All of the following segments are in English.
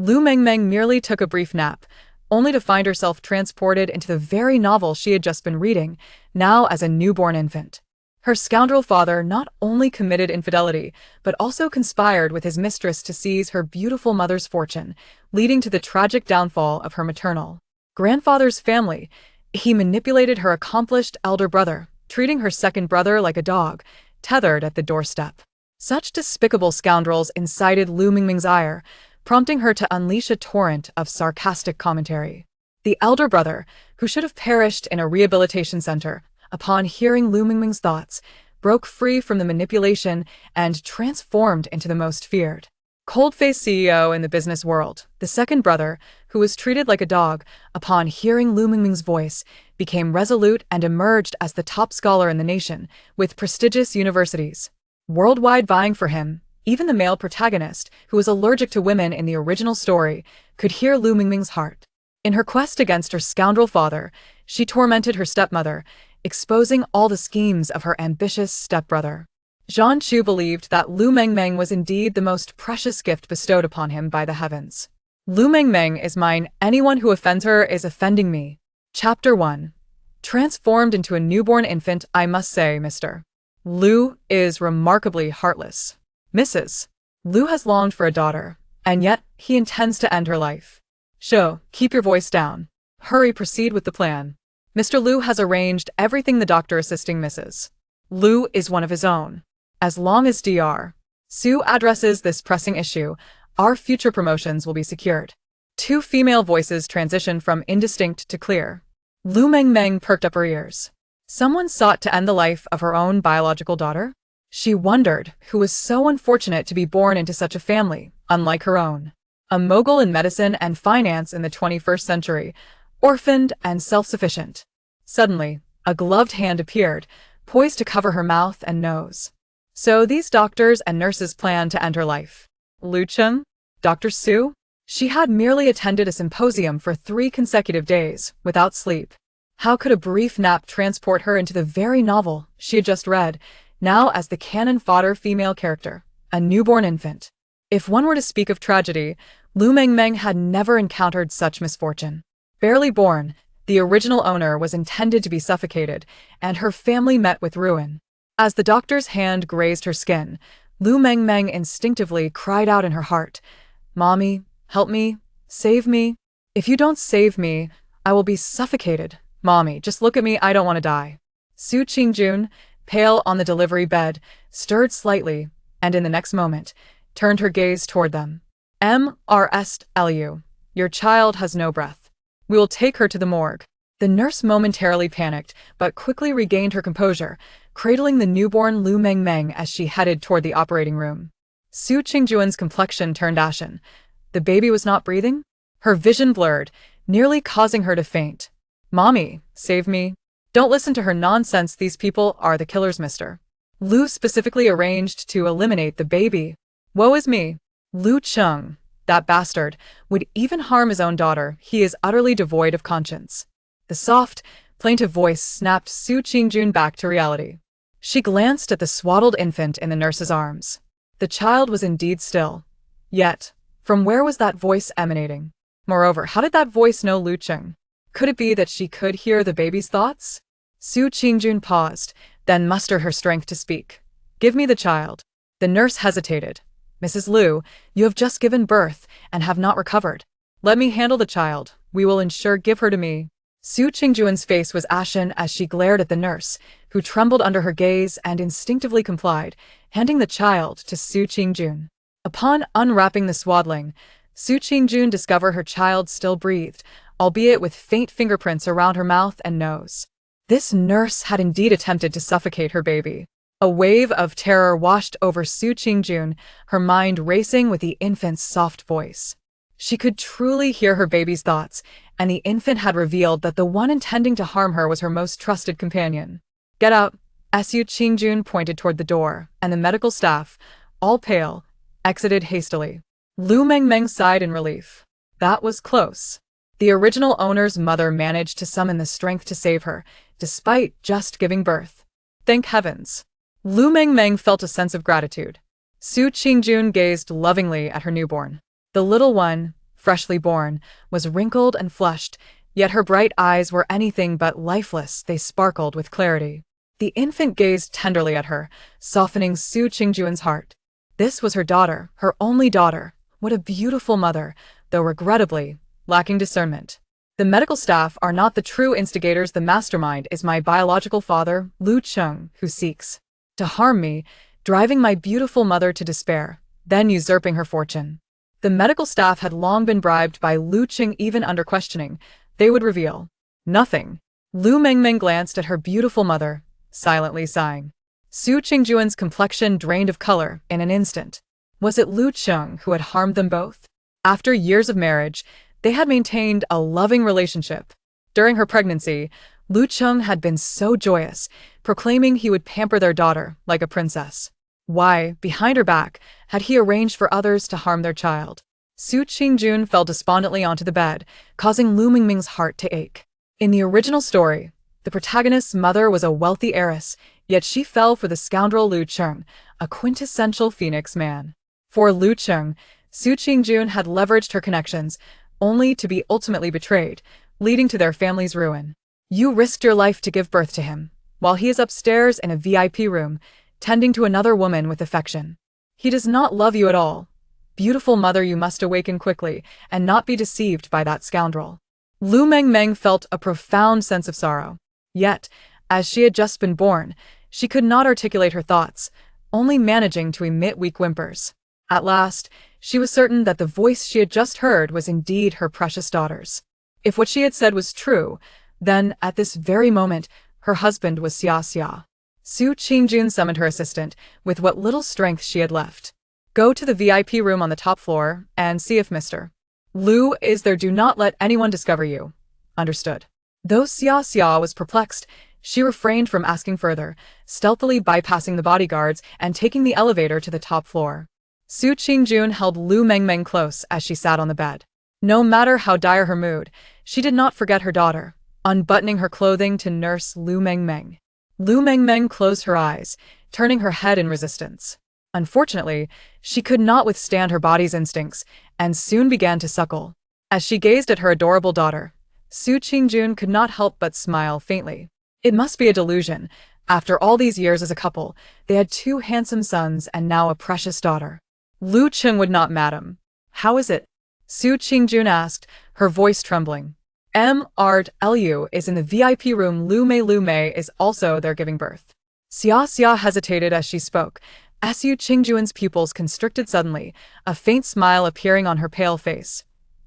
Lu Mengmeng merely took a brief nap, only to find herself transported into the very novel she had just been reading, now as a newborn infant. Her scoundrel father not only committed infidelity, but also conspired with his mistress to seize her beautiful mother's fortune, leading to the tragic downfall of her maternal grandfather's family. He manipulated her accomplished elder brother, treating her second brother like a dog, tethered at the doorstep. Such despicable scoundrels incited Lu Mengmeng's ire, prompting her to unleash a torrent of sarcastic commentary. The elder brother, who should have perished in a rehabilitation center, upon hearing Lu Mengmeng's thoughts, broke free from the manipulation and transformed into the most feared cold-faced CEO in the business world. The second brother, who was treated like a dog, upon hearing Lu Mengmeng's voice, became resolute and emerged as the top scholar in the nation, with prestigious universities worldwide vying for him. Even the male protagonist, who was allergic to women in the original story, could hear Lu Mengmeng's heart. In her quest against her scoundrel father, she tormented her stepmother, exposing all the schemes of her ambitious stepbrother. Zhan Chu believed that Lu Mengmeng was indeed the most precious gift bestowed upon him by the heavens. Lu Mengmeng is mine, anyone who offends her is offending me. Chapter 1. Transformed into a newborn infant, I must say, Mr. Lu is remarkably heartless. Mrs. Lu has longed for a daughter, and yet he intends to end her life. Sho, keep your voice down. Hurry, proceed with the plan. Mr. Lu has arranged everything. The doctor assisting Mrs. Lu is one of his own. As long as Dr. Su addresses this pressing issue, our future promotions will be secured. Two female voices transitioned from indistinct to clear. Lu Mengmeng perked up her ears. Someone sought to end the life of her own biological daughter? She wondered who was so unfortunate to be born into such a family, unlike her own. A mogul in medicine and finance in the 21st century, orphaned and self-sufficient. Suddenly, a gloved hand appeared, poised to cover her mouth and nose. So these doctors and nurses planned to end her life. Lu Cheng? Dr. Su? She had merely attended a symposium for 3 consecutive days, without sleep. How could a brief nap transport her into the very novel she had just read, now as the cannon fodder female character, a newborn infant? If one were to speak of tragedy, Lu Mengmeng had never encountered such misfortune. Barely born, the original owner was intended to be suffocated, and her family met with ruin. As the doctor's hand grazed her skin, Lu Mengmeng instinctively cried out in her heart, "Mommy, help me, save me. If you don't save me, I will be suffocated. Mommy, just look at me, I don't want to die." Su Qingjun, pale on the delivery bed, stirred slightly, and in the next moment, turned her gaze toward them. "Mrs. Lu, your child has no breath. We will take her to the morgue." The nurse momentarily panicked, but quickly regained her composure, cradling the newborn Lu Mengmeng as she headed toward the operating room. Su Qingjuan's complexion turned ashen. The baby was not breathing? Her vision blurred, nearly causing her to faint. "Mommy, save me. Don't listen to her nonsense. These people are the killers, Mr. Lu specifically arranged to eliminate the baby. Woe is me. Lu Cheng, that bastard, would even harm his own daughter. He is utterly devoid of conscience." The soft, plaintive voice snapped Su Qingjun back to reality. She glanced at the swaddled infant in the nurse's arms. The child was indeed still. Yet, from where was that voice emanating? Moreover, how did that voice know Lu Cheng? Could it be that she could hear the baby's thoughts? Su Qingjun paused, then mustered her strength to speak. "Give me the child." The nurse hesitated. "Mrs. Lu, you have just given birth and have not recovered. Let me handle the child. We will ensure. Give her to me." Su Qingjuan's face was ashen as she glared at the nurse, who trembled under her gaze and instinctively complied, handing the child to Su Qingjun. Upon unwrapping the swaddling, Su Qingjun discovered her child still breathed, albeit with faint fingerprints around her mouth and nose. This nurse had indeed attempted to suffocate her baby. A wave of terror washed over Su Qingjun, her mind racing with the infant's soft voice. She could truly hear her baby's thoughts, and the infant had revealed that the one intending to harm her was her most trusted companion. "Get out." Su Qingjun pointed toward the door, and the medical staff, all pale, exited hastily. Lu Mengmeng sighed in relief. That was close. The original owner's mother managed to summon the strength to save her, despite just giving birth. Thank heavens. Lu Mengmeng felt a sense of gratitude. Su Qingjun gazed lovingly at her newborn. The little one, freshly born, was wrinkled and flushed, yet her bright eyes were anything but lifeless. They sparkled with clarity. The infant gazed tenderly at her, softening Su Qingjuan's heart. This was her daughter, her only daughter. What a beautiful mother, though regrettably lacking discernment. The medical staff are not the true instigators. The mastermind is my biological father, Lu Cheng, who seeks to harm me, driving my beautiful mother to despair, then usurping her fortune. The medical staff had long been bribed by Lu Cheng. Even under questioning, they would reveal nothing. Lu Mengmeng glanced at her beautiful mother, silently sighing. Su Qingjuan's complexion drained of color in an instant. Was it Lu Cheng who had harmed them both? After years of marriage, they had maintained a loving relationship. During her pregnancy, Lu Cheng had been so joyous, proclaiming he would pamper their daughter like a princess. Why, behind her back, had he arranged for others to harm their child? Su Qingjun fell despondently onto the bed, causing Lu Mengmeng's heart to ache. In the original story, the protagonist's mother was a wealthy heiress, yet she fell for the scoundrel Lu Cheng, a quintessential Phoenix man. For Lu Cheng, Su Qingjun had leveraged her connections, only to be ultimately betrayed, leading to their family's ruin. You risked your life to give birth to him, while he is upstairs in a VIP room, tending to another woman with affection. He does not love you at all. Beautiful mother, you must awaken quickly and not be deceived by that scoundrel. Lu Mengmeng felt a profound sense of sorrow. Yet, as she had just been born, she could not articulate her thoughts, only managing to emit weak whimpers. At last, she was certain that the voice she had just heard was indeed her precious daughter's. If what she had said was true, then, at this very moment, her husband was Xia. Su Qingjun summoned her assistant, with what little strength she had left. Go to the VIP room on the top floor, and see if Mr. Lu is there. Do not let anyone discover you. Understood. Though Xia was perplexed, she refrained from asking further, stealthily bypassing the bodyguards and taking the elevator to the top floor. Su Qingjun held Lu Mengmeng close as she sat on the bed. No matter how dire her mood, she did not forget her daughter, unbuttoning her clothing to nurse Lu Mengmeng. Lu Mengmeng closed her eyes, turning her head in resistance. Unfortunately, she could not withstand her body's instincts, and soon began to suckle. As she gazed at her adorable daughter, Su Qingjun could not help but smile faintly. It must be a delusion. After all these years as a couple, they had 2 handsome sons and now a precious daughter. Lu Cheng would not, madam. How is it? Su Qingjun asked, her voice trembling. Lu is in the VIP room. Lu Mei is also there giving birth. Xia hesitated as she spoke. Su Qingjuan's pupils constricted suddenly, a faint smile appearing on her pale face.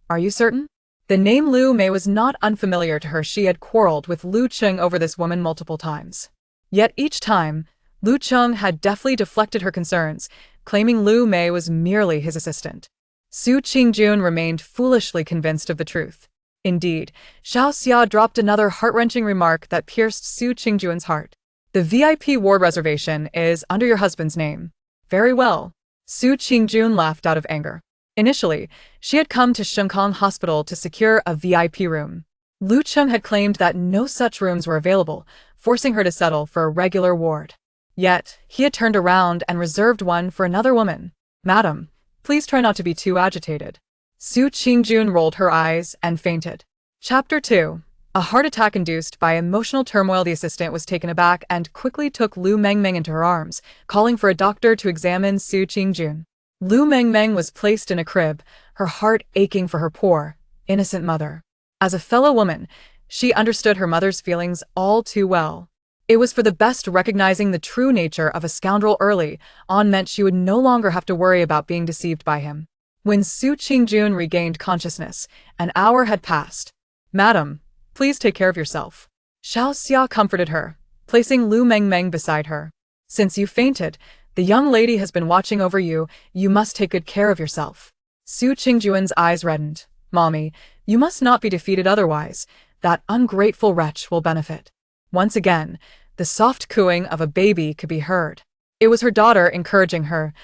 Are you certain? The name Lu Mei was not unfamiliar to her. She had quarreled with Lu Cheng over this woman multiple times. Yet each time, Lu Cheng had deftly deflected her concerns, claiming Lu Mei was merely his assistant. Su Qingjun remained foolishly convinced of the truth. Indeed, Xia dropped another heart-wrenching remark that pierced Su Qingjuan's heart. The VIP ward reservation is under your husband's name. Very well. Su Qingjun laughed out of anger. Initially, she had come to Shenkang Hospital to secure a VIP room. Lu Cheng had claimed that no such rooms were available, forcing her to settle for a regular ward. Yet, he had turned around and reserved one for another woman. Madam, please try not to be too agitated. Su Qingjun rolled her eyes and fainted. Chapter 2. A heart attack induced by emotional turmoil. The assistant was taken aback and quickly took Lu Mengmeng into her arms, calling for a doctor to examine Su Qingjun. Lu Mengmeng was placed in a crib, her heart aching for her poor, innocent mother. As a fellow woman, she understood her mother's feelings all too well. It was for the best. Recognizing the true nature of a scoundrel early on meant she would no longer have to worry about being deceived by him. When Su Qingjun regained consciousness, an hour had passed. Madam, please take care of yourself. Xia comforted her, placing Lu Mengmeng beside her. Since you fainted, the young lady has been watching over you. You must take good care of yourself. Su Qingjuan's eyes reddened. Mommy, you must not be defeated, otherwise that ungrateful wretch will benefit. Once again, the soft cooing of a baby could be heard. It was her daughter encouraging her.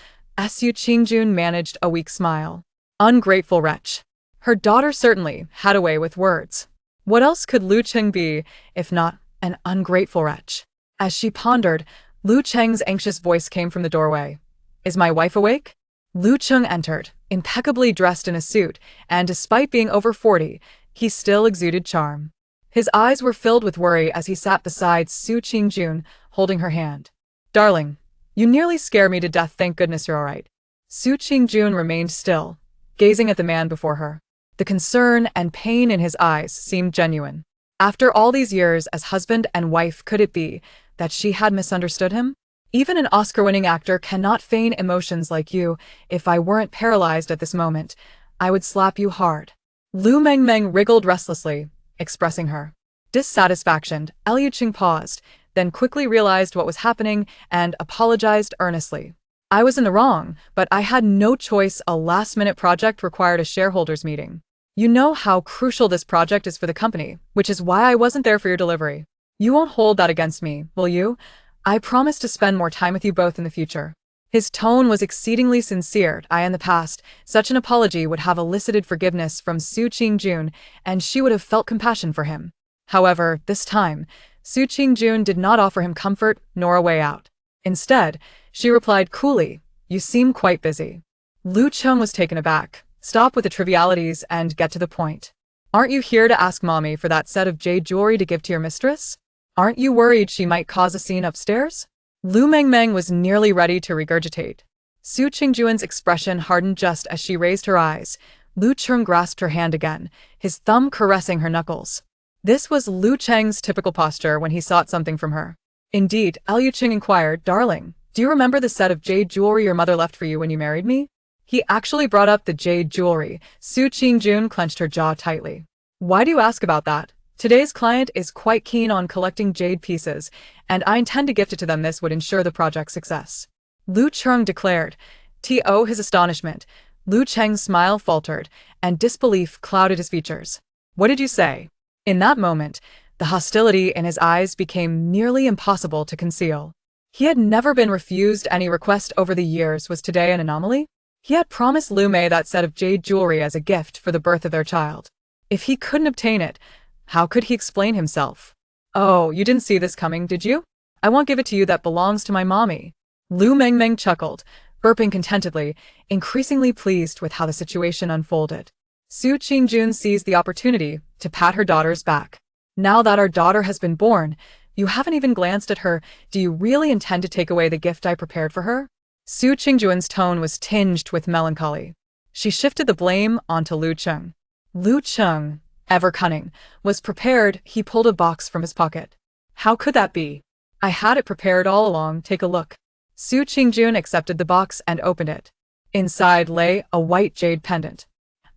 Su Qingjun managed a weak smile. Ungrateful wretch. Her daughter certainly had a way with words. What else could Lu Cheng be, if not an ungrateful wretch? As she pondered, Lu Cheng's anxious voice came from the doorway. Is my wife awake? Lu Cheng entered, impeccably dressed in a suit, and despite being over 40, he still exuded charm. His eyes were filled with worry as he sat beside Su Qingjun, holding her hand. "Darling, you nearly scare me to death, thank goodness you're all right." Su Qingjun remained still, gazing at the man before her. The concern and pain in his eyes seemed genuine. After all these years as husband and wife, could it be that she had misunderstood him? "Even an Oscar-winning actor cannot feign emotions like you. If I weren't paralyzed at this moment, I would slap you hard." Lu Mengmeng wriggled restlessly, expressing her dissatisfaction. Liu Qing paused, then quickly realized what was happening and apologized earnestly. "I was in the wrong, but I had no choice. A last-minute project required a shareholders meeting. You know how crucial this project is for the company, which is why I wasn't there for your delivery. You won't hold that against me, will you? I promise to spend more time with you both in the future." His tone was exceedingly sincere. In the past, such an apology would have elicited forgiveness from Su Qingjun, and she would have felt compassion for him. However, this time, Su Qingjun did not offer him comfort nor a way out. Instead, she replied coolly, "You seem quite busy." Lu Cheng was taken aback. "Stop with the trivialities and get to the point. Aren't you here to ask mommy for that set of jade jewelry to give to your mistress? Aren't you worried she might cause a scene upstairs?" Lu Mengmeng was nearly ready to regurgitate. Su Qingjuan's expression hardened just as she raised her eyes. Lu Cheng grasped her hand again, his thumb caressing her knuckles. This was Lu Cheng's typical posture when he sought something from her. "Indeed," Liu Qing inquired, "Darling, do you remember the set of jade jewelry your mother left for you when you married me?" He actually brought up the jade jewelry. Su Qingjun clenched her jaw tightly. "Why do you ask about that? Today's client is quite keen on collecting jade pieces, and I intend to gift it to them. This would ensure the project's success," Lu Cheng declared. To his astonishment, Lu Cheng's smile faltered, and disbelief clouded his features. "What did you say?" In that moment, the hostility in his eyes became nearly impossible to conceal. He had never been refused any request over the years. Was today an anomaly? He had promised Lu Mei that set of jade jewelry as a gift for the birth of their child. If he couldn't obtain it, how could he explain himself? "Oh, you didn't see this coming, did you? I won't give it to you. That belongs to my mommy." Lu Mengmeng chuckled, burping contentedly, increasingly pleased with how the situation unfolded. Su Qingjun seized the opportunity to pat her daughter's back. "Now that our daughter has been born, you haven't even glanced at her. Do you really intend to take away the gift I prepared for her?" Su Qingjuan's tone was tinged with melancholy. She shifted the blame onto Lu Cheng. Lu Cheng, ever cunning, was prepared. He pulled a box from his pocket. "How could that be? I had it prepared all along. Take a look." Su Qingjun accepted the box and opened it. Inside lay a white jade pendant.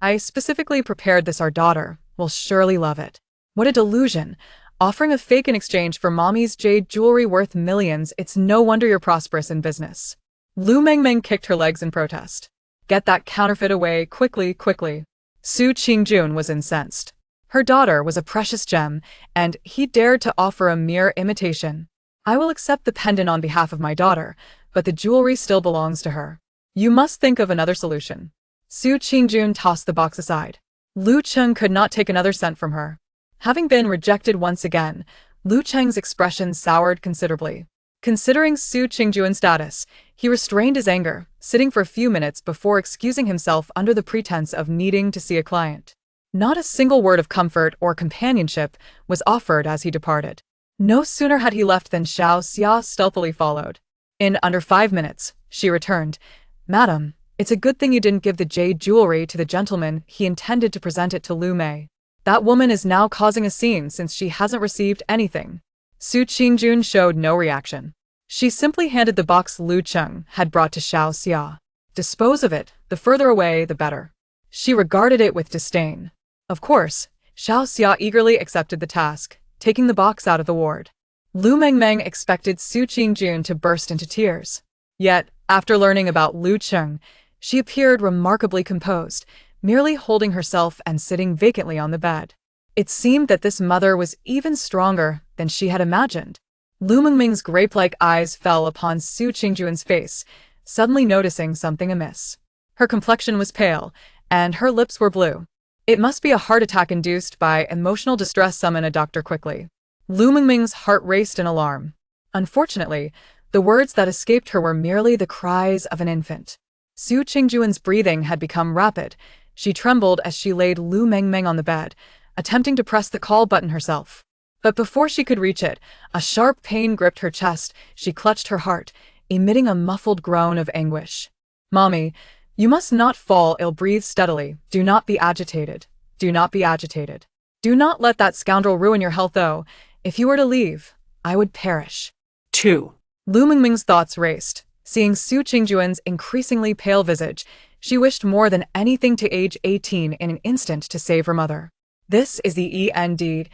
"I specifically prepared this. Our daughter will surely love it." What a delusion! Offering a fake in exchange for mommy's jade jewelry worth millions. It's no wonder you're prosperous in business. Lu Mengmeng kicked her legs in protest. "Get that counterfeit away, quickly, quickly." Su Qingjun was incensed. Her daughter was a precious gem, and he dared to offer a mere imitation. "I will accept the pendant on behalf of my daughter, but the jewelry still belongs to her. You must think of another solution." Su Qingjun tossed the box aside. Lu Cheng could not take another cent from her. Having been rejected once again, Lu Cheng's expression soured considerably. Considering Su Qingjuan's status, he restrained his anger, sitting for a few minutes before excusing himself under the pretense of needing to see a client. Not a single word of comfort or companionship was offered as he departed. No sooner had he left than Xiao Xia stealthily followed. In under 5 minutes, she returned. "Madam, it's a good thing you didn't give the jade jewelry to the gentleman. He intended to present it to Lu Mei. That woman is now causing a scene since she hasn't received anything." Su Qingjun showed no reaction. She simply handed the box Lu Cheng had brought to Xiao Xia. "Dispose of it, the further away the better." She regarded it with disdain. Of course, Xiao Xia eagerly accepted the task, taking the box out of the ward. Lu Mengmeng expected Su Qingjun to burst into tears. Yet, after learning about Lu Cheng, she appeared remarkably composed, merely holding herself and sitting vacantly on the bed. It seemed that this mother was even stronger than she had imagined. Lu Mengmeng's grape-like eyes fell upon Su Qingjuan's face, suddenly noticing something amiss. Her complexion was pale, and her lips were blue. It must be a heart attack induced by emotional distress. Summon a doctor quickly. Lu Mengmeng's heart raced in alarm. Unfortunately, the words that escaped her were merely the cries of an infant. Su Qingjuan's breathing had become rapid. She trembled as she laid Lu Mengmeng on the bed, attempting to press the call button herself. But before she could reach it, a sharp pain gripped her chest. She clutched her heart, emitting a muffled groan of anguish. "Mommy, you must not fall ill. Breathe steadily. Do not be agitated. Do not be agitated. Do not let that scoundrel ruin your health, though. If you were to leave, I would perish." 2. Lu Mengmeng's thoughts raced. Seeing Su Qingjuan's increasingly pale visage, she wished more than anything to age 18 in an instant to save her mother. "This is the end."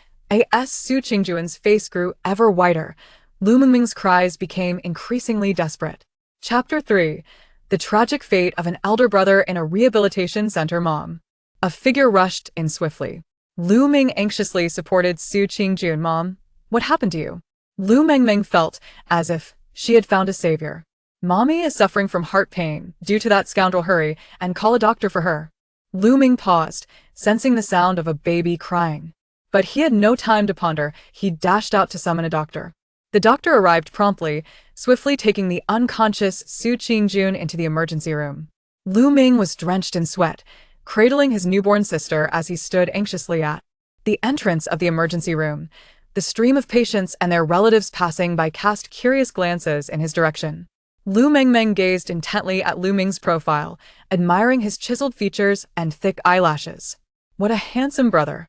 As Su Qingjuan's face grew ever whiter, Lu Mengmeng's cries became increasingly desperate. Chapter 3. The Tragic Fate of an Elder Brother in a Rehabilitation Center. Mom. A figure rushed in swiftly. Lu Meng anxiously supported Su Qingjun. "Mom, what happened to you?" Lu Mengmeng felt as if she had found a savior. "Mommy is suffering from heart pain due to that scoundrel. Hurry and call a doctor for her." Lu Meng paused, sensing the sound of a baby crying. But he had no time to ponder. He dashed out to summon a doctor. The doctor arrived promptly, swiftly taking the unconscious Su Qingjun into the emergency room. Lu Meng was drenched in sweat, cradling his newborn sister as he stood anxiously at the entrance of the emergency room. The stream of patients and their relatives passing by cast curious glances in his direction. Lu Mengmeng gazed intently at Lu Meng's profile, admiring his chiseled features and thick eyelashes. What a handsome brother.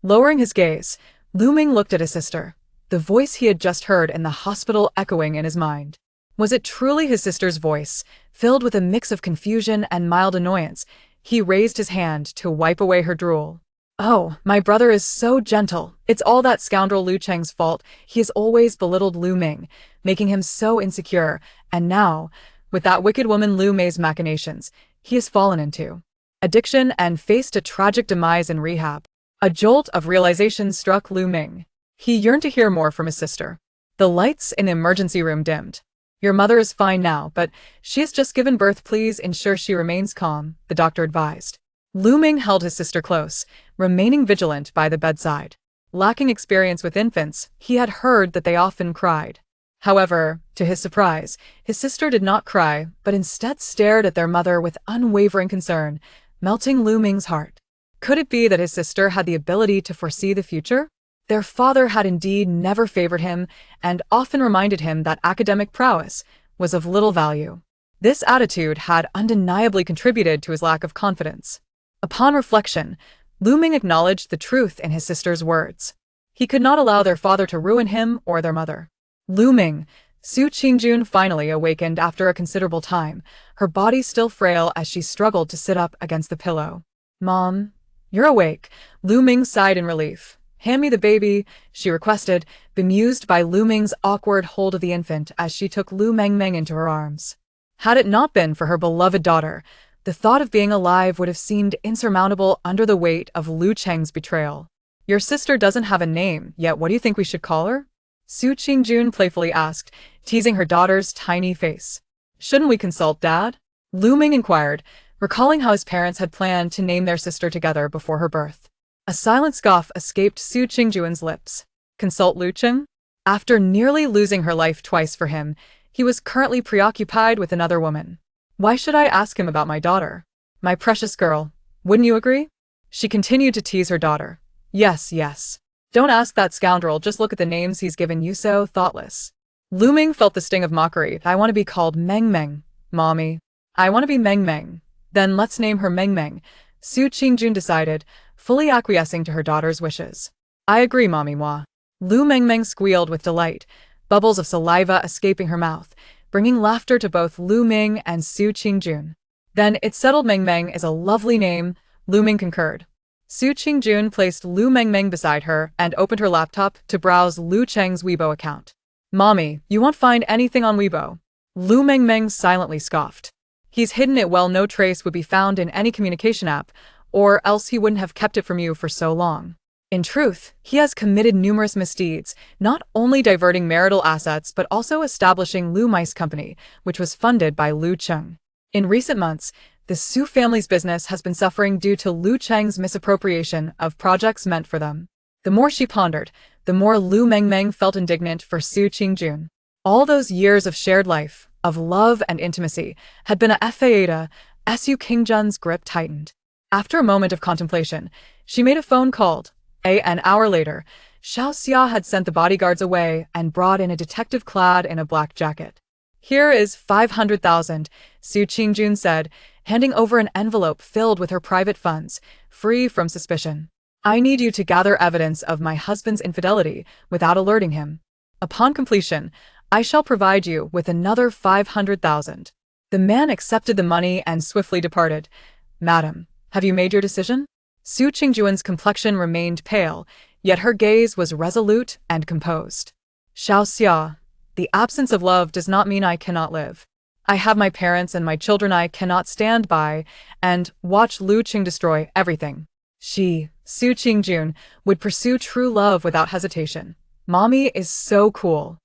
Lowering his gaze, Lu Meng looked at his sister, the voice he had just heard in the hospital echoing in his mind. Was it truly his sister's voice, filled with a mix of confusion and mild annoyance? He raised his hand to wipe away her drool. "Oh, my brother is so gentle. It's all that scoundrel Lu Cheng's fault. He has always belittled Lu Meng, making him so insecure, and now, with that wicked woman Lu Mei's machinations, he has fallen into addiction and faced a tragic demise in rehab." A jolt of realization struck Lu Meng. He yearned to hear more from his sister. The lights in the emergency room dimmed. "Your mother is fine now, but she has just given birth. Please ensure she remains calm," the doctor advised. Lu Meng held his sister close, remaining vigilant by the bedside. Lacking experience with infants, he had heard that they often cried. However, to his surprise, his sister did not cry, but instead stared at their mother with unwavering concern, melting Lu Meng's heart. Could it be that his sister had the ability to foresee the future? Their father had indeed never favored him and often reminded him that academic prowess was of little value. This attitude had undeniably contributed to his lack of confidence. Upon reflection, Lu Meng acknowledged the truth in his sister's words. He could not allow their father to ruin him or their mother. Lu Meng, Su Qingjun finally awakened after a considerable time, her body still frail as she struggled to sit up against the pillow. "Mom, you're awake." Lu Meng sighed in relief. "Hand me the baby," she requested, bemused by Lu Meng's awkward hold of the infant as she took Lu Mengmeng into her arms. Had it not been for her beloved daughter, the thought of being alive would have seemed insurmountable under the weight of Lu Cheng's betrayal. "Your sister doesn't have a name yet. What do you think we should call her?" Su Qingjun playfully asked, teasing her daughter's tiny face. "Shouldn't we consult Dad?" Lu Meng inquired, recalling how his parents had planned to name their sister together before her birth. A silent scoff escaped Su Qingjuan's lips. Consult Lu Cheng? After nearly losing her life twice for him, he was currently preoccupied with another woman. "Why should I ask him about my daughter? My precious girl, wouldn't you agree?" She continued to tease her daughter. Yes. Don't ask that scoundrel, just look at the names he's given you. So thoughtless." Lu Meng felt the sting of mockery. "I want to be called Mengmeng, Mommy. I want to be Mengmeng. Then let's name her Mengmeng," Su Qingjun decided, fully acquiescing to her daughter's wishes. "I agree, Mommy moi." Lu Mengmeng squealed with delight, bubbles of saliva escaping her mouth, bringing laughter to both Lu Meng and Su Qingjun. "Then it's settled. Mengmeng is a lovely name," Lu Meng concurred. Su Qingjun placed Lu Mengmeng beside her and opened her laptop to browse Lu Cheng's Weibo account. "Mommy, you won't find anything on Weibo." Lu Mengmeng silently scoffed. "He's hidden it well. No trace would be found in any communication app, or else he wouldn't have kept it from you for so long. In truth, he has committed numerous misdeeds, not only diverting marital assets but also establishing Lu Mei's company, which was funded by Lu Cheng. In recent months, the Su family's business has been suffering due to Lu Cheng's misappropriation of projects meant for them." The more she pondered, the more Lu Mengmeng felt indignant for Su Qingjun. All those years of shared life, of love and intimacy had been a Faeta, Su Kingjun's grip tightened. After a moment of contemplation, she made a phone call. An hour later, Xiao Xia had sent the bodyguards away and brought in a detective clad in a black jacket. "Here is 500,000, Su Qingjun said, handing over an envelope filled with her private funds, free from suspicion. "I need you to gather evidence of my husband's infidelity without alerting him. Upon completion, I shall provide you with another 500,000. The man accepted the money and swiftly departed. "Madam, have you made your decision?" Su Qingjuan's complexion remained pale, yet her gaze was resolute and composed. "Xiao Xia, the absence of love does not mean I cannot live. I have my parents and my children. I cannot stand by and watch Lu Qing destroy everything. She, Su Qingjun, would pursue true love without hesitation. Mommy is so cool."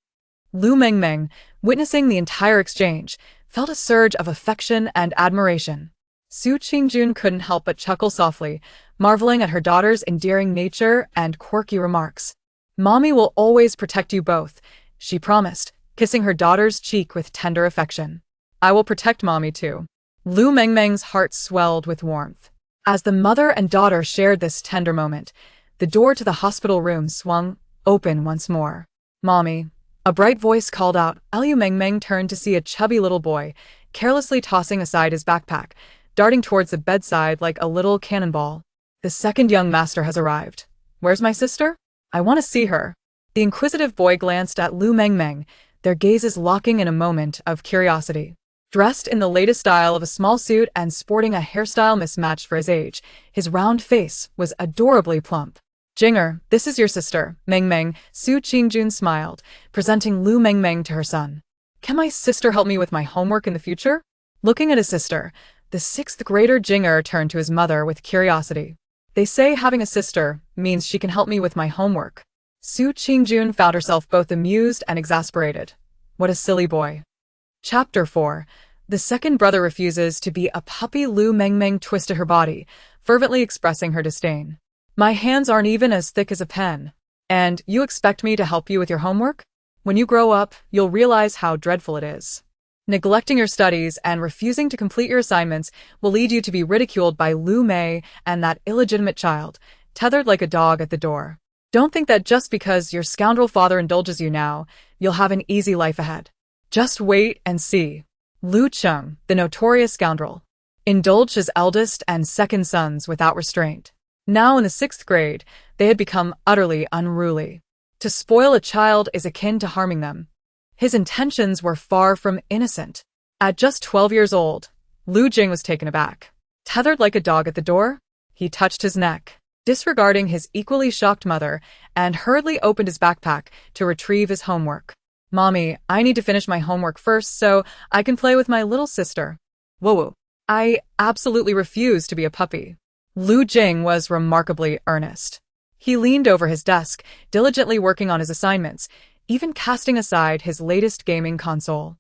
Lu Mengmeng, witnessing the entire exchange, felt a surge of affection and admiration. Su Qingjun couldn't help but chuckle softly, marveling at her daughter's endearing nature and quirky remarks. "Mommy will always protect you both," she promised, kissing her daughter's cheek with tender affection. "I will protect Mommy too." Lu Mengmeng's heart swelled with warmth. As the mother and daughter shared this tender moment, the door to the hospital room swung open once more. "Mommy," a bright voice called out. Lu Mengmeng turned to see a chubby little boy, carelessly tossing aside his backpack, darting towards the bedside like a little cannonball. "The second young master has arrived. Where's my sister? I want to see her." The inquisitive boy glanced at Lu Mengmeng, their gazes locking in a moment of curiosity. Dressed in the latest style of a small suit and sporting a hairstyle mismatched for his age, his round face was adorably plump. "Jinger, this is your sister, Mengmeng," Su Qingjun smiled, presenting Lu Mengmeng to her son. "Can my sister help me with my homework in the future?" Looking at his sister, the sixth grader Jinger turned to his mother with curiosity. "They say having a sister means she can help me with my homework." Su Qingjun found herself both amused and exasperated. What a silly boy. Chapter 4. The second brother refuses to be a puppy. Lu Mengmeng twisted her body, fervently expressing her disdain. "My hands aren't even as thick as a pen. And you expect me to help you with your homework? When you grow up, you'll realize how dreadful it is. Neglecting your studies and refusing to complete your assignments will lead you to be ridiculed by Lu Mei and that illegitimate child, tethered like a dog at the door. Don't think that just because your scoundrel father indulges you now, you'll have an easy life ahead. Just wait and see." Lu Cheng, the notorious scoundrel, indulged his eldest and second sons without restraint. Now in the 6th grade, they had become utterly unruly. To spoil a child is akin to harming them. His intentions were far from innocent. At just 12 years old, Lu Jing was taken aback. Tethered like a dog at the door, he touched his neck, disregarding his equally shocked mother, and hurriedly opened his backpack to retrieve his homework. "Mommy, I need to finish my homework first so I can play with my little sister." "Whoa, I absolutely refuse to be a puppy." Lu Jing was remarkably earnest. He leaned over his desk, diligently working on his assignments, even casting aside his latest gaming console.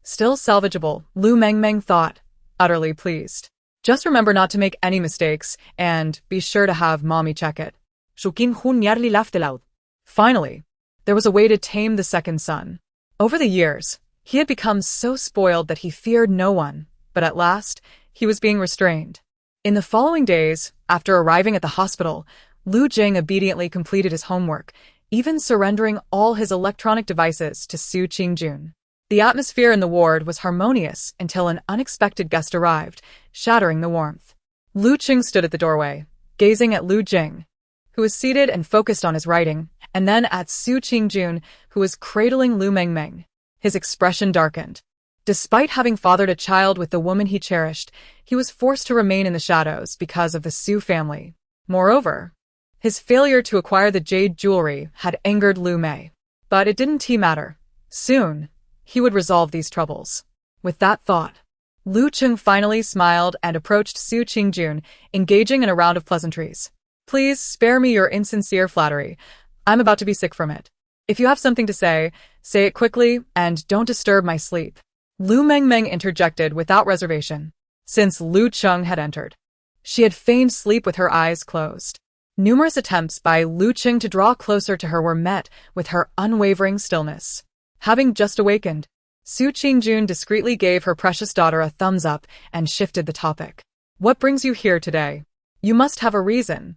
Still salvageable, Lu Mengmeng thought, utterly pleased. "Just remember not to make any mistakes, and be sure to have Mommy check it." Shukin Hun Yarli laughed aloud. Finally, there was a way to tame the second son. Over the years, he had become so spoiled that he feared no one, but at last, he was being restrained. In the following days, after arriving at the hospital, Lu Jing obediently completed his homework, even surrendering all his electronic devices to Su Qingjun. The atmosphere in the ward was harmonious until an unexpected guest arrived, shattering the warmth. Lu Qing stood at the doorway, gazing at Lu Jing, who was seated and focused on his writing, and then at Su Qingjun, who was cradling Lu Mengmeng. His expression darkened. Despite having fathered a child with the woman he cherished, he was forced to remain in the shadows because of the Su family. Moreover, his failure to acquire the jade jewelry had angered Lu Mei. But it didn't matter. Soon, he would resolve these troubles. With that thought, Lu Qing finally smiled and approached Su Qingjun, engaging in a round of pleasantries. "Please spare me your insincere flattery. I'm about to be sick from it. If you have something to say it quickly and don't disturb my sleep." Lu Mengmeng interjected without reservation. Since Lu Cheng had entered, she had feigned sleep with her eyes closed. Numerous attempts by Lu Qing to draw closer to her were met with her unwavering stillness. Having just awakened, Su Qingjun discreetly gave her precious daughter a thumbs up and shifted the topic. What brings you here today? You must have a reason.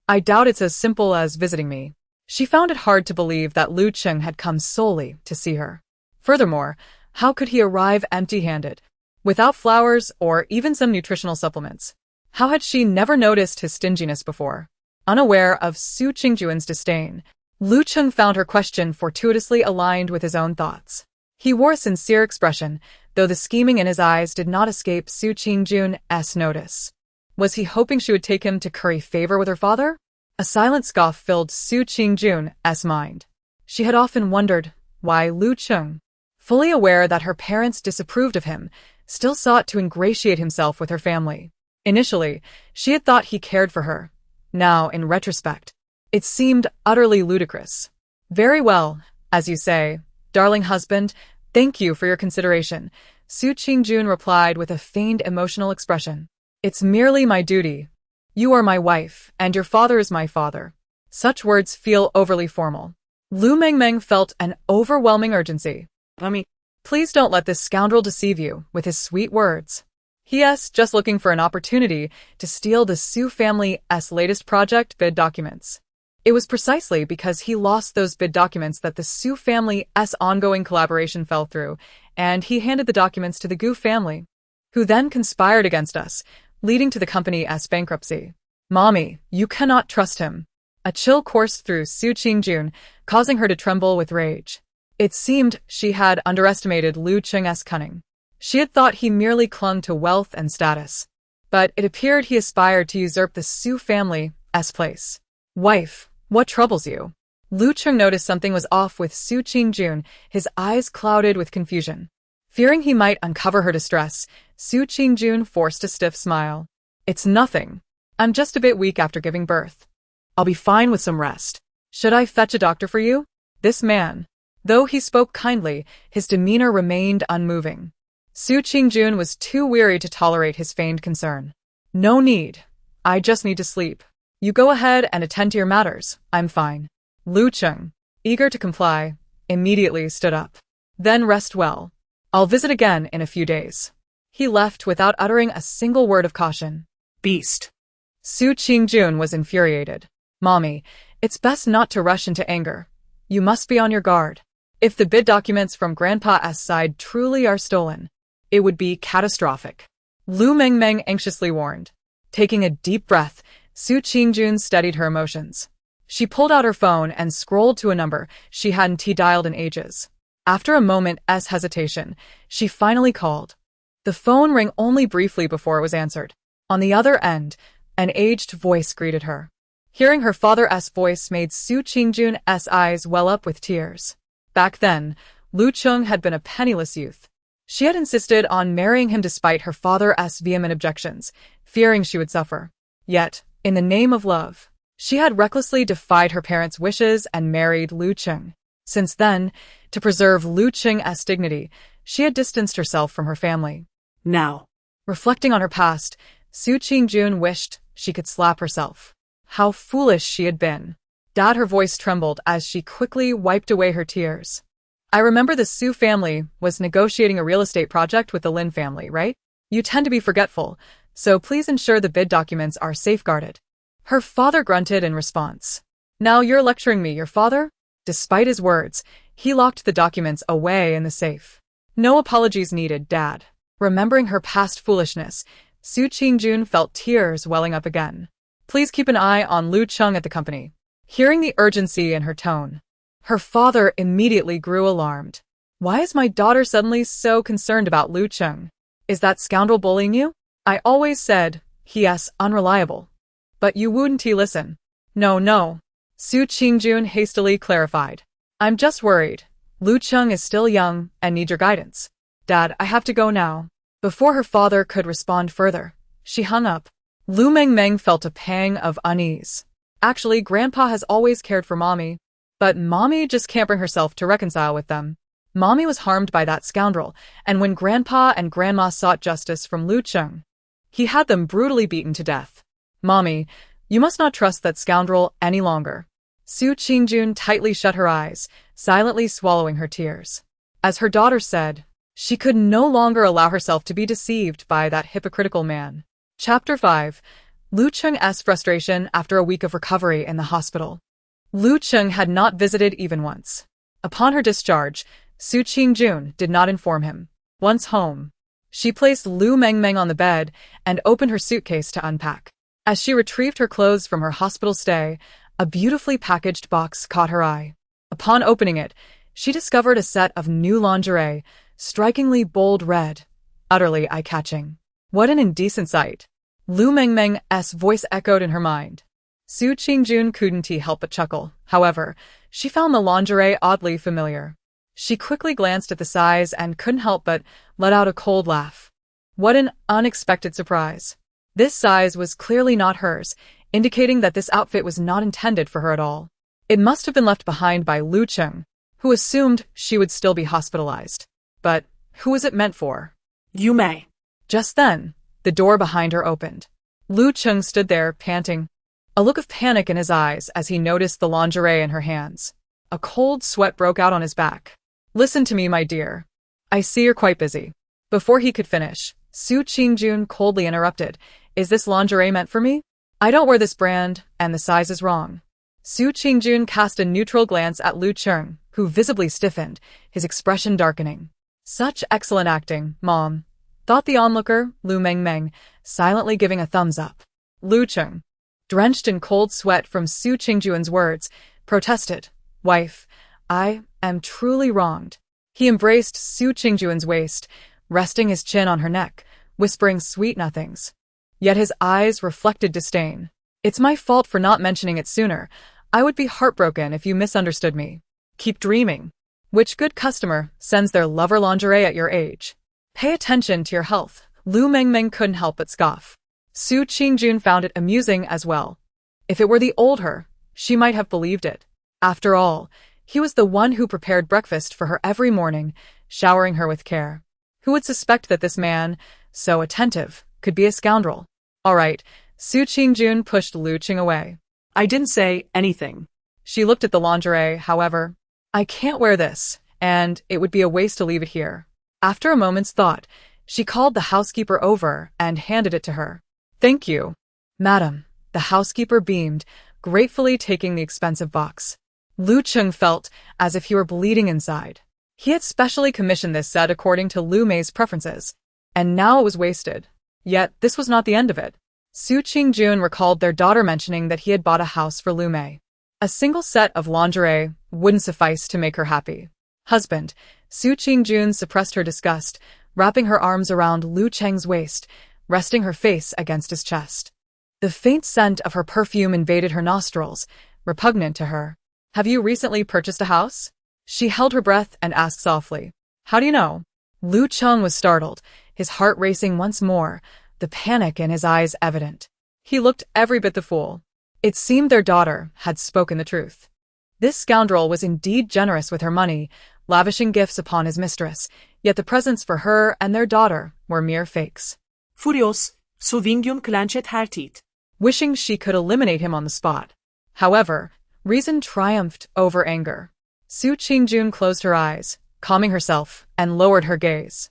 I doubt it's as simple as visiting me. She found it hard to believe that Lu Cheng had come solely to see her. Furthermore, how could he arrive empty-handed, without flowers or even some nutritional supplements? How had she never noticed his stinginess before? Unaware of Su Qingjun's disdain, Lu Cheng found her question fortuitously aligned with his own thoughts. He wore a sincere expression, though the scheming in his eyes did not escape Su Qingjun's notice. Was he hoping she would take him to curry favor with her father? A silent scoff filled Su Qingjun's mind. She had often wondered why Lu Cheng, fully aware that her parents disapproved of him, still sought to ingratiate himself with her family. Initially, she had thought he cared for her. Now, in retrospect, it seemed utterly ludicrous. Very well, as you say, darling husband, thank you for your consideration, Su Qingjun replied with a feigned emotional expression. It's merely my duty. You are my wife, and your father is my father. Such words feel overly formal. Lu Mengmeng felt an overwhelming urgency. Please don't let this scoundrel deceive you with his sweet words. He.S. just looking for an opportunity to steal the Su family's latest project bid documents. It was precisely because he lost those bid documents that the Su family's ongoing collaboration fell through, and he handed the documents to the Gu family, who then conspired against us, leading to the company's bankruptcy. Mommy, you cannot trust him. A chill coursed through Su Qingjun, causing her to tremble with rage. It seemed she had underestimated Lu Cheng's cunning. She had thought he merely clung to wealth and status. But it appeared he aspired to usurp the Su family's place. Wife, what troubles you? Lu Cheng noticed something was off with Su Qingjun, his eyes clouded with confusion. Fearing he might uncover her distress, Su Qingjun forced a stiff smile. It's nothing. I'm just a bit weak after giving birth. I'll be fine with some rest. Should I fetch a doctor for you? This man, though he spoke kindly, his demeanor remained unmoving. Su Qingjun was too weary to tolerate his feigned concern. No need. I just need to sleep. You go ahead and attend to your matters. I'm fine. Lu Cheng, eager to comply, immediately stood up. Then rest well. I'll visit again in a few days. He left without uttering a single word of caution. Beast. Su Qingjun was infuriated. Mommy, it's best not to rush into anger. You must be on your guard. If the bid documents from Grandpa's side truly are stolen, it would be catastrophic. Lu Mengmeng anxiously warned. Taking a deep breath, Su Qingjun steadied her emotions. She pulled out her phone and scrolled to a number she hadn't dialed in ages. After a moment's hesitation, she finally called. The phone rang only briefly before it was answered. On the other end, an aged voice greeted her. Hearing her father's voice made Su Qingjun's eyes well up with tears. Back then, Lu Cheng had been a penniless youth. She had insisted on marrying him despite her father's vehement objections, fearing she would suffer. Yet, in the name of love, she had recklessly defied her parents' wishes and married Lu Cheng. Since then, to preserve Lu Cheng's dignity, she had distanced herself from her family. Now, reflecting on her past, Su Qingjun wished she could slap herself. How foolish she had been. Dad, her voice trembled as she quickly wiped away her tears. I remember the Su family was negotiating a real estate project with the Lin family, right? You tend to be forgetful, so please ensure the bid documents are safeguarded. Her father grunted in response. Now you're lecturing me, your father? Despite his words, he locked the documents away in the safe. No apologies needed, Dad. Remembering her past foolishness, Su Qingjun felt tears welling up again. Please keep an eye on Lu Cheng at the company. Hearing the urgency in her tone, her father immediately grew alarmed. Why is my daughter suddenly so concerned about Lu Cheng? Is that scoundrel bullying you? I always said he's unreliable. But you wouldn't listen. No. Su Qingjun hastily clarified. I'm just worried. Lu Cheng is still young and needs your guidance. Dad, I have to go now. Before her father could respond further, she hung up. Lu Mengmeng felt a pang of unease. Actually, Grandpa has always cared for Mommy, but Mommy just can't bring herself to reconcile with them. Mommy was harmed by that scoundrel, and when Grandpa and Grandma sought justice from Lu Cheng, he had them brutally beaten to death. Mommy, you must not trust that scoundrel any longer. Su Qingjun tightly shut her eyes, silently swallowing her tears. As her daughter said, She could no longer allow herself to be deceived by that hypocritical man. Chapter 5. Lu Cheng's frustration after a week of recovery in the hospital. Lu Cheng had not visited even once. Upon her discharge, Su Qingjun did not inform him. Once home, she placed Lu Mengmeng on the bed and opened her suitcase to unpack. As she retrieved her clothes from her hospital stay, a beautifully packaged box caught her eye. Upon opening it, she discovered a set of new lingerie, strikingly bold red, utterly eye-catching. What an indecent sight! Lu Mengmeng's voice echoed in her mind. Su Qingjun couldn't help but chuckle. However, she found the lingerie oddly familiar. She quickly glanced at the size and couldn't help but let out a cold laugh. What an unexpected surprise. This size was clearly not hers, indicating that this outfit was not intended for her at all. It must have been left behind by Lu Cheng, who assumed she would still be hospitalized. But who was it meant for? You may. Just then, the door behind her opened. Lu Cheng stood there, panting, a look of panic in his eyes as he noticed the lingerie in her hands. A cold sweat broke out on his back. Listen to me, my dear. I see you're quite busy. Before he could finish, Su Qingjun coldly interrupted. Is this lingerie meant for me? I don't wear this brand, and the size is wrong. Su Qingjun cast a neutral glance at Lu Cheng, who visibly stiffened, his expression darkening. Such excellent acting, Mom, thought the onlooker, Lu Mengmeng, silently giving a thumbs up. Lu Cheng, drenched in cold sweat from Su Qingjun's words, protested. Wife, I am truly wronged. He embraced Su Qingjun's waist, resting his chin on her neck, whispering sweet nothings. Yet his eyes reflected disdain. It's my fault for not mentioning it sooner. I would be heartbroken if you misunderstood me. Keep dreaming. Which good customer sends their lover lingerie at your age? Pay attention to your health. Lu Mengmeng couldn't help but scoff. Su Qingjun found it amusing as well. If it were the old her, she might have believed it. After all, he was the one who prepared breakfast for her every morning, showering her with care. Who would suspect that this man, so attentive, could be a scoundrel? All right, Su Qingjun pushed Lu Cheng away. I didn't say anything. She looked at the lingerie, however. I can't wear this, and it would be a waste to leave it here. After a moment's thought, she called the housekeeper over and handed it to her. Thank you, madam. The housekeeper beamed, gratefully taking the expensive box. Lu Cheng felt as if he were bleeding inside. He had specially commissioned this set according to Lu Mei's preferences, and now it was wasted. Yet this was not the end of it. Su Qingjun recalled their daughter mentioning that he had bought a house for Lu Mei. A single set of lingerie wouldn't suffice to make her happy. Husband, Su Qingjun suppressed her disgust, wrapping her arms around Lu Cheng's waist, resting her face against his chest. The faint scent of her perfume invaded her nostrils, repugnant to her. Have you recently purchased a house? She held her breath and asked softly. How do you know? Lu Cheng was startled, his heart racing once more, the panic in his eyes evident. He looked every bit the fool. It seemed their daughter had spoken the truth. This scoundrel was indeed generous with her money, lavishing gifts upon his mistress, yet the presents for her and their daughter were mere fakes. Furios, Su Qingjun clenched her teeth, wishing she could eliminate him on the spot. However, reason triumphed over anger. Su Qingjun closed her eyes, calming herself, and lowered her gaze.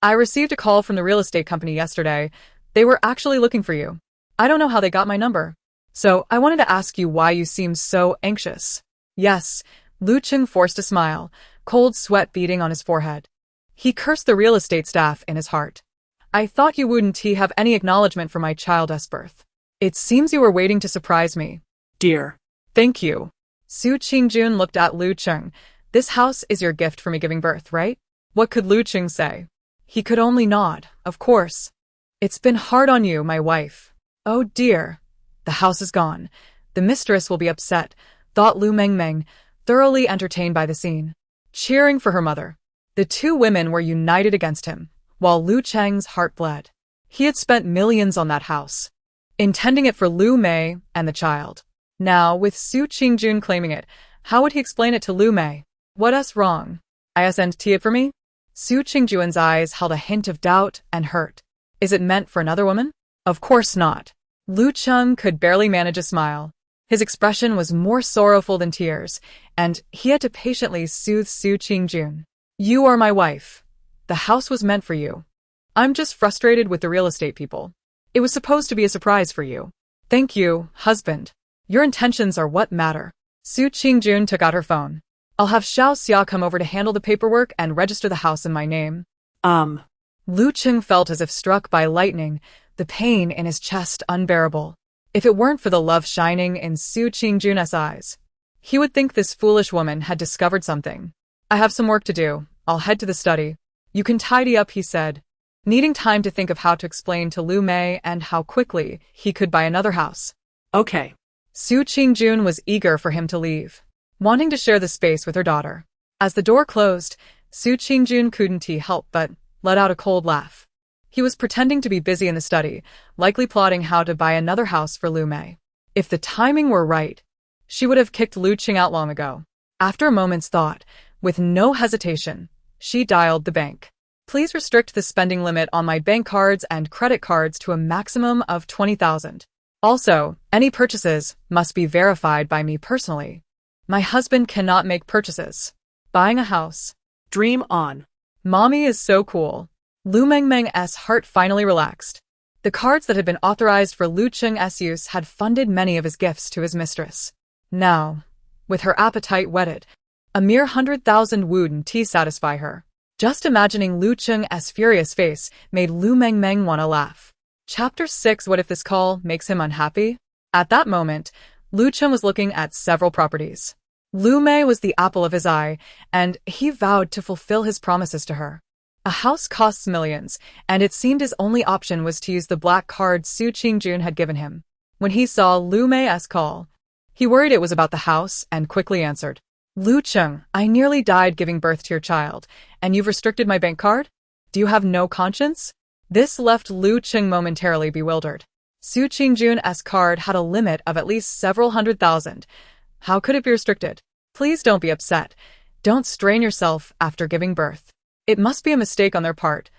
I received a call from the real estate company yesterday. They were actually looking for you. I don't know how they got my number. So I wanted to ask you why you seem so anxious. Yes, Lu Cheng forced a smile, cold sweat beading on his forehead. He cursed the real estate staff in his heart. I thought you wouldn't have any acknowledgement for my child's birth. It seems you were waiting to surprise me. Dear. Thank you. Su Qingjun looked at Lu Cheng. This house is your gift for me giving birth, right? What could Lu Cheng say? He could only nod, of course. It's been hard on you, my wife. Oh dear. The house is gone. The mistress will be upset, thought Lu Mengmeng, thoroughly entertained by the scene. Cheering for her mother. The two women were united against him, while Lu Cheng's heart bled. He had spent millions on that house, intending it for Lu Mei and the child. Now, with Su Qingjun claiming it, how would he explain it to Lu Mei? What's wrong? Isn't it for me? Su Qingjun's eyes held a hint of doubt and hurt. Is it meant for another woman? Of course not. Lu Cheng could barely manage a smile. His expression was more sorrowful than tears, and he had to patiently soothe Su Qingjun. You are my wife. The house was meant for you. I'm just frustrated with the real estate people. It was supposed to be a surprise for you. Thank you, husband. Your intentions are what matter. Su Qingjun took out her phone. I'll have Xiao Xia come over to handle the paperwork and register the house in my name. Lu Qing felt as if struck by lightning, the pain in his chest unbearable. If it weren't for the love shining in Su Qingjun's eyes, he would think this foolish woman had discovered something. I have some work to do. I'll head to the study. You can tidy up, he said, needing time to think of how to explain to Lu Mei and how quickly he could buy another house. Okay. Su Qingjun was eager for him to leave, wanting to share the space with her daughter. As the door closed, Su Qingjun couldn't help but let out a cold laugh. He was pretending to be busy in the study, likely plotting how to buy another house for Lu Mei. If the timing were right, she would have kicked Lu Qing out long ago. After a moment's thought, with no hesitation, she dialed the bank. Please restrict the spending limit on my bank cards and credit cards to a maximum of 20,000. Also, any purchases must be verified by me personally. My husband cannot make purchases. Buying a house. Dream on. Mommy is so cool. Lu Mengmeng's heart finally relaxed. The cards that had been authorized for Lu Qing's use had funded many of his gifts to his mistress. Now, with her appetite whetted, a mere 100,000 wouldn't satisfy her. Just imagining Lu Qing's furious face made Lu Mengmeng want to laugh. Chapter 6. What if this call makes him unhappy? At that moment, Lu Qing was looking at several properties. Lu Mei was the apple of his eye, and he vowed to fulfill his promises to her. A house costs millions, and it seemed his only option was to use the black card Su Qingjun had given him. When he saw Lu Mei's call, he worried it was about the house and quickly answered. Lu Qing, I nearly died giving birth to your child, and you've restricted my bank card? Do you have no conscience? This left Lu Qing momentarily bewildered. Su Qingjun's card had a limit of at least several 100,000. How could it be restricted? Please don't be upset. Don't strain yourself after giving birth. It must be a mistake on their part.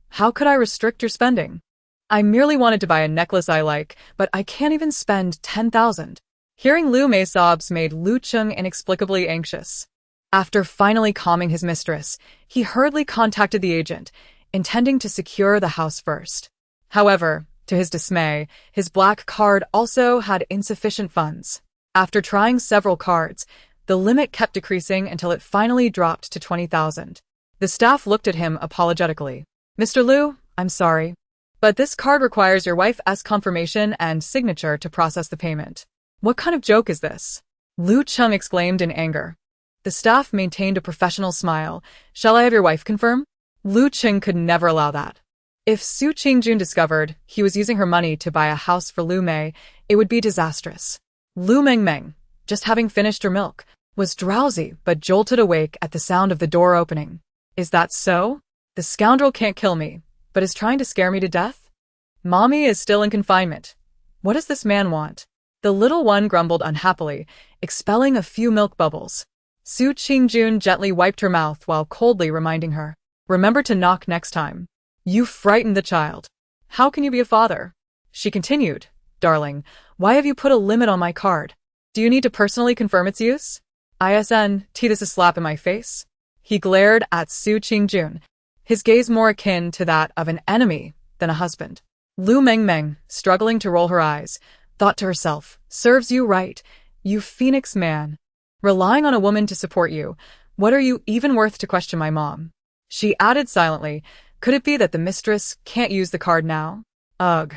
How could I restrict your spending? I merely wanted to buy a necklace I like, but I can't even spend 10,000. Hearing Lu Mei's sobs made Lu Qing inexplicably anxious. After finally calming his mistress, he hurriedly contacted the agent, intending to secure the house first. However, to his dismay, his black card also had insufficient funds. After trying several cards, the limit kept decreasing until it finally dropped to 20,000. The staff looked at him apologetically. Mr. Lu, I'm sorry, but this card requires your wife's confirmation and signature to process the payment. What kind of joke is this? Lu Qing exclaimed in anger. The staff maintained a professional smile. Shall I have your wife confirm? Lu Qing could never allow that. If Su Qingjun discovered he was using her money to buy a house for Lu Mei, it would be disastrous. Lu Mengmeng, just having finished her milk, was drowsy but jolted awake at the sound of the door opening. Is that so? The scoundrel can't kill me, but is trying to scare me to death? Mommy is still in confinement. What does this man want? The little one grumbled unhappily, expelling a few milk bubbles. Su Qingjun gently wiped her mouth while coldly reminding her, remember to knock next time. You frightened the child. How can you be a father? She continued, darling, why have you put a limit on my card? Do you need to personally confirm its use? This a slap in my face? He glared at Su Qingjun, his gaze more akin to that of an enemy than a husband. Lu Mengmeng, struggling to roll her eyes, thought to herself, serves you right, you phoenix man. Relying on a woman to support you, what are you even worth to question my mom? She added silently, could it be that the mistress can't use the card now? Ugh,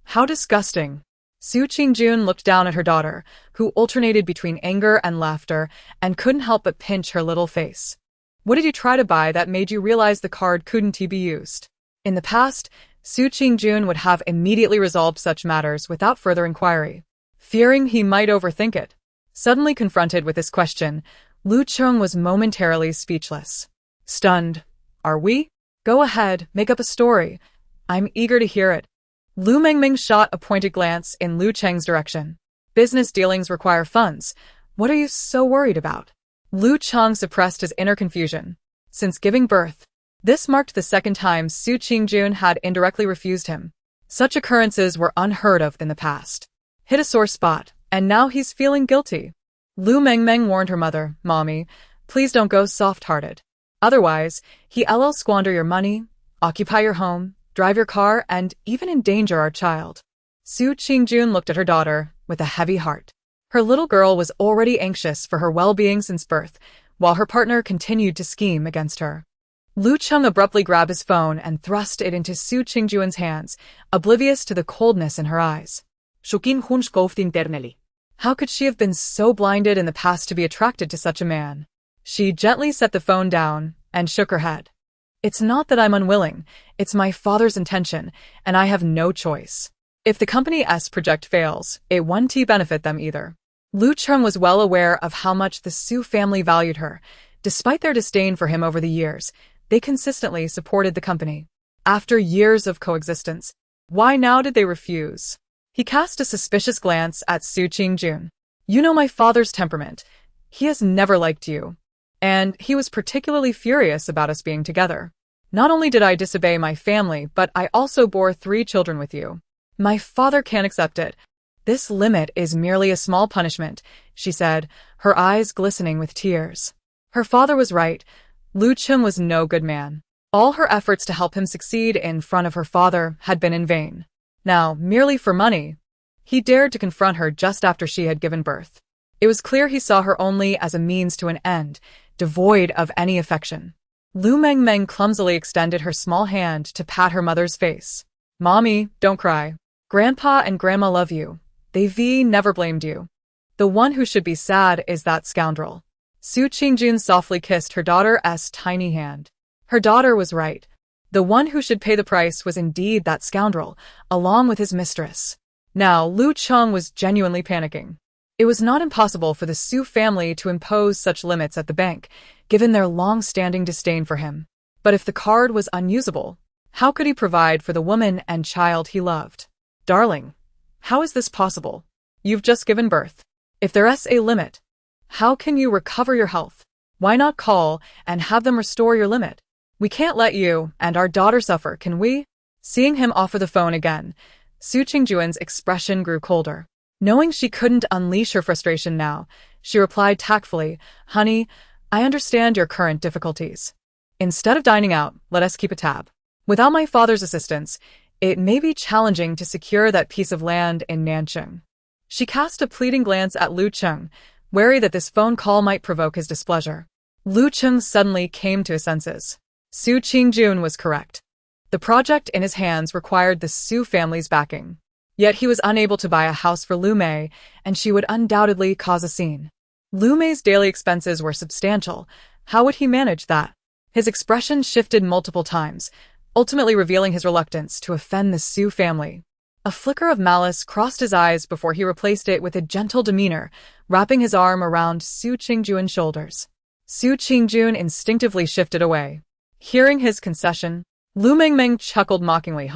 how disgusting. Su Qingjun looked down at her daughter, who alternated between anger and laughter and couldn't help but pinch her little face. What did you try to buy that made you realize the card couldn't be used? In the past, Su Qingjun would have immediately resolved such matters without further inquiry, fearing he might overthink it. Suddenly confronted with this question, Lu Qing was momentarily speechless. Stunned. Are we? Go ahead, make up a story. I'm eager to hear it. Lu Mengmeng shot a pointed glance in Lu Cheng's direction. Business dealings require funds. What are you so worried about? Lu Cheng suppressed his inner confusion. Since giving birth, this marked the second time Su Qingjun had indirectly refused him. Such occurrences were unheard of in the past. Hit a sore spot, and now he's feeling guilty. Lu Mengmeng warned her mother, Mommy, please don't go soft-hearted. Otherwise, he'll squander your money, occupy your home, drive your car, and even endanger our child. Su Qingjun looked at her daughter with a heavy heart. Her little girl was already anxious for her well-being since birth, while her partner continued to scheme against her. Lu Cheng abruptly grabbed his phone and thrust it into Su Qingjuan's hands, oblivious to the coldness in her eyes. Shukin hunch gofd internally. How could she have been so blinded in the past to be attracted to such a man? She gently set the phone down and shook her head. It's not that I'm unwilling, it's my father's intention, and I have no choice. If the company's project fails, it won't benefit them either. Lu Cheng was well aware of how much the Su family valued her. Despite their disdain for him over the years, they consistently supported the company. After years of coexistence, why now did they refuse? He cast a suspicious glance at Su Qingjun. You know my father's temperament. He has never liked you. And he was particularly furious about us being together. Not only did I disobey my family, but I also bore 3 children with you. My father can't accept it. This limit is merely a small punishment, she said, her eyes glistening with tears. Her father was right. Lu Cheng was no good man. All her efforts to help him succeed in front of her father had been in vain. Now, merely for money, he dared to confront her just after she had given birth. It was clear he saw her only as a means to an end, devoid of any affection. Lu Mengmeng clumsily extended her small hand to pat her mother's face. Mommy, don't cry. Grandpa and Grandma love you. They've never blamed you. The one who should be sad is that scoundrel. Su Qingjun softly kissed her daughter's tiny hand. Her daughter was right. The one who should pay the price was indeed that scoundrel, along with his mistress. Now, Lu Cheng was genuinely panicking. It was not impossible for the Su family to impose such limits at the bank, given their long-standing disdain for him. But if the card was unusable, how could he provide for the woman and child he loved? Darling, how is this possible? You've just given birth. If there's a limit, how can you recover your health? Why not call and have them restore your limit? We can't let you and our daughter suffer, can we? Seeing him offer the phone again, Su Qingjuan's expression grew colder. Knowing she couldn't unleash her frustration now, she replied tactfully, Honey, I understand your current difficulties. Instead of dining out, let us keep a tab. Without my father's assistance, it may be challenging to secure that piece of land in Nancheng. She cast a pleading glance at Lu Cheng, wary that this phone call might provoke his displeasure. Lu Cheng suddenly came to his senses. Su Qingjun was correct. The project in his hands required the Su family's backing. Yet he was unable to buy a house for Lu Mei, and she would undoubtedly cause a scene. Lu Mei's daily expenses were substantial. How would he manage that? His expression shifted multiple times, ultimately revealing his reluctance to offend the Su family. A flicker of malice crossed his eyes before he replaced it with a gentle demeanor, wrapping his arm around Su Qingjuan's shoulders. Su Qingjun instinctively shifted away. Hearing his concession, Lu Mengmeng chuckled mockingly.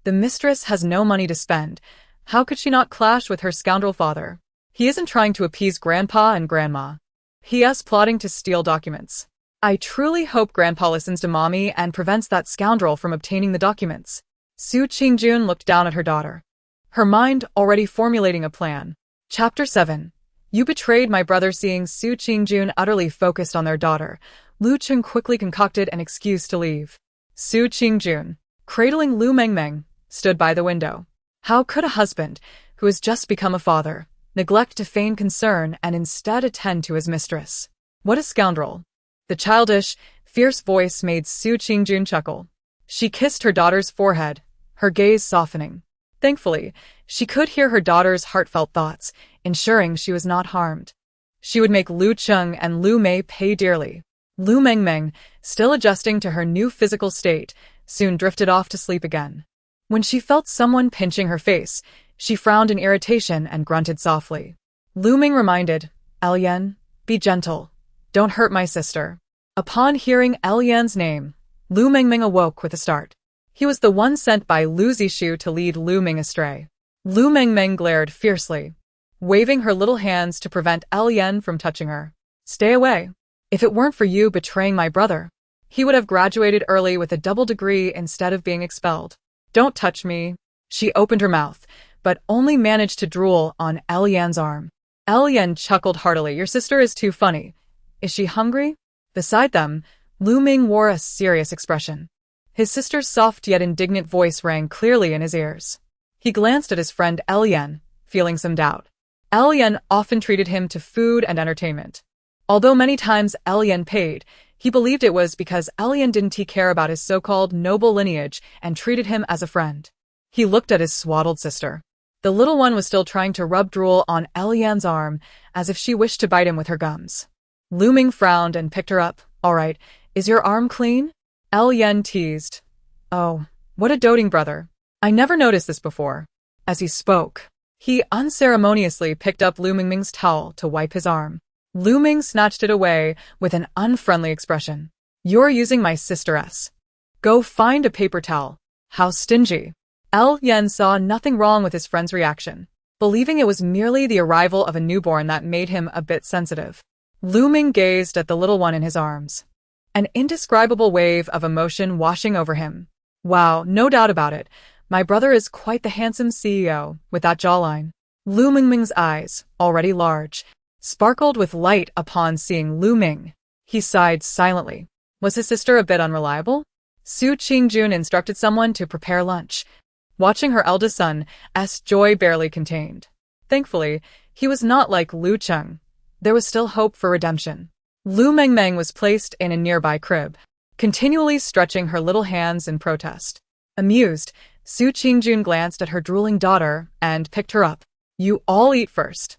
The mistress has no money to spend. How could she not clash with her scoundrel father? He isn't trying to appease Grandpa and Grandma. He is plotting to steal documents. I truly hope Grandpa listens to Mommy and prevents that scoundrel from obtaining the documents. Su Qingjun looked down at her daughter, her mind already formulating a plan. Chapter 7. You betrayed my brother. Seeing Su Qingjun utterly focused on their daughter, Lu Cheng quickly concocted an excuse to leave. Su Qingjun, cradling Lu Mengmeng, stood by the window. How could a husband, who has just become a father, neglect to feign concern and instead attend to his mistress? What a scoundrel! The childish, fierce voice made Su Qingjun chuckle. She kissed her daughter's forehead, her gaze softening. Thankfully, she could hear her daughter's heartfelt thoughts, ensuring she was not harmed. She would make Lu Cheng and Lu Mei pay dearly. Lu Mengmeng, still adjusting to her new physical state, soon drifted off to sleep again. When she felt someone pinching her face, she frowned in irritation and grunted softly. Lu Meng reminded, Elian, be gentle. Don't hurt my sister. Upon hearing Elian's name, Lu Mengmeng awoke with a start. He was the one sent by Lu Zishu to lead Lu Meng astray. Lu Mengmeng glared fiercely, waving her little hands to prevent Elian from touching her. Stay away. If it weren't for you betraying my brother, he would have graduated early with a double degree instead of being expelled. Don't touch me. She opened her mouth, but only managed to drool on Elian's arm. Elian chuckled heartily. Your sister is too funny. Is she hungry? Beside them, Lu Meng wore a serious expression. His sister's soft yet indignant voice rang clearly in his ears. He glanced at his friend Lian, feeling some doubt. Lian often treated him to food and entertainment. Although many times Lian paid, he believed it was because Lian didn't care about his so-called noble lineage and treated him as a friend. He looked at his swaddled sister. The little one was still trying to rub drool on Lian's arm, as if she wished to bite him with her gums. Lu Meng frowned and picked her up. "All right, is your arm clean?" Lian teased. "Oh, what a doting brother. I never noticed this before." As he spoke, he unceremoniously picked up Lu Mengmeng's towel to wipe his arm. Lu Meng snatched it away with an unfriendly expression. "You're using my sister's. Go find a paper towel. How stingy." Lian saw nothing wrong with his friend's reaction, believing it was merely the arrival of a newborn that made him a bit sensitive. Lu Meng gazed at the little one in his arms, an indescribable wave of emotion washing over him. "Wow, no doubt about it. My brother is quite the handsome CEO with that jawline." Lu Mengmeng's eyes, already large, sparkled with light upon seeing Lu Meng. He sighed silently. Was his sister a bit unreliable? Su Qingjun instructed someone to prepare lunch. Watching her eldest son's joy barely contained. Thankfully, he was not like Lu Cheng. There was still hope for redemption. Lu Mengmeng was placed in a nearby crib, continually stretching her little hands in protest. Amused, Su Qingjun glanced at her drooling daughter and picked her up. "You all eat first.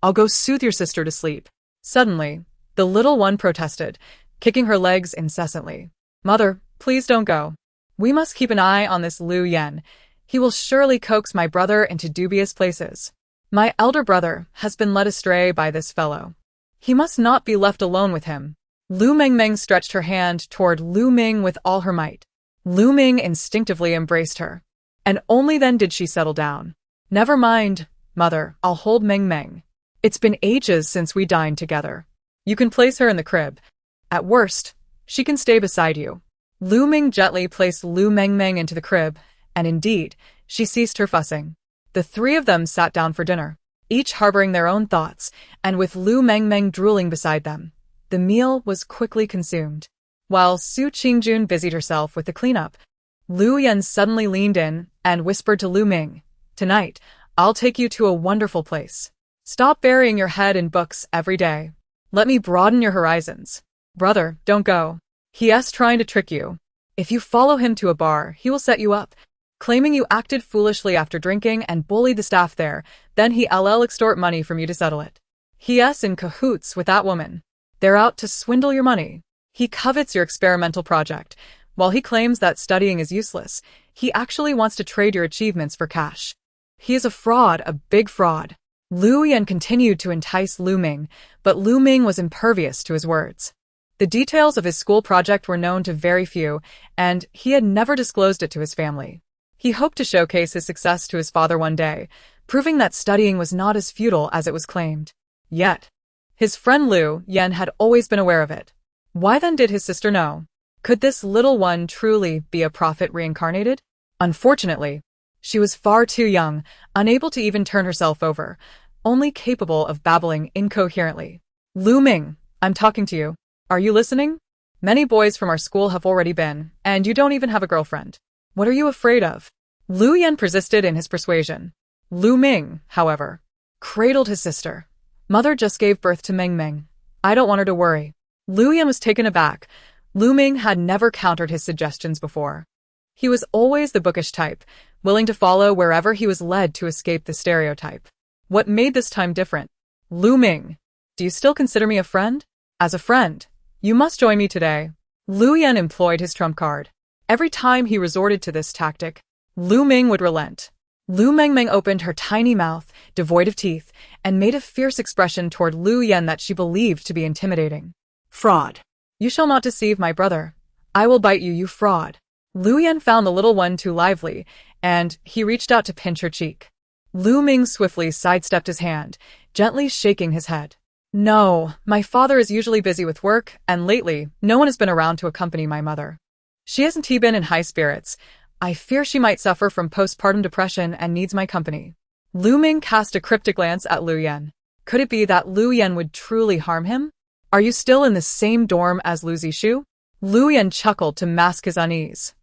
I'll go soothe your sister to sleep." Suddenly, the little one protested, kicking her legs incessantly. "Mother, please don't go. We must keep an eye on this Lu Yan. He will surely coax my brother into dubious places. My elder brother has been led astray by this fellow. He must not be left alone with him." Lu Mengmeng stretched her hand toward Lu Meng with all her might. Lu Meng instinctively embraced her, and only then did she settle down. "Never mind, mother, I'll hold Mengmeng. It's been ages since we dined together. You can place her in the crib. At worst, she can stay beside you." Lu Meng gently placed Lu Mengmeng into the crib, and indeed, she ceased her fussing. The three of them sat down for dinner, each harboring their own thoughts, and with Lu Mengmeng drooling beside them. The meal was quickly consumed. While Su Qingjun busied herself with the cleanup, Lu Yan suddenly leaned in and whispered to Lu Meng, "Tonight, I'll take you to a wonderful place. Stop burying your head in books every day. Let me broaden your horizons." "Brother, don't go. He's trying to trick you. If you follow him to a bar, he will set you up, claiming you acted foolishly after drinking and bullied the staff there, then he'll extort money from you to settle it. He's in cahoots with that woman. They're out to swindle your money. He covets your experimental project. While he claims that studying is useless, he actually wants to trade your achievements for cash. He is a fraud, a big fraud." Lu Yan continued to entice Lu Meng, but Lu Meng was impervious to his words. The details of his school project were known to very few, and he had never disclosed it to his family. He hoped to showcase his success to his father one day, proving that studying was not as futile as it was claimed. Yet, his friend Lu Yan had always been aware of it. Why then did his sister know? Could this little one truly be a prophet reincarnated? Unfortunately, she was far too young, unable to even turn herself over, only capable of babbling incoherently. "Lu Meng, I'm talking to you. Are you listening? Many boys from our school have already been, and you don't even have a girlfriend. What are you afraid of?" Lu Yan persisted in his persuasion. Lu Meng, however, cradled his sister. "Mother just gave birth to Mengmeng. I don't want her to worry." Lu Yan was taken aback. Lu Meng had never countered his suggestions before. He was always the bookish type, willing to follow wherever he was led to escape the stereotype. What made this time different? "Lu Meng, do you still consider me a friend? As a friend, you must join me today." Lu Yan employed his trump card. Every time he resorted to this tactic, Lu Meng would relent. Lu Mengmeng opened her tiny mouth, devoid of teeth, and made a fierce expression toward Lu Yan that she believed to be intimidating. "Fraud. You shall not deceive my brother. I will bite you, you fraud." Lu Yan found the little one too lively, and he reached out to pinch her cheek. Lu Meng swiftly sidestepped his hand, gently shaking his head. "No, my father is usually busy with work, and lately, no one has been around to accompany my mother. She hasn't been in high spirits. I fear she might suffer from postpartum depression and needs my company." Lu Meng cast a cryptic glance at Lu Yan. Could it be that Lu Yan would truly harm him? "Are you still in the same dorm as Lu Zishu?" Lu Yan chuckled to mask his unease.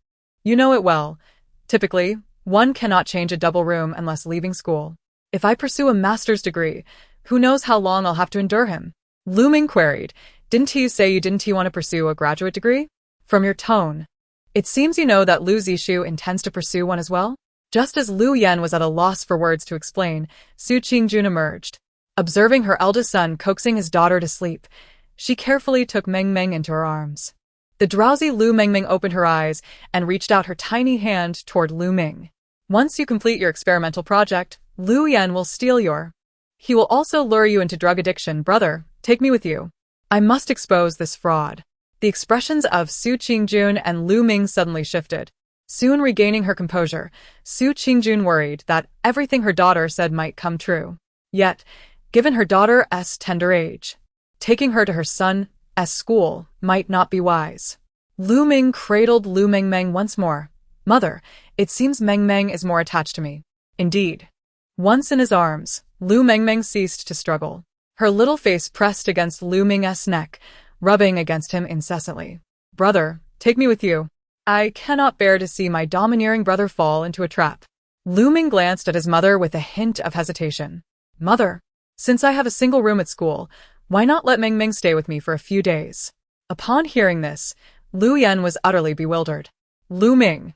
You know it well. Typically, one cannot change a double room unless leaving school. If I pursue a master's degree, who knows how long I'll have to endure him? Lu Meng queried. Didn't you say you didn't want to pursue a graduate degree? From your tone, it seems you know that Lu Zishu intends to pursue one as well? Just as Lu Yan was at a loss for words to explain, Su Qingjun emerged. Observing her eldest son coaxing his daughter to sleep, she carefully took Mengmeng into her arms. The drowsy Lu Mengmeng opened her eyes and reached out her tiny hand toward Lu Meng. Once you complete your experimental project, Lu Yan will steal your. He will also lure you into drug addiction. Brother, take me with you. I must expose this fraud. The expressions of Su Qingjun and Lu Meng suddenly shifted. Soon regaining her composure, Su Qingjun worried that everything her daughter said might come true. Yet, given her daughter's tender age, taking her to her son's school might not be wise. Lu Meng cradled Lu Mengmeng once more. Mother, it seems Mengmeng is more attached to me. Indeed. Once in his arms, Lu Mengmeng ceased to struggle. Her little face pressed against Lu Meng's neck, rubbing against him incessantly. Brother, take me with you. I cannot bear to see my domineering brother fall into a trap. Lu Meng glanced at his mother with a hint of hesitation. Mother, since I have a single room at school, why not let Mengmeng stay with me for a few days? Upon hearing this, Lu Yan was utterly bewildered. Lu Meng,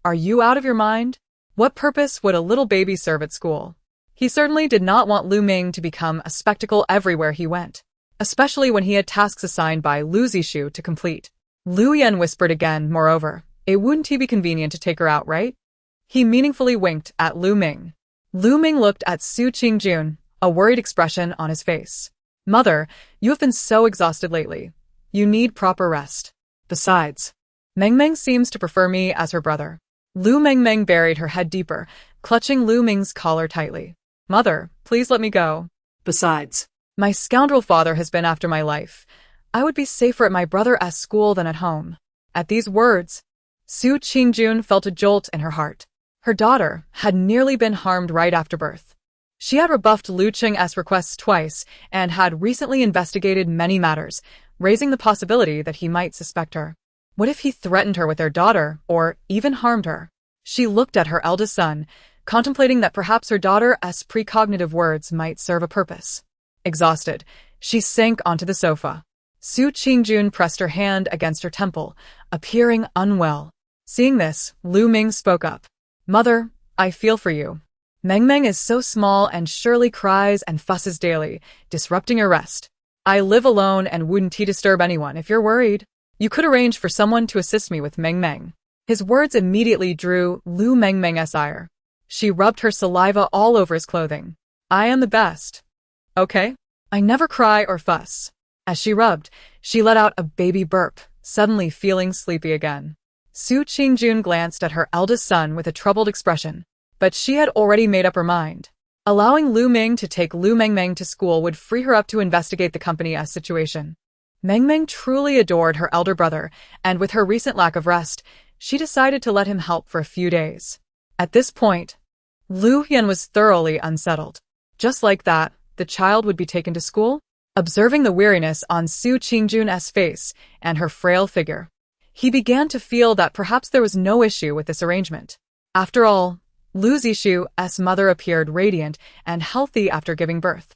are you out of your mind? What purpose would a little baby serve at school? He certainly did not want Lu Meng to become a spectacle everywhere he went, especially when he had tasks assigned by Lu Zishu to complete. Lu Yan whispered again, moreover, it wouldn't he be convenient to take her out, right? He meaningfully winked at Lu Meng. Lu Meng looked at Su Qingjun, a worried expression on his face. Mother, you have been so exhausted lately. You need proper rest. Besides, Mengmeng seems to prefer me as her brother. Lu Mengmeng buried her head deeper, clutching Lu Meng's collar tightly. Mother, please let me go. Besides, my scoundrel father has been after my life. I would be safer at my brother's school than at home. At these words, Su Qingjun felt a jolt in her heart. Her daughter had nearly been harmed right after birth. She had rebuffed Lu Cheng's requests twice and had recently investigated many matters, raising the possibility that he might suspect her. What if he threatened her with their daughter, or even harmed her? She looked at her eldest son, contemplating that perhaps her daughter's precognitive words might serve a purpose. Exhausted, she sank onto the sofa. Su Qingjun pressed her hand against her temple, appearing unwell. Seeing this, Lu Meng spoke up. Mother, I feel for you. Mengmeng is so small and surely cries and fusses daily, disrupting your rest. I live alone and wouldn't disturb anyone if you're worried. You could arrange for someone to assist me with Mengmeng. His words immediately drew Lu Mengmeng's ire. She rubbed her saliva all over his clothing. I am the best. Okay? I never cry or fuss. As she rubbed, she let out a baby burp, suddenly feeling sleepy again. Su Qingjun glanced at her eldest son with a troubled expression, but she had already made up her mind. Allowing Lu Meng to take Lu Mengmeng to school would free her up to investigate the company's situation. Mengmeng truly adored her elder brother, and with her recent lack of rest, she decided to let him help for a few days. At this point, Lu Yan was thoroughly unsettled. Just like that, the child would be taken to school? Observing the weariness on Su Qingjun's face and her frail figure, he began to feel that perhaps there was no issue with this arrangement. After all, Lu Zishu's mother appeared radiant and healthy after giving birth,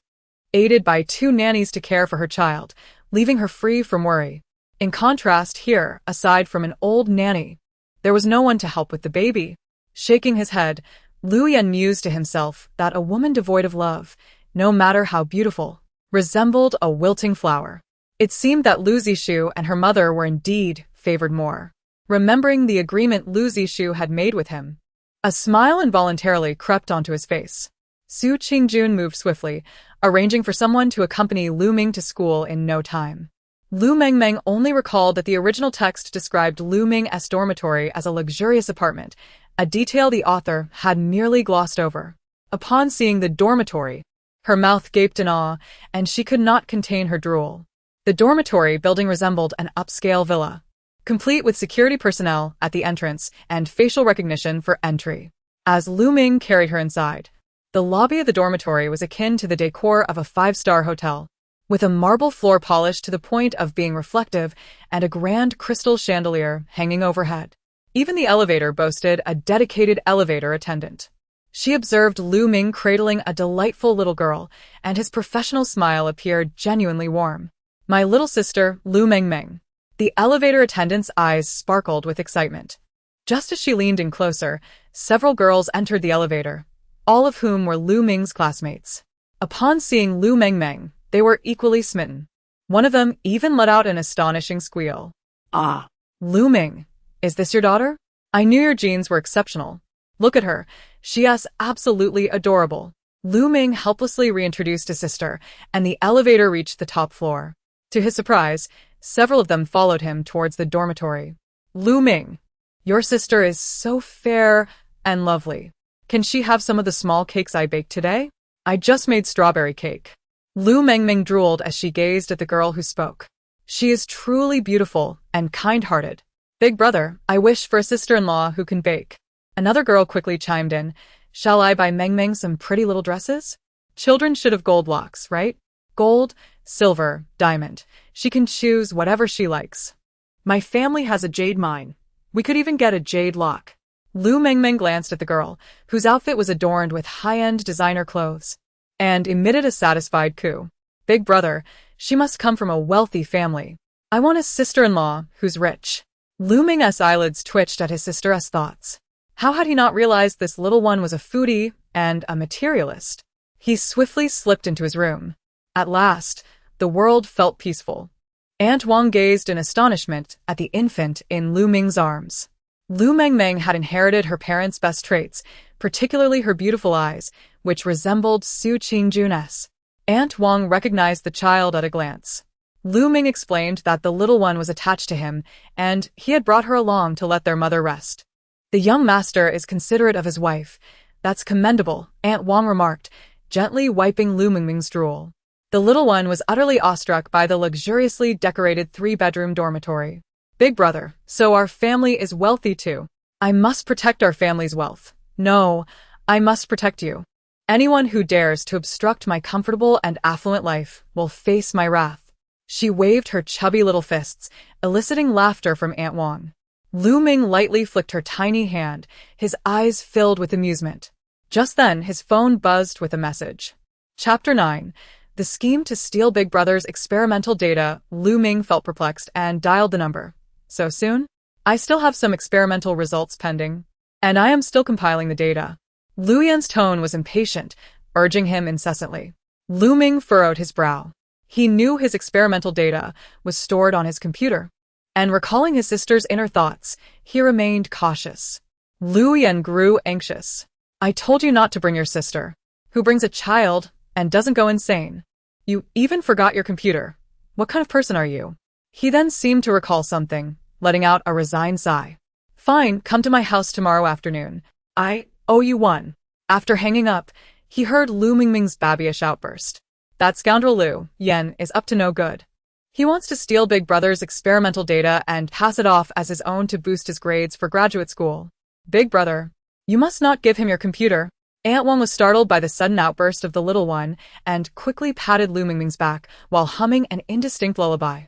aided by 2 nannies to care for her child, leaving her free from worry. In contrast here, aside from an old nanny, there was no one to help with the baby. Shaking his head, Lu Yan mused to himself that a woman devoid of love, no matter how beautiful, resembled a wilting flower. It seemed that Lu Zishu and her mother were indeed favored more. Remembering the agreement Lu Zishu had made with him, a smile involuntarily crept onto his face. Su Qingjun moved swiftly, arranging for someone to accompany Lu Meng to school in no time. Lu Mengmeng only recalled that the original text described Lu Meng's dormitory as a luxurious apartment, a detail the author had merely glossed over. Upon seeing the dormitory, her mouth gaped in awe, and she could not contain her drool. The dormitory building resembled an upscale villa, complete with security personnel at the entrance and facial recognition for entry. As Lu Meng carried her inside, the lobby of the dormitory was akin to the decor of a 5-star hotel. with a marble floor polished to the point of being reflective and a grand crystal chandelier hanging overhead. Even the elevator boasted a dedicated elevator attendant. She observed Lu Meng cradling a delightful little girl, and his professional smile appeared genuinely warm. My little sister, Lu Mengmeng. The elevator attendant's eyes sparkled with excitement. Just as she leaned in closer, several girls entered the elevator, all of whom were Lu Meng's classmates. Upon seeing Lu Mengmeng, they were equally smitten. One of them even let out an astonishing squeal. Ah. Lu Meng, is this your daughter? I knew your genes were exceptional. Look at her. She is absolutely adorable. Lu Meng helplessly reintroduced his sister, and the elevator reached the top floor. To his surprise, several of them followed him towards the dormitory. Lu Meng, your sister is so fair and lovely. Can she have some of the small cakes I baked today? I just made strawberry cake. Lu Mengmeng drooled as she gazed at the girl who spoke. She is truly beautiful and kind-hearted. Big brother, I wish for a sister-in-law who can bake. Another girl quickly chimed in. Shall I buy Mengmeng some pretty little dresses? Children should have gold locks, right? Gold, silver, diamond. She can choose whatever she likes. My family has a jade mine. We could even get a jade lock. Lu Mengmeng glanced at the girl, whose outfit was adorned with high-end designer clothes, and emitted a satisfied coo. Big brother, she must come from a wealthy family. I want a sister-in-law who's rich. Lu Meng's eyelids twitched at his sister's thoughts. How had he not realized this little one was a foodie and a materialist? He swiftly slipped into his room. At last, the world felt peaceful. Aunt Wang gazed in astonishment at the infant in Lu Meng's arms. Lu Mengmeng had inherited her parents' best traits, particularly her beautiful eyes, which resembled Su Qingjun's. Aunt Wang recognized the child at a glance. Lu Meng explained that the little one was attached to him, and he had brought her along to let their mother rest. The young master is considerate of his wife. That's commendable, Aunt Wang remarked, gently wiping Lu Mengmeng's drool. The little one was utterly awestruck by the luxuriously decorated 3-bedroom dormitory. Big brother, so our family is wealthy too. I must protect our family's wealth. No, I must protect you. Anyone who dares to obstruct my comfortable and affluent life will face my wrath. She waved her chubby little fists, eliciting laughter from Aunt Wang. Lu Meng lightly flicked her tiny hand, his eyes filled with amusement. Just then, his phone buzzed with a message. Chapter 9. The scheme to steal Big Brother's experimental data. Lu Meng felt perplexed and dialed the number. So soon? I still have some experimental results pending, and I am still compiling the data. Lu Yan's tone was impatient, urging him incessantly. Lu Meng furrowed his brow. He knew his experimental data was stored on his computer. And recalling his sister's inner thoughts, he remained cautious. Lu Yan grew anxious. I told you not to bring your sister, who brings a child and doesn't go insane. You even forgot your computer. What kind of person are you? He then seemed to recall something, letting out a resigned sigh. Fine, come to my house tomorrow afternoon. I owe you one. After hanging up, he heard Lu Mengmeng's babyish outburst. That scoundrel Lu Yan is up to no good. He wants to steal Big Brother's experimental data and pass it off as his own to boost his grades for graduate school. Big brother, you must not give him your computer. Aunt Wang was startled by the sudden outburst of the little one and quickly patted Lu Mengmeng's back while humming an indistinct lullaby.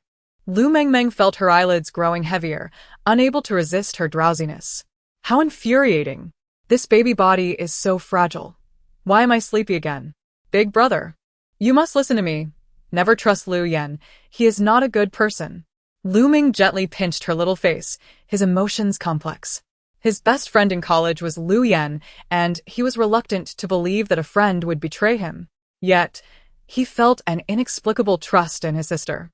Lu Mengmeng felt her eyelids growing heavier, unable to resist her drowsiness. How infuriating. This baby body is so fragile. Why am I sleepy again? Big brother, you must listen to me. Never trust Lu Yan. He is not a good person. Lu Meng gently pinched her little face, his emotions complex. His best friend in college was Lu Yan, and he was reluctant to believe that a friend would betray him. Yet, he felt an inexplicable trust in his sister.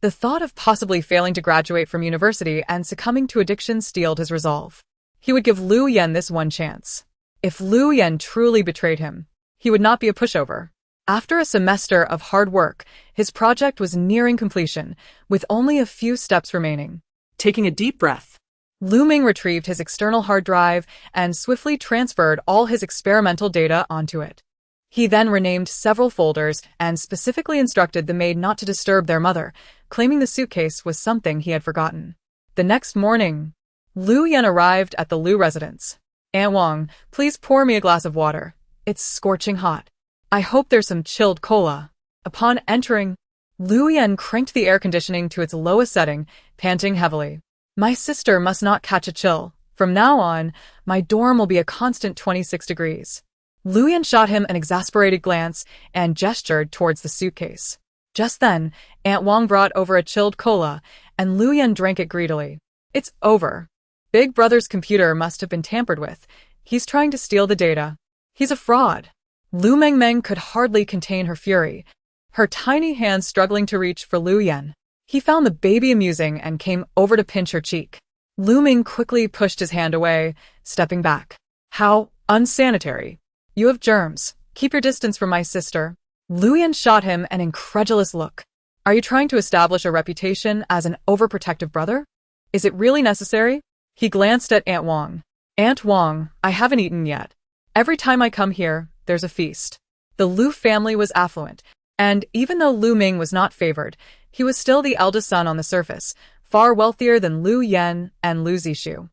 The thought of possibly failing to graduate from university and succumbing to addiction steeled his resolve. He would give Lu Yan this one chance. If Lu Yan truly betrayed him, he would not be a pushover. After a semester of hard work, his project was nearing completion, with only a few steps remaining. Taking a deep breath, Lu Meng retrieved his external hard drive and swiftly transferred all his experimental data onto it. He then renamed several folders and specifically instructed the maid not to disturb their mother, claiming the suitcase was something he had forgotten. The next morning, Lu Yan arrived at the Lu residence. Aunt Wang, please pour me a glass of water. It's scorching hot. I hope there's some chilled cola. Upon entering, Lu Yan cranked the air conditioning to its lowest setting, panting heavily. My sister must not catch a chill. From now on, my dorm will be a constant 26 degrees. Lu Yan shot him an exasperated glance and gestured towards the suitcase. Just then, Aunt Wang brought over a chilled cola, and Lu Yan drank it greedily. It's over. Big Brother's computer must have been tampered with. He's trying to steal the data. He's a fraud. Lu Mengmeng could hardly contain her fury, her tiny hands struggling to reach for Lu Yan. He found the baby amusing and came over to pinch her cheek. Lu Ming quickly pushed his hand away, stepping back. How unsanitary. You have germs. Keep your distance from my sister. Lu Yan shot him an incredulous look. Are you trying to establish a reputation as an overprotective brother? Is it really necessary? He glanced at Aunt Wang. Aunt Wang, I haven't eaten yet. Every time I come here, there's a feast. The Lu family was affluent, and even though Lu Ming was not favored, he was still the eldest son on the surface, far wealthier than Lu Yan and Lu Zishu.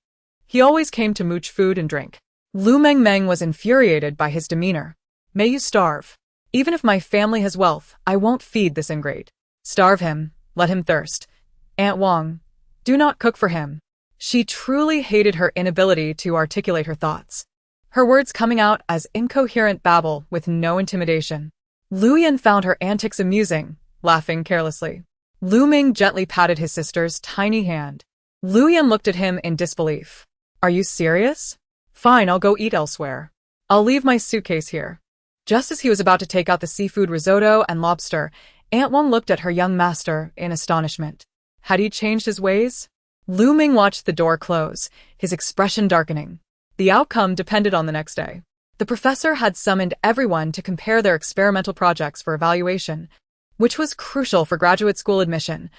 He always came to mooch food and drink. Lu Mengmeng was infuriated by his demeanor. May you starve. Even if my family has wealth, I won't feed this ingrate. Starve him, let him thirst. Aunt Wang, do not cook for him. She truly hated her inability to articulate her thoughts, her words coming out as incoherent babble with no intimidation. Lu Yan found her antics amusing, laughing carelessly. Lu Ming gently patted his sister's tiny hand. Lu Yan looked at him in disbelief. Are you serious? Fine, I'll go eat elsewhere. I'll leave my suitcase here. Just as he was about to take out the seafood risotto and lobster, Aunt Wang looked at her young master in astonishment. Had he changed his ways? Lu Ming watched the door close, his expression darkening. The outcome depended on the next day. The professor had summoned everyone to compare their experimental projects for evaluation, which was crucial for graduate school admission.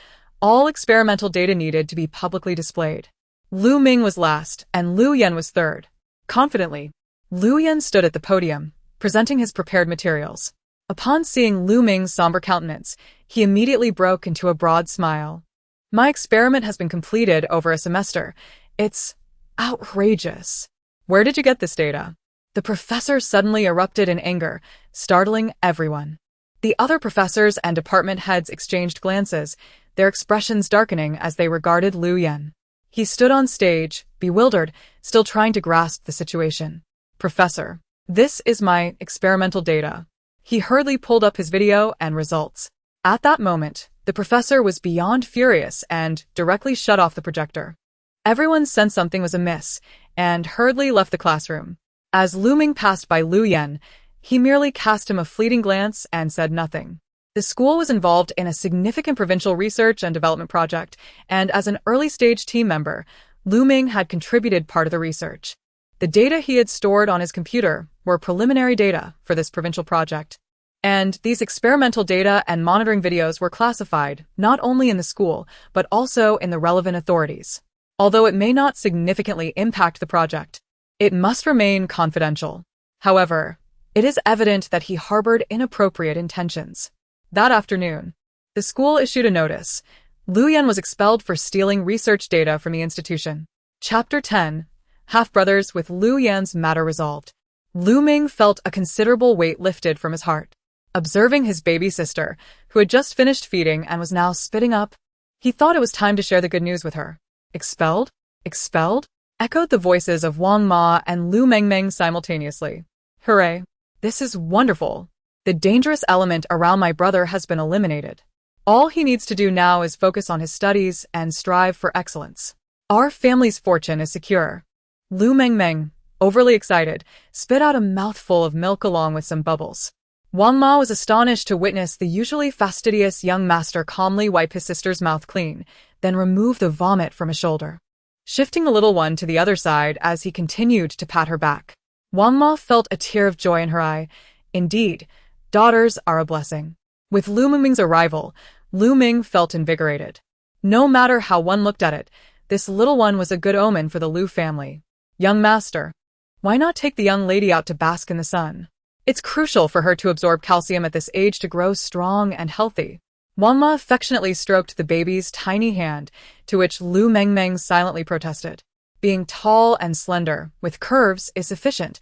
All experimental data needed to be publicly displayed. Lu Ming was last, and Lu Yan was third. Confidently, Lu Yan stood at the podium, presenting his prepared materials. Upon seeing Lu Ming's somber countenance, he immediately broke into a broad smile. My experiment has been completed over a semester. It's outrageous. Where did you get this data? The professor suddenly erupted in anger, startling everyone. The other professors and department heads exchanged glances, their expressions darkening as they regarded Lu Yan. He stood on stage, bewildered, still trying to grasp the situation. Professor, this is my experimental data. He hurriedly pulled up his video and results. At that moment, the professor was beyond furious and directly shut off the projector. Everyone sensed something was amiss and hurriedly left the classroom. As Lu Ming passed by Lu Yan, he merely cast him a fleeting glance and said nothing. The school was involved in a significant provincial research and development project, and as an early-stage team member, Lu Ming had contributed part of the research. The data he had stored on his computer were preliminary data for this provincial project. And these experimental data and monitoring videos were classified not only in the school, but also in the relevant authorities. Although it may not significantly impact the project, it must remain confidential. However, it is evident that he harbored inappropriate intentions. That afternoon, the school issued a notice. Lu Yan was expelled for stealing research data from the institution. Chapter 10. Half-brothers with Lu Yan's matter resolved. Lu Ming felt a considerable weight lifted from his heart. Observing his baby sister, who had just finished feeding and was now spitting up, he thought it was time to share the good news with her. Expelled? Expelled? Echoed the voices of Wang Ma and Lu Mengmeng simultaneously. Hooray! This is wonderful. The dangerous element around my brother has been eliminated. All he needs to do now is focus on his studies and strive for excellence. Our family's fortune is secure. Lu Mengmeng, overly excited, spit out a mouthful of milk along with some bubbles. Wang Ma was astonished to witness the usually fastidious young master calmly wipe his sister's mouth clean, then remove the vomit from his shoulder, shifting the little one to the other side as he continued to pat her back. Wang Ma felt a tear of joy in her eye. Indeed, daughters are a blessing. With Lu Mengmeng's arrival, Lu Ming felt invigorated. No matter how one looked at it, this little one was a good omen for the Lu family. Young master, why not take the young lady out to bask in the sun? It's crucial for her to absorb calcium at this age to grow strong and healthy. Wang Ma affectionately stroked the baby's tiny hand, to which Lu Mengmeng silently protested. Being tall and slender, with curves, is sufficient.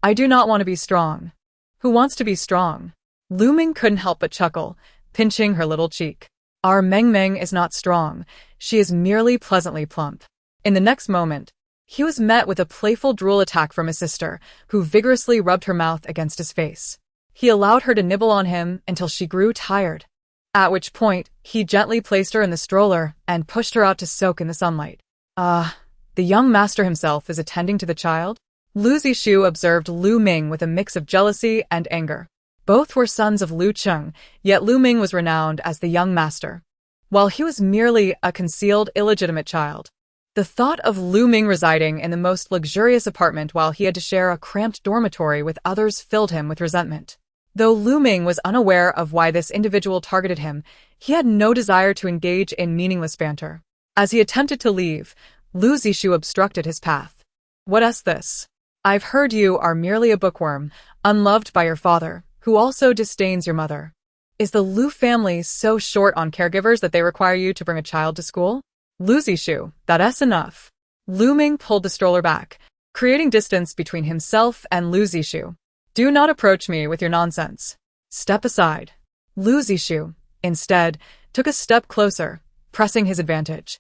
I do not want to be strong. Who wants to be strong? Lu Ming couldn't help but chuckle. pinching her little cheek. Our Mengmeng is not strong. She is merely pleasantly plump. In the next moment, he was met with a playful drool attack from his sister, who vigorously rubbed her mouth against his face. He allowed her to nibble on him until she grew tired, at which point he gently placed her in the stroller and pushed her out to soak in the sunlight. The young master himself is attending to the child? Lu Zishu observed Lu Ming with a mix of jealousy and anger. Both were sons of Lu Cheng, yet Lu Ming was renowned as the young master, while he was merely a concealed, illegitimate child. The thought of Lu Ming residing in the most luxurious apartment while he had to share a cramped dormitory with others filled him with resentment. Though Lu Ming was unaware of why this individual targeted him, he had no desire to engage in meaningless banter. As he attempted to leave, Lu Zishu obstructed his path. "What's this? I've heard you are merely a bookworm, unloved by your father, who also disdains your mother. Is the Lu family so short on caregivers that they require you to bring a child to school?" "Lu Zishu, that's enough." Lu Ming pulled the stroller back, creating distance between himself and Lu Zishu. "Do not approach me with your nonsense. Step aside." Lu Zishu, instead, took a step closer, pressing his advantage.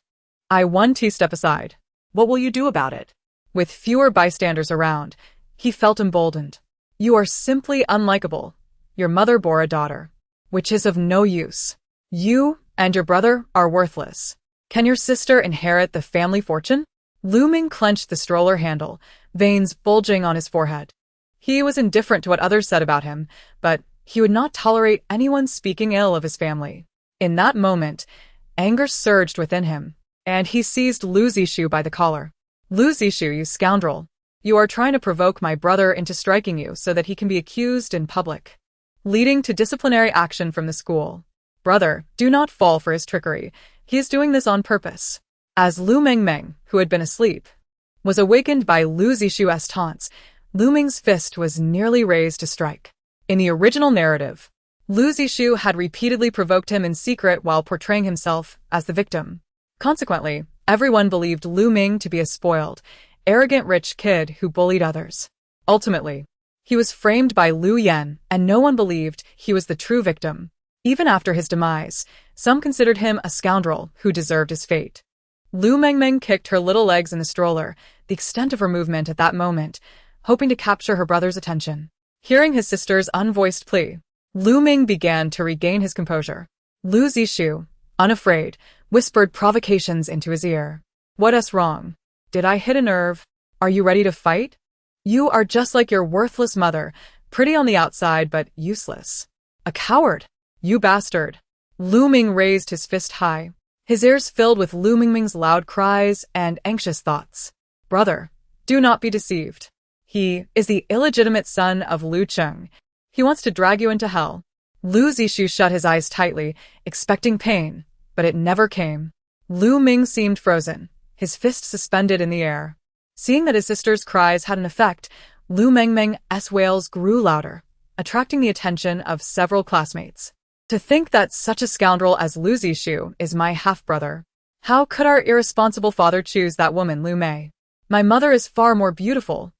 "I want to step aside. What will you do about it?" With fewer bystanders around, he felt emboldened. "You are simply unlikable. Your mother bore a daughter, which is of no use. You and your brother are worthless. Can your sister inherit the family fortune?" Lu Ming clenched the stroller handle, veins bulging on his forehead. He was indifferent to what others said about him, but he would not tolerate anyone speaking ill of his family. In that moment, anger surged within him, and he seized Lu Zishu by the collar. "Lu Zishu, you scoundrel! You are trying to provoke my brother into striking you so that he can be accused in public, leading to disciplinary action from the school. Brother, do not fall for his trickery. He is doing this on purpose." As Lu Mengmeng, who had been asleep, was awakened by Lu Zishu's taunts, Lu Ming's fist was nearly raised to strike. In the original narrative, Lu Zishu had repeatedly provoked him in secret while portraying himself as the victim. Consequently, everyone believed Lu Ming to be a spoiled, arrogant rich kid who bullied others. Ultimately, he was framed by Lu Yan, and no one believed he was the true victim. Even after his demise, some considered him a scoundrel who deserved his fate. Lu Mengmeng kicked her little legs in the stroller, the extent of her movement at that moment, hoping to capture her brother's attention. Hearing his sister's unvoiced plea, Lu Ming began to regain his composure. Lu Zishu, unafraid, whispered provocations into his ear. "What's wrong? Did I hit a nerve? Are you ready to fight? You are just like your worthless mother, pretty on the outside but useless. A coward, you bastard." Lu Ming raised his fist high, his ears filled with Lu Mengmeng's loud cries and anxious thoughts. "Brother, do not be deceived. He is the illegitimate son of Lu Cheng. He wants to drag you into hell." Lu Zishu shut his eyes tightly, expecting pain, but it never came. Lu Ming seemed frozen, his fist suspended in the air. Seeing that his sister's cries had an effect, Lu Mengmeng's wails grew louder, attracting the attention of several classmates. "To think that such a scoundrel as Lu Zishu is my half-brother. How could our irresponsible father choose that woman, Lu Mei? My mother is far more beautiful.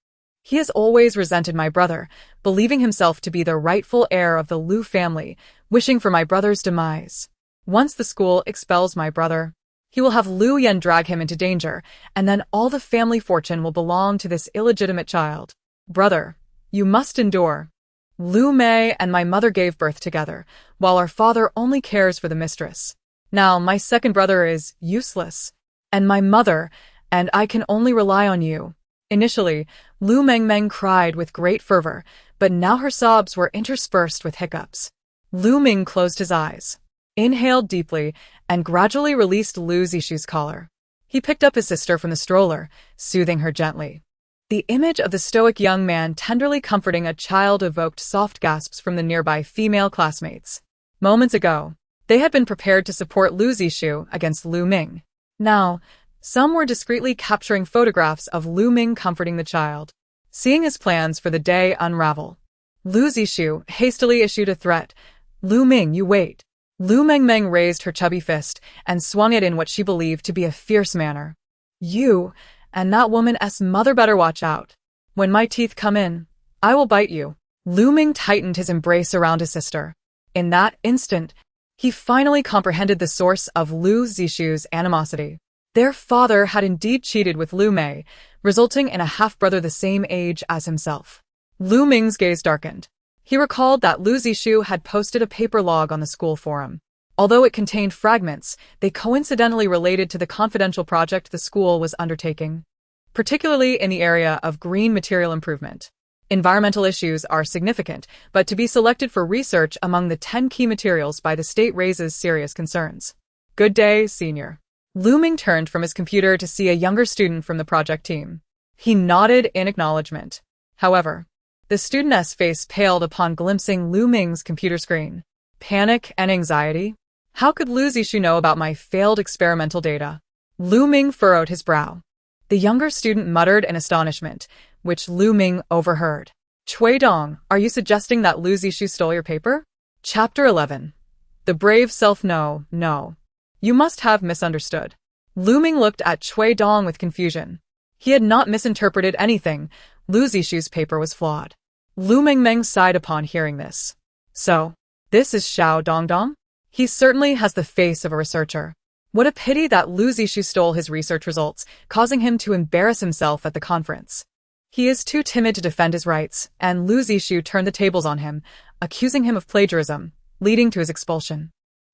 He has always resented my brother, believing himself to be the rightful heir of the Lu family, wishing for my brother's demise. Once the school expels my brother, he will have Lu Yan drag him into danger, and then all the family fortune will belong to this illegitimate child. Brother, you must endure. Lu Mei and my mother gave birth together, while our father only cares for the mistress. Now my second brother is useless, and my mother, and I can only rely on you." Initially, Lu Mengmeng cried with great fervor, but now her sobs were interspersed with hiccups. Lu Ming closed his eyes, inhaled deeply, and gradually released Lu Zishu's collar. He picked up his sister from the stroller, soothing her gently. The image of the stoic young man tenderly comforting a child evoked soft gasps from the nearby female classmates. Moments ago, they had been prepared to support Lu Zishu against Lu Ming. Now, some were discreetly capturing photographs of Lu Ming comforting the child. Seeing his plans for the day unravel, Lu Zishu hastily issued a threat. "Lu Ming, you wait." Lu Mengmeng raised her chubby fist and swung it in what she believed to be a fierce manner. "You and that woman's mother better watch out. When my teeth come in, I will bite you." Lu Ming tightened his embrace around his sister. In that instant, He finally comprehended the source of Lu Zishu's animosity. Their father had indeed cheated with Lu Mei, resulting in a half-brother the same age as himself. Lu Meng's gaze darkened. He recalled that Lu Zishu had posted a paper log on the school forum. Although it contained fragments, they coincidentally related to the confidential project the school was undertaking, particularly in the area of green material improvement. Environmental issues are significant, but to be selected for research among the 10 key materials by the state raises serious concerns. Good day, senior. Lu Meng turned from his computer to see a younger student from the project team. He nodded in acknowledgement. However, the student's face paled upon glimpsing Lu Meng's computer screen. Panic and anxiety? How could Lu Zishu know about my failed experimental data? Lu Meng furrowed his brow. The younger student muttered in astonishment, which Lu Meng overheard. Cui Dong, are you suggesting that Lu Zishu stole your paper? Chapter 11. The brave self. No. You must have misunderstood. Lu Meng looked at Cui Dong with confusion. He had not misinterpreted anything. Lu Zishu's paper was flawed. Lu Mengmeng sighed upon hearing this. So, this is Xiao Dongdong? He certainly has the face of a researcher. What a pity that Lu Zishu stole his research results, causing him to embarrass himself at the conference. He is too timid to defend his rights, and Lu Zishu turned the tables on him, accusing him of plagiarism, leading to his expulsion.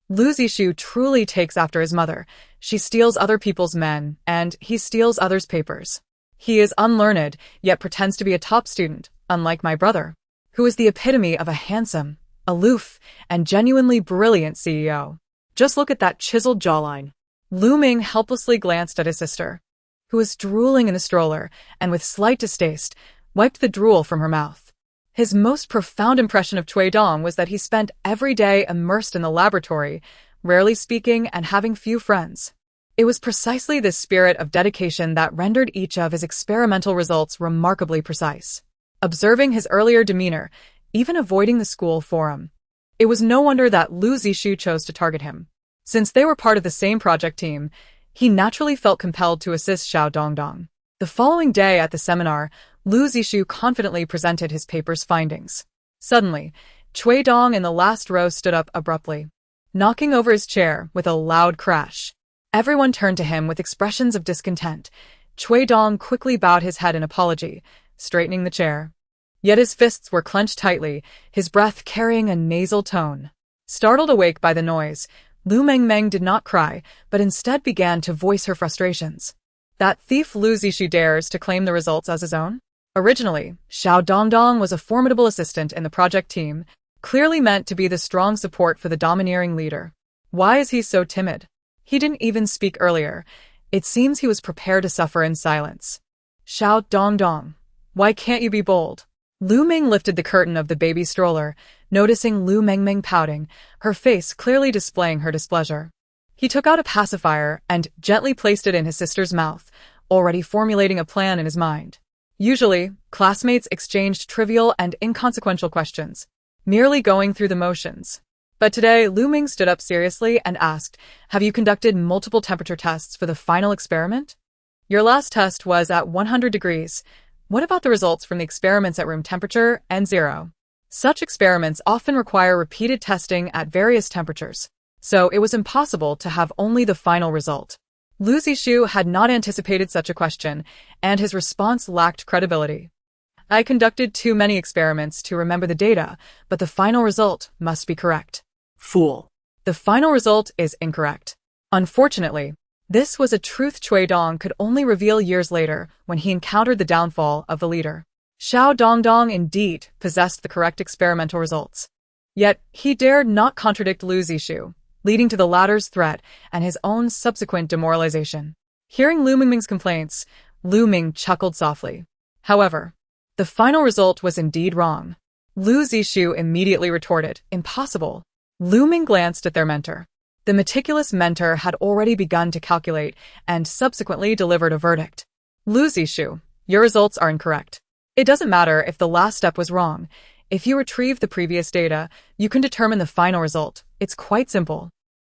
Lu Zishu truly takes after his mother. She steals other people's men, and he steals others' papers. He is unlearned, yet pretends to be a top student, unlike my brother, who is the epitome of a handsome, aloof, and genuinely brilliant CEO. Just look at that chiseled jawline. Lu Meng helplessly glanced at his sister, who was drooling in the stroller, and with slight distaste, wiped the drool from her mouth. His most profound impression of Cui Dong was that he spent every day immersed in the laboratory, rarely speaking and having few friends. It was precisely this spirit of dedication that rendered each of his experimental results remarkably precise. Observing his earlier demeanor, even avoiding the school forum, it was no wonder that Lu Zishu chose to target him. Since they were part of the same project team, he naturally felt compelled to assist Xiao Dongdong. The following day at the seminar, Lu Zishu confidently presented his paper's findings. Suddenly, Cui Dong in the last row stood up abruptly, knocking over his chair with a loud crash. Everyone turned to him with expressions of discontent. Cui Dong quickly bowed his head in apology, straightening the chair. Yet his fists were clenched tightly, his breath carrying a nasal tone. Startled awake by the noise, Lu Mengmeng did not cry, but instead began to voice her frustrations. That thief Lu Zishu dares to claim the results as his own? Originally, Xiao Dongdong was a formidable assistant in the project team, clearly meant to be the strong support for the domineering leader. Why is he so timid? He didn't even speak earlier. It seems he was prepared to suffer in silence. Xiao Dongdong, why can't you be bold? Lu Meng lifted the curtain of the baby stroller, noticing Lu Mengmeng pouting, her face clearly displaying her displeasure. He took out a pacifier and gently placed it in his sister's mouth, already formulating a plan in his mind. Usually, classmates exchanged trivial and inconsequential questions, merely going through the motions. But today, Lu Meng stood up seriously and asked, "Have you conducted multiple temperature tests for the final experiment? Your last test was at 100 degrees. What about the results from the experiments at room temperature and 0? Such experiments often require repeated testing at various temperatures, so it was impossible to have only the final result." Lu Zishu had not anticipated such a question, and his response lacked credibility. "I conducted too many experiments to remember the data, but the final result must be correct." Fool. The final result is incorrect. Unfortunately, this was a truth Cui Dong could only reveal years later when he encountered the downfall of the leader. Xiao Dongdong indeed possessed the correct experimental results. Yet, he dared not contradict Lu Zishu, leading to the latter's threat and his own subsequent demoralization. Hearing Lu Mengmeng's complaints, Lu Meng chuckled softly. However, the final result was indeed wrong. Lu Zishu immediately retorted, "Impossible." Lu Meng glanced at their mentor. The meticulous mentor had already begun to calculate and subsequently delivered a verdict. "Lu Zishu, your results are incorrect. It doesn't matter if the last step was wrong. If you retrieve the previous data, you can determine the final result. It's quite simple."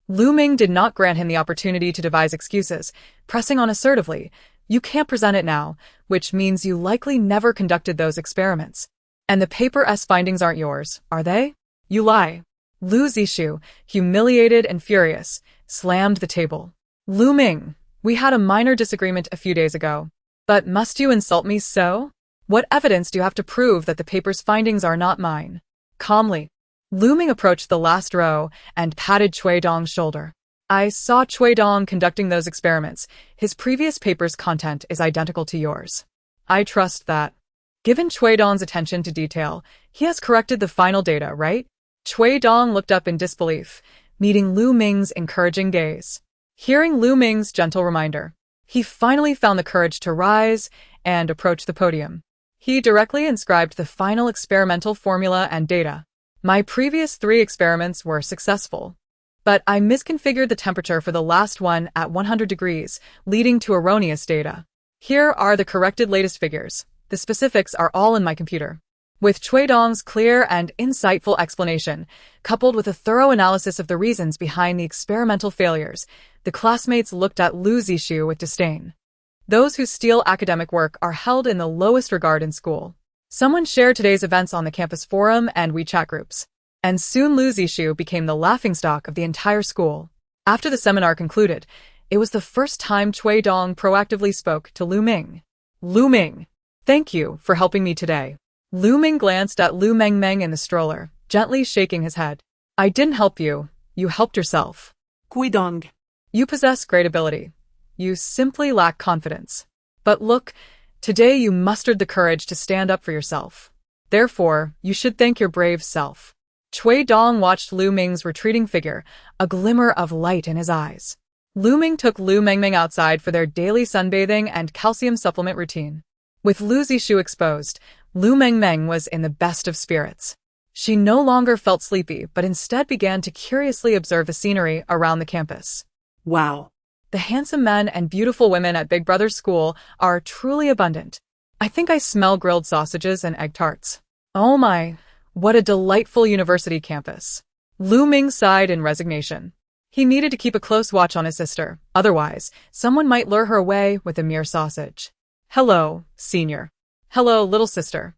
Lu Meng did not grant him the opportunity to devise excuses, pressing on assertively, "You can't present it now, which means you likely never conducted those experiments. And the paper's findings aren't yours, are they? You lie." Lu Zishu, humiliated and furious, slammed the table. Lu Meng, we had a minor disagreement a few days ago. But must you insult me so? What evidence do you have to prove that the paper's findings are not mine? Calmly, Lu Meng approached the last row and patted Cui Dong's shoulder. I saw Cui Dong conducting those experiments. His previous paper's content is identical to yours. I trust that. Given Cui Dong's attention to detail, he has corrected the final data, right? Cui Dong looked up in disbelief, meeting Lu Meng's encouraging gaze. Hearing Lu Meng's gentle reminder, he finally found the courage to rise and approach the podium. He directly inscribed the final experimental formula and data. My previous 3 experiments were successful, but I misconfigured the temperature for the last one at 100 degrees, leading to erroneous data. Here are the corrected latest figures. The specifics are all in my computer. With Cui Dong's clear and insightful explanation, coupled with a thorough analysis of the reasons behind the experimental failures, the classmates looked at Lu Zishu with disdain. Those who steal academic work are held in the lowest regard in school. Someone shared today's events on the campus forum and WeChat groups, and soon Lu Zishu became the laughingstock of the entire school. After the seminar concluded, it was the first time Cui Dong proactively spoke to Lu Meng. Lu Meng, thank you for helping me today. Lu Meng glanced at Lu Mengmeng in the stroller, gently shaking his head. I didn't help you. You helped yourself. Cui Dong. You possess great ability. You simply lack confidence. But look, today you mustered the courage to stand up for yourself. Therefore, you should thank your brave self. Cui Dong watched Lu Meng's retreating figure, a glimmer of light in his eyes. Lu Meng took Lu Mengmeng outside for their daily sunbathing and calcium supplement routine. With Lu Zishu exposed, Lu Mengmeng was in the best of spirits. She no longer felt sleepy, but instead began to curiously observe the scenery around the campus. Wow. The handsome men and beautiful women at Big Brother's school are truly abundant. I think I smell grilled sausages and egg tarts. Oh my, what a delightful university campus. Lu Meng sighed in resignation. He needed to keep a close watch on his sister, otherwise, someone might lure her away with a mere sausage. Hello, senior. Hello, little sister.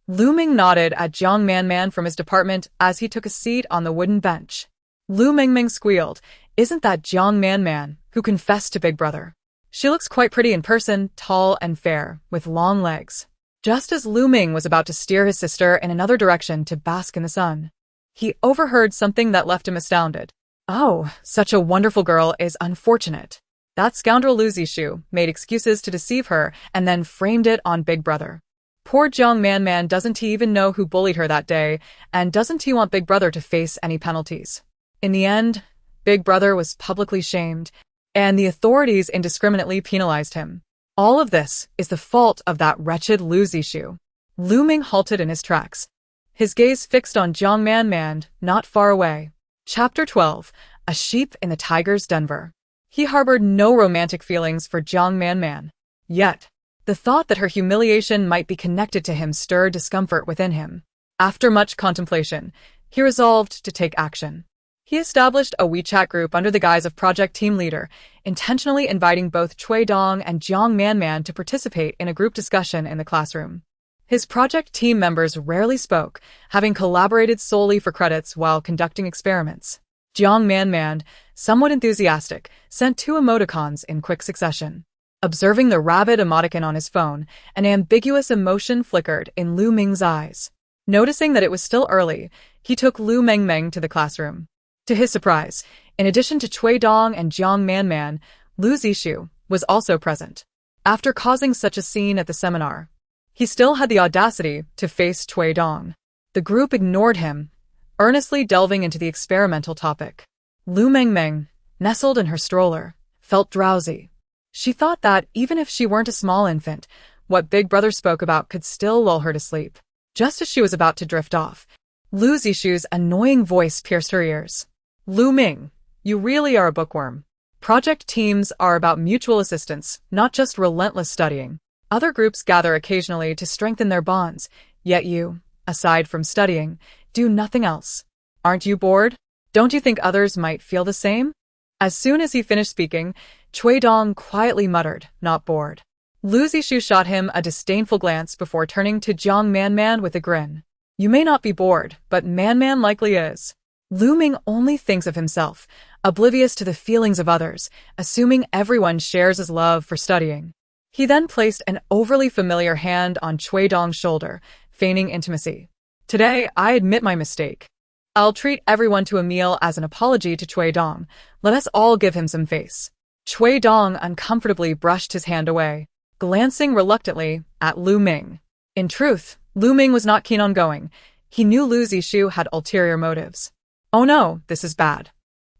Lu Meng nodded at Jiang Manman from his department as he took a seat on the wooden bench. Lu Mengmeng squealed, isn't that Jiang Manman, who confessed to Big Brother? She looks quite pretty in person, tall and fair, with long legs. Just as Lu Meng was about to steer his sister in another direction to bask in the sun, he overheard something that left him astounded. Oh, such a wonderful girl is unfortunate. That scoundrel Lu Zishu made excuses to deceive her and then framed it on Big Brother. Poor Jiang Manman, doesn't he even know who bullied her that day, and doesn't he want Big Brother to face any penalties? In the end, Big Brother was publicly shamed, and the authorities indiscriminately penalized him. All of this is the fault of that wretched Lu Zishu. Lu Meng halted in his tracks, his gaze fixed on Jiang Manman, not far away. Chapter 12, A Sheep in the Tiger's Denver. He harbored no romantic feelings for Jiang Manman. Yet, the thought that her humiliation might be connected to him stirred discomfort within him. After much contemplation, he resolved to take action. He established a WeChat group under the guise of Project Team Leader, intentionally inviting both Cui Dong and Jiang Manman to participate in a group discussion in the classroom. His project team members rarely spoke, having collaborated solely for credits while conducting experiments. Jiang Manman, somewhat enthusiastic, sent 2 emoticons in quick succession. Observing the rabid emoticon on his phone, an ambiguous emotion flickered in Lu Meng's eyes. Noticing that it was still early, he took Lu Mengmeng to the classroom. To his surprise, in addition to Cui Dong and Jiang Manman, Lu Zishu was also present. After causing such a scene at the seminar, he still had the audacity to face Cui Dong. The group ignored him, earnestly delving into the experimental topic. Lu Mengmeng, nestled in her stroller, felt drowsy. She thought that, even if she weren't a small infant, what Big Brother spoke about could still lull her to sleep. Just as she was about to drift off, Lu Zishu's annoying voice pierced her ears. Lu Meng, you really are a bookworm. Project teams are about mutual assistance, not just relentless studying. Other groups gather occasionally to strengthen their bonds, yet you, aside from studying, do nothing else. Aren't you bored? Don't you think others might feel the same? As soon as he finished speaking, Cui Dong quietly muttered, not bored. Lu Zishu shot him a disdainful glance before turning to Jiang Manman with a grin. You may not be bored, but Manman likely is. Lu Meng only thinks of himself, oblivious to the feelings of others, assuming everyone shares his love for studying. He then placed an overly familiar hand on Cui Dong's shoulder, feigning intimacy. Today, I admit my mistake. I'll treat everyone to a meal as an apology to Cui Dong. Let us all give him some face. Cui Dong uncomfortably brushed his hand away, glancing reluctantly at Lu Meng. In truth, Lu Meng was not keen on going. He knew Lu Zishu had ulterior motives. Oh no, this is bad.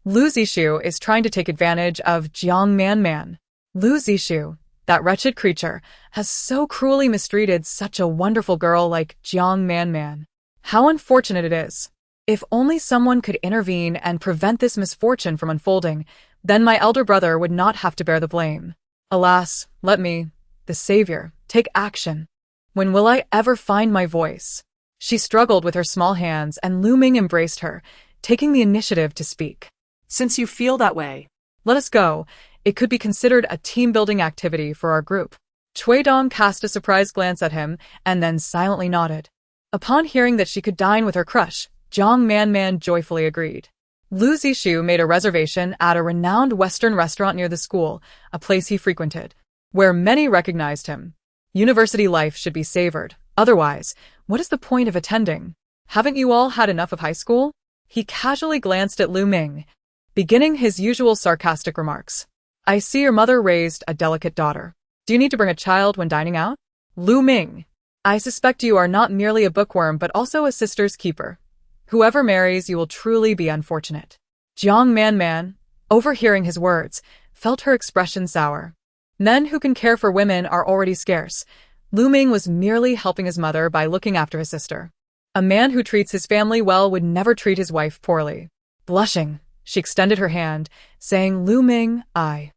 Lu Zishu is trying to take advantage of Jiang Manman. Lu Zishu, that wretched creature, has so cruelly mistreated such a wonderful girl like Jiang Manman. How unfortunate it is. If only someone could intervene and prevent this misfortune from unfolding, then my elder brother would not have to bear the blame. Alas, let me, the savior, take action. When will I ever find my voice? She struggled with her small hands, and Lu Meng embraced her, taking the initiative to speak. Since you feel that way, Let us go. It could be considered a team-building activity for our group. Cui Dong cast a surprised glance at him and then silently nodded. Upon hearing that she could dine with her crush, Jiang Manman joyfully agreed. Lu Zishu made a reservation at a renowned Western restaurant near the school, a place he frequented, where many recognized him. University life should be savored. Otherwise, what is the point of attending? Haven't you all had enough of high school? He casually glanced at Lu Meng, beginning his usual sarcastic remarks. I see your mother raised a delicate daughter. Do you need to bring a child when dining out? Lu Meng, I suspect you are not merely a bookworm but also a sister's keeper. Whoever marries you will truly be unfortunate. Jiang Manman, overhearing his words, felt her expression sour. Men who can care for women are already scarce. Lu Meng was merely helping his mother by looking after his sister. A man who treats his family well would never treat his wife poorly. Blushing, she extended her hand, saying, Lu Meng, I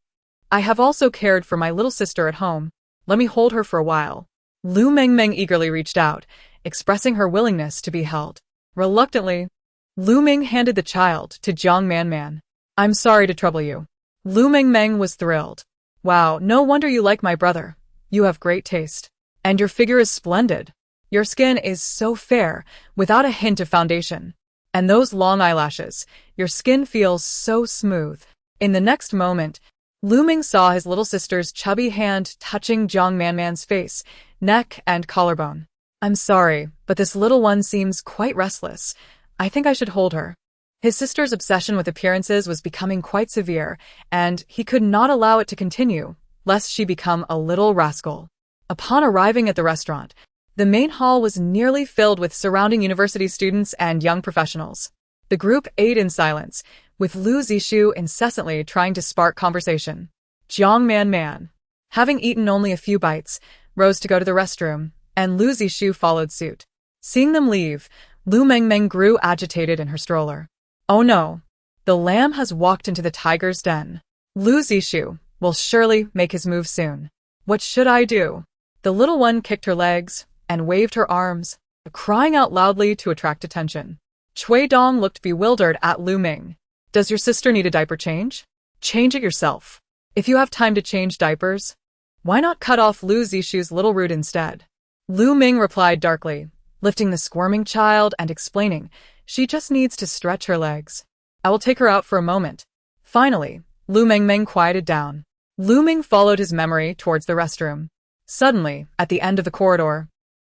have also cared for my little sister at home. Let me hold her for a while. Lu Mengmeng eagerly reached out, expressing her willingness to be held. Reluctantly, Lu Meng handed the child to Jiang Manman. I'm sorry to trouble you. Lu Mengmeng was thrilled. Wow, no wonder you like my brother. You have great taste. And your figure is splendid. Your skin is so fair, without a hint of foundation. And those long eyelashes, your skin feels so smooth. In the next moment, Lu Meng saw his little sister's chubby hand touching Jiang Manman's face, neck, and collarbone. I'm sorry, but this little one seems quite restless. I think I should hold her. His sister's obsession with appearances was becoming quite severe, and he could not allow it to continue, lest she become a little rascal. Upon arriving at the restaurant, the main hall was nearly filled with surrounding university students and young professionals. The group ate in silence, with Lu Zishu incessantly trying to spark conversation. Jiang Manman, having eaten only a few bites, rose to go to the restroom, and Lu Zishu followed suit. Seeing them leave, Lu Mengmeng grew agitated in her stroller. Oh no, the lamb has walked into the tiger's den. Lu Zishu will surely make his move soon. What should I do? The little one kicked her legs and waved her arms, crying out loudly to attract attention. Cui Dong looked bewildered at Lu Meng. Does your sister need a diaper change? Change it yourself. If you have time to change diapers, why not cut off Lu Zishu's little root instead? Lu Meng replied darkly, lifting the squirming child and explaining, she just needs to stretch her legs. I will take her out for a moment. Finally, Lu Mengmeng quieted down. Lu Meng followed his memory towards the restroom. Suddenly, at the end of the corridor,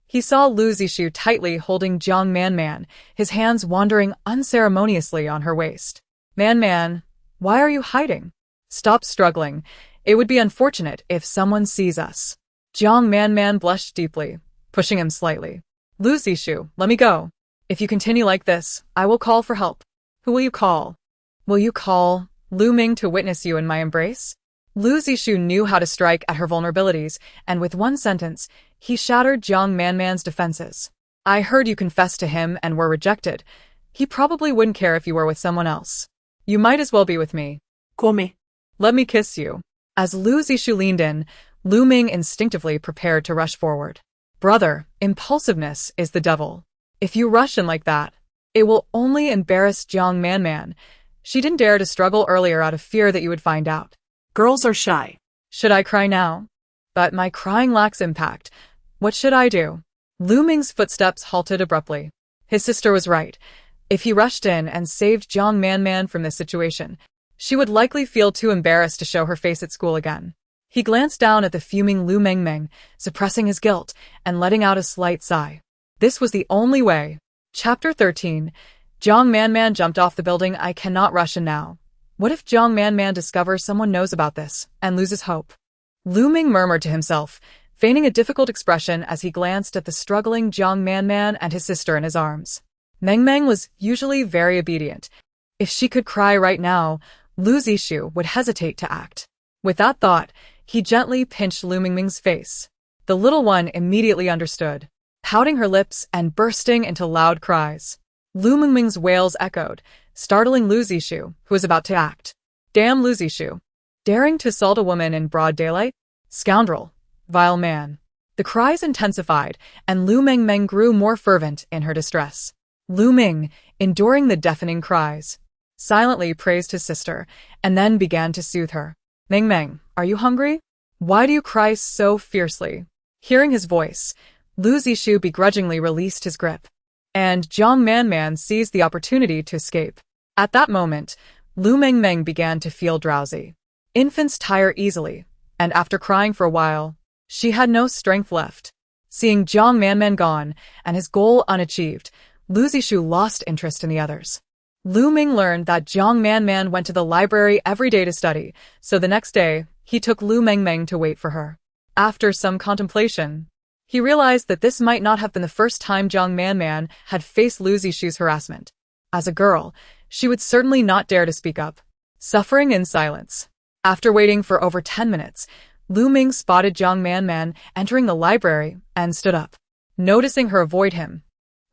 he saw Lu Zishu tightly holding Jiang Manman, his hands wandering unceremoniously on her waist. Man, why are you hiding? Stop struggling. It would be unfortunate if someone sees us. Jiang Manman blushed deeply, pushing him slightly. Lu Zishu, let me go. If you continue like this, I will call for help. Who will you call? Will you call Lu Meng to witness you in my embrace? Lu Zishu knew how to strike at her vulnerabilities, and with one sentence, he shattered Jiang Manman's defenses. I heard you confess to him and were rejected. He probably wouldn't care if you were with someone else. You might as well be with me. Come. Let me kiss you. As Lu Zishu leaned in, Lu Meng instinctively prepared to rush forward. Brother, impulsiveness is the devil. If you rush in like that, it will only embarrass Jiang Manman. She didn't dare to struggle earlier out of fear that you would find out. Girls are shy. Should I cry now? But my crying lacks impact. What should I do? Lu Meng's footsteps halted abruptly. His sister was right. If he rushed in and saved Jiang Manman from this situation, she would likely feel too embarrassed to show her face at school again. He glanced down at the fuming Lu Mengmeng, suppressing his guilt and letting out a slight sigh. This was the only way. Chapter 13. Jiang Manman jumped off the building. I cannot rush in now. What if Jiang Manman discovers someone knows about this and loses hope? Lu Ming murmured to himself, feigning a difficult expression as he glanced at the struggling Jiang Manman and his sister in his arms. Mengmeng was usually very obedient. If she could cry right now, Lu Zishu would hesitate to act. With that thought, he gently pinched Lu Mengmeng's face. The little one immediately understood, pouting her lips and bursting into loud cries. Lu Mengmeng's wails echoed, startling Lu Zishu, who was about to act. Damn Lu Zishu. Daring to assault a woman in broad daylight? Scoundrel. Vile man. The cries intensified, and Lu Mengmeng grew more fervent in her distress. Lu Ming, enduring the deafening cries, silently praised his sister, and then began to soothe her. Mengmeng, are you hungry? Why do you cry so fiercely? Hearing his voice, Lu Zishu begrudgingly released his grip, and Jiang Manman seized the opportunity to escape. At that moment, Lu Mengmeng began to feel drowsy. Infants tire easily, and after crying for a while, she had no strength left. Seeing Jiang Manman gone and his goal unachieved, Lu Zishu lost interest in the others. Lu Ming learned that Jiang Manman went to the library every day to study, so the next day, he took Lu Mengmeng to wait for her. After some contemplation, he realized that this might not have been the first time Jiang Manman had faced Lu Zishu's harassment. As a girl, she would certainly not dare to speak up, suffering in silence. After waiting for over 10 minutes, Lu Ming spotted Jiang Manman entering the library and stood up. Noticing her avoid him,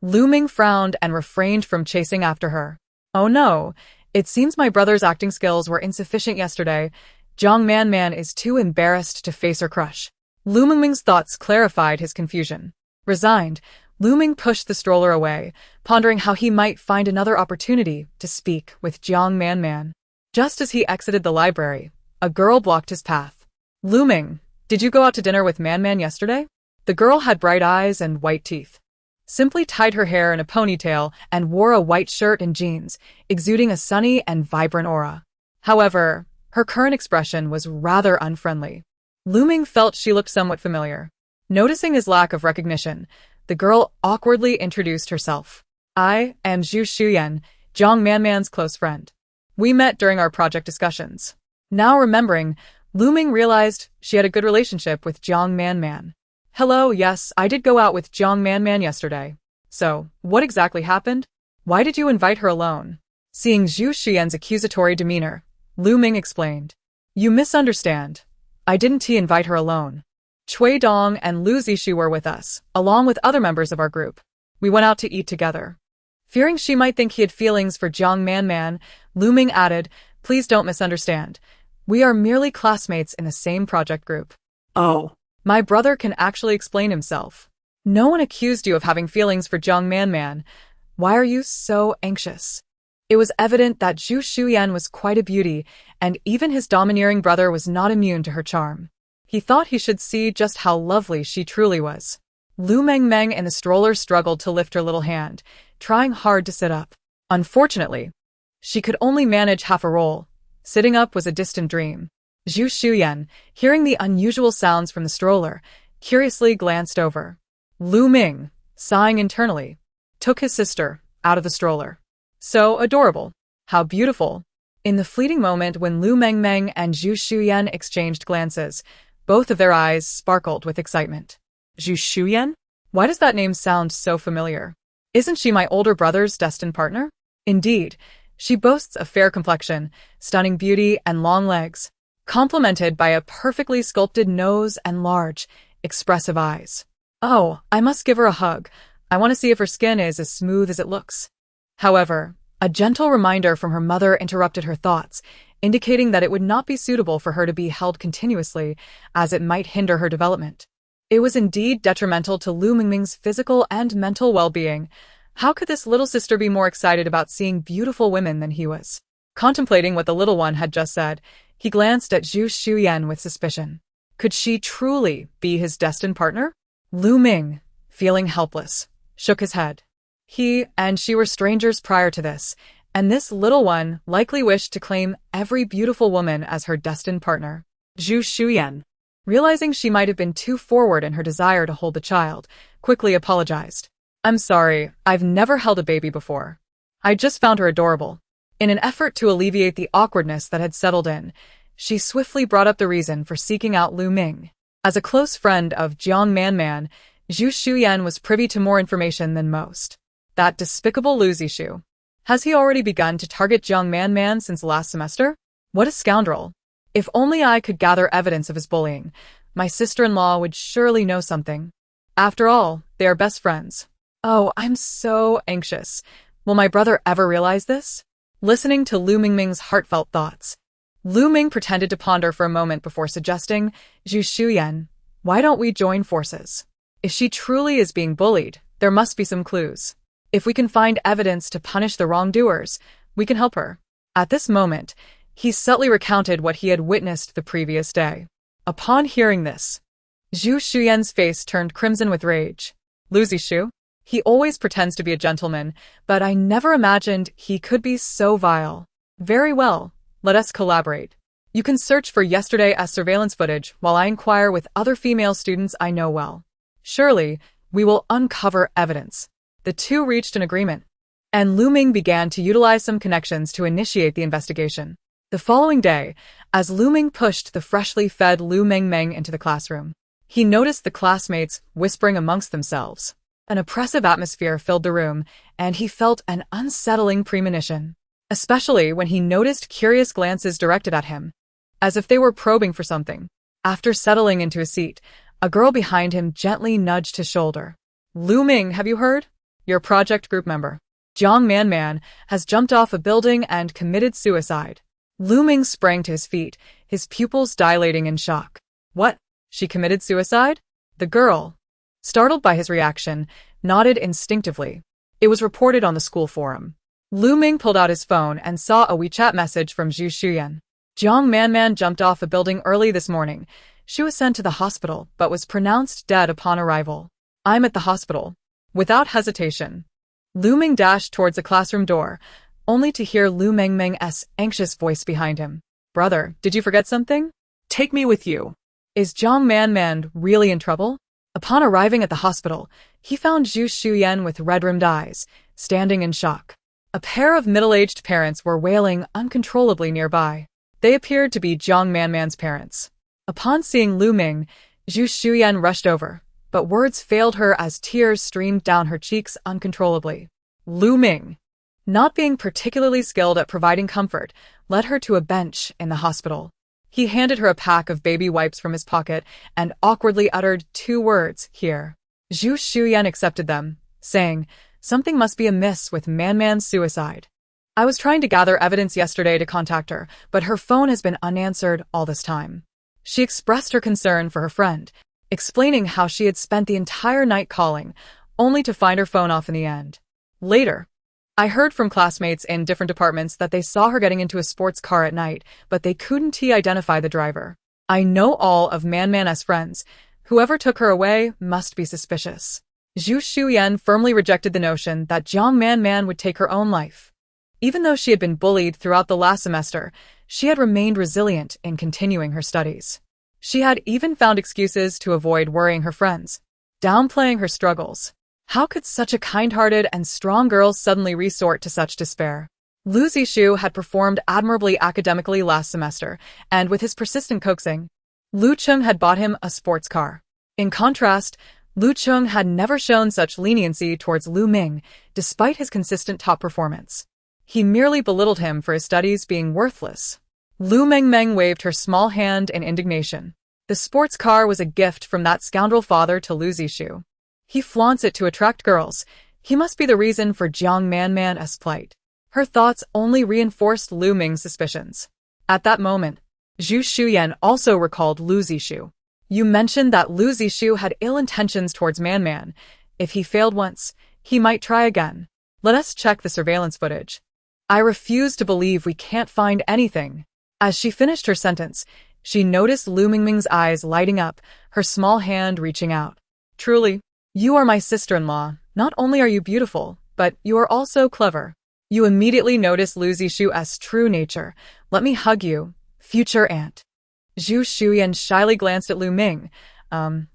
Lu Ming frowned and refrained from chasing after her. Oh no, it seems my brother's acting skills were insufficient yesterday. Jiang Manman is too embarrassed to face her crush. Lu Mengmeng's thoughts clarified his confusion. Resigned, Lu Ming pushed the stroller away, pondering how he might find another opportunity to speak with Jiang Manman. Just as he exited the library, a girl blocked his path. Lu Ming, did you go out to dinner with Manman yesterday? The girl had bright eyes and white teeth. Simply tied her hair in a ponytail and wore a white shirt and jeans, exuding a sunny and vibrant aura. However, her current expression was rather unfriendly. Lu Ming felt she looked somewhat familiar. Noticing his lack of recognition, the girl awkwardly introduced herself. I am Zhu Shuyan, Jiang Manman's close friend. We met during our project discussions. Now remembering, Lu Ming realized she had a good relationship with Jiang Manman. Hello, yes, I did go out with Jiang Manman yesterday. So, what exactly happened? Why did you invite her alone? Seeing Zhu Xian's accusatory demeanor, Lu Ming explained. You misunderstand. I didn't invite her alone. Cui Dong and Lu Zishu were with us, along with other members of our group. We went out to eat together. Fearing she might think he had feelings for Jiang Manman, Lu Ming added, please don't misunderstand. We are merely classmates in the same project group. Oh. My brother can actually explain himself. No one accused you of having feelings for Jiang Manman. Why are you so anxious? It was evident that Zhu Shuyan was quite a beauty, and even his domineering brother was not immune to her charm. He thought he should see just how lovely she truly was. Lu Mengmeng in the stroller struggled to lift her little hand, trying hard to sit up. Unfortunately, she could only manage half a roll. Sitting up was a distant dream. Zhu Shuyan, hearing the unusual sounds from the stroller, curiously glanced over. Lu Ming, sighing internally, took his sister out of the stroller. So adorable. How beautiful. In the fleeting moment when Lu Mengmeng and Zhu Shuyan exchanged glances, both of their eyes sparkled with excitement. Zhu Shuyan? Why does that name sound so familiar? Isn't she my older brother's destined partner? Indeed, she boasts a fair complexion, stunning beauty, and long legs, complemented by a perfectly sculpted nose and large, expressive eyes. Oh, I must give her a hug. I want to see if her skin is as smooth as it looks. However, a gentle reminder from her mother interrupted her thoughts, indicating that it would not be suitable for her to be held continuously, as it might hinder her development. It was indeed detrimental to Lu Mengmeng's physical and mental well-being. How could this little sister be more excited about seeing beautiful women than he was? Contemplating what the little one had just said, he glanced at Zhu Shuyan with suspicion. Could she truly be his destined partner? Lu Ming, feeling helpless, shook his head. He and she were strangers prior to this, and this little one likely wished to claim every beautiful woman as her destined partner. Zhu Shuyan. Realizing she might have been too forward in her desire to hold the child, quickly apologized. I'm sorry, I've never held a baby before. I just found her adorable. In an effort to alleviate the awkwardness that had settled in, she swiftly brought up the reason for seeking out Lu Meng. As a close friend of Jiang Manman, Zhu Shuyan was privy to more information than most. That despicable Lu Zishu. Has he already begun to target Jiang Manman since last semester? What a scoundrel. If only I could gather evidence of his bullying, my sister-in-law would surely know something. After all, they are best friends. Oh, I'm so anxious. Will my brother ever realize this? Listening to Lu Mengmeng's heartfelt thoughts, Lu Meng pretended to ponder for a moment before suggesting, Zhu Shuyan, why don't we join forces? If she truly is being bullied, there must be some clues. If we can find evidence to punish the wrongdoers, we can help her. At this moment, he subtly recounted what he had witnessed the previous day. Upon hearing this, Zhu Shuyan's face turned crimson with rage. Lu Zishu? He always pretends to be a gentleman, but I never imagined he could be so vile. Very well, let us collaborate. You can search for yesterday's surveillance footage while I inquire with other female students I know well. Surely, we will uncover evidence. The two reached an agreement, and Lu Meng began to utilize some connections to initiate the investigation. The following day, as Lu Meng pushed the freshly fed Lu Mengmeng into the classroom, he noticed the classmates whispering amongst themselves. An oppressive atmosphere filled the room, and he felt an unsettling premonition, especially when he noticed curious glances directed at him, as if they were probing for something. After settling into a seat, a girl behind him gently nudged his shoulder. Lu Meng, have you heard? Your project group member, Jiang Manman, has jumped off a building and committed suicide. Lu Meng sprang to his feet, his pupils dilating in shock. What? She committed suicide? The girl, startled by his reaction, nodded instinctively. It was reported on the school forum. Lu Meng pulled out his phone and saw a WeChat message from Zhu Shuyan. Jiang Manman jumped off a building early this morning. She was sent to the hospital but was pronounced dead upon arrival. I'm at the hospital. Without hesitation, Lu Meng dashed towards the classroom door, only to hear Lu Mengmeng's anxious voice behind him. Brother, did you forget something? Take me with you. Is Jiang Manman really in trouble? Upon arriving at the hospital, he found Zhu Shuyan with red-rimmed eyes, standing in shock. A pair of middle-aged parents were wailing uncontrollably nearby. They appeared to be Jiang Manman's parents. Upon seeing Lu Meng, Zhu Shuyan rushed over, but words failed her as tears streamed down her cheeks uncontrollably. Lu Meng, not being particularly skilled at providing comfort, led her to a bench in the hospital. He handed her a pack of baby wipes from his pocket and awkwardly uttered 2 words, here. Zhu Shuyan accepted them, saying, something must be amiss with Manman's suicide. I was trying to gather evidence yesterday to contact her, but her phone has been unanswered all this time. She expressed her concern for her friend, explaining how she had spent the entire night calling, only to find her phone off in the end. Later, I heard from classmates in different departments that they saw her getting into a sports car at night, but they couldn't identify the driver. I know all of Manman's friends. Whoever took her away must be suspicious. Zhu Shuyan firmly rejected the notion that Jiang Manman would take her own life. Even though she had been bullied throughout the last semester, she had remained resilient in continuing her studies. She had even found excuses to avoid worrying her friends, downplaying her struggles. How could such a kind-hearted and strong girl suddenly resort to such despair? Lu Zishu had performed admirably academically last semester, and with his persistent coaxing, Lu Cheng had bought him a sports car. In contrast, Lu Cheng had never shown such leniency towards Lu Meng, despite his consistent top performance. He merely belittled him for his studies being worthless. Lu Mengmeng waved her small hand in indignation. The sports car was a gift from that scoundrel father to Lu Zishu. He flaunts it to attract girls. He must be the reason for Jiang Manman's plight. Her thoughts only reinforced Lu Meng's suspicions. At that moment, Zhu Shuyan also recalled Lu Zishu. You mentioned that Lu Zishu had ill intentions towards Manman. If he failed once, he might try again. Let us check the surveillance footage. I refuse to believe we can't find anything. As she finished her sentence, she noticed Lu Mengmeng's eyes lighting up, her small hand reaching out. Truly, you are my sister-in-law. Not only are you beautiful, But you are also clever. You immediately notice Lu Zishu's true nature. Let me hug you, future aunt. Zhu Shuyan shyly glanced at Lu Ming. Can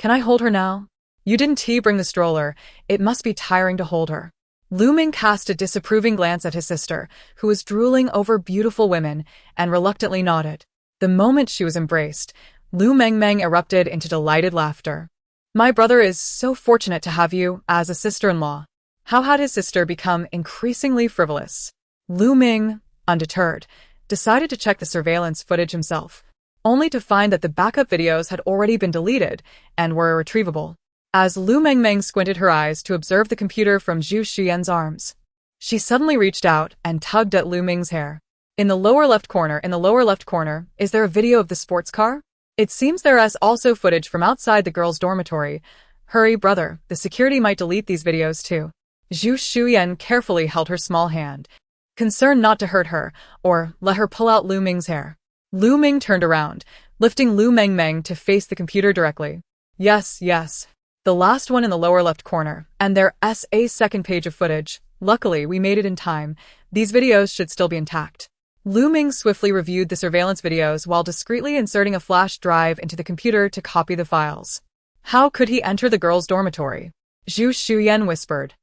I hold her now? You didn't bring the stroller. It must be tiring to hold her. Lu Ming cast a disapproving glance at his sister, who was drooling over beautiful women, and reluctantly nodded. The moment she was embraced, Lu Mengmeng erupted into delighted laughter. My brother is so fortunate to have you as a sister-in-law. How had his sister become increasingly frivolous? Lu Ming, undeterred, decided to check the surveillance footage himself, only to find that the backup videos had already been deleted and were irretrievable. As Lu Mengmeng squinted her eyes to observe the computer from Zhu Xuyan's arms, she suddenly reached out and tugged at Lu Ming's hair. In the lower left corner, is there a video of the sports car? It seems there is also footage from outside the girls' dormitory. Hurry, brother, the security might delete these videos too. Zhu Xuyan carefully held her small hand, concerned not to hurt her, or let her pull out Lu Ming's hair. Lu Ming turned around, lifting Lu Mengmeng to face the computer directly. Yes. The last one in the lower left corner, and there's a second page of footage. Luckily, we made it in time. These videos should still be intact. Lu Ming swiftly reviewed the surveillance videos while discreetly inserting a flash drive into the computer to copy the files. How could he enter the girls' dormitory? Zhu Xuyan whispered,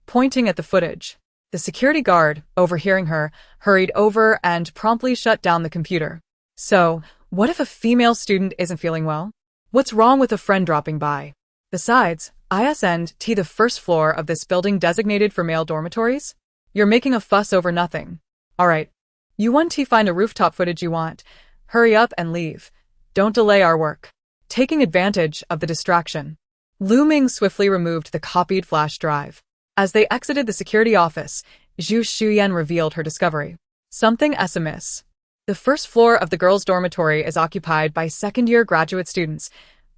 pointing at the footage. The security guard, overhearing her, hurried over and promptly shut down the computer. So, what if a female student isn't feeling well? What's wrong with a friend dropping by? Besides, isn't the first floor of this building designated for male dormitories? You're making a fuss over nothing. Alright. You want to find a rooftop footage you want. Hurry up and leave. Don't delay our work. Taking advantage of the distraction, Lu Ming swiftly removed the copied flash drive. As they exited the security office, Zhu Xuyan revealed her discovery. Something is amiss. The first floor of the girls' dormitory is occupied by second-year graduate students.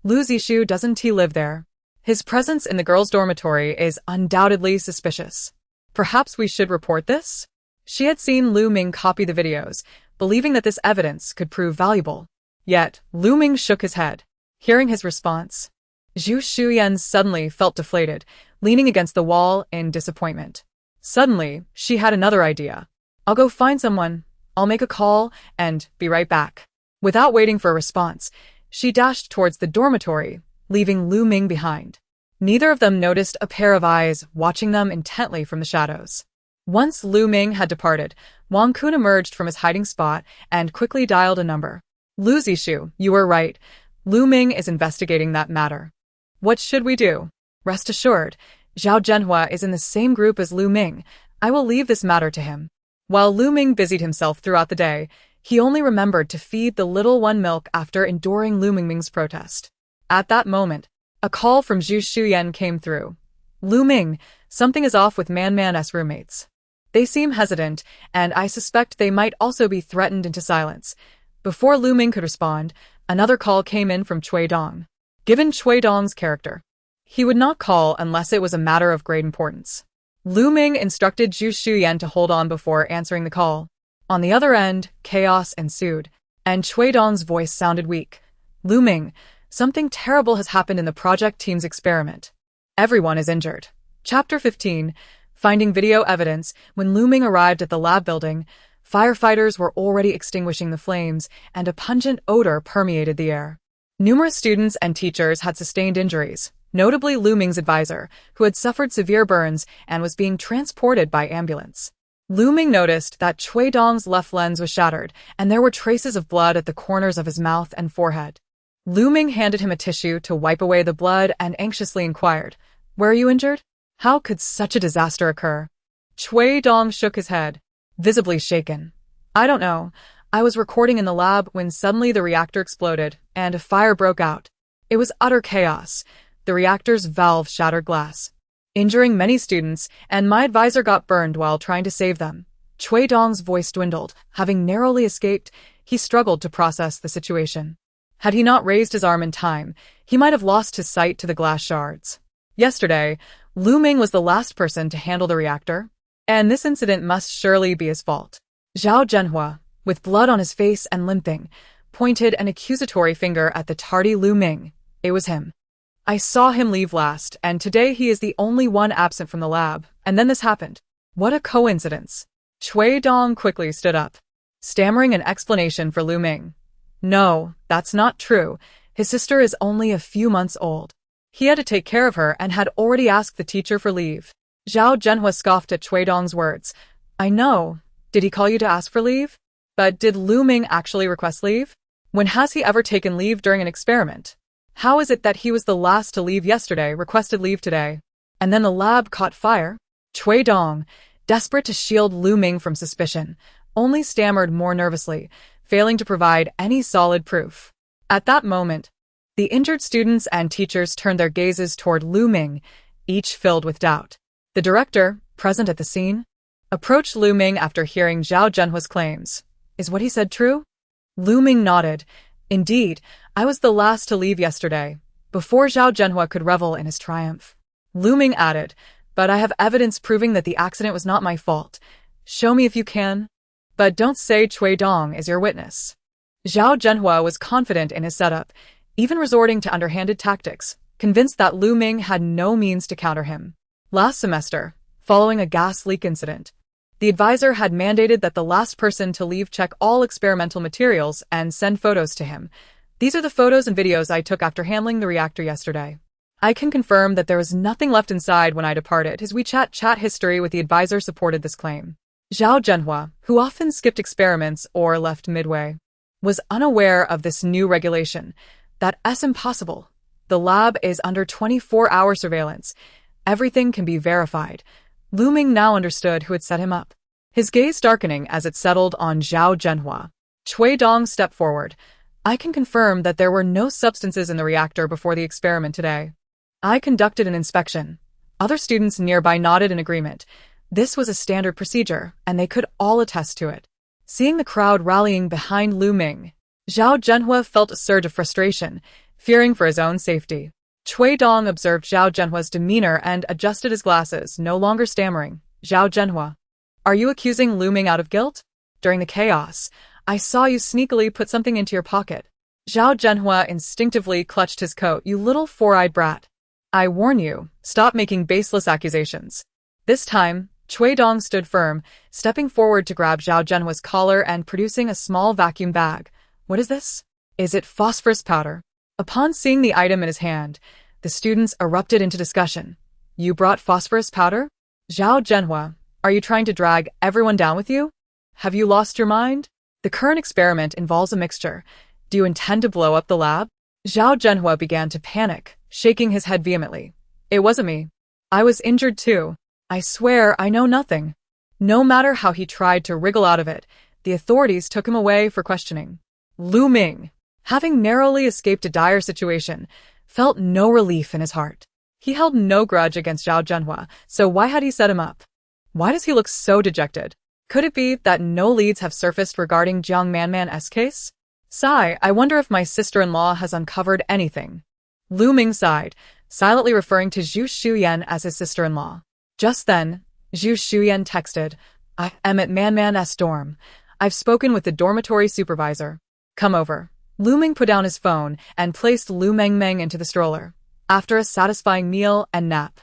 Lu Zishu doesn't live there. His presence in the girls' dormitory is undoubtedly suspicious. Perhaps we should report this? She had seen Lu Ming copy the videos, believing that this evidence could prove valuable. Yet, Lu Ming shook his head. Hearing his response, Zhu Xuyan suddenly felt deflated, leaning against the wall in disappointment. Suddenly, she had another idea. I'll go find someone. I'll make a call and be right back. Without waiting for a response, she dashed towards the dormitory, leaving Lu Ming behind. Neither of them noticed a pair of eyes watching them intently from the shadows. Once Lu Ming had departed, Wang Kun emerged from his hiding spot and quickly dialed a number. Lu Zishu, you were right. Lu Ming is investigating that matter. What should we do? Rest assured, Zhao Zhenhua is in the same group as Lu Ming. I will leave this matter to him. While Lu Ming busied himself throughout the day, he only remembered to feed the little one milk after enduring Lu Mengmeng's protest. At that moment, a call from Zhu Xuyan came through. Lu Ming, something is off with Man's roommates. They seem hesitant, and I suspect they might also be threatened into silence. Before Lu Ming could respond, another call came in from Cui Dong. Given Cui Dong's character, he would not call unless it was a matter of great importance. Lu Ming instructed Zhu Xuyan to hold on before answering the call. On the other end, chaos ensued, and Cui Dong's voice sounded weak. Lu Ming, something terrible has happened in the project team's experiment. Everyone is injured. Chapter 15. Finding video evidence. When Lu Ming arrived at the lab building, firefighters were already extinguishing the flames, and a pungent odor permeated the air. Numerous students and teachers had sustained injuries, notably Lu Ming's advisor, who had suffered severe burns and was being transported by ambulance. Lu Ming noticed that Cui Dong's left lens was shattered, and there were traces of blood at the corners of his mouth and forehead. Lu Ming handed him a tissue to wipe away the blood and anxiously inquired, "Where are you injured? How could such a disaster occur?" Cui Dong shook his head, visibly shaken. "I don't know. I was recording in the lab when suddenly the reactor exploded, and a fire broke out. It was utter chaos. The reactor's valve shattered glass, injuring many students, and my advisor got burned while trying to save them." Cui Dong's voice dwindled. Having narrowly escaped, he struggled to process the situation. Had he not raised his arm in time, he might have lost his sight to the glass shards. Yesterday, Lu Ming was the last person to handle the reactor, and this incident must surely be his fault. Zhao Zhenhua, with blood on his face and limping, pointed an accusatory finger at the tardy Lu Ming. It was him. I saw him leave last, and today he is the only one absent from the lab. And then this happened. What a coincidence. Cui Dong quickly stood up, stammering an explanation for Lu Meng. No, that's not true. His sister is only a few months old. He had to take care of her and had already asked the teacher for leave. Zhao Zhenhua scoffed at Cui Dong's words. I know. Did he call you to ask for leave? But did Lu Meng actually request leave? When has he ever taken leave during an experiment? How is it that he was the last to leave yesterday, requested leave today? And then the lab caught fire? Cui Dong, desperate to shield Lu Meng from suspicion, only stammered more nervously, failing to provide any solid proof. At that moment, the injured students and teachers turned their gazes toward Lu Meng, each filled with doubt. The director, present at the scene, approached Lu Meng after hearing Zhao Zhenhua's claims. Is what he said true? Lu Meng nodded. Indeed, I was the last to leave yesterday, before Zhao Zhenhua could revel in his triumph. Lu Meng added, but I have evidence proving that the accident was not my fault. Show me if you can. But don't say Cui Dong is your witness. Zhao Zhenhua was confident in his setup, even resorting to underhanded tactics, convinced that Lu Meng had no means to counter him. Last semester, following a gas leak incident, the advisor had mandated that the last person to leave check all experimental materials and send photos to him. These are the photos and videos I took after handling the reactor yesterday. I can confirm that there was nothing left inside when I departed. His WeChat chat history with the advisor supported this claim. Zhao Zhenhua, who often skipped experiments or left midway, was unaware of this new regulation. That's impossible. The lab is under 24-hour surveillance. Everything can be verified. Lu Meng now understood who had set him up. His gaze darkening as it settled on Zhao Zhenhua. Cui Dong stepped forward. I can confirm that there were no substances in the reactor before the experiment today. I conducted an inspection. Other students nearby nodded in agreement. This was a standard procedure, and they could all attest to it. Seeing the crowd rallying behind Lu Meng, Zhao Zhenhua felt a surge of frustration, fearing for his own safety. Cui Dong observed Zhao Zhenhua's demeanor and adjusted his glasses, no longer stammering. Zhao Zhenhua, are you accusing Lu Meng out of guilt? During the chaos, I saw you sneakily put something into your pocket. Zhao Zhenhua instinctively clutched his coat. You little four-eyed brat. I warn you, stop making baseless accusations. This time, Cui Dong stood firm, stepping forward to grab Zhao Zhenhua's collar and producing a small vacuum bag. What is this? Is it phosphorus powder? Upon seeing the item in his hand, the students erupted into discussion. You brought phosphorus powder? Zhao Zhenhua, are you trying to drag everyone down with you? Have you lost your mind? The current experiment involves a mixture. Do you intend to blow up the lab? Zhao Zhenhua began to panic, shaking his head vehemently. It wasn't me. I was injured too. I swear I know nothing. No matter how he tried to wriggle out of it, the authorities took him away for questioning. Lu Meng, having narrowly escaped a dire situation, felt no relief in his heart. He held no grudge against Zhao Zhenhua, so why had he set him up? Why does he look so dejected? Could it be that no leads have surfaced regarding Jiang Manman's case? Sigh, I wonder if my sister-in-law has uncovered anything. Lu Meng sighed, silently referring to Zhu Shuyan as his sister-in-law. Just then, Zhu Shuyan texted, I am at Manman's dorm. I've spoken with the dormitory supervisor. Come over. Lu Meng put down his phone and placed Lu Mengmeng into the stroller. After a satisfying meal and nap,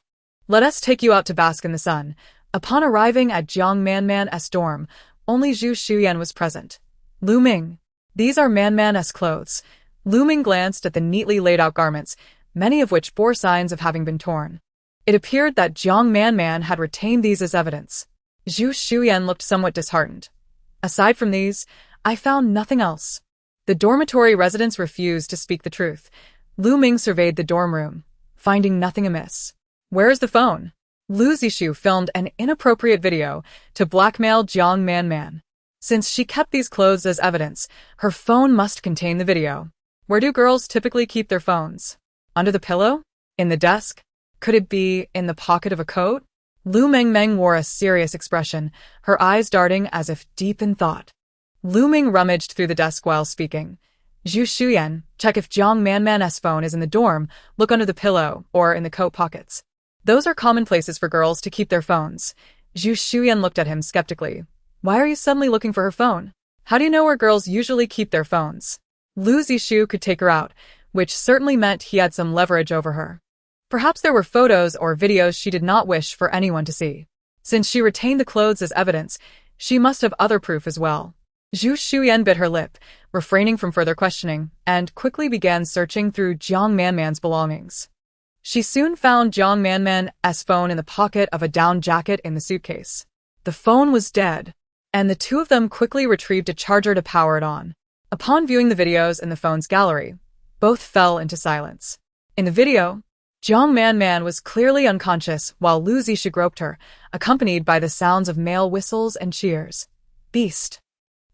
let us take you out to bask in the sun. Upon arriving at Jiang Manman's dorm, only Zhu Shuyan was present. Lu Meng, these are Manman's clothes. Lu Meng glanced at the neatly laid out garments, many of which bore signs of having been torn. It appeared that Jiang Manman had retained these as evidence. Zhu Shuyan looked somewhat disheartened. Aside from these, I found nothing else. The dormitory residents refused to speak the truth. Lu Meng surveyed the dorm room, finding nothing amiss. Where is the phone? Lu Zishu filmed an inappropriate video to blackmail Jiang Manman. Since she kept these clothes as evidence, her phone must contain the video. Where do girls typically keep their phones? Under the pillow? In the desk? Could it be in the pocket of a coat? Lu Mengmeng wore a serious expression, her eyes darting as if deep in thought. Lu Meng rummaged through the desk while speaking. Zhu Shuyan, check if Jiang Manman's phone is in the dorm, look under the pillow or in the coat pockets. Those are common places for girls to keep their phones. Zhu Shuyan looked at him skeptically. Why are you suddenly looking for her phone? How do you know where girls usually keep their phones? Lu Zishu could take her out, which certainly meant he had some leverage over her. Perhaps there were photos or videos she did not wish for anyone to see. Since she retained the clothes as evidence, she must have other proof as well. Zhu Shuyan bit her lip, refraining from further questioning, and quickly began searching through Jiang Manman's belongings. She soon found Jiang Manman's phone in the pocket of a down jacket in the suitcase. The phone was dead, and the two of them quickly retrieved a charger to power it on. Upon viewing the videos in the phone's gallery, both fell into silence. In the video, Jiang Manman was clearly unconscious while Lu Zixu groped her, accompanied by the sounds of male whistles and cheers. "Beast!"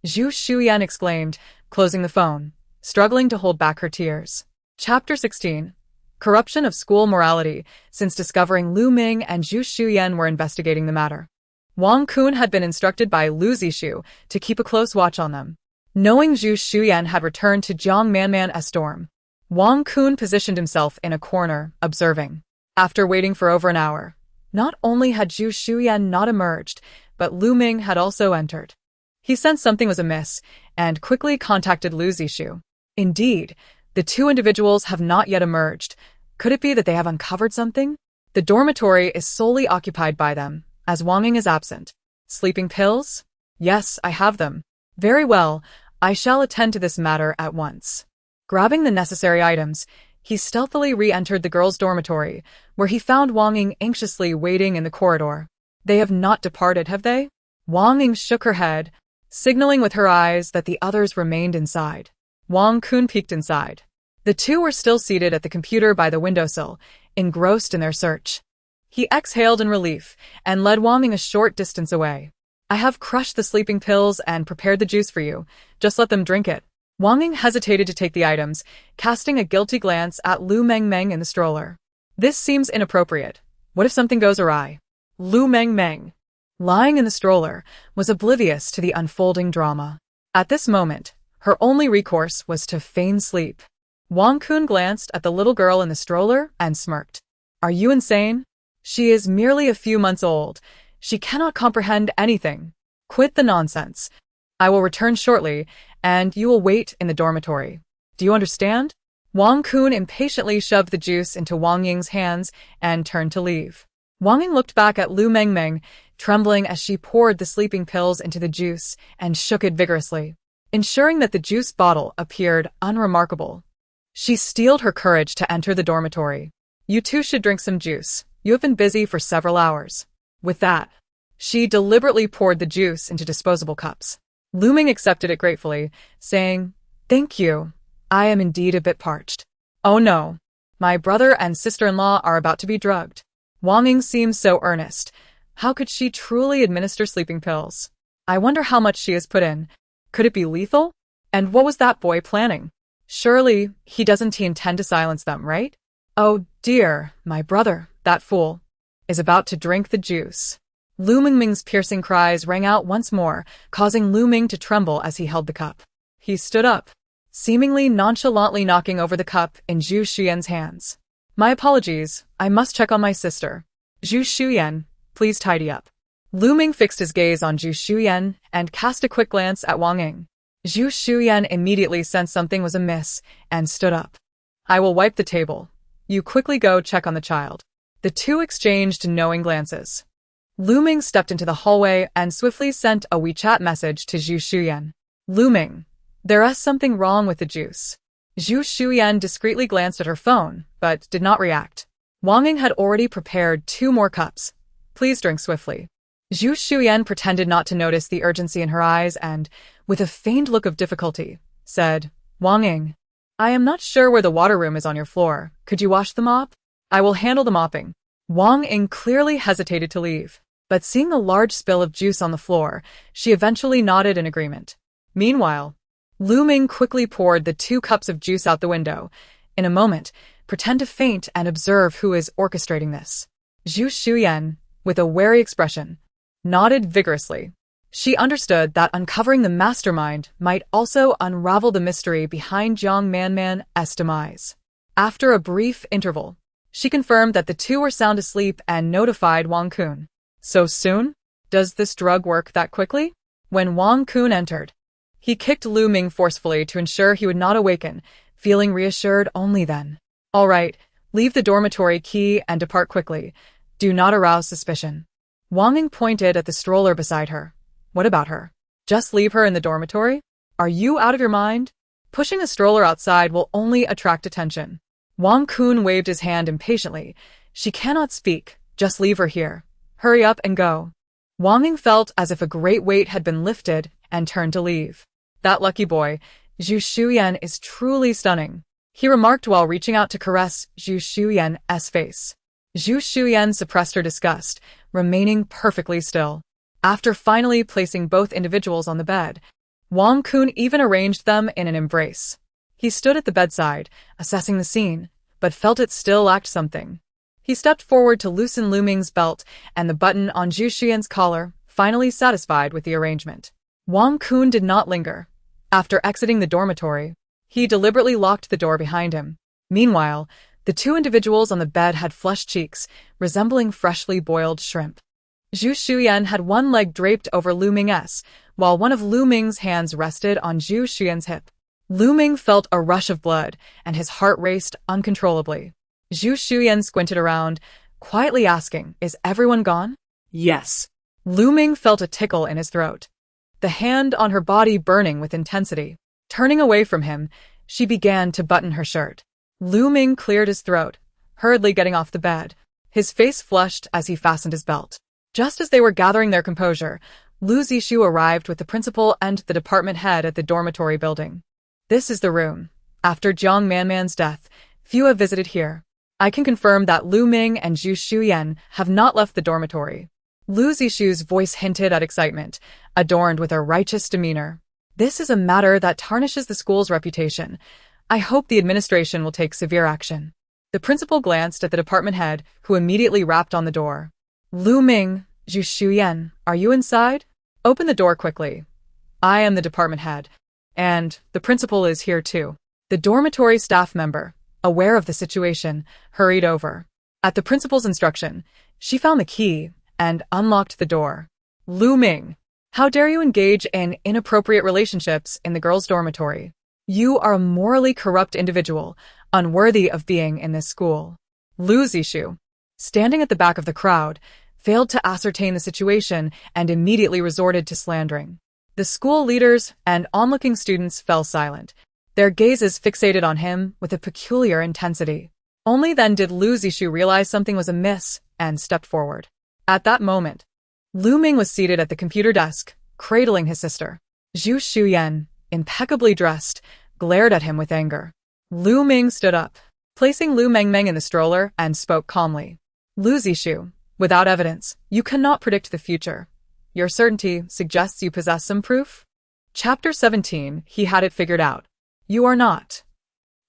Zhu Shuyan exclaimed, closing the phone, struggling to hold back her tears. Chapter 16. Corruption of School Morality. Since discovering Lu Mengmeng and Zhu Shuyan were investigating the matter, Wang Kun had been instructed by Lu Zixu to keep a close watch on them. Knowing Zhu Shuyan had returned to Jiang Manman's dorm, Wang Kun positioned himself in a corner, observing. After waiting for over an hour, not only had Zhu Shuyan not emerged, but Lu Mengmeng had also entered. He sensed something was amiss, and quickly contacted Lu Zixu. Indeed, the two individuals have not yet emerged. Could it be that they have uncovered something? The dormitory is solely occupied by them, as Wang Mengmeng is absent. Sleeping pills? Yes, I have them. Very well, I shall attend to this matter at once. Grabbing the necessary items, he stealthily re-entered the girls' dormitory, where he found Wang Mengmeng anxiously waiting in the corridor. They have not departed, have they? Wang Mengmeng shook her head, signaling with her eyes that the others remained inside. Wang Kun peeked inside. The two were still seated at the computer by the windowsill, engrossed in their search. He exhaled in relief and led Wang Mengmeng a short distance away. "I have crushed the sleeping pills and prepared the juice for you. Just let them drink it." Wang Mengmeng hesitated to take the items, casting a guilty glance at Lu Mengmeng in the stroller. "This seems inappropriate. What if something goes awry?" Lu Mengmeng, lying in the stroller, was oblivious to the unfolding drama. At this moment, her only recourse was to feign sleep. Wang Kun glanced at the little girl in the stroller and smirked. "Are you insane? She is merely a few months old. She cannot comprehend anything. Quit the nonsense. I will return shortly, and you will wait in the dormitory. Do you understand?" Wang Kun impatiently shoved the juice into Wang Ying's hands and turned to leave. Wang Ying looked back at Lu Mengmeng, trembling as she poured the sleeping pills into the juice and shook it vigorously, ensuring that the juice bottle appeared unremarkable. She steeled her courage to enter the dormitory. "You two should drink some juice. You have been busy for several hours." With that, she deliberately poured the juice into disposable cups. Lu Mengmeng accepted it gratefully, saying, "Thank you. I am indeed a bit parched." "Oh no. My brother and sister-in-law are about to be drugged." Wang Ying seemed so earnest. How could she truly administer sleeping pills? "I wonder how much she has put in. Could it be lethal? And what was that boy planning? Surely, he doesn't intend to silence them, right? Oh dear, my brother, that fool, is about to drink the juice." Lu Mengmeng's piercing cries rang out once more, causing Lu Mengmeng to tremble as he held the cup. He stood up, seemingly nonchalantly knocking over the cup in Zhu Shuyan's hands. "My apologies, I must check on my sister. Zhu Shuyan, please tidy up." Lu Mengmeng fixed his gaze on Zhu Shuyan and cast a quick glance at Wang Ying. Zhu Shuyan immediately sensed something was amiss and stood up. "I will wipe the table. You quickly go check on the child." The two exchanged knowing glances. Lu Mengmeng stepped into the hallway and swiftly sent a WeChat message to Zhu Shuyan. "Lu Mengmeng, there is something wrong with the juice." Zhu Shuyan discreetly glanced at her phone, but did not react. Wang Ying had already prepared 2 more cups. "Please drink swiftly." Zhu Shuyan pretended not to notice the urgency in her eyes and, with a feigned look of difficulty, said, "Wang Ying, I am not sure where the water room is on your floor. Could you wash the mop? I will handle the mopping." Wang Ying clearly hesitated to leave, but seeing the large spill of juice on the floor, she eventually nodded in agreement. Meanwhile, Lu Mengmeng quickly poured the 2 cups of juice out the window. In a moment, pretend to faint and observe who is orchestrating this. Zhu Shuyan, with a wary expression, nodded vigorously. She understood that uncovering the mastermind might also unravel the mystery behind Jiang Manman's demise. After a brief interval, she confirmed that the two were sound asleep and notified Wang Kun. "So soon? Does this drug work that quickly?" When Wang Kun entered, he kicked Lu Mengmeng forcefully to ensure he would not awaken, feeling reassured only then. "All right, Leave the dormitory key and depart quickly. Do not arouse suspicion. Wang Ming pointed at the stroller beside her. What about her? Just leave her in the dormitory? Are you out of your mind? Pushing the stroller outside will only attract attention. Wang Kun waved his hand impatiently. She cannot speak. Just leave her here. Hurry up and go. Wang Ming felt as if a great weight had been lifted and turned to leave. That lucky boy, Zhu Shuyan, is truly stunning, he remarked while reaching out to caress Zhu Shuyan's face. Zhu Shuyan suppressed her disgust, remaining perfectly still. After finally placing both individuals on the bed, Wang Kun even arranged them in an embrace. He stood at the bedside, assessing the scene, but felt it still lacked something. He stepped forward to loosen Lu Meng's belt and the button on Zhu Shuyan's collar, finally satisfied with the arrangement. Wang Kun did not linger. After exiting the dormitory, he deliberately locked the door behind him. Meanwhile, the two individuals on the bed had flushed cheeks, resembling freshly boiled shrimp. Zhu Shuyan had one leg draped over Lu Meng's, while one of Lu Meng's hands rested on Zhu Shuyan's hip. Lu Meng felt a rush of blood, and his heart raced uncontrollably. Zhu Shuyan squinted around, quietly asking, "Is everyone gone?" Yes. Lu Meng felt a tickle in his throat, the hand on her body burning with intensity. Turning away from him, she began to button her shirt. Lu Meng cleared his throat, hurriedly getting off the bed. His face flushed as he fastened his belt. Just as they were gathering their composure, Lu Zishu arrived with the principal and the department head at the dormitory building. This is the room. After Jiang Manman's death, few have visited here. I can confirm that Lu Meng and Zhu Shuyan have not left the dormitory. Lu Zishu's voice hinted at excitement, adorned with a righteous demeanor. This is a matter that tarnishes the school's reputation. I hope the administration will take severe action. The principal glanced at the department head, who immediately rapped on the door. Lu Meng, Zhu Shuyan, are you inside? Open the door quickly. I am the department head, and the principal is here too. The dormitory staff member, aware of the situation, hurried over. At the principal's instruction, she found the key and unlocked the door. Lu Meng, how dare you engage in inappropriate relationships in the girls' dormitory? You are a morally corrupt individual, unworthy of being in this school. Lu Zishu, standing at the back of the crowd, failed to ascertain the situation and immediately resorted to slandering. The school leaders and onlooking students fell silent, their gazes fixated on him with a peculiar intensity. Only then did Lu Zishu realize something was amiss and stepped forward. At that moment, Lu Meng was seated at the computer desk, cradling his sister. Zhu Shuyan, impeccably dressed, glared at him with anger. Lu Meng stood up, placing Lu Mengmeng in the stroller, and spoke calmly. Lu Zishu, without evidence, you cannot predict the future. Your certainty suggests you possess some proof? Chapter 17, he had it figured out. You are not.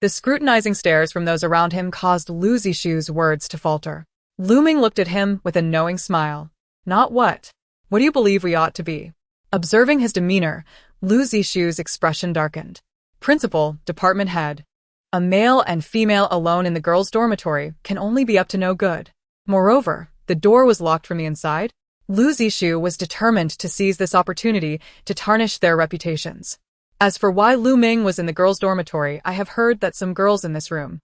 The scrutinizing stares from those around him caused Lu Zishu's words to falter. Lu Meng looked at him with a knowing smile. Not what? What do you believe we ought to be? Observing his demeanor, Lu Zishu's expression darkened. Principal, department head. A male and female alone in the girls' dormitory can only be up to no good. Moreover, the door was locked from the inside. Lu Zishu was determined to seize this opportunity to tarnish their reputations. As for why Lu Meng was in the girls' dormitory, I have heard that some girls in this room.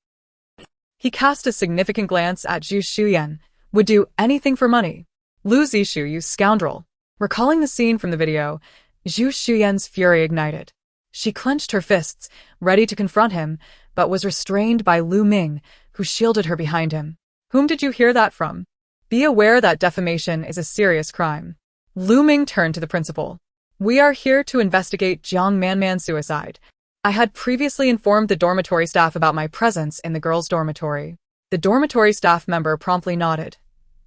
He cast a significant glance at Zhu Shuyan, would do anything for money. Lu Zishu, you scoundrel. Recalling the scene from the video, Zhu Shuyan's fury ignited. She clenched her fists, ready to confront him, but was restrained by Lu Meng, who shielded her behind him. Whom did you hear that from? Be aware that defamation is a serious crime. Lu Meng turned to the principal. We are here to investigate Jiang Manman's suicide. I had previously informed the dormitory staff about my presence in the girls' dormitory. The dormitory staff member promptly nodded.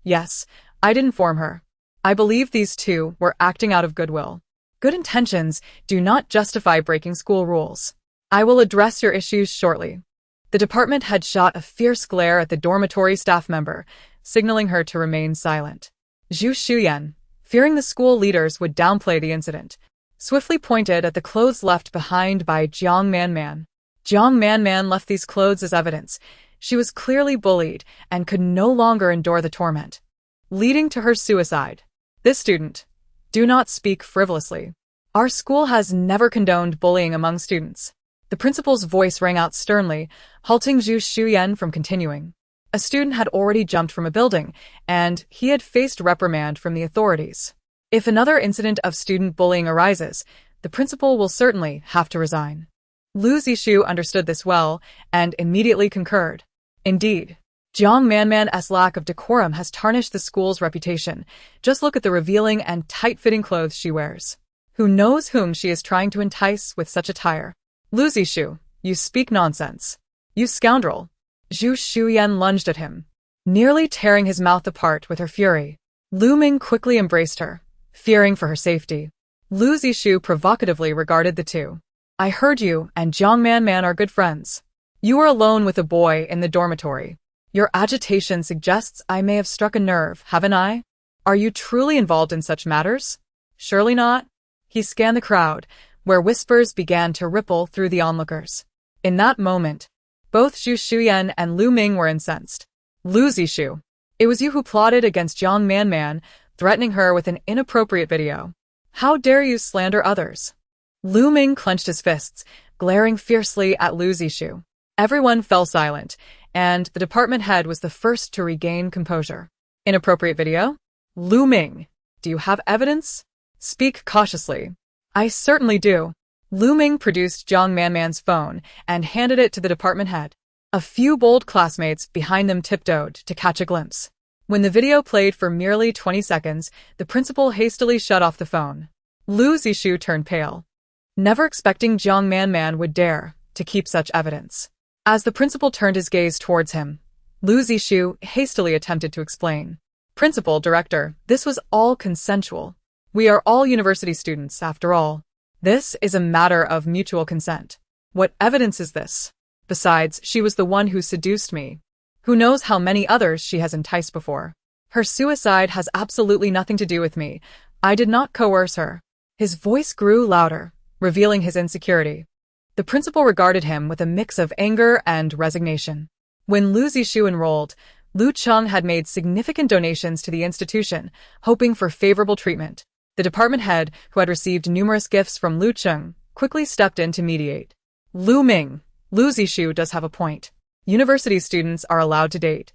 Yes, I did inform her. I believe these two were acting out of goodwill. Good intentions do not justify breaking school rules. I will address your issues shortly. The department head shot a fierce glare at the dormitory staff member, signaling her to remain silent. Zhu Shuyan, fearing the school leaders would downplay the incident, swiftly pointed at the clothes left behind by Jiang Manman. Jiang Manman left these clothes as evidence. She was clearly bullied and could no longer endure the torment, leading to her suicide. This student, do not speak frivolously. Our school has never condoned bullying among students. The principal's voice rang out sternly, halting Zhu Shuyan from continuing. A student had already jumped from a building, and he had faced reprimand from the authorities. If another incident of student bullying arises, the principal will certainly have to resign. Lu Zishu understood this well and immediately concurred. Indeed, Jiang Manman's lack of decorum has tarnished the school's reputation. Just look at the revealing and tight-fitting clothes she wears. Who knows whom she is trying to entice with such attire? Lu Zishu, you speak nonsense. You scoundrel. Zhu Shuyan lunged at him, nearly tearing his mouth apart with her fury. Lu Meng quickly embraced her, fearing for her safety. Lu Zishu provocatively regarded the two. I heard you and Jiang Manman are good friends. You were alone with a boy in the dormitory. Your agitation suggests I may have struck a nerve, haven't I? Are you truly involved in such matters? Surely not. He scanned the crowd, where whispers began to ripple through the onlookers. In that moment, both Zhu Shuyan and Lu Meng were incensed. Lu Zishu, it was you who plotted against Jiang Manman, threatening her with an inappropriate video. How dare you slander others? Lu Meng clenched his fists, glaring fiercely at Lu Zishu. Everyone fell silent, and the department head was the first to regain composure. Inappropriate video? Lu Meng, do you have evidence? Speak cautiously. I certainly do. Lu Meng produced Jiang Manman's phone and handed it to the department head. A few bold classmates behind them tiptoed to catch a glimpse. When the video played for merely 20 seconds, the principal hastily shut off the phone. Lu Zishu turned pale, never expecting Jiang Manman would dare to keep such evidence. As the principal turned his gaze towards him, Lu Zishu hastily attempted to explain. Principal, director, this was all consensual. We are all university students, after all. This is a matter of mutual consent. What evidence is this? Besides, she was the one who seduced me. Who knows how many others she has enticed before? Her suicide has absolutely nothing to do with me. I did not coerce her. His voice grew louder, revealing his insecurity. The principal regarded him with a mix of anger and resignation. When Lu Zishu enrolled, Lu Cheng had made significant donations to the institution, hoping for favorable treatment. The department head, who had received numerous gifts from Lu Cheng, quickly stepped in to mediate. Lu Meng, Lu Zishu does have a point. University students are allowed to date.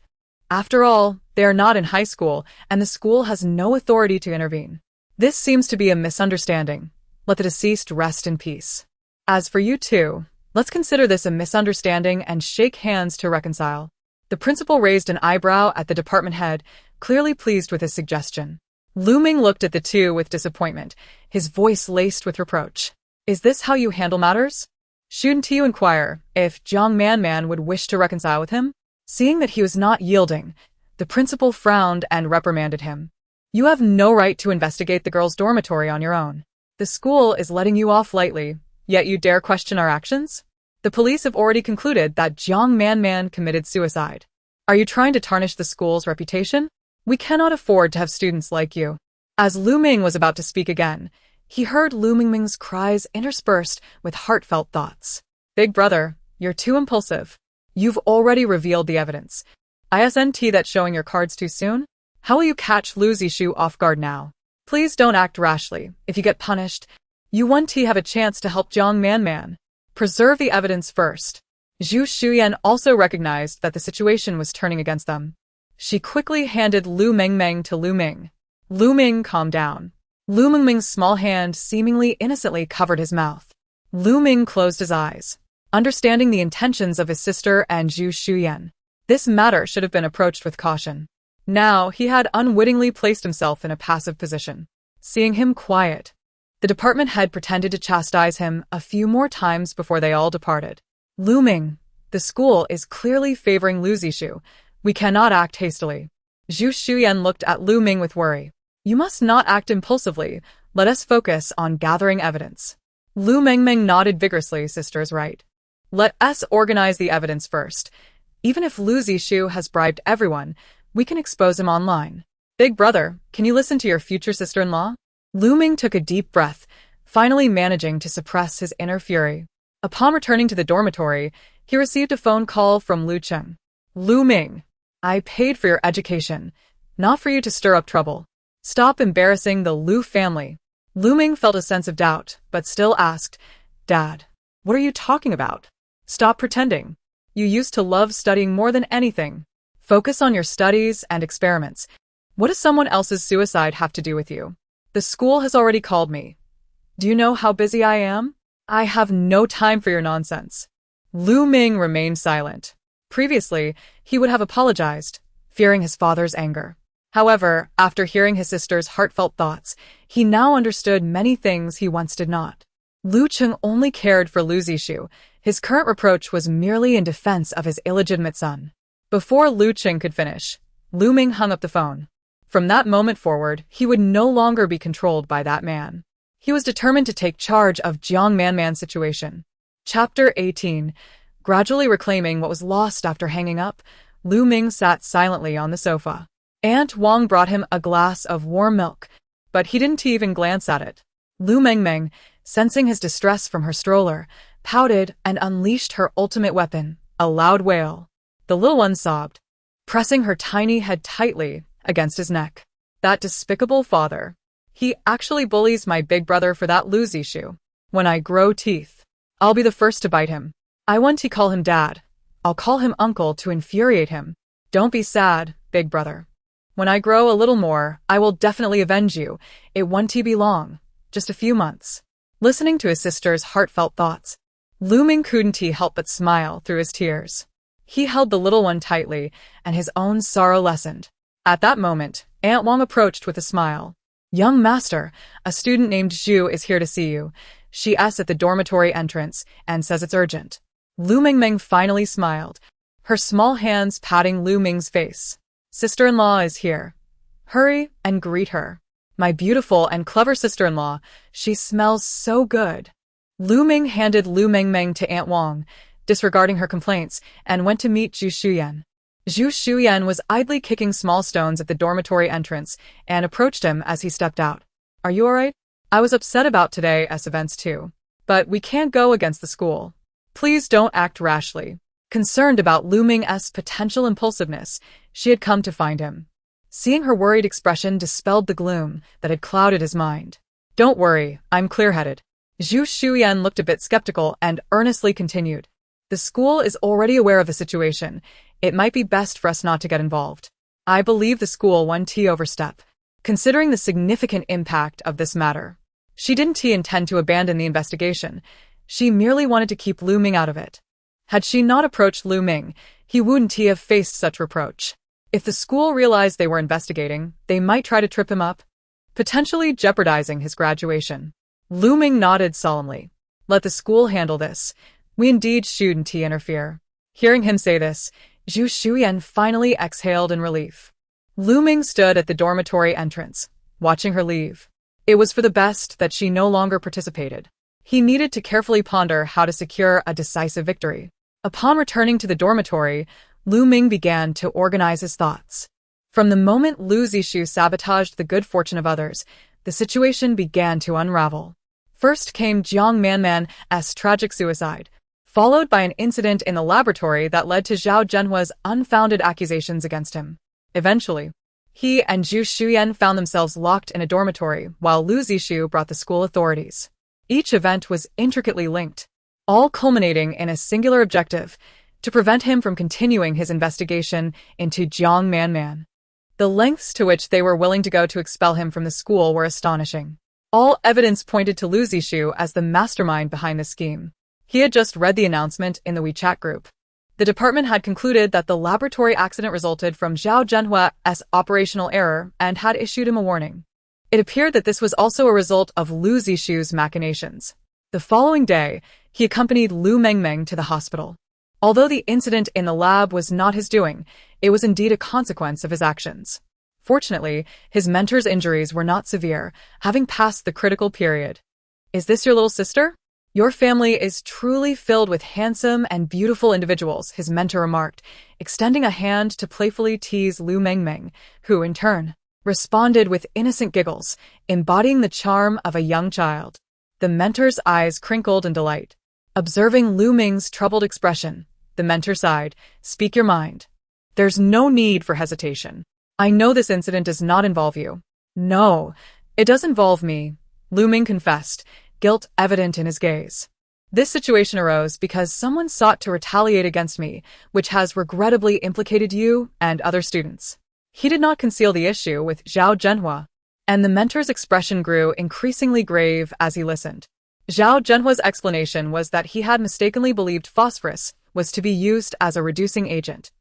After all, they are not in high school, and the school has no authority to intervene. This seems to be a misunderstanding. Let the deceased rest in peace. As for you two, let's consider this a misunderstanding and shake hands to reconcile. The principal raised an eyebrow at the department head, clearly pleased with his suggestion. Lu Meng looked at the two with disappointment, his voice laced with reproach. Is this how you handle matters? Shouldn't you inquire if Jiang Manman would wish to reconcile with him? Seeing that he was not yielding, the principal frowned and reprimanded him. You have no right to investigate the girls' dormitory on your own. The school is letting you off lightly, yet you dare question our actions? The police have already concluded that Jiang Manman committed suicide. Are you trying to tarnish the school's reputation? We cannot afford to have students like you. As Lu Meng was about to speak again, he heard Lu Mengmeng's cries interspersed with heartfelt thoughts. Big brother, you're too impulsive. You've already revealed the evidence. Isn't that showing your cards too soon? How will you catch Lu Zishu off guard now? Please don't act rashly. If you get punished, you won't have a chance to help Jiang Manman. Preserve the evidence first. Zhu Shuyan also recognized that the situation was turning against them. She quickly handed Lu Mengmeng to Lu Meng. Lu Meng calmed down. Lu Mengmeng's small hand seemingly innocently covered his mouth. Lu Meng closed his eyes, understanding the intentions of his sister and Zhu Shuyan. This matter should have been approached with caution. Now he had unwittingly placed himself in a passive position. Seeing him quiet, the department head pretended to chastise him a few more times before they all departed. Lu Meng, the school is clearly favoring Lu Zishu. We cannot act hastily. Zhu Shuyan looked at Lu Meng with worry. You must not act impulsively. Let us focus on gathering evidence. Lu Mengmeng nodded vigorously. Sister is right. Let us organize the evidence first. Even if Lu Zishu has bribed everyone, we can expose him online. Big brother, can you listen to your future sister-in-law? Lu Meng took a deep breath, finally managing to suppress his inner fury. Upon returning to the dormitory, he received a phone call from Lu Cheng. Lu Meng, I paid for your education, not for you to stir up trouble. Stop embarrassing the Lu family. Lu Meng felt a sense of doubt, but still asked, Dad, what are you talking about? Stop pretending. You used to love studying more than anything. Focus on your studies and experiments. What does someone else's suicide have to do with you? The school has already called me. Do you know how busy I am? I have no time for your nonsense. Lu Meng remained silent. Previously, he would have apologized, fearing his father's anger. However, after hearing his sister's heartfelt thoughts, he now understood many things he once did not. Lu Cheng only cared for Lu Zishu. His current reproach was merely in defense of his illegitimate son. Before Lu Cheng could finish, Lu Meng hung up the phone. From that moment forward, he would no longer be controlled by that man. He was determined to take charge of Jiang Manman's situation. Chapter 18. Gradually reclaiming what was lost after hanging up, Lu Meng sat silently on the sofa. Aunt Wang brought him a glass of warm milk, but he didn't even glance at it. Lu Mengmeng, sensing his distress from her stroller, pouted and unleashed her ultimate weapon, a loud wail. The little one sobbed, pressing her tiny head tightly against his neck. That despicable father. He actually bullies my big brother for that Lu Zishu. When I grow teeth, I'll be the first to bite him. I want to call him dad. I'll call him uncle to infuriate him. Don't be sad, big brother. When I grow a little more, I will definitely avenge you. It won't be long, just a few months. Listening to his sister's heartfelt thoughts, Lu Meng couldn't help but smile through his tears. He held the little one tightly, and his own sorrow lessened. At that moment, Aunt Wang approached with a smile. Young master, a student named Zhu is here to see you. She's at the dormitory entrance and says it's urgent. Lu Mengmeng finally smiled, her small hands patting Lu Meng's face. Sister-in-law is here. Hurry and greet her. My beautiful and clever sister-in-law, she smells so good. Lu Meng handed Lu Mengmeng to Aunt Wang, disregarding her complaints, and went to meet Zhu Shuyan. Zhu Shuyan was idly kicking small stones at the dormitory entrance and approached him as he stepped out. Are you alright? I was upset about today's events too. But we can't go against the school. Please don't act rashly. Concerned about Lu Meng's potential impulsiveness, she had come to find him. Seeing her worried expression dispelled the gloom that had clouded his mind. Don't worry, I'm clear-headed. Zhu Shuyan looked a bit skeptical and earnestly continued. The school is already aware of the situation. It might be best for us not to get involved. I believe the school won't overstep, considering the significant impact of this matter. She didn't intend to abandon the investigation. She merely wanted to keep Lu Meng out of it. Had she not approached Lu Meng, he wouldn't have faced such reproach. If the school realized they were investigating, they might try to trip him up, potentially jeopardizing his graduation. Lu Meng nodded solemnly. Let the school handle this. We indeed shouldn't interfere. Hearing him say this, Zhu Shuyan finally exhaled in relief. Lu Meng stood at the dormitory entrance, watching her leave. It was for the best that she no longer participated. He needed to carefully ponder how to secure a decisive victory. Upon returning to the dormitory, Lu Meng began to organize his thoughts. From the moment Lu Zishu sabotaged the good fortune of others, the situation began to unravel. First came Jiang Manman's tragic suicide, followed by an incident in the laboratory that led to Zhao Zhenhua's unfounded accusations against him. Eventually, he and Zhu Shuyan found themselves locked in a dormitory while Lu Zishu brought the school authorities. Each event was intricately linked, all culminating in a singular objective, to prevent him from continuing his investigation into Jiang Manman. The lengths to which they were willing to go to expel him from the school were astonishing. All evidence pointed to Lu Zishu as the mastermind behind the scheme. He had just read the announcement in the WeChat group. The department had concluded that the laboratory accident resulted from Zhao Zhenhua's operational error and had issued him a warning. It appeared that this was also a result of Lu Zishu's machinations. The following day, he accompanied Lu Mengmeng to the hospital. Although the incident in the lab was not his doing, it was indeed a consequence of his actions. Fortunately, his mentor's injuries were not severe, having passed the critical period. Is this your little sister? Your family is truly filled with handsome and beautiful individuals, his mentor remarked, extending a hand to playfully tease Lu Mengmeng, who, in turn, responded with innocent giggles, embodying the charm of a young child. The mentor's eyes crinkled in delight. Observing Lu Meng's troubled expression, the mentor sighed, "Speak your mind. There's no need for hesitation. I know this incident does not involve you." "No, it does involve me," Lu Meng confessed, guilt evident in his gaze. This situation arose because someone sought to retaliate against me, which has regrettably implicated you and other students. He did not conceal the issue with Zhao Zhenhua, and the mentor's expression grew increasingly grave as he listened. Zhao Zhenhua's explanation was that he had mistakenly believed phosphorus was to be used as a reducing agent,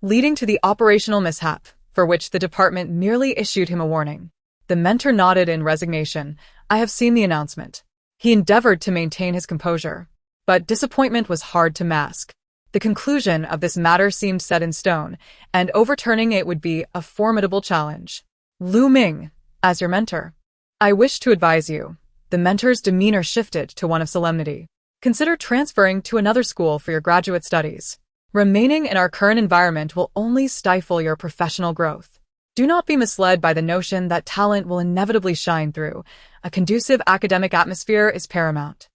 leading to the operational mishap, for which the department merely issued him a warning. The mentor nodded in resignation. I have seen the announcement. He endeavored to maintain his composure, but disappointment was hard to mask. The conclusion of this matter seemed set in stone, and overturning it would be a formidable challenge. Lu Meng, as your mentor, I wish to advise you. The mentor's demeanor shifted to one of solemnity. Consider transferring to another school for your graduate studies. Remaining in our current environment will only stifle your professional growth. Do not be misled by the notion that talent will inevitably shine through. A conducive academic atmosphere is paramount.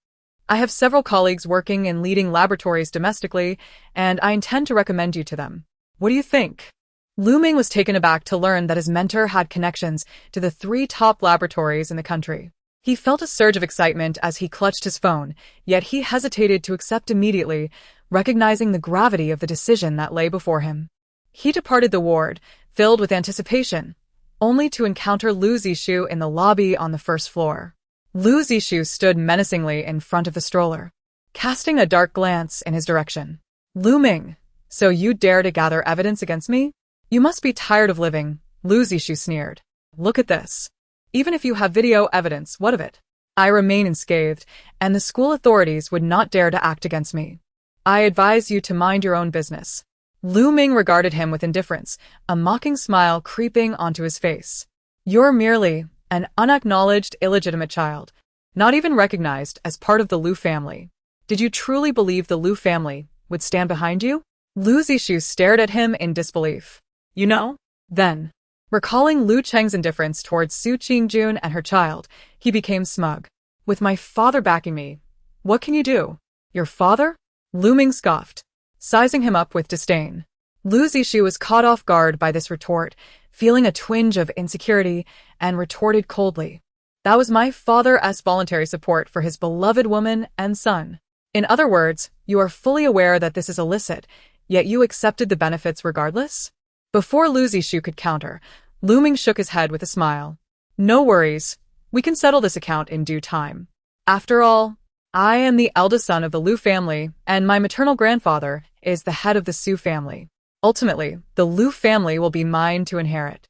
I have several colleagues working in leading laboratories domestically, and I intend to recommend you to them. What do you think? Lu Meng was taken aback to learn that his mentor had connections to the 3 top laboratories in the country. He felt a surge of excitement as he clutched his phone, yet he hesitated to accept immediately, recognizing the gravity of the decision that lay before him. He departed the ward, filled with anticipation, only to encounter Lu Zishu in the lobby on the first floor. Lu Zishu stood menacingly in front of the stroller, casting a dark glance in his direction. Lu Meng, so you dare to gather evidence against me? You must be tired of living, Lu Zishu sneered. Look at this. Even if you have video evidence, what of it? I remain unscathed, and the school authorities would not dare to act against me. I advise you to mind your own business. Lu Meng regarded him with indifference, a mocking smile creeping onto his face. You're merely an unacknowledged illegitimate child, not even recognized as part of the Lu family. Did you truly believe the Lu family would stand behind you? Lu Zishu stared at him in disbelief. You know? Then, recalling Lu Cheng's indifference towards Su Qingjun and her child, he became smug. With my father backing me, what can you do? Your father? Lu Meng scoffed, sizing him up with disdain. Lu Zishu was caught off guard by this retort, feeling a twinge of insecurity, and retorted coldly. That was my father's voluntary support for his beloved woman and son. In other words, you are fully aware that this is illicit, yet you accepted the benefits regardless? Before Lu Zishu could counter, Lu Meng shook his head with a smile. No worries, we can settle this account in due time. After all, I am the eldest son of the Lu family, and my maternal grandfather is the head of the Su family. Ultimately, the Lu family will be mine to inherit.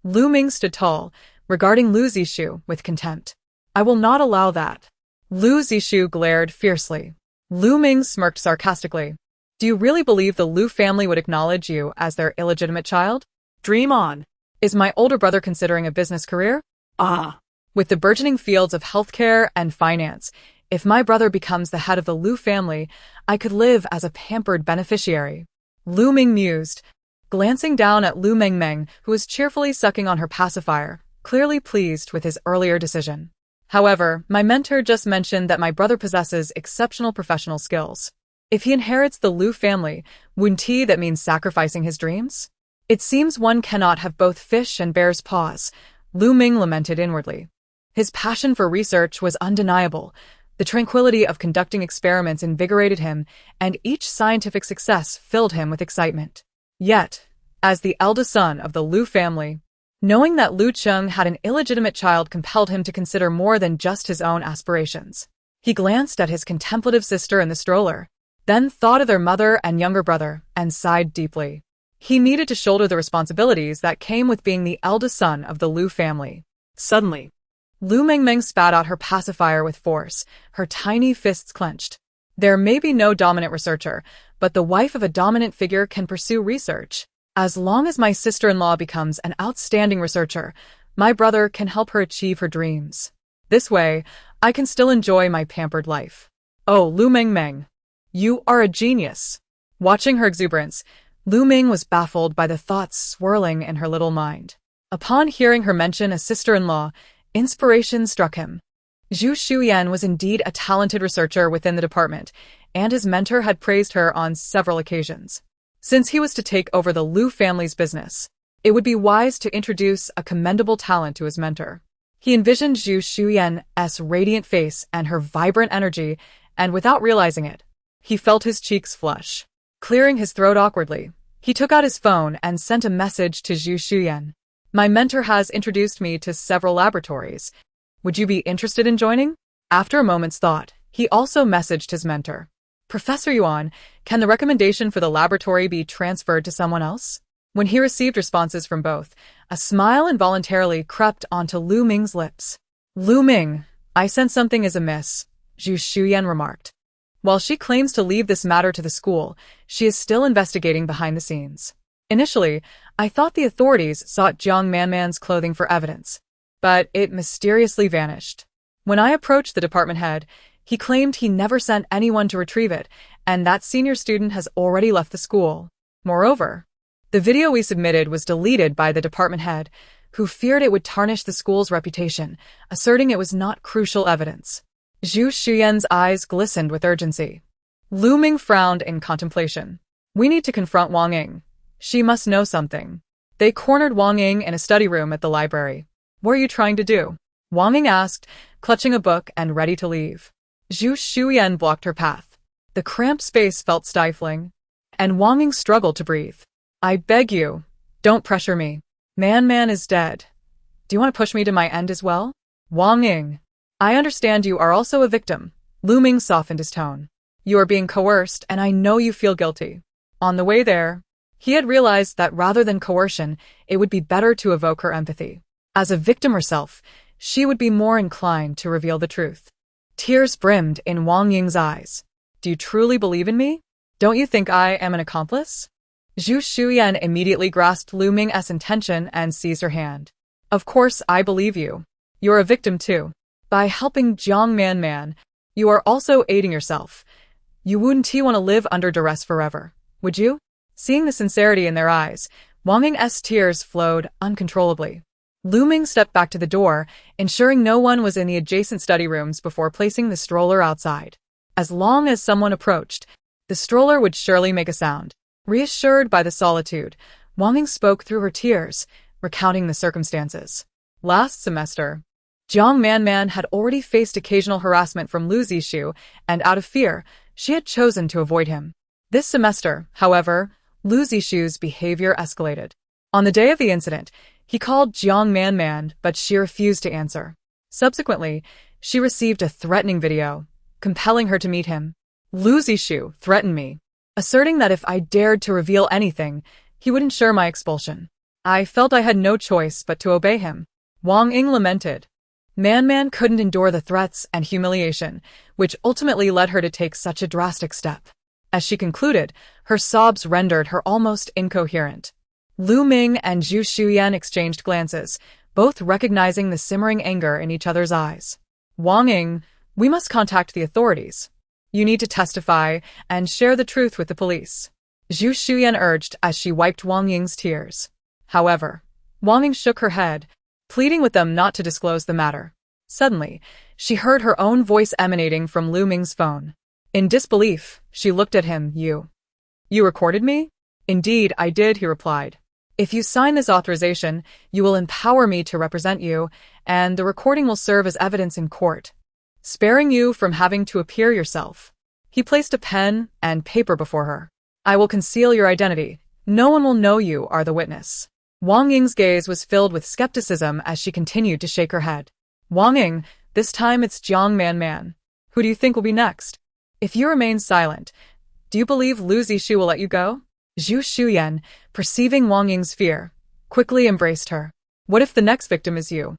Lu Meng stood tall, regarding Lu Zishu with contempt. I will not allow that. Lu Zishu glared fiercely. Lu Meng smirked sarcastically. Do you really believe the Lu family would acknowledge you as their illegitimate child? Dream on. Is my older brother considering a business career? Ah. With the burgeoning fields of healthcare and finance, if my brother becomes the head of the Lu family, I could live as a pampered beneficiary. Lu Meng mused, glancing down at Lu Mengmeng, who was cheerfully sucking on her pacifier, clearly pleased with his earlier decision. However, my mentor just mentioned that my brother possesses exceptional professional skills. If he inherits the Lu family, wouldn't that mean sacrificing his dreams? It seems one cannot have both fish and bear's paws, Lu Meng lamented inwardly. His passion for research was undeniable. The tranquility of conducting experiments invigorated him, and each scientific success filled him with excitement. Yet, as the eldest son of the Lu family, knowing that Lu Cheng had an illegitimate child compelled him to consider more than just his own aspirations. He glanced at his contemplative sister in the stroller, then thought of their mother and younger brother, and sighed deeply. He needed to shoulder the responsibilities that came with being the eldest son of the Lu family. Suddenly, Lu Mengmeng spat out her pacifier with force, her tiny fists clenched. There may be no dominant researcher, but the wife of a dominant figure can pursue research. As long as my sister-in-law becomes an outstanding researcher, my brother can help her achieve her dreams. This way, I can still enjoy my pampered life. Oh, Lu Mengmeng, you are a genius. Watching her exuberance, Lu Meng was baffled by the thoughts swirling in her little mind. Upon hearing her mention a sister-in-law, inspiration struck him. Zhu Shuyan was indeed a talented researcher within the department, and his mentor had praised her on several occasions. Since he was to take over the Lu family's business, it would be wise to introduce a commendable talent to his mentor. He envisioned Zhu Shuyan's radiant face and her vibrant energy and without realizing it, he felt his cheeks flush. Clearing his throat awkwardly, he took out his phone and sent a message to Zhu Xuyan. My mentor has introduced me to several laboratories. Would you be interested in joining? After a moment's thought, he also messaged his mentor. Professor Yuan, can the recommendation for the laboratory be transferred to someone else? When he received responses from both, a smile involuntarily crept onto Lu Meng's lips. Lu Meng, I sense something is amiss, Zhu Xuyan remarked. While she claims to leave this matter to the school, she is still investigating behind the scenes. Initially, I thought the authorities sought Jiang Manman's clothing for evidence, but it mysteriously vanished. When I approached the department head, he claimed he never sent anyone to retrieve it, and that senior student has already left the school. Moreover, the video we submitted was deleted by the department head, who feared it would tarnish the school's reputation, asserting it was not crucial evidence. Zhu Xuyan's eyes glistened with urgency. Lu Meng frowned in contemplation. We need to confront Wang Ying. She must know something. They cornered Wang Ying in a study room at the library. What are you trying to do? Wang Ying asked, clutching a book and ready to leave. Zhu Xuyan blocked her path. The cramped space felt stifling, and Wang Ying struggled to breathe. I beg you, don't pressure me. Man is dead. Do you want to push me to my end as well? Wang Ying, I understand you are also a victim. Lu Meng softened his tone. You are being coerced, and I know you feel guilty. On the way there, he had realized that rather than coercion, it would be better to evoke her empathy. As a victim herself, she would be more inclined to reveal the truth. Tears brimmed in Wang Ying's eyes. Do you truly believe in me? Don't you think I am an accomplice? Zhu Xuyan immediately grasped Lu Meng's intention and seized her hand. Of course I believe you. You're a victim too. By helping Jiang Manman, you are also aiding yourself. You wouldn't want to live under duress forever, would you? Seeing the sincerity in their eyes, Wang Ying's tears flowed uncontrollably. Lu Meng stepped back to the door, ensuring no one was in the adjacent study rooms before placing the stroller outside. As long as someone approached, the stroller would surely make a sound. Reassured by the solitude, Wang Ying spoke through her tears, recounting the circumstances. Last semester, Jiang Manman had already faced occasional harassment from Lu Zishu, and out of fear, she had chosen to avoid him. This semester, however, Lu Zishu's behavior escalated. On the day of the incident, he called Jiang Manman, but she refused to answer. Subsequently, she received a threatening video, compelling her to meet him. Lu Zishu threatened me, asserting that if I dared to reveal anything, he would ensure my expulsion. I felt I had no choice but to obey him. Wang Ying lamented. Man couldn't endure the threats and humiliation, which ultimately led her to take such a drastic step. As she concluded, her sobs rendered her almost incoherent. Lu Meng and Zhu Xuyan exchanged glances, both recognizing the simmering anger in each other's eyes. Wang Ying, we must contact the authorities. You need to testify and share the truth with the police. Zhu Xuyan urged as she wiped Wang Ying's tears. However, Wang Ying shook her head, pleading with them not to disclose the matter. Suddenly, she heard her own voice emanating from Lu Meng's phone. In disbelief, she looked at him. You recorded me? Indeed, I did, he replied. If you sign this authorization, you will empower me to represent you, and the recording will serve as evidence in court, sparing you from having to appear yourself. He placed a pen and paper before her. I will conceal your identity. No one will know you are the witness. Wang Ying's gaze was filled with skepticism as she continued to shake her head. Wang Ying, this time it's Jiang Manman. Who do you think will be next? If you remain silent, do you believe Lu Zishu will let you go? Zhu Xuyan, perceiving Wang Ying's fear, quickly embraced her. What if the next victim is you?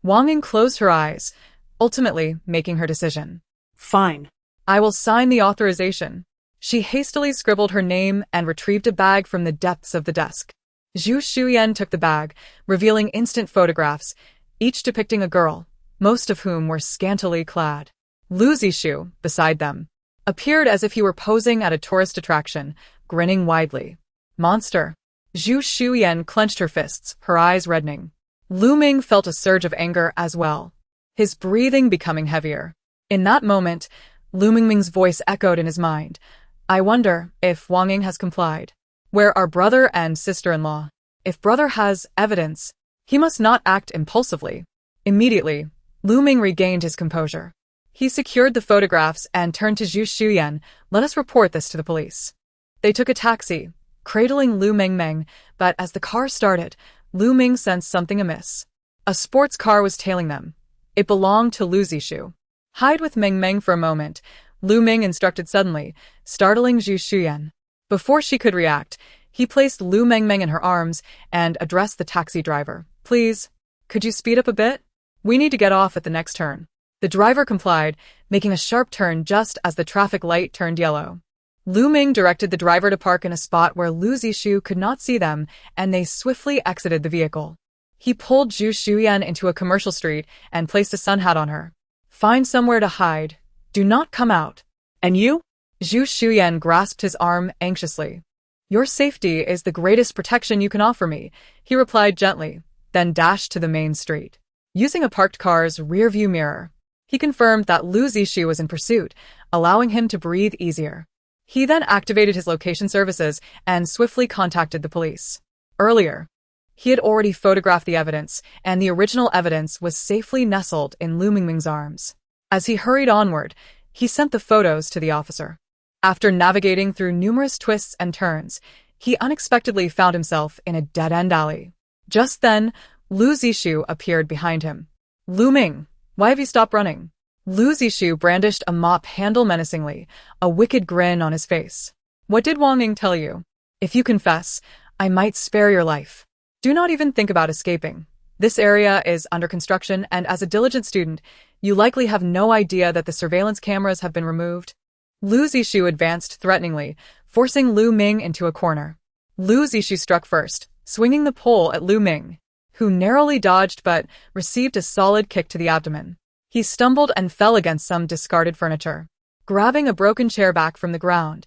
Wang Ying closed her eyes, ultimately making her decision. Fine. I will sign the authorization. She hastily scribbled her name and retrieved a bag from the depths of the desk. Zhu Xuyan took the bag, revealing instant photographs, each depicting a girl, most of whom were scantily clad. Lu Zishu, beside them, appeared as if he were posing at a tourist attraction, grinning widely. Monster. Zhu Xuyan clenched her fists, her eyes reddening. Lu Meng felt a surge of anger as well, his breathing becoming heavier. In that moment, Lu Mengmeng's voice echoed in his mind. I wonder if Wang Ying has complied. Where are brother and sister-in-law? If brother has evidence, he must not act impulsively. Immediately, Lu Meng regained his composure. He secured the photographs and turned to Zhu Shuyan. Let us report this to the police. They took a taxi, cradling Lu Mengmeng, but as the car started, Lu Ming sensed something amiss. A sports car was tailing them. It belonged to Lu Zishu. Hide with Mengmeng for a moment, Lu Ming instructed suddenly, startling Zhu Shuyan. Before she could react, he placed Lu Mengmeng in her arms and addressed the taxi driver. Please, could you speed up a bit? We need to get off at the next turn. The driver complied, making a sharp turn just as the traffic light turned yellow. Lu Ming directed the driver to park in a spot where Lu Zishu could not see them, and they swiftly exited the vehicle. He pulled Zhu Shuyan into a commercial street and placed a sun hat on her. Find somewhere to hide. Do not come out. And you? Zhu Shuyan grasped his arm anxiously. Your safety is the greatest protection you can offer me, he replied gently, then dashed to the main street. Using a parked car's rearview mirror, he confirmed that Lu Zishu was in pursuit, allowing him to breathe easier. He then activated his location services and swiftly contacted the police. Earlier, he had already photographed the evidence, and the original evidence was safely nestled in Lu Mengmeng's arms. As he hurried onward, he sent the photos to the officer. After navigating through numerous twists and turns, he unexpectedly found himself in a dead-end alley. Just then, Lu Zishu appeared behind him. Lu Ming, why have you stopped running? Lu Zishu brandished a mop handle menacingly, a wicked grin on his face. What did Wang Ning tell you? If you confess, I might spare your life. Do not even think about escaping. This area is under construction, and as a diligent student, you likely have no idea that the surveillance cameras have been removed. Lu Zishu advanced threateningly, forcing Lu Ming into a corner. Lu Zishu struck first, swinging the pole at Lu Ming, who narrowly dodged but received a solid kick to the abdomen. He stumbled and fell against some discarded furniture. Grabbing a broken chair back from the ground,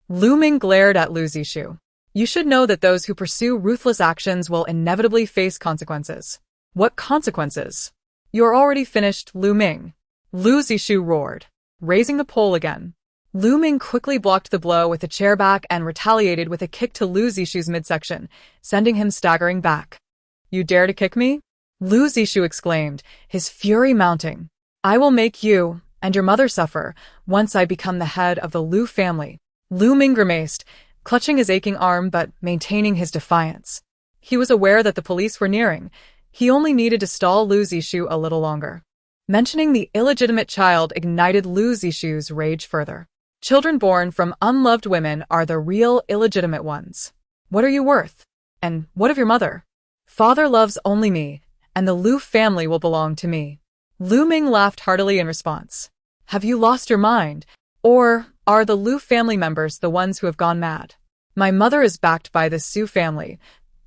Lu Ming glared at Lu Zishu. You should know that those who pursue ruthless actions will inevitably face consequences. What consequences? You're already finished, Lu Ming. Lu Zishu roared, raising the pole again. Lu Ming quickly blocked the blow with a chair back and retaliated with a kick to Lu Zishu's midsection, sending him staggering back. You dare to kick me? Lu Zishu exclaimed, his fury mounting. I will make you and your mother suffer once I become the head of the Lu family. Lu Ming grimaced, clutching his aching arm but maintaining his defiance. He was aware that the police were nearing. He only needed to stall Lu Zishu a little longer. Mentioning the illegitimate child ignited Lu Zishu's rage further. Children born from unloved women are the real illegitimate ones. What are you worth? And what of your mother? Father loves only me, and the Lu family will belong to me. Lu Ming laughed heartily in response. Have you lost your mind? Or are the Lu family members the ones who have gone mad? My mother is backed by the Su family.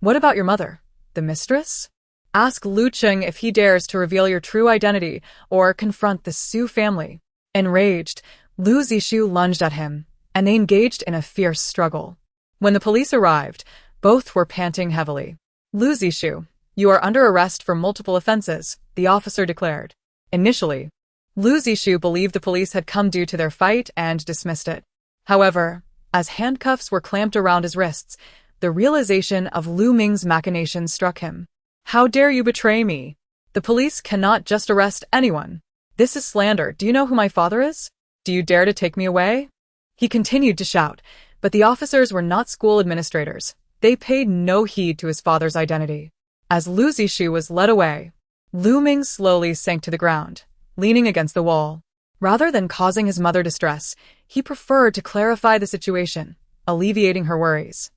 What about your mother? The mistress? Ask Lu Cheng if he dares to reveal your true identity or confront the Su family. Enraged, Lu Zishu lunged at him, and they engaged in a fierce struggle. When the police arrived, both were panting heavily. Lu Zishu, you are under arrest for multiple offenses, the officer declared. Initially, Lu Zishu believed the police had come due to their fight and dismissed it. However, as handcuffs were clamped around his wrists, the realization of Lu Ming's machinations struck him. How dare you betray me? The police cannot just arrest anyone. This is slander. Do you know who my father is? Do you dare to take me away? He continued to shout, but the officers were not school administrators. They paid no heed to his father's identity. As Lu Zishu was led away, Lu Ming slowly sank to the ground, leaning against the wall. Rather than causing his mother distress, he preferred to clarify the situation, alleviating her worries.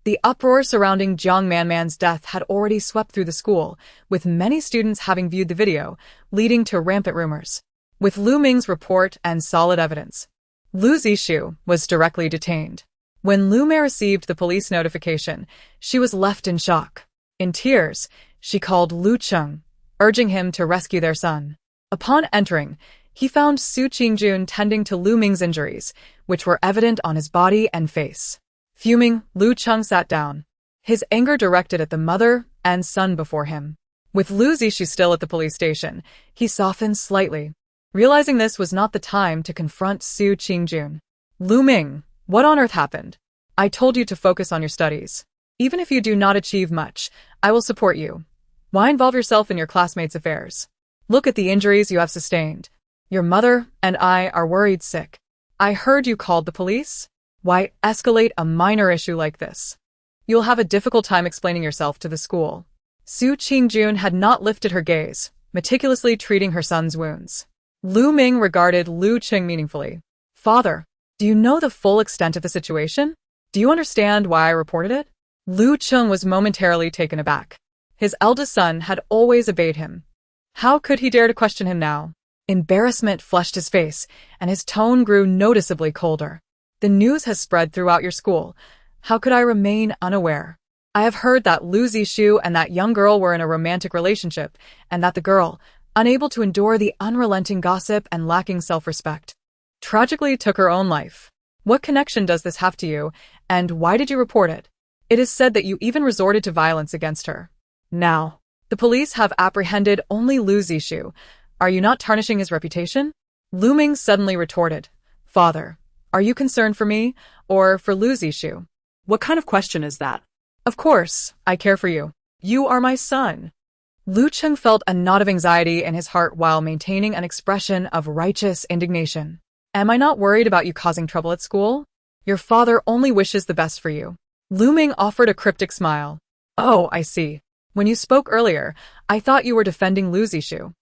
The uproar surrounding Jiang Manman's death had already swept through the school, with many students having viewed the video, leading to rampant rumors. With Lu Ming's report and solid evidence, Lu Zishu was directly detained. When Lu Mei received the police notification, she was left in shock. In tears, she called Lu Cheng, urging him to rescue their son. Upon entering, he found Su Qingjun tending to Lu Ming's injuries, which were evident on his body and face. Fuming, Lu Cheng sat down, his anger directed at the mother and son before him. With Lu Zishu still at the police station, he softened slightly, realizing this was not the time to confront Su Qingjun. Lu Ming, what on earth happened? I told you to focus on your studies. Even if you do not achieve much, I will support you. Why involve yourself in your classmates' affairs? Look at the injuries you have sustained. Your mother and I are worried sick. I heard you called the police? Why escalate a minor issue like this? You'll have a difficult time explaining yourself to the school. Su Qingjun had not lifted her gaze, meticulously treating her son's wounds. Lu Ming regarded Lu Qing meaningfully. Father, do you know the full extent of the situation? Do you understand why I reported it? Lu Qing was momentarily taken aback. His eldest son had always obeyed him. How could he dare to question him now? Embarrassment flushed his face, and his tone grew noticeably colder. The news has spread throughout your school. How could I remain unaware? I have heard that Lu Zishu and that young girl were in a romantic relationship, and that the girl, unable to endure the unrelenting gossip and lacking self-respect, tragically took her own life. What connection does this have to you, and why did you report it? It is said that you even resorted to violence against her. Now, the police have apprehended only Lu Zishu. Are you not tarnishing his reputation? Lu Ming suddenly retorted. Father, are you concerned for me, or for Lu Zishu? What kind of question is that? Of course, I care for you. You are my son. Lu Cheng felt a knot of anxiety in his heart while maintaining an expression of righteous indignation. Am I not worried about you causing trouble at school? Your father only wishes the best for you. Lu Ming offered a cryptic smile. Oh, I see. When you spoke earlier, I thought you were defending Lu Zishu.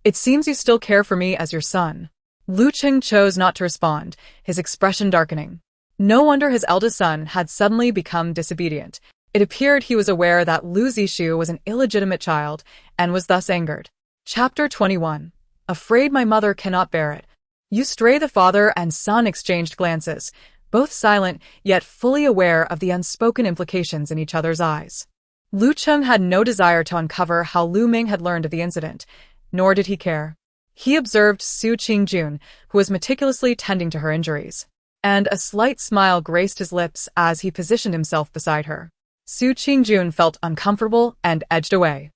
It seems you still care for me as your son. Lu Cheng chose not to respond, his expression darkening. No wonder his eldest son had suddenly become disobedient. It appeared he was aware that Lu Zishu was an illegitimate child and was thus angered. Chapter 21. Afraid my mother cannot bear it. You stray. The father and son exchanged glances, both silent yet fully aware of the unspoken implications in each other's eyes. Lu Cheng had no desire to uncover how Lu Ming had learned of the incident, nor did he care. He observed Su Qingjun, who was meticulously tending to her injuries, and a slight smile graced his lips as he positioned himself beside her. Su Qingjun felt uncomfortable and edged away.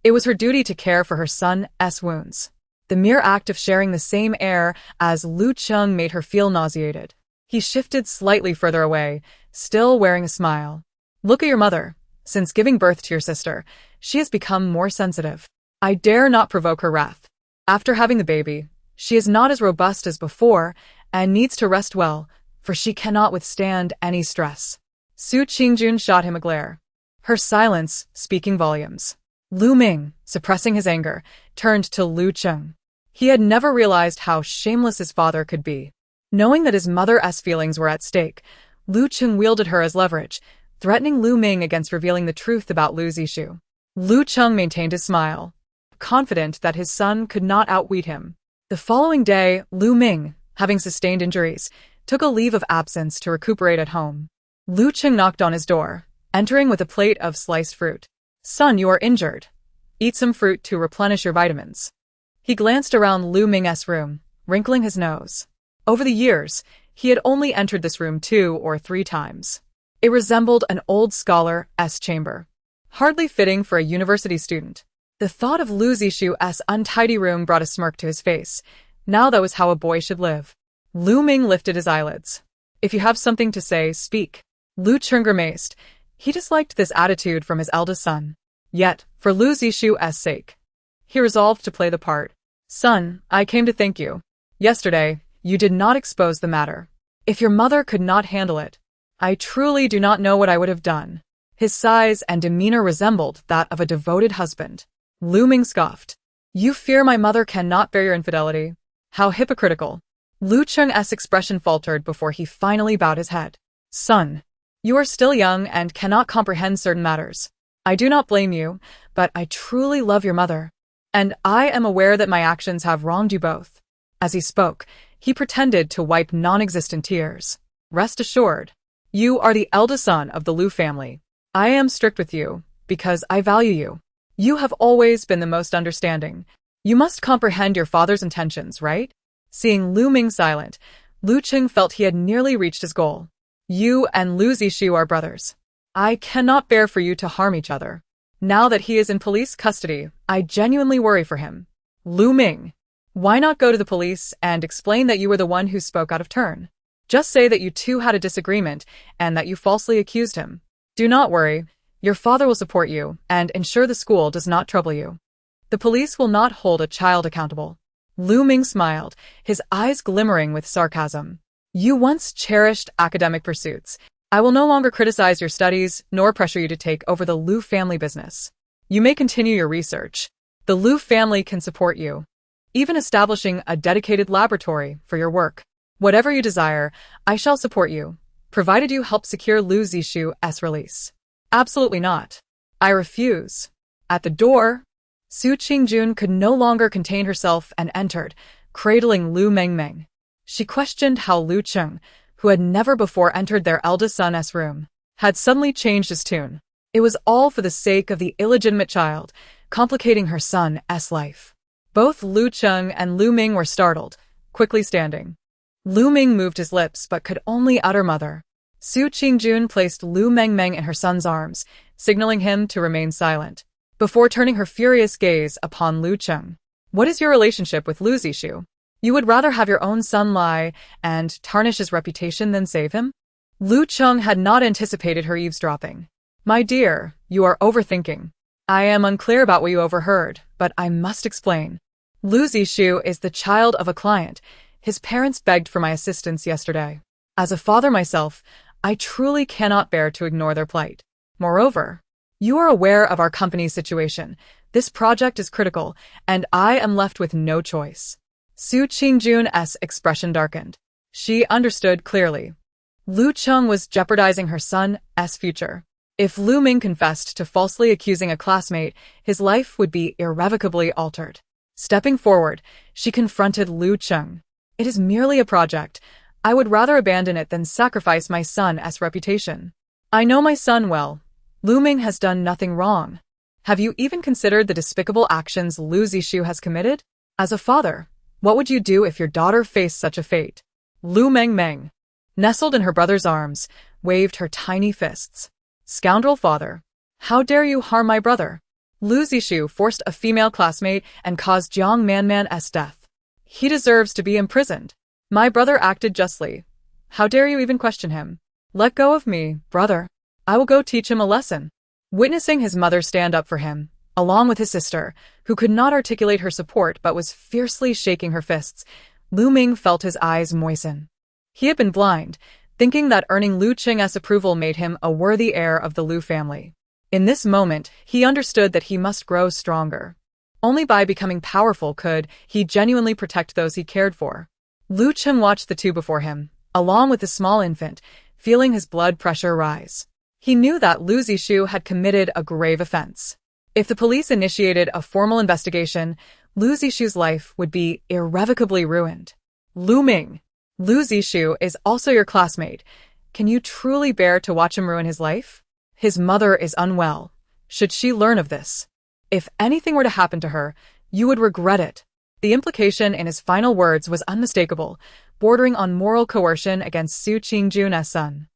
It was her duty to care for her son's wounds. The mere act of sharing the same air as Lu Cheng made her feel nauseated. He shifted slightly further away, still wearing a smile. Look at your mother. Since giving birth to your sister, she has become more sensitive. I dare not provoke her wrath. After having the baby, she is not as robust as before and needs to rest well, for she cannot withstand any stress. Su Qingjun shot him a glare, her silence speaking volumes. Lu Ming, suppressing his anger, turned to Lu Cheng. He had never realized how shameless his father could be. Knowing that his mother's feelings were at stake, Lu Cheng wielded her as leverage, threatening Lu Ming against revealing the truth about Lu Zishu. Lu Cheng maintained his smile, confident that his son could not outwit him. The following day, Lu Ming, having sustained injuries, took a leave of absence to recuperate at home. Lu Cheng knocked on his door, entering with a plate of sliced fruit. Son, you are injured. Eat some fruit to replenish your vitamins. He glanced around Lu Ming's room, wrinkling his nose. Over the years, he had only entered this room 2 or 3 times. It resembled an old scholar's chamber, hardly fitting for a university student. The thought of Lu Zishu's untidy room brought a smirk to his face. Now that was how a boy should live. Lu Ming lifted his eyelids. If you have something to say, speak. Lu Cheng grimaced. He disliked this attitude from his eldest son. Yet, for Lu Zishu's sake, he resolved to play the part. Son, I came to thank you. Yesterday, you did not expose the matter. If your mother could not handle it, I truly do not know what I would have done. His size and demeanor resembled that of a devoted husband. Lu Ming scoffed. You fear my mother cannot bear your infidelity. How hypocritical. Lu Cheng's expression faltered before he finally bowed his head. Son, you are still young and cannot comprehend certain matters. I do not blame you, but I truly love your mother, and I am aware that my actions have wronged you both. As he spoke, he pretended to wipe non-existent tears. Rest assured, you are the eldest son of the Lu family. I am strict with you, because I value you. You have always been the most understanding. You must comprehend your father's intentions, right? Seeing Lu Ming silent, Lu Cheng felt he had nearly reached his goal. You and Lu Zishu are brothers. I cannot bear for you to harm each other. Now that he is in police custody, I genuinely worry for him. Lu Ming, why not go to the police and explain that you were the one who spoke out of turn? Just say that you two had a disagreement and that you falsely accused him. Do not worry. Your father will support you and ensure the school does not trouble you. The police will not hold a child accountable. Lu Meng smiled, his eyes glimmering with sarcasm. You once cherished academic pursuits. I will no longer criticize your studies, nor pressure you to take over the Lu family business. You may continue your research. The Lu family can support you, even establishing a dedicated laboratory for your work. Whatever you desire, I shall support you, provided you help secure Lu Zishu's release. Absolutely not. I refuse. At the door, Su Qingjun could no longer contain herself and entered, cradling Lu Mengmeng. She questioned how Lu Cheng, who had never before entered their eldest son's room, had suddenly changed his tune. It was all for the sake of the illegitimate child, complicating her son's life. Both Lu Cheng and Lu Ming were startled, quickly standing. Lu Ming moved his lips but could only utter mother. Su Qingjun placed Lu Mengmeng in her son's arms, signaling him to remain silent, before turning her furious gaze upon Lu Cheng. What is your relationship with Lu Zishu? You would rather have your own son lie and tarnish his reputation than save him? Lu Cheng had not anticipated her eavesdropping. My dear, you are overthinking. I am unclear about what you overheard, but I must explain. Lu Zishu is the child of a client. His parents begged for my assistance yesterday. As a father myself, I truly cannot bear to ignore their plight. Moreover, you are aware of our company's situation. This project is critical, and I am left with no choice. Su Qingjun's expression darkened. She understood clearly. Lu Cheng was jeopardizing her son's future. If Lu Ming confessed to falsely accusing a classmate, his life would be irrevocably altered. Stepping forward, she confronted Lu Cheng. It is merely a project. I would rather abandon it than sacrifice my son's reputation. I know my son well. Lu Ming has done nothing wrong. Have you even considered the despicable actions Lu Zishu has committed? As a father, what would you do if your daughter faced such a fate? Lu Mengmeng, nestled in her brother's arms, waved her tiny fists. Scoundrel father, how dare you harm my brother? Lu Zishu forced a female classmate and caused Jiang Manman's death. He deserves to be imprisoned. My brother acted justly. How dare you even question him? Let go of me, brother. I will go teach him a lesson. Witnessing his mother stand up for him, along with his sister, who could not articulate her support but was fiercely shaking her fists, Lu Ming felt his eyes moisten. He had been blind, thinking that earning Lu Cheng's approval made him a worthy heir of the Lu family. In this moment, he understood that he must grow stronger. Only by becoming powerful could he genuinely protect those he cared for. Lu Cheng watched the two before him, along with the small infant, feeling his blood pressure rise. He knew that Lu Zishu had committed a grave offense. If the police initiated a formal investigation, Lu Zishu's life would be irrevocably ruined. Lu Ming, Lu Zishu is also your classmate. Can you truly bear to watch him ruin his life? His mother is unwell. Should she learn of this? If anything were to happen to her, you would regret it. The implication in his final words was unmistakable, bordering on moral coercion against Su Qingjun's son.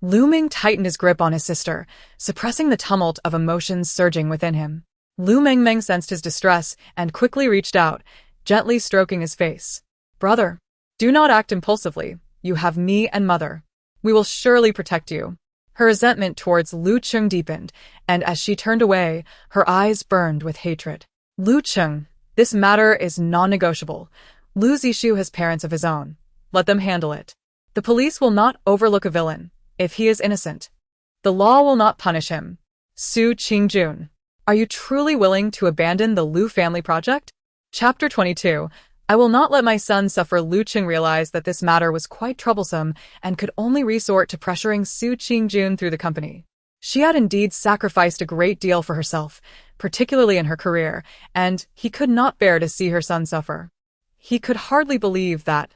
Lu Ming tightened his grip on his sister, suppressing the tumult of emotions surging within him. Lu Mengmeng sensed his distress and quickly reached out, gently stroking his face. Brother, do not act impulsively. You have me and mother. We will surely protect you. Her resentment towards Lu Cheng deepened, and as she turned away, her eyes burned with hatred. Lu Cheng, this matter is non-negotiable. Lu Zishu has parents of his own. Let them handle it. The police will not overlook a villain. If he is innocent, the law will not punish him. Su Qingjun, are you truly willing to abandon the Lu family project? Chapter 22. I will not let my son suffer. Lu Cheng realized that this matter was quite troublesome and could only resort to pressuring Su Qingjun through the company. She had indeed sacrificed a great deal for herself, particularly in her career, and he could not bear to see her son suffer. He could hardly believe that,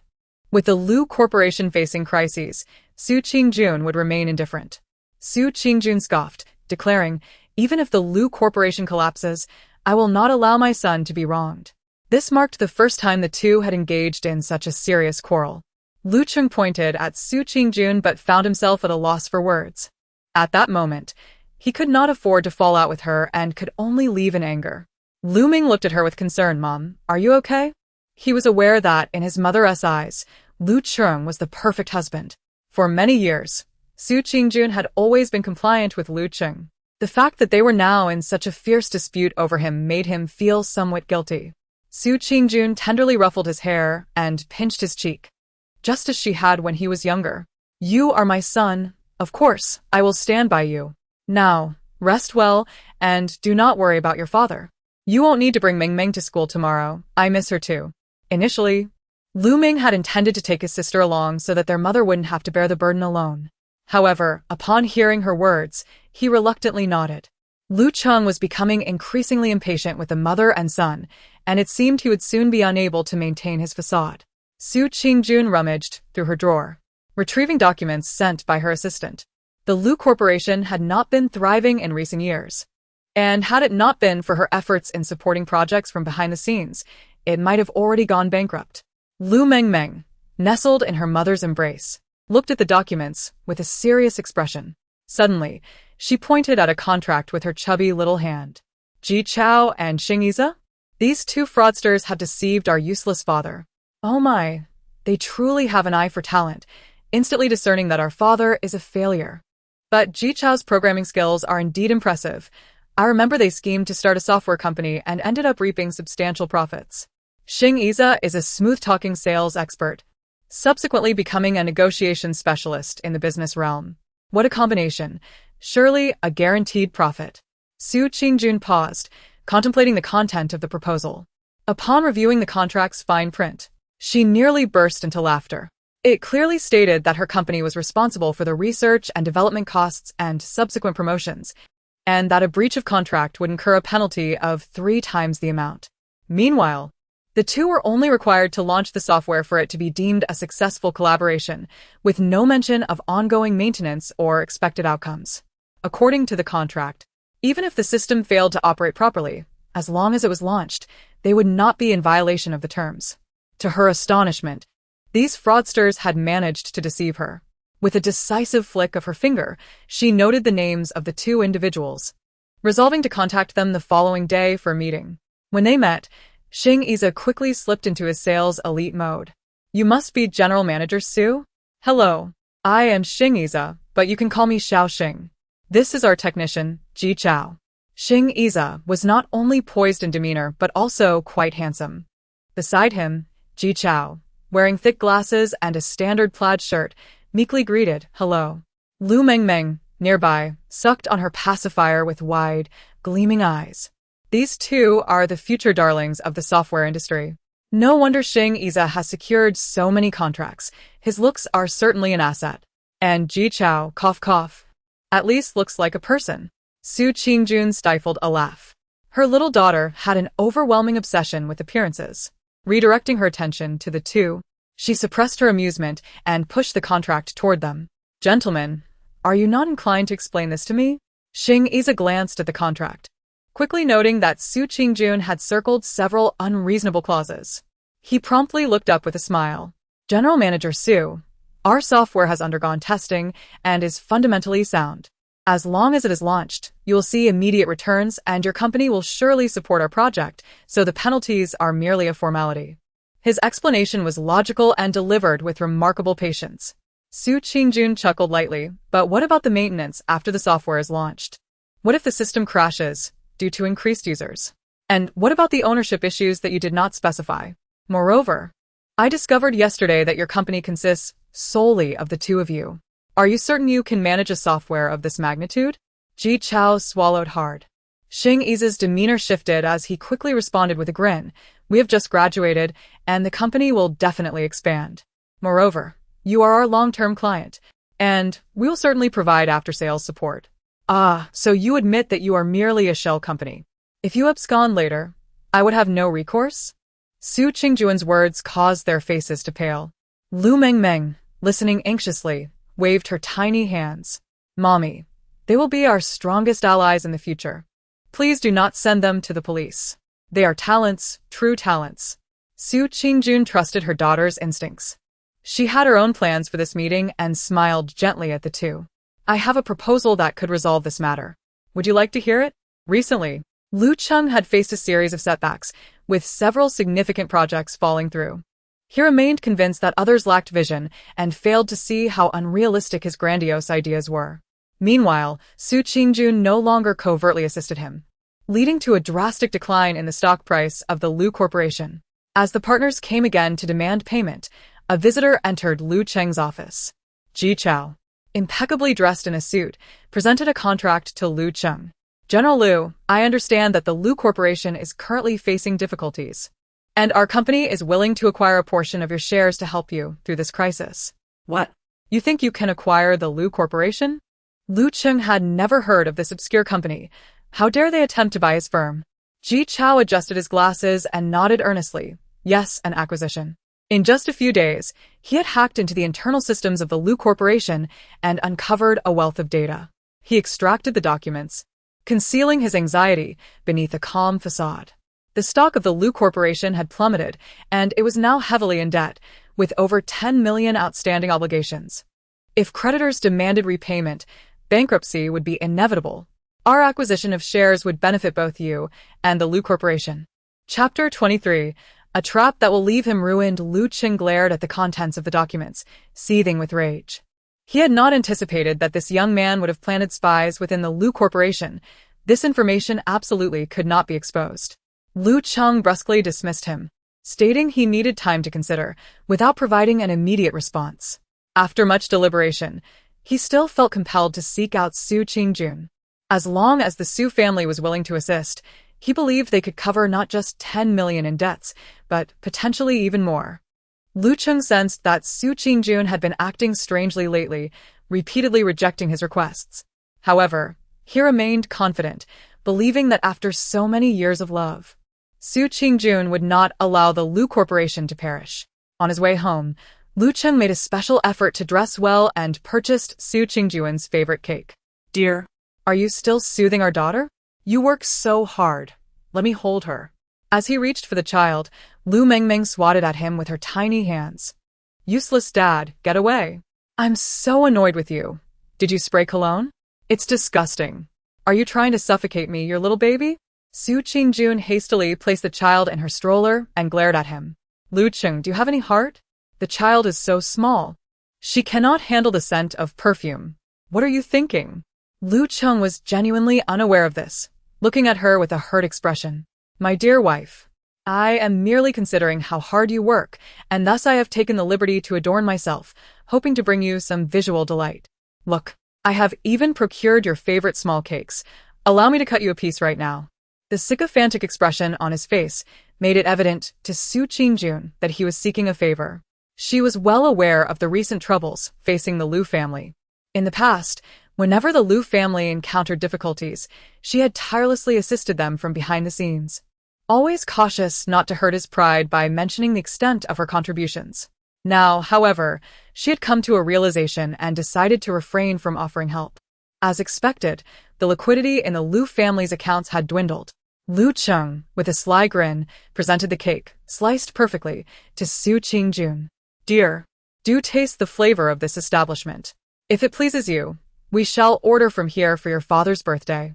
with the Lu Corporation facing crises, Su Qingjun would remain indifferent. Su Qingjun scoffed, declaring, even if the Lu Corporation collapses, I will not allow my son to be wronged. This marked the first time the two had engaged in such a serious quarrel. Lu Cheng pointed at Su Qingjun but found himself at a loss for words. At that moment, he could not afford to fall out with her and could only leave in anger. Lu Ming looked at her with concern. Mom, are you okay? He was aware that, in his mother's eyes, Lu Cheng was the perfect husband. For many years, Su Qingjun had always been compliant with Lu Cheng. The fact that they were now in such a fierce dispute over him made him feel somewhat guilty. Su Qingjun tenderly ruffled his hair and pinched his cheek, just as she had when he was younger. You are my son. Of course, I will stand by you. Now, rest well, and do not worry about your father. You won't need to bring Mengmeng to school tomorrow. I miss her too. Initially, Lu Ming had intended to take his sister along so that their mother wouldn't have to bear the burden alone. However, upon hearing her words, he reluctantly nodded. Lu Cheng was becoming increasingly impatient with the mother and son, and it seemed he would soon be unable to maintain his facade. Su Qingjun rummaged through her drawer, retrieving documents sent by her assistant. The Lu Corporation had not been thriving in recent years, and had it not been for her efforts in supporting projects from behind the scenes, it might have already gone bankrupt. Lu Mengmeng, nestled in her mother's embrace, looked at the documents with a serious expression. Suddenly, she pointed at a contract with her chubby little hand. Ji Chao and Xing Yize? These two fraudsters have deceived our useless father. Oh my, they truly have an eye for talent, instantly discerning that our father is a failure. But Ji Chao's programming skills are indeed impressive. I remember they schemed to start a software company and ended up reaping substantial profits. Xing Yize is a smooth-talking sales expert, subsequently becoming a negotiation specialist in the business realm. What a combination. Surely a guaranteed profit. Su Qingjun paused, contemplating the content of the proposal. Upon reviewing the contract's fine print, she nearly burst into laughter. It clearly stated that her company was responsible for the research and development costs and subsequent promotions, and that a breach of contract would incur a penalty of 3 times the amount. Meanwhile, the two were only required to launch the software for it to be deemed a successful collaboration, with no mention of ongoing maintenance or expected outcomes. According to the contract, even if the system failed to operate properly, as long as it was launched, they would not be in violation of the terms. To her astonishment, these fraudsters had managed to deceive her. With a decisive flick of her finger, she noted the names of the two individuals, resolving to contact them the following day for a meeting. When they met, Xing Yize quickly slipped into his sales elite mode. You must be General Manager Su? Hello, I am Xing Yize, but you can call me Xiao Xing. This is our technician, Ji Chao. Xing Yize was not only poised in demeanor but also quite handsome. Beside him, Ji Chao, wearing thick glasses and a standard plaid shirt, meekly greeted, hello. Lu Mengmeng, nearby, sucked on her pacifier with wide, gleaming eyes. These two are the future darlings of the software industry. No wonder Xing Yize has secured so many contracts. His looks are certainly an asset. And Ji Chao, cough cough, at least looks like a person. Su Qingjun stifled a laugh. Her little daughter had an overwhelming obsession with appearances. Redirecting her attention to the two, she suppressed her amusement and pushed the contract toward them. Gentlemen, are you not inclined to explain this to me? Xing Yize glanced at the contract, quickly noting that Su Qingjun had circled several unreasonable clauses. He promptly looked up with a smile. General Manager Su, our software has undergone testing and is fundamentally sound. As long as it is launched, you will see immediate returns and your company will surely support our project, so the penalties are merely a formality. His explanation was logical and delivered with remarkable patience. Su Qingjun chuckled lightly, but what about the maintenance after the software is launched? What if the system crashes due to increased users? And what about the ownership issues that you did not specify? Moreover, I discovered yesterday that your company consists solely of the two of you. Are you certain you can manage a software of this magnitude? Ji Chao swallowed hard. Xing Yize's demeanor shifted as he quickly responded with a grin. We have just graduated, and the company will definitely expand. Moreover, you are our long-term client, and we will certainly provide after-sales support. Ah, so you admit that you are merely a shell company. If you abscond later, I would have no recourse? Su Qingjun's words caused their faces to pale. Lu Mengmeng, listening anxiously, waved her tiny hands. Mommy, they will be our strongest allies in the future. Please do not send them to the police. They are talents, true talents. Su Qingjun trusted her daughter's instincts. She had her own plans for this meeting and smiled gently at the two. I have a proposal that could resolve this matter. Would you like to hear it? Recently, Lu Cheng had faced a series of setbacks, with several significant projects falling through. He remained convinced that others lacked vision and failed to see how unrealistic his grandiose ideas were. Meanwhile, Su Qingjun no longer covertly assisted him. leading to a drastic decline in the stock price of the Lu Corporation. As the partners came again to demand payment, a visitor entered Lu Cheng's office. Ji Chao, impeccably dressed in a suit, presented a contract to Lu Cheng. General Lu, I understand that the Lu Corporation is currently facing difficulties, and our company is willing to acquire a portion of your shares to help you through this crisis. What? You think you can acquire the Lu Corporation? Lu Cheng had never heard of this obscure company. How dare they attempt to buy his firm? Ji Chao adjusted his glasses and nodded earnestly. Yes, an acquisition. In just a few days, he had hacked into the internal systems of the Lu Corporation and uncovered a wealth of data. He extracted the documents, concealing his anxiety beneath a calm facade. The stock of the Lu Corporation had plummeted, and it was now heavily in debt, with over 10 million outstanding obligations. If creditors demanded repayment, bankruptcy would be inevitable. Our acquisition of shares would benefit both you and the Lu Corporation. Chapter 23. A trap that will leave him ruined. Lu Cheng glared at the contents of the documents, seething with rage. He had not anticipated that this young man would have planted spies within the Lu Corporation. This information absolutely could not be exposed. Lu Cheng brusquely dismissed him, stating he needed time to consider, without providing an immediate response. After much deliberation, he still felt compelled to seek out Su Qingjun. As long as the Su family was willing to assist, he believed they could cover not just 10 million in debts, but potentially even more. Lu Cheng sensed that Su Qingjun had been acting strangely lately, repeatedly rejecting his requests. However, he remained confident, believing that after so many years of love, Su Qingjun would not allow the Lu Corporation to perish. On his way home, Lu Cheng made a special effort to dress well and purchased Su Qingjun's favorite cake. Dear, are you still soothing our daughter? You work so hard. Let me hold her. As he reached for the child, Lu Mengmeng swatted at him with her tiny hands. Useless dad, get away. I'm so annoyed with you. Did you spray cologne? It's disgusting. Are you trying to suffocate me, your little baby? Su Qingjun hastily placed the child in her stroller and glared at him. Lu Cheng, do you have any heart? The child is so small. She cannot handle the scent of perfume. What are you thinking? Lu Cheng was genuinely unaware of this, looking at her with a hurt expression. My dear wife, I am merely considering how hard you work, and thus I have taken the liberty to adorn myself, hoping to bring you some visual delight. Look, I have even procured your favorite small cakes. Allow me to cut you a piece right now. The sycophantic expression on his face made it evident to Su Qingjun that he was seeking a favor. She was well aware of the recent troubles facing the Lu family. In the past, whenever the Lu family encountered difficulties, she had tirelessly assisted them from behind the scenes, always cautious not to hurt his pride by mentioning the extent of her contributions. Now, however, she had come to a realization and decided to refrain from offering help. As expected, the liquidity in the Lu family's accounts had dwindled. Lu Cheng, with a sly grin, presented the cake, sliced perfectly, to Su Qingjun. Dear, do taste the flavor of this establishment. If it pleases you, we shall order from here for your father's birthday.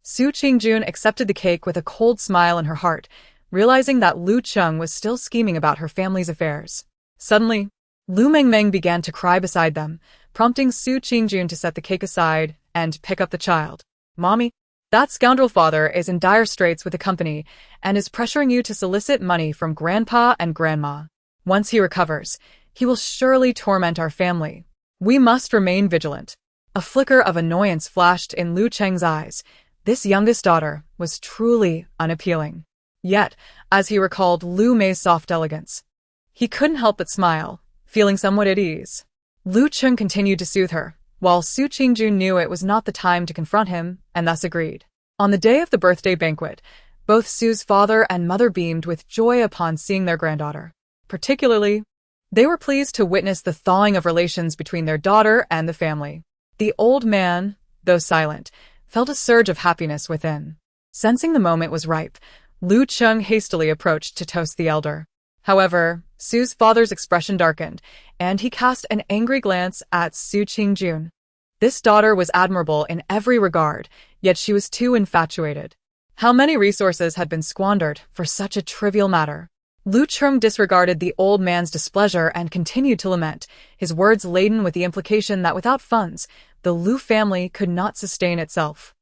Su Qingjun accepted the cake with a cold smile in her heart, realizing that Lu Cheng was still scheming about her family's affairs. Suddenly, Lu Mengmeng began to cry beside them, prompting Su Qingjun to set the cake aside and pick up the child. Mommy, that scoundrel father is in dire straits with the company and is pressuring you to solicit money from Grandpa and Grandma. Once he recovers, he will surely torment our family. We must remain vigilant. A flicker of annoyance flashed in Lu Cheng's eyes. This youngest daughter was truly unappealing. Yet, as he recalled Lu Mei's soft elegance, he couldn't help but smile, feeling somewhat at ease. Lu Cheng continued to soothe her, while Su Qingjun knew it was not the time to confront him, and thus agreed. On the day of the birthday banquet, both Su's father and mother beamed with joy upon seeing their granddaughter. Particularly, they were pleased to witness the thawing of relations between their daughter and the family. The old man, though silent, felt a surge of happiness within. Sensing the moment was ripe, Lu Cheng hastily approached to toast the elder. However, Su's father's expression darkened, and he cast an angry glance at Su Qingjun. This daughter was admirable in every regard, yet she was too infatuated. How many resources had been squandered for such a trivial matter? Lu Cheng disregarded the old man's displeasure and continued to lament, his words laden with the implication that without funds, the Lu family could not sustain itself.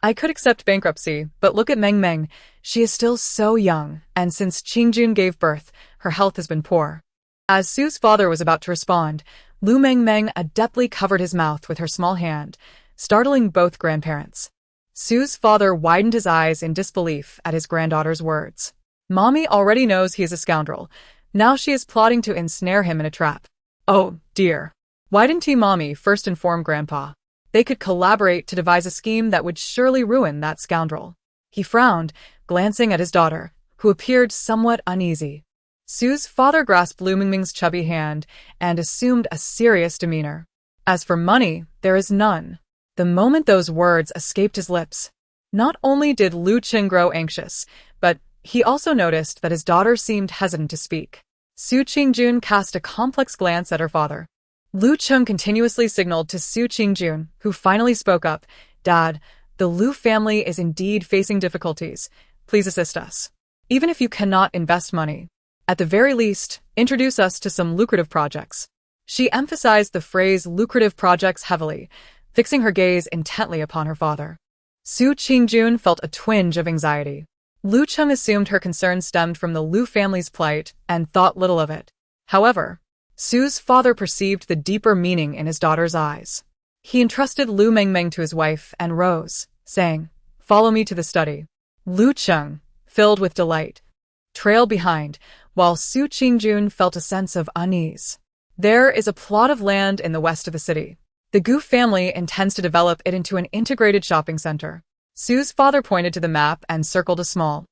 I could accept bankruptcy, but look at Mengmeng. She is still so young, and since Qingjun gave birth, her health has been poor. As Su's father was about to respond, Lu Mengmeng adeptly covered his mouth with her small hand, startling both grandparents. Su's father widened his eyes in disbelief at his granddaughter's words. Mommy already knows he is a scoundrel. Now she is plotting to ensnare him in a trap. Oh, dear. Why didn't Mommy first inform Grandpa? They could collaborate to devise a scheme that would surely ruin that scoundrel. He frowned, glancing at his daughter, who appeared somewhat uneasy. Su's father grasped Lu Mengmeng's chubby hand and assumed a serious demeanor. As for money, there is none. The moment those words escaped his lips, not only did Lu Cheng grow anxious, but he also noticed that his daughter seemed hesitant to speak. Su Qingjun cast a complex glance at her father. Lu Cheng continuously signaled to Su Qingjun, who finally spoke up, "Dad, the Lu family is indeed facing difficulties. Please assist us. Even if you cannot invest money, at the very least, introduce us to some lucrative projects." She emphasized the phrase lucrative projects heavily, fixing her gaze intently upon her father. Su Qingjun felt a twinge of anxiety. Lu Cheng assumed her concern stemmed from the Lu family's plight and thought little of it. However, Su's father perceived the deeper meaning in his daughter's eyes. He entrusted Lu Mengmeng to his wife and rose, saying, "Follow me to the study." Lu Cheng, filled with delight, trailed behind, while Su Qingjun felt a sense of unease. There is a plot of land in the west of the city. The Gu family intends to develop it into an integrated shopping center. Su's father pointed to the map and circled a small.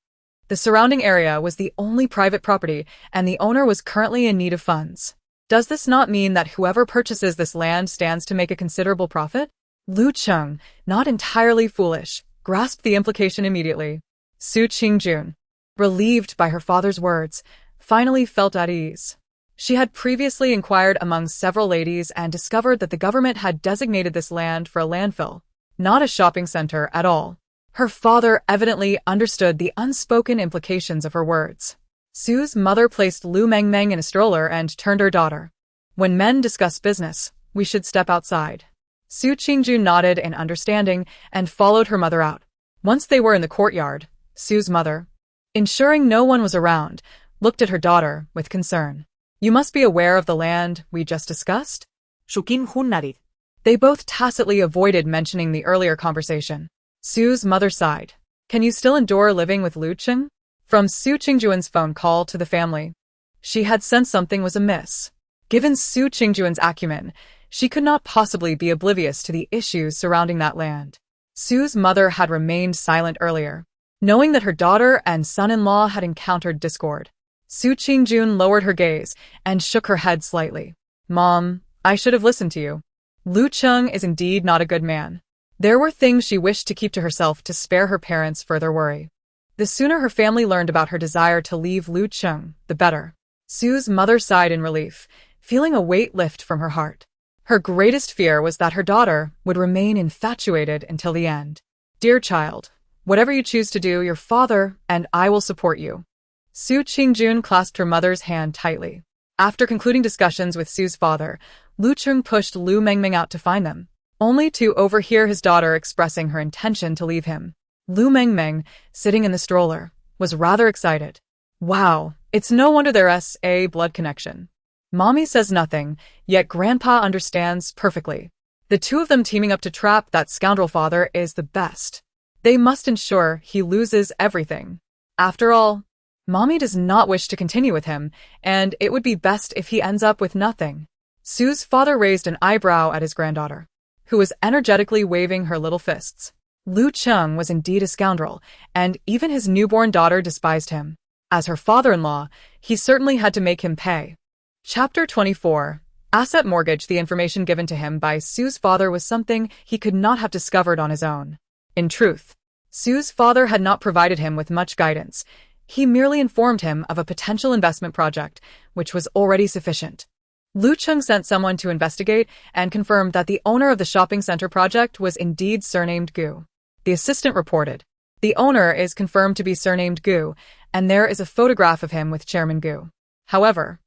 The surrounding area was the only private property, and the owner was currently in need of funds. Does this not mean that whoever purchases this land stands to make a considerable profit? Lu Cheng, not entirely foolish, grasped the implication immediately. Su Qingjun, relieved by her father's words, finally felt at ease. She had previously inquired among several ladies and discovered that the government had designated this land for a landfill, not a shopping center at all. Her father evidently understood the unspoken implications of her words. Su's mother placed Lu Mengmeng in a stroller and turned to her daughter. "When men discuss business, we should step outside." Su Qingjun nodded in understanding and followed her mother out. Once they were in the courtyard, Su's mother, ensuring no one was around, looked at her daughter with concern. "You must be aware of the land we just discussed?" Shukin Hun nodded. They both tacitly avoided mentioning the earlier conversation. Su's mother sighed. "Can you still endure living with Lu Cheng?" From Su Qingjuan's phone call to the family, she had sensed something was amiss. Given Su Qingjuan's acumen, she could not possibly be oblivious to the issues surrounding that land. Su's mother had remained silent earlier, knowing that her daughter and son-in-law had encountered discord. Su Qingjun lowered her gaze and shook her head slightly. "Mom, I should have listened to you. Lu Cheng is indeed not a good man." There were things she wished to keep to herself to spare her parents further worry. The sooner her family learned about her desire to leave Lu Cheng, the better. Su's mother sighed in relief, feeling a weight lift from her heart. Her greatest fear was that her daughter would remain infatuated until the end. "Dear child, whatever you choose to do, your father and I will support you." Su Qingjun clasped her mother's hand tightly. After concluding discussions with Su's father, Lu Cheng pushed Lu Mengmeng out to find them, only to overhear his daughter expressing her intention to leave him. Lu Mengmeng, sitting in the stroller, was rather excited. "Wow, it's no wonder there's a blood connection." Mommy says nothing, yet Grandpa understands perfectly. The two of them teaming up to trap that scoundrel father is the best. They must ensure he loses everything. After all, Mommy does not wish to continue with him, and it would be best if he ends up with nothing. Su's father raised an eyebrow at his granddaughter, who was energetically waving her little fists. Lu Cheng was indeed a scoundrel, and even his newborn daughter despised him. As her father-in-law, he certainly had to make him pay. Chapter 24. Asset mortgage. The information given to him by Su's father was something he could not have discovered on his own. In truth, Su's father had not provided him with much guidance. He merely informed him of a potential investment project, which was already sufficient. Lu Cheng sent someone to investigate and confirmed that the owner of the shopping center project was indeed surnamed Gu. The assistant reported, "The owner is confirmed to be surnamed Gu, and there is a photograph of him with Chairman Gu. However,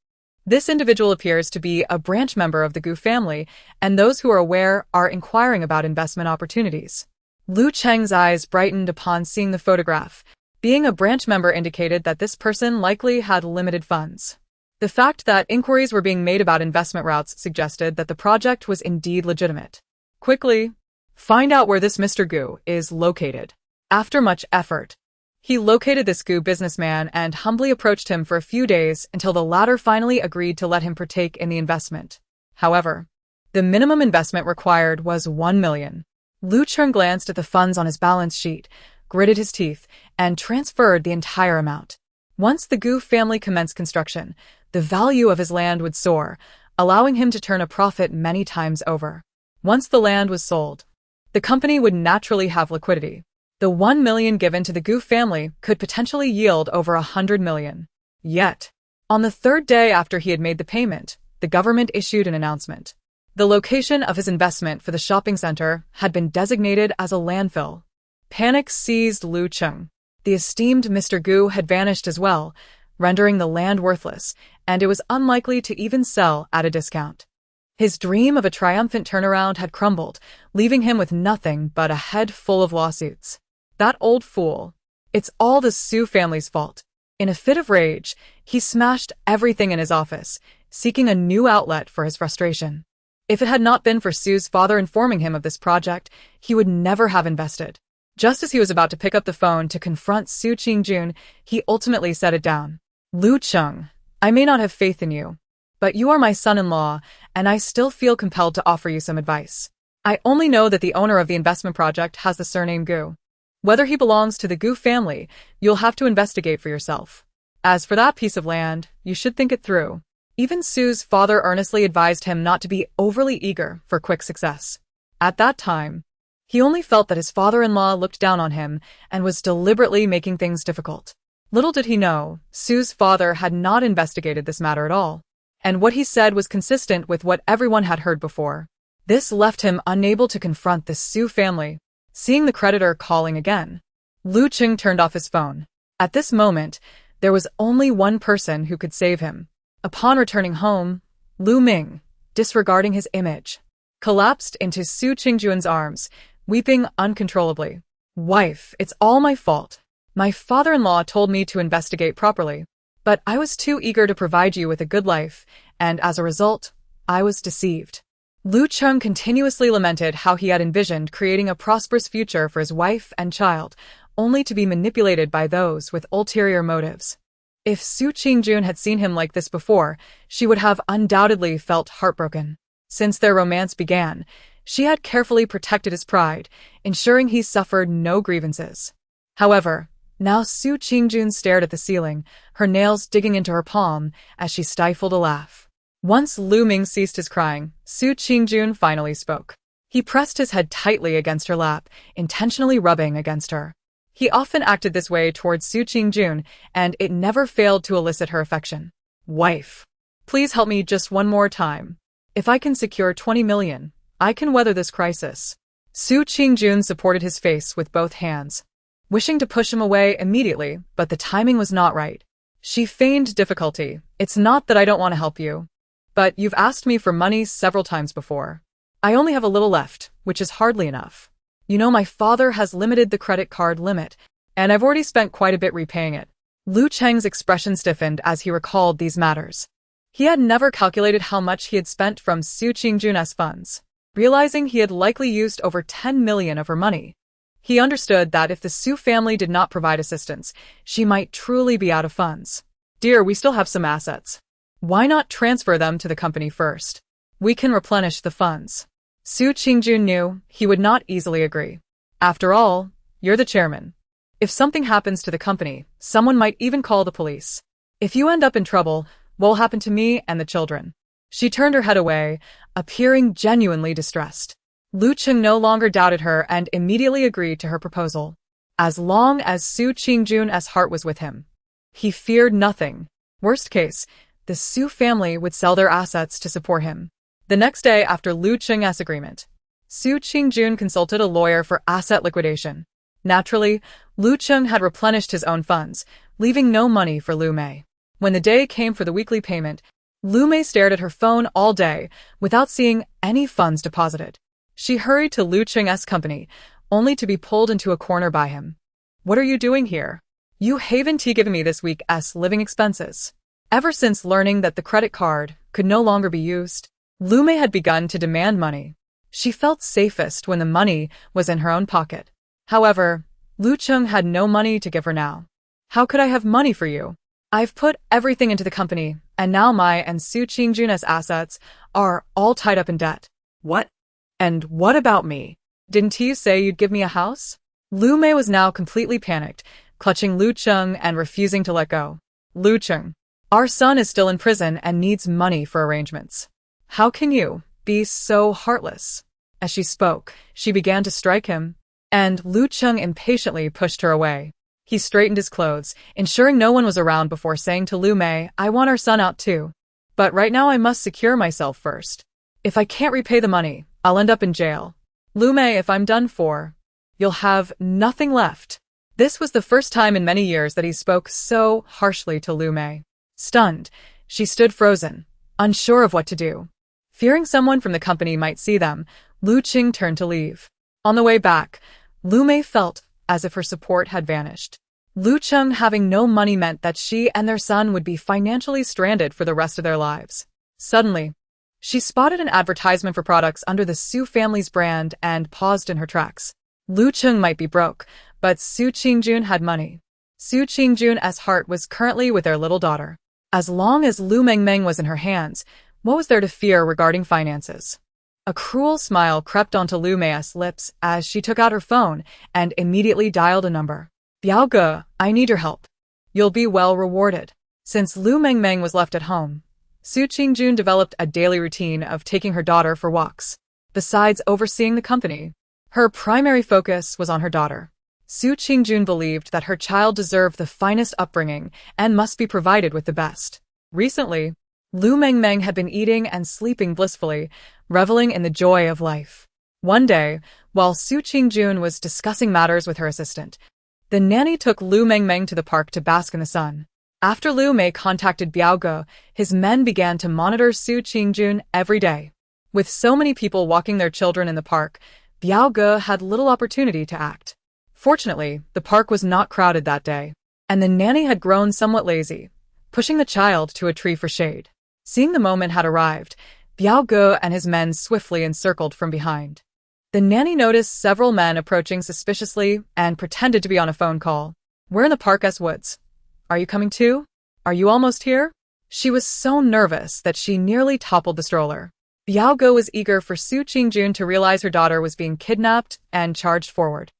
this individual appears to be a branch member of the Gu family, and those who are aware are inquiring about investment opportunities." Lu Cheng's eyes brightened upon seeing the photograph. Being a branch member indicated that this person likely had limited funds. The fact that inquiries were being made about investment routes suggested that the project was indeed legitimate. Quickly, find out where this Mr. Gu is located. After much effort, he located this Gu businessman and humbly approached him for a few days until the latter finally agreed to let him partake in the investment. However, the minimum investment required was 1 million. Lu Cheng glanced at the funds on his balance sheet, gritted his teeth, and transferred the entire amount. Once the Gu family commenced construction, the value of his land would soar, allowing him to turn a profit many times over. Once the land was sold, the company would naturally have liquidity. The 1 million given to the Gu family could potentially yield over 100 million. Yet, on the third day after he had made the payment, the government issued an announcement. The location of his investment for the shopping center had been designated as a landfill. Panic seized Lu Cheng. The esteemed Mr. Gu had vanished as well, rendering the land worthless, and it was unlikely to even sell at a discount. His dream of a triumphant turnaround had crumbled, leaving him with nothing but a head full of lawsuits. That old fool. It's all the Su family's fault. In a fit of rage, he smashed everything in his office, seeking a new outlet for his frustration. If it had not been for Su's father informing him of this project, he would never have invested. Just as he was about to pick up the phone to confront Su Qingjun, he ultimately set it down. Lu Cheng, I may not have faith in you, but you are my son-in-law, and I still feel compelled to offer you some advice. I only know that the owner of the investment project has the surname Gu. Whether he belongs to the Gu family, you'll have to investigate for yourself. As for that piece of land, you should think it through. Even Su's father earnestly advised him not to be overly eager for quick success. At that time, he only felt that his father-in-law looked down on him and was deliberately making things difficult. Little did he know, Su's father had not investigated this matter at all, and what he said was consistent with what everyone had heard before. This left him unable to confront the Su family. Seeing the creditor calling again, Lu Cheng turned off his phone. At this moment, there was only one person who could save him. Upon returning home, Lu Mengmeng, disregarding his image, collapsed into Su Qingjuan's arms, weeping uncontrollably. Wife, it's all my fault. My father-in-law told me to investigate properly, but I was too eager to provide you with a good life, and as a result, I was deceived. Lu Cheng continuously lamented how he had envisioned creating a prosperous future for his wife and child, only to be manipulated by those with ulterior motives. If Su Qingjun had seen him like this before, she would have undoubtedly felt heartbroken. Since their romance began, she had carefully protected his pride, ensuring he suffered no grievances. However, now Su Qingjun stared at the ceiling, her nails digging into her palm as she stifled a laugh. Once Lu Meng ceased his crying, Su Qingjun finally spoke. He pressed his head tightly against her lap, intentionally rubbing against her. He often acted this way towards Su Qingjun, and it never failed to elicit her affection. Wife, please help me just one more time. If I can secure 20 million, I can weather this crisis. Su Qingjun supported his face with both hands, wishing to push him away immediately, but the timing was not right. She feigned difficulty. It's not that I don't want to help you, but you've asked me for money several times before. I only have a little left, which is hardly enough. You know, my father has limited the credit card limit, and I've already spent quite a bit repaying it. Lu Cheng's expression stiffened as he recalled these matters. He had never calculated how much he had spent from Su Qingjun's funds. Realizing he had likely used over 10 million of her money, he understood that if the Su family did not provide assistance, she might truly be out of funds. Dear, we still have some assets. Why not transfer them to the company first? We can replenish the funds. Su Qingjun knew he would not easily agree. After all, you're the chairman. If something happens to the company, someone might even call the police. If you end up in trouble, what will happen to me and the children? She turned her head away, appearing genuinely distressed. Lu Cheng no longer doubted her and immediately agreed to her proposal. As long as Su Qingjun's heart was with him, he feared nothing. Worst case, the Su family would sell their assets to support him. The next day after Lu Cheng's agreement, Su Qingjun consulted a lawyer for asset liquidation. Naturally, Lu Cheng had replenished his own funds, leaving no money for Lu Mei. When the day came for the weekly payment, Lu Mei stared at her phone all day without seeing any funds deposited. She hurried to Lu Cheng's company, only to be pulled into a corner by him. "What are you doing here? You haven't given me this week's living expenses." Ever since learning that the credit card could no longer be used, Lu Mei had begun to demand money. She felt safest when the money was in her own pocket. However, Lu Cheng had no money to give her now. "How could I have money for you? I've put everything into the company, and now my and Su Qingjun's assets are all tied up in debt." What? "And what about me? Didn't you say you'd give me a house?" Lu Mei was now completely panicked, clutching Lu Cheng and refusing to let go. "Lu Cheng, our son is still in prison and needs money for arrangements. How can you be so heartless?" As she spoke, she began to strike him, and Lu Cheng impatiently pushed her away. He straightened his clothes, ensuring no one was around before saying to Lu Mei, "I want our son out too. But right now I must secure myself first. If I can't repay the money, I'll end up in jail. Lu Mei, if I'm done for, you'll have nothing left." This was the first time in many years that he spoke so harshly to Lu Mei. Stunned, she stood frozen, unsure of what to do. Fearing someone from the company might see them, Lu Cheng turned to leave. On the way back, Lu Mei felt as if her support had vanished. Lu Cheng having no money meant that she and their son would be financially stranded for the rest of their lives. Suddenly, she spotted an advertisement for products under the Su family's brand and paused in her tracks. Lu Cheng might be broke, but Su Qingjun had money. Su Qingjun's heart was currently with their little daughter. As long as Lu Mengmeng was in her hands, what was there to fear regarding finances? A cruel smile crept onto Lu Mei's lips as she took out her phone and immediately dialed a number. "Biaoge, I need your help. You'll be well rewarded." Since Lu Mengmeng was left at home, Su Qingjun developed a daily routine of taking her daughter for walks. Besides overseeing the company, her primary focus was on her daughter. Su Qingjun believed that her child deserved the finest upbringing and must be provided with the best. Recently, Lu Mengmeng had been eating and sleeping blissfully, reveling in the joy of life. One day, while Su Qingjun was discussing matters with her assistant, the nanny took Lu Mengmeng to the park to bask in the sun. After Lu Mei contacted Biaoge, his men began to monitor Su Qingjun every day. With so many people walking their children in the park, Biaoge had little opportunity to act. Fortunately, the park was not crowded that day, and the nanny had grown somewhat lazy, pushing the child to a tree for shade. Seeing the moment had arrived, Biaoge and his men swiftly encircled from behind. The nanny noticed several men approaching suspiciously and pretended to be on a phone call. "We're in the park's woods. Are you coming too? Are you almost here?" She was so nervous that she nearly toppled the stroller. Biaoge was eager for Su Qingjun to realize her daughter was being kidnapped and charged forward.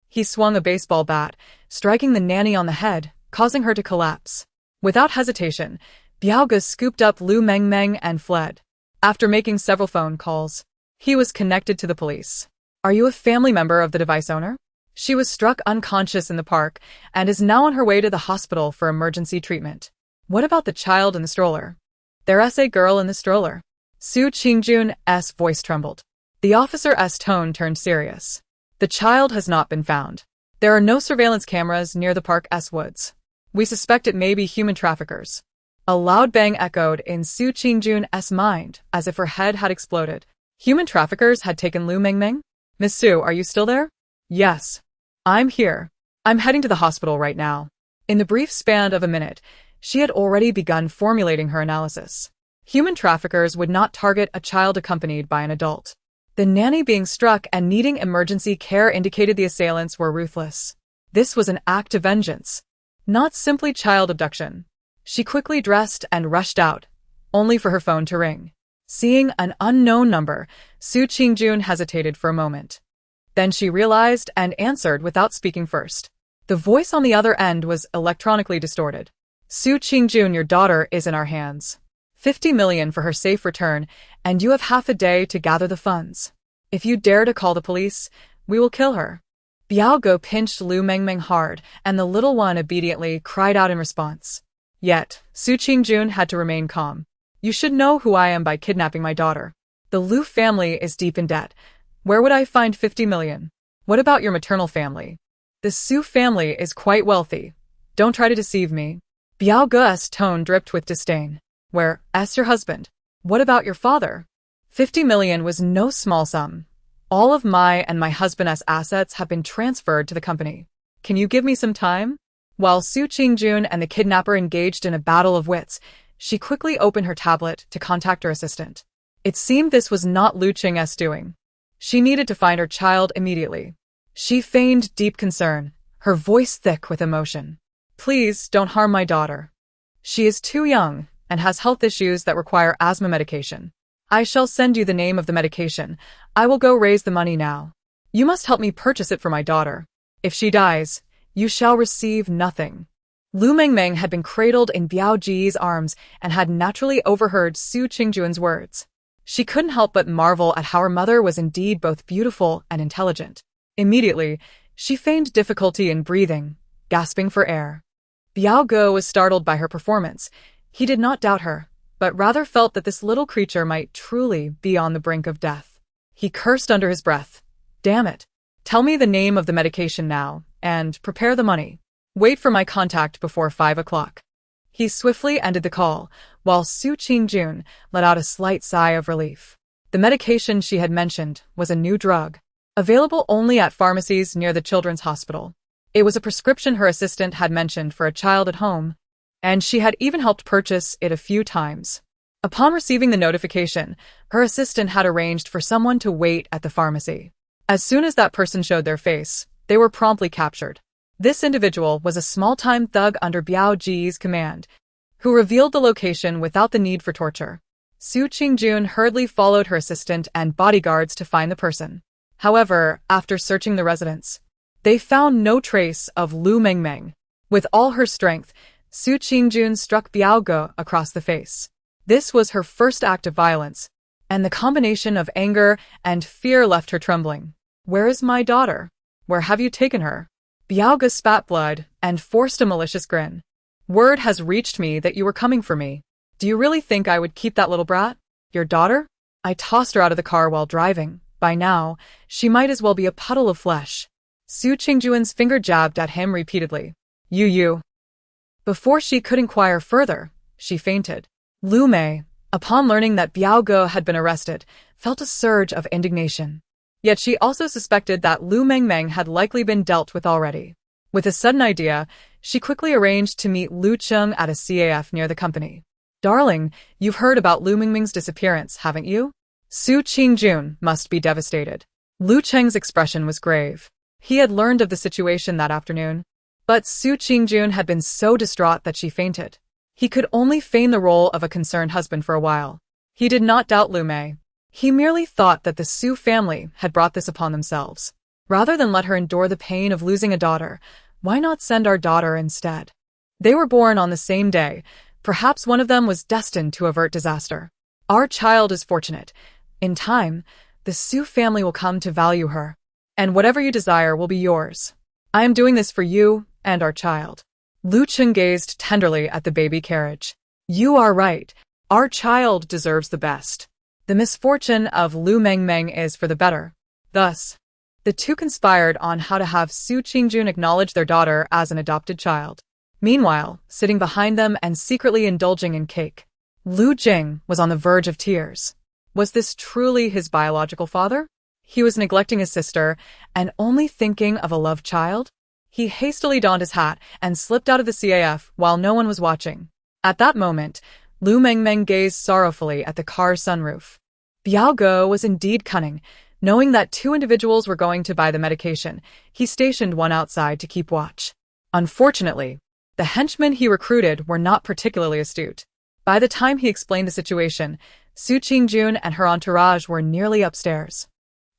He swung a baseball bat, striking the nanny on the head, causing her to collapse. Without hesitation, Biaoge scooped up Lu Mengmeng and fled. After making several phone calls, he was connected to the police. "Are you a family member of the device owner?" She was struck unconscious in the park and is now on her way to the hospital for emergency treatment. "What about the child in the stroller?" "There's a girl in the stroller." Su Qingjun's voice trembled. The officer's tone turned serious. "The child has not been found. There are no surveillance cameras near the park's woods. We suspect it may be human traffickers." A loud bang echoed in Su Qingjun's mind as if her head had exploded. Human traffickers had taken Lu Mengmeng? "Miss Su, are you still there?" "Yes. I'm here. I'm heading to the hospital right now." In the brief span of a minute, she had already begun formulating her analysis. Human traffickers would not target a child accompanied by an adult. The nanny being struck and needing emergency care indicated the assailants were ruthless. This was an act of vengeance, not simply child abduction. She quickly dressed and rushed out, only for her phone to ring. Seeing an unknown number, Su Qingjun hesitated for a moment. Then she realized and answered without speaking first. The voice on the other end was electronically distorted. "Su Qingjun, your daughter is in our hands. 50 million for her safe return, and you have half a day to gather the funds. If you dare to call the police, we will kill her." Biaoge pinched Lu Mengmeng hard, and the little one obediently cried out in response. Yet, Su Qingjun had to remain calm. "You should know who I am by kidnapping my daughter. The Lu family is deep in debt. Where would I find 50 million? What about your maternal family? The Su family is quite wealthy. Don't try to deceive me." Biaoge's tone dripped with disdain. "Where's your husband? What about your father?" 50 million was no small sum, All of my and my husband's assets have been transferred to the company. Can you give me some time? While Su Qingjun and the kidnapper engaged in a battle of wits, she quickly opened her tablet to contact her assistant. It seemed this was not Lu Cheng's doing. She needed to find her child immediately. She feigned deep concern, her voice thick with emotion. Please don't harm my daughter. She is too young and has health issues that require asthma medication. I shall send you the name of the medication. I will go raise the money now. You must help me purchase it for my daughter. If she dies, you shall receive nothing. Lu Mengmeng had been cradled in Biao Ji's arms and had naturally overheard Su Qingjun's words. She couldn't help but marvel at how her mother was indeed both beautiful and intelligent. Immediately, she feigned difficulty in breathing, gasping for air. Biao Ge was startled by her performance. He did not doubt her, but rather felt that this little creature might truly be on the brink of death. He cursed under his breath. Damn it. Tell me the name of the medication now, and prepare the money. Wait for my contact before 5 o'clock. He swiftly ended the call, while Su Qingjun let out a slight sigh of relief. The medication she had mentioned was a new drug, available only at pharmacies near the children's hospital. It was a prescription her assistant had mentioned for a child at home, and she had even helped purchase it a few times. Upon receiving the notification, her assistant had arranged for someone to wait at the pharmacy. As soon as that person showed their face, they were promptly captured. This individual was a small-time thug under Biao Ji's command, who revealed the location without the need for torture. Su Qingjun hurriedly followed her assistant and bodyguards to find the person. However, after searching the residence, they found no trace of Lu Mengmeng. With all her strength, Su Qingjun struck Biao Ge across the face. This was her first act of violence, and the combination of anger and fear left her trembling. Where is my daughter? Where have you taken her? Biao Ge spat blood and forced a malicious grin. Word has reached me that you were coming for me. Do you really think I would keep that little brat? Your daughter? I tossed her out of the car while driving. By now, she might as well be a puddle of flesh. Su Qingjun's finger jabbed at him repeatedly. You. Before she could inquire further, she fainted. Lu Mei, upon learning that Biao Ge had been arrested, felt a surge of indignation. Yet she also suspected that Lu Mengmeng had likely been dealt with already. With a sudden idea, she quickly arranged to meet Lu Cheng at a CAF near the company. Darling, you've heard about Lu Mengmeng's disappearance, haven't you? Su Qingjun must be devastated. Lu Cheng's expression was grave. He had learned of the situation that afternoon, but Su Qingjun had been so distraught that she fainted. He could only feign the role of a concerned husband for a while. He did not doubt Lu Mei. He merely thought that the Su family had brought this upon themselves. Rather than let her endure the pain of losing a daughter, why not send our daughter instead? They were born on the same day. Perhaps one of them was destined to avert disaster. Our child is fortunate. In time, the Su family will come to value her, and whatever you desire will be yours. I am doing this for you and our child. Lu Cheng gazed tenderly at the baby carriage. You are right. Our child deserves the best. The misfortune of Lu Mengmeng is for the better. Thus, the two conspired on how to have Su Qingjun acknowledge their daughter as an adopted child. Meanwhile, sitting behind them and secretly indulging in cake, Lu Jing was on the verge of tears. Was this truly his biological father? He was neglecting his sister and only thinking of a loved child? He hastily donned his hat and slipped out of the CAF while no one was watching. At that moment, Lu Mengmeng gazed sorrowfully at the car's sunroof. Biao Ge was indeed cunning. Knowing that two individuals were going to buy the medication, he stationed one outside to keep watch. Unfortunately, the henchmen he recruited were not particularly astute. By the time he explained the situation, Su Qingjun and her entourage were nearly upstairs.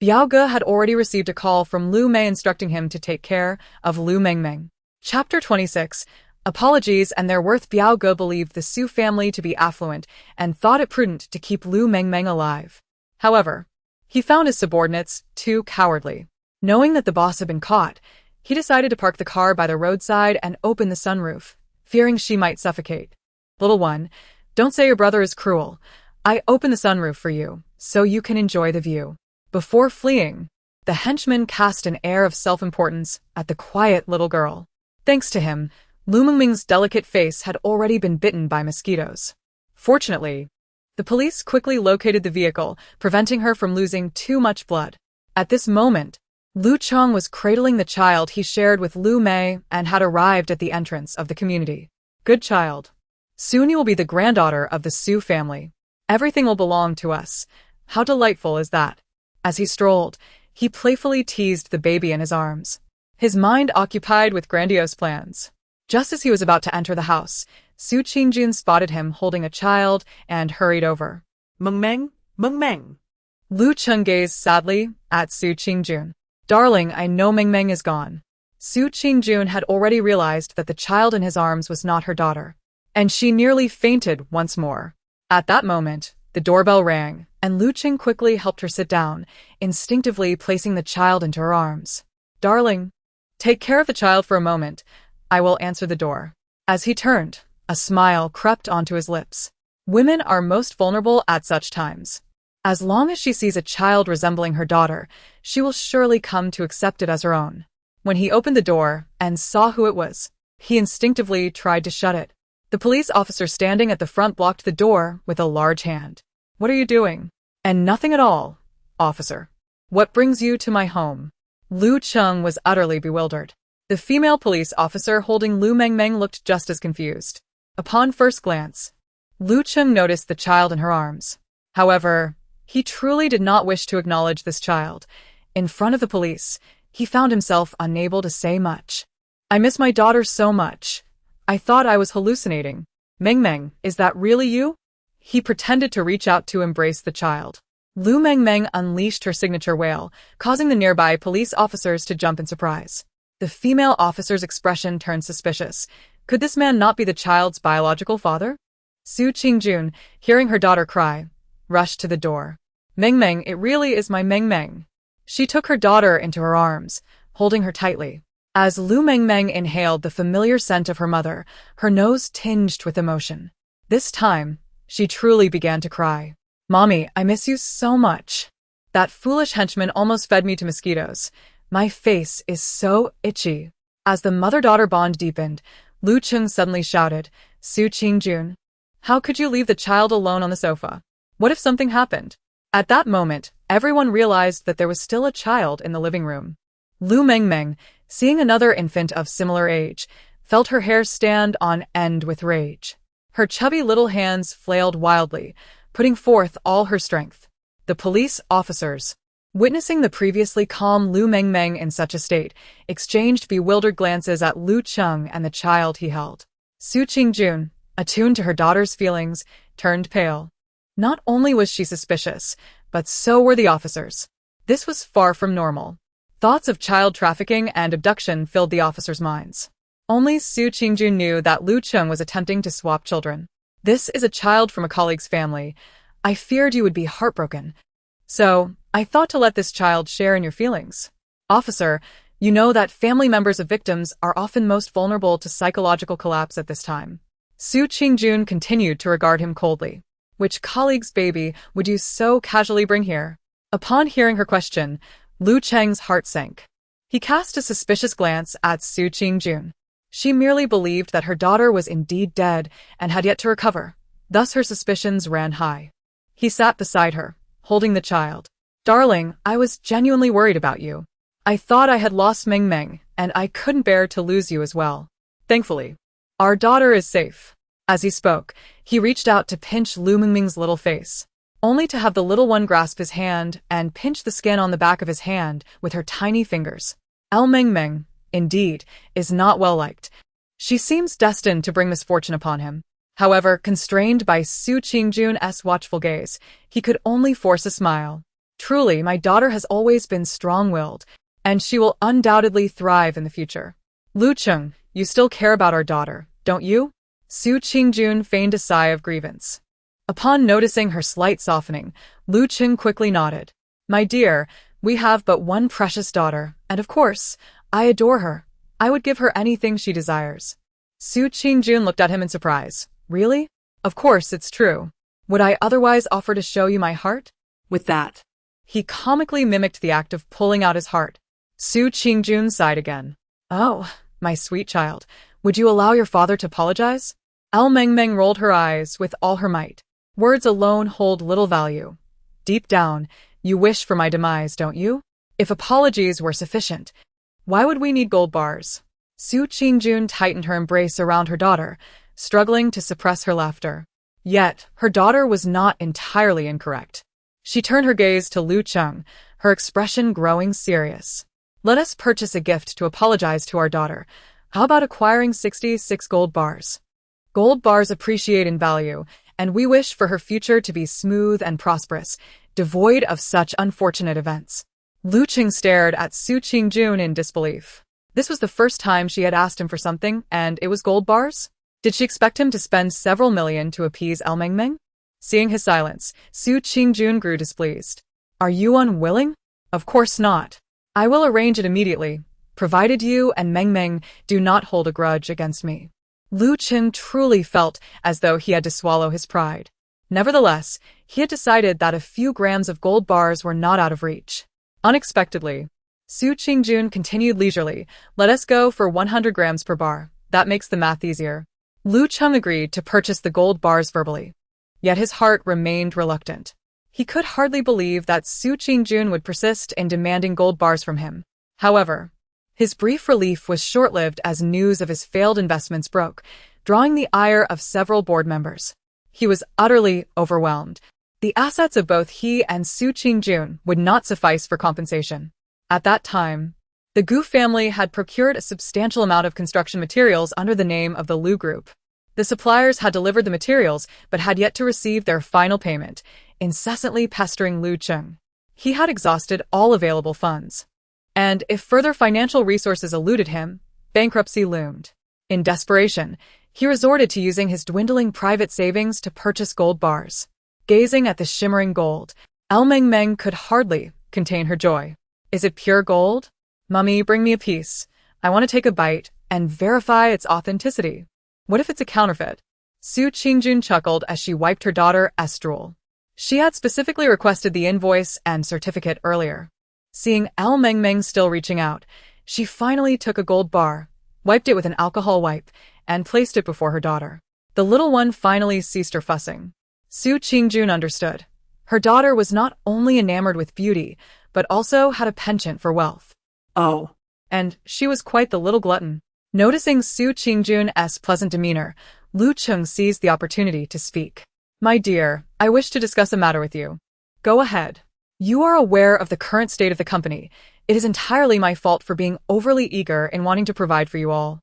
Biao Ge had already received a call from Lu Mei instructing him to take care of Lu Mengmeng. Chapter 26. Apologies and their worth. Biao Ge believed the Su family to be affluent and thought it prudent to keep Lu Mengmeng alive. However, he found his subordinates too cowardly. Knowing that the boss had been caught, he decided to park the car by the roadside and open the sunroof, fearing she might suffocate. Little one, don't say your brother is cruel. I opened the sunroof for you, so you can enjoy the view. Before fleeing, the henchman cast an air of self-importance at the quiet little girl. Thanks to him, Lu Mengmeng's delicate face had already been bitten by mosquitoes. Fortunately, the police quickly located the vehicle, preventing her from losing too much blood. At this moment, Lu Cheng was cradling the child he shared with Lu Mei and had arrived at the entrance of the community. Good child. Soon you will be the granddaughter of the Su family. Everything will belong to us. How delightful is that? As he strolled, he playfully teased the baby in his arms, his mind occupied with grandiose plans. Just as he was about to enter the house, Su Qingjun spotted him holding a child and hurried over. Mengmeng, Mengmeng. Lu Cheng gazed sadly at Su Qingjun. Darling, I know Mengmeng is gone. Su Qingjun had already realized that the child in his arms was not her daughter, and she nearly fainted once more. At that moment, the doorbell rang, and Lu Cheng quickly helped her sit down, instinctively placing the child into her arms. Darling, take care of the child for a moment. I will answer the door. As he turned, a smile crept onto his lips. Women are most vulnerable at such times. As long as she sees a child resembling her daughter, she will surely come to accept it as her own. When he opened the door and saw who it was, he instinctively tried to shut it. The police officer standing at the front blocked the door with a large hand. What are you doing? And nothing at all, officer. What brings you to my home? Lu Cheng was utterly bewildered. The female police officer holding Lu Mengmeng looked just as confused. Upon first glance, Lu Cheng noticed the child in her arms. However, he truly did not wish to acknowledge this child. In front of the police, he found himself unable to say much. I miss my daughter so much. I thought I was hallucinating. Mengmeng, is that really you? He pretended to reach out to embrace the child. Lu Mengmeng unleashed her signature wail, causing the nearby police officers to jump in surprise. The female officer's expression turned suspicious. Could this man not be the child's biological father? Su Qingjun, hearing her daughter cry, rushed to the door. Mengmeng, it really is my Mengmeng. She took her daughter into her arms, holding her tightly. As Lu Mengmeng inhaled the familiar scent of her mother, her nose tinged with emotion. This time, she truly began to cry. Mommy, I miss you so much. That foolish henchman almost fed me to mosquitoes. My face is so itchy. As the mother-daughter bond deepened, Lu Cheng suddenly shouted, Su Qingjun, how could you leave the child alone on the sofa? What if something happened? At that moment, everyone realized that there was still a child in the living room. Lu Mengmeng, seeing another infant of similar age, felt her hair stand on end with rage. Her chubby little hands flailed wildly, putting forth all her strength. The police officers, witnessing the previously calm Lu Mengmeng in such a state, exchanged bewildered glances at Lu Cheng and the child he held. Su Qingjun, attuned to her daughter's feelings, turned pale. Not only was she suspicious, but so were the officers. This was far from normal. Thoughts of child trafficking and abduction filled the officers' minds. Only Su Qingjun knew that Lu Cheng was attempting to swap children. This is a child from a colleague's family. I feared you would be heartbroken. So, I thought to let this child share in your feelings. Officer, you know that family members of victims are often most vulnerable to psychological collapse at this time. Su Qingjun continued to regard him coldly. Which colleague's baby would you so casually bring here? Upon hearing her question, Lu Cheng's heart sank. He cast a suspicious glance at Su Qingjun. She merely believed that her daughter was indeed dead and had yet to recover. Thus her suspicions ran high. He sat beside her, holding the child. Darling, I was genuinely worried about you. I thought I had lost Mengmeng, and I couldn't bear to lose you as well. Thankfully, our daughter is safe. As he spoke, he reached out to pinch Lu Mengmeng's little face, only to have the little one grasp his hand and pinch the skin on the back of his hand with her tiny fingers. Lu Mengmeng, indeed, is not well liked. She seems destined to bring misfortune upon him. However, constrained by Su Qingjun's watchful gaze, he could only force a smile. Truly, my daughter has always been strong-willed, and she will undoubtedly thrive in the future. Lu Cheng, you still care about our daughter, don't you? Su Qingjun feigned a sigh of grievance. Upon noticing her slight softening, Lu Cheng quickly nodded. My dear, we have but one precious daughter, and of course, I adore her. I would give her anything she desires. Su Qingjun looked at him in surprise. Really? Of course, it's true. Would I otherwise offer to show you my heart? With that, he comically mimicked the act of pulling out his heart. Su Qingjun sighed again. Oh, my sweet child, would you allow your father to apologize? Lu Mengmeng rolled her eyes with all her might. Words alone hold little value. Deep down, you wish for my demise, don't you? If apologies were sufficient, why would we need gold bars? Su Qingjun tightened her embrace around her daughter, struggling to suppress her laughter. Yet, her daughter was not entirely incorrect. She turned her gaze to Lu Cheng, her expression growing serious. Let us purchase a gift to apologize to our daughter. How about acquiring 66 gold bars? Gold bars appreciate in value, and we wish for her future to be smooth and prosperous, devoid of such unfortunate events. Lu Cheng stared at Su Qingjun in disbelief. This was the first time she had asked him for something, and it was gold bars? Did she expect him to spend several million to appease Lu Mengmeng? Seeing his silence, Su Qingjun grew displeased. Are you unwilling? Of course not. I will arrange it immediately, provided you and Mengmeng do not hold a grudge against me. Lu Cheng truly felt as though he had to swallow his pride. Nevertheless, he had decided that a few grams of gold bars were not out of reach. Unexpectedly, Su Qingjun continued leisurely, let us go for 100 grams per bar. That makes the math easier. Lu Cheng agreed to purchase the gold bars verbally. Yet his heart remained reluctant. He could hardly believe that Su Qingjun would persist in demanding gold bars from him. However, his brief relief was short-lived as news of his failed investments broke, drawing the ire of several board members. He was utterly overwhelmed. The assets of both he and Su Qingjun would not suffice for compensation. At that time, the Gu family had procured a substantial amount of construction materials under the name of the Lu Group. The suppliers had delivered the materials but had yet to receive their final payment, incessantly pestering Lu Cheng. He had exhausted all available funds. And if further financial resources eluded him, bankruptcy loomed. In desperation, he resorted to using his dwindling private savings to purchase gold bars. Gazing at the shimmering gold, Lu Mengmeng could hardly contain her joy. Is it pure gold? Mummy, bring me a piece. I want to take a bite and verify its authenticity. What if it's a counterfeit? Su Qingjun chuckled as she wiped her daughter's drool. She had specifically requested the invoice and certificate earlier. Seeing Lu Mengmeng still reaching out, she finally took a gold bar, wiped it with an alcohol wipe, and placed it before her daughter. The little one finally ceased her fussing. Su Qingjun understood. Her daughter was not only enamored with beauty, but also had a penchant for wealth. Oh. And she was quite the little glutton. Noticing Su Qingjun's pleasant demeanor, Lu Cheng seized the opportunity to speak. My dear, I wish to discuss a matter with you. Go ahead. You are aware of the current state of the company. It is entirely my fault for being overly eager in wanting to provide for you all.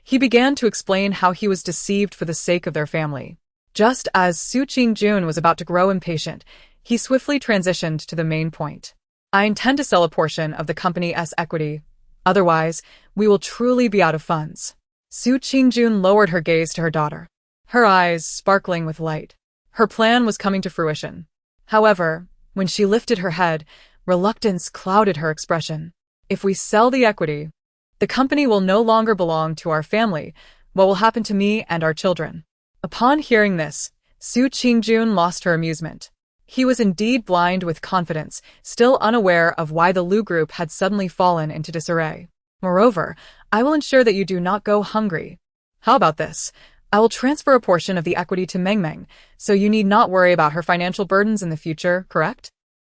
He began to explain how he was deceived for the sake of their family. Just as Su Qingjun was about to grow impatient, he swiftly transitioned to the main point. I intend to sell a portion of the company's equity. Otherwise, we will truly be out of funds. Su Qingjun lowered her gaze to her daughter, her eyes sparkling with light. Her plan was coming to fruition. However, when she lifted her head, reluctance clouded her expression. If we sell the equity, the company will no longer belong to our family. What will happen to me and our children? Upon hearing this, Su Qingjun lost her amusement. He was indeed blind with confidence, still unaware of why the Lu Group had suddenly fallen into disarray. Moreover, I will ensure that you do not go hungry. How about this? I will transfer a portion of the equity to Mengmeng, so you need not worry about her financial burdens in the future, correct?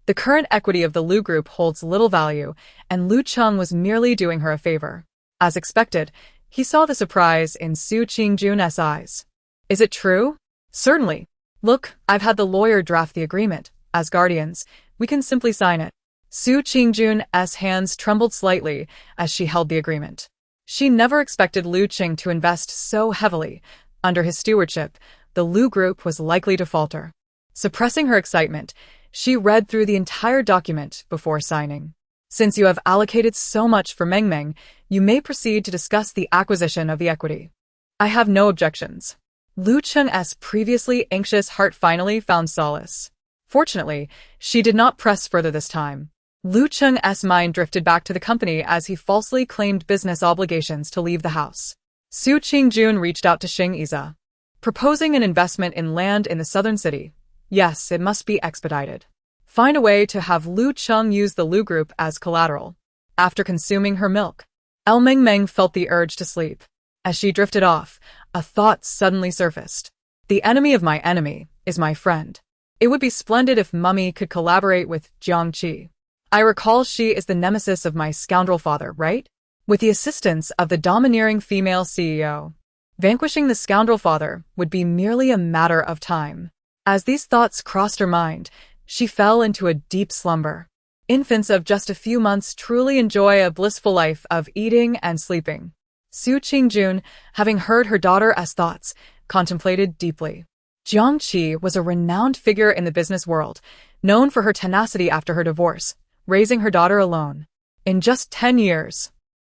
The current equity of the Lu Group holds little value, and Lu Cheng was merely doing her a favor. As expected, he saw the surprise in Su Qingjun's eyes. Is it true? Certainly. Look, I've had the lawyer draft the agreement. As guardians, we can simply sign it. Su Qingjun's hands trembled slightly as she held the agreement. She never expected Lu Cheng to invest so heavily. Under his stewardship, the Lu Group was likely to falter. Suppressing her excitement, she read through the entire document before signing. Since you have allocated so much for Mengmeng, you may proceed to discuss the acquisition of the equity. I have no objections. Lu Cheng's previously anxious heart finally found solace. Fortunately, she did not press further this time. Lu Cheng's mind drifted back to the company as he falsely claimed business obligations to leave the house. Su Qingjun reached out to Xing Iza, proposing an investment in land in the southern city. Yes, it must be expedited. Find a way to have Lu Cheng use the Lu Group as collateral. After consuming her milk, Lu Mengmeng felt the urge to sleep. As she drifted off, a thought suddenly surfaced. The enemy of my enemy is my friend. It would be splendid if Mummy could collaborate with Jiangqi. I recall she is the nemesis of my scoundrel father, right? With the assistance of the domineering female CEO. Vanquishing the scoundrel father would be merely a matter of time. As these thoughts crossed her mind, she fell into a deep slumber. Infants of just a few months truly enjoy a blissful life of eating and sleeping. Su Qingjun, having heard her daughter's thoughts, contemplated deeply. Jiang Qi was a renowned figure in the business world, known for her tenacity after her divorce, raising her daughter alone. In just 10 years,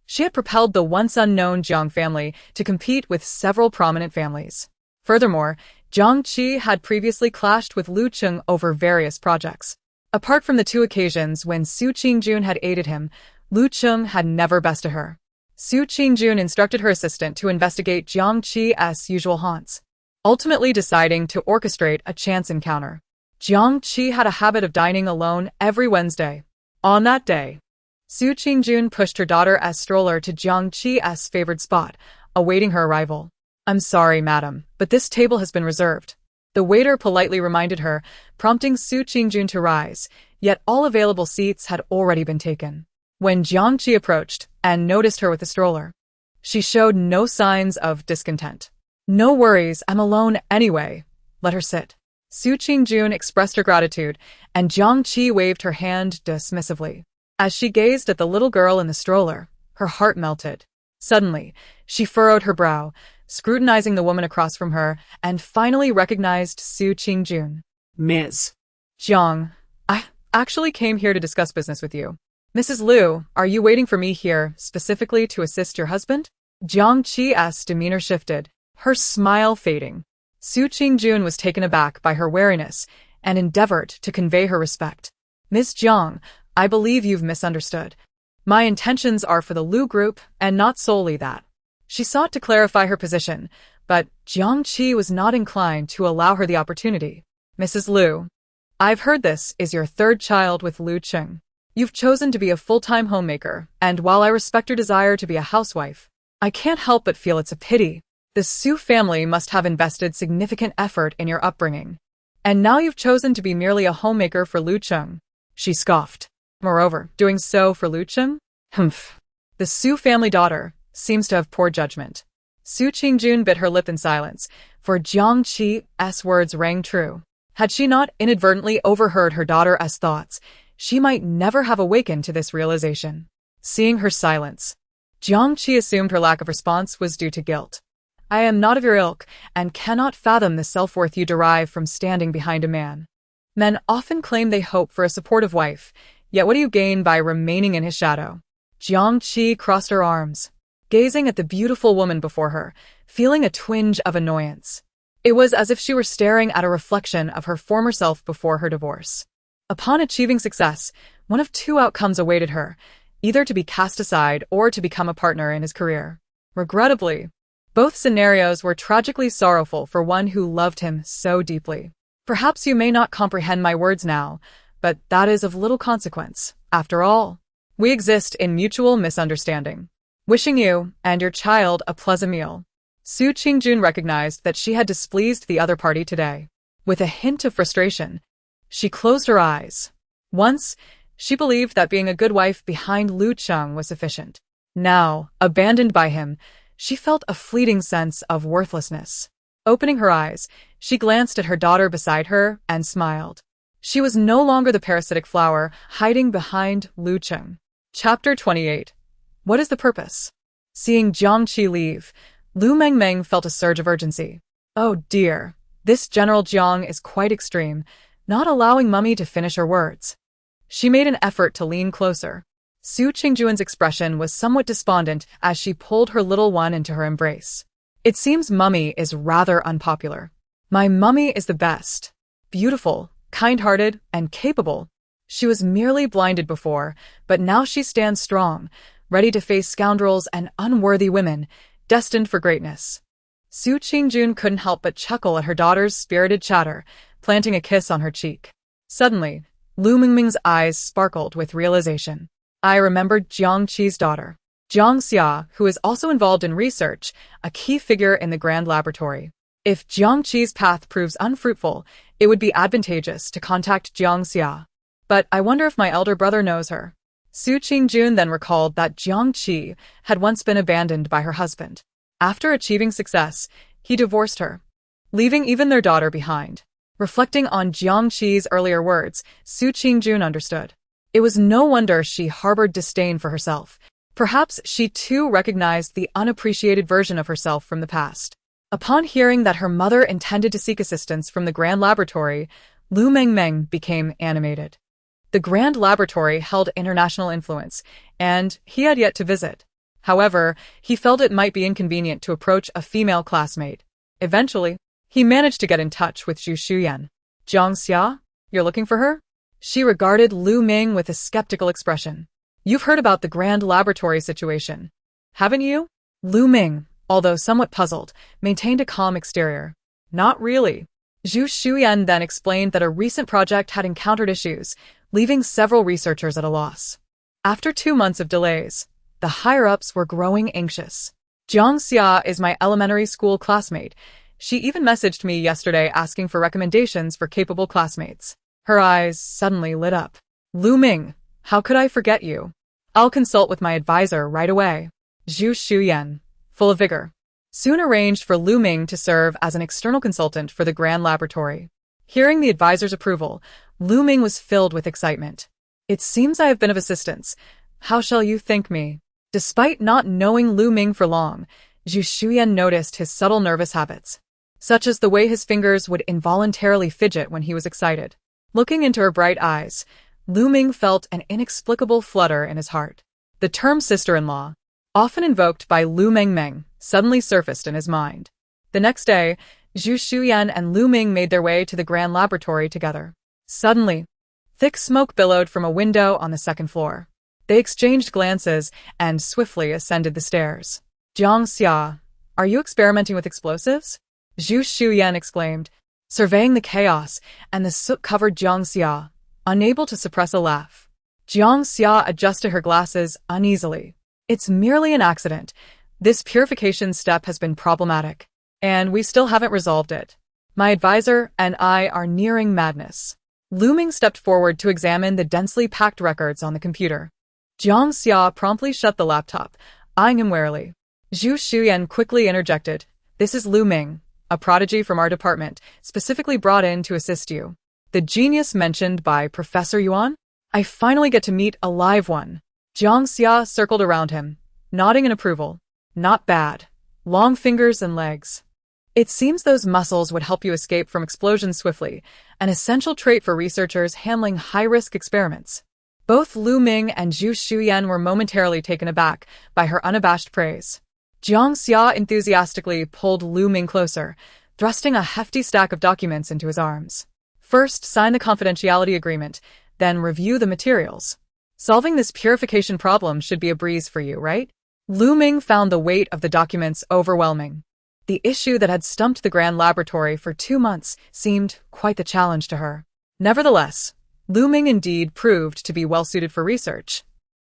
she had propelled the once unknown Jiang family to compete with several prominent families. Furthermore, Jiang Qi had previously clashed with Lu Cheng over various projects. Apart from the 2 occasions when Su Qingjun had aided him, Lu Cheng had never bested her. Su Qingjun instructed her assistant to investigate Jiang Qi's usual haunts, ultimately deciding to orchestrate a chance encounter. Jiang Qi had a habit of dining alone every Wednesday. On that day, Su Qingjun pushed her daughter's stroller to Jiang Qi's favored spot, awaiting her arrival. "I'm sorry, madam, but this table has been reserved." The waiter politely reminded her, prompting Su Qingjun to rise, yet all available seats had already been taken. When Jiang Qi approached and noticed her with the stroller, she showed no signs of discontent. "No worries, I'm alone anyway. Let her sit." Su Qingjun expressed her gratitude, and Jiang Qi waved her hand dismissively. As she gazed at the little girl in the stroller, her heart melted. Suddenly, she furrowed her brow, scrutinizing the woman across from her, and finally recognized Su Qingjun. Ms. "Jiang, I actually came here to discuss business with you. Mrs. Lu, are you waiting for me here specifically to assist your husband?" Jiang Qi's demeanor shifted, her smile fading. Su Qingjun was taken aback by her wariness and endeavored to convey her respect. "Miss Jiang, I believe you've misunderstood. My intentions are for the Lu group and not solely that." She sought to clarify her position, but Jiang Qi was not inclined to allow her the opportunity. "Mrs. Lu, I've heard this is your 3rd child with Lu Cheng. You've chosen to be a full-time homemaker, and while I respect your desire to be a housewife, I can't help but feel it's a pity. The Su family must have invested significant effort in your upbringing. And now you've chosen to be merely a homemaker for Lu Cheng." She scoffed. "Moreover, doing so for Lu Cheng? Humph. The Su family daughter seems to have poor judgment." Su Qingjun bit her lip in silence, for Jiang Qi's words rang true. Had she not inadvertently overheard her daughter's thoughts, she might never have awakened to this realization. Seeing her silence, Jiang Qi assumed her lack of response was due to guilt. "I am not of your ilk, and cannot fathom the self-worth you derive from standing behind a man. Men often claim they hope for a supportive wife, yet what do you gain by remaining in his shadow?" Jiang Qi crossed her arms, gazing at the beautiful woman before her, feeling a twinge of annoyance. It was as if she were staring at a reflection of her former self before her divorce. Upon achieving success, one of 2 outcomes awaited her, either to be cast aside or to become a partner in his career. Regrettably, both scenarios were tragically sorrowful for one who loved him so deeply. "Perhaps you may not comprehend my words now, but that is of little consequence. After all, we exist in mutual misunderstanding. Wishing you and your child a pleasant meal." Su Qingjun recognized that she had displeased the other party today. With a hint of frustration, she closed her eyes. Once, she believed that being a good wife behind Lu Cheng was sufficient. Now, abandoned by him, she felt a fleeting sense of worthlessness. Opening her eyes, she glanced at her daughter beside her and smiled. She was no longer the parasitic flower hiding behind Lu Cheng. Chapter 28. What is the purpose? Seeing Jiang Qi leave, Lu Mengmeng felt a surge of urgency. "Oh dear, this General Jiang is quite extreme, not allowing Mummy to finish her words." She made an effort to lean closer. Su Qingjun's expression was somewhat despondent as she pulled her little one into her embrace. "It seems Mummy is rather unpopular. My Mummy is the best. Beautiful, kind-hearted, and capable. She was merely blinded before, but now she stands strong, ready to face scoundrels and unworthy women, destined for greatness." Su Qingjun couldn't help but chuckle at her daughter's spirited chatter, planting a kiss on her cheek. Suddenly, Lu Mengmeng's eyes sparkled with realization. I remembered Jiang Qi's daughter, Jiang Xia, who is also involved in research, a key figure in the Grand Laboratory. If Jiang Qi's path proves unfruitful, it would be advantageous to contact Jiang Xia. But I wonder if my elder brother knows her. Su Qingjun then recalled that Jiang Qi had once been abandoned by her husband. After achieving success, he divorced her, leaving even their daughter behind. Reflecting on Jiang Qi's earlier words, Su Qingjun understood. It was no wonder she harbored disdain for herself. Perhaps she too recognized the unappreciated version of herself from the past. Upon hearing that her mother intended to seek assistance from the Grand Laboratory, Lu Mengmeng became animated. The Grand Laboratory held international influence, and he had yet to visit. However, he felt it might be inconvenient to approach a female classmate. Eventually, he managed to get in touch with Zhu Shuyan. Jiang Xia, you're looking for her? She regarded Lu Ming with a skeptical expression. You've heard about the Grand Laboratory situation, haven't you? Lu Ming, although somewhat puzzled, maintained a calm exterior. Not really. Zhu Shuyan then explained that a recent project had encountered issues, leaving several researchers at a loss. After 2 months of delays, the higher-ups were growing anxious. Jiang Xia is my elementary school classmate. She even messaged me yesterday asking for recommendations for capable classmates. Her eyes suddenly lit up. Lu Ming, how could I forget you? I'll consult with my advisor right away. Zhu Shuyan, full of vigor, soon arranged for Lu Ming to serve as an external consultant for the Grand Laboratory. Hearing the advisor's approval, Lu Ming was filled with excitement. It seems I have been of assistance. How shall you thank me? Despite not knowing Lu Ming for long, Zhu Shuyan noticed his subtle nervous habits, such as the way his fingers would involuntarily fidget when he was excited. Looking into her bright eyes, Lu Ming felt an inexplicable flutter in his heart. The term sister-in-law, often invoked by Lu Mengmeng, suddenly surfaced in his mind. The next day, Zhu Shuyan and Lu Ming made their way to the Grand Laboratory together. Suddenly, thick smoke billowed from a window on the second floor. They exchanged glances and swiftly ascended the stairs. Jiang Xia, are you experimenting with explosives? Zhu Shuyan exclaimed, surveying the chaos and the soot-covered Jiang Xia, unable to suppress a laugh. Jiang Xia adjusted her glasses uneasily. It's merely an accident. This purification step has been problematic, and we still haven't resolved it. My advisor and I are nearing madness. Lu Ming stepped forward to examine the densely packed records on the computer. Jiang Xia promptly shut the laptop, eyeing him warily. Zhu Shuyan quickly interjected, this is Lu Ming, a prodigy from our department, specifically brought in to assist you. The genius mentioned by Professor Yuan? I finally get to meet a live one. Jiang Xia circled around him, nodding in approval. Not bad. Long fingers and legs. It seems those muscles would help you escape from explosions swiftly, an essential trait for researchers handling high-risk experiments. Both Lu Ming and Zhu Shuyan were momentarily taken aback by her unabashed praise. Jiang Xia enthusiastically pulled Lu Ming closer, thrusting a hefty stack of documents into his arms. First, sign the confidentiality agreement, then review the materials. Solving this purification problem should be a breeze for you, right? Lu Ming found the weight of the documents overwhelming. The issue that had stumped the Grand Laboratory for 2 months seemed quite the challenge to her. Nevertheless, Lu Ming indeed proved to be well-suited for research.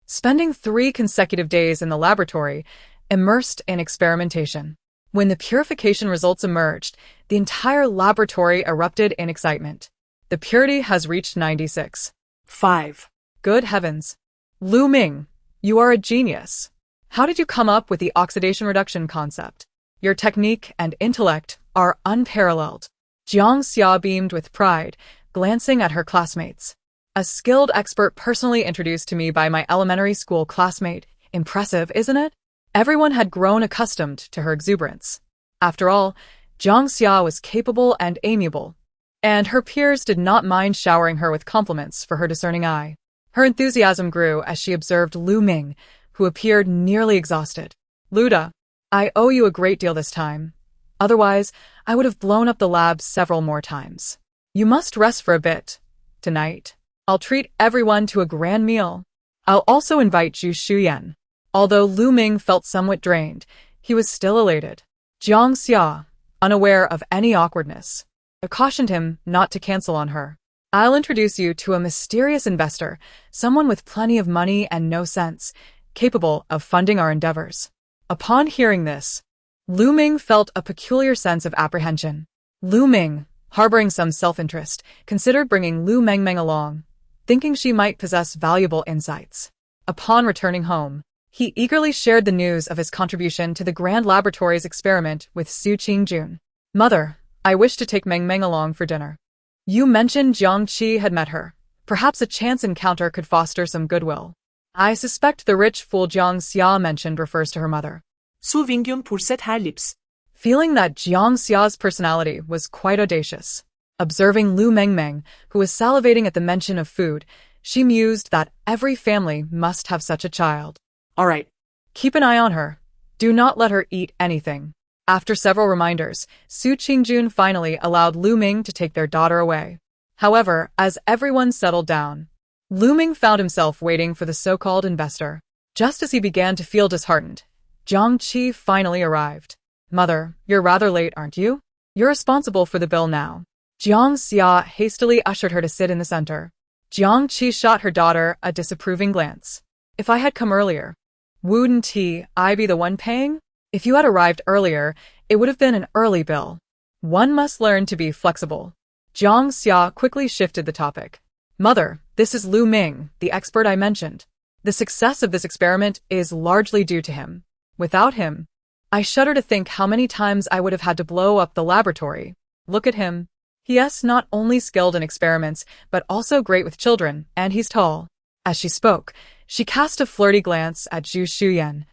Spending 3 consecutive days in the laboratory, immersed in experimentation. When the purification results emerged, the entire laboratory erupted in excitement. The purity has reached 96.5. Good heavens. Lu Ming, you are a genius. How did you come up with the oxidation reduction concept? Your technique and intellect are unparalleled. Jiang Xia beamed with pride, glancing at her classmates. A skilled expert personally introduced to me by my elementary school classmate. Impressive, isn't it? Everyone had grown accustomed to her exuberance. After all, Jiang Xia was capable and amiable, and her peers did not mind showering her with compliments for her discerning eye. Her enthusiasm grew as she observed Lu Ming, who appeared nearly exhausted. Luda, I owe you a great deal this time. Otherwise, I would have blown up the lab several more times. You must rest for a bit. Tonight, I'll treat everyone to a grand meal. I'll also invite Zhu Shuyan. Although Lu Ming felt somewhat drained, he was still elated. Jiang Xia, unaware of any awkwardness, cautioned him not to cancel on her. I'll introduce you to a mysterious investor, someone with plenty of money and no sense, capable of funding our endeavors. Upon hearing this, Lu Ming felt a peculiar sense of apprehension. Lu Ming, harboring some self-interest, considered bringing Lu Mengmeng along, thinking she might possess valuable insights. Upon returning home, he eagerly shared the news of his contribution to the Grand Laboratories experiment with Su Qingjun. Mother, I wish to take Mengmeng along for dinner. You mentioned Jiang Qi had met her. Perhaps a chance encounter could foster some goodwill. I suspect the rich fool Jiang Xia mentioned refers to her mother. Su Wingyun purset her lips. Feeling that Jiang Xia's personality was quite audacious. Observing Lu Mengmeng, who was salivating at the mention of food, she mused that every family must have such a child. All right. Keep an eye on her. Do not let her eat anything. After several reminders, Su Qingjun finally allowed Lu Ming to take their daughter away. However, as everyone settled down, Lu Ming found himself waiting for the so-called investor. Just as he began to feel disheartened, Jiang Qi finally arrived. Mother, you're rather late, aren't you? You're responsible for the bill now. Jiang Xia hastily ushered her to sit in the center. Jiang Qi shot her daughter a disapproving glance. If I had come earlier, wouldn't I be the one paying? If you had arrived earlier, it would have been an early bill. One must learn to be flexible. Jiang Xia quickly shifted the topic. Mother, this is Lu Ming, the expert I mentioned. The success of this experiment is largely due to him. Without him, I shudder to think how many times I would have had to blow up the laboratory. Look at him. He is not only skilled in experiments, but also great with children, and he's tall. As she spoke, she cast a flirty glance at Zhu Shuyan,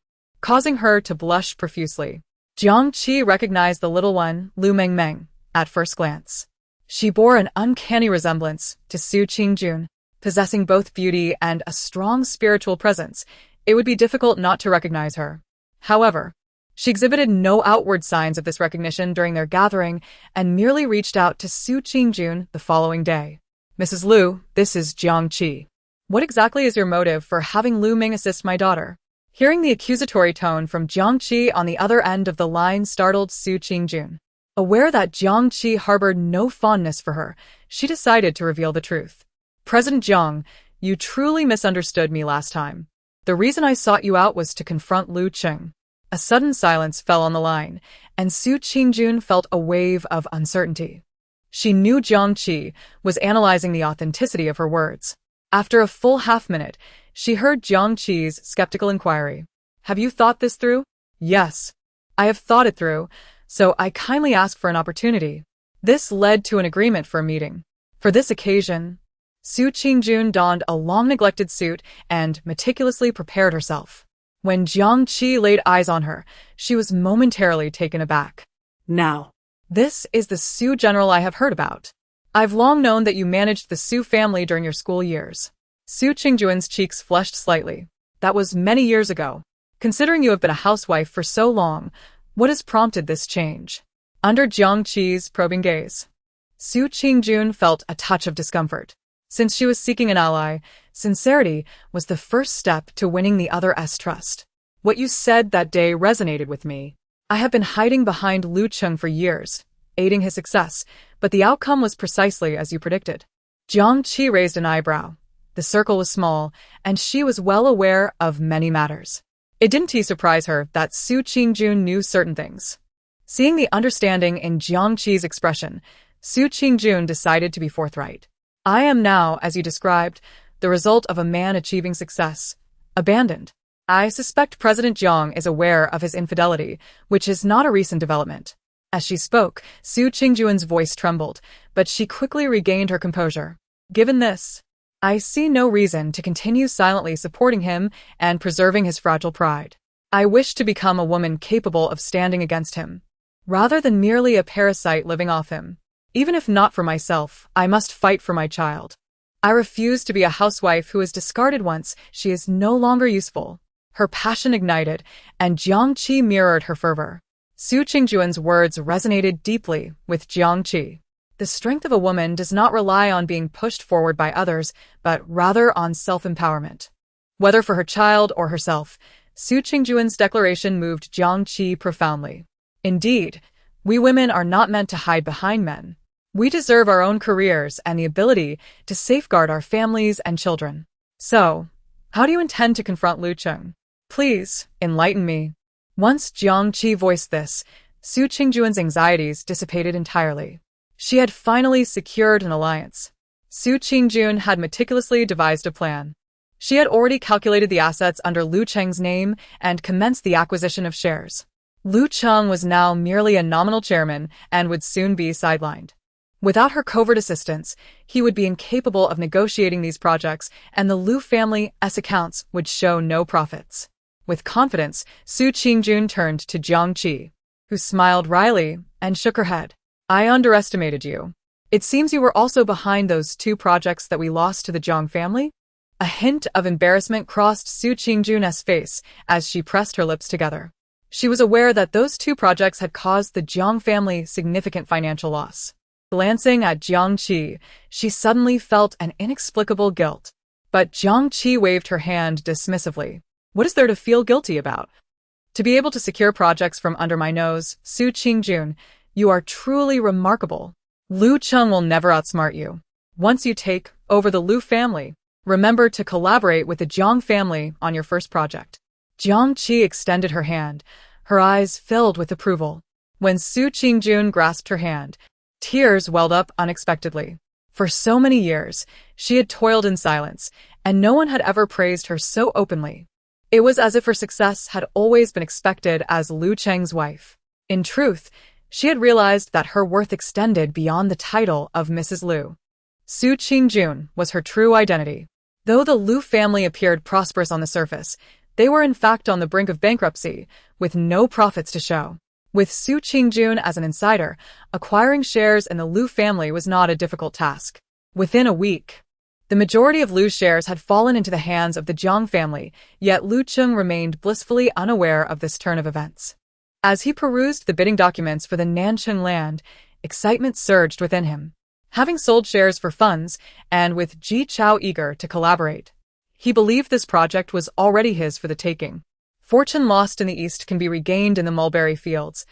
causing her to blush profusely. Jiang Qi recognized the little one, Lu Mengmeng, at first glance. She bore an uncanny resemblance to Su Qingjun, possessing both beauty and a strong spiritual presence. It would be difficult not to recognize her. However, she exhibited no outward signs of this recognition during their gathering and merely reached out to Su Qingjun the following day. Mrs. Lu, this is Jiang Qi. What exactly is your motive for having Lu Ming assist my daughter? Hearing the accusatory tone from Jiang Qi on the other end of the line startled Su Qingjun. Aware that Jiang Qi harbored no fondness for her, she decided to reveal the truth. President Jiang, you truly misunderstood me last time. The reason I sought you out was to confront Lu Cheng. A sudden silence fell on the line, and Su Qingjun felt a wave of uncertainty. She knew Jiang Qi was analyzing the authenticity of her words. After a full half-minute, she heard Jiang Qi's skeptical inquiry. Have you thought this through? Yes. I have thought it through, so I kindly ask for an opportunity. This led to an agreement for a meeting. For this occasion, Su Qingjun donned a long-neglected suit and meticulously prepared herself. When Jiang Qi laid eyes on her, she was momentarily taken aback. Now, this is the Su general I have heard about. I've long known that you managed the Su family during your school years. Su Qingjun's cheeks flushed slightly. That was many years ago. Considering you have been a housewife for so long, what has prompted this change? Under Jiang Qi's probing gaze, Su Qingjun felt a touch of discomfort. Since she was seeking an ally, sincerity was the first step to winning the other's trust. What you said that day resonated with me. I have been hiding behind Lu Cheng for years, aiding his success, but the outcome was precisely as you predicted. Jiang Qi raised an eyebrow. The circle was small, and she was well aware of many matters. It didn't surprise her that Su Qingjun knew certain things. Seeing the understanding in Jiang Qi's expression, Su Qingjun decided to be forthright. I am now, as you described, the result of a man achieving success, abandoned. I suspect President Jiang is aware of his infidelity, which is not a recent development. As she spoke, Su Qingjun's voice trembled, but she quickly regained her composure. Given this, I see no reason to continue silently supporting him and preserving his fragile pride. I wish to become a woman capable of standing against him, rather than merely a parasite living off him. Even if not for myself, I must fight for my child. I refuse to be a housewife who is discarded once she is no longer useful. Her passion ignited, and Jiang Qi mirrored her fervor. Su Qingjun's words resonated deeply with Jiang Qi. The strength of a woman does not rely on being pushed forward by others, but rather on self-empowerment. Whether for her child or herself, Su Qingjun's declaration moved Jiang Qi profoundly. Indeed, we women are not meant to hide behind men. We deserve our own careers and the ability to safeguard our families and children. So, how do you intend to confront Lu Cheng? Please, enlighten me. Once Jiang Qi voiced this, Su Qingjun's anxieties dissipated entirely. She had finally secured an alliance. Su Qingjun had meticulously devised a plan. She had already calculated the assets under Lu Cheng's name and commenced the acquisition of shares. Lu Cheng was now merely a nominal chairman and would soon be sidelined. Without her covert assistance, he would be incapable of negotiating these projects, and the Lu family's accounts would show no profits. With confidence, Su Qingjun turned to Jiang Qi, who smiled wryly and shook her head. I underestimated you. It seems you were also behind those 2 projects that we lost to the Jiang family? A hint of embarrassment crossed Su Qingjun's face as she pressed her lips together. She was aware that those 2 projects had caused the Jiang family significant financial loss. Glancing at Jiang Qi, she suddenly felt an inexplicable guilt. But Jiang Qi waved her hand dismissively. What is there to feel guilty about? To be able to secure projects from under my nose, Su Qingjun, you are truly remarkable. Lu Cheng will never outsmart you. Once you take over the Lu family, remember to collaborate with the Jiang family on your first project. Jiang Qi extended her hand, her eyes filled with approval. When Su Qingjun grasped her hand, tears welled up unexpectedly. For so many years, she had toiled in silence, and no one had ever praised her so openly. It was as if her success had always been expected as Lu Cheng's wife. In truth, she had realized that her worth extended beyond the title of Mrs. Lu. Su Qingjun was her true identity. Though the Lu family appeared prosperous on the surface, they were in fact on the brink of bankruptcy, with no profits to show. With Su Qingjun as an insider, acquiring shares in the Lu family was not a difficult task. Within a week, the majority of Lu's shares had fallen into the hands of the Jiang family, yet Lu Cheng remained blissfully unaware of this turn of events. As he perused the bidding documents for the Nancheng land, excitement surged within him. Having sold shares for funds, and with Ji Chao eager to collaborate, he believed this project was already his for the taking. Fortune lost in the East can be regained in the mulberry fields.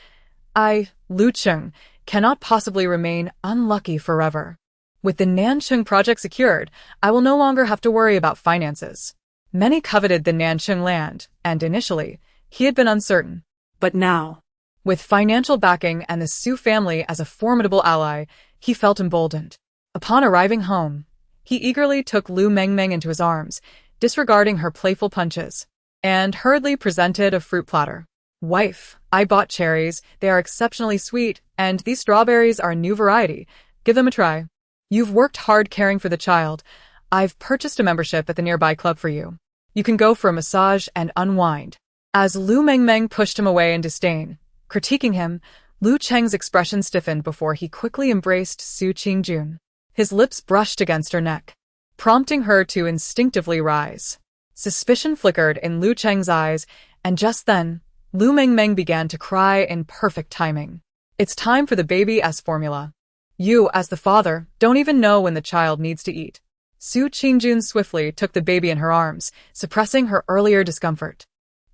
I, Lu Cheng, cannot possibly remain unlucky forever. With the Nancheng project secured, I will no longer have to worry about finances. Many coveted the Nancheng land, and initially, he had been uncertain. But now, with financial backing and the Su family as a formidable ally, he felt emboldened. Upon arriving home, he eagerly took Lu Mengmeng into his arms, disregarding her playful punches, and hurriedly presented a fruit platter. Wife, I bought cherries, they are exceptionally sweet, and these strawberries are a new variety. Give them a try. You've worked hard caring for the child. I've purchased a membership at the nearby club for you. You can go for a massage and unwind. As Lu Mengmeng pushed him away in disdain, critiquing him, Lu Cheng's expression stiffened before he quickly embraced Su Qingjun. His lips brushed against her neck, prompting her to instinctively rise. Suspicion flickered in Lu Cheng's eyes, and just then, Lu Mengmeng began to cry in perfect timing. It's time for the baby's formula. You, as the father, don't even know when the child needs to eat. Su Qingjun swiftly took the baby in her arms, suppressing her earlier discomfort.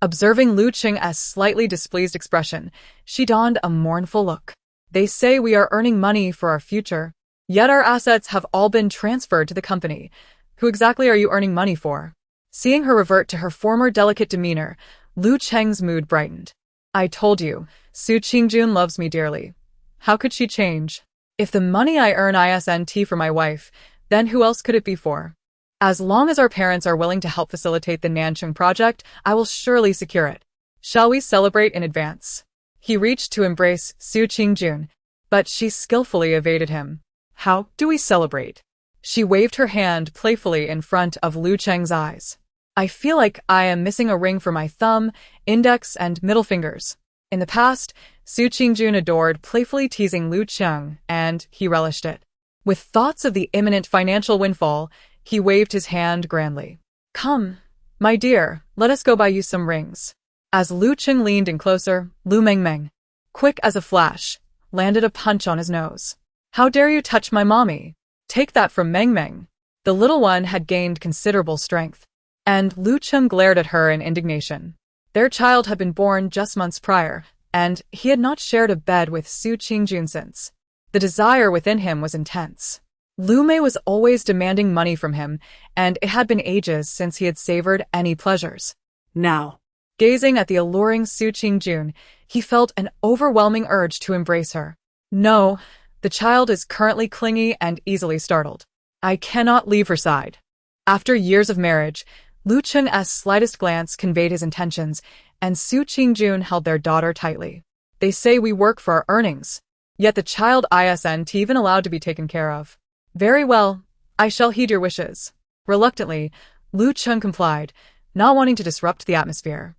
Observing Lu Cheng's slightly displeased expression, she donned a mournful look. They say we are earning money for our future, yet our assets have all been transferred to the company. Who exactly are you earning money for? Seeing her revert to her former delicate demeanor, Lu Cheng's mood brightened. I told you, Su Qingjun loves me dearly. How could she change? If the money I earn isn't for my wife, then who else could it be for? As long as our parents are willing to help facilitate the Nancheng project, I will surely secure it. Shall we celebrate in advance? He reached to embrace Su Qingjun, but she skillfully evaded him. How do we celebrate? She waved her hand playfully in front of Lu Cheng's eyes. I feel like I am missing a ring for my thumb, index, and middle fingers. In the past, Su Qingjun adored playfully teasing Lu Cheng, and he relished it. With thoughts of the imminent financial windfall, he waved his hand grandly. Come, my dear, let us go buy you some rings. As Lu Cheng leaned in closer, Lu Mengmeng, quick as a flash, landed a punch on his nose. How dare you touch my mommy? Take that from Mengmeng. The little one had gained considerable strength, and Lu Cheng glared at her in indignation. Their child had been born just months prior, and he had not shared a bed with Su Qingjun since. The desire within him was intense. Lu Mei was always demanding money from him, and it had been ages since he had savored any pleasures. Now, gazing at the alluring Su Qingjun, he felt an overwhelming urge to embrace her. No, the child is currently clingy and easily startled. I cannot leave her side. After years of marriage, Lu Cheng's slightest glance conveyed his intentions, and Su Qingjun held their daughter tightly. They say we work for our earnings. Yet the child isn't even allowed to be taken care of. Very well, I shall heed your wishes. Reluctantly, Lu Cheng complied, not wanting to disrupt the atmosphere.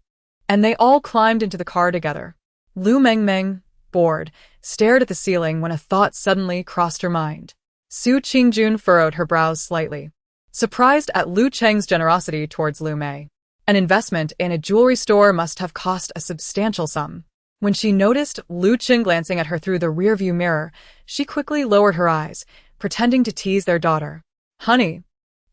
And they all climbed into the car together. Lu Mengmeng, bored, stared at the ceiling when a thought suddenly crossed her mind. Su Qingjun furrowed her brows slightly, surprised at Lu Cheng's generosity towards Lu Mei. An investment in a jewelry store must have cost a substantial sum. When she noticed Lu Cheng glancing at her through the rearview mirror, she quickly lowered her eyes, pretending to tease their daughter. Honey,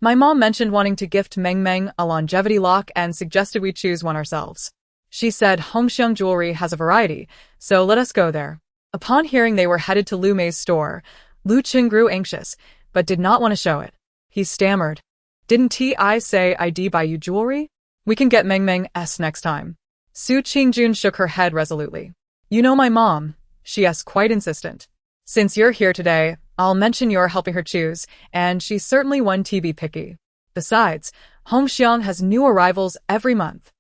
my mom mentioned wanting to gift Mengmeng a longevity lock and suggested we choose one ourselves. She said Hongxiang jewelry has a variety, so let us go there. Upon hearing they were headed to Lu Mei's store, Lu Cheng grew anxious, but did not want to show it. He stammered. Didn't I say I'd buy you jewelry? We can get Mengmeng's next time. Su Qingjun shook her head resolutely. You know my mom, she's quite insistent. Since you're here today, I'll mention you're helping her choose, and she's certainly one to be picky. Besides, Hongxiang has new arrivals every month.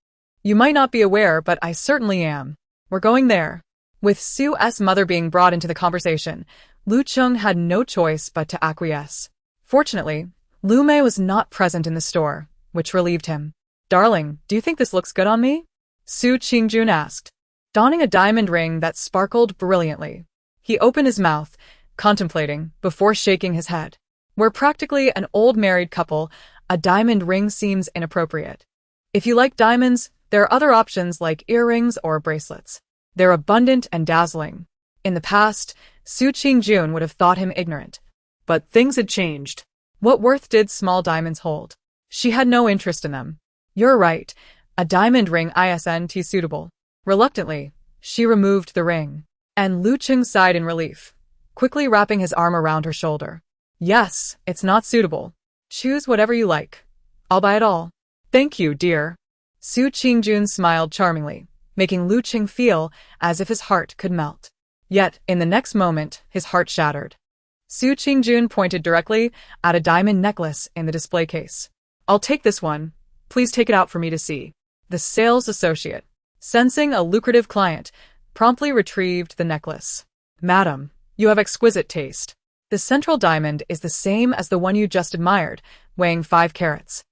You might not be aware, but I certainly am. We're going there. With Su's mother being brought into the conversation, Lu Cheng had no choice but to acquiesce. Fortunately, Lu Mei was not present in the store, which relieved him. Darling, do you think this looks good on me? Su Qingjun asked, donning a diamond ring that sparkled brilliantly. He opened his mouth, contemplating, before shaking his head. We're practically an old married couple, a diamond ring seems inappropriate. If you like diamonds, there are other options like earrings or bracelets. They're abundant and dazzling. In the past, Su Qingjun would have thought him ignorant. But things had changed. What worth did small diamonds hold? She had no interest in them. You're right, a diamond ring isn't suitable. Reluctantly, she removed the ring. And Lu Cheng sighed in relief, quickly wrapping his arm around her shoulder. Yes, it's not suitable. Choose whatever you like. I'll buy it all. Thank you, dear. Su Qingjun smiled charmingly, making Lu Cheng feel as if his heart could melt. Yet, in the next moment, his heart shattered. Su Qingjun pointed directly at a diamond necklace in the display case. I'll take this one. Please take it out for me to see. The sales associate, sensing a lucrative client, promptly retrieved the necklace. Madam, you have exquisite taste. The central diamond is the same as the one you just admired, weighing 5 carats.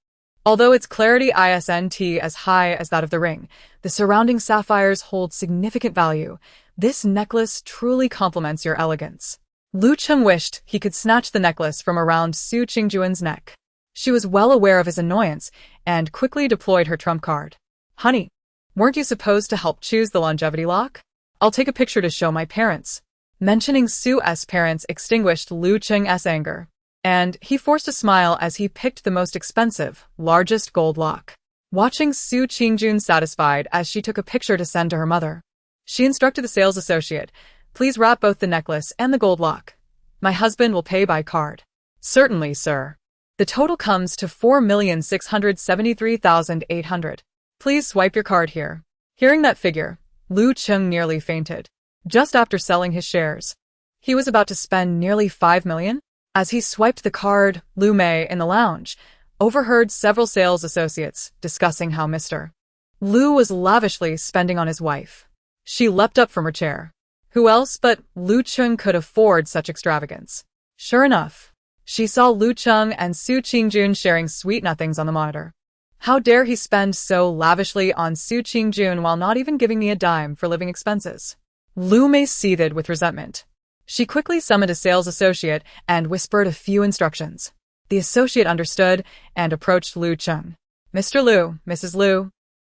Although its clarity isn't as high as that of the ring, the surrounding sapphires hold significant value. This necklace truly complements your elegance. Lu Cheng wished he could snatch the necklace from around Su Qingjun's neck. She was well aware of his annoyance and quickly deployed her trump card. Honey, weren't you supposed to help choose the longevity lock? I'll take a picture to show my parents. Mentioning Su's parents extinguished Lu Cheng's anger, and he forced a smile as he picked the most expensive, largest gold lock. Watching Su Qingjun satisfied as she took a picture to send to her mother, she instructed the sales associate, please wrap both the necklace and the gold lock. My husband will pay by card. Certainly, sir. The total comes to 4,673,800. Please swipe your card here. Hearing that figure, Lu Cheng nearly fainted. Just after selling his shares, he was about to spend nearly 5 million? As he swiped the card, Lu Mei, in the lounge, overheard several sales associates discussing how Mr. Lu was lavishly spending on his wife. She leapt up from her chair. Who else but Lu Cheng could afford such extravagance? Sure enough, she saw Lu Cheng and Su Qingjun sharing sweet nothings on the monitor. How dare he spend so lavishly on Su Qingjun while not even giving me a dime for living expenses? Lu Mei seethed with resentment. She quickly summoned a sales associate and whispered a few instructions. The associate understood and approached Lu Cheng. Mr. Lu, Mrs. Lu,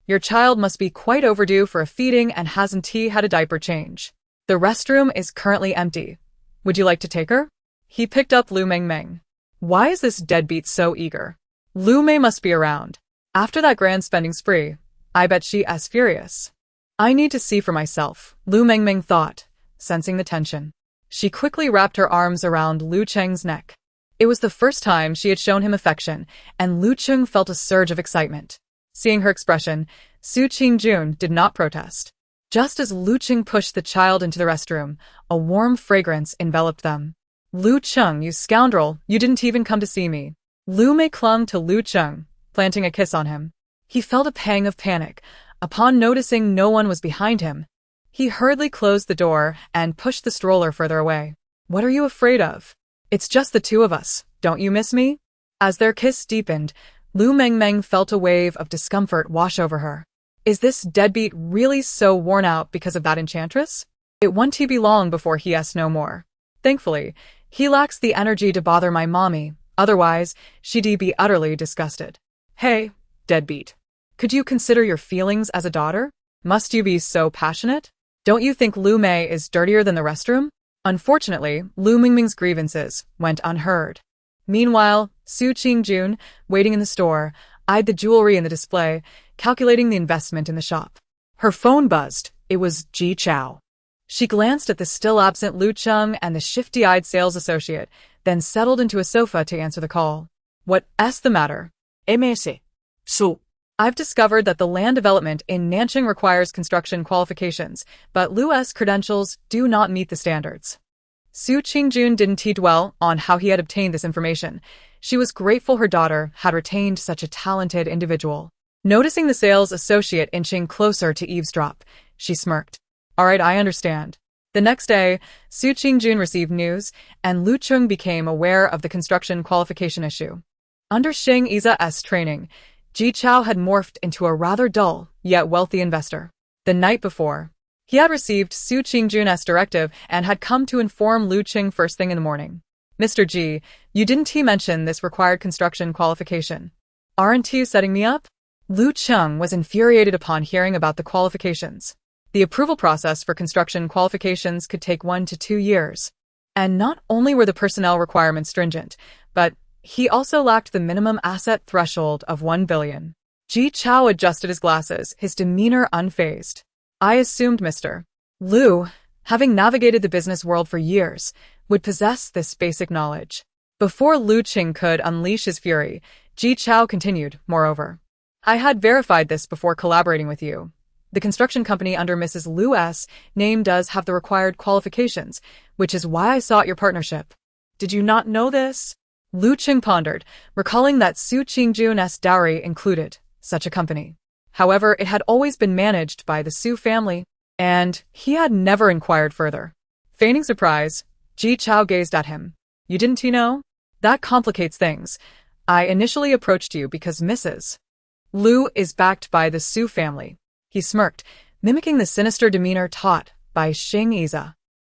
your child must be quite overdue for a feeding and hasn't had a diaper change. The restroom is currently empty. Would you like to take her? He picked up Lu Mengmeng. Why is this deadbeat so eager? Lu Mei must be around. After that grand spending spree, I bet she is furious. I need to see for myself, Lu Mengmeng thought, sensing the tension. She quickly wrapped her arms around Lu Cheng's neck. It was the first time she had shown him affection, and Lu Cheng felt a surge of excitement. Seeing her expression, Su Qingjun did not protest. Just as Lu Cheng pushed the child into the restroom, a warm fragrance enveloped them. Lu Cheng, you scoundrel, you didn't even come to see me. Lu Mei clung to Lu Cheng, planting a kiss on him. He felt a pang of panic upon noticing no one was behind him. He hurriedly closed the door and pushed the stroller further away. What are you afraid of? It's just the two of us. Don't you miss me? As their kiss deepened, Lu Mengmeng felt a wave of discomfort wash over her. Is this deadbeat really so worn out because of that enchantress? It won't be long before he asked no more. Thankfully, he lacks the energy to bother my mommy, otherwise, she'd be utterly disgusted. Hey, deadbeat. Could you consider your feelings as a daughter? Must you be so passionate? Don't you think Lu Mei is dirtier than the restroom? Unfortunately, Lu Mengmeng's grievances went unheard. Meanwhile, Su Qingjun, waiting in the store, eyed the jewelry in the display, calculating the investment in the shop. Her phone buzzed. It was Ji Chao. She glanced at the still absent Lu Cheng and the shifty-eyed sales associate, then settled into a sofa to answer the call. What's the matter? MS. So, I've discovered that the land development in Nanjing requires construction qualifications, but Lu's credentials do not meet the standards. Su Qingjun didn't dwell on how he had obtained this information. She was grateful her daughter had retained such a talented individual. Noticing the sales associate inching closer to eavesdrop, she smirked. All right, I understand. The next day, Su Qingjun received news, and Lu Cheng became aware of the construction qualification issue. Under Xing Yi's training, Ji Chao had morphed into a rather dull, yet wealthy investor. The night before, he had received Su Qingjun's directive and had come to inform Lu Cheng first thing in the morning. Mr. Ji, you didn't mention this required construction qualification. Aren't you setting me up? Lu Cheng was infuriated upon hearing about the qualifications. The approval process for construction qualifications could take 1 to 2 years. And not only were the personnel requirements stringent, but he also lacked the minimum asset threshold of 1 billion. Ji Chao adjusted his glasses, his demeanor unfazed. I assumed Mr. Lu, having navigated the business world for years, would possess this basic knowledge. Before Lu Cheng could unleash his fury, Ji Chao continued, moreover. I had verified this before collaborating with you. The construction company under Mrs. Lu's name does have the required qualifications, which is why I sought your partnership. Did you not know this? Lu Cheng pondered, recalling that Su Qingjun's dowry included such a company. However, it had always been managed by the Su family, and he had never inquired further. Feigning surprise, Ji Chao gazed at him. You didn't know? That complicates things. I initially approached you because Mrs. Lu is backed by the Su family. He smirked, mimicking the sinister demeanor taught by Xing Yi.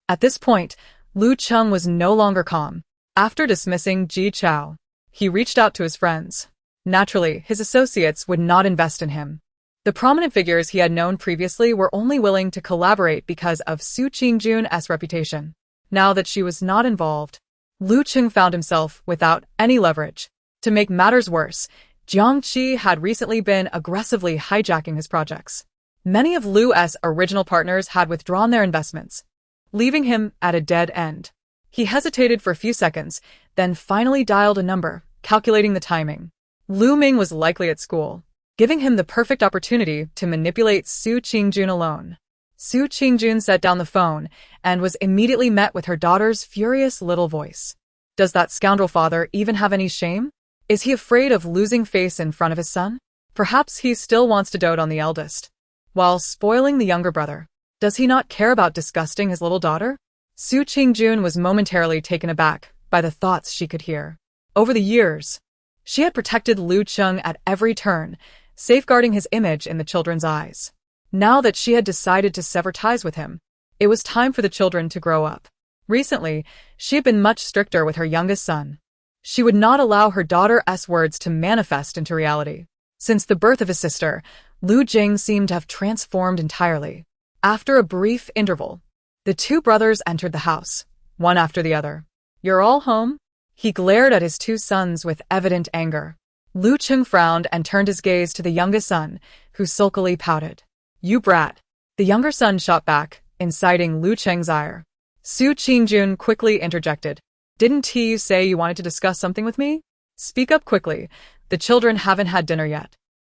At this point, Lu Cheng was no longer calm. After dismissing Ji Chao, he reached out to his friends. Naturally, his associates would not invest in him. The prominent figures he had known previously were only willing to collaborate because of Su Qingjun's reputation. Now that she was not involved, Lu Cheng found himself without any leverage. To make matters worse, Jiang Qi had recently been aggressively hijacking his projects. Many of Lu's original partners had withdrawn their investments, leaving him at a dead end. He hesitated for a few seconds, then finally dialed a number, calculating the timing. Lu Ming was likely at school, giving him the perfect opportunity to manipulate Su Qingjun alone. Su Qingjun set down the phone and was immediately met with her daughter's furious little voice. Does that scoundrel father even have any shame? Is he afraid of losing face in front of his son? Perhaps he still wants to dote on the eldest, while spoiling the younger brother. Does he not care about disgusting his little daughter? Su Qingjun was momentarily taken aback by the thoughts she could hear. Over the years, she had protected Lu Cheng at every turn, safeguarding his image in the children's eyes. Now that she had decided to sever ties with him, it was time for the children to grow up. Recently, she had been much stricter with her youngest son. She would not allow her daughter's words to manifest into reality. Since the birth of his sister, Lu Jing seemed to have transformed entirely. After a brief interval, the two brothers entered the house, one after the other. You're all home? He glared at his two sons with evident anger. Lu Cheng frowned and turned his gaze to the youngest son, who sulkily pouted. You brat. The younger son shot back, inciting Lu Cheng's ire. Su Qingjun quickly interjected. Didn't he say you wanted to discuss something with me? Speak up quickly. The children haven't had dinner yet.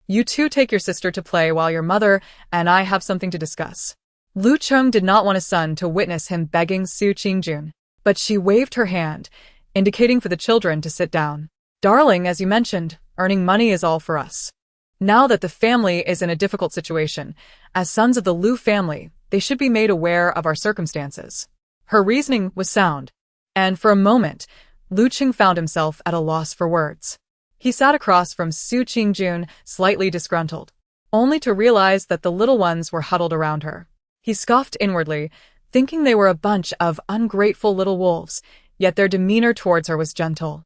You two take your sister to play while your mother and I have something to discuss. Lu Cheng did not want his son to witness him begging Su Qingjun, but she waved her hand, indicating for the children to sit down. Darling, as you mentioned, earning money is all for us. Now that the family is in a difficult situation, as sons of the Lu family, they should be made aware of our circumstances. Her reasoning was sound, and for a moment, Lu Qing found himself at a loss for words. He sat across from Su Qingjun, slightly disgruntled, only to realize that the little ones were huddled around her. He scoffed inwardly, thinking they were a bunch of ungrateful little wolves, yet their demeanor towards her was gentle.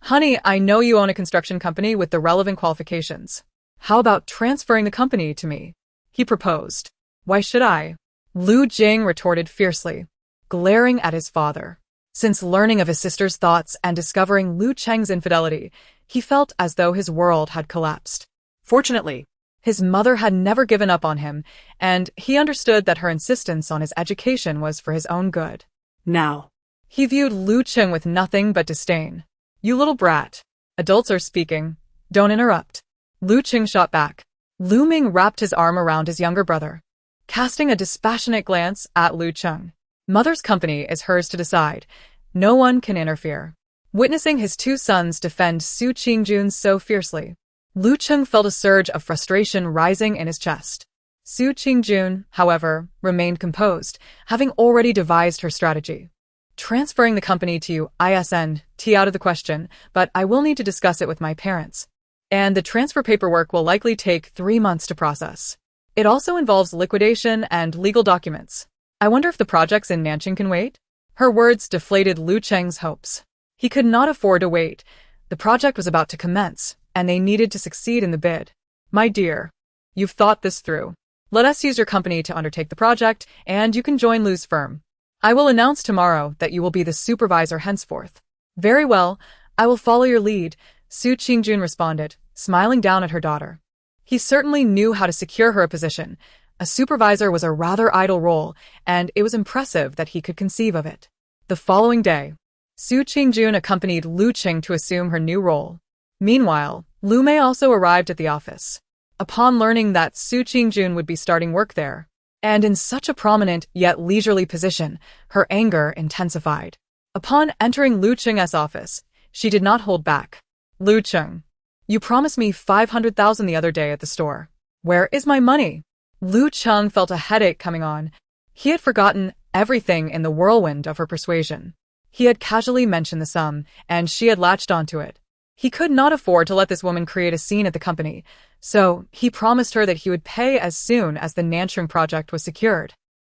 Honey, I know you own a construction company with the relevant qualifications. How about transferring the company to me? He proposed. Why should I? Lu Jing retorted fiercely, glaring at his father. Since learning of his sister's thoughts and discovering Lu Cheng's infidelity, he felt as though his world had collapsed. Fortunately, his mother had never given up on him, and he understood that her insistence on his education was for his own good. Now. He viewed Lu Cheng with nothing but disdain. You little brat. Adults are speaking. Don't interrupt. Lu Cheng shot back. Lu Meng wrapped his arm around his younger brother, casting a dispassionate glance at Lu Cheng. Mother's company is hers to decide. No one can interfere. Witnessing his two sons defend Su Qingjun so fiercely, Lu Cheng felt a surge of frustration rising in his chest. Su Qingjun, however, remained composed, having already devised her strategy. Transferring the company to you, isn't out of the question, but I will need to discuss it with my parents. And the transfer paperwork will likely take 3 months to process. It also involves liquidation and legal documents. I wonder if the projects in Nanjing can wait? Her words deflated Lu Cheng's hopes. He could not afford to wait. The project was about to commence, and they needed to succeed in the bid. My dear, you've thought this through. Let us use your company to undertake the project, and you can join Lu's firm. I will announce tomorrow that you will be the supervisor henceforth. Very well, I will follow your lead, Su Qingjun responded, smiling down at her daughter. He certainly knew how to secure her a position. A supervisor was a rather idle role, and it was impressive that he could conceive of it. The following day, Su Qingjun accompanied Lu Qing to assume her new role. Meanwhile, Lu Mei also arrived at the office. Upon learning that Su Qingjun would be starting work there, and in such a prominent yet leisurely position, her anger intensified. Upon entering Lu Qing's office, she did not hold back. Lu Qing, you promised me 500,000 the other day at the store. Where is my money? Lu Cheng felt a headache coming on. He had forgotten everything in the whirlwind of her persuasion. He had casually mentioned the sum, and she had latched onto it. He could not afford to let this woman create a scene at the company, so he promised her that he would pay as soon as the Nanchung project was secured.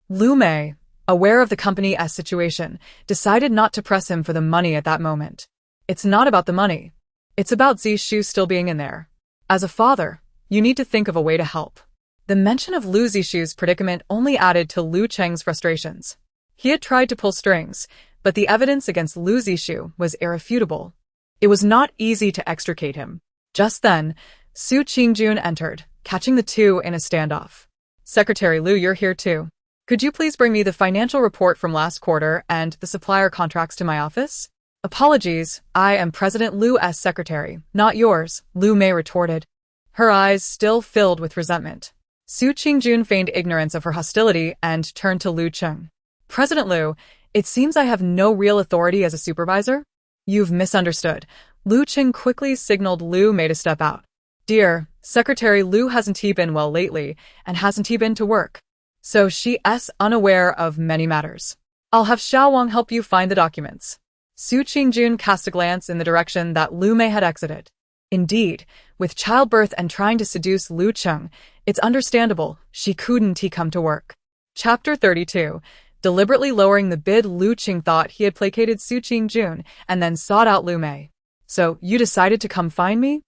Lu Mei, aware of the company's situation, decided not to press him for the money at that moment. It's not about the money. It's about Zishu still being in there. As a father, you need to think of a way to help. The mention of Lu Zishu's predicament only added to Lu Cheng's frustrations. He had tried to pull strings, but the evidence against Lu Zishu was irrefutable. It was not easy to extricate him. Just then, Su Qingjun entered, catching the two in a standoff. Secretary Lu, you're here too. Could you please bring me the financial report from last quarter and the supplier contracts to my office? Apologies, I am President Lu's secretary, not yours, Lu Mei retorted, her eyes still filled with resentment. Su Qingjun feigned ignorance of her hostility and turned to Lu Cheng. President Lu, it seems I have no real authority as a supervisor? You've misunderstood. Lu Cheng quickly signaled Lu Mei to step out. Dear, Secretary Lu, hasn't he been well lately, and hasn't he been to work? So she's unaware of many matters. I'll have Xiao Wang help you find the documents. Su Qingjun cast a glance in the direction that Lu Mei had exited. Indeed, with childbirth and trying to seduce Lu Cheng, it's understandable she couldn't come to work. Chapter 32. Deliberately lowering the bid, Lu Cheng thought he had placated Su Qingjun and then sought out Lu Mei. So, you decided to come find me?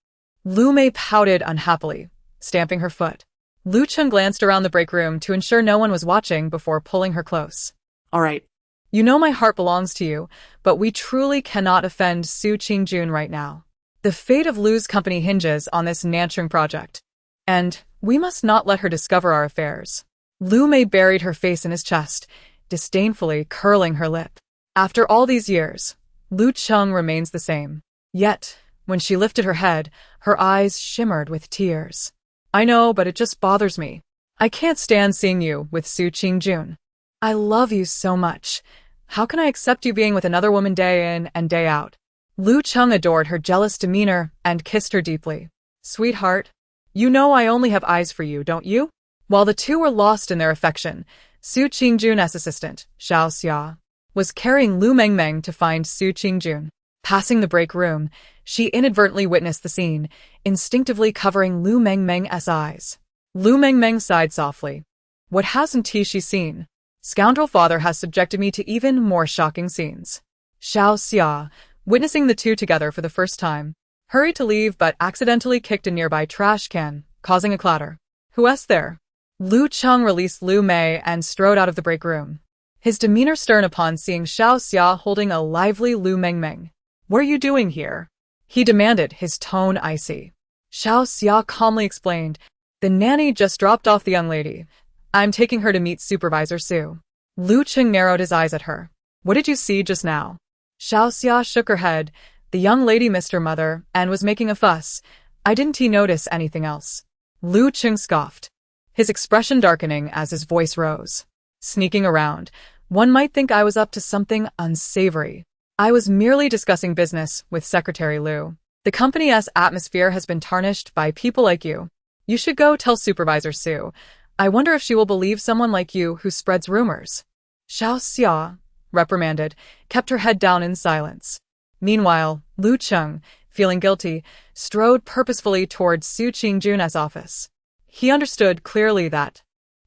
Lu Mei pouted unhappily, stamping her foot. Lu Cheng glanced around the break room to ensure no one was watching before pulling her close. All right. You know my heart belongs to you, but we truly cannot offend Su Qingjun right now. The fate of Lu's company hinges on this Nanchung project, and we must not let her discover our affairs. Lu Mei buried her face in his chest, disdainfully curling her lip. After all these years, Lu Cheng remains the same. Yet, when she lifted her head, her eyes shimmered with tears. I know, but it just bothers me. I can't stand seeing you with Su Qingjun. I love you so much. How can I accept you being with another woman day in and day out? Lu Cheng adored her jealous demeanor and kissed her deeply. Sweetheart, you know I only have eyes for you, don't you? While the two were lost in their affection, Su Qingjun's assistant, Xiao Xia, was carrying Lu Mengmeng to find Su Qingjun. Passing the break room, she inadvertently witnessed the scene, instinctively covering Lu Mengmeng's eyes. Lu Mengmeng sighed softly. What hasn't she seen? Scoundrel father has subjected me to even more shocking scenes. Xiao Xia, witnessing the two together for the first time, hurried to leave but accidentally kicked a nearby trash can, causing a clatter. Who's there? Lu Cheng released Lu Mei and strode out of the break room, his demeanor stern upon seeing Xiao Xia holding a lively Lu Mengmeng. What are you doing here? He demanded, his tone icy. Xiao Xia calmly explained, the nanny just dropped off the young lady. I'm taking her to meet Supervisor Su. Lu Cheng narrowed his eyes at her. What did you see just now? Xiao Xia shook her head. The young lady missed her mother and was making a fuss. I didn't notice anything else. Lu Cheng scoffed, his expression darkening as his voice rose. Sneaking around, one might think I was up to something unsavory. I was merely discussing business with Secretary Lu. The company's atmosphere has been tarnished by people like you. You should go tell Supervisor Su. I wonder if she will believe someone like you who spreads rumors. Xiao Xia, reprimanded, kept her head down in silence. Meanwhile, Lu Cheng, feeling guilty, strode purposefully towards Su Qingjun's office. He understood clearly that,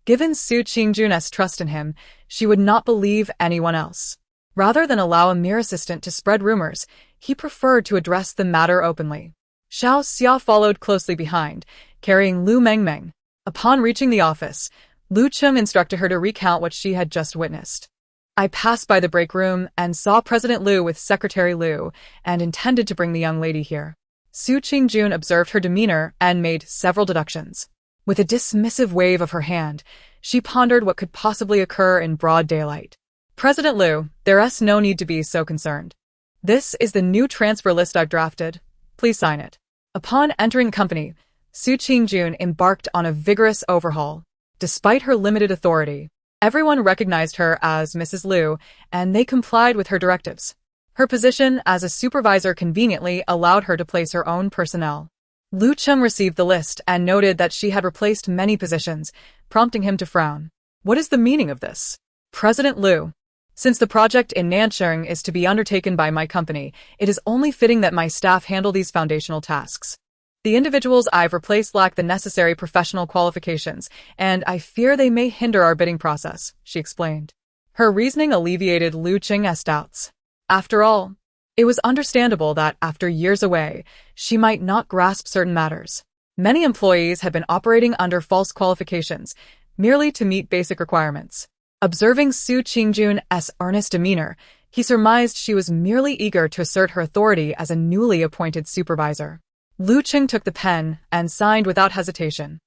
given Su Qingjun's trust in him, she would not believe anyone else. Rather than allow a mere assistant to spread rumors, he preferred to address the matter openly. Xiao Xia followed closely behind, carrying Lu Mengmeng. Upon reaching the office, Lu Cheng instructed her to recount what she had just witnessed. I passed by the break room and saw President Lu with Secretary Lu and intended to bring the young lady here. Su Qingjun observed her demeanor and made several deductions. With a dismissive wave of her hand, she pondered what could possibly occur in broad daylight. President Lu, there's no need to be so concerned. This is the new transfer list I've drafted. Please sign it. Upon entering the company, Su Qingjun embarked on a vigorous overhaul. Despite her limited authority, everyone recognized her as Mrs. Lu, and they complied with her directives. Her position as a supervisor conveniently allowed her to place her own personnel. Lu Cheng received the list and noted that she had replaced many positions, prompting him to frown. What is the meaning of this? President Lu, since the project in Nancheng is to be undertaken by my company, it is only fitting that my staff handle these foundational tasks. The individuals I've replaced lack the necessary professional qualifications, and I fear they may hinder our bidding process, she explained. Her reasoning alleviated Lu Cheng's doubts. After all, it was understandable that after years away, she might not grasp certain matters. Many employees had been operating under false qualifications, merely to meet basic requirements. Observing Su Qingjun's earnest demeanor, he surmised she was merely eager to assert her authority as a newly appointed supervisor. Lu Cheng took the pen and signed without hesitation.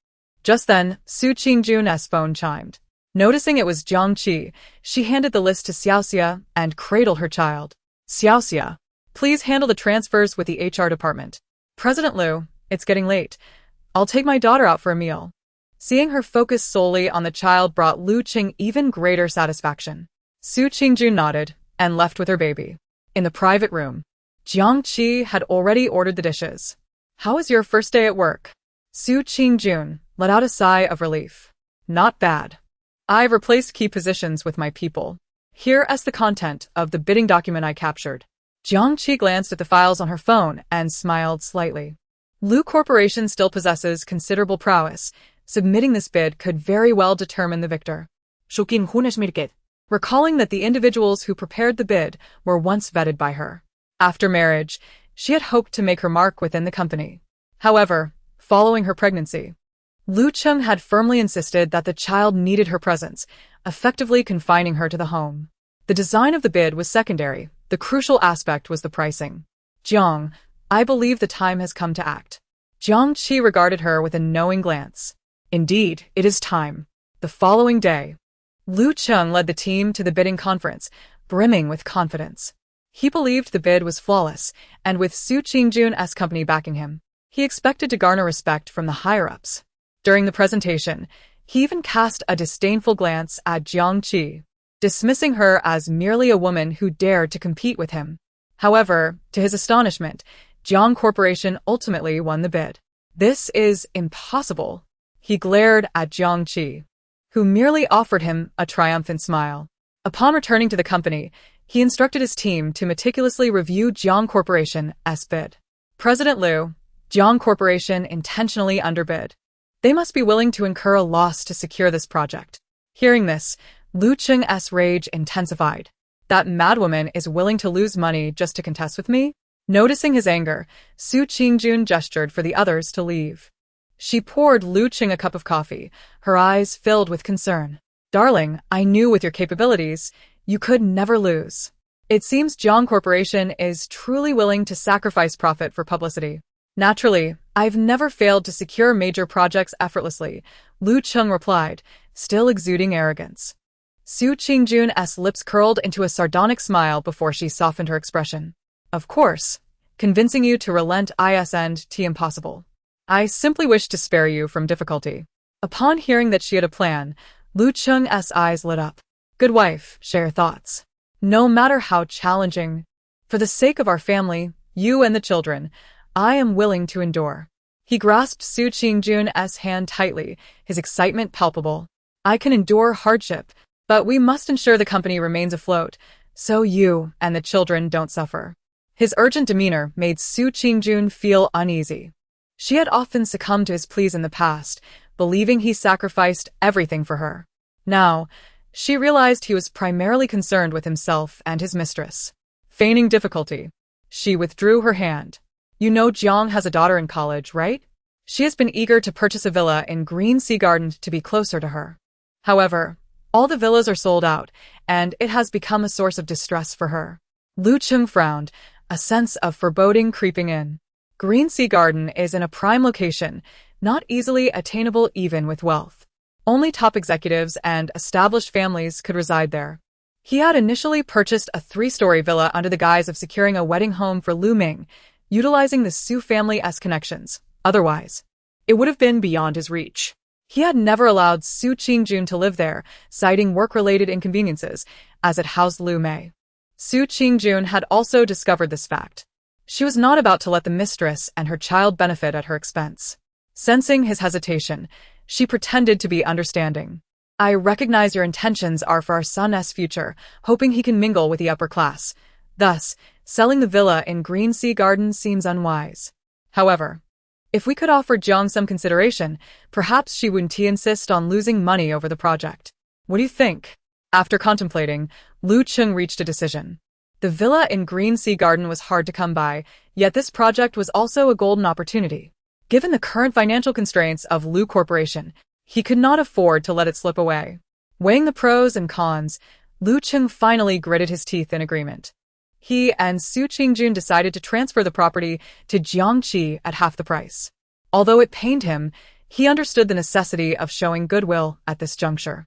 Just then, Su Qingjun's phone chimed. Noticing it was Jiang Qi, she handed the list to Xiao Xia and cradled her child. Xiao Xia, please handle the transfers with the HR department. President Lu, it's getting late. I'll take my daughter out for a meal. Seeing her focus solely on the child brought Lu Cheng even greater satisfaction. Su Qingjun nodded and left with her baby. In the private room, Jiang Qi had already ordered the dishes. How was your first day at work? Su Qingjun let out a sigh of relief. Not bad. I've replaced key positions with my people. Here is the content of the bidding document I captured. Jiang Qi glanced at the files on her phone and smiled slightly. Lu Corporation still possesses considerable prowess. Submitting this bid could very well determine the victor. Recalling that the individuals who prepared the bid were once vetted by her. After marriage, she had hoped to make her mark within the company. However, following her pregnancy, Lu Cheng had firmly insisted that the child needed her presence, effectively confining her to the home. The design of the bid was secondary. The crucial aspect was the pricing. Jiang, I believe the time has come to act. Jiang Qi regarded her with a knowing glance. Indeed, it is time. The following day, Lu Cheng led the team to the bidding conference, brimming with confidence. He believed the bid was flawless, and with Su Qingjun's company backing him, he expected to garner respect from the higher-ups. During the presentation, he even cast a disdainful glance at Jiang Qi. dismissing her as merely a woman who dared to compete with him. However, to his astonishment, Jiang Corporation ultimately won the bid. This is impossible. He glared at Jiang Qi, who merely offered him a triumphant smile. Upon returning to the company, he instructed his team to meticulously review Jiang Corporation's bid. President Lu, Jiang Corporation intentionally underbid. They must be willing to incur a loss to secure this project. Hearing this, Lu Cheng's rage intensified. That madwoman is willing to lose money just to contest with me? Noticing his anger, Su Qingjun gestured for the others to leave. She poured Lu Cheng a cup of coffee, her eyes filled with concern. Darling, I knew with your capabilities, you could never lose. It seems Jiang Corporation is truly willing to sacrifice profit for publicity. Naturally, I've never failed to secure major projects effortlessly, Lu Cheng replied, still exuding arrogance. Su Qingjun's lips curled into a sardonic smile before she softened her expression. Of course, convincing you to relent isn't impossible. I simply wish to spare you from difficulty. Upon hearing that she had a plan, Lu Cheng's eyes lit up. Good wife, share your thoughts. No matter how challenging, for the sake of our family, you and the children, I am willing to endure. He grasped Su Qingjun's hand tightly, his excitement palpable. I can endure hardship, but we must ensure the company remains afloat, so you and the children don't suffer. His urgent demeanor made Su Qingjun feel uneasy. She had often succumbed to his pleas in the past, believing he sacrificed everything for her. Now, she realized he was primarily concerned with himself and his mistress. Feigning difficulty, she withdrew her hand. You know Jiang has a daughter in college, right? She has been eager to purchase a villa in Green Sea Garden to be closer to her. However, all the villas are sold out, and it has become a source of distress for her. Lu Cheng frowned, a sense of foreboding creeping in. Green Sea Garden is in a prime location, not easily attainable even with wealth. Only top executives and established families could reside there. He had initially purchased a 3-story villa under the guise of securing a wedding home for Lu Meng, utilizing the Su family's connections. Otherwise, it would have been beyond his reach. He had never allowed Su Qingjun to live there, citing work-related inconveniences, as it housed Lu Mei. Su Qingjun had also discovered this fact. She was not about to let the mistress and her child benefit at her expense. Sensing his hesitation, she pretended to be understanding. I recognize your intentions are for our son's future, hoping he can mingle with the upper class. Thus, selling the villa in Green Sea Garden seems unwise. However, if we could offer Jiang some consideration, perhaps she wouldn't insist on losing money over the project. What do you think? After contemplating, Lu Cheng reached a decision. The villa in Green Sea Garden was hard to come by, yet this project was also a golden opportunity. Given the current financial constraints of Lu Corporation, he could not afford to let it slip away. Weighing the pros and cons, Lu Cheng finally gritted his teeth in agreement. He and Su Qingjun decided to transfer the property to Jiang Qi at half the price. Although it pained him, he understood the necessity of showing goodwill at this juncture.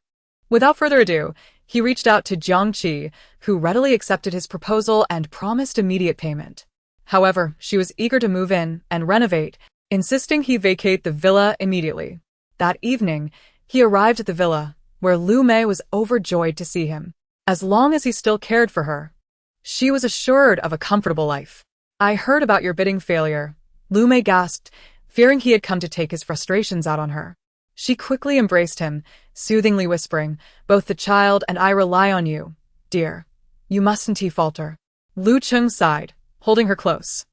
Without further ado, he reached out to Jiang Qi, who readily accepted his proposal and promised immediate payment. However, she was eager to move in and renovate, insisting he vacate the villa immediately. That evening, he arrived at the villa, where Lu Mei was overjoyed to see him. As long as he still cared for her, she was assured of a comfortable life. I heard about your bidding failure, Lu Mei gasped, fearing he had come to take his frustrations out on her. She quickly embraced him, soothingly whispering, both the child and I rely on you, dear. You mustn't falter. Lu Cheng sighed, holding her close.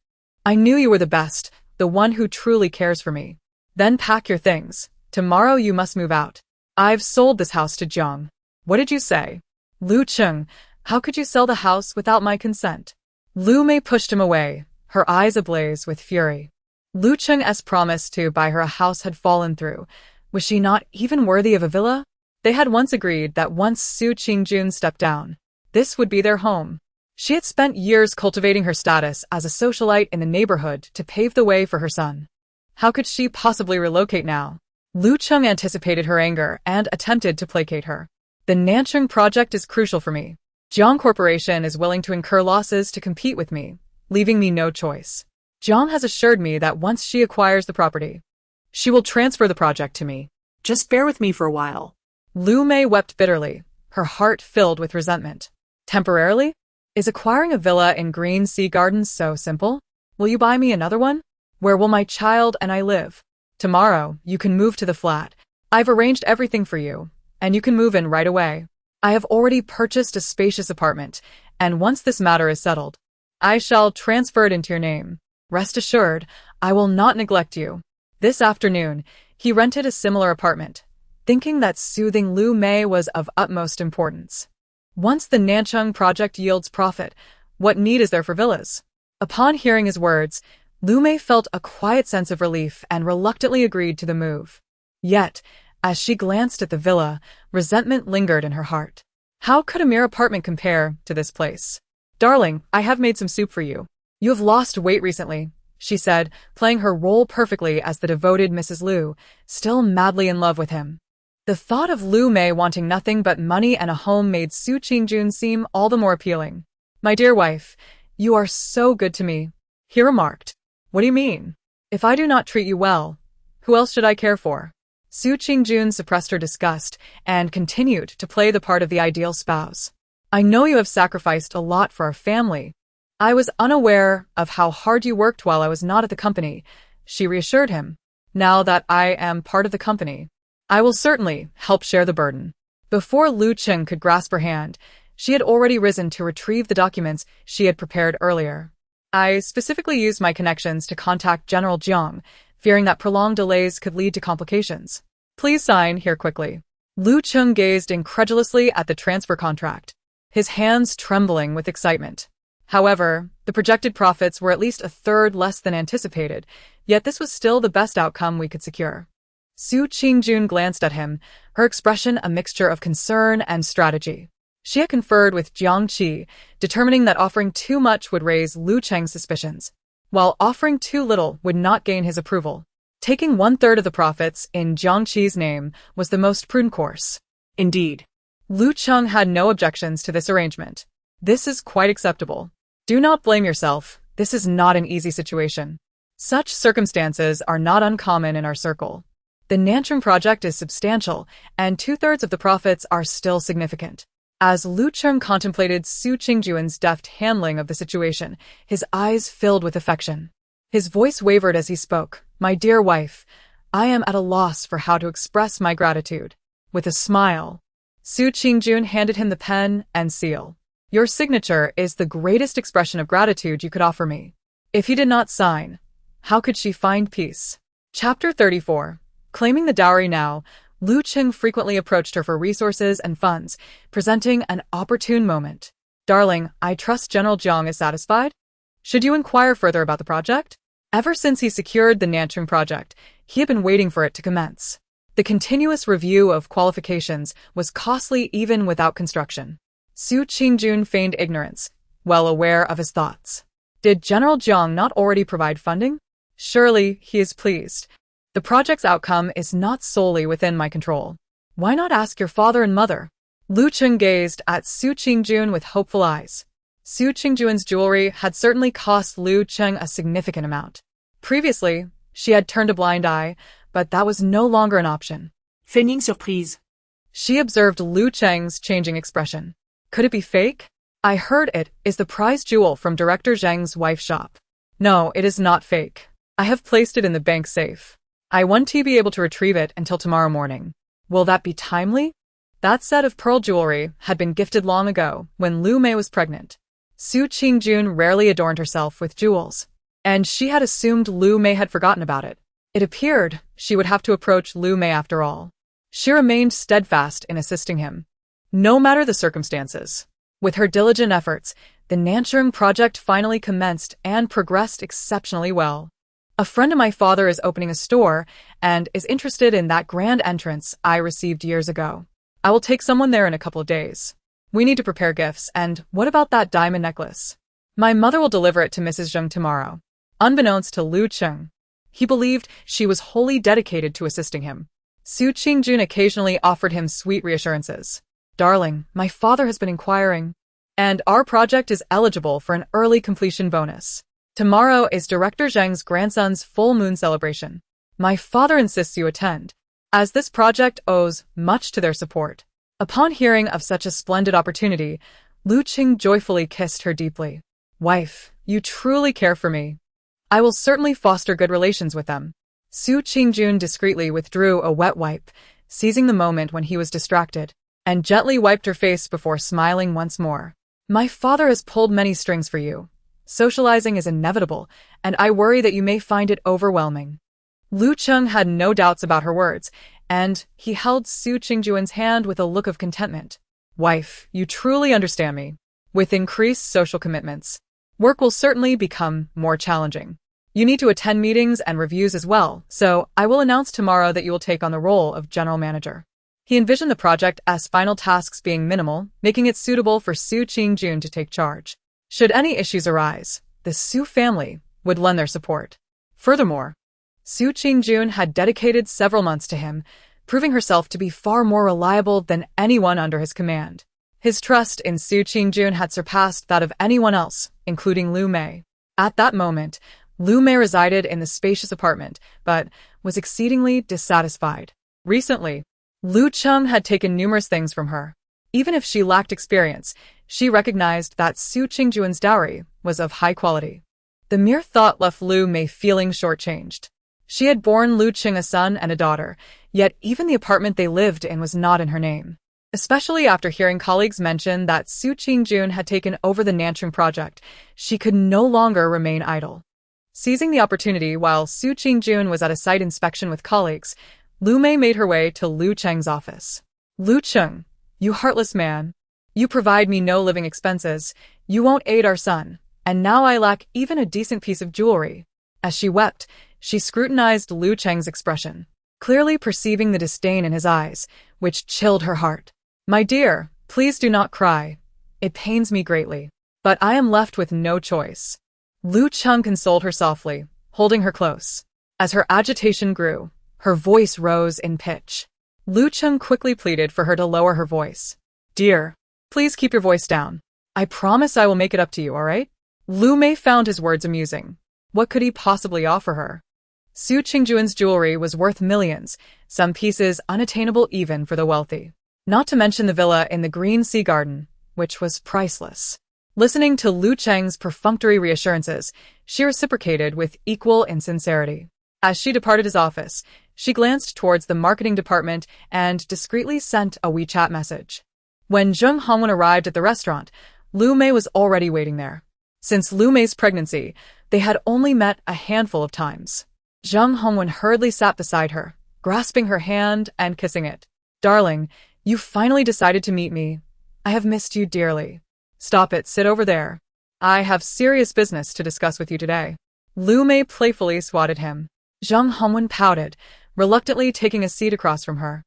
I knew you were the best, the one who truly cares for me. Then pack your things. Tomorrow you must move out. I've sold this house to Jiang. What did you say? Lu Cheng, how could you sell the house without my consent? Lu Mei pushed him away, her eyes ablaze with fury. Lu Cheng's promise to buy her a house had fallen through. Was she not even worthy of a villa? They had once agreed that once Su Qingjun stepped down, this would be their home. She had spent years cultivating her status as a socialite in the neighborhood to pave the way for her son. How could she possibly relocate now? Lu Cheng anticipated her anger and attempted to placate her. The Nancheng project is crucial for me. Jiang Corporation is willing to incur losses to compete with me, leaving me no choice. Jiang has assured me that once she acquires the property, she will transfer the project to me. Just bear with me for a while. Lu Mei wept bitterly, her heart filled with resentment. Temporarily? Is acquiring a villa in Green Sea Gardens so simple? Will you buy me another one? Where will my child and I live? Tomorrow, you can move to the flat. I've arranged everything for you, and you can move in right away. I have already purchased a spacious apartment, and once this matter is settled, I shall transfer it into your name. Rest assured, I will not neglect you. This afternoon, he rented a similar apartment, thinking that soothing Lu Mei was of utmost importance. Once the Nanchung project yields profit, what need is there for villas? Upon hearing his words, Lu Mei felt a quiet sense of relief and reluctantly agreed to the move. Yet, as she glanced at the villa, resentment lingered in her heart. How could a mere apartment compare to this place? Darling, I have made some soup for you. You have lost weight recently, she said, playing her role perfectly as the devoted Mrs. Lu, still madly in love with him. The thought of Lu Mei wanting nothing but money and a home made Su Qingjun seem all the more appealing. My dear wife, you are so good to me, he remarked. What do you mean? If I do not treat you well, who else should I care for? Su Qingjun suppressed her disgust and continued to play the part of the ideal spouse. I know you have sacrificed a lot for our family. I was unaware of how hard you worked while I was not at the company, she reassured him. Now that I am part of the company, I will certainly help share the burden. Before Lu Cheng could grasp her hand, she had already risen to retrieve the documents she had prepared earlier. I specifically used my connections to contact General Jiang, fearing that prolonged delays could lead to complications. Please sign here quickly. Lu Cheng gazed incredulously at the transfer contract, his hands trembling with excitement. However, the projected profits were at least a third less than anticipated, yet this was still the best outcome we could secure. Su Qingjun glanced at him, her expression a mixture of concern and strategy. She had conferred with Jiang Qi, determining that offering too much would raise Lu Cheng's suspicions, while offering too little would not gain his approval. Taking 1/3 of the profits in Jiang Qi's name was the most prudent course. Indeed. Lu Cheng had no objections to this arrangement. This is quite acceptable. Do not blame yourself, this is not an easy situation. Such circumstances are not uncommon in our circle. The Nanchung project is substantial, and 2/3 of the profits are still significant. As Lu Cheng contemplated Su Qingjun's deft handling of the situation, his eyes filled with affection. His voice wavered as he spoke. My dear wife, I am at a loss for how to express my gratitude. With a smile, Su Qingjun handed him the pen and seal. Your signature is the greatest expression of gratitude you could offer me. If he did not sign, how could she find peace? Chapter 34. Claiming the dowry now, Lu Cheng frequently approached her for resources and funds, presenting an opportune moment. Darling, I trust General Jiang is satisfied? Should you inquire further about the project? Ever since he secured the Nanchung project, he had been waiting for it to commence. The continuous review of qualifications was costly even without construction. Su Qingjun feigned ignorance, well aware of his thoughts. Did General Jiang not already provide funding? Surely he is pleased. The project's outcome is not solely within my control. Why not ask your father and mother? Lu Cheng gazed at Su Qingjun with hopeful eyes. Su Qingjun's jewelry had certainly cost Lu Cheng a significant amount. Previously, she had turned a blind eye, but that was no longer an option. Feigning surprise. She observed Lu Cheng's changing expression. Could it be fake? I heard it is the prized jewel from Director Zheng's wife's shop. No, it is not fake. I have placed it in the bank safe. I won't be able to retrieve it until tomorrow morning. Will that be timely? That set of pearl jewelry had been gifted long ago, when Lu Mei was pregnant. Su Qingjun rarely adorned herself with jewels, and she had assumed Lu Mei had forgotten about it. It appeared she would have to approach Lu Mei after all. She remained steadfast in assisting him, no matter the circumstances. With her diligent efforts, the Nanchung project finally commenced and progressed exceptionally well. A friend of my father is opening a store and is interested in that grand entrance I received years ago. I will take someone there in a couple of days. We need to prepare gifts, and what about that diamond necklace? My mother will deliver it to Mrs. Zheng tomorrow. Unbeknownst to Lu Cheng, he believed she was wholly dedicated to assisting him. Su Qingjun occasionally offered him sweet reassurances. Darling, my father has been inquiring, and our project is eligible for an early completion bonus. Tomorrow is Director Zheng's grandson's full moon celebration. My father insists you attend, as this project owes much to their support. Upon hearing of such a splendid opportunity, Lu Qing joyfully kissed her deeply. Wife, you truly care for me. I will certainly foster good relations with them. Su Qingjun discreetly withdrew a wet wipe, seizing the moment when he was distracted, and gently wiped her face before smiling once more. My father has pulled many strings for you. Socializing is inevitable, and I worry that you may find it overwhelming. Lu Cheng had no doubts about her words, and he held Su Qingjuan's hand with a look of contentment. Wife, you truly understand me. With increased social commitments, work will certainly become more challenging. You need to attend meetings and reviews as well, so I will announce tomorrow that you will take on the role of general manager. He envisioned the project as final tasks being minimal, making it suitable for Su Qingjun to take charge. Should any issues arise, the Su family would lend their support. Furthermore, Su Qingjun had dedicated several months to him, proving herself to be far more reliable than anyone under his command. His trust in Su Qingjun had surpassed that of anyone else, including Lu Mei. At that moment, Lu Mei resided in the spacious apartment, but was exceedingly dissatisfied. Recently, Lu Cheng had taken numerous things from her. Even if she lacked experience, she recognized that Su Qingjuan's dowry was of high quality. The mere thought left Lu Mei feeling shortchanged. She had borne Lu Qing a son and a daughter, yet even the apartment they lived in was not in her name. Especially after hearing colleagues mention that Su Qingjun had taken over the Nanchung project, she could no longer remain idle. Seizing the opportunity while Su Qingjun was at a site inspection with colleagues, Lu Mei made her way to Lu Cheng's office. Lu Cheng, you heartless man. You provide me no living expenses, you won't aid our son, and now I lack even a decent piece of jewelry. As she wept, she scrutinized Lu Cheng's expression, clearly perceiving the disdain in his eyes, which chilled her heart. My dear, please do not cry. It pains me greatly, but I am left with no choice. Lu Cheng consoled her softly, holding her close. As her agitation grew, her voice rose in pitch. Lu Cheng quickly pleaded for her to lower her voice. Dear, please keep your voice down. I promise I will make it up to you, all right? Lu Mei found his words amusing. What could he possibly offer her? Su Qingjuan's jewelry was worth millions, some pieces unattainable even for the wealthy. Not to mention the villa in the Green Sea Garden, which was priceless. Listening to Lu Cheng's perfunctory reassurances, she reciprocated with equal insincerity. As she departed his office, she glanced towards the marketing department and discreetly sent a WeChat message. When Zheng Hongwen arrived at the restaurant, Lu Mei was already waiting there. Since Lu Mei's pregnancy, they had only met a handful of times. Zheng Hongwen hurriedly sat beside her, grasping her hand and kissing it. Darling, you finally decided to meet me. I have missed you dearly. Stop it, sit over there. I have serious business to discuss with you today. Lu Mei playfully swatted him. Zheng Hongwen pouted, reluctantly taking a seat across from her.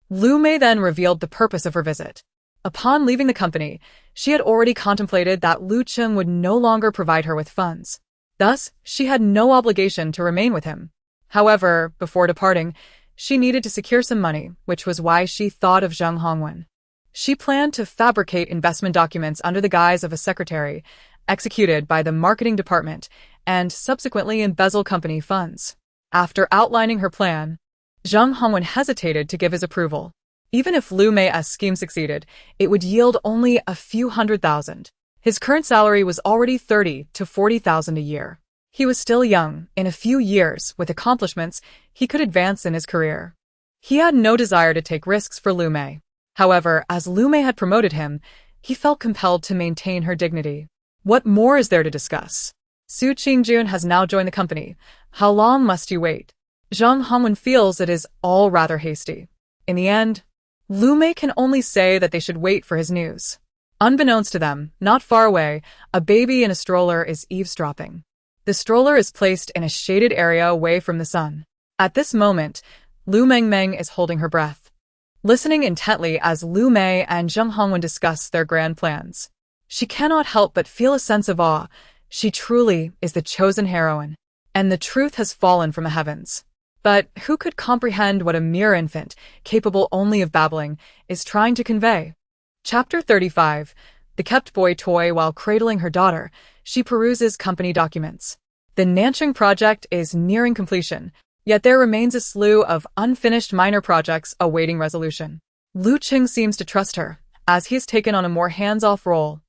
Lu Mei then revealed the purpose of her visit. Upon leaving the company, she had already contemplated that Lu Cheng would no longer provide her with funds. Thus, she had no obligation to remain with him. However, before departing, she needed to secure some money, which was why she thought of Zheng Hongwen. She planned to fabricate investment documents under the guise of a secretary, executed by the marketing department, and subsequently embezzle company funds. After outlining her plan, Zheng Hongwen hesitated to give his approval. Even if Lu Mei's scheme succeeded, it would yield only a few $100,000. His current salary was already $30,000 to $40,000 a year. He was still young. In a few years, with accomplishments, he could advance in his career. He had no desire to take risks for Lu Mei. However, as Lu Mei had promoted him, he felt compelled to maintain her dignity. What more is there to discuss? Su Qingjun has now joined the company. How long must you wait? Zheng Hongwen feels it is all rather hasty. In the end, Lu Mei can only say that they should wait for his news. Unbeknownst to them, not far away, a baby in a stroller is eavesdropping. The stroller is placed in a shaded area away from the sun. At this moment, Lu Mengmeng is holding her breath, listening intently as Lu Mei and Zheng Hongwen discuss their grand plans. She cannot help but feel a sense of awe. She truly is the chosen heroine, and the truth has fallen from the heavens. But who could comprehend what a mere infant, capable only of babbling, is trying to convey? Chapter 35. The kept boy toy. While cradling her daughter, she peruses company documents. The Nanchung project is nearing completion, yet there remains a slew of unfinished minor projects awaiting resolution. Lu Qing seems to trust her, as he has taken on a more hands-off role,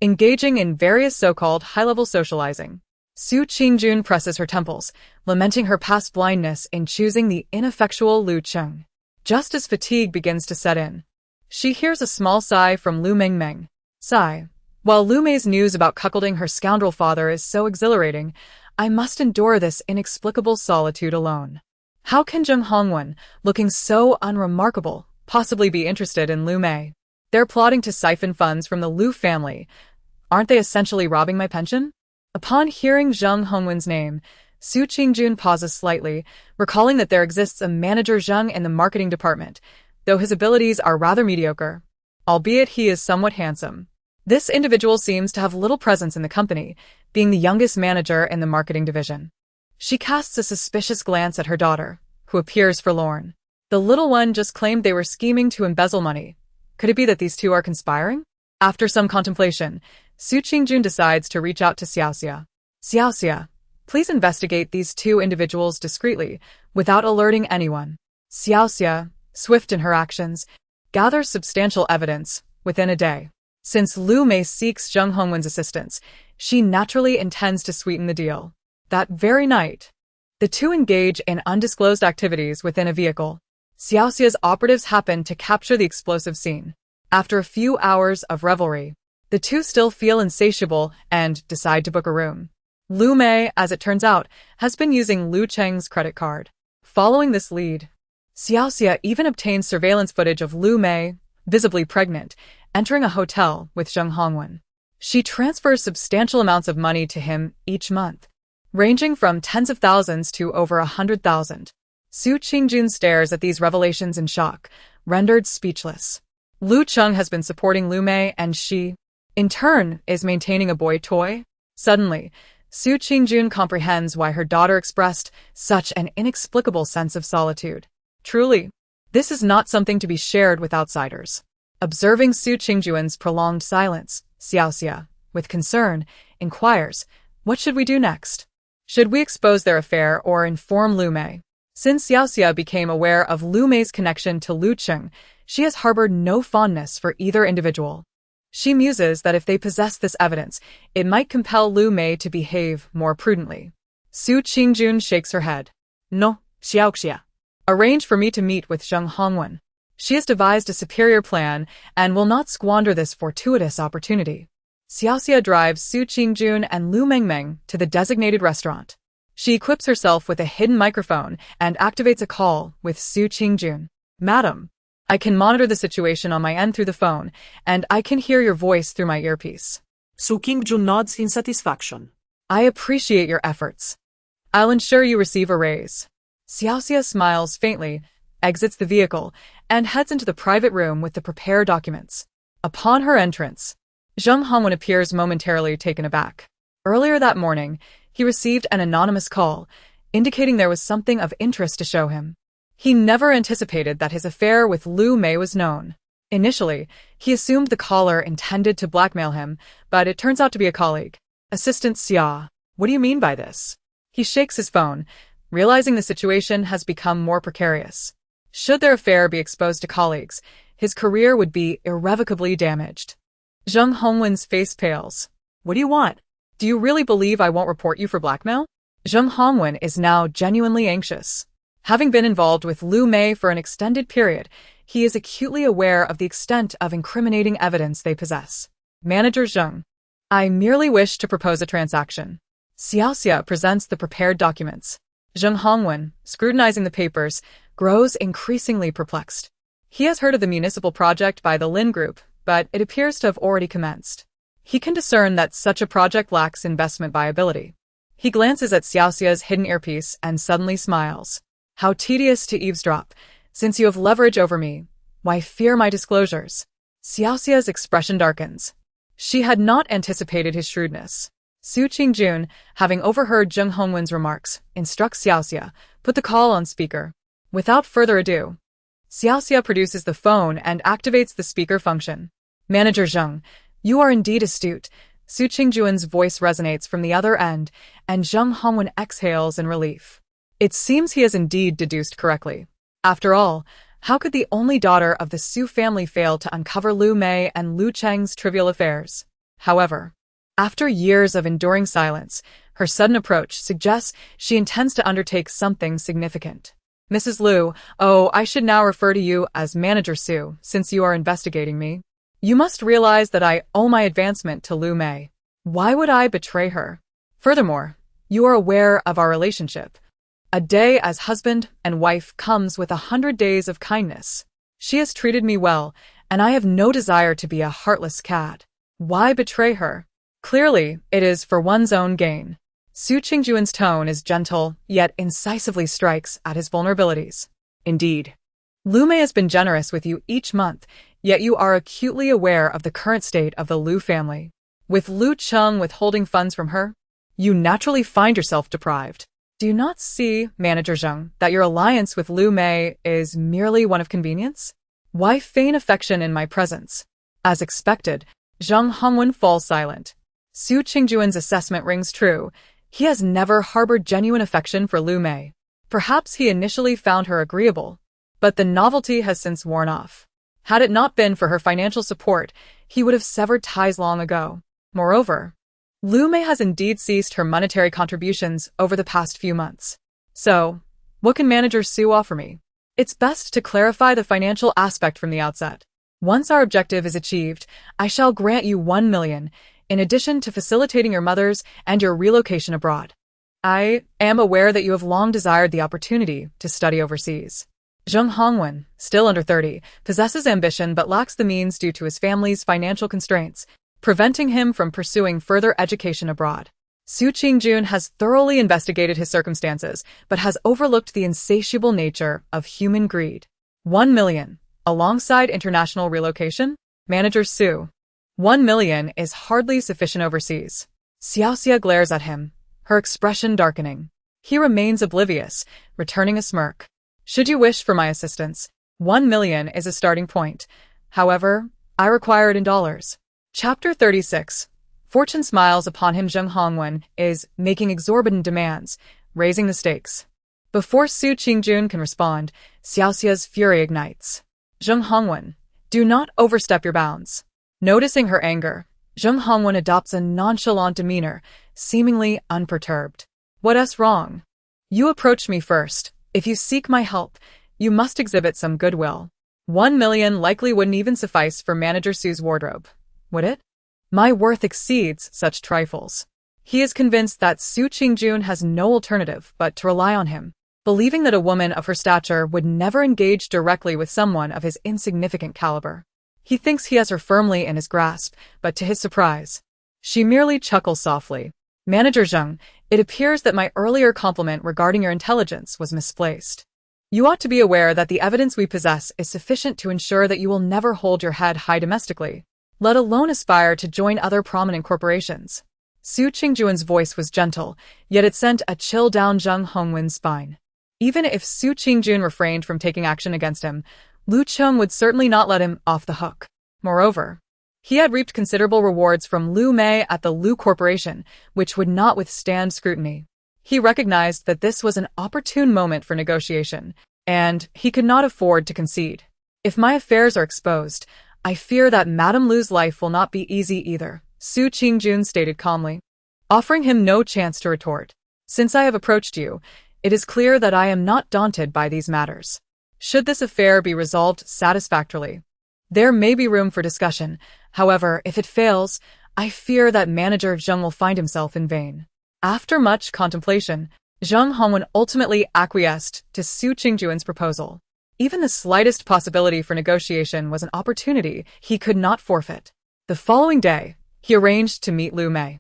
engaging in various so-called high-level socializing. Su Qingjun presses her temples, lamenting her past blindness in choosing the ineffectual Lu Qing. Just as fatigue begins to set in, she hears a small sigh from Lu Mengmeng. Sigh. While Lu Mei's news about cuckolding her scoundrel father is so exhilarating, I must endure this inexplicable solitude alone. How can Zheng Hongwen, looking so unremarkable, possibly be interested in Lu Mei? They're plotting to siphon funds from the Lu family. Aren't they essentially robbing my pension? Upon hearing Zheng Hongwen's name, Su Qingjun pauses slightly, recalling that there exists a manager Zheng in the marketing department, though his abilities are rather mediocre, albeit he is somewhat handsome. This individual seems to have little presence in the company, being the youngest manager in the marketing division. She casts a suspicious glance at her daughter, who appears forlorn. The little one just claimed they were scheming to embezzle money. Could it be that these two are conspiring? After some contemplation, Su Qingjun decides to reach out to Xiaoxia. Xiaoxia, please investigate these two individuals discreetly, without alerting anyone. Xiaoxia, swift in her actions, gathers substantial evidence within a day. Since Lu Mei seeks Zheng Hongwen's assistance, she naturally intends to sweeten the deal. That very night, the two engage in undisclosed activities within a vehicle. Xiaoxia's operatives happen to capture the explosive scene. After a few hours of revelry, the two still feel insatiable and decide to book a room. Lu Mei, as it turns out, has been using Lu Cheng's credit card. Following this lead, Xiaoxia even obtains surveillance footage of Lu Mei, visibly pregnant, entering a hotel with Zheng Hongwen. She transfers substantial amounts of money to him each month, ranging from tens of thousands to over 100,000. Su Qingjun stares at these revelations in shock, rendered speechless. Lu Cheng has been supporting Lu Mei and she, in turn, is maintaining a boy toy? Suddenly, Su Qingjun comprehends why her daughter expressed such an inexplicable sense of solitude. Truly, this is not something to be shared with outsiders. Observing Su Qingjun's prolonged silence, Xiaoxia, with concern, inquires, what should we do next? Should we expose their affair or inform Lu Mei? Since Xiaoxia became aware of Lu Mei's connection to Lu Cheng, she has harbored no fondness for either individual. She muses that if they possess this evidence, it might compel Lu Mei to behave more prudently. Su Qingjun shakes her head. No, Xiaoxia. Arrange for me to meet with Zheng Hongwen. She has devised a superior plan and will not squander this fortuitous opportunity. Xiaoxia drives Su Qingjun and Lu Mengmeng to the designated restaurant. She equips herself with a hidden microphone and activates a call with Su Qingjun. Madam, I can monitor the situation on my end through the phone, and I can hear your voice through my earpiece. Su Qingjun nods in satisfaction. I appreciate your efforts. I'll ensure you receive a raise. Xiaoxia smiles faintly, exits the vehicle, and heads into the private room with the prepared documents. Upon her entrance, Zheng Hongwen appears momentarily taken aback. Earlier that morning, he received an anonymous call, indicating there was something of interest to show him. He never anticipated that his affair with Lu Mei was known. Initially, he assumed the caller intended to blackmail him, but it turns out to be a colleague. Assistant Xia, what do you mean by this? He shakes his phone, realizing the situation has become more precarious. Should their affair be exposed to colleagues, his career would be irrevocably damaged. Zheng Hongwen's face pales. What do you want? Do you really believe I won't report you for blackmail? Zheng Hongwen is now genuinely anxious. Having been involved with Lu Mei for an extended period, he is acutely aware of the extent of incriminating evidence they possess. Manager Zheng, I merely wish to propose a transaction. Xiaoxia presents the prepared documents. Zheng Hongwen, scrutinizing the papers, grows increasingly perplexed. He has heard of the municipal project by the Lin Group, but it appears to have already commenced. He can discern that such a project lacks investment viability. He glances at Xiaoxia's hidden earpiece and suddenly smiles. How tedious to eavesdrop. Since you have leverage over me, why fear my disclosures? Xiaoxia's expression darkens. She had not anticipated his shrewdness. Su Qingjun, having overheard Zheng Hongwen's remarks, instructs Xiaoxia, put the call on speaker. Without further ado, Xiaoxia produces the phone and activates the speaker function. Manager Zheng, you are indeed astute. Su Qingjun's voice resonates from the other end, and Zheng Hongwen exhales in relief. It seems he has indeed deduced correctly. After all, How could the only daughter of the Su family fail to uncover Lu Mei and Lu Cheng's trivial affairs? However, after years of enduring silence, her sudden approach suggests she intends to undertake something significant. Mrs. Lu, oh, I should now refer to you as Manager Su, since you are investigating me. You must realize that I owe my advancement to Lu Mei. Why would I betray her? Furthermore, you are aware of our relationship. A day as husband and wife comes with 100 days of kindness. She has treated me well, and I have no desire to be a heartless cat. Why betray her? Clearly, it is for one's own gain. Su Qingjuan's tone is gentle, yet incisively strikes at his vulnerabilities. Indeed, Lu Mei has been generous with you each month, yet you are acutely aware of the current state of the Lu family. With Lu Cheng withholding funds from her, you naturally find yourself deprived. Do you not see, Manager Zheng, that your alliance with Lu Mei is merely one of convenience? Why feign affection in my presence? As expected, Zheng Hongwen falls silent. Su Qingjuan's assessment rings true. He has never harbored genuine affection for Lu Mei. Perhaps he initially found her agreeable, but the novelty has since worn off. Had it not been for her financial support, he would have severed ties long ago. Moreover, Lu Mei has indeed ceased her monetary contributions over the past few months. So, what can Manager Su offer me? It's best to clarify the financial aspect from the outset. Once our objective is achieved, I shall grant you 1 million, in addition to facilitating your mother's and your relocation abroad. I am aware that you have long desired the opportunity to study overseas. Zheng Hongwen, still under 30, possesses ambition but lacks the means due to his family's financial constraints, preventing him from pursuing further education abroad. Su Qingjun has thoroughly investigated his circumstances, but has overlooked the insatiable nature of human greed. 1 million, alongside international relocation? Manager Su. 1 million is hardly sufficient overseas. Xiaoxia glares at him, her expression darkening. He remains oblivious, returning a smirk. Should you wish for my assistance, 1 million is a starting point. However, I require it in dollars. Chapter 36. Fortune smiles upon him. Zheng Hongwen is making exorbitant demands, raising the stakes. Before Su Qingjun can respond, Xiaoxia's fury ignites. Zheng Hongwen, do not overstep your bounds. Noticing her anger, Zheng Hongwen adopts a nonchalant demeanor, seemingly unperturbed. What's wrong? You approached me first. If you seek my help, you must exhibit some goodwill. 1 million likely wouldn't even suffice for Manager Su's wardrobe. Would it? My worth exceeds such trifles. He is convinced that Su Qingjun has no alternative but to rely on him, believing that a woman of her stature would never engage directly with someone of his insignificant caliber. He thinks he has her firmly in his grasp, but to his surprise, she merely chuckles softly. Manager Zheng, it appears that my earlier compliment regarding your intelligence was misplaced. You ought to be aware that the evidence we possess is sufficient to ensure that you will never hold your head high domestically, let alone aspire to join other prominent corporations. Su Qingjuan's voice was gentle, yet it sent a chill down Zheng Hongwen's spine. Even if Su Qingjun refrained from taking action against him, Lu Cheng would certainly not let him off the hook. Moreover, he had reaped considerable rewards from Lu Mei at the Lu Corporation, which would not withstand scrutiny. He recognized that this was an opportune moment for negotiation, and he could not afford to concede. If my affairs are exposed, I fear that Madame Lu's life will not be easy either, Su Qingjun stated calmly, offering him no chance to retort. Since I have approached you, it is clear that I am not daunted by these matters. Should this affair be resolved satisfactorily, there may be room for discussion. However, if it fails, I fear that Manager Zheng will find himself in vain. After much contemplation, Zheng Hongwen ultimately acquiesced to Su Qingjuan's proposal. Even the slightest possibility for negotiation was an opportunity he could not forfeit. The following day, he arranged to meet Lu Mei.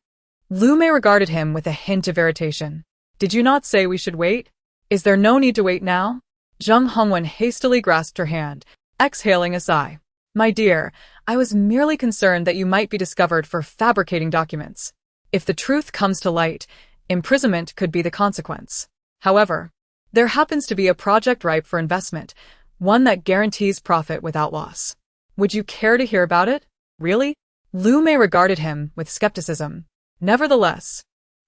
Lu Mei regarded him with a hint of irritation. Did you not say we should wait? Is there no need to wait now? Zheng Hongwen hastily grasped her hand, exhaling a sigh. My dear, I was merely concerned that you might be discovered for fabricating documents. If the truth comes to light, imprisonment could be the consequence. However, there happens to be a project ripe for investment, one that guarantees profit without loss. Would you care to hear about it? Really? Lu Mei regarded him with skepticism. Nevertheless,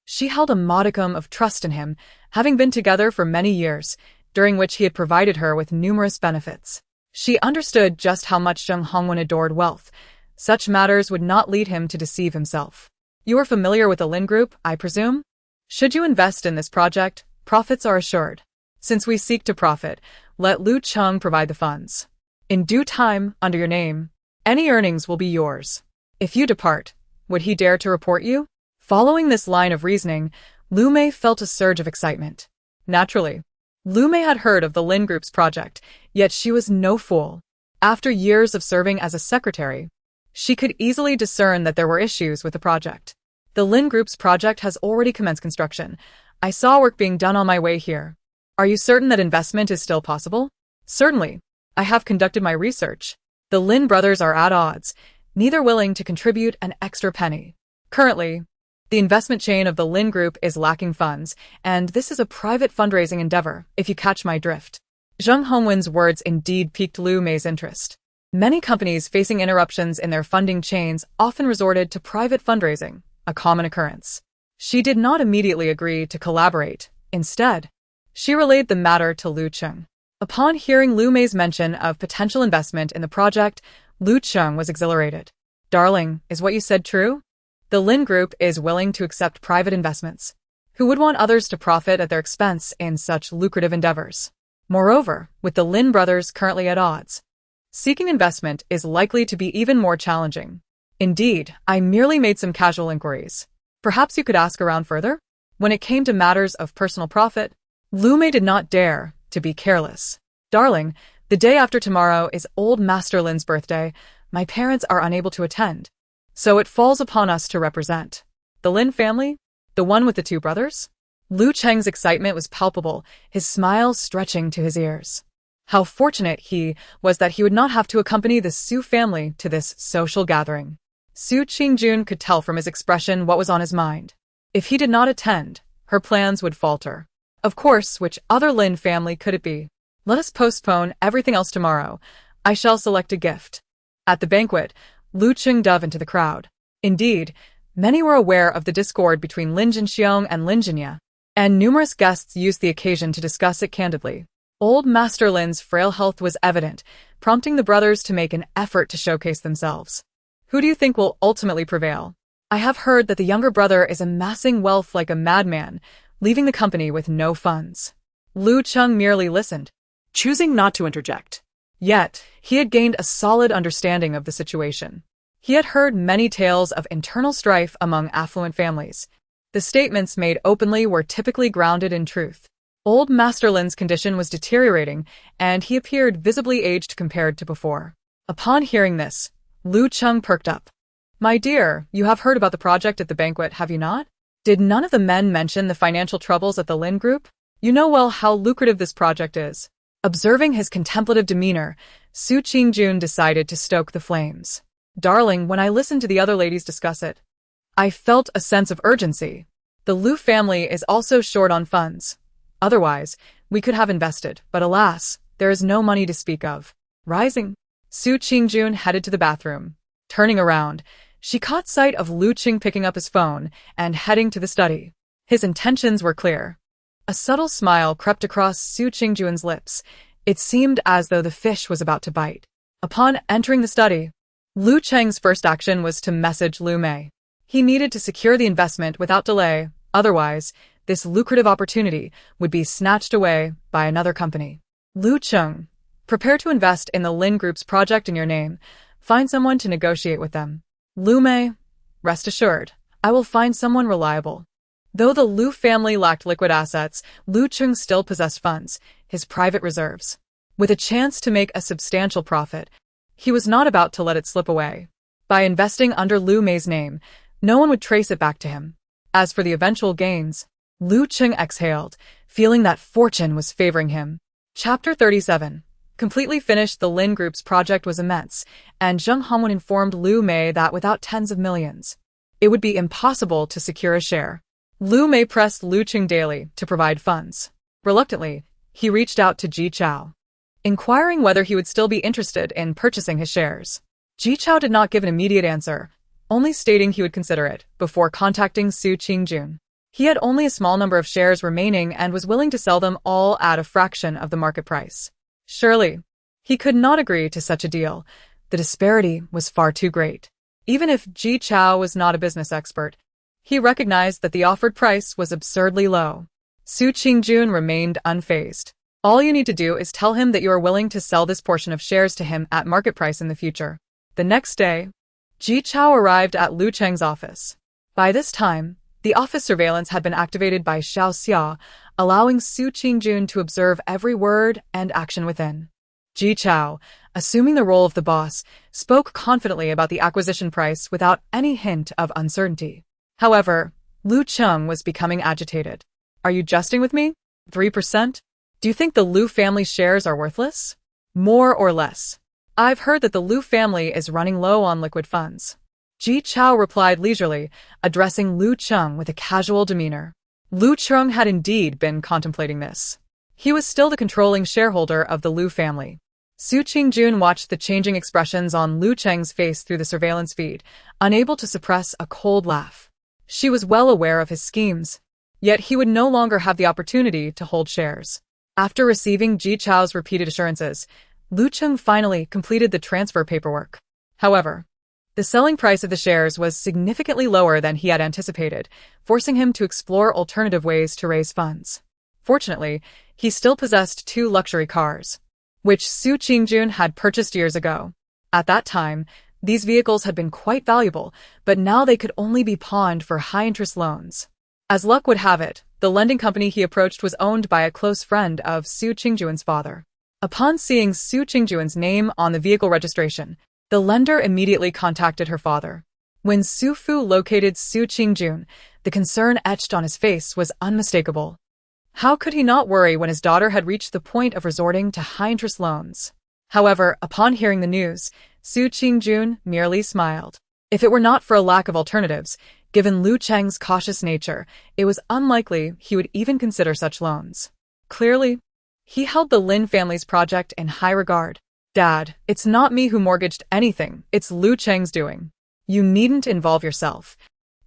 she held a modicum of trust in him, having been together for many years, during which he had provided her with numerous benefits. She understood just how much Zheng Hongwen adored wealth. Such matters would not lead him to deceive himself. You are familiar with the Lin Group, I presume? Should you invest in this project, profits are assured. Since we seek to profit, let Lu Cheng provide the funds. In due time, under your name, any earnings will be yours. If you depart, would he dare to report you? Following this line of reasoning, Lu Mei felt a surge of excitement. Naturally, Lu Mei had heard of the Lin Group's project, yet she was no fool. After years of serving as a secretary, she could easily discern that there were issues with the project. The Lin Group's project has already commenced construction. I saw work being done on my way here. Are you certain that investment is still possible? Certainly. I have conducted my research. The Lin brothers are at odds, neither willing to contribute an extra penny. Currently, the investment chain of the Lin Group is lacking funds, and this is a private fundraising endeavor, if you catch my drift. Zheng Hongwen's words indeed piqued Lu Mei's interest. Many companies facing interruptions in their funding chains often resorted to private fundraising, a common occurrence. She did not immediately agree to collaborate. Instead, she relayed the matter to Lu Cheng. Upon hearing Lu Mei's mention of potential investment in the project, Lu Cheng was exhilarated. Darling, is what you said true? The Lin Group is willing to accept private investments. Who would want others to profit at their expense in such lucrative endeavors? Moreover, with the Lin brothers currently at odds, seeking investment is likely to be even more challenging. Indeed, I merely made some casual inquiries. Perhaps you could ask around further? When it came to matters of personal profit, Lu Mei did not dare to be careless. Darling, the day after tomorrow is old Master Lin's birthday. My parents are unable to attend, so it falls upon us to represent. The Lin family? The one with the two brothers? Lu Cheng's excitement was palpable, his smile stretching to his ears. How fortunate he was that he would not have to accompany the Su family to this social gathering. Su Qingjun could tell from his expression what was on his mind. If he did not attend, her plans would falter. Of course, which other Lin family could it be? Let us postpone everything else tomorrow. I shall select a gift. At the banquet, Lu Cheng dove into the crowd. Indeed, many were aware of the discord between Lin Jinxiong and Lin Jinya, and numerous guests used the occasion to discuss it candidly. Old Master Lin's frail health was evident, prompting the brothers to make an effort to showcase themselves. Who do you think will ultimately prevail? I have heard that the younger brother is amassing wealth like a madman, leaving the company with no funds. Lu Cheng merely listened, choosing not to interject. Yet, he had gained a solid understanding of the situation. He had heard many tales of internal strife among affluent families. The statements made openly were typically grounded in truth. Old Master Lin's condition was deteriorating, and he appeared visibly aged compared to before. Upon hearing this, Lu Cheng perked up. My dear, you have heard about the project at the banquet, have you not? Did none of the men mention the financial troubles at the Lin Group? You know well how lucrative this project is. Observing his contemplative demeanor, Su Qingjun decided to stoke the flames. Darling, when I listened to the other ladies discuss it, I felt a sense of urgency. The Lu family is also short on funds. Otherwise, we could have invested, but alas, there is no money to speak of. Rising, Su Qingjun headed to the bathroom. Turning around, she caught sight of Lu Cheng picking up his phone and heading to the study. His intentions were clear. A subtle smile crept across Su Qingjun's lips. It seemed as though the fish was about to bite. Upon entering the study, Lu Cheng's first action was to message Lu Mei. He needed to secure the investment without delay, otherwise, this lucrative opportunity would be snatched away by another company. Lu Cheng, prepare to invest in the Lin Group's project in your name. Find someone to negotiate with them. Lu Mei, rest assured, I will find someone reliable. Though the Lu family lacked liquid assets, Lu Cheng still possessed funds, his private reserves. With a chance to make a substantial profit, he was not about to let it slip away. By investing under Lu Mei's name, no one would trace it back to him. As for the eventual gains, Lu Cheng exhaled, feeling that fortune was favoring him. Chapter 37. Completely finished, the Lin Group's project was immense, and Zheng Hongwen informed Lu Mei that without tens of millions, it would be impossible to secure a share. Lu Mei pressed Lu Cheng daily to provide funds. Reluctantly, he reached out to Ji Chao, inquiring whether he would still be interested in purchasing his shares. Ji Chao did not give an immediate answer, only stating he would consider it before contacting Su Qingjun. He had only a small number of shares remaining and was willing to sell them all at a fraction of the market price. Surely, he could not agree to such a deal. The disparity was far too great. Even if Ji Chao was not a business expert, he recognized that the offered price was absurdly low. Su Qingjun remained unfazed. All you need to do is tell him that you are willing to sell this portion of shares to him at market price in the future. The next day, Ji Chao arrived at Lu Cheng's office. By this time, the office surveillance had been activated by Xiao Xia, allowing Su Qingjun to observe every word and action within. Ji Chao, assuming the role of the boss, spoke confidently about the acquisition price without any hint of uncertainty. However, Lu Cheng was becoming agitated. Are you jesting with me? 3%? Do you think the Lu family shares are worthless? More or less. I've heard that the Lu family is running low on liquid funds. Ji Chao replied leisurely, addressing Lu Cheng with a casual demeanor. Lu Cheng had indeed been contemplating this. He was still the controlling shareholder of the Lu family. Su Qingjun watched the changing expressions on Lu Cheng's face through the surveillance feed, unable to suppress a cold laugh. She was well aware of his schemes. Yet he would no longer have the opportunity to hold shares. After receiving Ji Chao's repeated assurances, Lu Cheng finally completed the transfer paperwork. However, the selling price of the shares was significantly lower than he had anticipated, forcing him to explore alternative ways to raise funds. Fortunately, he still possessed 2 luxury cars, which Su Qingjun had purchased years ago. At that time, these vehicles had been quite valuable, but now they could only be pawned for high-interest loans. As luck would have it, the lending company he approached was owned by a close friend of Su Qingjun's father. Upon seeing Su Qingjun's name on the vehicle registration, the lender immediately contacted her father. When Su Fu located Su Qingjun, the concern etched on his face was unmistakable. How could he not worry when his daughter had reached the point of resorting to high-interest loans? However, upon hearing the news, Su Qingjun merely smiled. If it were not for a lack of alternatives, given Lu Cheng's cautious nature, it was unlikely he would even consider such loans. Clearly, he held the Lin family's project in high regard. Dad, it's not me who mortgaged anything, it's Lu Cheng's doing. You needn't involve yourself.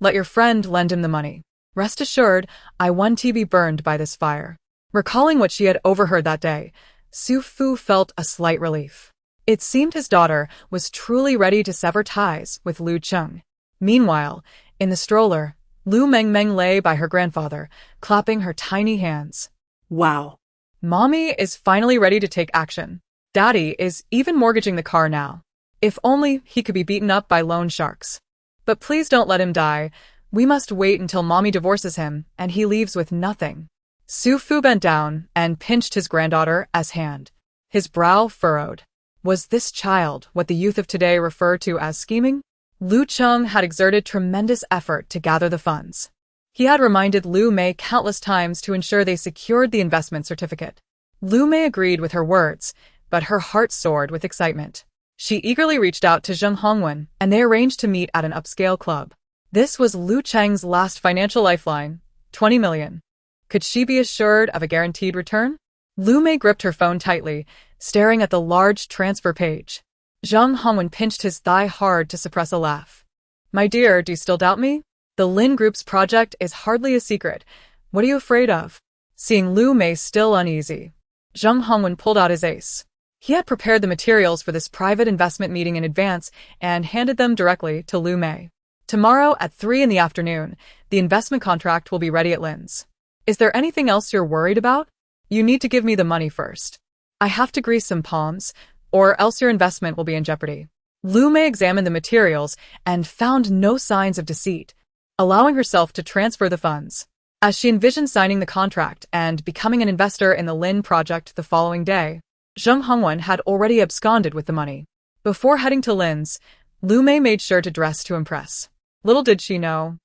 Let your friend lend him the money. Rest assured, I won't be burned by this fire. Recalling what she had overheard that day, Su Fu felt a slight relief. It seemed his daughter was truly ready to sever ties with Lu Cheng. Meanwhile, in the stroller, Lu Mengmeng lay by her grandfather, clapping her tiny hands. Wow. Mommy is finally ready to take action. Daddy is even mortgaging the car now. If only he could be beaten up by loan sharks. But please don't let him die. We must wait until Mommy divorces him and he leaves with nothing. Su Fu bent down and pinched his granddaughter's hand. His brow furrowed. Was this child what the youth of today refer to as scheming? Lu Cheng had exerted tremendous effort to gather the funds. He had reminded Lu Mei countless times to ensure they secured the investment certificate. Lu Mei agreed with her words, but her heart soared with excitement. She eagerly reached out to Zheng Hongwen, and they arranged to meet at an upscale club. This was Lu Cheng's last financial lifeline, 20 million. Could she be assured of a guaranteed return? Lu Mei gripped her phone tightly, staring at the large transfer page. Zheng Hongwen pinched his thigh hard to suppress a laugh. My dear, do you still doubt me? The Lin Group's project is hardly a secret. What are you afraid of? Seeing Lu Mei still uneasy, Zheng Hongwen pulled out his ace. He had prepared the materials for this private investment meeting in advance and handed them directly to Lu Mei. Tomorrow at 3 in the afternoon, the investment contract will be ready at Lin's. Is there anything else you're worried about? You need to give me the money first. I have to grease some palms, or else your investment will be in jeopardy. Lu Mei examined the materials and found no signs of deceit, allowing herself to transfer the funds. As she envisioned signing the contract and becoming an investor in the Lin project the following day, Zheng Hongwen had already absconded with the money. Before heading to Lin's, Lu Mei made sure to dress to impress. Little did she know,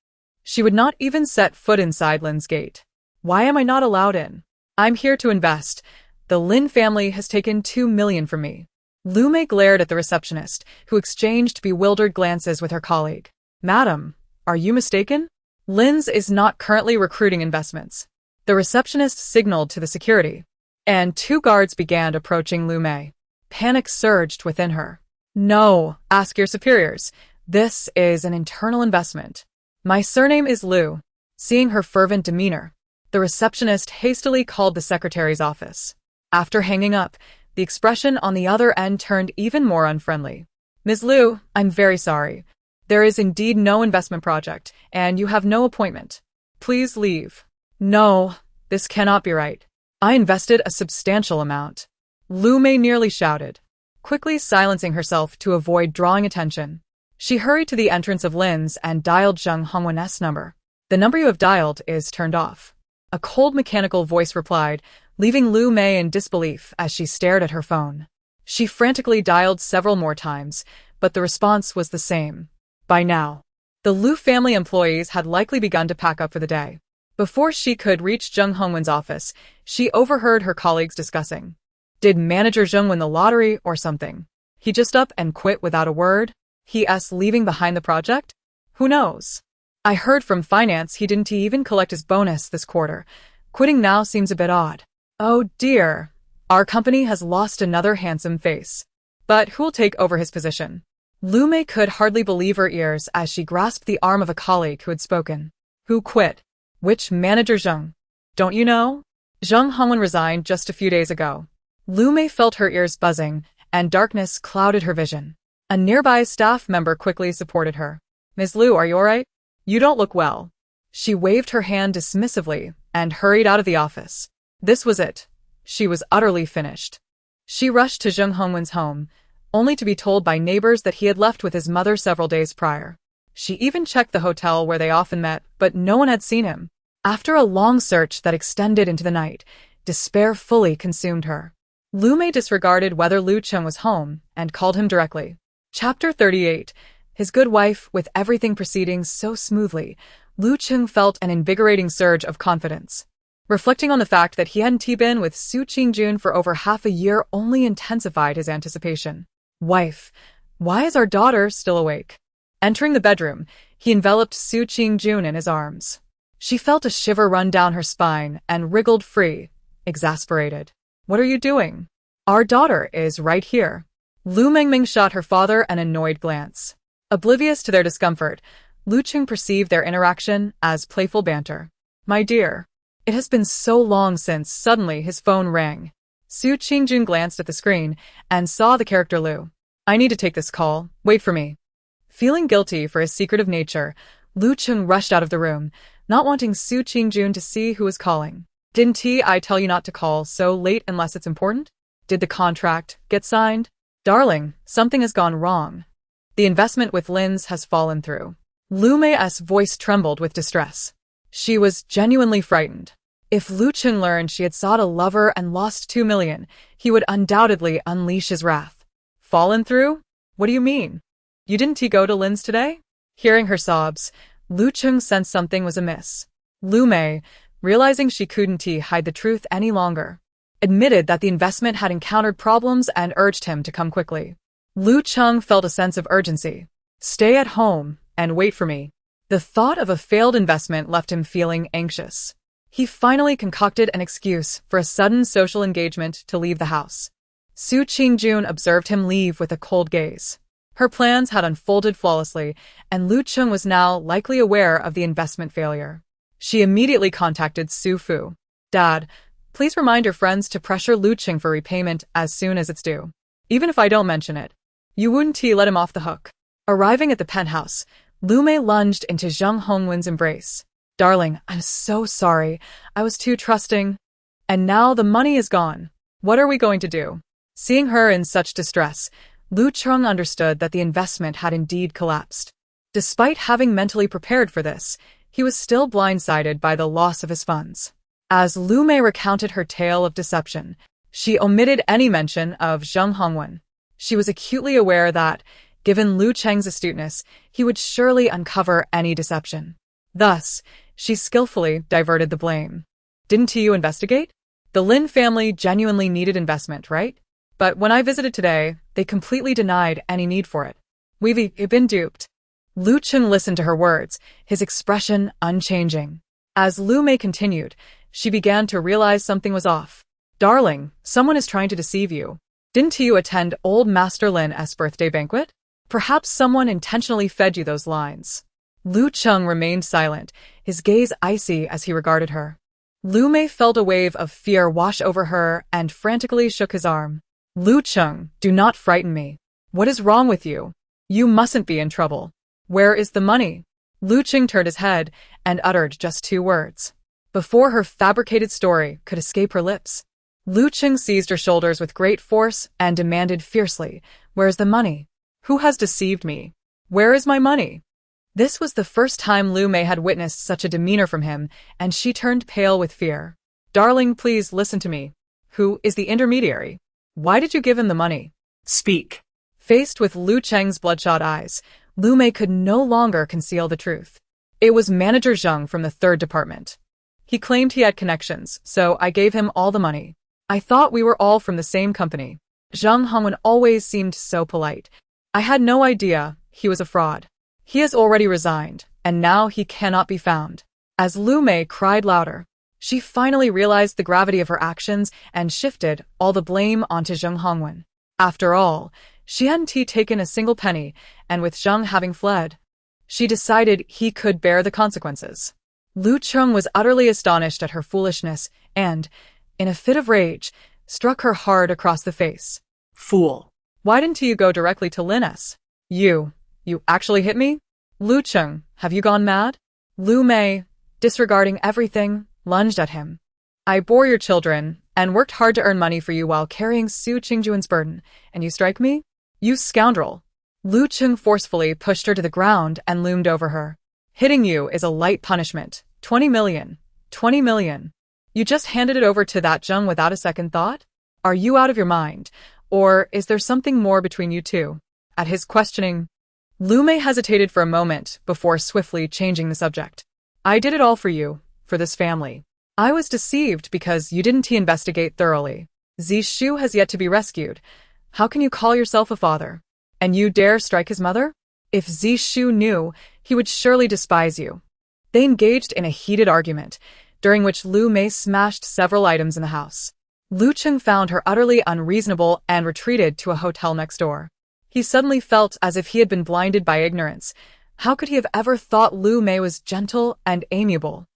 she would not even set foot inside Lin's gate. Why am I not allowed in? I'm here to invest. The Lin family has taken 2 million from me. Lu Mei glared at the receptionist, who exchanged bewildered glances with her colleague. Madam, are you mistaken? Lin's is not currently recruiting investments. The receptionist signaled to the security, and 2 guards began approaching Lu Mei. Panic surged within her. No, ask your superiors. This is an internal investment. My surname is Lu. Seeing her fervent demeanor, the receptionist hastily called the secretary's office. After hanging up, the expression on the other end turned even more unfriendly. Ms. Lu, I'm very sorry. There is indeed no investment project, and you have no appointment. Please leave. No, this cannot be right. I invested a substantial amount. Lu Mei nearly shouted, quickly silencing herself to avoid drawing attention. She hurried to the entrance of Lin's and dialed Zheng Hongwen's number. The number you have dialed is turned off. A cold mechanical voice replied, leaving Lu Mei in disbelief as she stared at her phone. She frantically dialed several more times, but the response was the same. By now, the Lu family employees had likely begun to pack up for the day. Before she could reach Zheng Hongwen's office, she overheard her colleagues discussing. Did Manager Zheng win the lottery or something? He just up and quit without a word? He leaving behind the project? Who knows? I heard from finance he didn't even collect his bonus this quarter. Quitting now seems a bit odd. Oh dear. Our company has lost another handsome face. But who'll take over his position? Lu Mei could hardly believe her ears as she grasped the arm of a colleague who had spoken. Who quit? Which Manager Zheng? Don't you know? Zheng Hongwen resigned just a few days ago. Lu Mei felt her ears buzzing, and darkness clouded her vision. A nearby staff member quickly supported her. Ms. Lu, are you alright? You don't look well. She waved her hand dismissively and hurried out of the office. This was it. She was utterly finished. She rushed to Zheng Hongwen's home, only to be told by neighbors that he had left with his mother several days prior. She even checked the hotel where they often met, but no one had seen him. After a long search that extended into the night, despair fully consumed her. Lu Mei disregarded whether Lu Cheng was home and called him directly. Chapter 38. His good wife, with everything proceeding so smoothly, Lu Cheng felt an invigorating surge of confidence. Reflecting on the fact that he hadn't been with Su Qingjun for over half a year only intensified his anticipation. Wife, why is our daughter still awake? Entering the bedroom, he enveloped Su Qingjun in his arms. She felt a shiver run down her spine and wriggled free, exasperated. What are you doing? Our daughter is right here. Lu Mengmeng shot her father an annoyed glance. Oblivious to their discomfort, Lu Cheng perceived their interaction as playful banter. My dear. It has been so long since suddenly his phone rang. Su Qingjun glanced at the screen and saw the character Lu. I need to take this call. Wait for me. Feeling guilty for his secretive nature, Lu Cheng rushed out of the room, not wanting Su Qingjun to see who was calling. Didn't I tell you not to call so late unless it's important? Did the contract get signed? Darling, something has gone wrong. The investment with Lin's has fallen through. Lu Mei's voice trembled with distress. She was genuinely frightened. If Lu Cheng learned she had sought a lover and lost 2 million, he would undoubtedly unleash his wrath. Fallen through? What do you mean? You didn't go to Lin's today? Hearing her sobs, Lu Cheng sensed something was amiss. Lu Mei, realizing she couldn't hide the truth any longer, admitted that the investment had encountered problems and urged him to come quickly. Lu Cheng felt a sense of urgency. Stay at home and wait for me. The thought of a failed investment left him feeling anxious. He finally concocted an excuse for a sudden social engagement to leave the house. Su Qingjun observed him leave with a cold gaze. Her plans had unfolded flawlessly, and Lu Cheng was now likely aware of the investment failure. She immediately contacted Su Fu. Dad, please remind your friends to pressure Lu Cheng for repayment as soon as it's due. Even if I don't mention it. You wouldn't let him off the hook. Arriving at the penthouse, Lu Mei lunged into Zheng Hongwen's embrace. Darling, I'm so sorry. I was too trusting. And now the money is gone. What are we going to do? Seeing her in such distress, Lu Cheng understood that the investment had indeed collapsed. Despite having mentally prepared for this, he was still blindsided by the loss of his funds. As Lu Mei recounted her tale of deception, she omitted any mention of Zheng Hongwen. She was acutely aware that, given Lu Cheng's astuteness, he would surely uncover any deception. Thus, she skillfully diverted the blame. Didn't you investigate? The Lin family genuinely needed investment, right? But when I visited today, they completely denied any need for it. We've been duped. Lu Cheng listened to her words, his expression unchanging. As Lu Mei continued, she began to realize something was off. Darling, someone is trying to deceive you. Didn't you attend old Master Lin's birthday banquet? Perhaps someone intentionally fed you those lines. Lu Cheng remained silent, his gaze icy as he regarded her. Lu Mei felt a wave of fear wash over her and frantically shook his arm. Lu Cheng, do not frighten me. What is wrong with you? You mustn't be in trouble. Where is the money? Lu Cheng turned his head and uttered just 2 words. Before her fabricated story could escape her lips, Lu Cheng seized her shoulders with great force and demanded fiercely, "Where's the money? Who has deceived me? Where is my money?" This was the first time Lu Mei had witnessed such a demeanor from him, and she turned pale with fear. "Darling, please listen to me. Who is the intermediary? Why did you give him the money? Speak. Faced with Lu Cheng's bloodshot eyes, Lu Mei could no longer conceal the truth. It was Manager Zheng from the 3rd Department. He claimed he had connections, so I gave him all the money. I thought we were all from the same company. Zhang Hongwen always seemed so polite. I had no idea he was a fraud. He has already resigned, and now he cannot be found." As Lu Mei cried louder, she finally realized the gravity of her actions and shifted all the blame onto Zhang Hongwen. After all, she hadn't taken a single penny, and with Zhang having fled, she decided he could bear the consequences. Lu Cheng was utterly astonished at her foolishness and, in a fit of rage, struck her hard across the face. Fool. "Why didn't you go directly to Linus? You actually hit me? Lu Cheng, have you gone mad?" Lu Mei, disregarding everything, lunged at him. "I bore your children and worked hard to earn money for you while carrying Su Qingjuan's burden, and you strike me? You scoundrel!" Lu Cheng forcefully pushed her to the ground and loomed over her. "Hitting you is a light punishment. 20 million. 20 million. You just handed it over to that Zheng without a second thought? Are you out of your mind? Or is there something more between you two?" At his questioning, Lu Mei hesitated for a moment before swiftly changing the subject. "I did it all for you, for this family. I was deceived because you didn't investigate thoroughly. Zishu has yet to be rescued. How can you call yourself a father? And you dare strike his mother? If Zishu knew, he would surely despise you." They engaged in a heated argument, during which Lu Mei smashed several items in the house. Lu Cheng found her utterly unreasonable and retreated to a hotel next door. He suddenly felt as if he had been blinded by ignorance. How could he have ever thought Lu Mei was gentle and amiable?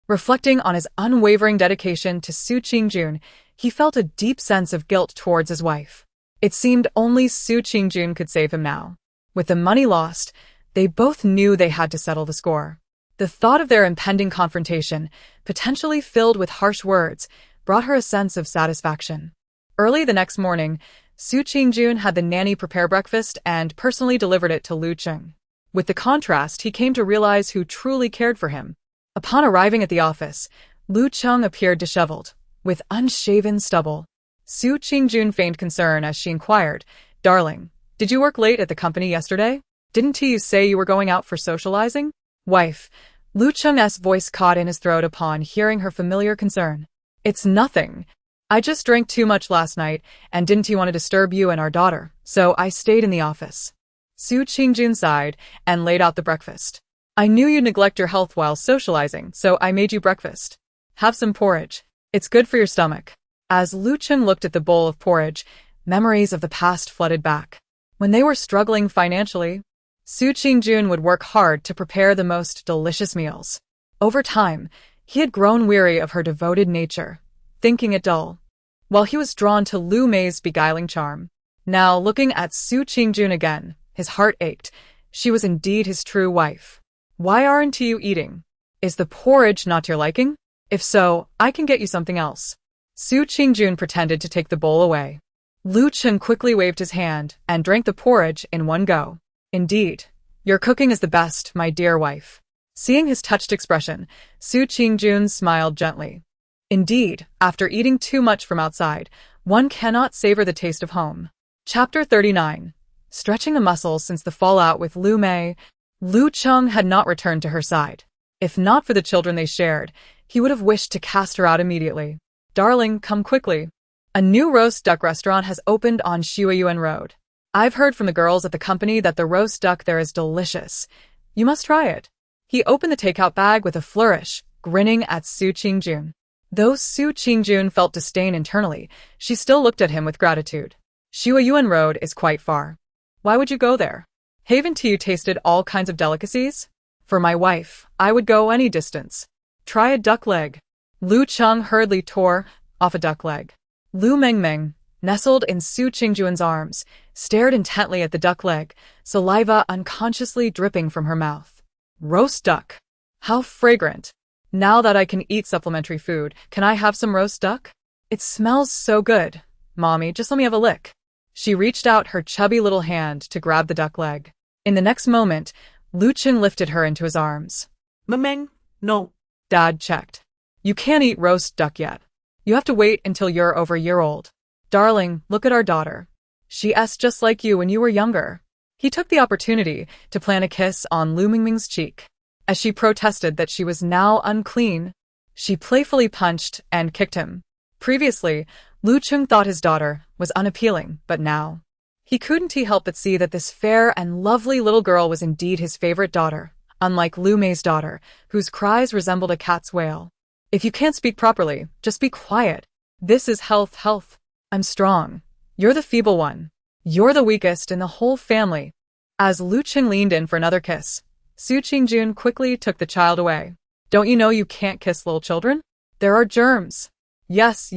Reflecting on his unwavering dedication to Su Qingjun, he felt a deep sense of guilt towards his wife. It seemed only Su Qingjun could save him now. With the money lost, they both knew they had to settle the score. The thought of their impending confrontation, potentially filled with harsh words, brought her a sense of satisfaction. Early the next morning, Su Qingjun had the nanny prepare breakfast and personally delivered it to Lu Cheng. With the contrast, he came to realize who truly cared for him. Upon arriving at the office, Lu Cheng appeared disheveled, with unshaven stubble. Su Qingjun feigned concern as she inquired, "Darling, did you work late at the company yesterday? Didn't you say you were going out for socializing?" "Wife," Lu Cheng's voice caught in his throat upon hearing her familiar concern. "It's nothing. I just drank too much last night and didn't want to disturb you and our daughter, so I stayed in the office." Su Qingjun sighed and laid out the breakfast. "I knew you'd neglect your health while socializing, so I made you breakfast. Have some porridge. It's good for your stomach." As Lu Cheng looked at the bowl of porridge, memories of the past flooded back. When they were struggling financially, Su Qingjun would work hard to prepare the most delicious meals. Over time, he had grown weary of her devoted nature, thinking it dull, while he was drawn to Lu Mei's beguiling charm. Now, looking at Su Qingjun again, his heart ached. She was indeed his true wife. "Why aren't you eating? Is the porridge not to your liking? If so, I can get you something else." Su Qingjun pretended to take the bowl away. Lu Cheng quickly waved his hand and drank the porridge in one go. "Indeed, your cooking is the best, my dear wife." Seeing his touched expression, Su Qingjun smiled gently. Indeed, after eating too much from outside, one cannot savor the taste of home. Chapter 39. Stretching the muscles since the fallout with Lu Mei, Lu Cheng had not returned to her side. If not for the children they shared, he would have wished to cast her out immediately. "Darling, come quickly. A new roast duck restaurant has opened on Shuiyuan Road. I've heard from the girls at the company that the roast duck there is delicious. You must try it." He opened the takeout bag with a flourish, grinning at Su Qingjun. Though Su Qingjun felt disdain internally, she still looked at him with gratitude. Shuiyuan Road is quite far. Why would you go there? Haven't you tasted all kinds of delicacies? For my wife, I would go any distance. Try a duck leg. Lu Cheng hurriedly tore off a duck leg. Lu Mengmeng, nestled in Su Qingjuan's arms, stared intently at the duck leg, saliva unconsciously dripping from her mouth. Roast duck. How fragrant. Now that I can eat supplementary food, can I have some roast duck? It smells so good. Mommy, just let me have a lick. She reached out her chubby little hand to grab the duck leg. In the next moment, Lu Cheng lifted her into his arms. Mengmeng, no. Dad checked. You can't eat roast duck yet. You have to wait until you're over a year old. Darling, look at our daughter. She's just like you when you were younger. He took the opportunity to plant a kiss on Lu Mengmeng's cheek. As she protested that she was now unclean, she playfully punched and kicked him. Previously, Lu Cheng thought his daughter was unappealing, but now he couldn't help but see that this fair and lovely little girl was indeed his favorite daughter, unlike Lu Mei's daughter, whose cries resembled a cat's wail. If you can't speak properly, just be quiet. This is health. I'm strong. You're the feeble one. You're the weakest in the whole family. As Lu Cheng leaned in for another kiss, Su Qingjun quickly took the child away. Don't you know you can't kiss little children? There are germs. Yes.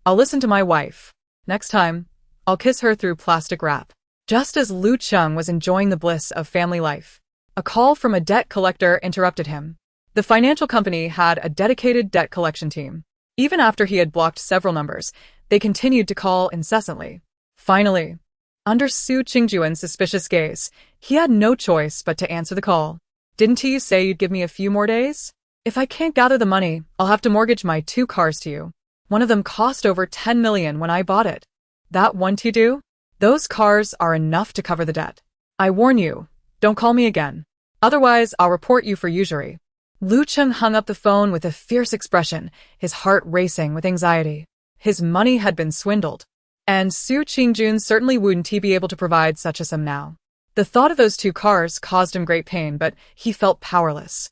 I'll listen to my wife. Next time, I'll kiss her through plastic wrap. Just as Lu Cheng was enjoying the bliss of family life, a call from a debt collector interrupted him. The financial company had a dedicated debt collection team. Even after he had blocked several numbers, they continued to call incessantly. Finally, under Su Qingjuan's suspicious gaze, he had no choice but to answer the call. Didn't you say you'd give me a few more days? If I can't gather the money, I'll have to mortgage my 2 cars to you. One of them cost over 10 million when I bought it. That won't you do? Those cars are enough to cover the debt. I warn you, don't call me again. Otherwise, I'll report you for usury. Lu Cheng hung up the phone with a fierce expression, his heart racing with anxiety. His money had been swindled. And Su Qingjun certainly wouldn't be able to provide such a sum now. The thought of those 2 cars caused him great pain, but he felt powerless.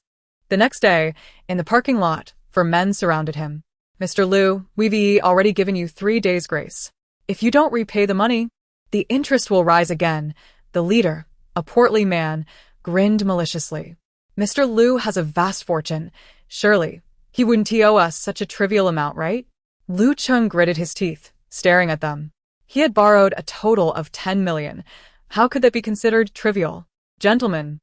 The next day, in the parking lot, 4 men surrounded him. Mr. Lu, we've already given you 3 days' grace. If you don't repay the money, the interest will rise again. The leader, a portly man, grinned maliciously. Mr. Lu has a vast fortune. Surely, he wouldn't owe us such a trivial amount, right? Lu Cheng gritted his teeth, staring at them. He had borrowed a total of 10 million. How could that be considered trivial? Gentlemen,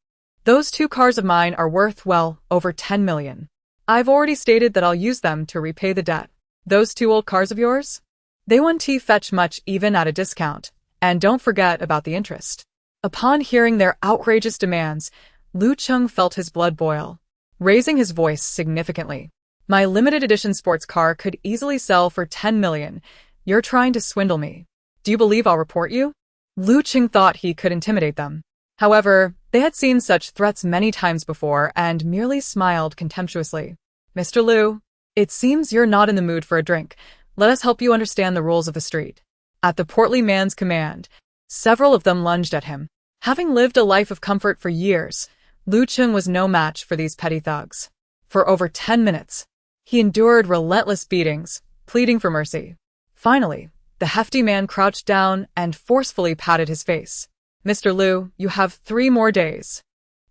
those 2 cars of mine are worth, well, over 10 million. I've already stated that I'll use them to repay the debt. Those 2 old cars of yours? They won't fetch much even at a discount. And don't forget about the interest. Upon hearing their outrageous demands, Lu Cheng felt his blood boil, raising his voice significantly. My limited edition sports car could easily sell for 10 million. You're trying to swindle me. Do you believe I'll report you? Lu Cheng thought he could intimidate them. However, they had seen such threats many times before and merely smiled contemptuously. Mr. Lu, it seems you're not in the mood for a drink. Let us help you understand the rules of the street. At the portly man's command, several of them lunged at him. Having lived a life of comfort for years, Lu Cheng was no match for these petty thugs. For over 10 minutes, he endured relentless beatings, pleading for mercy. Finally, the hefty man crouched down and forcefully patted his face. Mr. Lu, you have 3 more days.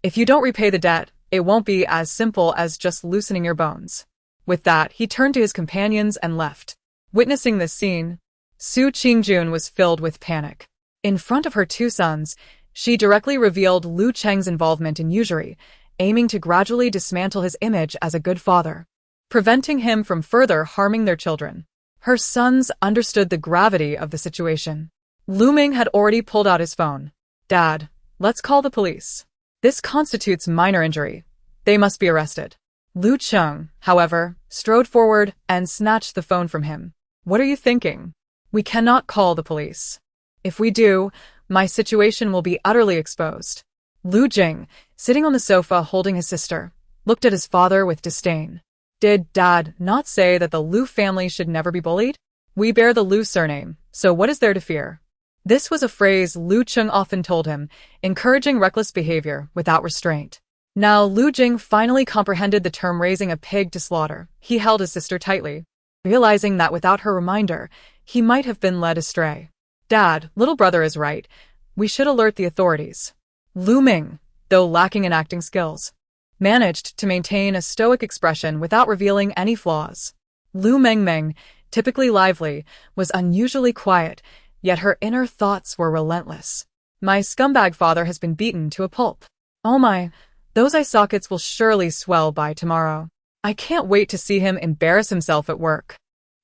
If you don't repay the debt, it won't be as simple as just loosening your bones. With that, he turned to his companions and left. Witnessing this scene, Su Qingjun was filled with panic. In front of her 2 sons, she directly revealed Lu Cheng's involvement in usury, aiming to gradually dismantle his image as a good father, preventing him from further harming their children. Her sons understood the gravity of the situation. Lu Meng had already pulled out his phone. Dad, let's call the police. This constitutes minor injury. They must be arrested. Lu Cheng, however, strode forward and snatched the phone from him. What are you thinking? We cannot call the police. If we do, my situation will be utterly exposed. Lu Jing, sitting on the sofa holding his sister, looked at his father with disdain. Did Dad not say that the Lu family should never be bullied? We bear the Lu surname, so what is there to fear? This was a phrase Lu Cheng often told him, encouraging reckless behavior without restraint. Now Lu Jing finally comprehended the term raising a pig to slaughter. He held his sister tightly, realizing that without her reminder, he might have been led astray. Dad, little brother is right. We should alert the authorities. Lu Meng, though lacking in acting skills, managed to maintain a stoic expression without revealing any flaws. Lu Mengmeng, typically lively, was unusually quiet, yet her inner thoughts were relentless. My scumbag father has been beaten to a pulp. Oh my, those eye sockets will surely swell by tomorrow. I can't wait to see him embarrass himself at work.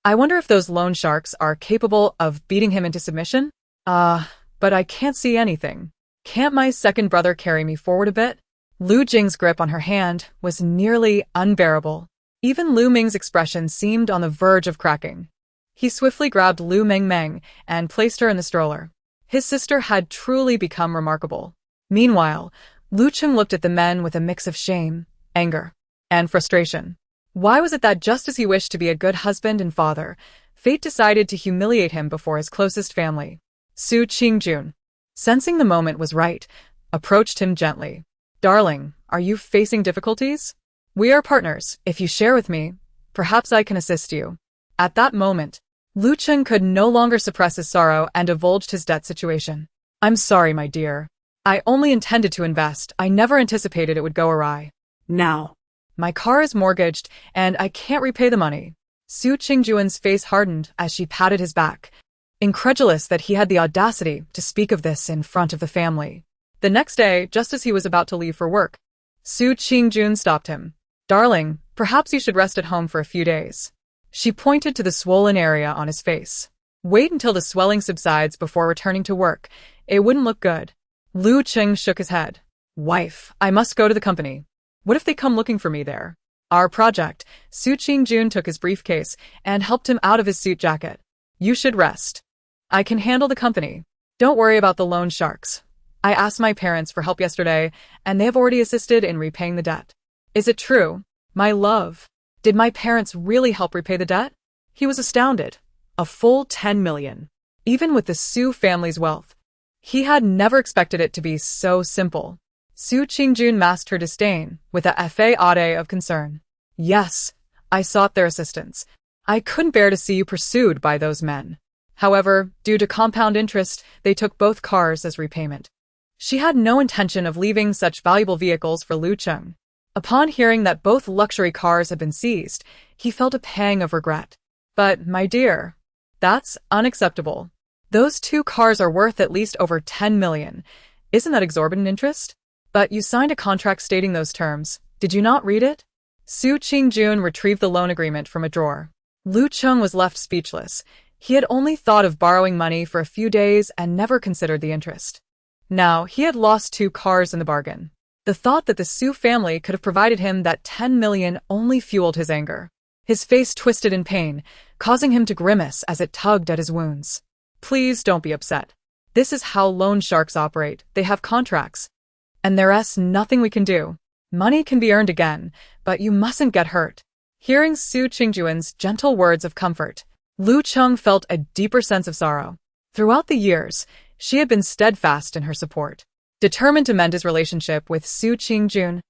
I wonder if those loan sharks are capable of beating him into submission? But I can't see anything. Can't my second brother carry me forward a bit? Lu Jing's grip on her hand was nearly unbearable. Even Lu Ming's expression seemed on the verge of cracking. He swiftly grabbed Lu Mengmeng and placed her in the stroller. His sister had truly become remarkable. Meanwhile, Lu Cheng looked at the men with a mix of shame, anger, and frustration. Why was it that just as he wished to be a good husband and father, fate decided to humiliate him before his closest family? Su Qingjun, sensing the moment was right, approached him gently. Darling, are you facing difficulties? We are partners. If you share with me, perhaps I can assist you. At that moment, Lu Cheng could no longer suppress his sorrow and divulged his debt situation. I'm sorry, my dear. I only intended to invest. I never anticipated it would go awry. Now. My car is mortgaged, and I can't repay the money. Su Qingjuan's face hardened as she patted his back, incredulous that he had the audacity to speak of this in front of the family. The next day, just as he was about to leave for work, Su Qingjun stopped him. Darling, perhaps you should rest at home for a few days. She pointed to the swollen area on his face. Wait until the swelling subsides before returning to work. It wouldn't look good. Lu Cheng shook his head. Wife, I must go to the company. What if they come looking for me there? Our project. Su Qingjun took his briefcase and helped him out of his suit jacket. You should rest. I can handle the company. Don't worry about the loan sharks. I asked my parents for help yesterday, and they have already assisted in repaying the debt. Is it true, my love? Did my parents really help repay the debt? He was astounded. A full 10 million. Even with the Su family's wealth, he had never expected it to be so simple. Su Qingjun masked her disdain with a fade of concern. Yes, I sought their assistance. I couldn't bear to see you pursued by those men. However, due to compound interest, they took both cars as repayment. She had no intention of leaving such valuable vehicles for Lu Cheng. Upon hearing that both luxury cars had been seized, he felt a pang of regret. But, my dear, that's unacceptable. Those 2 cars are worth at least over 10 million. Isn't that exorbitant interest? But you signed a contract stating those terms. Did you not read it? Su Qingjun retrieved the loan agreement from a drawer. Lu Cheng was left speechless. He had only thought of borrowing money for a few days and never considered the interest. Now, he had lost 2 cars in the bargain. The thought that the Su family could have provided him that 10 million only fueled his anger. His face twisted in pain, causing him to grimace as it tugged at his wounds. Please don't be upset. This is how loan sharks operate. They have contracts. And there's nothing we can do. Money can be earned again, but you mustn't get hurt. Hearing Su Qingjuan's gentle words of comfort, Lu Cheng felt a deeper sense of sorrow. Throughout the years, she had been steadfast in her support. Determined to mend his relationship with Su Qingjun,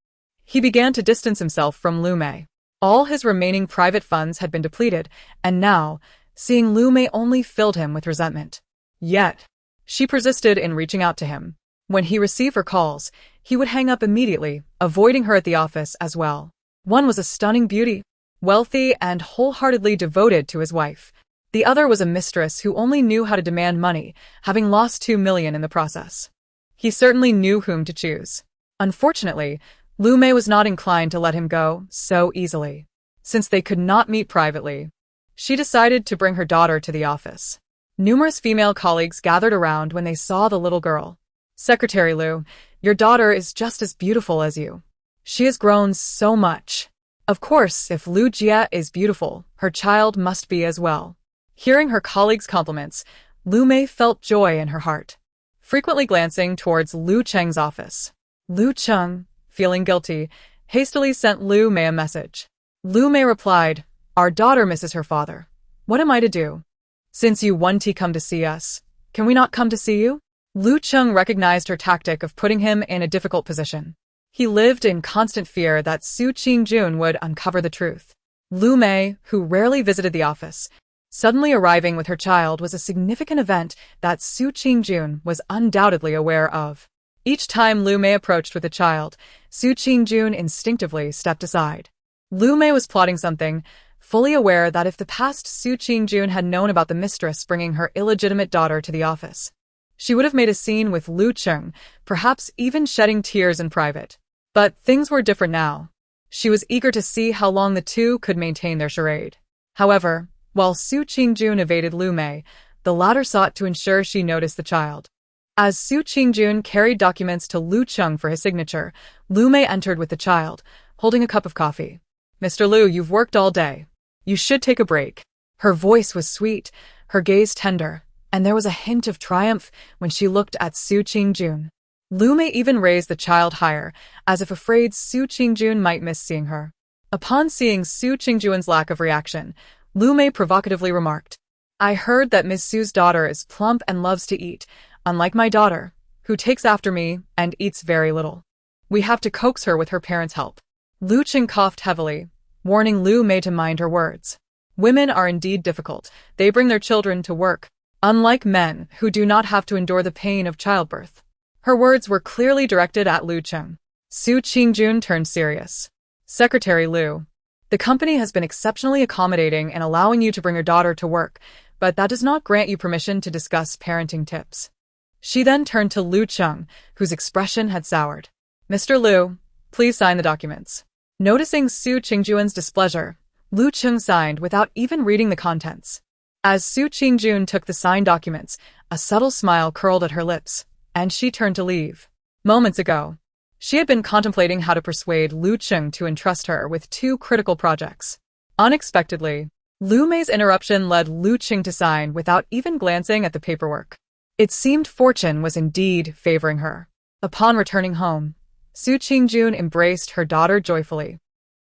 he began to distance himself from Lu Mei. All his remaining private funds had been depleted, and now, seeing Lu Mei only filled him with resentment. Yet, she persisted in reaching out to him. When he received her calls, he would hang up immediately, avoiding her at the office as well. One was a stunning beauty, wealthy and wholeheartedly devoted to his wife. The other was a mistress who only knew how to demand money, having lost 2 million in the process. He certainly knew whom to choose. Unfortunately, Lu Mei was not inclined to let him go so easily. Since they could not meet privately, she decided to bring her daughter to the office. Numerous female colleagues gathered around when they saw the little girl. Secretary Lu, your daughter is just as beautiful as you. She has grown so much. Of course, if Lu Jia is beautiful, her child must be as well. Hearing her colleagues' compliments, Lu Mei felt joy in her heart. Frequently glancing towards Lu Cheng's office, Lu Cheng, feeling guilty, hastily sent Lu Mei a message. Lu Mei replied, Our daughter misses her father. What am I to do? Since you want to come to see us, can we not come to see you? Lu Cheng recognized her tactic of putting him in a difficult position. He lived in constant fear that Su Qingjun would uncover the truth. Lu Mei, who rarely visited the office, suddenly arriving with her child was a significant event that Su Qingjun was undoubtedly aware of. Each time Lu Mei approached with a child, Su Qingjun instinctively stepped aside. Lu Mei was plotting something, fully aware that if the past Su Qingjun had known about the mistress bringing her illegitimate daughter to the office, she would have made a scene with Lu Cheng, perhaps even shedding tears in private. But things were different now. She was eager to see how long the two could maintain their charade. However, while Su Qingjun evaded Lu Mei, the latter sought to ensure she noticed the child. As Su Qingjun carried documents to Lu Cheng for his signature, Lu Mei entered with the child, holding a cup of coffee. "Mr. Lu, you've worked all day. You should take a break." Her voice was sweet, her gaze tender, and there was a hint of triumph when she looked at Su Qingjun. Lu Mei even raised the child higher, as if afraid Su Qingjun might miss seeing her. Upon seeing Su Qingjun's lack of reaction, Lu Mei provocatively remarked, "I heard that Ms. Su's daughter is plump and loves to eat, unlike my daughter, who takes after me and eats very little. We have to coax her with her parents' help." Lu Cheng coughed heavily, warning Lu Mei to mind her words. Women are indeed difficult. They bring their children to work, unlike men who do not have to endure the pain of childbirth. Her words were clearly directed at Lu Cheng. Su Qingjun turned serious. "Secretary Lu, the company has been exceptionally accommodating in allowing you to bring your daughter to work, but that does not grant you permission to discuss parenting tips." She then turned to Lu Cheng, whose expression had soured. "Mr. Lu, please sign the documents." Noticing Su Qingjun's displeasure, Lu Cheng signed without even reading the contents. As Su Qingjun took the signed documents, a subtle smile curled at her lips, and she turned to leave. Moments ago, she had been contemplating how to persuade Lu Cheng to entrust her with two critical projects. Unexpectedly, Lu Mei's interruption led Lu Cheng to sign without even glancing at the paperwork. It seemed fortune was indeed favoring her. Upon returning home, Su Qingjun embraced her daughter joyfully,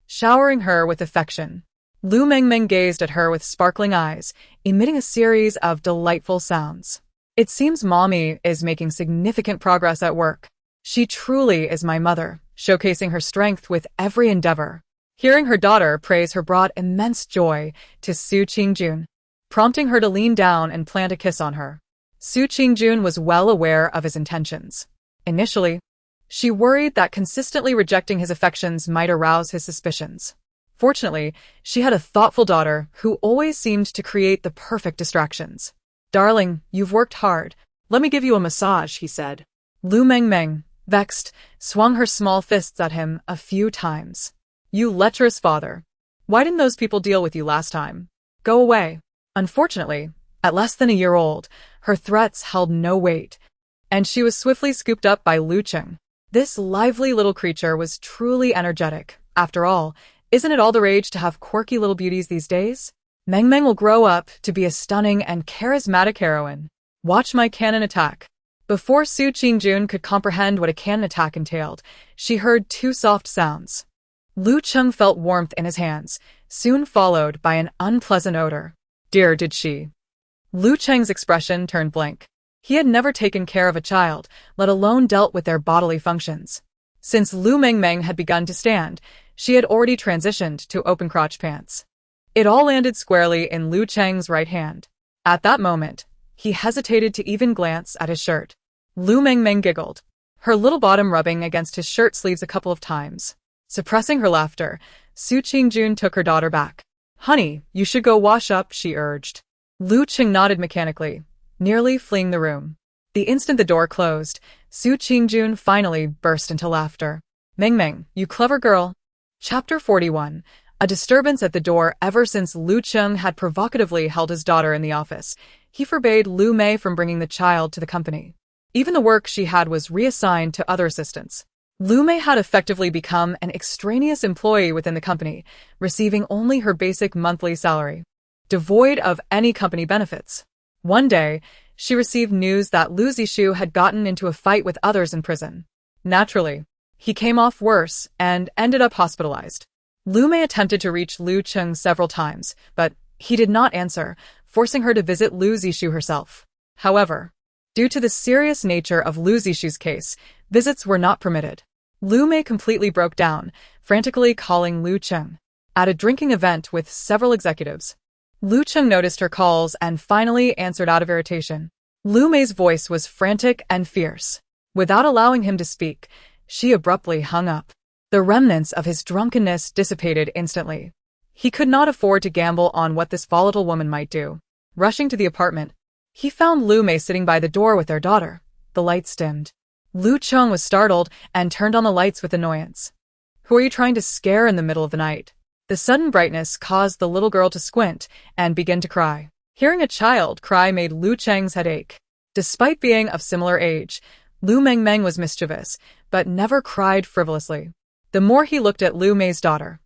showering her with affection. Lu Mengmeng gazed at her with sparkling eyes, emitting a series of delightful sounds. "It seems Mommy is making significant progress at work. She truly is my mother," showcasing her strength with every endeavor. Hearing her daughter praise her brought immense joy to Su Qingjun, prompting her to lean down and plant a kiss on her. Su Qingjun was well aware of his intentions. Initially, she worried that consistently rejecting his affections might arouse his suspicions. Fortunately, she had a thoughtful daughter who always seemed to create the perfect distractions. "Darling, you've worked hard. Let me give you a massage," he said. Lu Mengmeng, vexed, swung her small fists at him a few times. "You lecherous father. Why didn't those people deal with you last time? Go away." Unfortunately, at less than a year old, her threats held no weight, and she was swiftly scooped up by Lu Cheng. This lively little creature was truly energetic. After all, isn't it all the rage to have quirky little beauties these days? Mengmeng will grow up to be a stunning and charismatic heroine. Watch my cannon attack. Before Su Qingjun could comprehend what a cannon attack entailed, she heard two soft sounds. Lu Cheng felt warmth in his hands, soon followed by an unpleasant odor. Dear, did she? Lu Cheng's expression turned blank. He had never taken care of a child, let alone dealt with their bodily functions. Since Lu Mengmeng had begun to stand, she had already transitioned to open crotch pants. It all landed squarely in Lu Cheng's right hand. At that moment, he hesitated to even glance at his shirt. Lu Mengmeng giggled, her little bottom rubbing against his shirt sleeves a couple of times. Suppressing her laughter, Su Qingjun took her daughter back. "Honey, you should go wash up," she urged. Lu Cheng nodded mechanically, nearly fleeing the room. The instant the door closed, Su Qingjun finally burst into laughter. "Mengmeng, you clever girl." Chapter 41. A disturbance at the door. Ever since Lu Cheng had provocatively held his daughter in the office, he forbade Lu Mei from bringing the child to the company. Even the work she had was reassigned to other assistants. Lu Mei had effectively become an extraneous employee within the company, receiving only her basic monthly salary, devoid of any company benefits. One day, she received news that Lu Zishu had gotten into a fight with others in prison. Naturally, he came off worse and ended up hospitalized. Lu Mei attempted to reach Lu Cheng several times, but he did not answer, forcing her to visit Lu Zishu herself. However, due to the serious nature of Lu Zishu's case, visits were not permitted. Lu Mei completely broke down, frantically calling Lu Cheng. At a drinking event with several executives, Lu Cheng noticed her calls and finally answered out of irritation. Lu Mei's voice was frantic and fierce. Without allowing him to speak, she abruptly hung up. The remnants of his drunkenness dissipated instantly. He could not afford to gamble on what this volatile woman might do. Rushing to the apartment, he found Lu Mei sitting by the door with their daughter. The lights dimmed. Lu Cheng was startled and turned on the lights with annoyance. "Who are you trying to scare in the middle of the night?" The sudden brightness caused the little girl to squint and begin to cry. Hearing a child cry made Lu Cheng's head ache. Despite being of similar age, Lu Mengmeng was mischievous, but never cried frivolously. The more he looked at Lu Mei's daughter,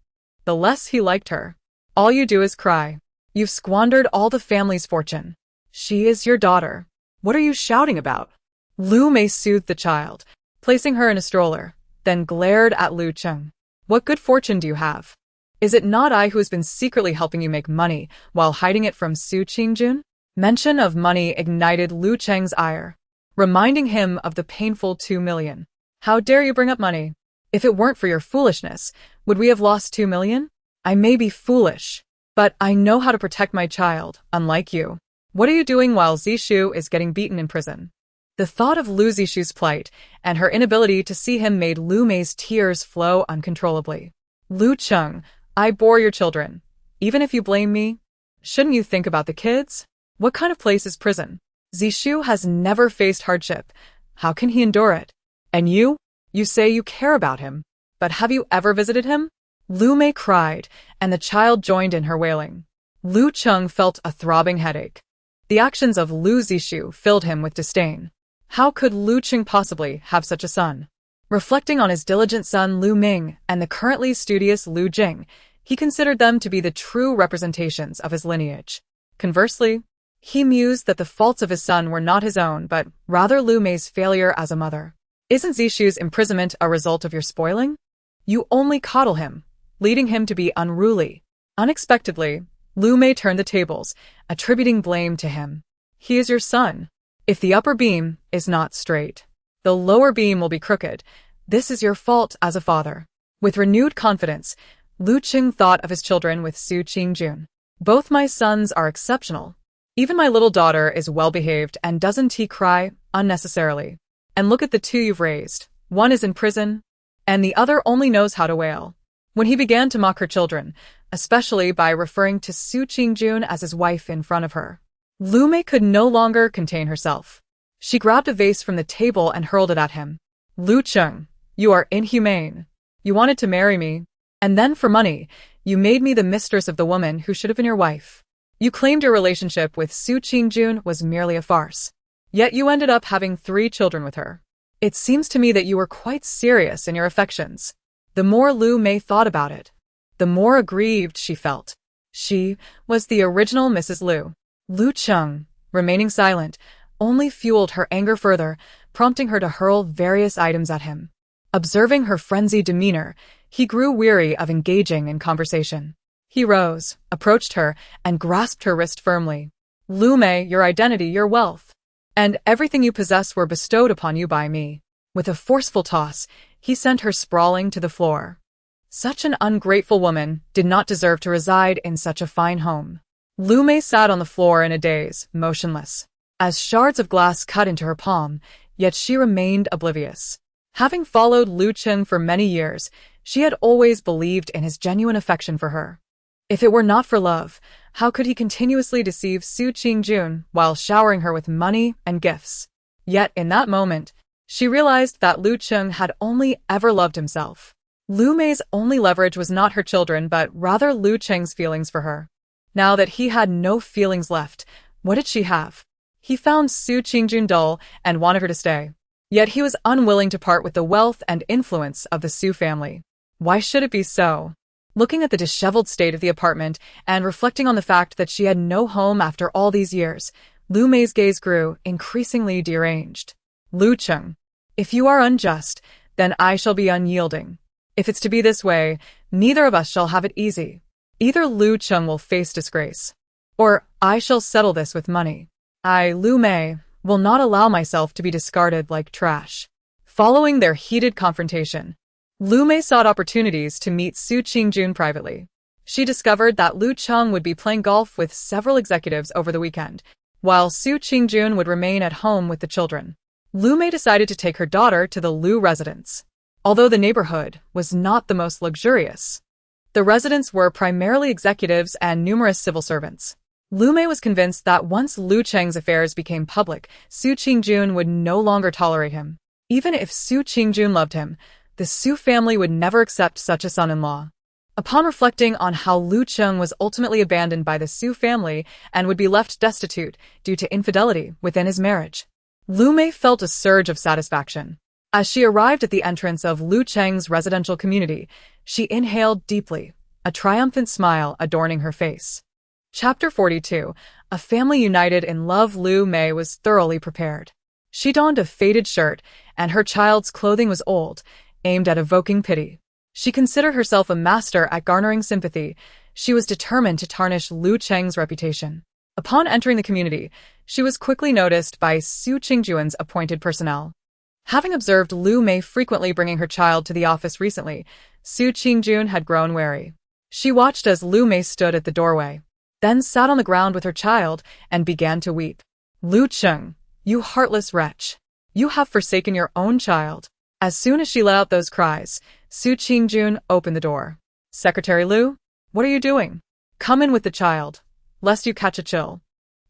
the less he liked her. "All you do is cry. You've squandered all the family's fortune. She is your daughter. What are you shouting about?" Lu Mei soothed the child, placing her in a stroller, then glared at Lu Cheng. "What good fortune do you have? Is it not I who has been secretly helping you make money while hiding it from Su Qingjun?" Mention of money ignited Lu Cheng's ire, reminding him of the painful 2 million. "How dare you bring up money? If it weren't for your foolishness, would we have lost 2 million? I may be foolish, but I know how to protect my child, unlike you. What are you doing while Zishu is getting beaten in prison?" The thought of Lu Zishu's plight and her inability to see him made Lu Mei's tears flow uncontrollably. "Lu Cheng, I bore your children. Even if you blame me, shouldn't you think about the kids? What kind of place is prison? Zishu has never faced hardship. How can he endure it? And you? You say you care about him, but have you ever visited him?" Lu Mei cried, and the child joined in her wailing. Lu Cheng felt a throbbing headache. The actions of Lu Zishu filled him with disdain. How could Lu Cheng possibly have such a son? Reflecting on his diligent son Lu Ming and the currently studious Lu Jing, he considered them to be the true representations of his lineage. Conversely, he mused that the faults of his son were not his own, but rather Lu Mei's failure as a mother. "Isn't Zishu's imprisonment a result of your spoiling? You only coddle him, leading him to be unruly." Unexpectedly, Lu Mei turned the tables, attributing blame to him. "He is your son. If the upper beam is not straight, the lower beam will be crooked. This is your fault as a father." With renewed confidence, Lu Cheng thought of his children with Su Qingjun. "Both my sons are exceptional. Even my little daughter is well-behaved and doesn't he cry unnecessarily. And look at the 2 you've raised. One is in prison, and the other only knows how to wail." When he began to mock her children, especially by referring to Su Qingjun as his wife in front of her, Lu Mei could no longer contain herself. She grabbed a vase from the table and hurled it at him. "Lu Cheng, you are inhumane. You wanted to marry me, and then for money, you made me the mistress of the woman who should have been your wife. You claimed your relationship with Su Qingjun was merely a farce. Yet you ended up having 3 children with her. It seems to me that you were quite serious in your affections." The more Lu Mei thought about it, the more aggrieved she felt. She was the original Mrs. Lu. Lu Cheng, remaining silent, only fueled her anger further, prompting her to hurl various items at him. Observing her frenzied demeanor, he grew weary of engaging in conversation. He rose, approached her, and grasped her wrist firmly. "Lu Mei, your identity, your wealth, and everything you possess were bestowed upon you by me." With a forceful toss, he sent her sprawling to the floor. Such an ungrateful woman did not deserve to reside in such a fine home. Lu Mei sat on the floor in a daze, motionless, as shards of glass cut into her palm, yet she remained oblivious. Having followed Lu Cheng for many years, she had always believed in his genuine affection for her. If it were not for love, how could he continuously deceive Su Qingjun while showering her with money and gifts? Yet in that moment, she realized that Lu Cheng had only ever loved himself. Lu Mei's only leverage was not her children, but rather Lu Cheng's feelings for her. Now that he had no feelings left, what did she have? He found Su Qingjun dull and wanted her to stay. Yet he was unwilling to part with the wealth and influence of the Su family. Why should it be so? Looking at the disheveled state of the apartment and reflecting on the fact that she had no home after all these years, Lu Mei's gaze grew increasingly deranged. "Lu Cheng, if you are unjust, then I shall be unyielding. If it's to be this way, neither of us shall have it easy. Either Lu Cheng will face disgrace, or I shall settle this with money. I, Lu Mei, will not allow myself to be discarded like trash." Following their heated confrontation, Lu Mei sought opportunities to meet Su Qingjun privately. She discovered that Lu Cheng would be playing golf with several executives over the weekend, while Su Qingjun would remain at home with the children. Lu Mei decided to take her daughter to the Lu residence. Although the neighborhood was not the most luxurious, the residents were primarily executives and numerous civil servants. Lu Mei was convinced that once Lu Cheng's affairs became public, Su Qingjun would no longer tolerate him. Even if Su Qingjun loved him, the Su family would never accept such a son-in-law. Upon reflecting on how Lu Cheng was ultimately abandoned by the Su family and would be left destitute due to infidelity within his marriage, Lu Mei felt a surge of satisfaction. As she arrived at the entrance of Lu Cheng's residential community, she inhaled deeply, a triumphant smile adorning her face. Chapter 42. A family united in love. Lu Mei was thoroughly prepared. She donned a faded shirt, and her child's clothing was old, aimed at evoking pity. She considered herself a master at garnering sympathy. She was determined to tarnish Lu Cheng's reputation. Upon entering the community, she was quickly noticed by Su Qingjuan's appointed personnel. Having observed Lu Mei frequently bringing her child to the office recently, Su Qingjun had grown wary. She watched as Lu Mei stood at the doorway, then sat on the ground with her child and began to weep. "Lu Cheng, you heartless wretch. You have forsaken your own child." As soon as she let out those cries, Su Qingjun opened the door. "Secretary Lu, what are you doing? Come in with the child, lest you catch a chill."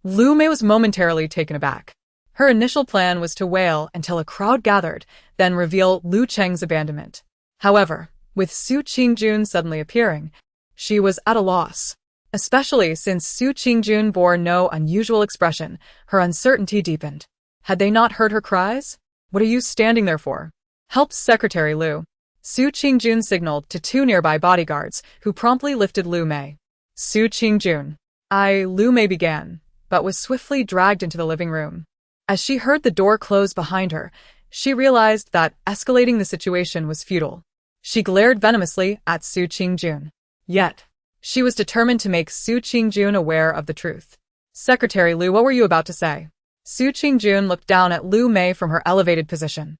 Lu Mei was momentarily taken aback. Her initial plan was to wail until a crowd gathered, then reveal Lu Cheng's abandonment. However, with Su Qingjun suddenly appearing, she was at a loss. Especially since Su Qingjun bore no unusual expression, her uncertainty deepened. Had they not heard her cries? "What are you standing there for? Help Secretary Lu." Su Qingjun signaled to two nearby bodyguards, who promptly lifted Lu Mei. "Su Qingjun." Lu Mei began, but was swiftly dragged into the living room. As she heard the door close behind her, she realized that escalating the situation was futile. She glared venomously at Su Qingjun. Yet, she was determined to make Su Qingjun aware of the truth. "Secretary Lu, what were you about to say?" Su Qingjun looked down at Lu Mei from her elevated position.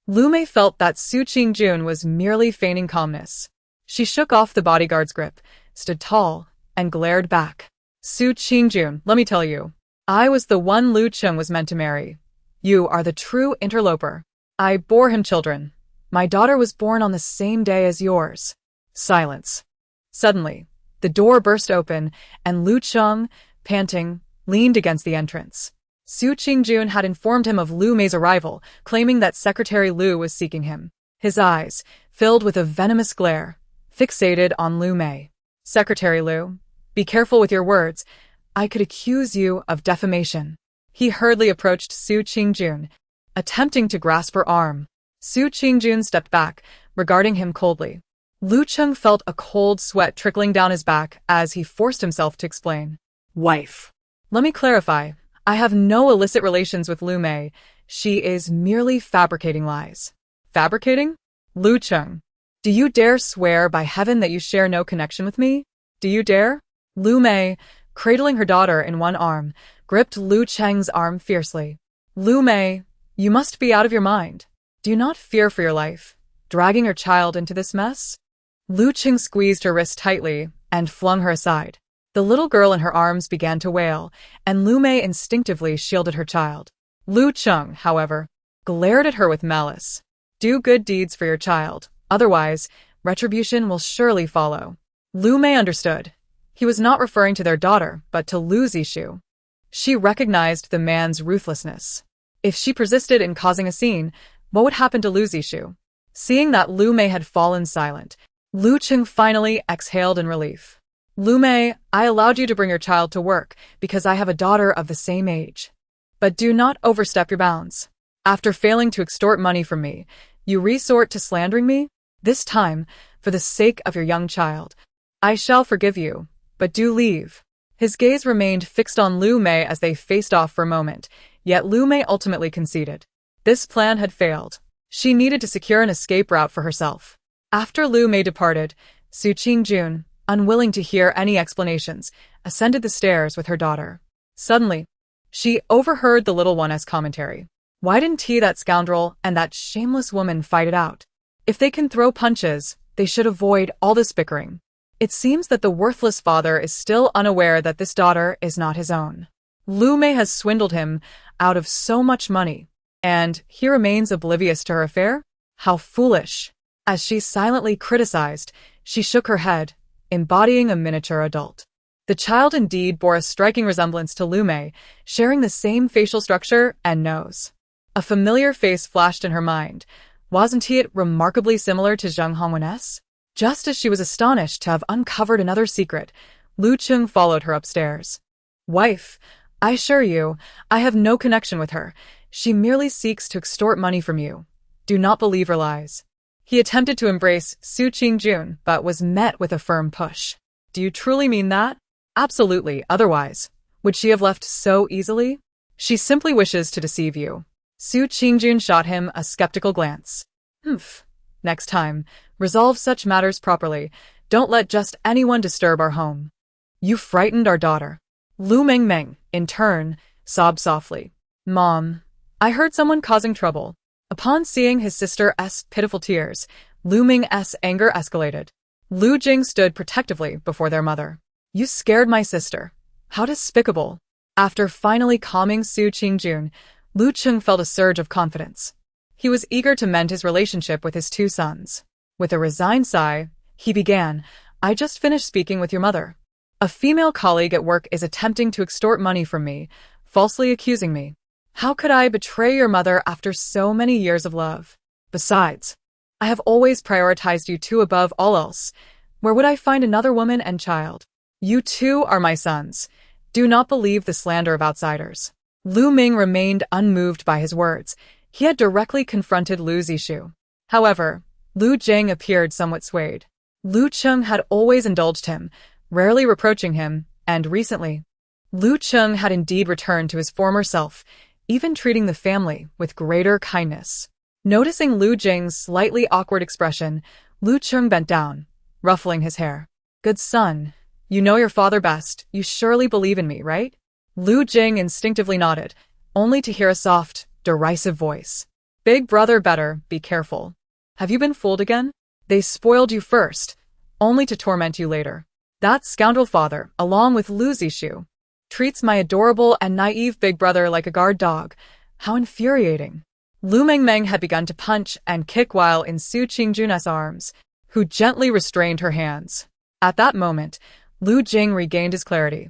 Lu Mei felt that Su Qingjun was merely feigning calmness. She shook off the bodyguard's grip, stood tall, and glared back. "Su Qingjun, let me tell you. I was the one Lu Cheng was meant to marry. You are the true interloper. I bore him children. My daughter was born on the same day as yours." Silence. Suddenly, the door burst open, and Lu Cheng, panting, leaned against the entrance. Su Qingjun had informed him of Lu Mei's arrival, claiming that Secretary Lu was seeking him. His eyes, filled with a venomous glare, fixated on Lu Mei. "Secretary Lu, be careful with your words. I could accuse you of defamation." He hurriedly approached Su Qingjun, attempting to grasp her arm. Su Qingjun stepped back, regarding him coldly. Lu Cheng felt a cold sweat trickling down his back as he forced himself to explain. "Wife. Let me clarify. I have no illicit relations with Lu Mei. She is merely fabricating lies." "Fabricating?" "Lu Cheng, do you dare swear by heaven that you share no connection with me? Do you dare?" Lu Mei, cradling her daughter in one arm, gripped Lu Cheng's arm fiercely. "Lu Mei, you must be out of your mind. Do you not fear for your life, dragging your child into this mess?" Lu Cheng squeezed her wrist tightly and flung her aside. The little girl in her arms began to wail, and Lu Mei instinctively shielded her child. Lu Cheng, however, glared at her with malice. "Do good deeds for your child, otherwise, retribution will surely follow." Lu Mei understood. He was not referring to their daughter, but to Lu Zishu. She recognized the man's ruthlessness. If she persisted in causing a scene, what would happen to Lu Zishu? Seeing that Lu Mei had fallen silent, Lu Cheng finally exhaled in relief. "Lu Mei, I allowed you to bring your child to work because I have a daughter of the same age. But do not overstep your bounds. After failing to extort money from me, you resort to slandering me? This time, for the sake of your young child, I shall forgive you. But do leave." His gaze remained fixed on Lu Mei as they faced off for a moment, yet Lu Mei ultimately conceded. This plan had failed. She needed to secure an escape route for herself. After Lu Mei departed, Su Qingjun, unwilling to hear any explanations, ascended the stairs with her daughter. Suddenly, she overheard the little one's commentary. "Why didn't that scoundrel and that shameless woman fight it out? If they can throw punches, they should avoid all this bickering. It seems that the worthless father is still unaware that this daughter is not his own. Lu Mei has swindled him out of so much money. And he remains oblivious to her affair? How foolish. As she silently criticized, she shook her head, embodying a miniature adult. The child indeed bore a striking resemblance to Lu Mei, sharing the same facial structure and nose. A familiar face flashed in her mind. Wasn't he remarkably similar to Zheng Hongwen's? Just as she was astonished to have uncovered another secret, Lu Cheng followed her upstairs. Wife, I assure you, I have no connection with her. She merely seeks to extort money from you. Do not believe her lies. He attempted to embrace Su Qingjun, but was met with a firm push. Do you truly mean that? Absolutely, otherwise. Would she have left so easily? She simply wishes to deceive you. Su Qingjun shot him a skeptical glance. Humph. Next time, resolve such matters properly. Don't let just anyone disturb our home. You frightened our daughter. Lu Mengmeng, in turn, sobbed softly. Mom, I heard someone causing trouble. Upon seeing his sister's pitiful tears, Lu Meng's anger escalated. Lu Jing stood protectively before their mother. You scared my sister. How despicable. After finally calming Su Qingjun, Lu Cheng felt a surge of confidence. He was eager to mend his relationship with his two sons. With a resigned sigh, he began, I just finished speaking with your mother. A female colleague at work is attempting to extort money from me, falsely accusing me. How could I betray your mother after so many years of love? Besides, I have always prioritized you two above all else. Where would I find another woman and child? You two are my sons. Do not believe the slander of outsiders. Lu Ming remained unmoved by his words. He had directly confronted Lu Zishu. However, Lu Jing appeared somewhat swayed. Lu Cheng had always indulged him, rarely reproaching him, and recently, Lu Cheng had indeed returned to his former self, even treating the family with greater kindness. Noticing Lu Jing's slightly awkward expression, Lu Cheng bent down, ruffling his hair. Good son, you know your father best. You surely believe in me, right? Lu Jing instinctively nodded, only to hear a soft, derisive voice. Big brother better, be careful. Have you been fooled again? They spoiled you first, only to torment you later. That scoundrel father, along with Lu Zishu, treats my adorable and naive big brother like a guard dog. How infuriating. Lu Mengmeng had begun to punch and kick while in Su Qingjun's arms, who gently restrained her hands. At that moment, Lu Jing regained his clarity.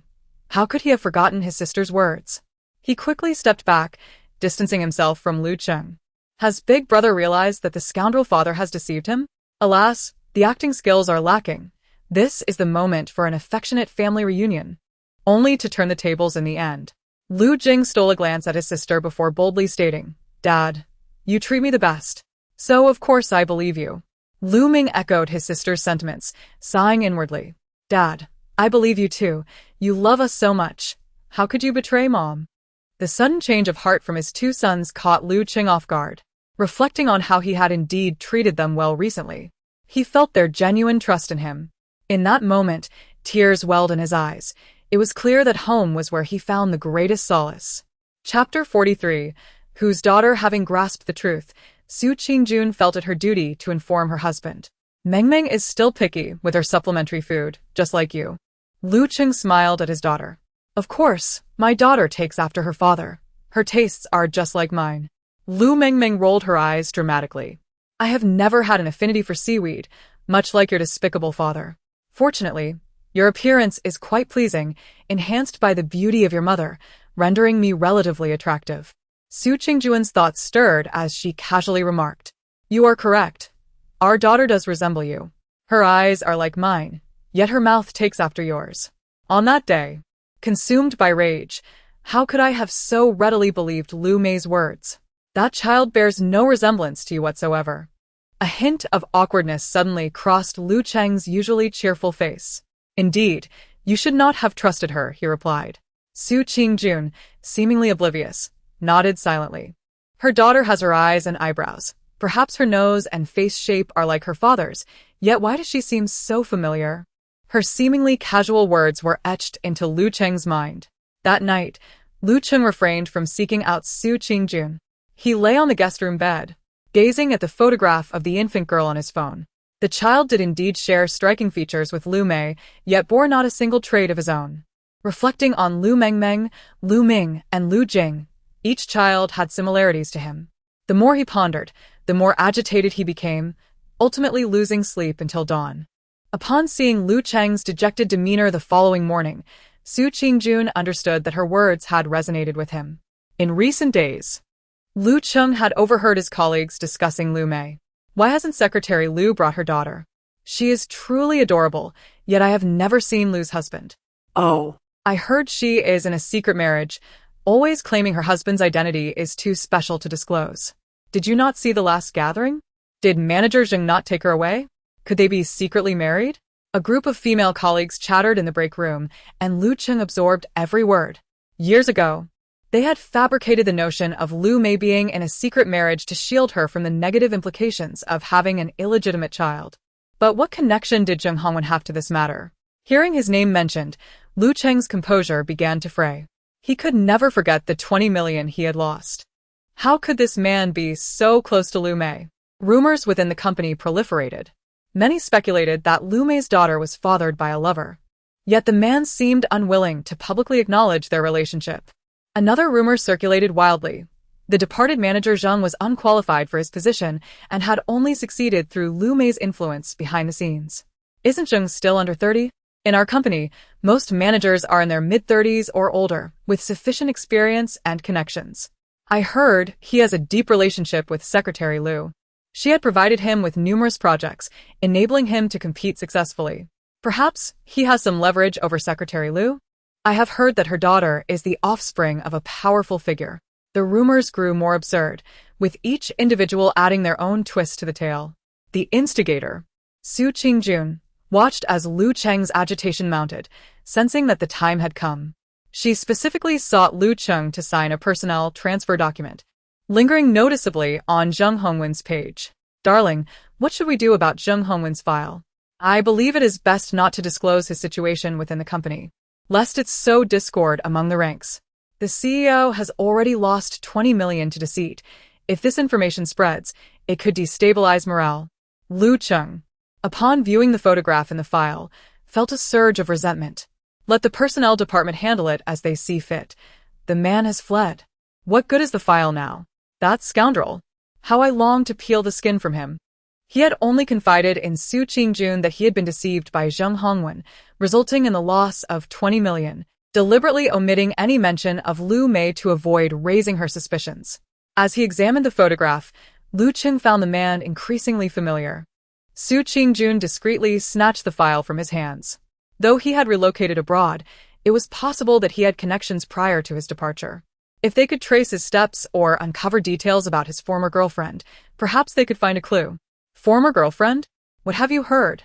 How could he have forgotten his sister's words? He quickly stepped back, distancing himself from Lu Cheng. Has Big Brother realized that the scoundrel father has deceived him? Alas, the acting skills are lacking. This is the moment for an affectionate family reunion. Only to turn the tables in the end. Lu Jing stole a glance at his sister before boldly stating, Dad, you treat me the best. So of course I believe you. Lu Ming echoed his sister's sentiments, sighing inwardly. Dad, I believe you too. You love us so much. How could you betray Mom? The sudden change of heart from his two sons caught Lu Cheng off guard. Reflecting on how he had indeed treated them well recently, he felt their genuine trust in him. In that moment, tears welled in his eyes. It was clear that home was where he found the greatest solace. Chapter 43, whose daughter having grasped the truth, Su Qingjun felt it her duty to inform her husband. Mengmeng is still picky with her supplementary food, just like you. Lu Cheng smiled at his daughter. Of course, my daughter takes after her father. Her tastes are just like mine. Lu Mengmeng rolled her eyes dramatically. I have never had an affinity for seaweed, much like your despicable father. Fortunately, your appearance is quite pleasing, enhanced by the beauty of your mother, rendering me relatively attractive. Su Qingjun's thoughts stirred as she casually remarked. You are correct. Our daughter does resemble you. Her eyes are like mine, yet her mouth takes after yours. On that day, consumed by rage, how could I have so readily believed Lu Mei's words? That child bears no resemblance to you whatsoever. A hint of awkwardness suddenly crossed Lu Cheng's usually cheerful face. Indeed, you should not have trusted her, he replied. Su Qingjun, seemingly oblivious, nodded silently. Her daughter has her eyes and eyebrows. Perhaps her nose and face shape are like her father's, yet why does she seem so familiar? Her seemingly casual words were etched into Lu Cheng's mind. That night, Lu Cheng refrained from seeking out Su Qingjun. He lay on the guest room bed, gazing at the photograph of the infant girl on his phone. The child did indeed share striking features with Lu Mei, yet bore not a single trait of his own. Reflecting on Lu Mengmeng, Lu Ming, and Lu Jing, Each child had similarities to him. The more he pondered, the more agitated he became, ultimately losing sleep until dawn. Upon seeing Lu Cheng's dejected demeanor the following morning, Su Qingjun understood that her words had resonated with him. In recent days, Lu Cheng had overheard his colleagues discussing Lu Mei. Why hasn't Secretary Lu brought her daughter? She is truly adorable, yet I have never seen Lu's husband. Oh, I heard she is in a secret marriage, always claiming her husband's identity is too special to disclose. Did you not see the last gathering? Did Manager Zheng not take her away? Could they be secretly married? A group of female colleagues chattered in the break room, and Lu Cheng absorbed every word. Years ago, they had fabricated the notion of Lu Mei being in a secret marriage to shield her from the negative implications of having an illegitimate child. But what connection did Zheng Hongwen have to this matter? Hearing his name mentioned, Lu Cheng's composure began to fray. He could never forget the 20 million he had lost. How could this man be so close to Lu Mei? Rumors within the company proliferated. Many speculated that Lu Mei's daughter was fathered by a lover. Yet the man seemed unwilling to publicly acknowledge their relationship. Another rumor circulated wildly. The departed manager Zheng was unqualified for his position and had only succeeded through Lu Mei's influence behind the scenes. Isn't Zheng still under 30? In our company, most managers are in their mid-30s or older, with sufficient experience and connections. I heard he has a deep relationship with Secretary Lu. She had provided him with numerous projects, enabling him to compete successfully. Perhaps he has some leverage over Secretary Lu? I have heard that her daughter is the offspring of a powerful figure. The rumors grew more absurd, with each individual adding their own twist to the tale. The instigator, Su Qingjun, watched as Lu Cheng's agitation mounted, sensing that the time had come. She specifically sought Lu Cheng to sign a personnel transfer document, lingering noticeably on Zheng Hongwen's page. Darling, what should we do about Zheng Hongwen's file? I believe it is best not to disclose his situation within the company, lest it sow discord among the ranks. The CEO has already lost 20 million to deceit. If this information spreads, it could destabilize morale. Lu Cheng, upon viewing the photograph in the file, felt a surge of resentment. Let the personnel department handle it as they see fit. The man has fled. What good is the file now? That scoundrel. How I long to peel the skin from him. He had only confided in Su Qingjun that he had been deceived by Zheng Hongwen, resulting in the loss of 20 million, deliberately omitting any mention of Lu Mei to avoid raising her suspicions. As he examined the photograph, Lu Cheng found the man increasingly familiar. Su Qingjun discreetly snatched the file from his hands. Though he had relocated abroad, it was possible that he had connections prior to his departure. If they could trace his steps or uncover details about his former girlfriend, perhaps they could find a clue. Former girlfriend? What have you heard?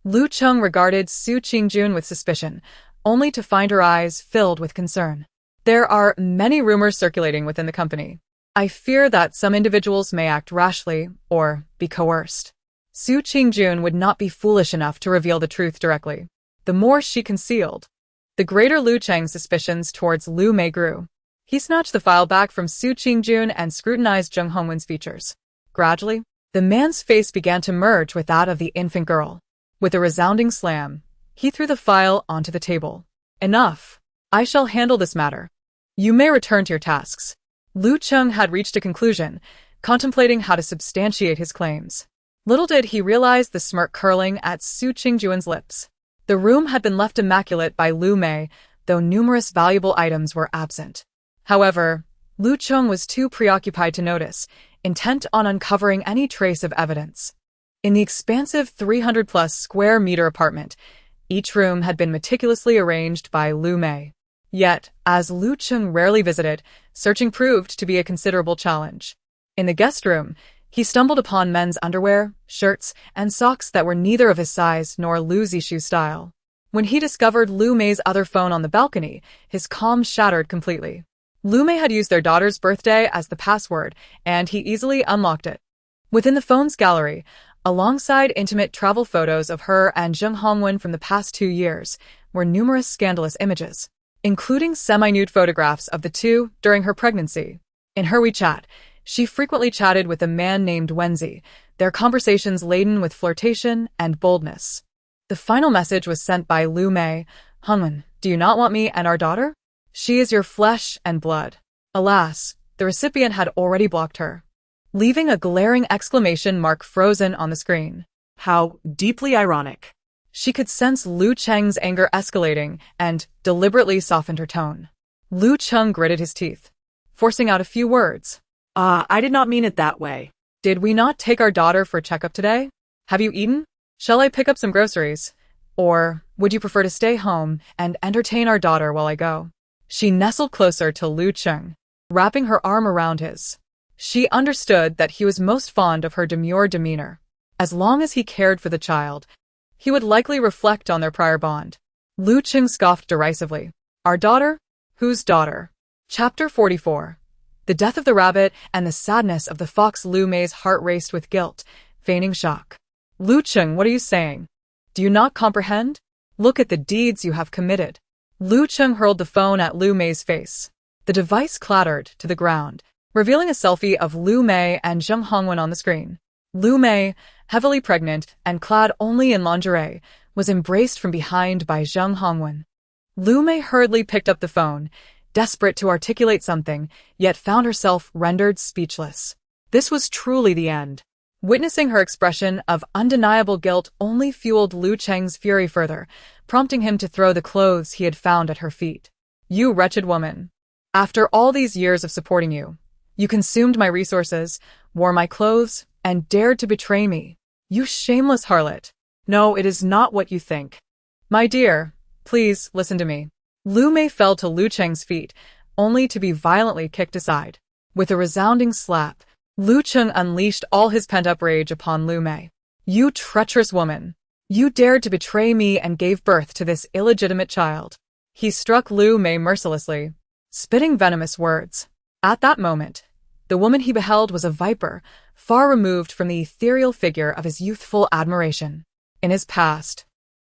Lu Cheng regarded Su Qingjun with suspicion, only to find her eyes filled with concern. There are many rumors circulating within the company. I fear that some individuals may act rashly or be coerced. Su Qingjun would not be foolish enough to reveal the truth directly. The more she concealed, the greater Lu Cheng's suspicions towards Lu Mei grew. He snatched the file back from Su Qingjun and scrutinized Zheng Hongwen's features. Gradually, the man's face began to merge with that of the infant girl. With a resounding slam, he threw the file onto the table. Enough. I shall handle this matter. You may return to your tasks. Lu Cheng had reached a conclusion, contemplating how to substantiate his claims. Little did he realize the smirk curling at Su Qingjun's lips. The room had been left immaculate by Lu Mei, though numerous valuable items were absent. However, Lu Cheng was too preoccupied to notice, intent on uncovering any trace of evidence. In the expansive 300-plus square meter apartment, each room had been meticulously arranged by Lu Mei. Yet, as Lu Cheng rarely visited, searching proved to be a considerable challenge. In the guest room, he stumbled upon men's underwear, shirts, and socks that were neither of his size nor Lu Zishu's style. When he discovered Lu Mei's other phone on the balcony, his calm shattered completely. Lu Mei had used their daughter's birthday as the password, and he easily unlocked it. Within the phone's gallery, alongside intimate travel photos of her and Zheng Hongwen from the past 2 years, were numerous scandalous images, including semi-nude photographs of the two during her pregnancy. In her WeChat, she frequently chatted with a man named Wenzi, their conversations laden with flirtation and boldness. The final message was sent by Lu Mei. Hongwen, do you not want me and our daughter? She is your flesh and blood. Alas, the recipient had already blocked her, leaving a glaring exclamation mark frozen on the screen. How deeply ironic. She could sense Lu Cheng's anger escalating and deliberately softened her tone. Lu Cheng gritted his teeth, forcing out a few words. I did not mean it that way. Did we not take our daughter for a checkup today? Have you eaten? Shall I pick up some groceries? Or would you prefer to stay home and entertain our daughter while I go? She nestled closer to Lu Cheng, wrapping her arm around his. She understood that he was most fond of her demure demeanor. As long as he cared for the child, he would likely reflect on their prior bond. Lu Cheng scoffed derisively. Our daughter? Whose daughter? Chapter 44. The death of the rabbit and the sadness of the fox. Lu Mei's heart raced with guilt, feigning shock. Lu Cheng, what are you saying? Do you not comprehend? Look at the deeds you have committed. Lu Cheng hurled the phone at Lu Mei's face. The device clattered to the ground, revealing a selfie of Lu Mei and Zheng Hongwen on the screen. Lu Mei, heavily pregnant and clad only in lingerie, was embraced from behind by Zheng Hongwen. Lu Mei hurriedly picked up the phone, desperate to articulate something, yet found herself rendered speechless. This was truly the end. Witnessing her expression of undeniable guilt only fueled Lu Cheng's fury further, prompting him to throw the clothes he had found at her feet. You wretched woman. After all these years of supporting you, you consumed my resources, wore my clothes, and dared to betray me. You shameless harlot. No, it is not what you think. My dear, please listen to me. Lu Mei fell to Lu Cheng's feet, only to be violently kicked aside. With a resounding slap, Lu Cheng unleashed all his pent-up rage upon Lu Mei. You treacherous woman! You dared to betray me and gave birth to this illegitimate child. He struck Lu Mei mercilessly, spitting venomous words. At that moment, the woman he beheld was a viper, far removed from the ethereal figure of his youthful admiration. In his past,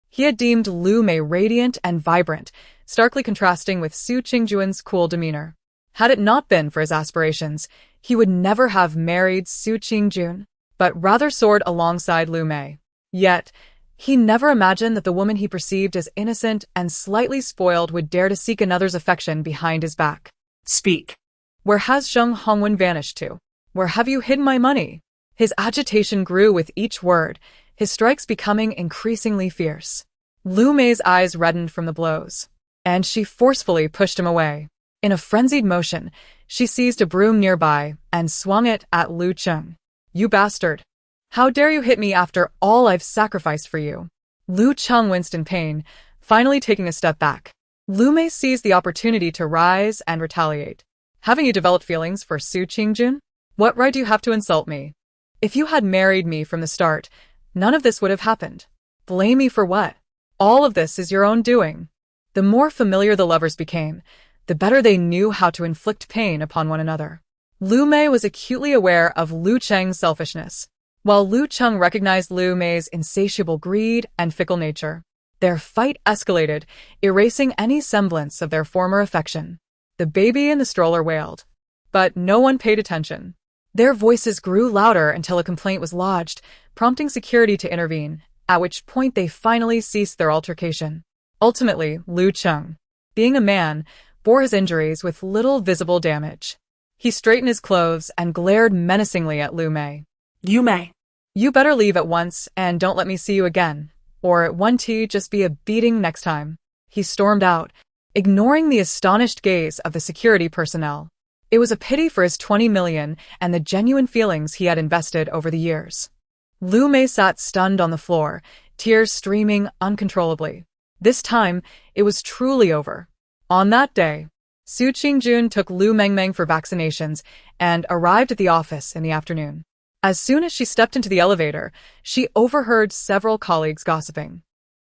he had deemed Lu Mei radiant and vibrant, starkly contrasting with Su Qingjuan's cool demeanor. Had it not been for his aspirations, he would never have married Su Qingjun, but rather soared alongside Lu Mei. Yet, he never imagined that the woman he perceived as innocent and slightly spoiled would dare to seek another's affection behind his back. Speak. Where has Zheng Hongwen vanished to? Where have you hidden my money? His agitation grew with each word, his strikes becoming increasingly fierce. Lu Mei's eyes reddened from the blows, and she forcefully pushed him away. In a frenzied motion, she seized a broom nearby and swung it at Lu Cheng. You bastard! How dare you hit me after all I've sacrificed for you? Lu Cheng winced in pain, finally taking a step back. Lu Mei seized the opportunity to rise and retaliate. Haven't you developed feelings for Su Qingjun? What right do you have to insult me? If you had married me from the start, none of this would have happened. Blame me for what? All of this is your own doing. The more familiar the lovers became, the better they knew how to inflict pain upon one another. Lu Mei was acutely aware of Lu Cheng's selfishness, while Lu Cheng recognized Lu Mei's insatiable greed and fickle nature. Their fight escalated, erasing any semblance of their former affection. The baby in the stroller wailed, but no one paid attention. Their voices grew louder until a complaint was lodged, prompting security to intervene, at which point they finally ceased their altercation. Ultimately, Lu Cheng, being a man, bore his injuries with little visible damage. He straightened his clothes and glared menacingly at Lu Mei. You may. You better leave at once and don't let me see you again, or it won't just be a beating next time. He stormed out, ignoring the astonished gaze of the security personnel. It was a pity for his 20 million and the genuine feelings he had invested over the years. Lu Mei sat stunned on the floor, tears streaming uncontrollably. This time, it was truly over. On that day, Su Qingjun took Lu Mengmeng for vaccinations and arrived at the office in the afternoon. As soon as she stepped into the elevator, she overheard several colleagues gossiping.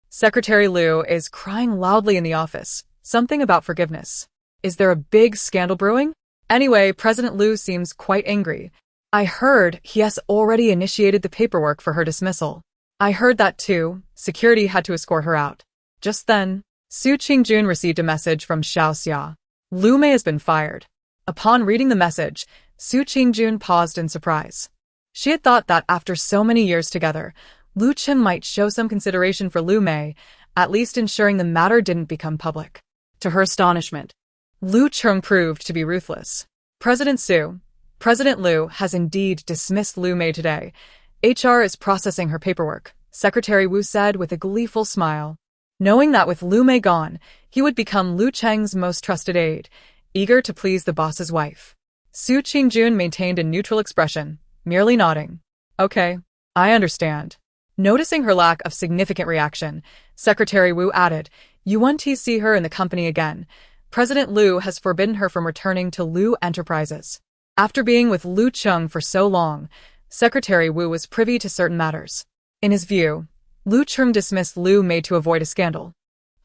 Secretary Lu is crying loudly in the office, something about forgiveness. Is there a big scandal brewing? Anyway, President Lu seems quite angry. I heard he has already initiated the paperwork for her dismissal. I heard that too. Security had to escort her out. Just then, Su Qingjun received a message from Xiao Xia. Lu Mei has been fired. Upon reading the message, Su Qingjun paused in surprise. She had thought that after so many years together, Lu Chen might show some consideration for Lu Mei, at least ensuring the matter didn't become public. To her astonishment, Lu Cheng proved to be ruthless. President Su. President Lu has indeed dismissed Lu Mei today. HR is processing her paperwork, Secretary Wu said with a gleeful smile. Knowing that with Lu Mei gone, he would become Lu Cheng's most trusted aide, eager to please the boss's wife. Su Qingjun maintained a neutral expression, merely nodding. Okay, I understand. Noticing her lack of significant reaction, Secretary Wu added, You want to see her in the company again. President Lu has forbidden her from returning to Lu Enterprises. After being with Lu Cheng for so long, Secretary Wu was privy to certain matters. In his view, Lu Cheng dismissed Lu Mei to avoid a scandal.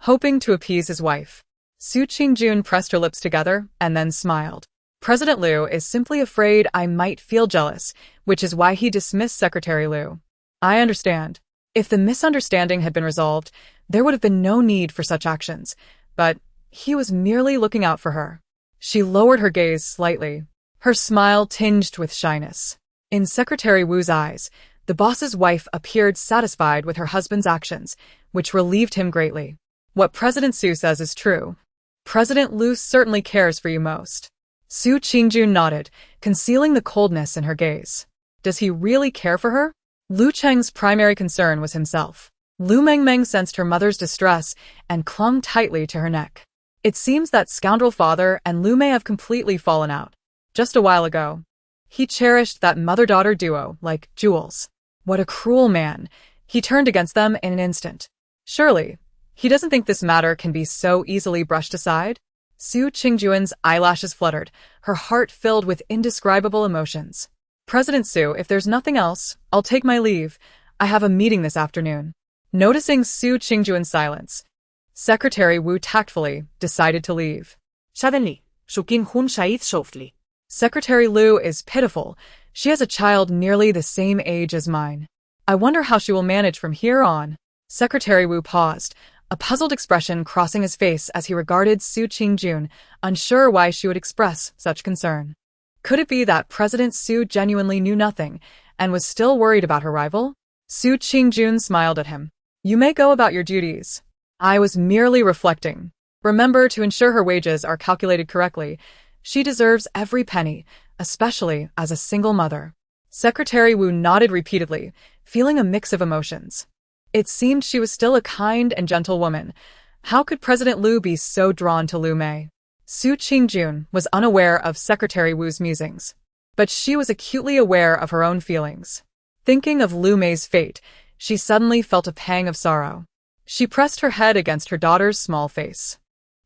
Hoping to appease his wife, Su Qingjun pressed her lips together and then smiled. President Lu is simply afraid I might feel jealous, which is why he dismissed Secretary Lu. I understand. If the misunderstanding had been resolved, there would have been no need for such actions, but he was merely looking out for her. She lowered her gaze slightly, her smile tinged with shyness. In Secretary Wu's eyes, the boss's wife appeared satisfied with her husband's actions, which relieved him greatly. What President Su says is true. President Lu certainly cares for you most. Su Qingjun nodded, concealing the coldness in her gaze. Does he really care for her? Lu Cheng's primary concern was himself. Lu Mengmeng sensed her mother's distress and clung tightly to her neck. It seems that scoundrel father and Lu Mei have completely fallen out. Just a while ago, he cherished that mother-daughter duo like jewels. What a cruel man. He turned against them in an instant. Surely, he doesn't think this matter can be so easily brushed aside? Su Qingjun's eyelashes fluttered, her heart filled with indescribable emotions. President Su, if there's nothing else, I'll take my leave. I have a meeting this afternoon. Noticing Su Qingjun's silence, Secretary Wu tactfully decided to leave. Suddenly, Shukin Hun Shaith softly. Secretary Lu is pitiful. She has a child nearly the same age as mine. I wonder how she will manage from here on. Secretary Wu paused, a puzzled expression crossing his face as he regarded Su Qingjun, unsure why she would express such concern. Could it be that President Su genuinely knew nothing and was still worried about her rival? Su Qingjun smiled at him. You may go about your duties. I was merely reflecting. Remember to ensure her wages are calculated correctly. She deserves every penny, especially as a single mother. Secretary Wu nodded repeatedly, feeling a mix of emotions. It seemed she was still a kind and gentle woman. How could President Lu be so drawn to Lu Mei? Su Qingjun was unaware of Secretary Wu's musings, but she was acutely aware of her own feelings. Thinking of Lu Mei's fate, she suddenly felt a pang of sorrow. She pressed her head against her daughter's small face.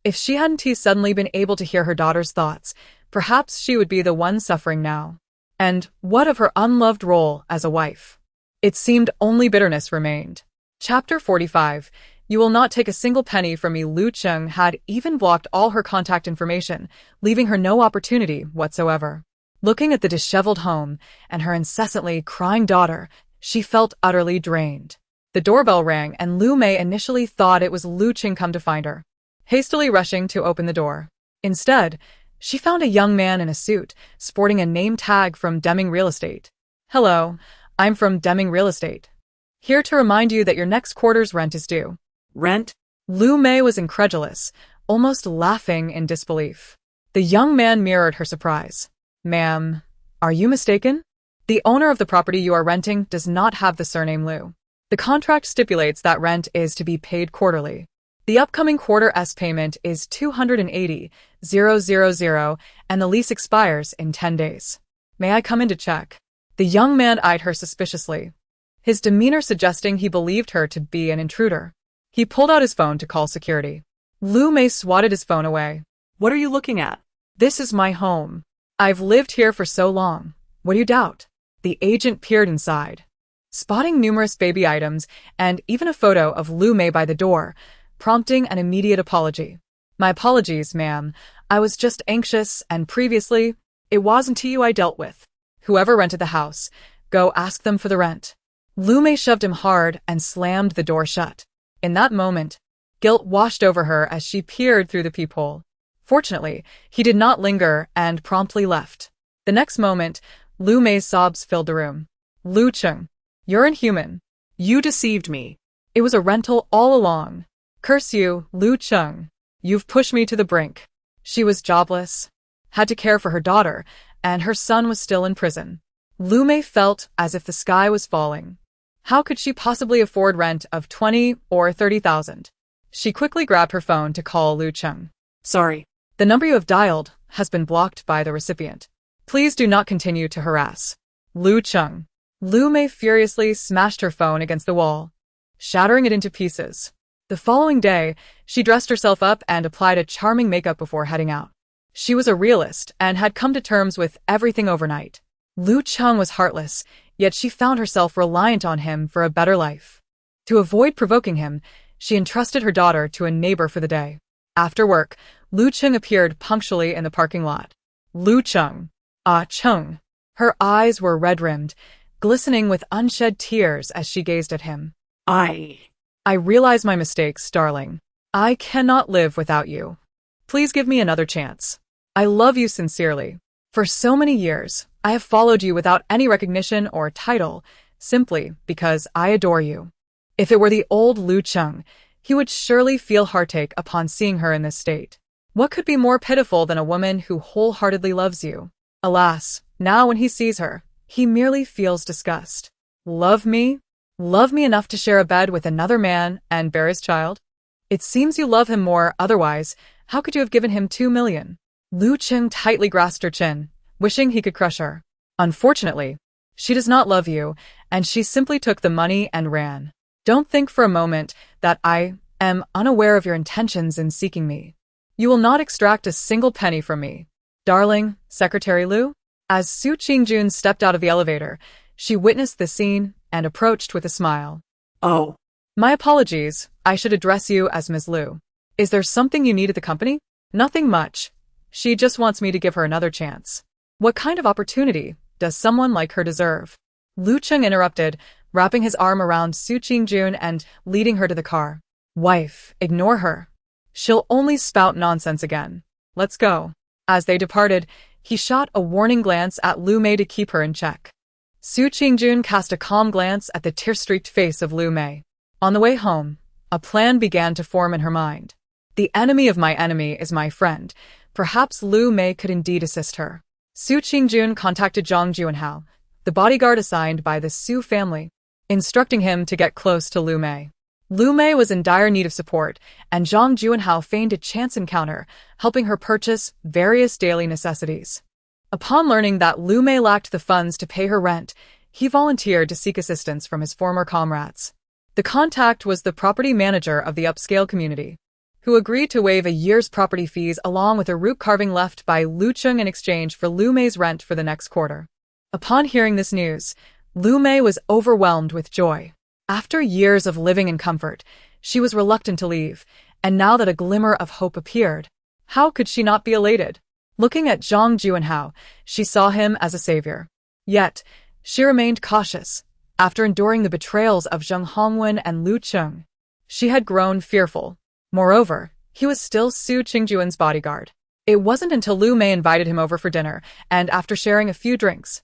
If she hadn't suddenly been able to hear her daughter's thoughts, perhaps she would be the one suffering now. And what of her unloved role as a wife? It seemed only bitterness remained. Chapter 45. You will not take a single penny from me. Lu Cheng had even blocked all her contact information, leaving her no opportunity whatsoever. Looking at the disheveled home and her incessantly crying daughter, she felt utterly drained. The doorbell rang and Lu Mei initially thought it was Lu Cheng come to find her, hastily rushing to open the door. Instead, she found a young man in a suit, sporting a name tag from Deming Real Estate. Hello, I'm from Deming Real Estate. Here to remind you that your next quarter's rent is due. Rent? Lu Mei was incredulous, almost laughing in disbelief. The young man mirrored her surprise. Ma'am, are you mistaken? The owner of the property you are renting does not have the surname Lu. The contract stipulates that rent is to be paid quarterly. The upcoming quarter's payment is 280,000 and the lease expires in 10 days. May I come in to check? The young man eyed her suspiciously, his demeanor suggesting he believed her to be an intruder. He pulled out his phone to call security. Lu Mei swatted his phone away. What are you looking at? This is my home. I've lived here for so long. What do you doubt? The agent peered inside, spotting numerous baby items and even a photo of Lu Mei by the door, prompting an immediate apology. My apologies, ma'am. I was just anxious and previously, it wasn't you I dealt with. Whoever rented the house, go ask them for the rent. Lu Mei shoved him hard and slammed the door shut. In that moment, guilt washed over her as she peered through the peephole. Fortunately, he did not linger and promptly left. The next moment, Lu Mei's sobs filled the room. Lu Cheng, you're inhuman. You deceived me. It was a rental all along. Curse you, Lu Cheng. You've pushed me to the brink. She was jobless, had to care for her daughter, and her son was still in prison. Lu Mei felt as if the sky was falling. How could she possibly afford rent of 20 or 30,000? She quickly grabbed her phone to call Lu Cheng. Sorry. The number you have dialed has been blocked by the recipient. Please do not continue to harass Lu Cheng. Lu Mei furiously smashed her phone against the wall, shattering it into pieces. The following day, she dressed herself up and applied a charming makeup before heading out. She was a realist and had come to terms with everything overnight. Lu Cheng was heartless, yet she found herself reliant on him for a better life. To avoid provoking him, she entrusted her daughter to a neighbor for the day. After work, Lu Cheng appeared punctually in the parking lot. Lu Cheng. Ah Cheng. Her eyes were red-rimmed, glistening with unshed tears as she gazed at him. I realize my mistakes, darling. I cannot live without you. Please give me another chance. I love you sincerely. For so many years, I have followed you without any recognition or title, simply because I adore you. If it were the old Lu Cheng, he would surely feel heartache upon seeing her in this state. What could be more pitiful than a woman who wholeheartedly loves you? Alas, now when he sees her, he merely feels disgust. Love me? Love me enough to share a bed with another man and bear his child? It seems you love him more, otherwise, how could you have given him 2 million? Lu Cheng tightly grasped her chin, wishing he could crush her. Unfortunately, she does not love you, and she simply took the money and ran. Don't think for a moment that I am unaware of your intentions in seeking me. You will not extract a single penny from me. Darling, Secretary Lu? As Su Qingjun stepped out of the elevator, she witnessed the scene and approached with a smile. Oh. My apologies, I should address you as Ms. Lu. Is there something you need at the company? Nothing much. She just wants me to give her another chance. What kind of opportunity does someone like her deserve? Lu Cheng interrupted, wrapping his arm around Su Qingjun and leading her to the car. Wife, ignore her. She'll only spout nonsense again. Let's go. As they departed, he shot a warning glance at Lu Mei to keep her in check. Su Qingjun cast a calm glance at the tear-streaked face of Lu Mei. On the way home, a plan began to form in her mind. The enemy of my enemy is my friend. Perhaps Lu Mei could indeed assist her. Su Qingjun contacted Zhang Juanhao, the bodyguard assigned by the Su family, instructing him to get close to Lu Mei. Lu Mei was in dire need of support, and Zhang Juanhao feigned a chance encounter, helping her purchase various daily necessities. Upon learning that Lu Mei lacked the funds to pay her rent, he volunteered to seek assistance from his former comrades. The contact was the property manager of the upscale community, who agreed to waive a year's property fees along with a root carving left by Lu Cheng in exchange for Lu Mei's rent for the next quarter. Upon hearing this news, Lu Mei was overwhelmed with joy. After years of living in comfort, she was reluctant to leave, and now that a glimmer of hope appeared, how could she not be elated? Looking at Zhang Juanhao, she saw him as a savior. Yet, she remained cautious. After enduring the betrayals of Zheng Hongwen and Lu Cheng, she had grown fearful. Moreover, he was still Su Qingjun's bodyguard. It wasn't until Lu Mei invited him over for dinner, and after sharing a few drinks,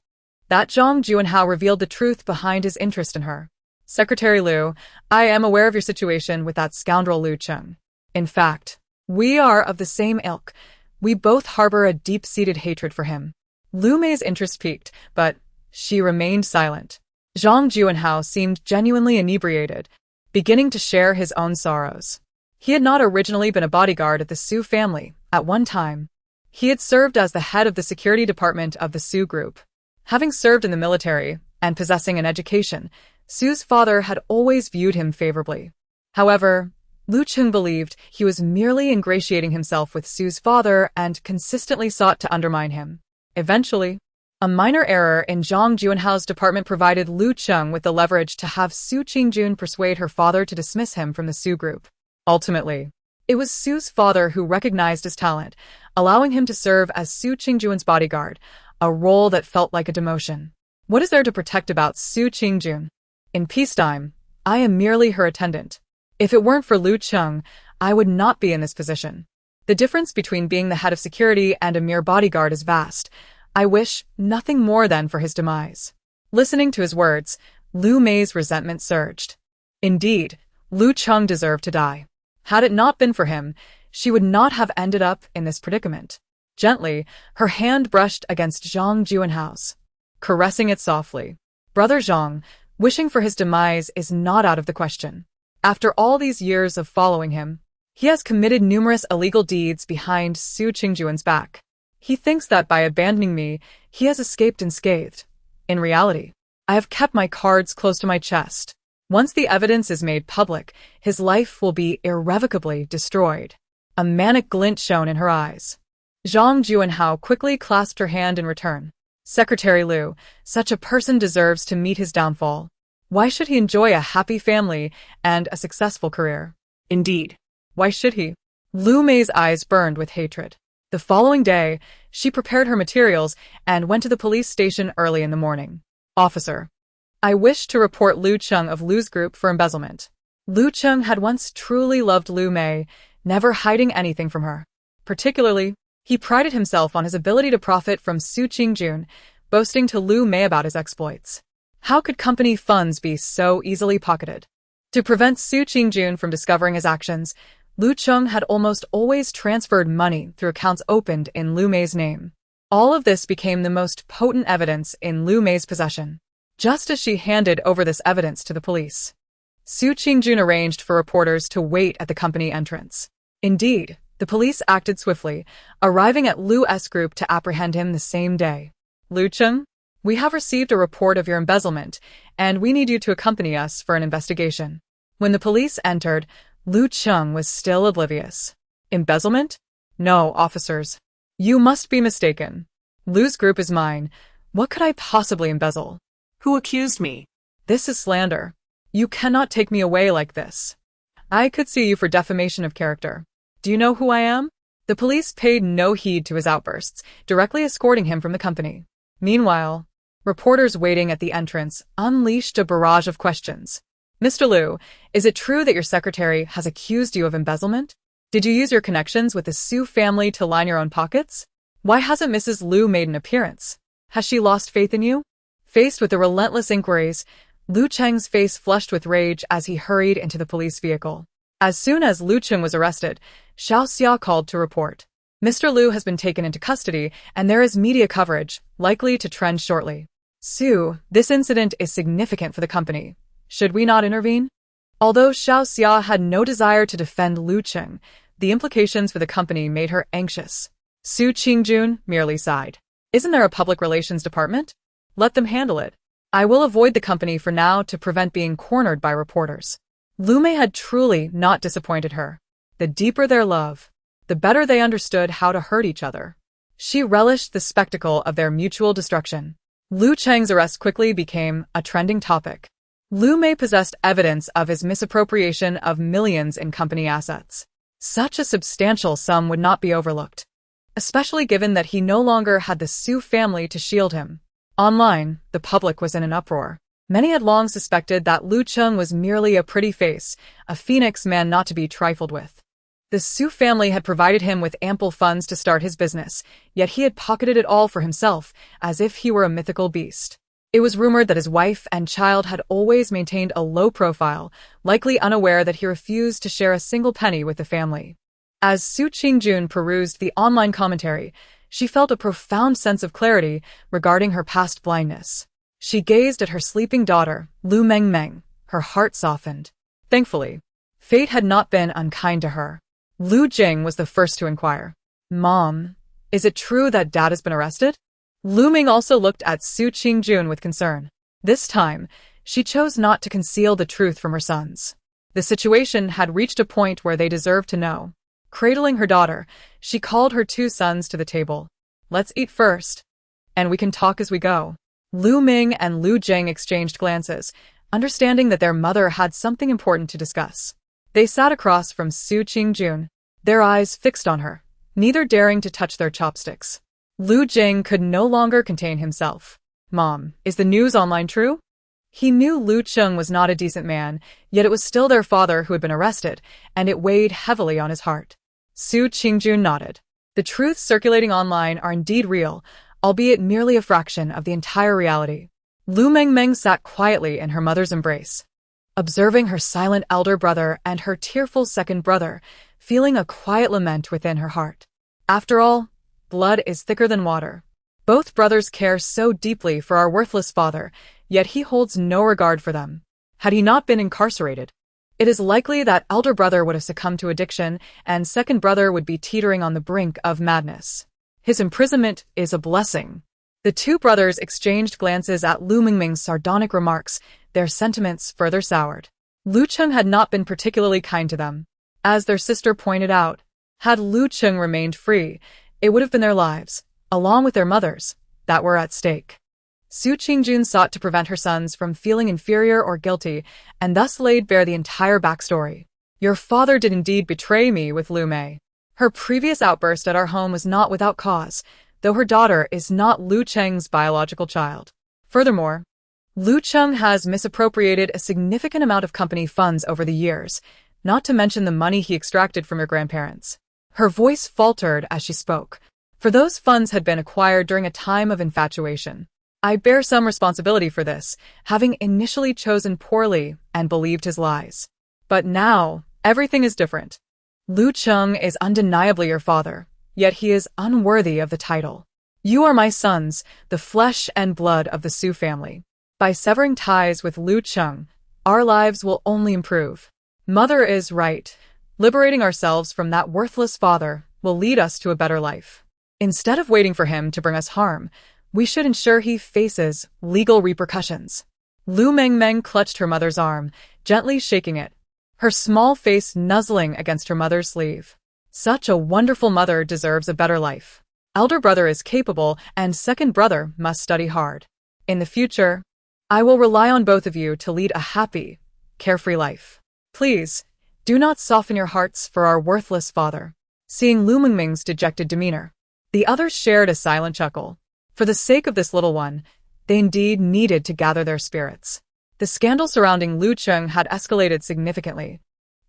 that Zhang Juanhao revealed the truth behind his interest in her. Secretary Lu, I am aware of your situation with that scoundrel Lu Cheng. In fact, we are of the same ilk. We both harbor a deep-seated hatred for him. Lu Mei's interest piqued, but she remained silent. Zhang Juanhao seemed genuinely inebriated, beginning to share his own sorrows. He had not originally been a bodyguard of the Su family. At one time, he had served as the head of the security department of the Su group. Having served in the military and possessing an education, Su's father had always viewed him favorably. However, Lu Cheng believed he was merely ingratiating himself with Su's father and consistently sought to undermine him. Eventually, a minor error in Zhang Juanhao's department provided Lu Cheng with the leverage to have Su Qingjun persuade her father to dismiss him from the Su group. Ultimately, it was Su's father who recognized his talent, allowing him to serve as Su Qingjun's bodyguard, a role that felt like a demotion. What is there to protect about Su Qingjun? In peacetime, I am merely her attendant. If it weren't for Lu Cheng, I would not be in this position. The difference between being the head of security and a mere bodyguard is vast. I wish nothing more than for his demise. Listening to his words, Lu Mei's resentment surged. Indeed, Lu Cheng deserved to die. Had it not been for him, she would not have ended up in this predicament. Gently, her hand brushed against Zhang Juanhao's, caressing it softly. Brother Zhang, wishing for his demise is not out of the question. After all these years of following him, he has committed numerous illegal deeds behind Su Qingjuan's back. He thinks that by abandoning me, he has escaped unscathed. In reality, I have kept my cards close to my chest. Once the evidence is made public, his life will be irrevocably destroyed. A manic glint shone in her eyes. Zhang Juanhao quickly clasped her hand in return. Secretary Lu, such a person deserves to meet his downfall. Why should he enjoy a happy family and a successful career? Indeed. Why should he? Lu Mei's eyes burned with hatred. The following day, she prepared her materials and went to the police station early in the morning. Officer, I wish to report Lu Cheng of Lu's group for embezzlement. Lu Cheng had once truly loved Lu Mei, never hiding anything from her. Particularly, he prided himself on his ability to profit from Su Qingjun, boasting to Lu Mei about his exploits. How could company funds be so easily pocketed? To prevent Su Qingjun from discovering his actions, Lu Cheng had almost always transferred money through accounts opened in Lu Mei's name. All of this became the most potent evidence in Lu Mei's possession. Just as she handed over this evidence to the police, Su Qingjun arranged for reporters to wait at the company entrance. Indeed, the police acted swiftly, arriving at Lu's group to apprehend him the same day. Lu Cheng, we have received a report of your embezzlement, and we need you to accompany us for an investigation. When the police entered, Lu Cheng was still oblivious. Embezzlement? No, officers. You must be mistaken. Lu's group is mine. What could I possibly embezzle? Who accused me? This is slander. You cannot take me away like this. I could sue you for defamation of character. Do you know who I am? The police paid no heed to his outbursts, directly escorting him from the company. Meanwhile, reporters waiting at the entrance unleashed a barrage of questions. Mr. Lu, is it true that your secretary has accused you of embezzlement? Did you use your connections with the Su family to line your own pockets? Why hasn't Mrs. Lu made an appearance? Has she lost faith in you? Faced with the relentless inquiries, Lu Cheng's face flushed with rage as he hurried into the police vehicle. As soon as Lu Cheng was arrested, Xiao Xia called to report. Mr. Lu has been taken into custody, and there is media coverage, likely to trend shortly. Su, this incident is significant for the company. Should we not intervene? Although Xiao Xia had no desire to defend Lu Cheng, the implications for the company made her anxious. Su Qingjun merely sighed. Isn't there a public relations department? Let them handle it. I will avoid the company for now to prevent being cornered by reporters. Lu Mei had truly not disappointed her. The deeper their love, the better they understood how to hurt each other. She relished the spectacle of their mutual destruction. Lu Cheng's arrest quickly became a trending topic. Lu Mei possessed evidence of his misappropriation of millions in company assets. Such a substantial sum would not be overlooked, especially given that he no longer had the Su family to shield him. Online, the public was in an uproar. Many had long suspected that Lu Cheng was merely a pretty face, a phoenix man not to be trifled with. The Su family had provided him with ample funds to start his business, yet he had pocketed it all for himself, as if he were a mythical beast. It was rumored that his wife and child had always maintained a low profile, likely unaware that he refused to share a single penny with the family. As Su Qingjun perused the online commentary, she felt a profound sense of clarity regarding her past blindness. She gazed at her sleeping daughter, Lu Mengmeng. Her heart softened. Thankfully, fate had not been unkind to her. Lu Jing was the first to inquire. Mom, is it true that Dad has been arrested? Lu Ming also looked at Su Qingjun with concern. This time, she chose not to conceal the truth from her sons. The situation had reached a point where they deserved to know. Cradling her daughter, she called her two sons to the table. Let's eat first, and we can talk as we go. Lu Ming and Lu Jing exchanged glances, understanding that their mother had something important to discuss. They sat across from Su Qingjun, their eyes fixed on her, neither daring to touch their chopsticks. Lu Jing could no longer contain himself. Mom, is the news online true? He knew Lu Cheng was not a decent man, yet it was still their father who had been arrested, and it weighed heavily on his heart. Su Qingjun nodded. The truths circulating online are indeed real, albeit merely a fraction of the entire reality. Lu Mengmeng sat quietly in her mother's embrace, observing her silent elder brother and her tearful second brother, feeling a quiet lament within her heart. After all, blood is thicker than water. Both brothers care so deeply for our worthless father, yet he holds no regard for them. Had he not been incarcerated, it is likely that elder brother would have succumbed to addiction and second brother would be teetering on the brink of madness. His imprisonment is a blessing. The two brothers exchanged glances at Lu Mengmeng's sardonic remarks, their sentiments further soured. Lu Cheng had not been particularly kind to them. As their sister pointed out, had Lu Cheng remained free, it would have been their lives, along with their mothers, that were at stake. Su Qingjun sought to prevent her sons from feeling inferior or guilty, and thus laid bare the entire backstory. Your father did indeed betray me with Lu Mei. Her previous outburst at our home was not without cause, though her daughter is not Lu Cheng's biological child. Furthermore, Lu Cheng has misappropriated a significant amount of company funds over the years, not to mention the money he extracted from your grandparents. Her voice faltered as she spoke, for those funds had been acquired during a time of infatuation. I bear some responsibility for this, having initially chosen poorly and believed his lies. But now, everything is different. Lu Cheng is undeniably your father, yet he is unworthy of the title. You are my sons, the flesh and blood of the Su family. By severing ties with Lu Cheng, our lives will only improve. Mother is right. Liberating ourselves from that worthless father will lead us to a better life. Instead of waiting for him to bring us harm, we should ensure he faces legal repercussions. Lu Mengmeng clutched her mother's arm, gently shaking it, her small face nuzzling against her mother's sleeve. Such a wonderful mother deserves a better life. Elder brother is capable, and second brother must study hard. In the future, I will rely on both of you to lead a happy, carefree life. Please, do not soften your hearts for our worthless father. Seeing Lu Mengmeng's dejected demeanor, the others shared a silent chuckle. For the sake of this little one, they indeed needed to gather their spirits. The scandal surrounding Lu Cheng had escalated significantly,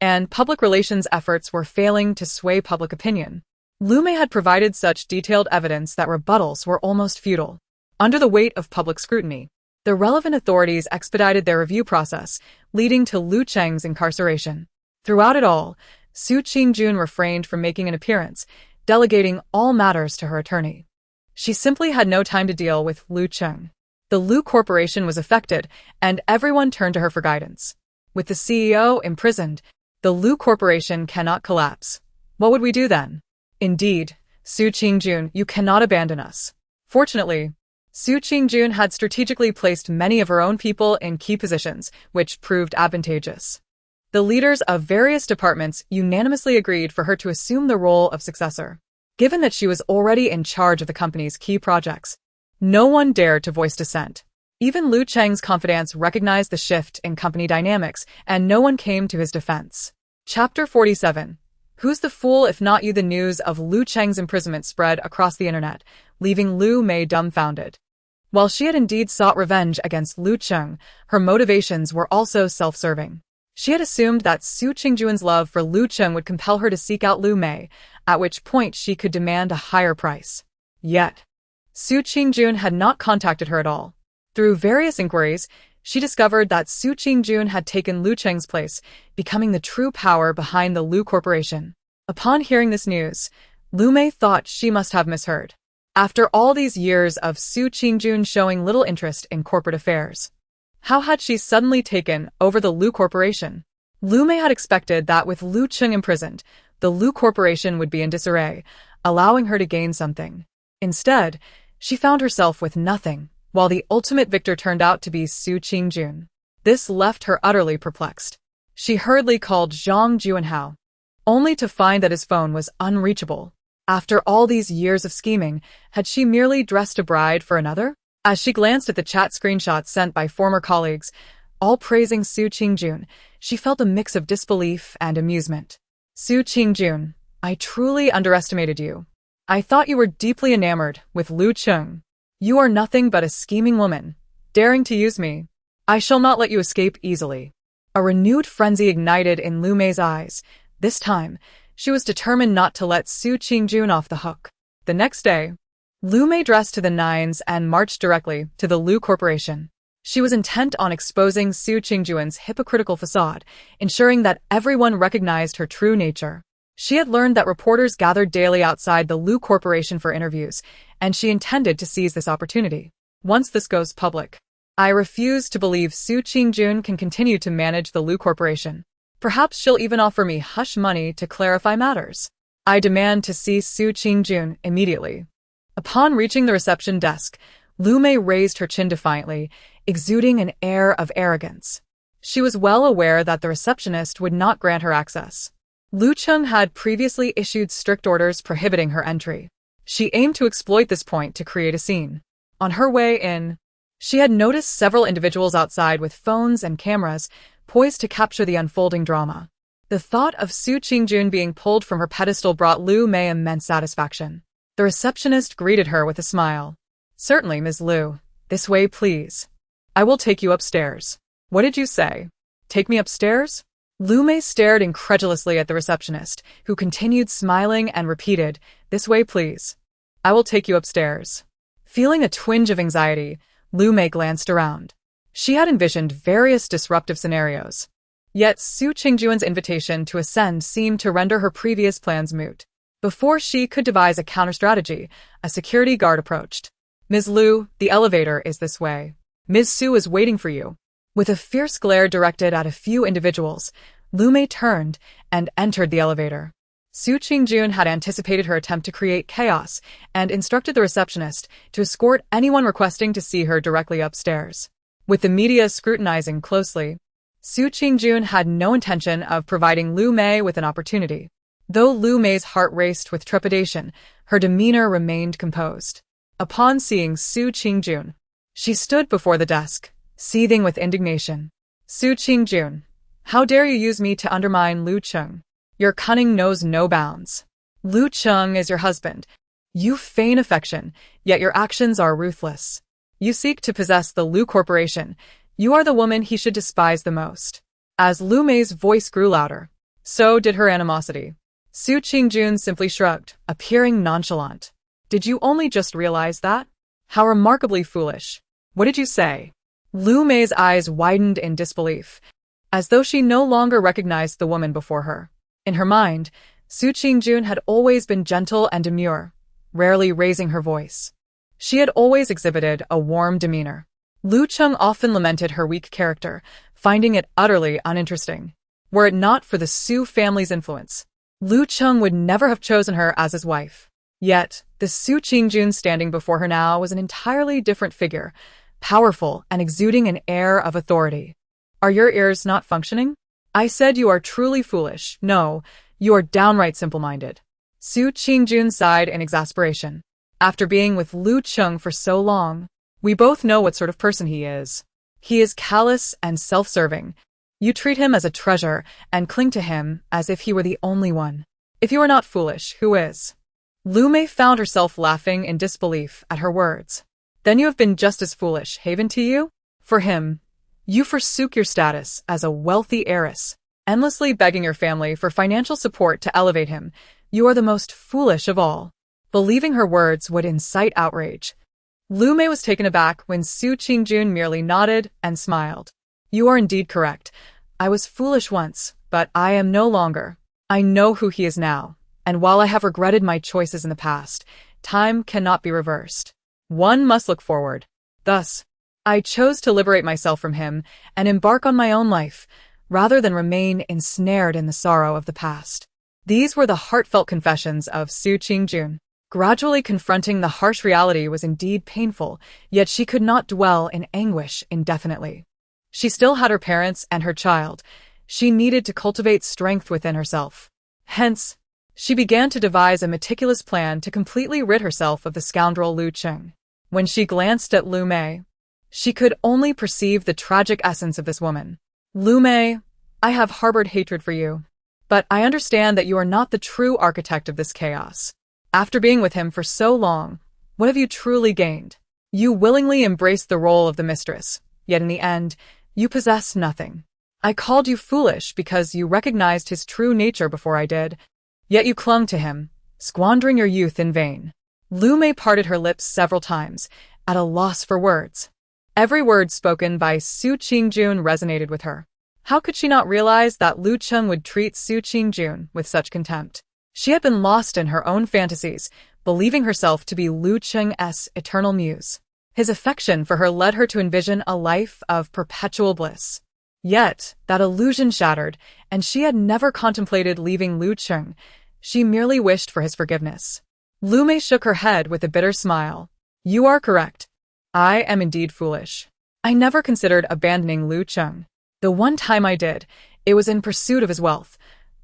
and public relations efforts were failing to sway public opinion. Lu Mei had provided such detailed evidence that rebuttals were almost futile. Under the weight of public scrutiny, the relevant authorities expedited their review process, leading to Lu Cheng's incarceration. Throughout it all, Su Qingjun refrained from making an appearance, delegating all matters to her attorney. She simply had no time to deal with Lu Cheng. The Lu Corporation was affected, and everyone turned to her for guidance. With the CEO imprisoned, the Lu Corporation cannot collapse. What would we do then? Indeed, Su Qingjun, you cannot abandon us. Fortunately, Su Qingjun had strategically placed many of her own people in key positions, which proved advantageous. The leaders of various departments unanimously agreed for her to assume the role of successor. Given that she was already in charge of the company's key projects, no one dared to voice dissent. Even Lu Cheng's confidants recognized the shift in company dynamics, and no one came to his defense. Chapter 47. Who's the fool if not you? The news of Lu Cheng's imprisonment spread across the internet, leaving Lu Mei dumbfounded. While she had indeed sought revenge against Lu Cheng, her motivations were also self-serving. She had assumed that Su Qingjun's love for Lu Cheng would compel her to seek out Lu Mei, at which point she could demand a higher price. Yet, Su Qingjun had not contacted her at all. Through various inquiries, she discovered that Su Qingjun had taken Lu Cheng's place, becoming the true power behind the Lu Corporation. Upon hearing this news, Lu Mei thought she must have misheard. After all these years of Su Qingjun showing little interest in corporate affairs, how had she suddenly taken over the Lu Corporation? Lu Mei had expected that with Lu Cheng imprisoned, the Lu Corporation would be in disarray, allowing her to gain something. Instead, she found herself with nothing, while the ultimate victor turned out to be Su Qingjun. This left her utterly perplexed. She hurriedly called Zhang Juanhao, only to find that his phone was unreachable. After all these years of scheming, had she merely dressed a bride for another? As she glanced at the chat screenshots sent by former colleagues, all praising Su Qingjun, she felt a mix of disbelief and amusement. Su Qingjun, I truly underestimated you. I thought you were deeply enamored with Lu Cheng. You are nothing but a scheming woman, daring to use me. I shall not let you escape easily. A renewed frenzy ignited in Lu Mei's eyes. This time, she was determined not to let Su Qingjun off the hook. The next day, Lu Mei dressed to the nines and marched directly to the Lu Corporation. She was intent on exposing Su Qingjun's hypocritical facade, ensuring that everyone recognized her true nature. She had learned that reporters gathered daily outside the Lu Corporation for interviews, and she intended to seize this opportunity. Once this goes public, I refuse to believe Su Qingjun can continue to manage the Lu Corporation. Perhaps she'll even offer me hush money to clarify matters. I demand to see Su Qingjun immediately. Upon reaching the reception desk, Lu Mei raised her chin defiantly, exuding an air of arrogance. She was well aware that the receptionist would not grant her access. Lu Cheng had previously issued strict orders prohibiting her entry. She aimed to exploit this point to create a scene. On her way in, she had noticed several individuals outside with phones and cameras, poised to capture the unfolding drama. The thought of Su Qingjun being pulled from her pedestal brought Lu Mei immense satisfaction. The receptionist greeted her with a smile. "Certainly, Ms. Lu. This way, please. I will take you upstairs." "What did you say? Take me upstairs?" Lu Mei stared incredulously at the receptionist, who continued smiling and repeated, "This way, please. I will take you upstairs." Feeling a twinge of anxiety, Lu Mei glanced around. She had envisioned various disruptive scenarios. Yet Su Qingjun's invitation to ascend seemed to render her previous plans moot. Before she could devise a counter-strategy, a security guard approached. "Ms. Lu, the elevator is this way. Ms. Su is waiting for you." With a fierce glare directed at a few individuals, Lu Mei turned and entered the elevator. Su Qingjun had anticipated her attempt to create chaos and instructed the receptionist to escort anyone requesting to see her directly upstairs. With the media scrutinizing closely, Su Qingjun had no intention of providing Lu Mei with an opportunity. Though Lu Mei's heart raced with trepidation, her demeanor remained composed. Upon seeing Su Qingjun, she stood before the desk, seething with indignation. "Su Qingjun, how dare you use me to undermine Lu Cheng? Your cunning knows no bounds. Lu Cheng is your husband. You feign affection, yet your actions are ruthless. You seek to possess the Lu Corporation. You are the woman he should despise the most." As Lu Mei's voice grew louder, so did her animosity. Su Qingjun simply shrugged, appearing nonchalant. "Did you only just realize that? How remarkably foolish. What did you say?" Lu Mei's eyes widened in disbelief, as though she no longer recognized the woman before her. In her mind, Su Qingjun had always been gentle and demure, rarely raising her voice. She had always exhibited a warm demeanor. Lu Cheng often lamented her weak character, finding it utterly uninteresting. Were it not for the Su family's influence, Lu Cheng would never have chosen her as his wife. Yet, the Su Qingjun standing before her now was an entirely different figure, powerful and exuding an air of authority. "Are your ears not functioning? I said you are truly foolish. No, you are downright simple-minded." Su Qingjun sighed in exasperation. "After being with Lu Cheng for so long, we both know what sort of person he is. He is callous and self-serving. You treat him as a treasure and cling to him as if he were the only one. If you are not foolish, who is?" Lu Mei found herself laughing in disbelief at her words. "Then you have been just as foolish, haven't you? For him, you forsook your status as a wealthy heiress, endlessly begging your family for financial support to elevate him. You are the most foolish of all." Believing her words would incite outrage, Lu Mei was taken aback when Su Qingjun merely nodded and smiled. "You are indeed correct. I was foolish once, but I am no longer. I know who he is now, and while I have regretted my choices in the past, time cannot be reversed. One must look forward. Thus, I chose to liberate myself from him and embark on my own life, rather than remain ensnared in the sorrow of the past." These were the heartfelt confessions of Su Qingjun. Gradually confronting the harsh reality was indeed painful, yet she could not dwell in anguish indefinitely. She still had her parents and her child. She needed to cultivate strength within herself. Hence, she began to devise a meticulous plan to completely rid herself of the scoundrel Lu Cheng. When she glanced at Lu Mei, she could only perceive the tragic essence of this woman. "Lu Mei, I have harbored hatred for you, but I understand that you are not the true architect of this chaos. After being with him for so long, what have you truly gained? You willingly embraced the role of the mistress, yet in the end, you possess nothing. I called you foolish because you recognized his true nature before I did, yet you clung to him, squandering your youth in vain." Lu Mei parted her lips several times, at a loss for words. Every word spoken by Su Qingjun resonated with her. How could she not realize that Lu Cheng would treat Su Qingjun with such contempt? She had been lost in her own fantasies, believing herself to be Lu Cheng's eternal muse. His affection for her led her to envision a life of perpetual bliss. Yet, that illusion shattered, and she had never contemplated leaving Lu Cheng. She merely wished for his forgiveness. Lu Mei shook her head with a bitter smile. You are correct. I am indeed foolish. I never considered abandoning Lu Cheng. The one time I did, it was in pursuit of his wealth,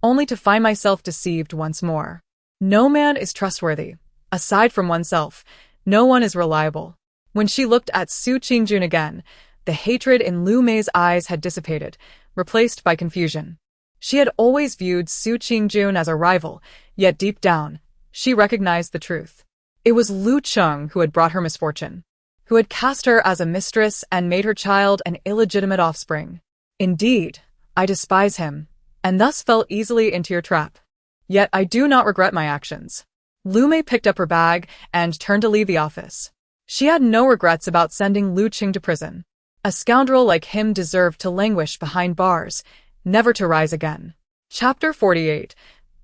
only to find myself deceived once more. No man is trustworthy. Aside from oneself, no one is reliable. When she looked at Su Qingjun again, the hatred in Lu Mei's eyes had dissipated, replaced by confusion. She had always viewed Su Qingjun as a rival, yet deep down, she recognized the truth. It was Lu Cheng who had brought her misfortune, who had cast her as a mistress and made her child an illegitimate offspring. Indeed, I despise him, and thus fell easily into your trap. Yet I do not regret my actions. Lu Mei picked up her bag and turned to leave the office. She had no regrets about sending Lu Cheng to prison. A scoundrel like him deserved to languish behind bars, never to rise again. Chapter 48.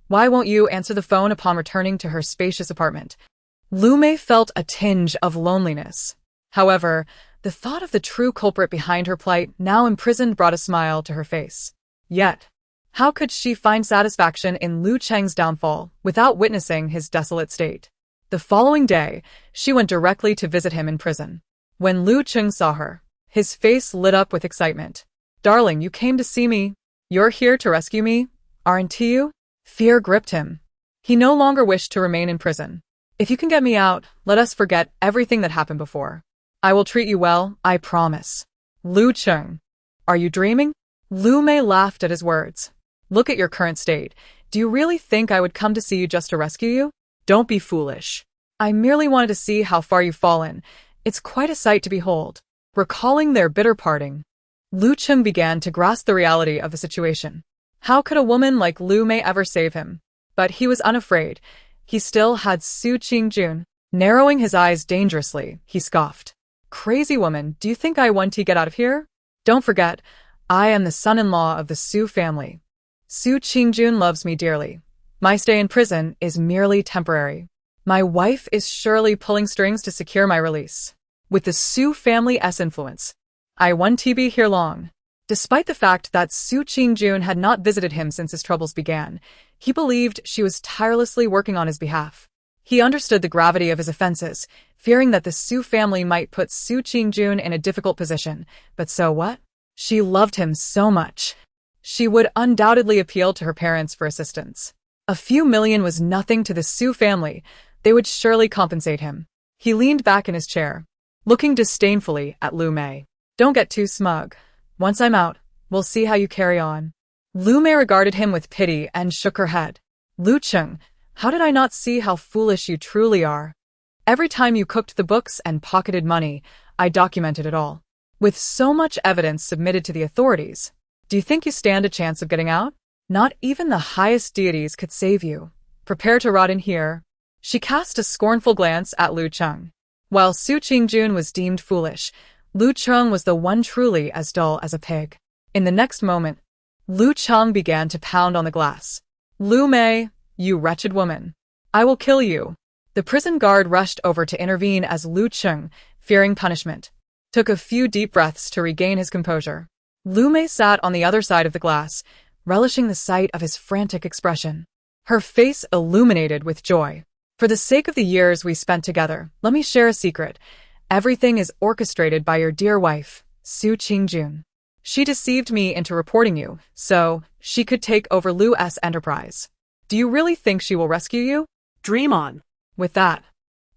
Why won't you answer the phone upon returning to her spacious apartment? Lu Mei felt a tinge of loneliness. However, the thought of the true culprit behind her plight, now imprisoned, brought a smile to her face. Yet, how could she find satisfaction in Lu Cheng's downfall without witnessing his desolate state? The following day, she went directly to visit him in prison. When Lu Cheng saw her, his face lit up with excitement. Darling, you came to see me. You're here to rescue me, aren't you? Fear gripped him. He no longer wished to remain in prison. If you can get me out, let us forget everything that happened before. I will treat you well, I promise. Lu Cheng. Are you dreaming? Lu Mei laughed at his words. Look at your current state. Do you really think I would come to see you just to rescue you? Don't be foolish. I merely wanted to see how far you've fallen. It's quite a sight to behold. Recalling their bitter parting, Lu Cheng began to grasp the reality of the situation. How could a woman like Lu Mei ever save him? But he was unafraid. He still had Su Qingjun. Narrowing his eyes dangerously, he scoffed. Crazy woman, do you think I want to get out of here? Don't forget, I am the son-in-law of the Su family. Su Qingjun loves me dearly. My stay in prison is merely temporary. My wife is surely pulling strings to secure my release. With the Su family's influence, I won't be here long. Despite the fact that Su Qingjun had not visited him since his troubles began, he believed she was tirelessly working on his behalf. He understood the gravity of his offenses, fearing that the Su family might put Su Qingjun in a difficult position. But so what? She loved him so much. She would undoubtedly appeal to her parents for assistance. A few million was nothing to the Su family. They would surely compensate him. He leaned back in his chair, looking disdainfully at Lu Mei. Don't get too smug. Once I'm out, we'll see how you carry on. Lu Mei regarded him with pity and shook her head. Lu Cheng, how did I not see how foolish you truly are? Every time you cooked the books and pocketed money, I documented it all. With so much evidence submitted to the authorities, do you think you stand a chance of getting out? Not even the highest deities could save you. Prepare to rot in here. She cast a scornful glance at Lu Cheng. While Su Qingjun was deemed foolish, Lu Cheng was the one truly as dull as a pig. In the next moment, Lu Cheng began to pound on the glass. Lu Mei, you wretched woman. I will kill you. The prison guard rushed over to intervene as Lu Cheng, fearing punishment, took a few deep breaths to regain his composure. Lu Mei sat on the other side of the glass, relishing the sight of his frantic expression. Her face illuminated with joy. For the sake of the years we spent together, let me share a secret. Everything is orchestrated by your dear wife, Su Qingjun. She deceived me into reporting you, so she could take over Lu's enterprise. Do you really think she will rescue you? Dream on. With that,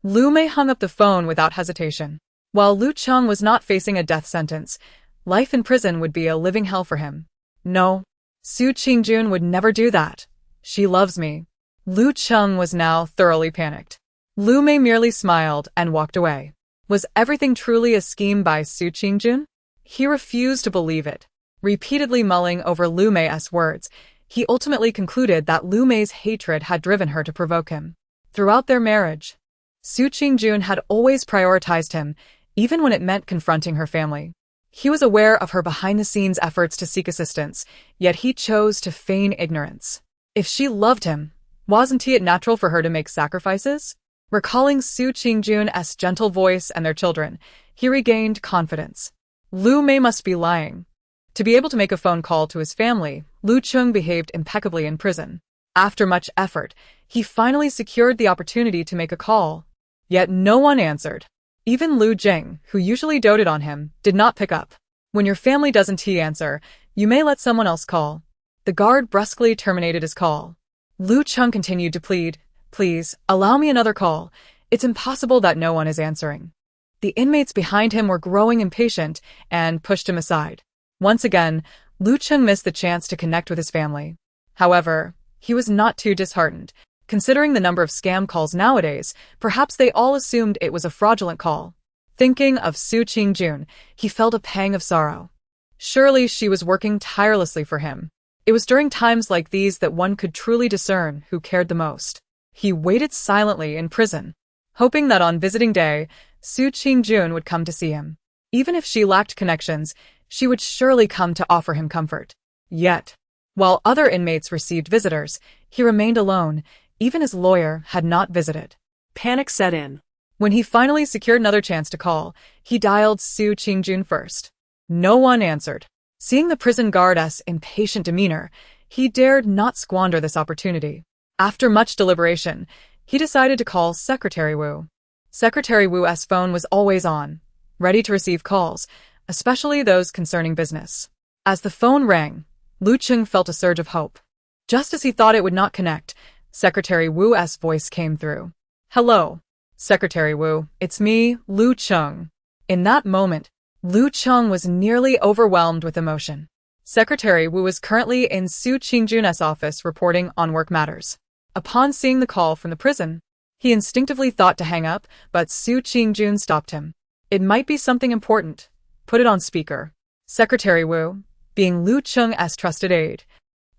Lu Mei hung up the phone without hesitation. While Lu Cheng was not facing a death sentence, life in prison would be a living hell for him. No, Su Qingjun would never do that. She loves me. Lu Cheng was now thoroughly panicked. Lu Mei merely smiled and walked away. Was everything truly a scheme by Su Qingjun? He refused to believe it. Repeatedly mulling over Lu Mei's words, he ultimately concluded that Lu Mei's hatred had driven her to provoke him. Throughout their marriage, Su Qingjun had always prioritized him, even when it meant confronting her family. He was aware of her behind-the-scenes efforts to seek assistance, yet he chose to feign ignorance. If she loved him, Wasn't it natural for her to make sacrifices? Recalling Su Qingjun's gentle voice and their children, he regained confidence. Lu Mei must be lying. To be able to make a phone call to his family, Lu Cheng behaved impeccably in prison. After much effort, he finally secured the opportunity to make a call. Yet no one answered. Even Lu Jing, who usually doted on him, did not pick up. When your family doesn't answer, you may let someone else call. The guard brusquely terminated his call. Lu Cheng continued to plead, "Please, allow me another call. It's impossible that no one is answering." The inmates behind him were growing impatient and pushed him aside. Once again, Lu Cheng missed the chance to connect with his family. However, he was not too disheartened. Considering the number of scam calls nowadays, perhaps they all assumed it was a fraudulent call. Thinking of Su Qingjun, he felt a pang of sorrow. Surely she was working tirelessly for him. It was during times like these that one could truly discern who cared the most. He waited silently in prison, hoping that on visiting day, Su Qingjun would come to see him. Even if she lacked connections, she would surely come to offer him comfort. Yet, while other inmates received visitors, he remained alone. Even his lawyer had not visited. Panic set in. When he finally secured another chance to call, he dialed Su Qingjun first. No one answered. Seeing the prison guard's impatient demeanor, he dared not squander this opportunity. After much deliberation, he decided to call Secretary Wu. Secretary Wu's phone was always on, ready to receive calls, especially those concerning business. As the phone rang, Lu Cheng felt a surge of hope. Just as he thought it would not connect, Secretary Wu's voice came through. "Hello, Secretary Wu, it's me, Lu Cheng." In that moment, Lu Cheng was nearly overwhelmed with emotion. Secretary Wu was currently in Su Qingjun's office reporting on work matters. Upon seeing the call from the prison, he instinctively thought to hang up, but Su Qingjun stopped him. "It might be something important. Put it on speaker." Secretary Wu, being Lu Cheng's trusted aide,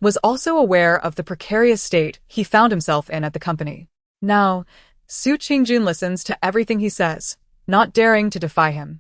was also aware of the precarious state he found himself in at the company. Now, Su Qingjun listens to everything he says, not daring to defy him.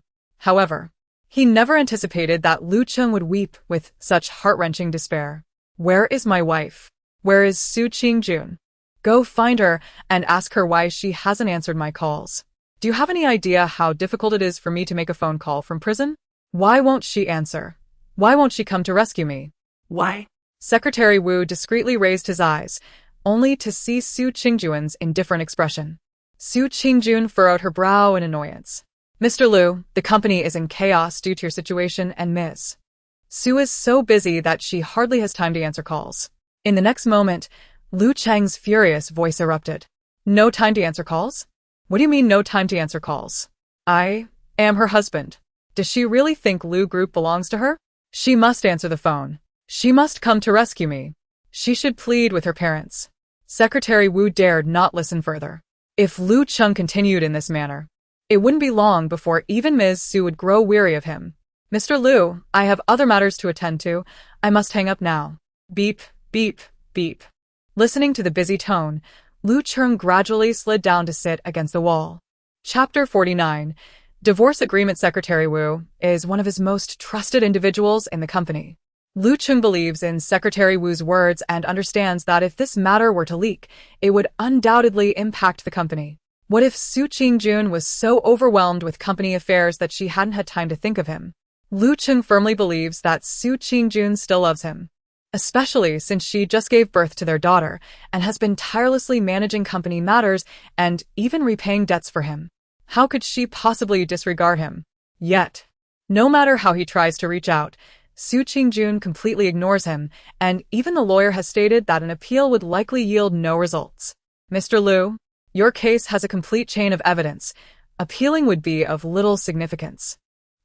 However, he never anticipated that Lu Cheng would weep with such heart-wrenching despair. "Where is my wife? Where is Su Qingjun? Go find her and ask her why she hasn't answered my calls. Do you have any idea how difficult it is for me to make a phone call from prison? Why won't she answer? Why won't she come to rescue me?" Why? Secretary Wu discreetly raised his eyes, only to see Su Qingjun's indifferent expression. Su Qingjun furrowed her brow in annoyance. "Mr. Lu, the company is in chaos due to your situation and Ms. Su is so busy that she hardly has time to answer calls." In the next moment, Lu Cheng's furious voice erupted. "No time to answer calls? What do you mean no time to answer calls? I am her husband. Does she really think Lu Group belongs to her? She must answer the phone. She must come to rescue me. She should plead with her parents." Secretary Wu dared not listen further. If Lu Cheng continued in this manner, it wouldn't be long before even Ms. Su would grow weary of him. "Mr. Lu, I have other matters to attend to. I must hang up now." Beep, beep, beep. Listening to the busy tone, Lu Cheng gradually slid down to sit against the wall. Chapter 49. Divorce Agreement. Secretary Wu is one of his most trusted individuals in the company. Lu Cheng believes in Secretary Wu's words and understands that if this matter were to leak, it would undoubtedly impact the company. What if Su Qingjun was so overwhelmed with company affairs that she hadn't had time to think of him? Lu Cheng firmly believes that Su Qingjun still loves him, especially since she just gave birth to their daughter and has been tirelessly managing company matters and even repaying debts for him. How could she possibly disregard him? Yet, no matter how he tries to reach out, Su Qingjun completely ignores him, and even the lawyer has stated that an appeal would likely yield no results. "Mr. Lu, your case has a complete chain of evidence. Appealing would be of little significance."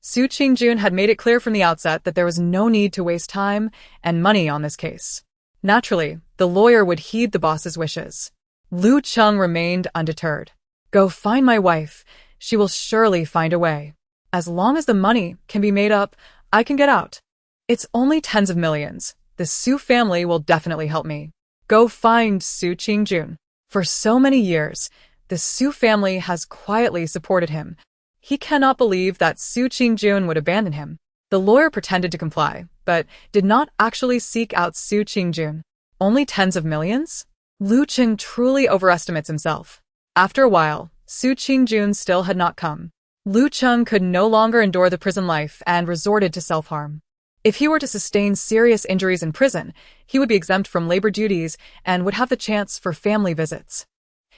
Su Qingjun had made it clear from the outset that there was no need to waste time and money on this case. Naturally, the lawyer would heed the boss's wishes. Lu Cheng remained undeterred. "Go find my wife. She will surely find a way. As long as the money can be made up, I can get out. It's only tens of millions. The Su family will definitely help me. Go find Su Qingjun." For so many years, the Su family has quietly supported him. He cannot believe that Su Qingjun would abandon him. The lawyer pretended to comply, but did not actually seek out Su Qingjun. Only tens of millions? Lu Cheng truly overestimates himself. After a while, Su Qingjun still had not come. Lu Cheng could no longer endure the prison life and resorted to self-harm. If he were to sustain serious injuries in prison, he would be exempt from labor duties and would have the chance for family visits.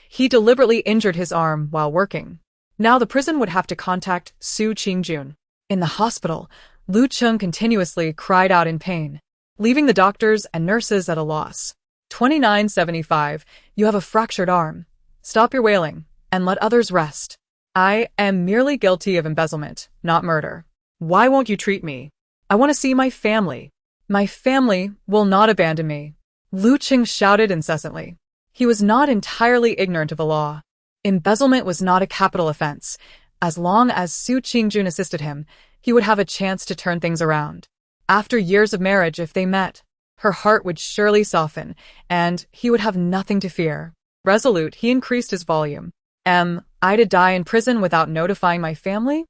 He deliberately injured his arm while working. Now the prison would have to contact Su Qingjun. In the hospital, Lu Cheng continuously cried out in pain, leaving the doctors and nurses at a loss. 2975, you have a fractured arm. Stop your wailing, and let others rest. I am merely guilty of embezzlement, not murder. Why won't you treat me? I want to see my family. My family will not abandon me. Lu Cheng shouted incessantly. He was not entirely ignorant of the law. Embezzlement was not a capital offense. As long as Su Qingjun assisted him, he would have a chance to turn things around. After years of marriage, if they met, her heart would surely soften, and he would have nothing to fear. Resolute, he increased his volume. Am I to die in prison without notifying my family?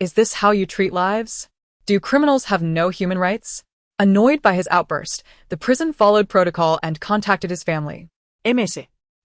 Is this how you treat lives? Do criminals have no human rights? Annoyed by his outburst, the prison followed protocol and contacted his family. MS.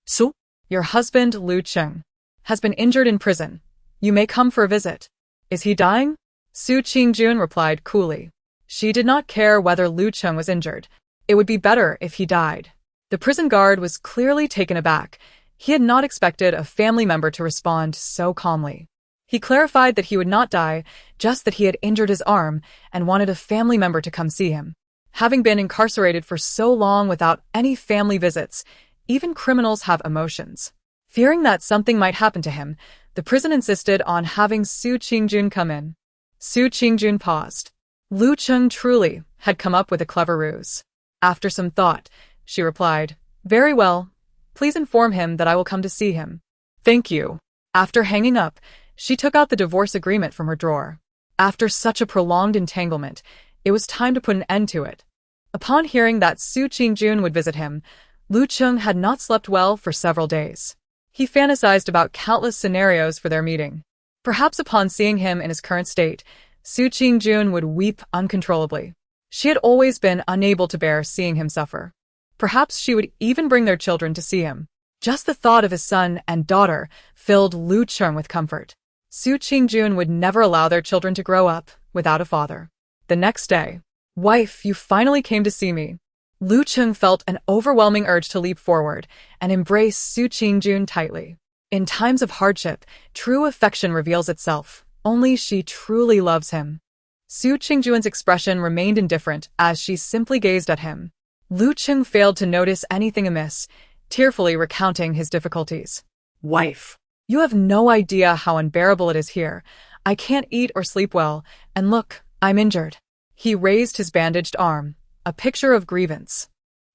Su? Your husband, Lu Cheng, has been injured in prison. You may come for a visit. Is he dying? Su Qingjun replied coolly. She did not care whether Lu Cheng was injured. It would be better if he died. The prison guard was clearly taken aback. He had not expected a family member to respond so calmly. He clarified that he would not die, just that he had injured his arm and wanted a family member to come see him. Having been incarcerated for so long without any family visits, even criminals have emotions. Fearing that something might happen to him, the prison insisted on having Su Qingjun come in. Su Qingjun paused. Lu Cheng truly had come up with a clever ruse. After some thought, she replied, Very well. Please inform him that I will come to see him. Thank you. After hanging up, she took out the divorce agreement from her drawer. After such a prolonged entanglement, it was time to put an end to it. Upon hearing that Su Qingjun would visit him, Lu Cheng had not slept well for several days. He fantasized about countless scenarios for their meeting. Perhaps upon seeing him in his current state, Su Qingjun would weep uncontrollably. She had always been unable to bear seeing him suffer. Perhaps she would even bring their children to see him. Just the thought of his son and daughter filled Lu Cheng with comfort. Su Qingjun would never allow their children to grow up without a father. The next day, Wife, you finally came to see me. Lu Cheng felt an overwhelming urge to leap forward and embrace Su Qingjun tightly. In times of hardship, true affection reveals itself. Only she truly loves him. Su Qingjun's expression remained indifferent as she simply gazed at him. Lu Cheng failed to notice anything amiss, tearfully recounting his difficulties. Wife. You have no idea how unbearable it is here. I can't eat or sleep well, and look, I'm injured. He raised his bandaged arm, a picture of grievance.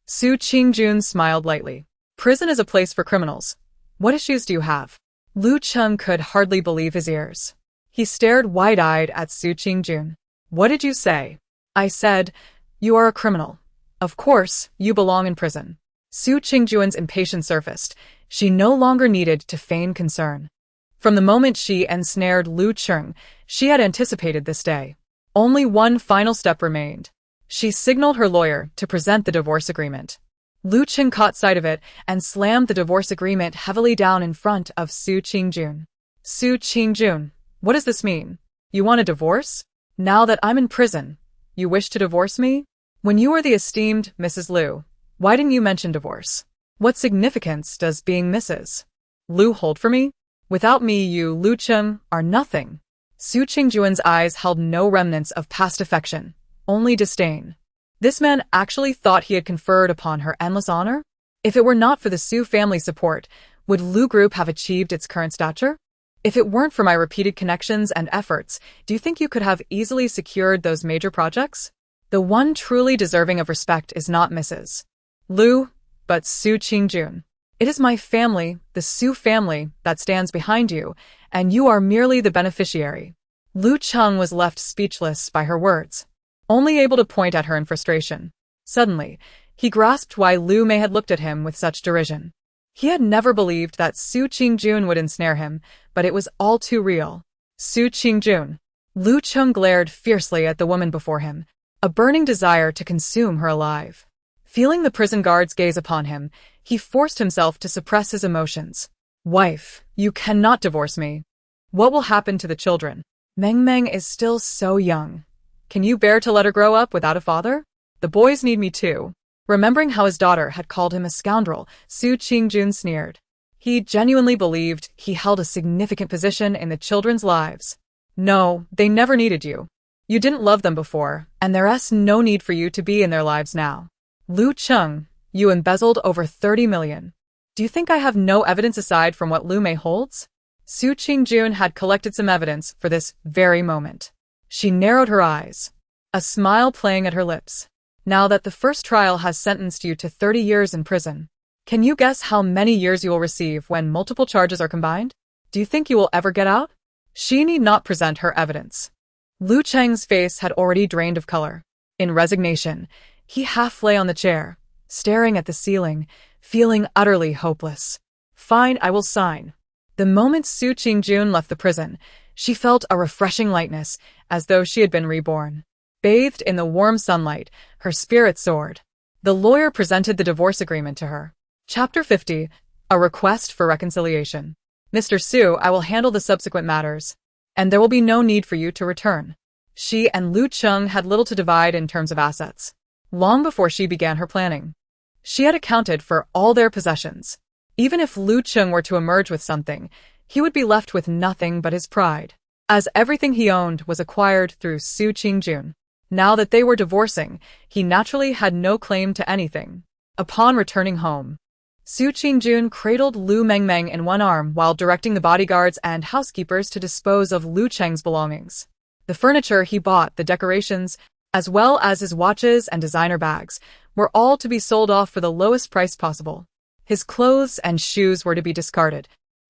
Su Qingjun smiled lightly. Prison is a place for criminals. What issues do you have? Lu Cheng could hardly believe his ears. He stared wide-eyed at Su Qingjun. What did you say? I said, you are a criminal. Of course, you belong in prison. Su Qingjun's impatience surfaced. She no longer needed to feign concern. From the moment she ensnared Lu Cheng, she had anticipated this day. Only one final step remained. She signaled her lawyer to present the divorce agreement. Lu Cheng caught sight of it and slammed the divorce agreement heavily down in front of Su Qingjun. Su Qingjun, what does this mean? You want a divorce? Now that I'm in prison, you wish to divorce me? When you were the esteemed Mrs. Lu, why didn't you mention divorce? What significance does being Mrs. Lu hold for me? Without me, you, Lu Cheng, are nothing. Su Qingjun's eyes held no remnants of past affection, only disdain. This man actually thought he had conferred upon her endless honor? If it were not for the Su family support, would Lu Group have achieved its current stature? If it weren't for my repeated connections and efforts, do you think you could have easily secured those major projects? The one truly deserving of respect is not Mrs. Lu, but Su Qingjun. It is my family, the Su family, that stands behind you, and you are merely the beneficiary. Lu Cheng was left speechless by her words, only able to point at her in frustration. Suddenly, he grasped why Lu Mei had looked at him with such derision. He had never believed that Su Qingjun would ensnare him, but it was all too real. Su Qingjun. Lu Cheng glared fiercely at the woman before him, a burning desire to consume her alive. Feeling the prison guard's gaze upon him, He forced himself to suppress his emotions. Wife, you cannot divorce me. What will happen to the children? Mengmeng is still so young. Can you bear to let her grow up without a father? The boys need me too. Remembering how his daughter had called him a scoundrel, Su Qingjun sneered. He genuinely believed he held a significant position in the children's lives. No, they never needed you. You didn't love them before, and there's no need for you to be in their lives now. Lu Cheng, you embezzled over 30 million. Do you think I have no evidence aside from what Lu Mei holds? Su Qingjun had collected some evidence for this very moment. She narrowed her eyes, a smile playing at her lips. Now that the first trial has sentenced you to 30 years in prison, can you guess how many years you will receive when multiple charges are combined? Do you think you will ever get out? She need not present her evidence. Lu Cheng's face had already drained of color. In resignation, he half lay on the chair, staring at the ceiling, feeling utterly hopeless. Fine, I will sign. The moment Su Qingjun left the prison, she felt a refreshing lightness, as though she had been reborn. Bathed in the warm sunlight, her spirit soared. The lawyer presented the divorce agreement to her. Chapter 50, A Request for Reconciliation. Mr. Su, I will handle the subsequent matters, and there will be no need for you to return. She and Lu Cheng had little to divide in terms of assets. Long before she began her planning, she had accounted for all their possessions. Even if Lu Cheng were to emerge with something, he would be left with nothing but his pride, as everything he owned was acquired through Su Qingjun. Now that they were divorcing, he naturally had no claim to anything. Upon returning home, Su Qingjun cradled Lu Mengmeng in one arm while directing the bodyguards and housekeepers to dispose of Lu Cheng's belongings. The furniture he bought, the decorations, as well as his watches and designer bags, were all to be sold off for the lowest price possible. His clothes and shoes were to be discarded,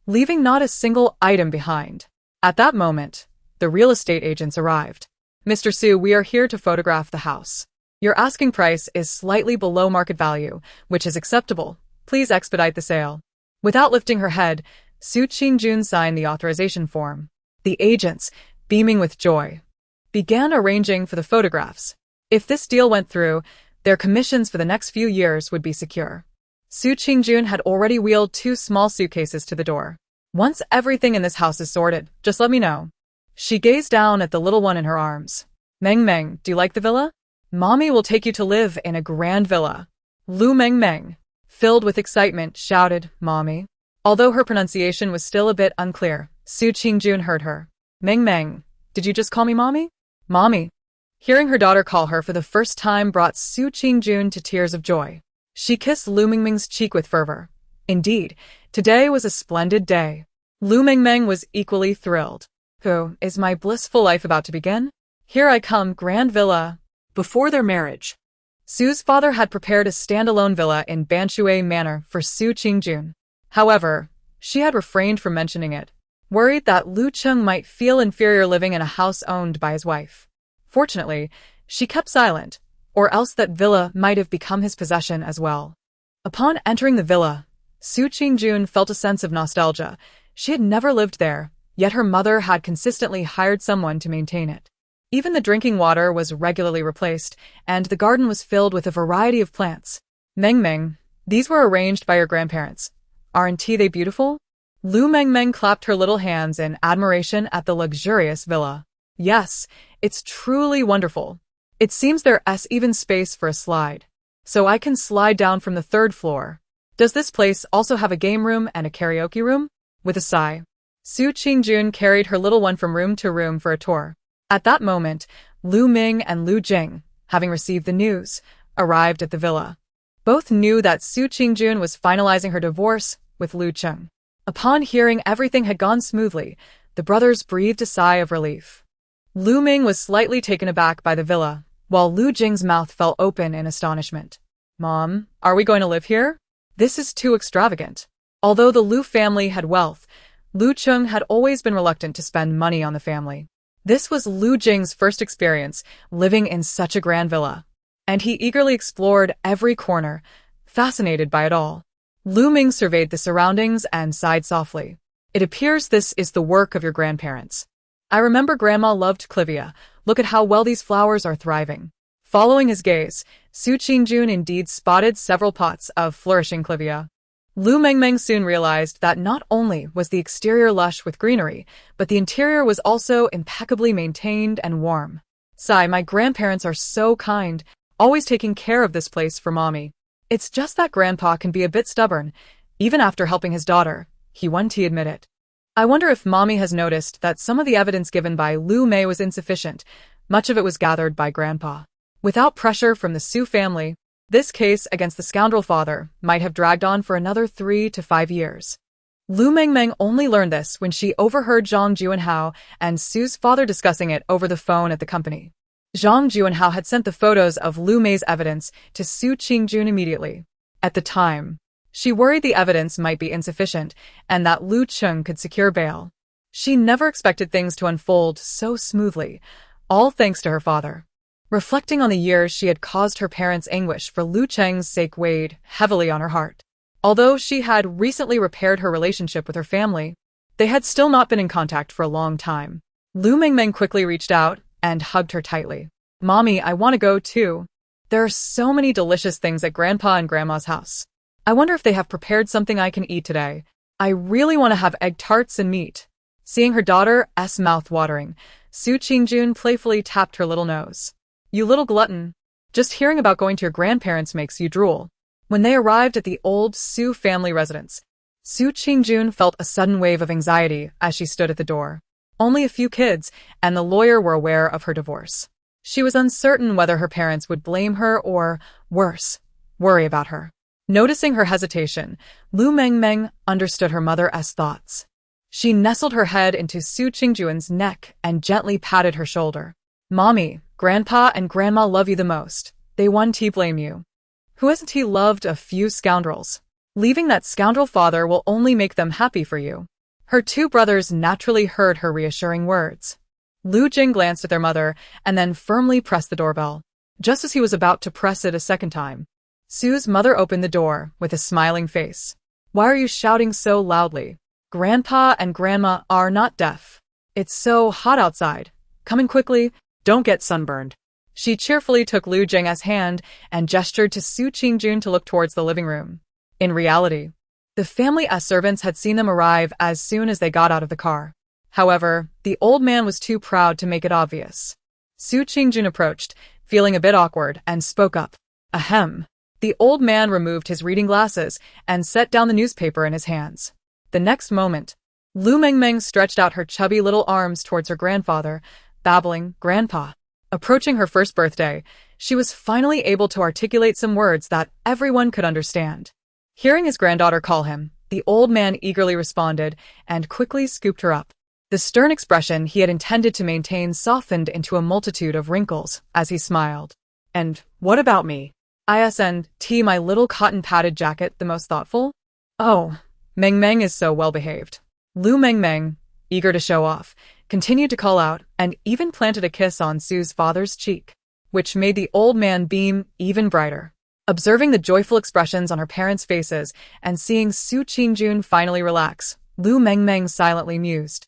leaving not a single item behind. At that moment, the real estate agents arrived. Mr. Su, we are here to photograph the house. Your asking price is slightly below market value, which is acceptable. Please expedite the sale. Without lifting her head, Su Qingjun signed the authorization form. The agents, beaming with joy, began arranging for the photographs. If this deal went through, their commissions for the next few years would be secure. Su Qingjun had already wheeled 2 small suitcases to the door. Once everything in this house is sorted, just let me know. She gazed down at the little one in her arms. Mengmeng, do you like the villa? Mommy will take you to live in a grand villa. Lu Mengmeng, filled with excitement, shouted, Mommy. Although her pronunciation was still a bit unclear, Su Qingjun heard her. Mengmeng, did you just call me Mommy? Mommy. Hearing her daughter call her for the first time brought Su Qingjun to tears of joy. She kissed Lu Mengmeng's cheek with fervor. Indeed, today was a splendid day. Lu Mengmeng was equally thrilled. Who is my blissful life about to begin? Here I come, grand villa. Before their marriage, Su's father had prepared a standalone villa in Banshui Manor for Su Qingjun. However, she had refrained from mentioning it, worried that Lu Cheng might feel inferior living in a house owned by his wife. Fortunately, she kept silent, or else that villa might have become his possession as well. Upon entering the villa, Su Qingjun felt a sense of nostalgia. She had never lived there, yet her mother had consistently hired someone to maintain it. Even the drinking water was regularly replaced, and the garden was filled with a variety of plants. Mengmeng, these were arranged by your grandparents. Aren't they beautiful? Lu Mengmeng clapped her little hands in admiration at the luxurious villa. Yes, it's truly wonderful. It seems there's even space for a slide, so I can slide down from the 3rd floor. Does this place also have a game room and a karaoke room? With a sigh, Su Qingjun carried her little one from room to room for a tour. At that moment, Lu Ming and Lu Jing, having received the news, arrived at the villa. Both knew that Su Qingjun was finalizing her divorce with Lu Cheng. Upon hearing everything had gone smoothly, the brothers breathed a sigh of relief. Lu Ming was slightly taken aback by the villa, while Lu Jing's mouth fell open in astonishment. Mom, are we going to live here? This is too extravagant. Although the Lu family had wealth, Lu Cheng had always been reluctant to spend money on the family. This was Lu Jing's first experience living in such a grand villa, and he eagerly explored every corner, fascinated by it all. Lu Ming surveyed the surroundings and sighed softly. It appears this is the work of your grandparents. I remember Grandma loved clivia. Look at how well these flowers are thriving. Following his gaze, Su Qingjun indeed spotted several pots of flourishing clivia. Lu Mengmeng soon realized that not only was the exterior lush with greenery, but the interior was also impeccably maintained and warm. Sigh, my grandparents are so kind, always taking care of this place for mommy. It's just that grandpa can be a bit stubborn, even after helping his daughter, he one-tea admitted. I wonder if mommy has noticed that some of the evidence given by Lu Mei was insufficient. Much of it was gathered by grandpa. Without pressure from the Su family, this case against the scoundrel father might have dragged on for another 3 to 5 years. Lu Mengmeng only learned this when she overheard Zhang Juanhao and Su's father discussing it over the phone at the company. Zhang Juanhao had sent the photos of Lu Mei's evidence to Su Qingjun immediately. At the time, she worried the evidence might be insufficient and that Lu Cheng could secure bail. She never expected things to unfold so smoothly, all thanks to her father. Reflecting on the years she had caused her parents anguish for Lu Cheng's sake weighed heavily on her heart. Although she had recently repaired her relationship with her family, they had still not been in contact for a long time. Lu Mengmeng quickly reached out and hugged her tightly. Mommy, I want to go too. There are so many delicious things at Grandpa and Grandma's house. I wonder if they have prepared something I can eat today. I really want to have egg tarts and meat. Seeing her daughter's mouth watering, Su Qingjun playfully tapped her little nose. You little glutton. Just hearing about going to your grandparents makes you drool. When they arrived at the old Su family residence, Su Qingjun felt a sudden wave of anxiety as she stood at the door. Only a few kids and the lawyer were aware of her divorce. She was uncertain whether her parents would blame her or, worse, worry about her. Noticing her hesitation, Lu Mengmeng understood her mother's thoughts. She nestled her head into Su Qingjun's neck and gently patted her shoulder. Mommy, Grandpa and Grandma love you the most. They one-tea blame you. Who hasn't he loved a few scoundrels? Leaving that scoundrel father will only make them happy for you. Her two brothers naturally heard her reassuring words. Lu Jing glanced at their mother and then firmly pressed the doorbell. Just as he was about to press it a second time, Su's mother opened the door with a smiling face. Why are you shouting so loudly? Grandpa and Grandma are not deaf. It's so hot outside. Come in quickly. Don't get sunburned. She cheerfully took Lu Jing's hand and gestured to Su Qingjun to look towards the living room. In reality, the family's servants had seen them arrive as soon as they got out of the car. However, the old man was too proud to make it obvious. Su Qingjun approached, feeling a bit awkward, and spoke up. Ahem. The old man removed his reading glasses and set down the newspaper in his hands. The next moment, Lu Mengmeng stretched out her chubby little arms towards her grandfather, babbling, Grandpa. Approaching her first birthday, she was finally able to articulate some words that everyone could understand. Hearing his granddaughter call him, the old man eagerly responded and quickly scooped her up. The stern expression he had intended to maintain softened into a multitude of wrinkles as he smiled. And what about me? ISNT, my little cotton-padded jacket, the most thoughtful? Oh, Mengmeng is so well-behaved. Lu Mengmeng, eager to show off, continued to call out and even planted a kiss on Su's father's cheek, which made the old man beam even brighter. Observing the joyful expressions on her parents' faces and seeing Su Qingjun finally relax, Lu Mengmeng silently mused.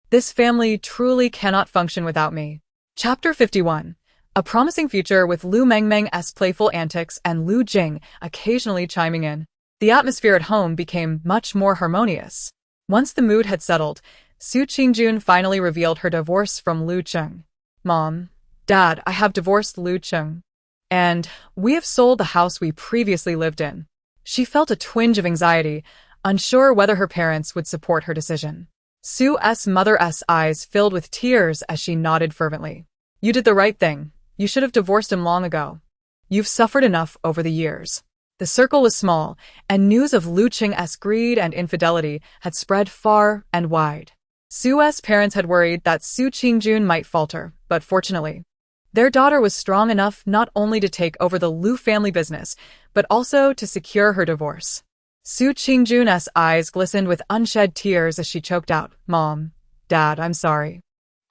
This family truly cannot function without me. Chapter 51. A promising future with Lu Mengmeng's playful antics and Lu Jing occasionally chiming in. The atmosphere at home became much more harmonious. Once the mood had settled, Su Qingjun finally revealed her divorce from Lu Cheng. Mom, Dad, I have divorced Lu Cheng. And we have sold the house we previously lived in. She felt a twinge of anxiety, unsure whether her parents would support her decision. Su's mother's eyes filled with tears as she nodded fervently. You did the right thing. You should have divorced him long ago. You've suffered enough over the years. The circle was small, and news of Lu Cheng's greed and infidelity had spread far and wide. Su's parents had worried that Su Qingjun might falter, but fortunately, their daughter was strong enough not only to take over the Lu family business, but also to secure her divorce. Su Qingjun's eyes glistened with unshed tears as she choked out, Mom, Dad, I'm sorry.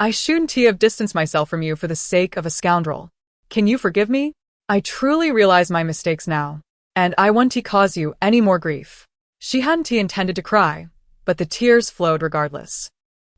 I shouldn't have distanced myself from you for the sake of a scoundrel. Can you forgive me? I truly realize my mistakes now, and I won't cause you any more grief. She hadn't intended to cry, but the tears flowed regardless.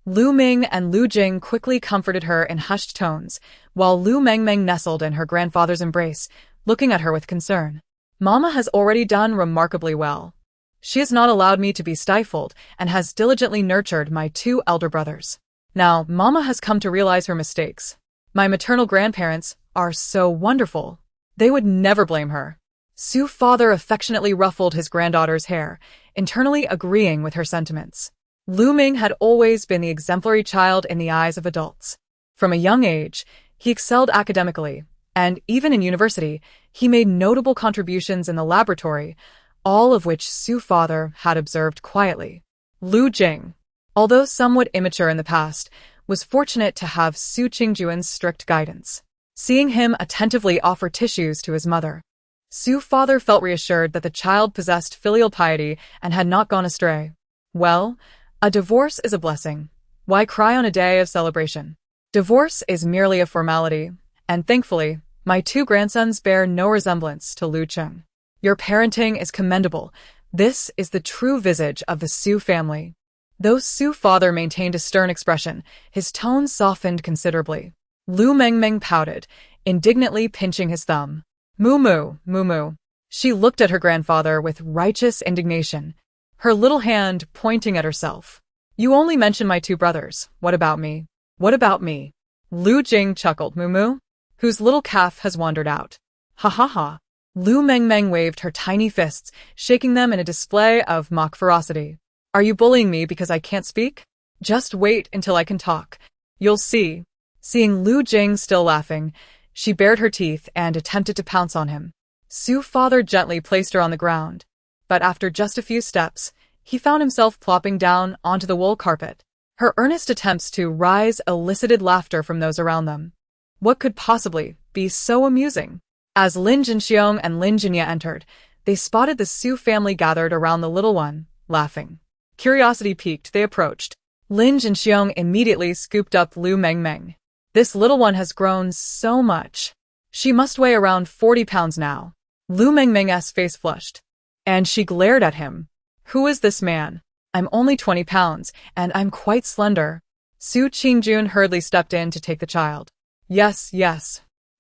Lu Ming and Lu Jing quickly comforted her in hushed tones, while Lu Mengmeng nestled in her grandfather's embrace, looking at her with concern. Mama has already done remarkably well. She has not allowed me to be stifled and has diligently nurtured my two elder brothers. Now, Mama has come to realize her mistakes. My maternal grandparents are so wonderful. They would never blame her. Su's father affectionately ruffled his granddaughter's hair, internally agreeing with her sentiments. Lu Ming had always been the exemplary child in the eyes of adults. From a young age, he excelled academically, and even in university, he made notable contributions in the laboratory, all of which Su's father had observed quietly. Lu Jing, although somewhat immature in the past, was fortunate to have Su Qingjuan's strict guidance. Seeing him attentively offer tissues to his mother, Su's father felt reassured that the child possessed filial piety and had not gone astray. Well, a divorce is a blessing. Why cry on a day of celebration? Divorce is merely a formality, and thankfully, my two grandsons bear no resemblance to Lu Cheng. Your parenting is commendable. This is the true visage of the Su family. Though Su's father maintained a stern expression, his tone softened considerably. Lu Mengmeng pouted, indignantly pinching his thumb. Moo moo. She looked at her grandfather with righteous indignation, her little hand pointing at herself. You only mention my two brothers. What about me? What about me? Lu Jing chuckled. Moo, whose little calf has wandered out. Ha ha ha. Lu Mengmeng waved her tiny fists, shaking them in a display of mock ferocity. Are you bullying me because I can't speak? Just wait until I can talk. You'll see. Seeing Lu Jing still laughing, she bared her teeth and attempted to pounce on him. Su's father gently placed her on the ground, but after just a few steps, he found himself plopping down onto the wool carpet. Her earnest attempts to rise elicited laughter from those around them. What could possibly be so amusing? As Lin Jinxiong and Lin Jinya entered, they spotted the Su family gathered around the little one, laughing. Curiosity piqued, they approached. Lin Jinxiong immediately scooped up Lu Mengmeng. This little one has grown so much. She must weigh around 40 pounds now. Lu Mengmeng's face flushed, and she glared at him. Who is this man? I'm only 20 pounds, and I'm quite slender. Su Qingjun hurriedly stepped in to take the child. Yes.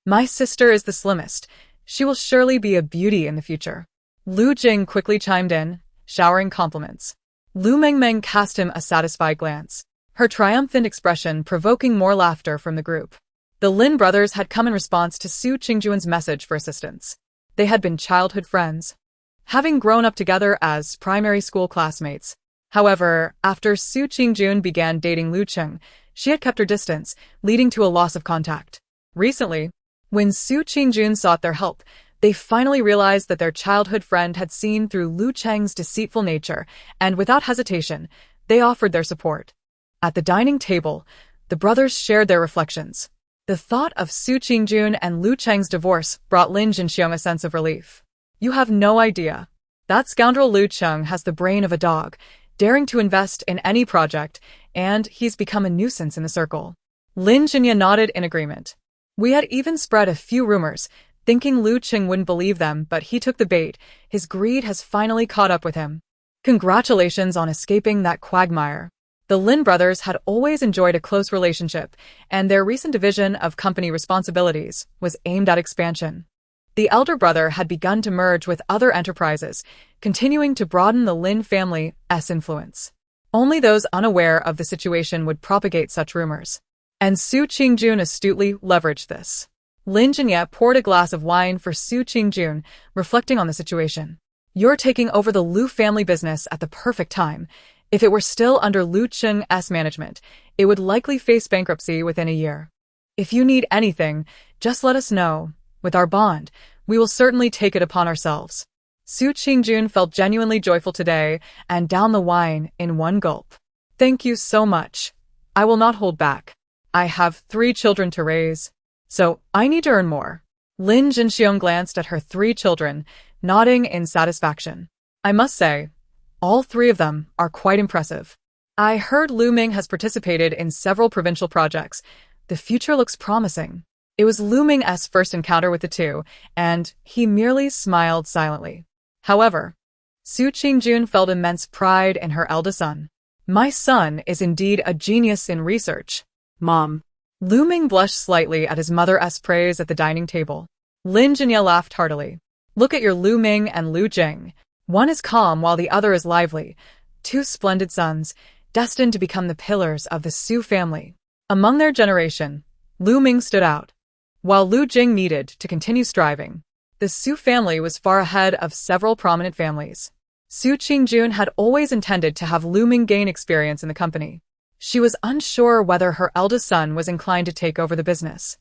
My sister is the slimmest. She will surely be a beauty in the future. Lu Jing quickly chimed in, showering compliments. Lu Mengmeng cast him a satisfied glance, her triumphant expression provoking more laughter from the group. The Lin brothers had come in response to Su Qingjuan's message for assistance. They had been childhood friends, having grown up together as primary school classmates. However, after Su Qingjun began dating Lu Cheng, she had kept her distance, leading to a loss of contact. Recently, when Su Qingjun sought their help, they finally realized that their childhood friend had seen through Lu Cheng's deceitful nature, and without hesitation, they offered their support. At the dining table, the brothers shared their reflections. The thought of Su Qingjun and Lu Cheng's divorce brought Lin Jinxiong a sense of relief. You have no idea. That scoundrel Lu Cheng has the brain of a dog, daring to invest in any project, and he's become a nuisance in the circle. Lin Jinya nodded in agreement. We had even spread a few rumors, thinking Lu Cheng wouldn't believe them, but he took the bait. His greed has finally caught up with him. Congratulations on escaping that quagmire. The Lin brothers had always enjoyed a close relationship, and their recent division of company responsibilities was aimed at expansion. The elder brother had begun to merge with other enterprises, continuing to broaden the Lin family's influence. Only those unaware of the situation would propagate such rumors. And Su Qingjun astutely leveraged this. Lin Jinya poured a glass of wine for Su Qingjun, reflecting on the situation. You're taking over the Lu family business at the perfect time. If it were still under Lu Cheng's management, it would likely face bankruptcy within a year. If you need anything, just let us know. With our bond, we will certainly take it upon ourselves. Su Qingjun felt genuinely joyful today and downed the wine in one gulp. Thank you so much. I will not hold back. I have 3 children to raise, so I need to earn more. Lin Jinxiong glanced at her 3 children, nodding in satisfaction. I must say, all 3 of them are quite impressive. I heard Lu Ming has participated in several provincial projects. The future looks promising. It was Lu Meng's first encounter with the two, and he merely smiled silently. However, Su Qingjun felt immense pride in her eldest son. My son is indeed a genius in research. Mom. Lu Meng blushed slightly at his mother's praise at the dining table. Lin Jinya laughed heartily. Look at your Lu Meng and Lu Jing. One is calm while the other is lively. Two splendid sons, destined to become the pillars of the Su family. Among their generation, Lu Meng stood out. While Lu Jing needed to continue striving, the Su family was far ahead of several prominent families. Su Qingjun had always intended to have Lu Meng gain experience in the company. She was unsure whether her eldest son was inclined to take over the business.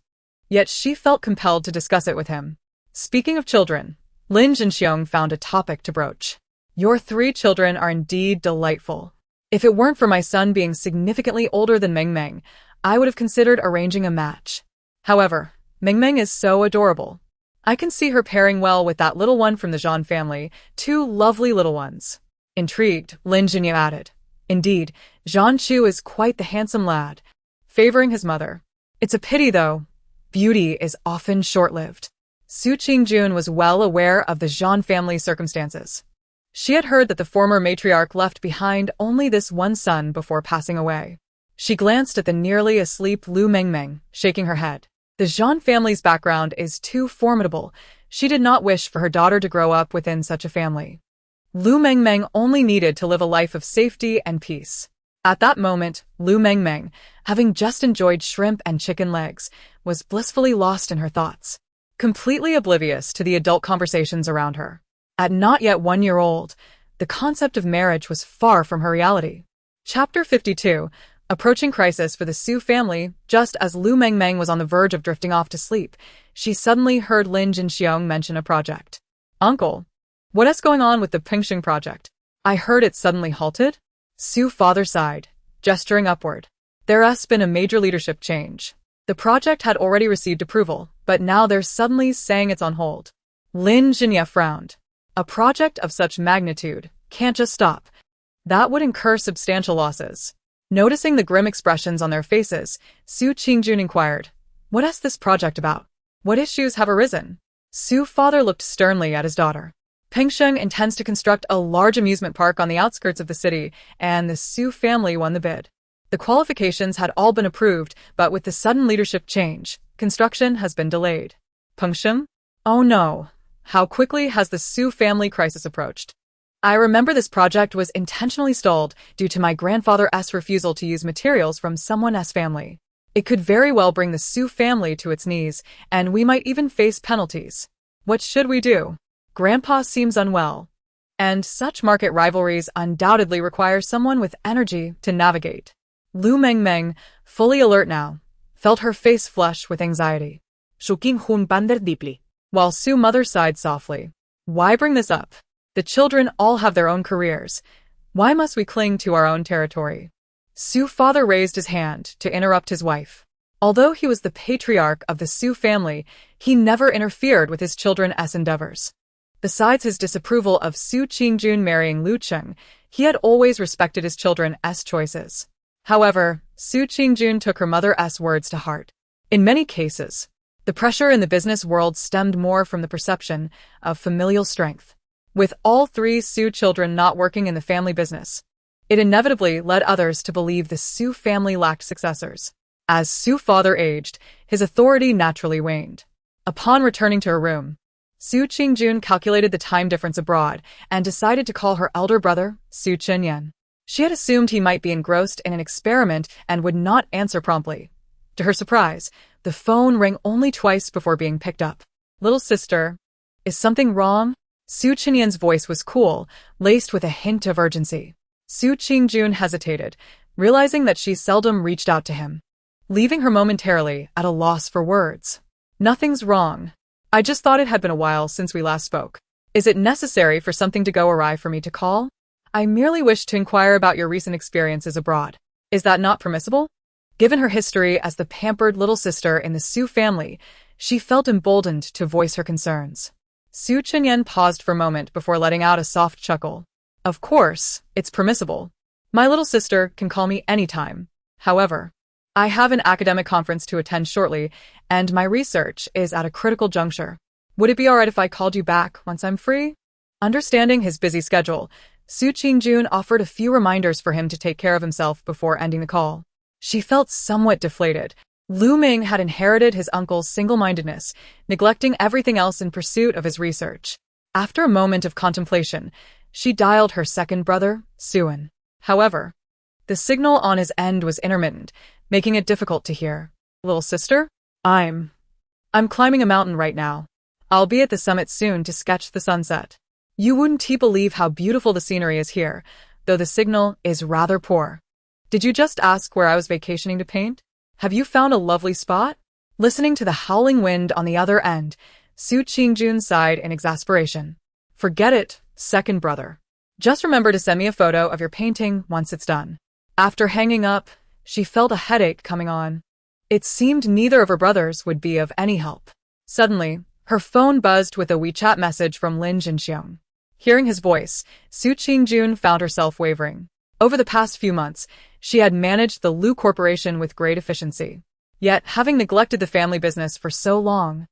Yet she felt compelled to discuss it with him. Speaking of children, Lin Jinxiong found a topic to broach. Your 3 children are indeed delightful. If it weren't for my son being significantly older than Mengmeng, I would have considered arranging a match. However, Mengmeng is so adorable. I can see her pairing well with that little one from the Zhan family, 2 lovely little ones. Intrigued, Lin Jinyu added. Indeed, Zhan Chu is quite the handsome lad, favoring his mother. It's a pity, though. Beauty is often short-lived. Su Qingjun was well aware of the Zhan family's circumstances. She had heard that the former matriarch left behind only this one son before passing away. She glanced at the nearly asleep Lu Mengmeng, shaking her head. The Zhan family's background is too formidable. She did not wish for her daughter to grow up within such a family. Lu Mengmeng only needed to live a life of safety and peace. At that moment, Lu Mengmeng, having just enjoyed shrimp and chicken legs, was blissfully lost in her thoughts, completely oblivious to the adult conversations around her. At not yet 1 year old, the concept of marriage was far from her reality. Chapter 52. Approaching crisis for the Su family. Just as Lu Mengmeng was on the verge of drifting off to sleep, she suddenly heard Lin Jinxiong mention a project. Uncle, what's going on with the Pingxing project? I heard it suddenly halted? Su father sighed, gesturing upward. There's been a major leadership change. The project had already received approval, but now they're suddenly saying it's on hold. Lin Jinya frowned. A project of such magnitude can't just stop. That would incur substantial losses. Noticing the grim expressions on their faces, Su Qingjun inquired, "What's this project about? What issues have arisen?" Su father looked sternly at his daughter. Pingsheng intends to construct a large amusement park on the outskirts of the city, and the Su family won the bid. The qualifications had all been approved, but with the sudden leadership change, construction has been delayed. Pingsheng? Oh no. How quickly has the Su family crisis approached? I remember this project was intentionally stalled due to my grandfather's refusal to use materials from someone's family. It could very well bring the Su family to its knees, and we might even face penalties. What should we do? Grandpa seems unwell. And such market rivalries undoubtedly require someone with energy to navigate. Lu Mengmeng, fully alert now, felt her face flush with anxiety. Shuking hun bander deeply. While Su mother sighed softly. Why bring this up? The children all have their own careers. Why must we cling to our own territory? Su father raised his hand to interrupt his wife. Although he was the patriarch of the Su family, he never interfered with his children's endeavors. Besides his disapproval of Su Qingjun marrying Lu Cheng, he had always respected his children's choices. However, Su Qingjun took her mother's words to heart. In many cases, the pressure in the business world stemmed more from the perception of familial strength. With all 3 Su children not working in the family business, it inevitably led others to believe the Su family lacked successors. As Su father aged, his authority naturally waned. Upon returning to her room, Su Qingjun calculated the time difference abroad and decided to call her elder brother, Su Chenyan. She had assumed he might be engrossed in an experiment and would not answer promptly. To her surprise, the phone rang only twice before being picked up. Little sister, is something wrong? Su Chenyan's voice was cool, laced with a hint of urgency. Su Qingjun hesitated, realizing that she seldom reached out to him, leaving her momentarily at a loss for words. Nothing's wrong. I just thought it had been a while since we last spoke. Is it necessary for something to go awry for me to call? I merely wish to inquire about your recent experiences abroad. Is that not permissible? Given her history as the pampered little sister in the Su family, she felt emboldened to voice her concerns. Su Chenyan paused for a moment before letting out a soft chuckle. Of course, it's permissible. My little sister can call me anytime. However, I have an academic conference to attend shortly, and my research is at a critical juncture. Would it be alright if I called you back once I'm free? Understanding his busy schedule, Su Qingjun offered a few reminders for him to take care of himself before ending the call. She felt somewhat deflated. Lu Meng had inherited his uncle's single-mindedness, neglecting everything else in pursuit of his research. After a moment of contemplation, she dialed her second brother, Suan. However, the signal on his end was intermittent, making it difficult to hear. Little sister? I'm climbing a mountain right now. I'll be at the summit soon to sketch the sunset. You wouldn't believe how beautiful the scenery is here, though the signal is rather poor. Did you just ask where I was vacationing to paint? Have you found a lovely spot? Listening to the howling wind on the other end, Su Qingjun sighed in exasperation. Forget it, second brother. Just remember to send me a photo of your painting once it's done. After hanging up, she felt a headache coming on. It seemed neither of her brothers would be of any help. Suddenly, her phone buzzed with a WeChat message from Lin Jinxiong. Hearing his voice, Su Qingjun found herself wavering. Over the past few months, she had managed the Lu Corporation with great efficiency. Yet, having neglected the family business for so long,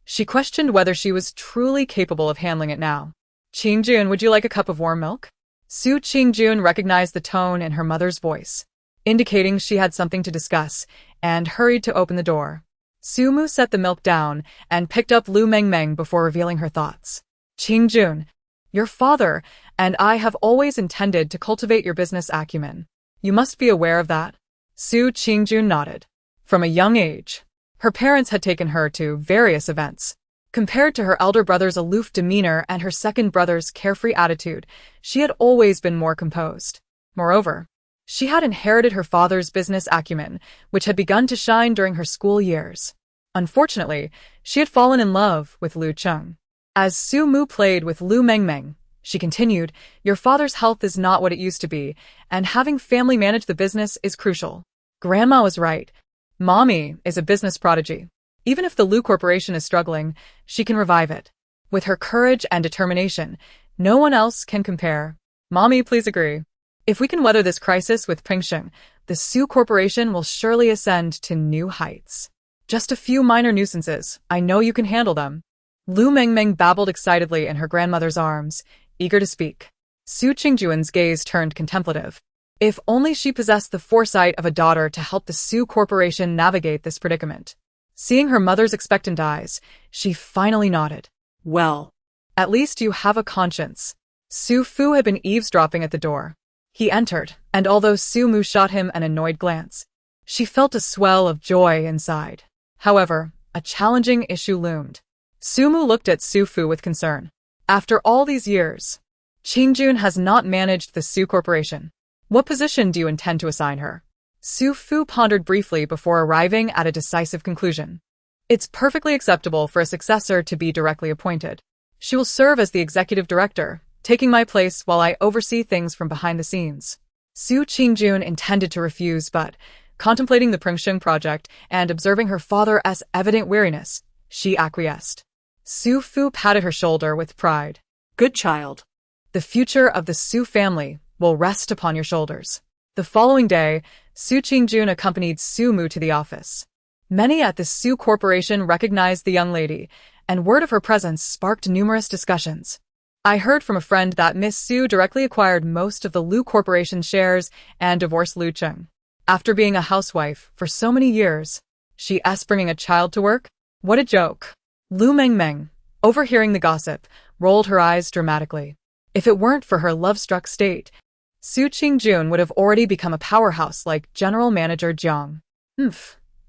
she questioned whether she was truly capable of handling it now. Qingjun, would you like a cup of warm milk? Su Qingjun recognized the tone in her mother's voice, indicating she had something to discuss, and hurried to open the door. Su Mu set the milk down and picked up Lu Mengmeng before revealing her thoughts. Qingjun, your father and I have always intended to cultivate your business acumen. You must be aware of that. Su Qingjun nodded. From a young age, her parents had taken her to various events. Compared to her elder brother's aloof demeanor and her second brother's carefree attitude, she had always been more composed. Moreover, she had inherited her father's business acumen, which had begun to shine during her school years. Unfortunately, she had fallen in love with Lu Cheng. As Su Mu played with Lu Mengmeng, she continued, your father's health is not what it used to be, and having family manage the business is crucial. Grandma was right. Mommy is a business prodigy. Even if the Lu Corporation is struggling, she can revive it. With her courage and determination, no one else can compare. Mommy, please agree. If we can weather this crisis with Pingsheng, the Su Corporation will surely ascend to new heights. Just a few minor nuisances. I know you can handle them. Lu Mengmeng babbled excitedly in her grandmother's arms, eager to speak. Su Qingjuan's gaze turned contemplative. If only she possessed the foresight of a daughter to help the Su Corporation navigate this predicament. Seeing her mother's expectant eyes, she finally nodded. Well, at least you have a conscience. Su Fu had been eavesdropping at the door. He entered, and although Su Mu shot him an annoyed glance, she felt a swell of joy inside. However, a challenging issue loomed. Su Mu looked at Su Fu with concern. After all these years, Qingjun has not managed the Su Corporation. What position do you intend to assign her? Su Fu pondered briefly before arriving at a decisive conclusion. It's perfectly acceptable for a successor to be directly appointed. She will serve as the executive director, taking my place while I oversee things from behind the scenes. Su Qingjun intended to refuse, but, contemplating the Pingsheng project and observing her father's evident weariness, she acquiesced. Su Fu patted her shoulder with pride. Good child. The future of the Su family will rest upon your shoulders. The following day, Su Qingjun accompanied Su Mu to the office. Many at the Su Corporation recognized the young lady, and word of her presence sparked numerous discussions. I heard from a friend that Miss Su directly acquired most of the Lu Corporation shares and divorced Lu Cheng. After being a housewife for so many years, she's bringing a child to work? What a joke. Lu Mengmeng, overhearing the gossip, rolled her eyes dramatically. If it weren't for her love-struck state, Su Qingjun would have already become a powerhouse like General Manager Jiang.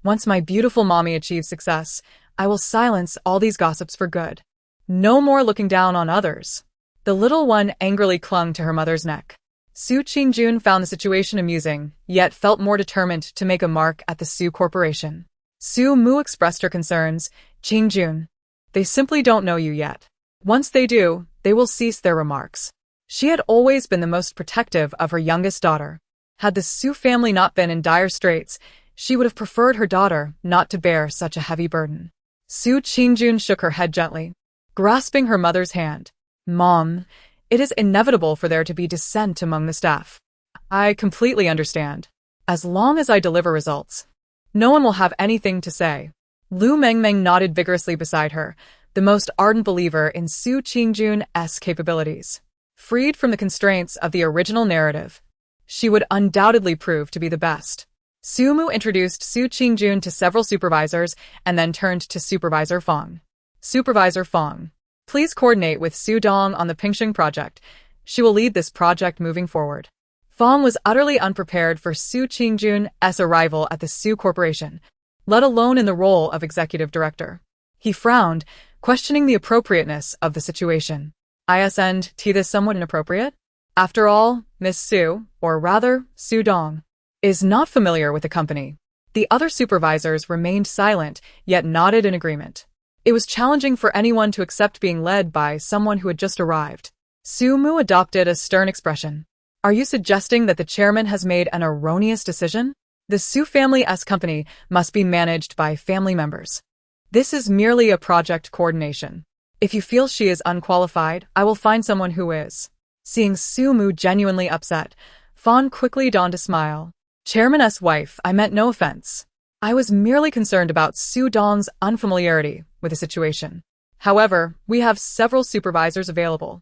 Once my beautiful mommy achieves success, I will silence all these gossips for good. No more looking down on others. The little one angrily clung to her mother's neck. Su Qingjun found the situation amusing, yet felt more determined to make a mark at the Su Corporation. Su Mu expressed her concerns. Qingjun, they simply don't know you yet. Once they do, they will cease their remarks. She had always been the most protective of her youngest daughter. Had the Su family not been in dire straits, she would have preferred her daughter not to bear such a heavy burden. Su Qingjun shook her head gently, grasping her mother's hand. Mom, it is inevitable for there to be dissent among the staff. I completely understand. As long as I deliver results, no one will have anything to say. Lu Mengmeng nodded vigorously beside her, the most ardent believer in Su Qingjun's capabilities. Freed from the constraints of the original narrative, she would undoubtedly prove to be the best. Sumu introduced Su Qingjun to several supervisors and then turned to Supervisor Fong. Supervisor Fong, please coordinate with Su Dong on the Pingxing project. She will lead this project moving forward. Fong was utterly unprepared for Su Qingjun's arrival at the Su Corporation, let alone in the role of executive director. He frowned, questioning the appropriateness of the situation. Isn't this somewhat inappropriate? After all, Miss Su, or rather, Su Dong, is not familiar with the company. The other supervisors remained silent, yet nodded in agreement. It was challenging for anyone to accept being led by someone who had just arrived. Su Mu adopted a stern expression. Are you suggesting that the chairman has made an erroneous decision? The Su family's company must be managed by family members. This is merely a project coordination. If you feel she is unqualified, I will find someone who is. Seeing Su Mu genuinely upset, Fawn quickly donned a smile. Chairman's wife, I meant no offense. I was merely concerned about Su Dong's unfamiliarity with the situation. However, we have several supervisors available.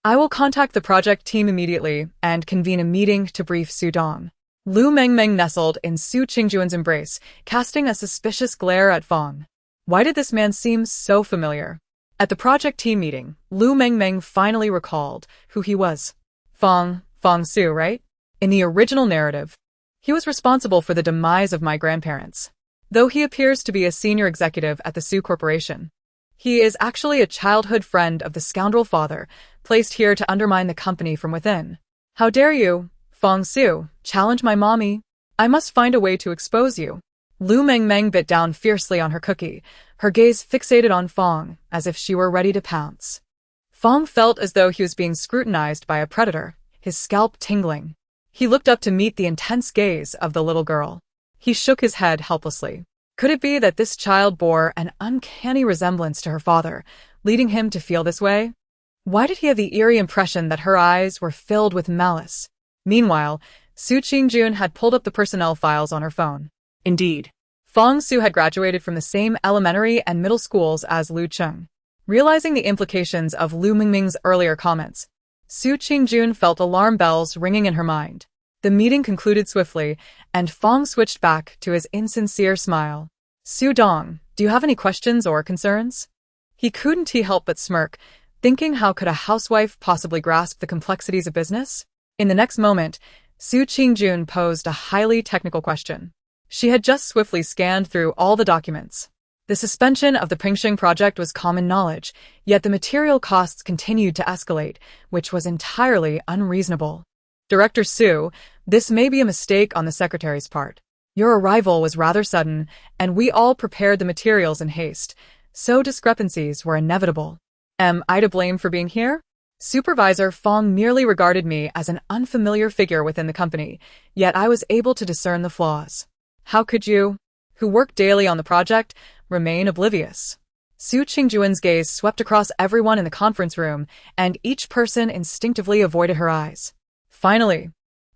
I will contact the project team immediately and convene a meeting to brief Su Dong. Lu Mengmeng nestled in Su Qingjun's embrace, casting a suspicious glare at Fong. Why did this man seem so familiar? At the project team meeting, Lu Mengmeng finally recalled who he was. Fong Su, right? In the original narrative, he was responsible for the demise of my grandparents. Though he appears to be a senior executive at the Su Corporation, he is actually a childhood friend of the scoundrel father, placed here to undermine the company from within. How dare you, Fong Su, challenge my mommy? I must find a way to expose you. Lu Mengmeng bit down fiercely on her cookie, her gaze fixated on Fong, as if she were ready to pounce. Fong felt as though he was being scrutinized by a predator, his scalp tingling. He looked up to meet the intense gaze of the little girl. He shook his head helplessly. Could it be that this child bore an uncanny resemblance to her father, leading him to feel this way? Why did he have the eerie impression that her eyes were filled with malice? Meanwhile, Su Qingjun had pulled up the personnel files on her phone. Indeed, Fong Su had graduated from the same elementary and middle schools as Lu Cheng. Realizing the implications of Lu Mengmeng's earlier comments, Su Qingjun felt alarm bells ringing in her mind. The meeting concluded swiftly, and Fong switched back to his insincere smile. Su Dong, do you have any questions or concerns? He couldn't help but smirk, thinking how could a housewife possibly grasp the complexities of business? In the next moment, Su Qingjun posed a highly technical question. She had just swiftly scanned through all the documents. The suspension of the Pingxing project was common knowledge, yet the material costs continued to escalate, which was entirely unreasonable. Director Su, this may be a mistake on the secretary's part. Your arrival was rather sudden, and we all prepared the materials in haste, so discrepancies were inevitable. Am I to blame for being here? Supervisor Fong merely regarded me as an unfamiliar figure within the company, yet I was able to discern the flaws. How could you, who work daily on the project, remain oblivious? Su Qingjun's gaze swept across everyone in the conference room, and each person instinctively avoided her eyes. Finally,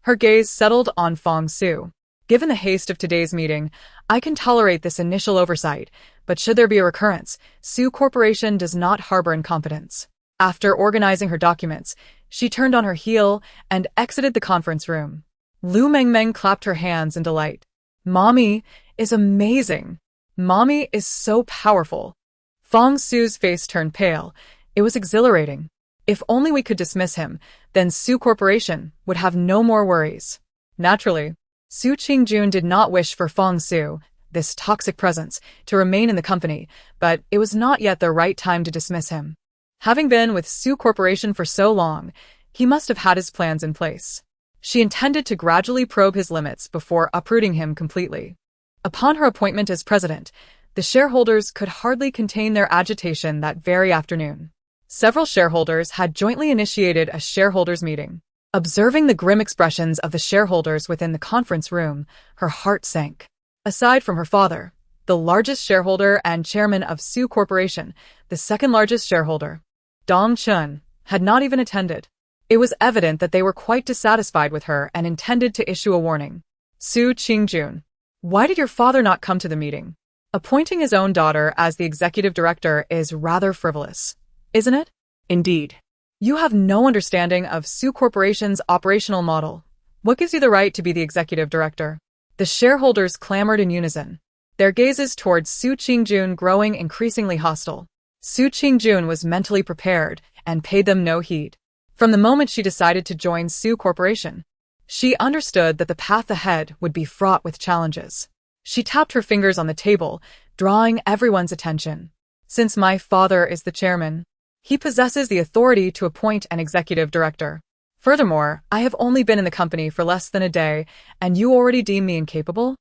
her gaze settled on Fong Su. Given the haste of today's meeting, I can tolerate this initial oversight, but should there be a recurrence, Su Corporation does not harbor incompetence. After organizing her documents, she turned on her heel and exited the conference room. Lu Mengmeng clapped her hands in delight. Mommy is amazing. Mommy is so powerful. Fong Su's face turned pale. It was exhilarating. If only we could dismiss him, then Su Corporation would have no more worries. Naturally, Su Qingjun did not wish for Fong Su, this toxic presence, to remain in the company, but it was not yet the right time to dismiss him. Having been with Su Corporation for so long, he must have had his plans in place. She intended to gradually probe his limits before uprooting him completely. Upon her appointment as president, the shareholders could hardly contain their agitation that very afternoon. Several shareholders had jointly initiated a shareholders' meeting. Observing the grim expressions of the shareholders within the conference room, her heart sank. Aside from her father, the largest shareholder and chairman of Su Corporation, the second largest shareholder, Dong Chun, had not even attended. It was evident that they were quite dissatisfied with her and intended to issue a warning. Su Qingjun, why did your father not come to the meeting? Appointing his own daughter as the executive director is rather frivolous, isn't it? Indeed. You have no understanding of Su Corporation's operational model. What gives you the right to be the executive director? The shareholders clamored in unison, their gazes towards Su Qingjun growing increasingly hostile. Su Qingjun was mentally prepared and paid them no heed. From the moment she decided to join Su Corporation, she understood that the path ahead would be fraught with challenges. She tapped her fingers on the table, drawing everyone's attention. Since my father is the chairman, he possesses the authority to appoint an executive director. Furthermore, I have only been in the company for less than a day, and you already deem me incapable?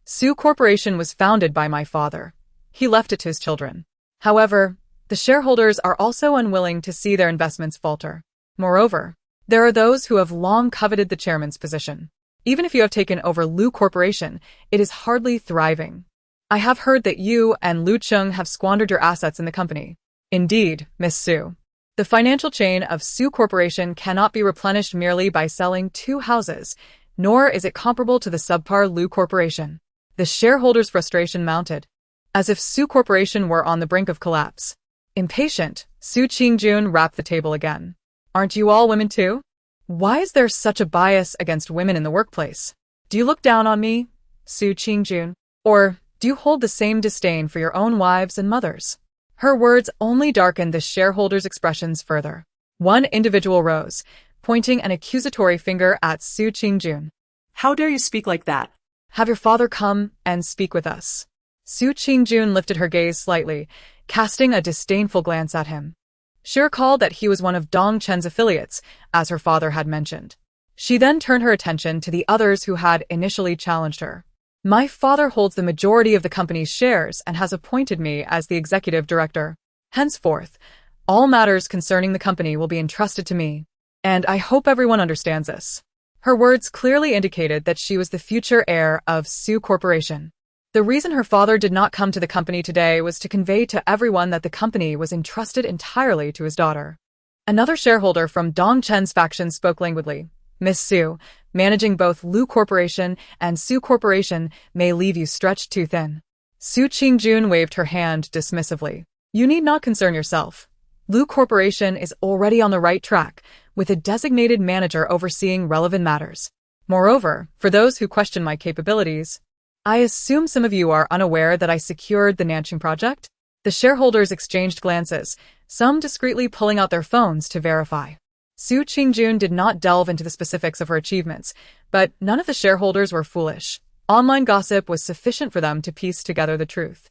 Su Corporation was founded by my father. He left it to his children. However, the shareholders are also unwilling to see their investments falter. Moreover, there are those who have long coveted the chairman's position. Even if you have taken over Lu Corporation, it is hardly thriving. I have heard that you and Lu Chung have squandered your assets in the company. Indeed, Miss Su. The financial chain of Su Corporation cannot be replenished merely by selling 2 houses, nor is it comparable to the subpar Lu Corporation. The shareholders' frustration mounted, as if Su Corporation were on the brink of collapse. Impatient, Su Qingjun rapped the table again. Aren't you all women too? Why is there such a bias against women in the workplace? Do you look down on me, Su Qingjun? Or do you hold the same disdain for your own wives and mothers? Her words only darkened the shareholders' expressions further. One individual rose, pointing an accusatory finger at Su Qingjun. How dare you speak like that? Have your father come and speak with us. Su Qingjun lifted her gaze slightly, casting a disdainful glance at him. She recalled that he was one of Dong Chen's affiliates, as her father had mentioned. She then turned her attention to the others who had initially challenged her. My father holds the majority of the company's shares and has appointed me as the executive director. Henceforth, all matters concerning the company will be entrusted to me, and I hope everyone understands this. Her words clearly indicated that she was the future heir of Su Corporation. The reason her father did not come to the company today was to convey to everyone that the company was entrusted entirely to his daughter. Another shareholder from Dong Chen's faction spoke languidly. Miss Su, managing both Lu Corporation and Su Corporation may leave you stretched too thin. Su Qingjun waved her hand dismissively. You need not concern yourself. Lu Corporation is already on the right track, with a designated manager overseeing relevant matters. Moreover, for those who question my capabilities, I assume some of you are unaware that I secured the Nanching project? The shareholders exchanged glances, some discreetly pulling out their phones to verify. Su Qingjun did not delve into the specifics of her achievements, but none of the shareholders were foolish. Online gossip was sufficient for them to piece together the truth.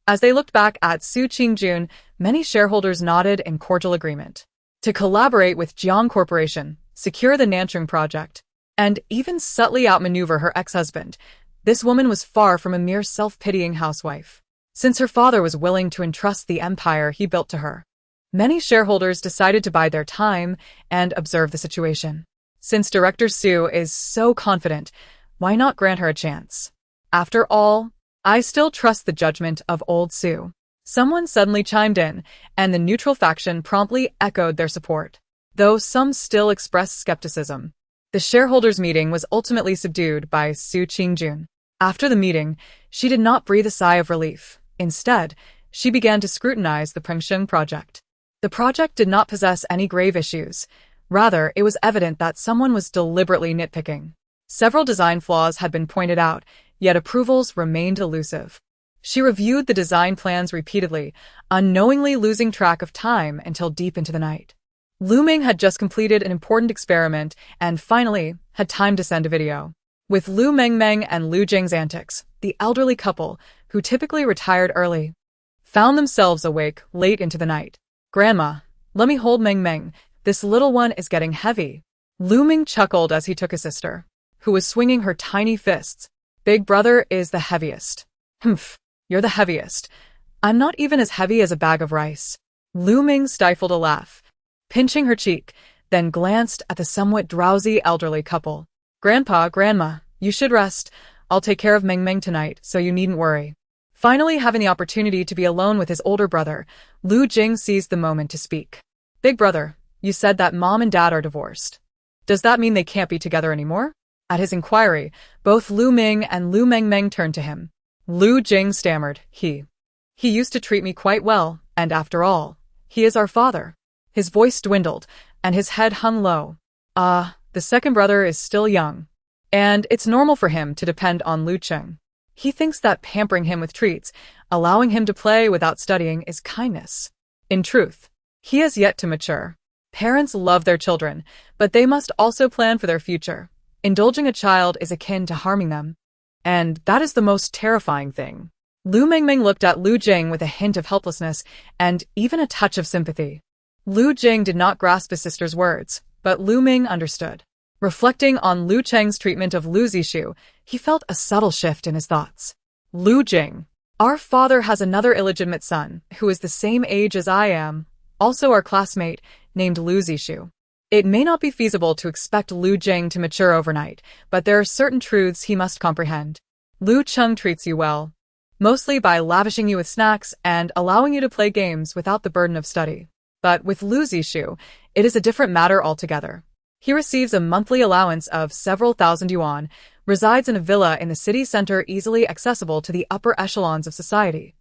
As they looked back at Su Qingjun, many shareholders nodded in cordial agreement. To collaborate with Jiang Corporation, secure the Nanching project, and even subtly outmaneuver her ex-husband, this woman was far from a mere self-pitying housewife. Since her father was willing to entrust the empire he built to her, many shareholders decided to bide their time and observe the situation. Since Director Su is so confident, why not grant her a chance? After all, I still trust the judgment of old Su. Someone suddenly chimed in, and the neutral faction promptly echoed their support. Though some still expressed skepticism, the shareholders' meeting was ultimately subdued by Su Qingjun. After the meeting, she did not breathe a sigh of relief. Instead, she began to scrutinize the Pengsheng project. The project did not possess any grave issues. Rather, it was evident that someone was deliberately nitpicking. Several design flaws had been pointed out, yet approvals remained elusive. She reviewed the design plans repeatedly, unknowingly losing track of time until deep into the night. Lu Mengmeng had just completed an important experiment and finally had time to send a video. With Lu Mengmeng and Lu Jing's antics, the elderly couple, who typically retired early, found themselves awake late into the night. Grandma, let me hold Mengmeng. This little one is getting heavy. Lu Meng chuckled as he took his sister, who was swinging her tiny fists. Big brother is the heaviest. Humph, you're the heaviest. I'm not even as heavy as a bag of rice. Lu Meng stifled a laugh, pinching her cheek, then glanced at the somewhat drowsy elderly couple. Grandma, you should rest. I'll take care of Mengmeng tonight, so you needn't worry. Finally having the opportunity to be alone with his older brother, Lu Jing seized the moment to speak. Big brother, you said that mom and dad are divorced. Does that mean they can't be together anymore? At his inquiry, both Lu Meng and Lu Mengmeng turned to him. Lu Jing stammered, He used to treat me quite well, and after all, he is our father. His voice dwindled, and his head hung low. The second brother is still young, and it's normal for him to depend on Lu Cheng. He thinks that pampering him with treats, allowing him to play without studying, is kindness. In truth, he has yet to mature. Parents love their children, but they must also plan for their future. Indulging a child is akin to harming them. And that is the most terrifying thing. Lu Mengmeng looked at Lu Jing with a hint of helplessness and even a touch of sympathy. Lu Jing did not grasp his sister's words, but Lu Ming understood. Reflecting on Lu Cheng's treatment of Lu Zishu, he felt a subtle shift in his thoughts. Lu Jing, our father has another illegitimate son, who is the same age as I am, also our classmate, named Lu Zishu. It may not be feasible to expect Lu Jing to mature overnight, but there are certain truths he must comprehend. Lu Cheng treats you well, mostly by lavishing you with snacks and allowing you to play games without the burden of study. But with Lu Zishu, it is a different matter altogether. He receives a monthly allowance of several thousand yuan, resides in a villa in the city center easily accessible to the upper echelons of society,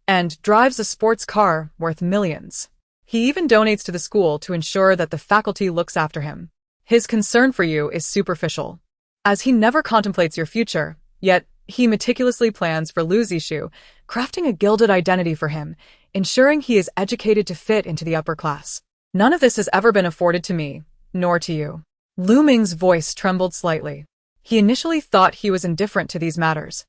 and drives a sports car worth millions. He even donates to the school to ensure that the faculty looks after him. His concern for you is superficial, as he never contemplates your future, yet he meticulously plans for Lu Zishu, crafting a gilded identity for him, ensuring he is educated to fit into the upper class. None of this has ever been afforded to me, nor to you. Lu Ming's voice trembled slightly. He initially thought he was indifferent to these matters,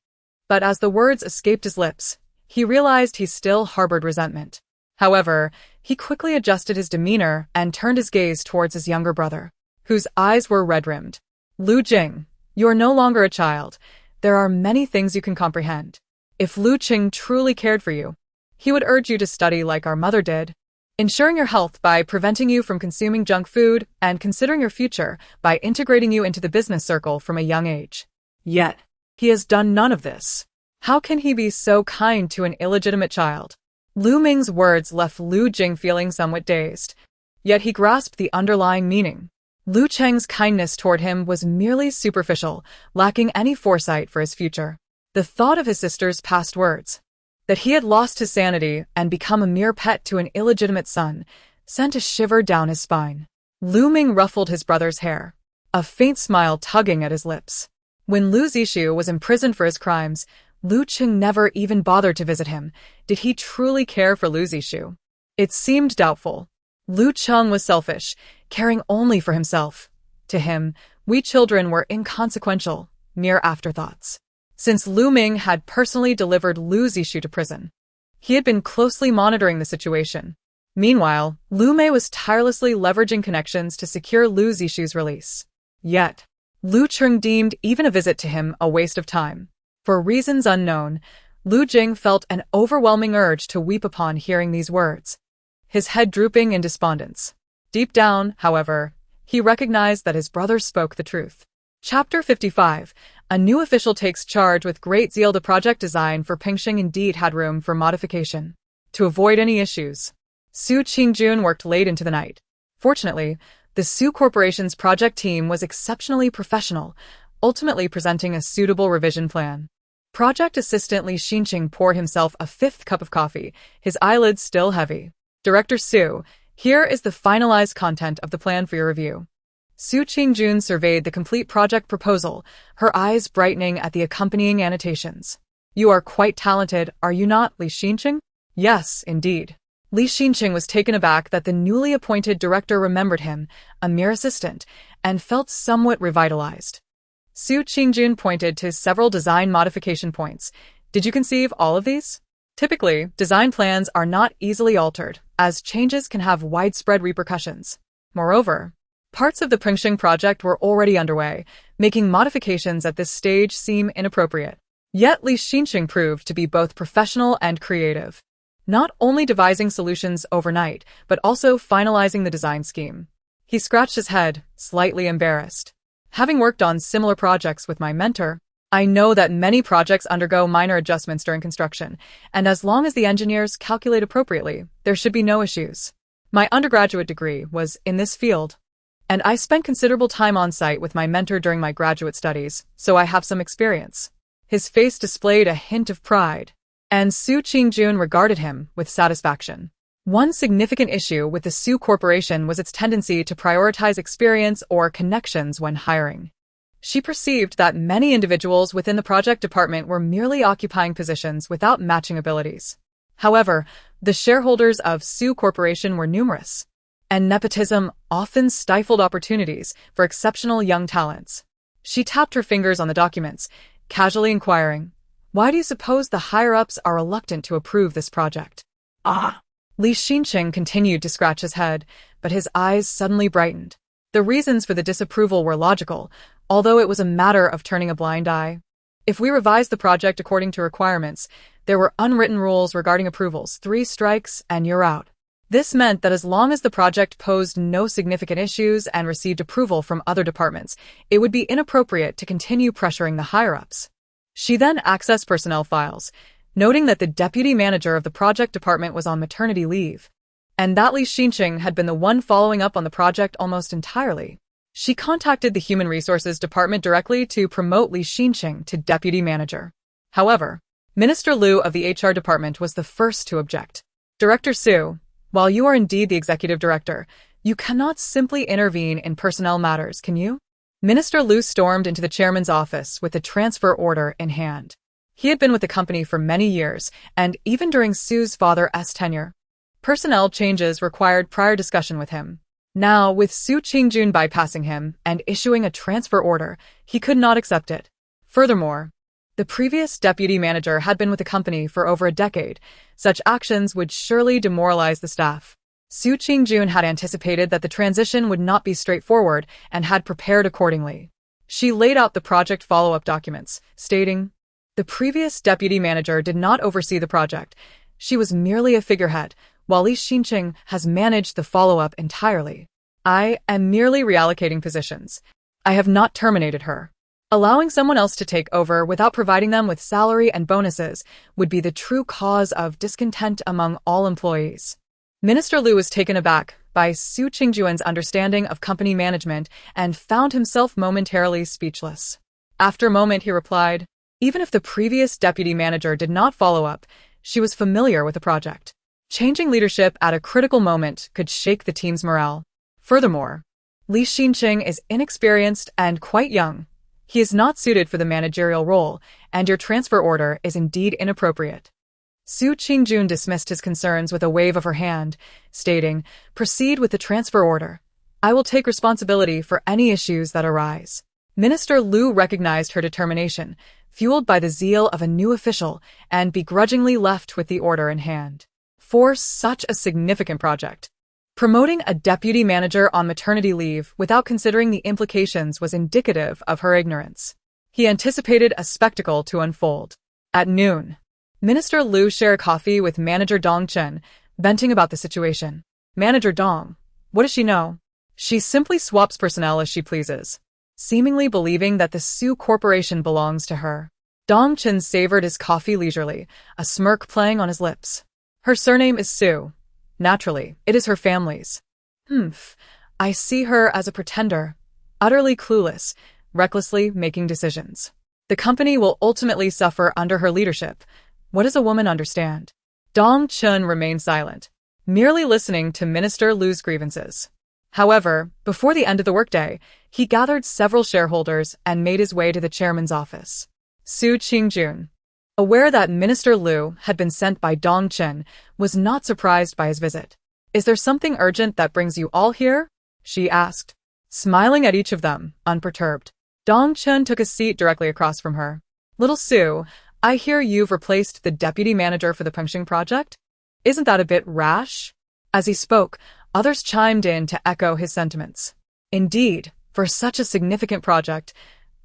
but as the words escaped his lips, he realized he still harbored resentment. However, he quickly adjusted his demeanor and turned his gaze towards his younger brother, whose eyes were red-rimmed. Lu Jing, you are no longer a child. There are many things you can comprehend. If Lu Qing truly cared for you, he would urge you to study like our mother did, ensuring your health by preventing you from consuming junk food and considering your future by integrating you into the business circle from a young age. Yet, he has done none of this. How can he be so kind to an illegitimate child? Lu Ming's words left Lu Jing feeling somewhat dazed, yet he grasped the underlying meaning. Lu Cheng's kindness toward him was merely superficial, lacking any foresight for his future. The thought of his sister's past words, that he had lost his sanity and become a mere pet to an illegitimate son, sent a shiver down his spine. Lu Ming ruffled his brother's hair, a faint smile tugging at his lips. When Lu Zishu was imprisoned for his crimes, Lu Qing never even bothered to visit him. Did he truly care for Lu Zishu? It seemed doubtful. Lu Cheng was selfish, caring only for himself. To him, we children were inconsequential, mere afterthoughts. Since Lu Ming had personally delivered Lu Zishu to prison, he had been closely monitoring the situation. Meanwhile, Lu Mei was tirelessly leveraging connections to secure Lu Zishu's release. Yet, Lu Cheng deemed even a visit to him a waste of time. For reasons unknown, Lu Jing felt an overwhelming urge to weep upon hearing these words, his head drooping in despondence. Deep down, however, he recognized that his brother spoke the truth. Chapter 55. A new official takes charge with great zeal. The project design for Pingxing indeed had room for modification. To avoid any issues, Su Qingjun worked late into the night. Fortunately, the Su Corporation's project team was exceptionally professional, ultimately presenting a suitable revision plan. Project assistant Li Xinqing poured himself a fifth cup of coffee, his eyelids still heavy. Director Su, here is the finalized content of the plan for your review. Su Qingjun surveyed the complete project proposal, her eyes brightening at the accompanying annotations. You are quite talented, are you not, Li Xinqing? Yes, indeed. Li Xinqing was taken aback that the newly appointed director remembered him, a mere assistant, and felt somewhat revitalized. Su Qingjun pointed to several design modification points. Did you conceive all of these? Typically, design plans are not easily altered, as changes can have widespread repercussions. Moreover, parts of the Pingxing project were already underway, making modifications at this stage seem inappropriate. Yet Li Xinqing proved to be both professional and creative, not only devising solutions overnight, but also finalizing the design scheme. He scratched his head, slightly embarrassed. Having worked on similar projects with my mentor, I know that many projects undergo minor adjustments during construction, and as long as the engineers calculate appropriately, there should be no issues. My undergraduate degree was in this field, and I spent considerable time on site with my mentor during my graduate studies, so I have some experience. His face displayed a hint of pride, and Su Qingjun regarded him with satisfaction. One significant issue with the Su Corporation was its tendency to prioritize experience or connections when hiring. She perceived that many individuals within the project department were merely occupying positions without matching abilities. However, the shareholders of Su Corporation were numerous, and nepotism often stifled opportunities for exceptional young talents. She tapped her fingers on the documents, casually inquiring, "Why do you suppose the higher-ups are reluctant to approve this project?" Li Xinqing continued to scratch his head, but his eyes suddenly brightened. The reasons for the disapproval were logical, although it was a matter of turning a blind eye. If we revise the project according to requirements, there were unwritten rules regarding approvals, 3 strikes and you're out. This meant that as long as the project posed no significant issues and received approval from other departments, it would be inappropriate to continue pressuring the higher-ups. She then accessed personnel files, noting that the deputy manager of the project department was on maternity leave, and that Li Xinqing had been the one following up on the project almost entirely. She contacted the Human Resources Department directly to promote Li Xinqing to deputy manager. However, Minister Lu of the HR department was the first to object. "Director Su, while you are indeed the executive director, you cannot simply intervene in personnel matters, can you?" Minister Lu stormed into the chairman's office with the transfer order in hand. He had been with the company for many years, and even during Su's father's tenure, personnel changes required prior discussion with him. Now, with Su Qingjun bypassing him and issuing a transfer order, he could not accept it. Furthermore, the previous deputy manager had been with the company for over a decade. Such actions would surely demoralize the staff. Su Qingjun had anticipated that the transition would not be straightforward and had prepared accordingly. She laid out the project follow-up documents, stating, "The previous deputy manager did not oversee the project. She was merely a figurehead, while Li Xinqing has managed the follow-up entirely. I am merely reallocating positions. I have not terminated her. Allowing someone else to take over without providing them with salary and bonuses would be the true cause of discontent among all employees." Minister Lu was taken aback by Su Qingjuan's understanding of company management and found himself momentarily speechless. After a moment, he replied, "Even if the previous deputy manager did not follow up, she was familiar with the project. Changing leadership at a critical moment could shake the team's morale. Furthermore, Li Xinqing is inexperienced and quite young. He is not suited for the managerial role, and your transfer order is indeed inappropriate." Su Qingjun dismissed his concerns with a wave of her hand, stating, "Proceed with the transfer order. I will take responsibility for any issues that arise." Minister Lu recognized her determination, fueled by the zeal of a new official, and begrudgingly left with the order in hand. For such a significant project, promoting a deputy manager on maternity leave without considering the implications was indicative of her ignorance. He anticipated a spectacle to unfold. At noon, Minister Lu shared coffee with Manager Dong Chen, venting about the situation. "Manager Dong, what does she know? She simply swaps personnel as she pleases, seemingly believing that the Su Corporation belongs to her." Dong Chen savored his coffee leisurely, a smirk playing on his lips. "Her surname is Su. Naturally, it is her family's." I see her as a pretender, utterly clueless, recklessly making decisions. The company will ultimately suffer under her leadership. What does a woman understand?" Dong Chun remained silent, merely listening to Minister Lu's grievances. However, before the end of the workday, he gathered several shareholders and made his way to the chairman's office. Su Qingjun, aware that Minister Lu had been sent by Dong Chen, was not surprised by his visit. "Is there something urgent that brings you all here?" she asked, smiling at each of them, unperturbed. Dong Chen took a seat directly across from her. "Little Su, I hear you've replaced the deputy manager for the Pengxing project? Isn't that a bit rash?" As he spoke, others chimed in to echo his sentiments. Indeed, for such a significant project,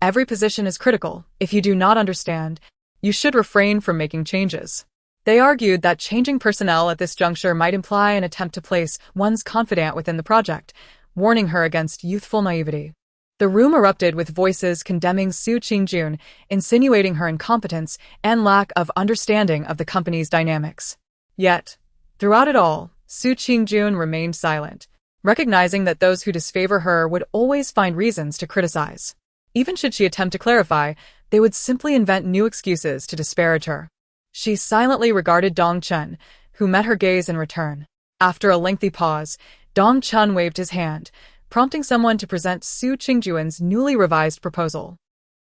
every position is critical. If you do not understand, you should refrain from making changes. They argued that changing personnel at this juncture might imply an attempt to place one's confidant within the project, warning her against youthful naivety. The room erupted with voices condemning Su Qingjun, insinuating her incompetence and lack of understanding of the company's dynamics. Yet, throughout it all, Su Qingjun remained silent, recognizing that those who disfavor her would always find reasons to criticize. Even should she attempt to clarify, they would simply invent new excuses to disparage her. She silently regarded Dong Chen, who met her gaze in return. After a lengthy pause, Dong Chun waved his hand, prompting someone to present Su Qingjuan's newly revised proposal.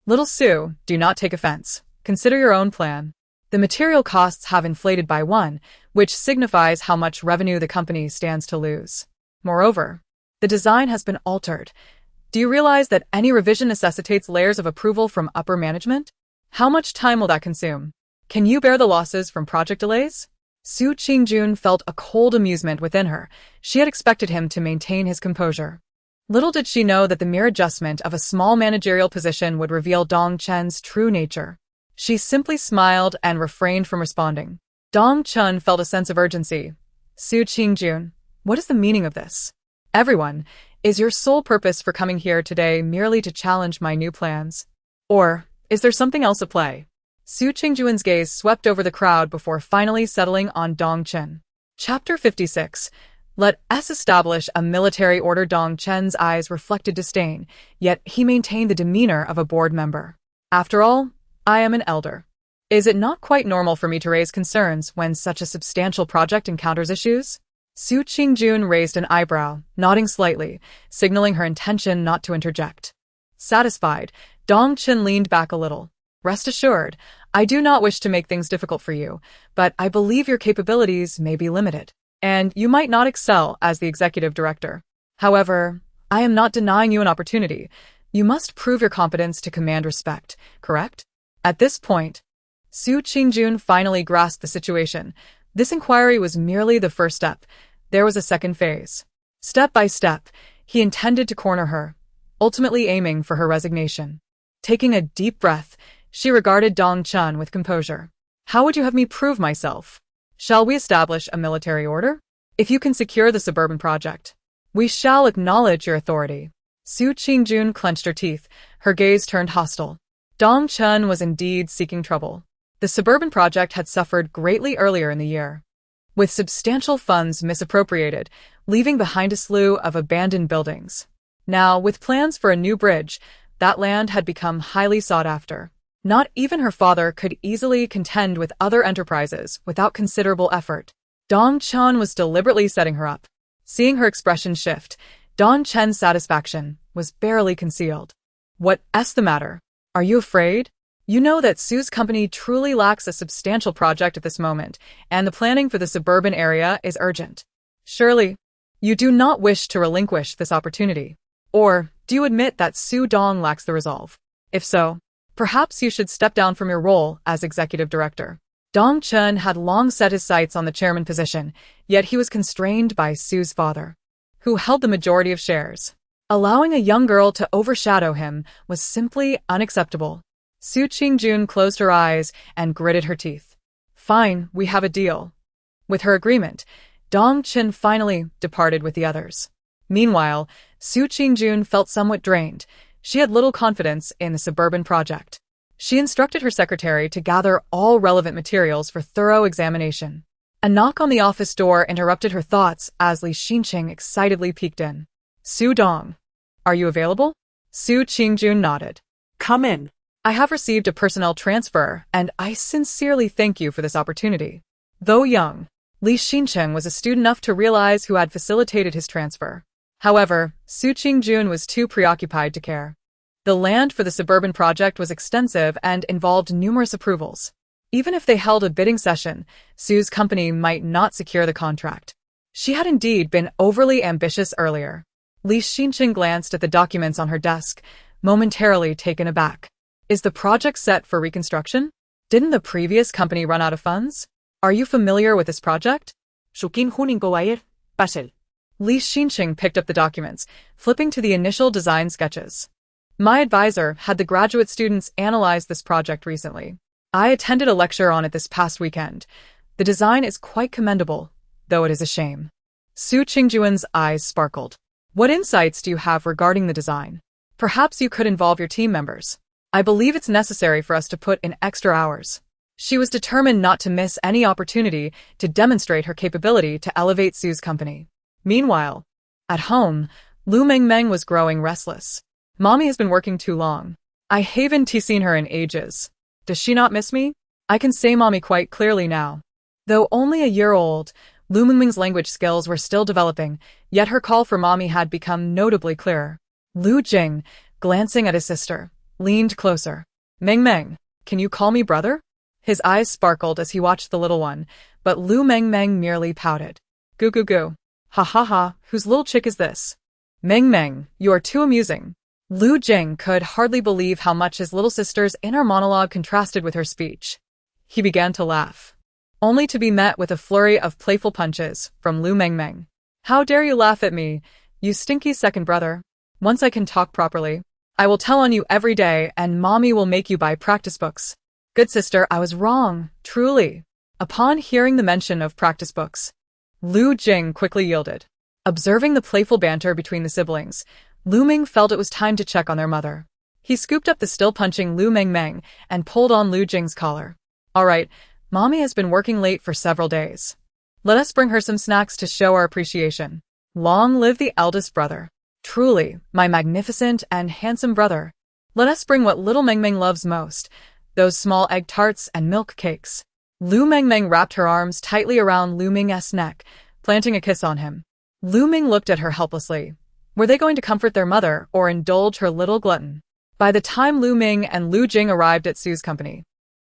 Little Su, do not take offense. Consider your own plan. The material costs have inflated by 1, which signifies how much revenue the company stands to lose. Moreover, the design has been altered. Do you realize that any revision necessitates layers of approval from upper management? How much time will that consume? Can you bear the losses from project delays? Su Qingjun felt a cold amusement within her. She had expected him to maintain his composure. Little did she know that the mere adjustment of a small managerial position would reveal Dong Chen's true nature. She simply smiled and refrained from responding. Dong Chun felt a sense of urgency. Su Qingjun, what is the meaning of this? Everyone, is your sole purpose for coming here today merely to challenge my new plans? Or is there something else at play? Su Qingjuan's gaze swept over the crowd before finally settling on Dong Chen. Chapter 56. Let us establish a military order. Dong Chen's eyes reflected disdain, yet he maintained the demeanor of a board member. After all, I am an elder. Is it not quite normal for me to raise concerns when such a substantial project encounters issues? Su Qingjun raised an eyebrow, nodding slightly, signaling her intention not to interject. Satisfied, Dong Chen leaned back a little. Rest assured, I do not wish to make things difficult for you, but I believe your capabilities may be limited, and you might not excel as the executive director. However, I am not denying you an opportunity. You must prove your competence to command respect, correct? At this point, Su Qingjun finally grasped the situation. This inquiry was merely the first step. There was a second phase. Step by step, he intended to corner her, ultimately aiming for her resignation. Taking a deep breath, she regarded Dong Chun with composure. How would you have me prove myself? Shall we establish a military order? If you can secure the suburban project, we shall acknowledge your authority. Su Qingjun clenched her teeth, her gaze turned hostile. Dong Chun was indeed seeking trouble. The suburban project had suffered greatly earlier in the year, with substantial funds misappropriated, leaving behind a slew of abandoned buildings. Now, with plans for a new bridge, that land had become highly sought after. Not even her father could easily contend with other enterprises without considerable effort. Dong Chun was deliberately setting her up. Seeing her expression shift, Dong Chen's satisfaction was barely concealed. What's the matter? Are you afraid? You know that Su's company truly lacks a substantial project at this moment, and the planning for the suburban area is urgent. Surely, you do not wish to relinquish this opportunity. Or, do you admit that Su Dong lacks the resolve? If so, perhaps you should step down from your role as executive director. Dong Chun had long set his sights on the chairman position, yet he was constrained by Su's father, who held the majority of shares. Allowing a young girl to overshadow him was simply unacceptable. Su Qingjun closed her eyes and gritted her teeth. Fine, we have a deal. With her agreement, Dong Chen finally departed with the others. Meanwhile, Su Qingjun felt somewhat drained. She had little confidence in the suburban project. She instructed her secretary to gather all relevant materials for thorough examination. A knock on the office door interrupted her thoughts as Li Xinqing excitedly peeked in. Su Dong, are you available? Su Qingjun nodded. Come in. I have received a personnel transfer, and I sincerely thank you for this opportunity. Though young, Li Xinqing was astute enough to realize who had facilitated his transfer. However, Su Qingjun was too preoccupied to care. The land for the suburban project was extensive and involved numerous approvals. Even if they held a bidding session, Su's company might not secure the contract. She had indeed been overly ambitious earlier. Li Xinqing glanced at the documents on her desk, momentarily taken aback. Is the project set for reconstruction? Didn't the previous company run out of funds? Are you familiar with this project? Shukin hunin gowair, pasel. Li Xinqing picked up the documents, flipping to the initial design sketches. My advisor had the graduate students analyze this project recently. I attended a lecture on it this past weekend. The design is quite commendable, though it is a shame. Su Qingjuan's eyes sparkled. What insights do you have regarding the design? Perhaps you could involve your team members. I believe it's necessary for us to put in extra hours. She was determined not to miss any opportunity to demonstrate her capability to elevate Su's company. Meanwhile, at home, Lu Mengmeng was growing restless. Mommy has been working too long. I haven't seen her in ages. Does she not miss me? I can say Mommy quite clearly now. Though only a year old, Lu Mengmeng's language skills were still developing, yet her call for mommy had become notably clearer. Lu Jing, glancing at his sister, leaned closer. Mengmeng, can you call me brother? His eyes sparkled as he watched the little one, but Lu Mengmeng merely pouted. Goo goo goo. Ha ha ha, whose little chick is this? Mengmeng, you are too amusing. Lu Jing could hardly believe how much his little sister's inner monologue contrasted with her speech. He began to laugh, only to be met with a flurry of playful punches from Lu Mengmeng. How dare you laugh at me, you stinky second brother? Once I can talk properly, I will tell on you every day and mommy will make you buy practice books. Good sister, I was wrong, truly. Upon hearing the mention of practice books, Lu Jing quickly yielded. Observing the playful banter between the siblings, Lu Ming felt it was time to check on their mother. He scooped up the still-punching Lu Mengmeng and pulled on Lu Jing's collar. All right, mommy has been working late for several days. Let us bring her some snacks to show our appreciation. Long live the eldest brother. Truly, my magnificent and handsome brother. Let us bring what little Mengmeng loves most, those small egg tarts and milk cakes. Lu Mengmeng wrapped her arms tightly around Lu Ming's neck, planting a kiss on him. Lu Ming looked at her helplessly. Were they going to comfort their mother or indulge her little glutton? By the time Lu Ming and Lu Jing arrived at Sue's company,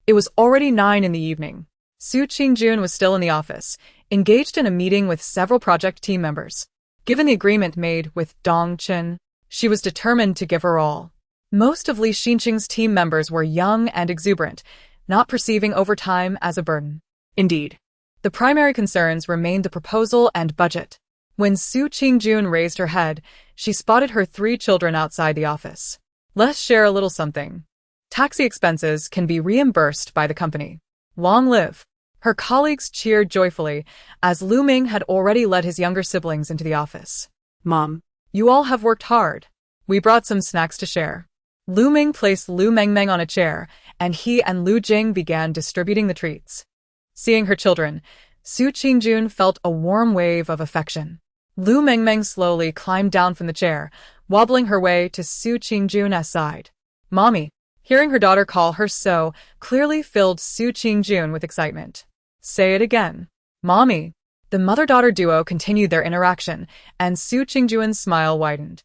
it was already 9 in the evening. Su Qingjun was still in the office, engaged in a meeting with several project team members. Given the agreement made with Dong Chen, she was determined to give her all. Most of Li Xinqing's team members were young and exuberant, not perceiving overtime as a burden. Indeed, the primary concerns remained the proposal and budget. When Su Qingjun raised her head, she spotted her 3 children outside the office. Let's share a little something. Taxi expenses can be reimbursed by the company. Long live. Her colleagues cheered joyfully, as Lu Ming had already led his younger siblings into the office. Mom, you all have worked hard. We brought some snacks to share. Lu Ming placed Lu Mengmeng on a chair, and he and Lu Jing began distributing the treats. Seeing her children, Su Qingjun felt a warm wave of affection. Lu Mengmeng slowly climbed down from the chair, wobbling her way to Su Qingjun's side. Mommy, hearing her daughter call her so, clearly filled Su Qingjun with excitement. Say it again. Mommy. The mother-daughter duo continued their interaction, and Su Qingjun's smile widened.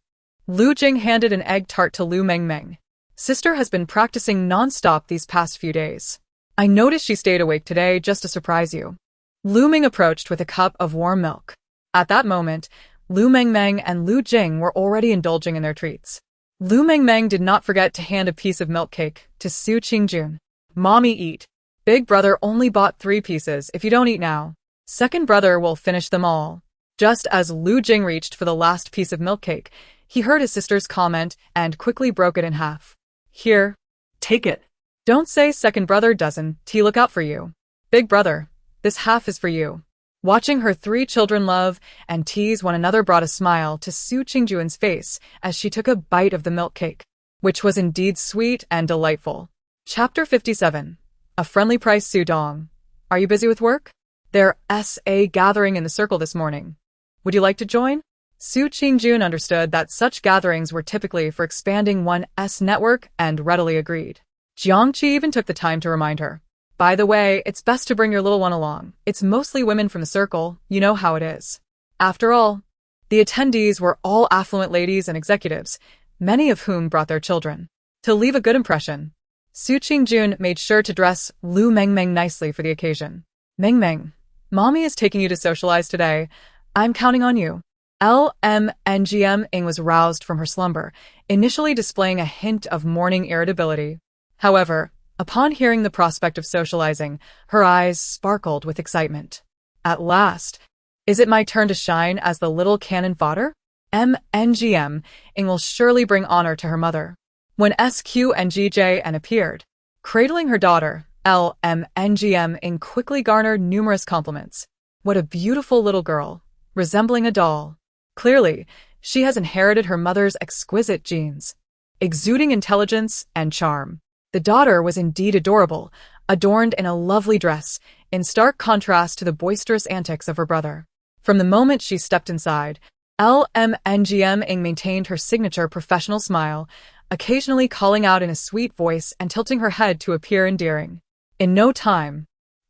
Lu Jing handed an egg tart to Lu Mengmeng. Sister has been practicing non-stop these past few days. I noticed she stayed awake today just to surprise you. Lu Ming approached with a cup of warm milk. At that moment, Lu Mengmeng and Lu Jing were already indulging in their treats. Lu Mengmeng did not forget to hand a piece of milk cake to Su Qingjun. Mommy, eat. Big brother only bought 3 pieces. If you don't eat now, second brother will finish them all. Just as Lu Jing reached for the last piece of milk cake, he heard his sister's comment and quickly broke it in half. Here, take it. Don't say second brother doesn't. Look out for you. Big brother, this half is for you. Watching her 3 children love and tease one another brought a smile to Su Qingjun's face as she took a bite of the milk cake, which was indeed sweet and delightful. Chapter 57. A friendly price. Su Dong. Are you busy with work? There's a gathering in the circle this morning. Would you like to join? Su Qingjun understood that such gatherings were typically for expanding one's network and readily agreed. Jiangqi even took the time to remind her. By the way, it's best to bring your little one along. It's mostly women from the circle, you know how it is. After all, the attendees were all affluent ladies and executives, many of whom brought their children. To leave a good impression, Su Qingjun made sure to dress Lu Mengmeng nicely for the occasion. Mengmeng, mommy is taking you to socialize today. I'm counting on you. Mengmeng was roused from her slumber, initially displaying a hint of morning irritability. However, upon hearing the prospect of socializing, her eyes sparkled with excitement. At last, is it my turn to shine as the little cannon fodder? Mengmeng will surely bring honor to her mother. When Sqngj appeared, cradling her daughter, Mengmeng quickly garnered numerous compliments. What a beautiful little girl, resembling a doll. Clearly, she has inherited her mother's exquisite genes, exuding intelligence and charm. The daughter was indeed adorable, adorned in a lovely dress, in stark contrast to the boisterous antics of her brother. From the moment she stepped inside, Mengmeng maintained her signature professional smile, occasionally calling out in a sweet voice and tilting her head to appear endearing. In no time,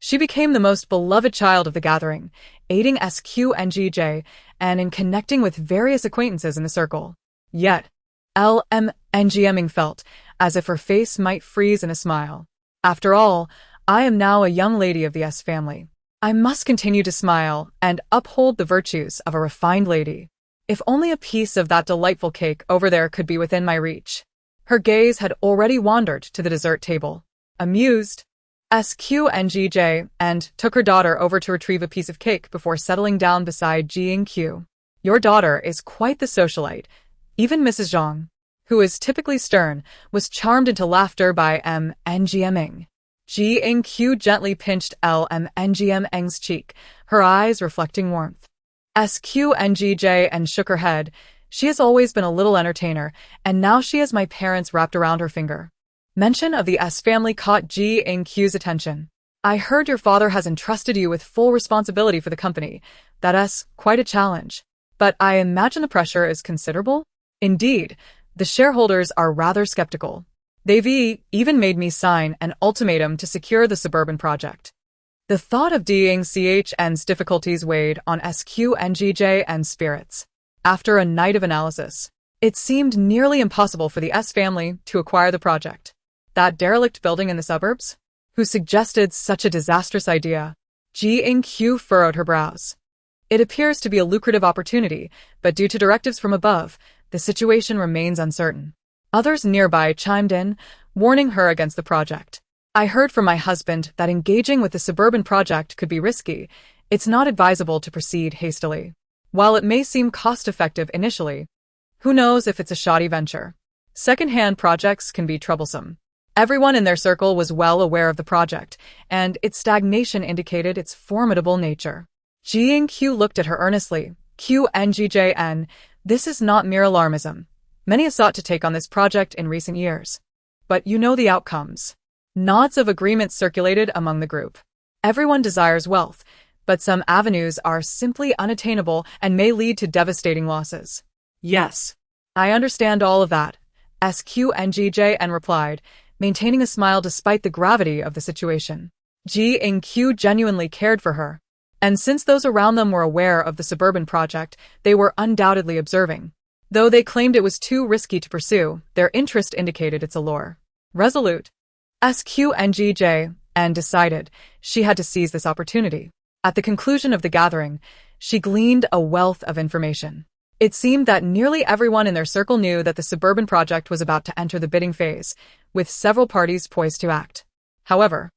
She became the most beloved child of the gathering, aiding SQNGJ and in connecting with various acquaintances in the circle. Yet, LMNGMing felt as if her face might freeze in a smile. After all, I am now a young lady of the S family. I must continue to smile and uphold the virtues of a refined lady. If only a piece of that delightful cake over there could be within my reach. Her gaze had already wandered to the dessert table. Amused, SQNGJ and took her daughter over to retrieve a piece of cake before settling down beside Ji and Q. Your daughter is quite the socialite. Even Mrs. Zhang, who is typically stern, was charmed into laughter by MNGMing. Ji and Q gently pinched LMNGMing's cheek, her eyes reflecting warmth. SQNGJ and shook her head. She has always been a little entertainer, and now she has my parents wrapped around her finger. Mention of the S family caught Ji and Q's attention. I heard your father has entrusted you with full responsibility for the company. That's quite a challenge. But I imagine the pressure is considerable? Indeed, the shareholders are rather skeptical. They've even made me sign an ultimatum to secure the suburban project. The thought of dealing CHN's difficulties weighed on SQNGJ and spirits. After a night of analysis, it seemed nearly impossible for the S family to acquire the project. That derelict building in the suburbs? Who suggested such a disastrous idea? Ji and Q furrowed her brows. It appears to be a lucrative opportunity, but due to directives from above, the situation remains uncertain. Others nearby chimed in, warning her against the project. I heard from my husband that engaging with the suburban project could be risky. It's not advisable to proceed hastily. While it may seem cost-effective initially, who knows if it's a shoddy venture? Second-hand projects can be troublesome. Everyone in their circle was well aware of the project, and its stagnation indicated its formidable nature. Ji and Q looked at her earnestly. QNGJN, this is not mere alarmism. Many have sought to take on this project in recent years. But you know the outcomes. Nods of agreement circulated among the group. Everyone desires wealth, but some avenues are simply unattainable and may lead to devastating losses. Yes. I understand all of that, SQNGJN replied, maintaining a smile despite the gravity of the situation. Ji and Q genuinely cared for her. And since those around them were aware of the suburban project, they were undoubtedly observing. Though they claimed it was too risky to pursue, their interest indicated its allure. Resolute, SQNGJN decided she had to seize this opportunity. At the conclusion of the gathering, she gleaned a wealth of information. It seemed that nearly everyone in their circle knew that the suburban project was about to enter the bidding phase, with several parties poised to act. However,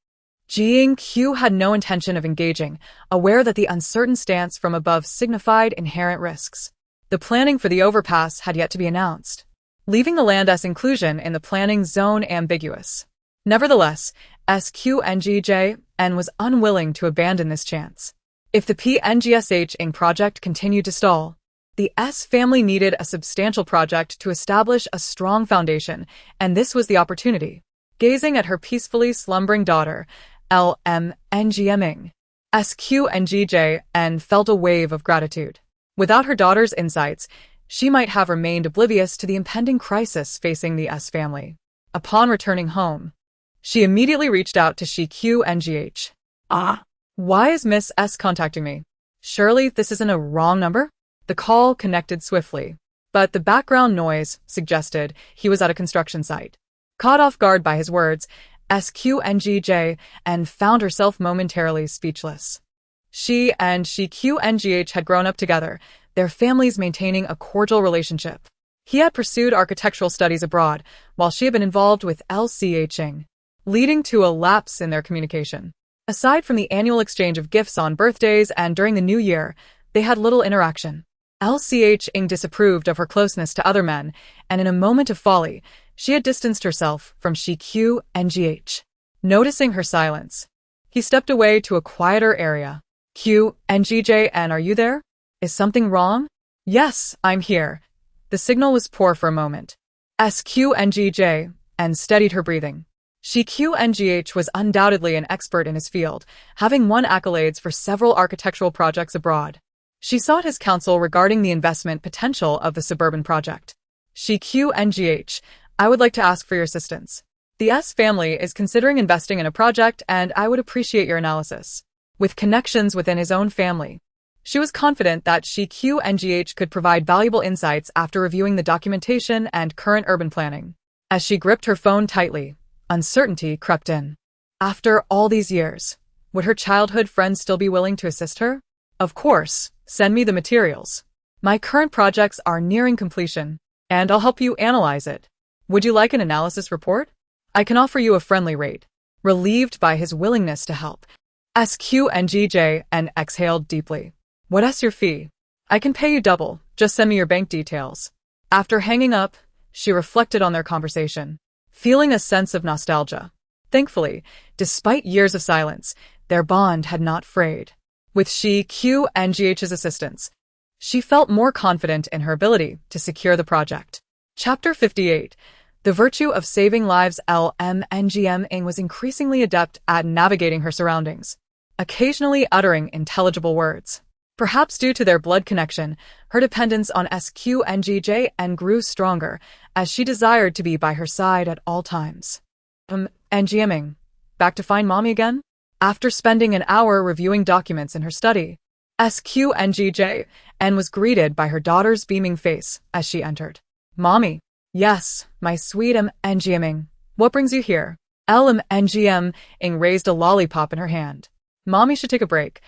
Ji and Q had no intention of engaging, aware that the uncertain stance from above signified inherent risks. The planning for the overpass had yet to be announced, leaving the land's inclusion in the planning zone ambiguous. Nevertheless, SQNGJN was unwilling to abandon this chance. If the PNGSH project continued to stall, the S family needed a substantial project to establish a strong foundation, and this was the opportunity. Gazing at her peacefully slumbering daughter, LMNGMing, SQNGJN felt a wave of gratitude. Without her daughter's insights, she might have remained oblivious to the impending crisis facing the S family. Upon returning home, she immediately reached out to SQNGH. Why is Miss S contacting me? Surely this isn't a wrong number? The call connected swiftly, but the background noise suggested he was at a construction site. Caught off guard by his words, SQNGJN found herself momentarily speechless. She and QNGH had grown up together, their families maintaining a cordial relationship. He had pursued architectural studies abroad, while she had been involved with LCHing, leading to a lapse in their communication. Aside from the annual exchange of gifts on birthdays and during the new year, they had little interaction. LCHing disapproved of her closeness to other men, and in a moment of folly, she had distanced herself from QNGH. Noticing her silence, he stepped away to a quieter area. QNGJN, are you there? Is something wrong? Yes, I'm here. The signal was poor for a moment. SQNGJN steadied her breathing. QNGH was undoubtedly an expert in his field, having won accolades for several architectural projects abroad. She sought his counsel regarding the investment potential of the suburban project. QNGH, I would like to ask for your assistance. The S family is considering investing in a project, and I would appreciate your analysis. With connections within his own family, she was confident that she QNGH could provide valuable insights after reviewing the documentation and current urban planning. As she gripped her phone tightly, uncertainty crept in. After all these years, would her childhood friends still be willing to assist her? Of course, send me the materials. My current projects are nearing completion, and I'll help you analyze it. Would you like an analysis report? I can offer you a friendly rate. Relieved by his willingness to help, SQNGJ and exhaled deeply. What's your fee? I can pay you double, just send me your bank details. After hanging up, she reflected on their conversation, feeling a sense of nostalgia. Thankfully, despite years of silence, their bond had not frayed. With QNGH's assistance, she felt more confident in her ability to secure the project. Chapter 58. The virtue of saving lives. Lu Mengmeng was increasingly adept at navigating her surroundings, occasionally uttering intelligible words. Perhaps due to their blood connection, her dependence on SQNGJ grew stronger, as she desired to be by her side at all times. Ngming, back to find mommy again? After spending an hour reviewing documents in her study, SQNGJ was greeted by her daughter's beaming face as she entered. Mommy. Yes, my sweet Ngming. What brings you here? Ngming raised a lollipop in her hand. Mommy should take a break.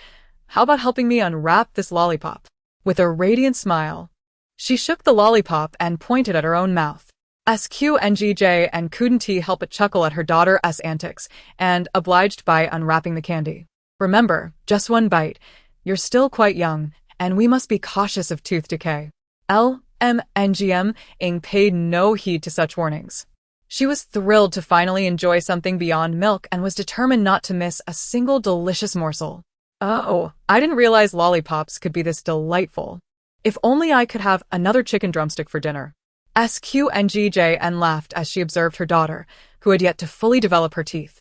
How about helping me unwrap this lollipop? With a radiant smile, she shook the lollipop and pointed at her own mouth. SQNGJ couldn't help but chuckle at her daughter's antics and obliged by unwrapping the candy. Remember, just one bite. You're still quite young, and we must be cautious of tooth decay. Lu Mengmeng paid no heed to such warnings. She was thrilled to finally enjoy something beyond milk and was determined not to miss a single delicious morsel. Oh, I didn't realize lollipops could be this delightful. If only I could have another chicken drumstick for dinner. SQNGJ laughed as she observed her daughter, who had yet to fully develop her teeth,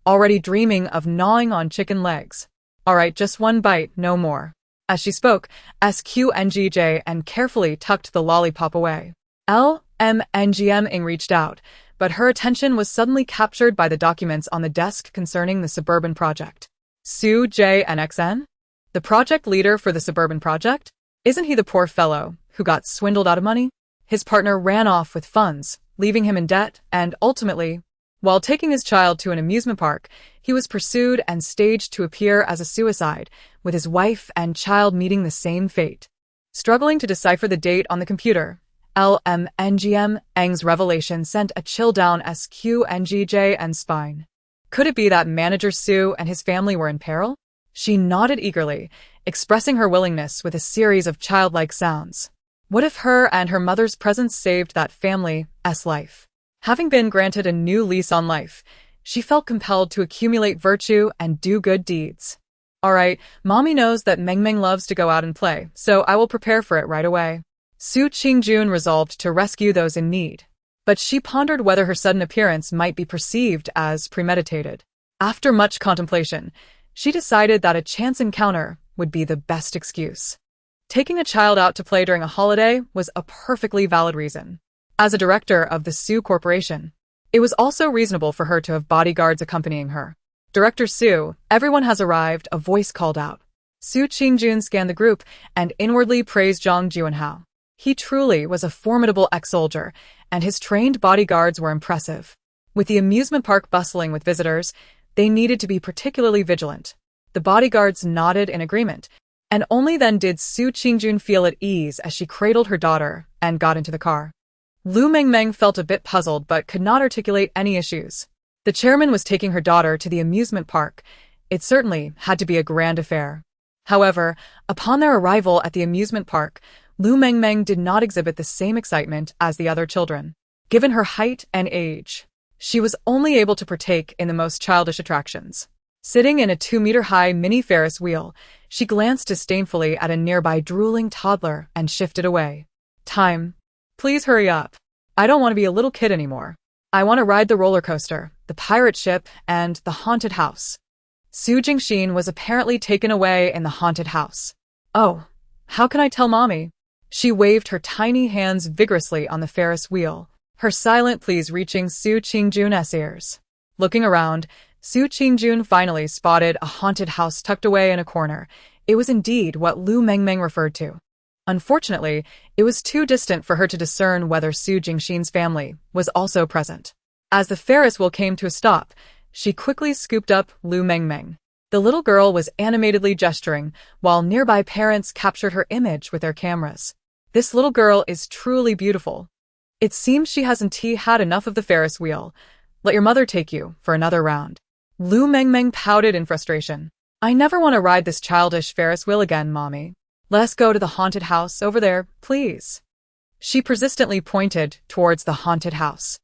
already dreaming of gnawing on chicken legs. All right, just one bite, no more. As she spoke, SQNGJ carefully tucked the lollipop away. Lu Mengmeng reached out, but her attention was suddenly captured by the documents on the desk concerning the suburban project. Su JNXN? The project leader for the suburban project? Isn't he the poor fellow who got swindled out of money? His partner ran off with funds, leaving him in debt, and ultimately, while taking his child to an amusement park, he was pursued and staged to appear as a suicide, with his wife and child meeting the same fate. Struggling to decipher the date on the computer, Lu Mengmeng's revelation sent a chill down SQNGJ's spine. Could it be that Manager Su and his family were in peril? She nodded eagerly, expressing her willingness with a series of childlike sounds. What if her and her mother's presence saved that family's life? Having been granted a new lease on life, she felt compelled to accumulate virtue and do good deeds. All right, mommy knows that Mengmeng loves to go out and play, so I will prepare for it right away. Su Qingjun resolved to rescue those in need, but she pondered whether her sudden appearance might be perceived as premeditated. After much contemplation, she decided that a chance encounter would be the best excuse. Taking a child out to play during a holiday was a perfectly valid reason. As a director of the Su Corporation, it was also reasonable for her to have bodyguards accompanying her. Director Su, everyone has arrived, a voice called out. Su Qingjun scanned the group and inwardly praised Zhang Juanhao. He truly was a formidable ex-soldier, and his trained bodyguards were impressive. With the amusement park bustling with visitors, they needed to be particularly vigilant. The bodyguards nodded in agreement, and only then did Su Qingjun feel at ease as she cradled her daughter and got into the car. Lu Mengmeng felt a bit puzzled but could not articulate any issues. The chairman was taking her daughter to the amusement park. It certainly had to be a grand affair. However, upon their arrival at the amusement park, Lu Mengmeng did not exhibit the same excitement as the other children. Given her height and age, she was only able to partake in the most childish attractions. Sitting in a 2-meter-high mini Ferris wheel, she glanced disdainfully at a nearby drooling toddler and shifted away. Time. Please hurry up. I don't want to be a little kid anymore. I want to ride the roller coaster, the pirate ship, and the haunted house. Su Jingxin was apparently taken away in the haunted house. Oh, how can I tell mommy? She waved her tiny hands vigorously on the Ferris wheel, her silent pleas reaching Su Qingjun's ears. Looking around, Su Qingjun finally spotted a haunted house tucked away in a corner. It was indeed what Lu Mengmeng referred to. Unfortunately, it was too distant for her to discern whether Su Jingxin's family was also present. As the Ferris wheel came to a stop, she quickly scooped up Lu Mengmeng. The little girl was animatedly gesturing, while nearby parents captured her image with their cameras. This little girl is truly beautiful. It seems she hasn't had enough of the Ferris wheel. Let your mother take you for another round. Lu Mengmeng pouted in frustration. I never want to ride this childish Ferris wheel again, Mommy. Let us go to the haunted house over there, please. She persistently pointed towards the haunted house.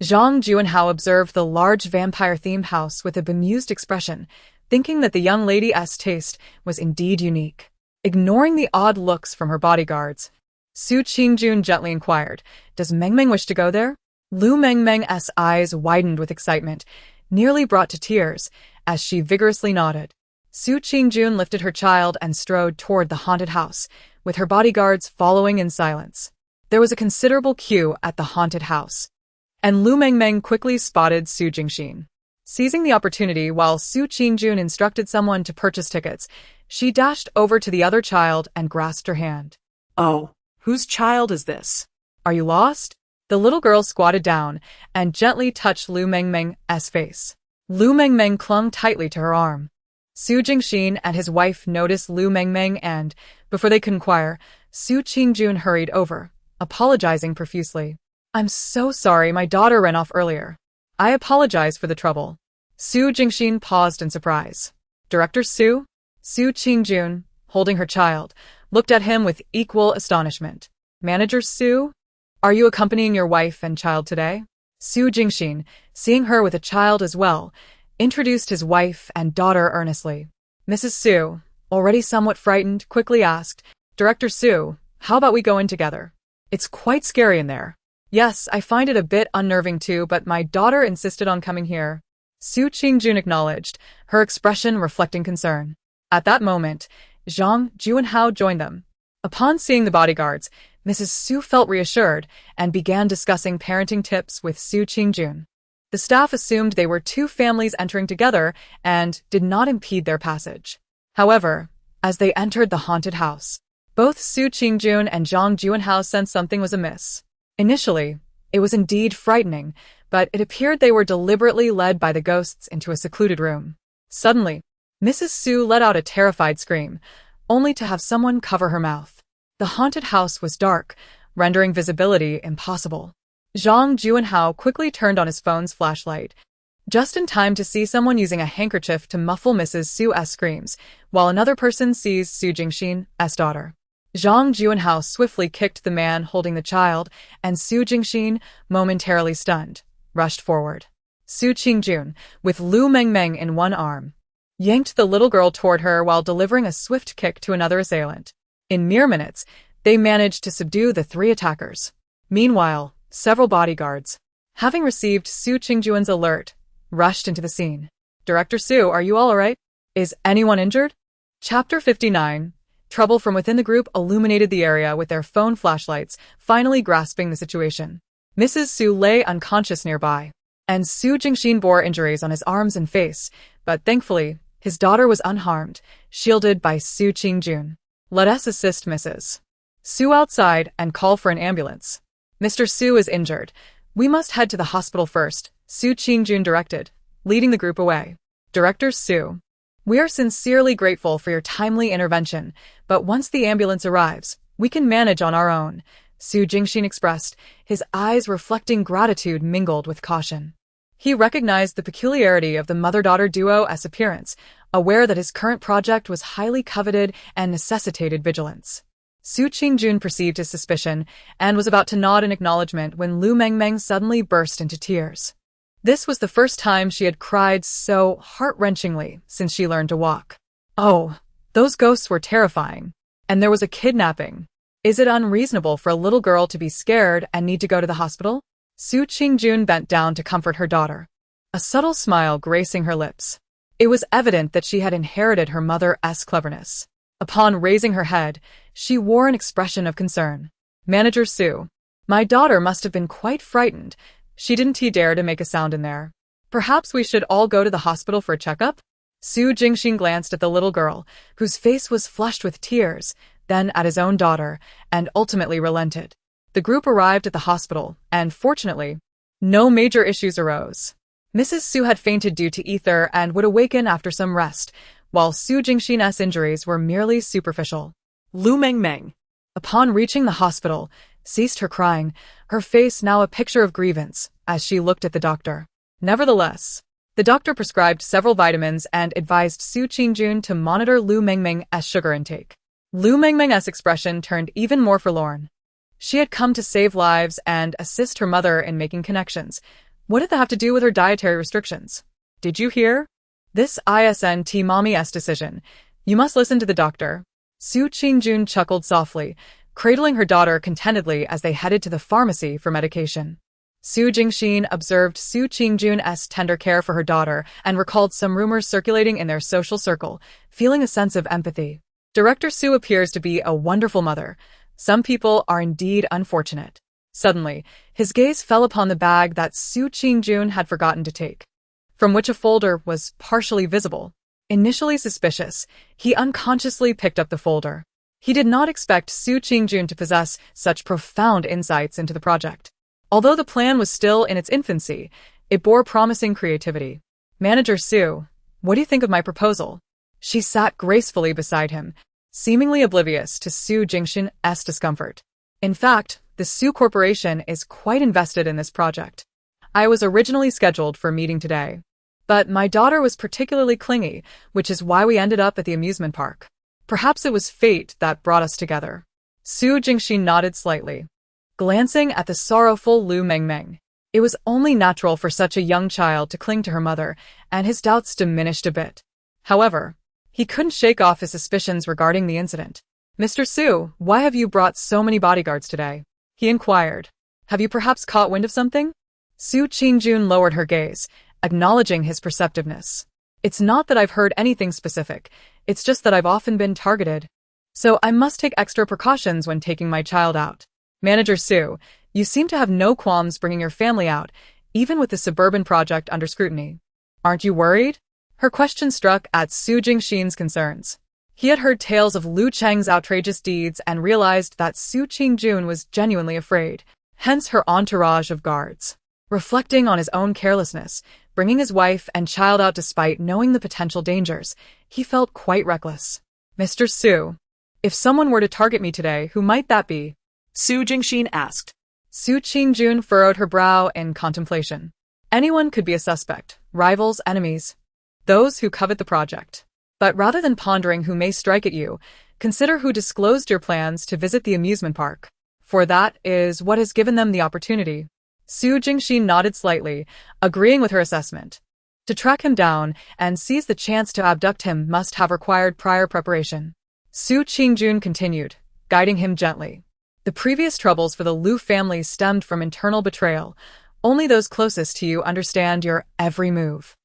Zhang Juanhao observed the large vampire-themed house with a bemused expression, thinking that the young lady's taste was indeed unique. Ignoring the odd looks from her bodyguards, Su Qingjun gently inquired, Does Mengmeng wish to go there? Lu Mengmeng's eyes widened with excitement, nearly brought to tears, as she vigorously nodded. Su Qingjun lifted her child and strode toward the haunted house, with her bodyguards following in silence. There was a considerable queue at the haunted house, and Lu Mengmeng quickly spotted Su Jingxin. Seizing the opportunity while Su Qingjun instructed someone to purchase tickets, she dashed over to the other child and grasped her hand. Oh, whose child is this? Are you lost? The little girl squatted down and gently touched Lu Mengmeng's face. Lu Mengmeng clung tightly to her arm. Su Jingxin and his wife noticed Lu Mengmeng and, before they could inquire, Su Qingjun hurried over, apologizing profusely. I'm so sorry my daughter ran off earlier. I apologize for the trouble. Su Jingxin paused in surprise. Director Su? Su Qingjun, holding her child, looked at him with equal astonishment. Manager Su? Are you accompanying your wife and child today? Su Jingxin, seeing her with a child as well, introduced his wife and daughter earnestly. Mrs. Su, already somewhat frightened, quickly asked, Director Su, how about we go in together? It's quite scary in there. Yes, I find it a bit unnerving too, but my daughter insisted on coming here. Su Qingjun acknowledged, her expression reflecting concern. At that moment, Zhang Juanhao joined them. Upon seeing the bodyguards, Mrs. Su felt reassured and began discussing parenting tips with Su Qingjun. The staff assumed they were two families entering together and did not impede their passage. However, as they entered the haunted house, both Su Qingjun and Zhang Juanhao sensed something was amiss. Initially, it was indeed frightening, but it appeared they were deliberately led by the ghosts into a secluded room. Suddenly, Mrs. Su let out a terrified scream, only to have someone cover her mouth. The haunted house was dark, rendering visibility impossible. Zhang Juanhao quickly turned on his phone's flashlight, just in time to see someone using a handkerchief to muffle Mrs. Su's screams, while another person seized Su Jingxin's daughter. Zhang Juanhao swiftly kicked the man holding the child, and Su Jingxin, momentarily stunned, rushed forward. Su Qingjun, with Lu Mengmeng in one arm, yanked the little girl toward her while delivering a swift kick to another assailant. In mere minutes, they managed to subdue the three attackers. Meanwhile, several bodyguards, having received Su Qingjun's alert, rushed into the scene. Director Su, are you all right? Is anyone injured? Chapter 59. Trouble from within the group illuminated the area with their phone flashlights, finally grasping the situation. Mrs. Su lay unconscious nearby, and Su Jingxin bore injuries on his arms and face, but thankfully, his daughter was unharmed, shielded by Su Qingjun. Let us assist Mrs. Su outside and call for an ambulance. Mr. Su is injured. We must head to the hospital first, Su Qingjun directed, leading the group away. Director Su, we are sincerely grateful for your timely intervention, but once the ambulance arrives, we can manage on our own, Su Jingxin expressed, his eyes reflecting gratitude mingled with caution. He recognized the peculiarity of the mother-daughter duo's appearance, aware that his current project was highly coveted and necessitated vigilance. Su Qingjun perceived his suspicion and was about to nod in acknowledgement when Lu Mengmeng suddenly burst into tears. This was the first time she had cried so heart-wrenchingly since she learned to walk. Oh, those ghosts were terrifying. And there was a kidnapping. Is it unreasonable for a little girl to be scared and need to go to the hospital? Su Qingjun bent down to comfort her daughter, a subtle smile gracing her lips. It was evident that she had inherited her mother's cleverness. Upon raising her head, she wore an expression of concern. Manager Su, My daughter must have been quite frightened. She didn't dare to make a sound in there. Perhaps we should all go to the hospital for a checkup? Su Jingxin glanced at the little girl, whose face was flushed with tears, then at his own daughter, and ultimately relented. The group arrived at the hospital, and fortunately, no major issues arose. Mrs. Su had fainted due to ether and would awaken after some rest, while Su Jingxin's injuries were merely superficial. Lu Mengmeng. Upon reaching the hospital, ceased her crying, her face now a picture of grievance, as she looked at the doctor. Nevertheless, the doctor prescribed several vitamins and advised Su Qingjun to monitor Lu Mengmeng's sugar intake. Lu Mengmeng's expression turned even more forlorn. She had come to save lives and assist her mother in making connections. What did that have to do with her dietary restrictions? Did you hear? This isn't mommy's decision. You must listen to the doctor. Su Qingjun chuckled softly, cradling her daughter contentedly as they headed to the pharmacy for medication. Su Jingxin observed Su Qingjun's tender care for her daughter and recalled some rumors circulating in their social circle, feeling a sense of empathy. Director Su appears to be a wonderful mother. Some people are indeed unfortunate. Suddenly, his gaze fell upon the bag that Su Qingjun had forgotten to take, from which a folder was partially visible. Initially suspicious, he unconsciously picked up the folder. He did not expect Su Qingjun to possess such profound insights into the project. Although the plan was still in its infancy, it bore promising creativity. Manager Su, what do you think of my proposal? She sat gracefully beside him, seemingly oblivious to Su Jingxin's discomfort. In fact, the Su Corporation is quite invested in this project. I was originally scheduled for a meeting today, but my daughter was particularly clingy, which is why we ended up at the amusement park. Perhaps it was fate that brought us together. Su Jingxin nodded slightly, glancing at the sorrowful Lu Mengmeng. It was only natural for such a young child to cling to her mother, and his doubts diminished a bit. However, he couldn't shake off his suspicions regarding the incident. Mr. Su, why have you brought so many bodyguards today? He inquired. Have you perhaps caught wind of something? Su Qingjun lowered her gaze, acknowledging his perceptiveness. It's not that I've heard anything specific, it's just that I've often been targeted. So I must take extra precautions when taking my child out. Manager Su, you seem to have no qualms bringing your family out, even with the suburban project under scrutiny. Aren't you worried? Her question struck at Su Jingxin's concerns. He had heard tales of Lu Cheng's outrageous deeds and realized that Su Qingjun was genuinely afraid, hence her entourage of guards. Reflecting on his own carelessness, bringing his wife and child out despite knowing the potential dangers, he felt quite reckless. Mr. Su, if someone were to target me today, who might that be? Su Jingxin asked. Su Qingjun furrowed her brow in contemplation. Anyone could be a suspect, rivals, enemies, those who covet the project. But rather than pondering who may strike at you, consider who disclosed your plans to visit the amusement park, for that is what has given them the opportunity. Su Jingxin nodded slightly, agreeing with her assessment. To track him down and seize the chance to abduct him must have required prior preparation. Su Qingjun continued, guiding him gently. The previous troubles for the Lu family stemmed from internal betrayal. Only those closest to you understand your every move.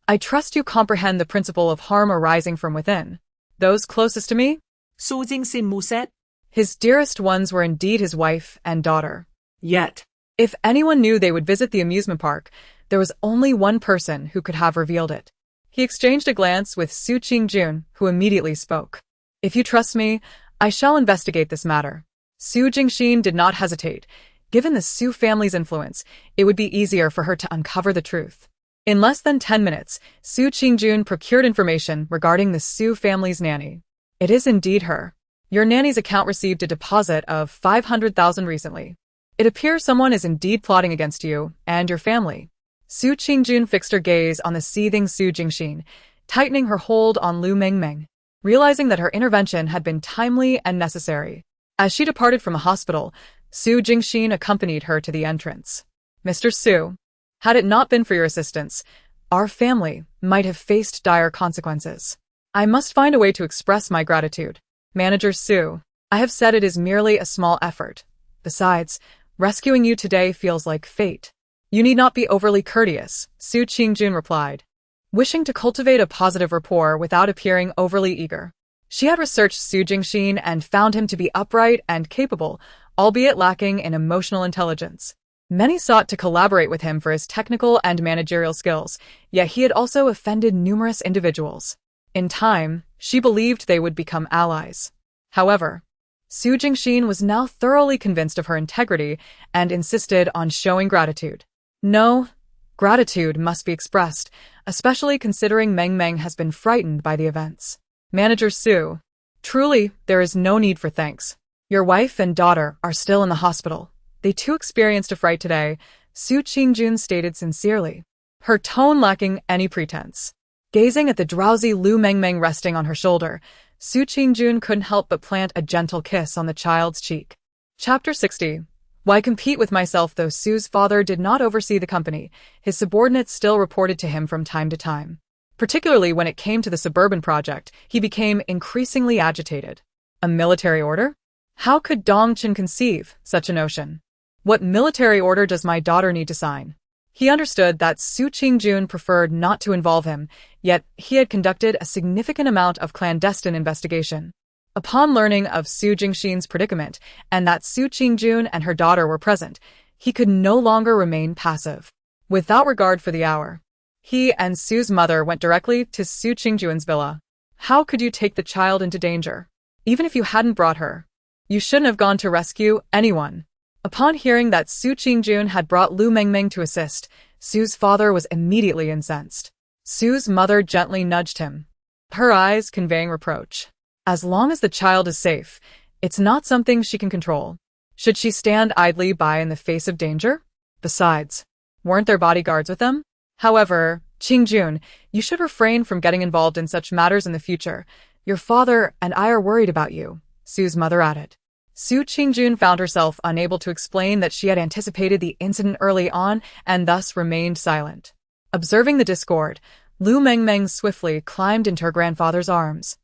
I trust you comprehend the principle of harm arising from within. Those closest to me? Su Jingxin said. His dearest ones were indeed his wife and daughter. Yet, if anyone knew they would visit the amusement park, there was only one person who could have revealed it. He exchanged a glance with Su Qingjun, who immediately spoke. If you trust me, I shall investigate this matter. Su Jingxin did not hesitate. Given the Su family's influence, it would be easier for her to uncover the truth. In less than 10 minutes, Su Qingjun procured information regarding the Su family's nanny. It is indeed her. Your nanny's account received a deposit of 500,000 recently. It appears someone is indeed plotting against you and your family. Su Qingjun fixed her gaze on the seething Su Jingxin, tightening her hold on Lu Mengmeng, realizing that her intervention had been timely and necessary. As she departed from the hospital, Su Jingxin accompanied her to the entrance. Mr. Su, had it not been for your assistance, our family might have faced dire consequences. I must find a way to express my gratitude. Manager Su, I have said it is merely a small effort. Besides, rescuing you today feels like fate. You need not be overly courteous, Su Qingjun replied, wishing to cultivate a positive rapport without appearing overly eager. She had researched Su Jingxin and found him to be upright and capable, albeit lacking in emotional intelligence. Many sought to collaborate with him for his technical and managerial skills, yet he had also offended numerous individuals. In time, she believed they would become allies. However, Su Jingxin was now thoroughly convinced of her integrity and insisted on showing gratitude. No, gratitude must be expressed, especially considering Mengmeng has been frightened by the events. Manager Su, truly, there is no need for thanks. Your wife and daughter are still in the hospital. They too experienced a fright today, Su Qingjun stated sincerely, her tone lacking any pretense. Gazing at the drowsy Lu Mengmeng resting on her shoulder, Su Qingjun couldn't help but plant a gentle kiss on the child's cheek. Chapter 60. Why compete with myself? Though Su's father did not oversee the company, his subordinates still reported to him from time to time. Particularly when it came to the suburban project, he became increasingly agitated. A military order? How could Dongchen conceive such a notion? What military order does my daughter need to sign? He understood that Su Qingjun preferred not to involve him, yet he had conducted a significant amount of clandestine investigation. Upon learning of Su Jingxin's predicament and that Su Qingjun and her daughter were present, he could no longer remain passive. Without regard for the hour, he and Su's mother went directly to Su Qingjun's villa. How could you take the child into danger? Even if you hadn't brought her, you shouldn't have gone to rescue anyone. Upon hearing that Su Qingjun had brought Lu Mengmeng to assist, Su's father was immediately incensed. Su's mother gently nudged him, her eyes conveying reproach. As long as the child is safe, it's not something she can control. Should she stand idly by in the face of danger? Besides, weren't there bodyguards with them? However, Qingjun, you should refrain from getting involved in such matters in the future. Your father and I are worried about you, Su's mother added. Su Qingjun found herself unable to explain that she had anticipated the incident early on and thus remained silent. Observing the discord, Lu Mengmeng swiftly climbed into her grandfather's arms,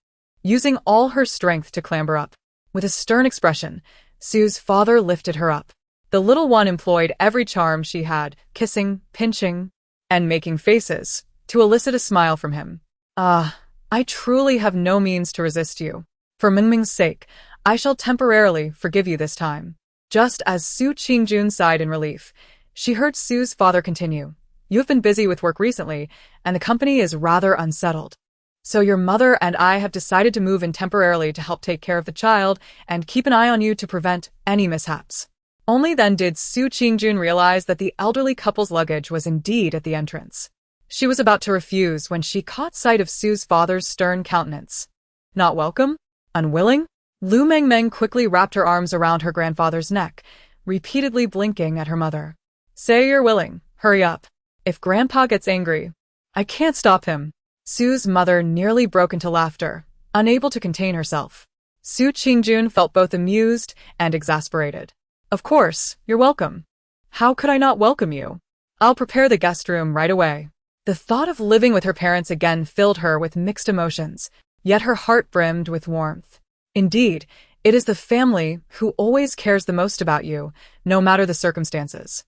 using all her strength to clamber up. With a stern expression, Su's father lifted her up. The little one employed every charm she had, kissing, pinching, and making faces, to elicit a smile from him. I truly have no means to resist you. For Mengmeng's sake, I shall temporarily forgive you this time. Just as Su Qingjun sighed in relief, she heard Su's father continue. You have been busy with work recently, and the company is rather unsettled. So your mother and I have decided to move in temporarily to help take care of the child and keep an eye on you to prevent any mishaps. Only then did Su Qingjun realize that the elderly couple's luggage was indeed at the entrance. She was about to refuse when she caught sight of Su's father's stern countenance. Not welcome? Unwilling? Lu Mengmeng quickly wrapped her arms around her grandfather's neck, repeatedly blinking at her mother. Say you're willing. Hurry up. If Grandpa gets angry, I can't stop him. Su's mother nearly broke into laughter, unable to contain herself. Su Qingjun felt both amused and exasperated. Of course, you're welcome. How could I not welcome you? I'll prepare the guest room right away. The thought of living with her parents again filled her with mixed emotions, yet her heart brimmed with warmth. Indeed, it is the family who always cares the most about you, no matter the circumstances.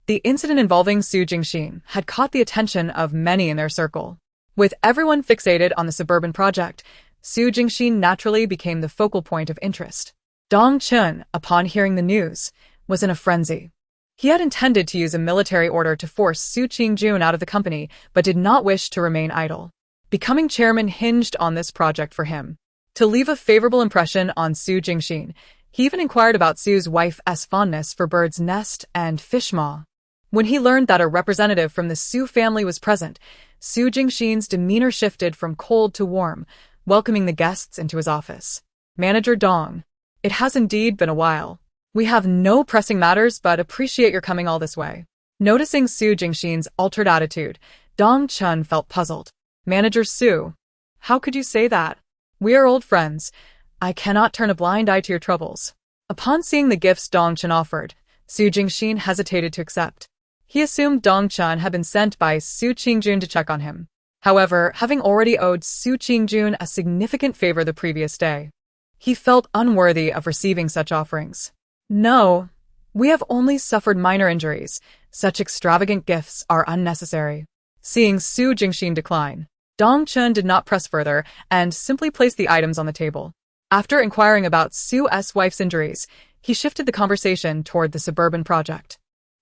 The incident involving Su Jingxin had caught the attention of many in their circle. With everyone fixated on the suburban project, Su Jingxin naturally became the focal point of interest. Dong Chun, upon hearing the news, was in a frenzy. He had intended to use a military order to force Su Qingjun out of the company, but did not wish to remain idle. Becoming chairman hinged on this project for him. To leave a favorable impression on Su Jingxin, he even inquired about Su's wife's fondness for bird's nest and fish maw. When he learned that a representative from the Su family was present, Su Jingxin's demeanor shifted from cold to warm, welcoming the guests into his office. Manager Dong, it has indeed been a while. We have no pressing matters but appreciate your coming all this way. Noticing Su Jingxin's altered attitude, Dong Chun felt puzzled. Manager Su, how could you say that? We are old friends. I cannot turn a blind eye to your troubles. Upon seeing the gifts Dong Chun offered, Su Jingxin hesitated to accept. He assumed Dong Chun had been sent by Su Qingjun to check on him. However, having already owed Su Qingjun a significant favor the previous day, he felt unworthy of receiving such offerings. No, we have only suffered minor injuries. Such extravagant gifts are unnecessary. Seeing Su Jingxin decline, Dong Chun did not press further and simply placed the items on the table. After inquiring about Su's wife's injuries, He shifted the conversation toward the suburban project.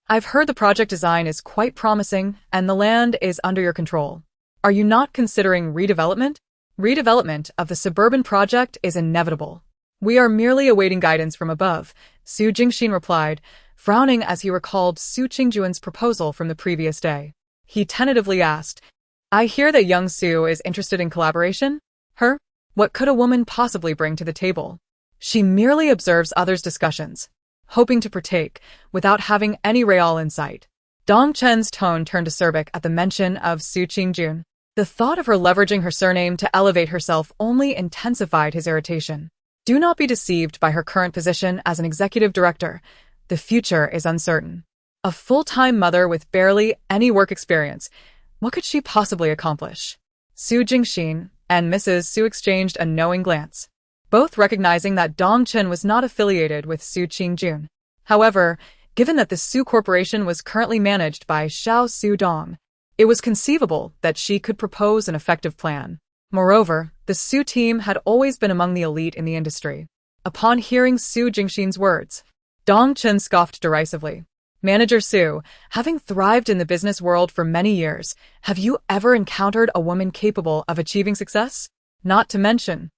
I've heard the project design is quite promising and the land is under your control. Are you not considering redevelopment? Redevelopment of the suburban project is inevitable. We are merely awaiting guidance from above, Su Jingxin replied, frowning as he recalled Su Qingjuan's proposal from the previous day. He tentatively asked, I hear that young Su is interested in collaboration? Her? What could a woman possibly bring to the table? She merely observes others' discussions, hoping to partake, without having any real insight. Dong Chen's tone turned acerbic at the mention of Su Qingjun. The thought of her leveraging her surname to elevate herself only intensified his irritation. Do not be deceived by her current position as an executive director. The future is uncertain. A full-time mother with barely any work experience. What could she possibly accomplish? Su Jingxin and Mrs. Su exchanged a knowing glance, both recognizing that Dong Chen was not affiliated with Su Qingjun. However, given that the Su Corporation was currently managed by Xiao Su Dong, it was conceivable that she could propose an effective plan. Moreover, the Su team had always been among the elite in the industry. Upon hearing Su Jingxin's words, Dong Chen scoffed derisively. Manager Su, having thrived in the business world for many years, have you ever encountered a woman capable of achieving success? Not to mention,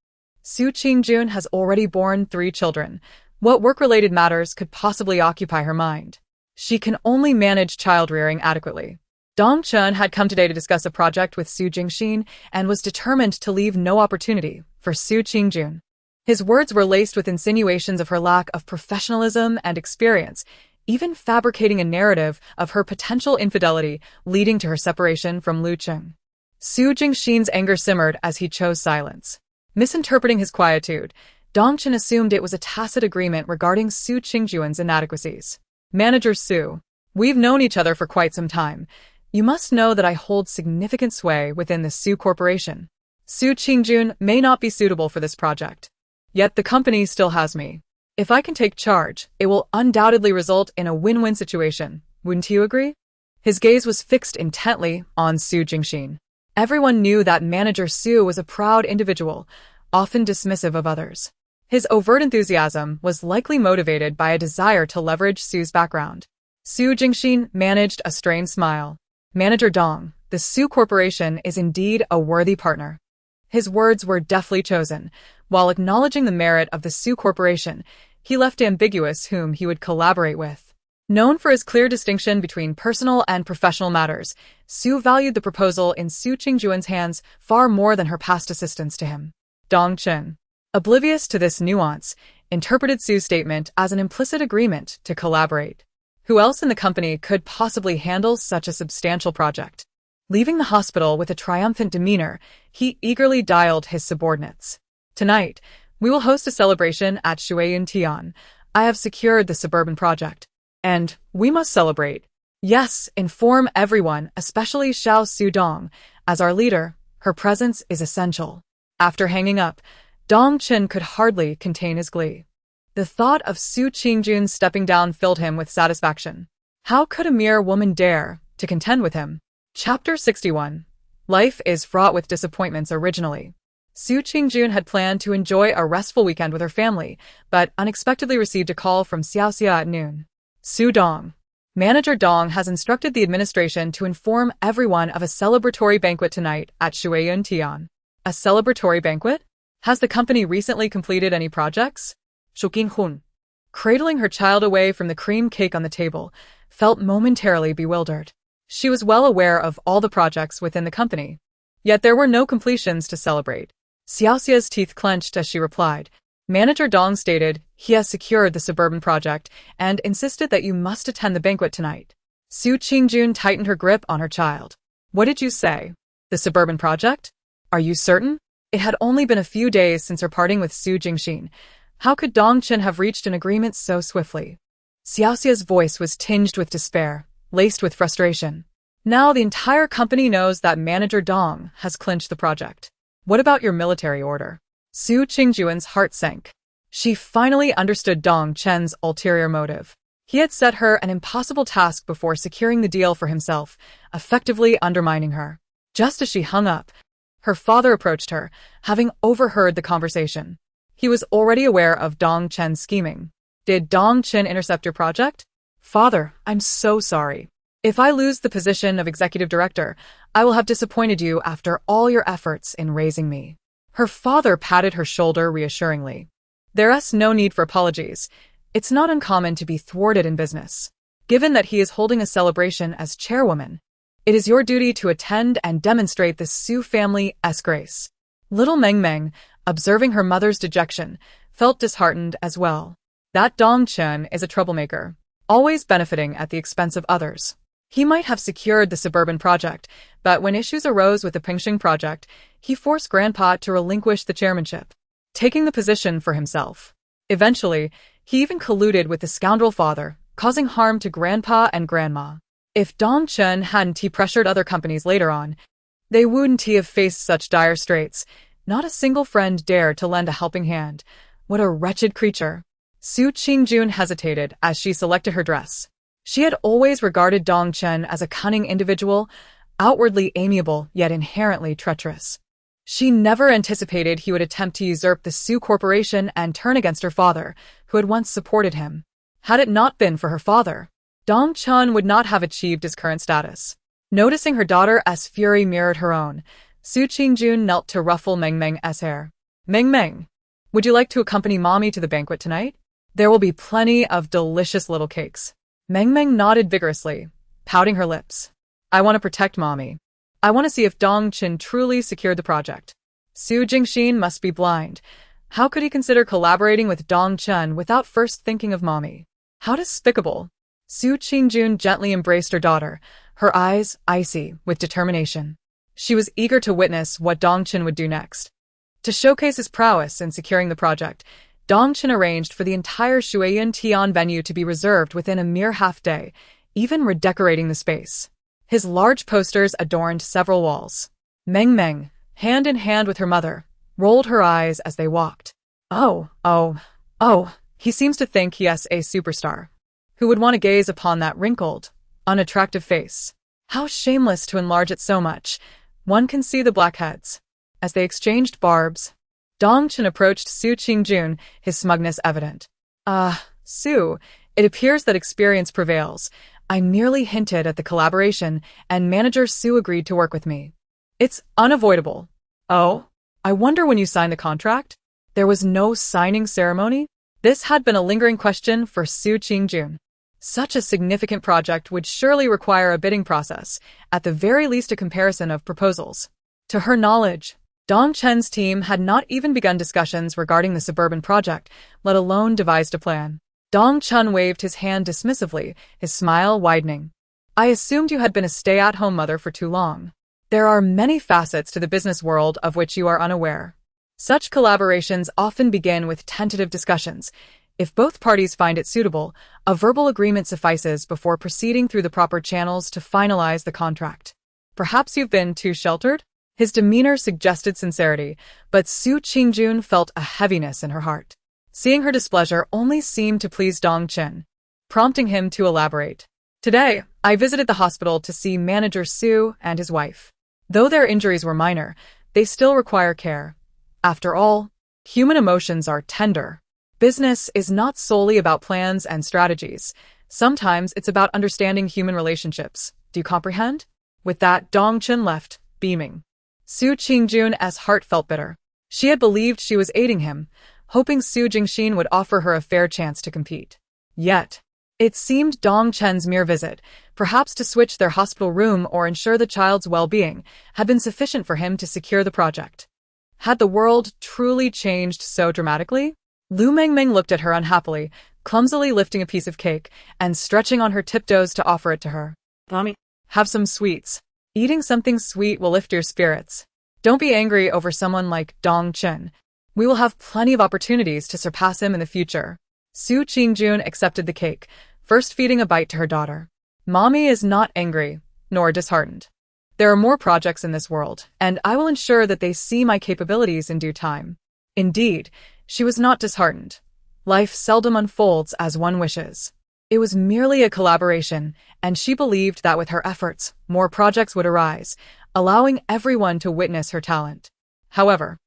Su Qingjun has already borne 3 children. What work-related matters could possibly occupy her mind? She can only manage child-rearing adequately. Dong Chen had come today to discuss a project with Su Jingxin and was determined to leave no opportunity for Su Qingjun. His words were laced with insinuations of her lack of professionalism and experience, even fabricating a narrative of her potential infidelity leading to her separation from Lu Cheng. Su Jingxin's anger simmered as he chose silence. Misinterpreting his quietude, Dong Chen assumed it was a tacit agreement regarding Su Qingjuan's inadequacies. Manager Su, we've known each other for quite some time. You must know that I hold significant sway within the Su Corporation. Su Qingjun may not be suitable for this project. Yet the company still has me. If I can take charge, it will undoubtedly result in a win-win situation. Wouldn't you agree? His gaze was fixed intently on Su Jingxin. Everyone knew that Manager Su was a proud individual, often dismissive of others. His overt enthusiasm was likely motivated by a desire to leverage Su's background. Su Jingxin managed a strained smile. Manager Dong, the Su Corporation is indeed a worthy partner. His words were deftly chosen. While acknowledging the merit of the Su Corporation, he left ambiguous whom he would collaborate with. Known for his clear distinction between personal and professional matters, Su valued the proposal in Su Qingjuan's hands far more than her past assistance to him. Dong Chen, oblivious to this nuance, interpreted Su's statement as an implicit agreement to collaborate. Who else in the company could possibly handle such a substantial project? Leaving the hospital with a triumphant demeanor, he eagerly dialed his subordinates. Tonight, we will host a celebration at Shuiyun Tian. I have secured the suburban project. And we must celebrate. Yes, inform everyone, especially Xiao Su Dong. As our leader, her presence is essential. After hanging up, Dong Chen could hardly contain his glee. The thought of Su Qingjun stepping down filled him with satisfaction. How could a mere woman dare to contend with him? Chapter 61. Life is fraught with disappointments originally. Su Qingjun had planned to enjoy a restful weekend with her family, but unexpectedly received a call from Xiaoxia at noon. Su Dong. Manager Dong has instructed the administration to inform everyone of a celebratory banquet tonight at Shuiyun Tian. A celebratory banquet? Has the company recently completed any projects? Shu Qinhun, cradling her child away from the cream cake on the table, felt momentarily bewildered. She was well aware of all the projects within the company. Yet there were no completions to celebrate. Xiaoxia's teeth clenched as she replied. Manager Dong stated he has secured the suburban project and insisted that you must attend the banquet tonight. Su Qingjun tightened her grip on her child. What did you say? The suburban project? Are you certain? It had only been a few days since her parting with Su Jingxin. How could Dong Chen have reached an agreement so swiftly? Xiaoxia's voice was tinged with despair, laced with frustration. Now the entire company knows that Manager Dong has clinched the project. What about your military order? Su Qingjuan's heart sank. She finally understood Dong Chen's ulterior motive. He had set her an impossible task before securing the deal for himself, effectively undermining her. Just as she hung up, her father approached her, having overheard the conversation. He was already aware of Dong Chen's scheming. Did Dong Chin intercept your project? Father, I'm so sorry. If I lose the position of executive director, I will have disappointed you after all your efforts in raising me. Her father patted her shoulder reassuringly. There's no need for apologies. It's not uncommon to be thwarted in business. Given that he is holding a celebration as chairwoman, it is your duty to attend and demonstrate the Su family's grace. Little Mengmeng, observing her mother's dejection, felt disheartened as well. That Dong Chen is a troublemaker, always benefiting at the expense of others. He might have secured the suburban project, but when issues arose with the Pingxing project, he forced Grandpa to relinquish the chairmanship, taking the position for himself. Eventually, he even colluded with the scoundrel father, causing harm to Grandpa and Grandma. If Dong Chen hadn't pressured other companies later on, they wouldn't have faced such dire straits. Not a single friend dared to lend a helping hand. What a wretched creature. Su Qingjun hesitated as she selected her dress. She had always regarded Dong Chen as a cunning individual, outwardly amiable yet inherently treacherous. She never anticipated he would attempt to usurp the Su Corporation and turn against her father, who had once supported him. Had it not been for her father, Dong Chen would not have achieved his current status. Noticing her daughter's fury mirrored her own, Su Qingjun knelt to ruffle Mengmeng's hair. Mengmeng, would you like to accompany Mommy to the banquet tonight? There will be plenty of delicious little cakes. Mengmeng nodded vigorously, pouting her lips. I want to protect Mommy. I want to see if Dong Chen truly secured the project. Su Jingxin must be blind. How could he consider collaborating with Dong Chen without first thinking of Mommy? How despicable. Su Qingjun gently embraced her daughter, her eyes icy with determination. She was eager to witness what Dong Chen would do next. To showcase his prowess in securing the project, Dong Chen arranged for the entire Shuiyan Tian venue to be reserved within a mere half-day, even redecorating the space. His large posters adorned several walls. Mengmeng, hand in hand with her mother, rolled her eyes as they walked. Oh, he seems to think he is a superstar. Who would want to gaze upon that wrinkled, unattractive face? How shameless to enlarge it so much. One can see the blackheads. As they exchanged barbs, Dong Chen approached Su Qingjun, his smugness evident. Su, it appears that experience prevails. I merely hinted at the collaboration, and Manager Su agreed to work with me. It's unavoidable. Oh, I wonder when you signed the contract? There was no signing ceremony? This had been a lingering question for Su Qingjun. Such a significant project would surely require a bidding process, at the very least a comparison of proposals. To her knowledge, Dong Chen's team had not even begun discussions regarding the suburban project, let alone devised a plan. Dong Chen waved his hand dismissively, his smile widening. I assumed you had been a stay-at-home mother for too long. There are many facets to the business world of which you are unaware. Such collaborations often begin with tentative discussions. If both parties find it suitable, a verbal agreement suffices before proceeding through the proper channels to finalize the contract. Perhaps you've been too sheltered? His demeanor suggested sincerity, but Su Qingjun felt a heaviness in her heart. Seeing her displeasure only seemed to please Dong Chen, prompting him to elaborate. Today, I visited the hospital to see Manager Su and his wife. Though their injuries were minor, they still require care. After all, human emotions are tender. Business is not solely about plans and strategies. Sometimes it's about understanding human relationships. Do you comprehend? With that, Dong Chen left, beaming. Su Qingjun's heart felt bitter. She had believed she was aiding him, hoping Su Jingxin would offer her a fair chance to compete. Yet, it seemed Dong Chen's mere visit, perhaps to switch their hospital room or ensure the child's well-being, had been sufficient for him to secure the project. Had the world truly changed so dramatically? Lu Mengmeng looked at her unhappily, clumsily lifting a piece of cake and stretching on her tiptoes to offer it to her. Mommy, have some sweets. Eating something sweet will lift your spirits. Don't be angry over someone like Dong Chen. We will have plenty of opportunities to surpass him in the future. Su Qingjun accepted the cake, first feeding a bite to her daughter. Mommy is not angry, nor disheartened. There are more projects in this world, and I will ensure that they see my capabilities in due time. Indeed, she was not disheartened. Life seldom unfolds as one wishes. It was merely a collaboration, and she believed that with her efforts, more projects would arise, allowing everyone to witness her talent. However,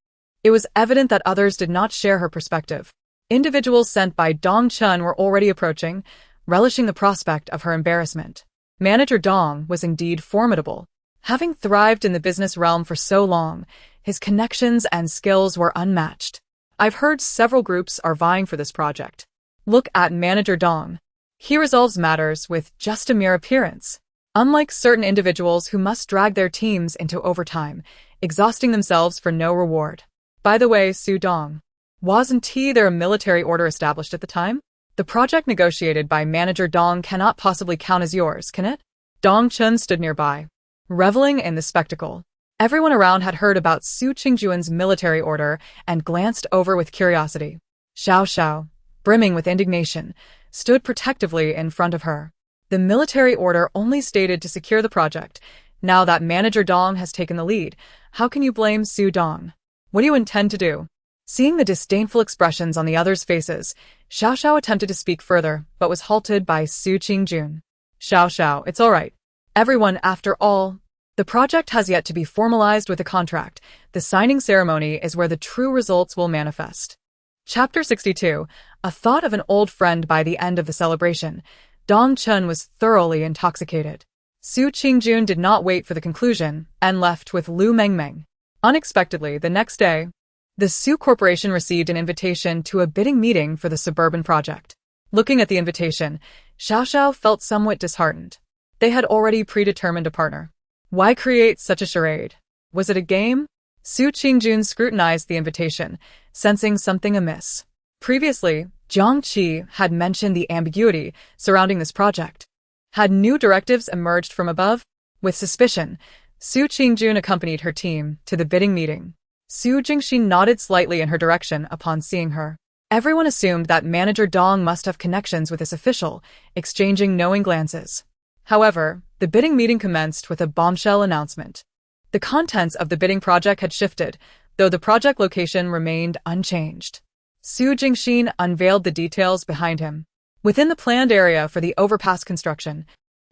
it was evident that others did not share her perspective. Individuals sent by Dong Chun were already approaching, relishing the prospect of her embarrassment. Manager Dong was indeed formidable. Having thrived in the business realm for so long, his connections and skills were unmatched. I've heard several groups are vying for this project. Look at Manager Dong. He resolves matters with just a mere appearance. Unlike certain individuals who must drag their teams into overtime, exhausting themselves for no reward. By the way, Su Dong, wasn't there a military order established at the time? The project negotiated by Manager Dong cannot possibly count as yours, can it? Dong Chun stood nearby, reveling in the spectacle. Everyone around had heard about Su Qingjuan's military order and glanced over with curiosity. Xiao Xiao, brimming with indignation, stood protectively in front of her. The military order only stated to secure the project. Now that Manager Dong has taken the lead, how can you blame Su Dong? What do you intend to do? Seeing the disdainful expressions on the others' faces, Xiao Xiao attempted to speak further, but was halted by Su Qingjun. Xiao Xiao, it's all right. Everyone, after all, the project has yet to be formalized with a contract. The signing ceremony is where the true results will manifest. Chapter 62. A thought of an old friend. By the end of the celebration, Dong Chun was thoroughly intoxicated. Su Qingjun did not wait for the conclusion and left with Lu Mengmeng. Unexpectedly, the next day, the Su Corporation received an invitation to a bidding meeting for the suburban project. Looking at the invitation, Xiao Xiao felt somewhat disheartened. They had already predetermined a partner. Why create such a charade? Was it a game? Su Qingjun scrutinized the invitation, sensing something amiss. Previously, Jiang Qi had mentioned the ambiguity surrounding this project. Had new directives emerged from above? With suspicion, Su Qingjun accompanied her team to the bidding meeting. Su Jingxi nodded slightly in her direction upon seeing her. Everyone assumed that Manager Dong must have connections with this official, exchanging knowing glances. However, the bidding meeting commenced with a bombshell announcement. The contents of the bidding project had shifted, though the project location remained unchanged. Su Jingxin unveiled the details behind him. Within the planned area for the overpass construction,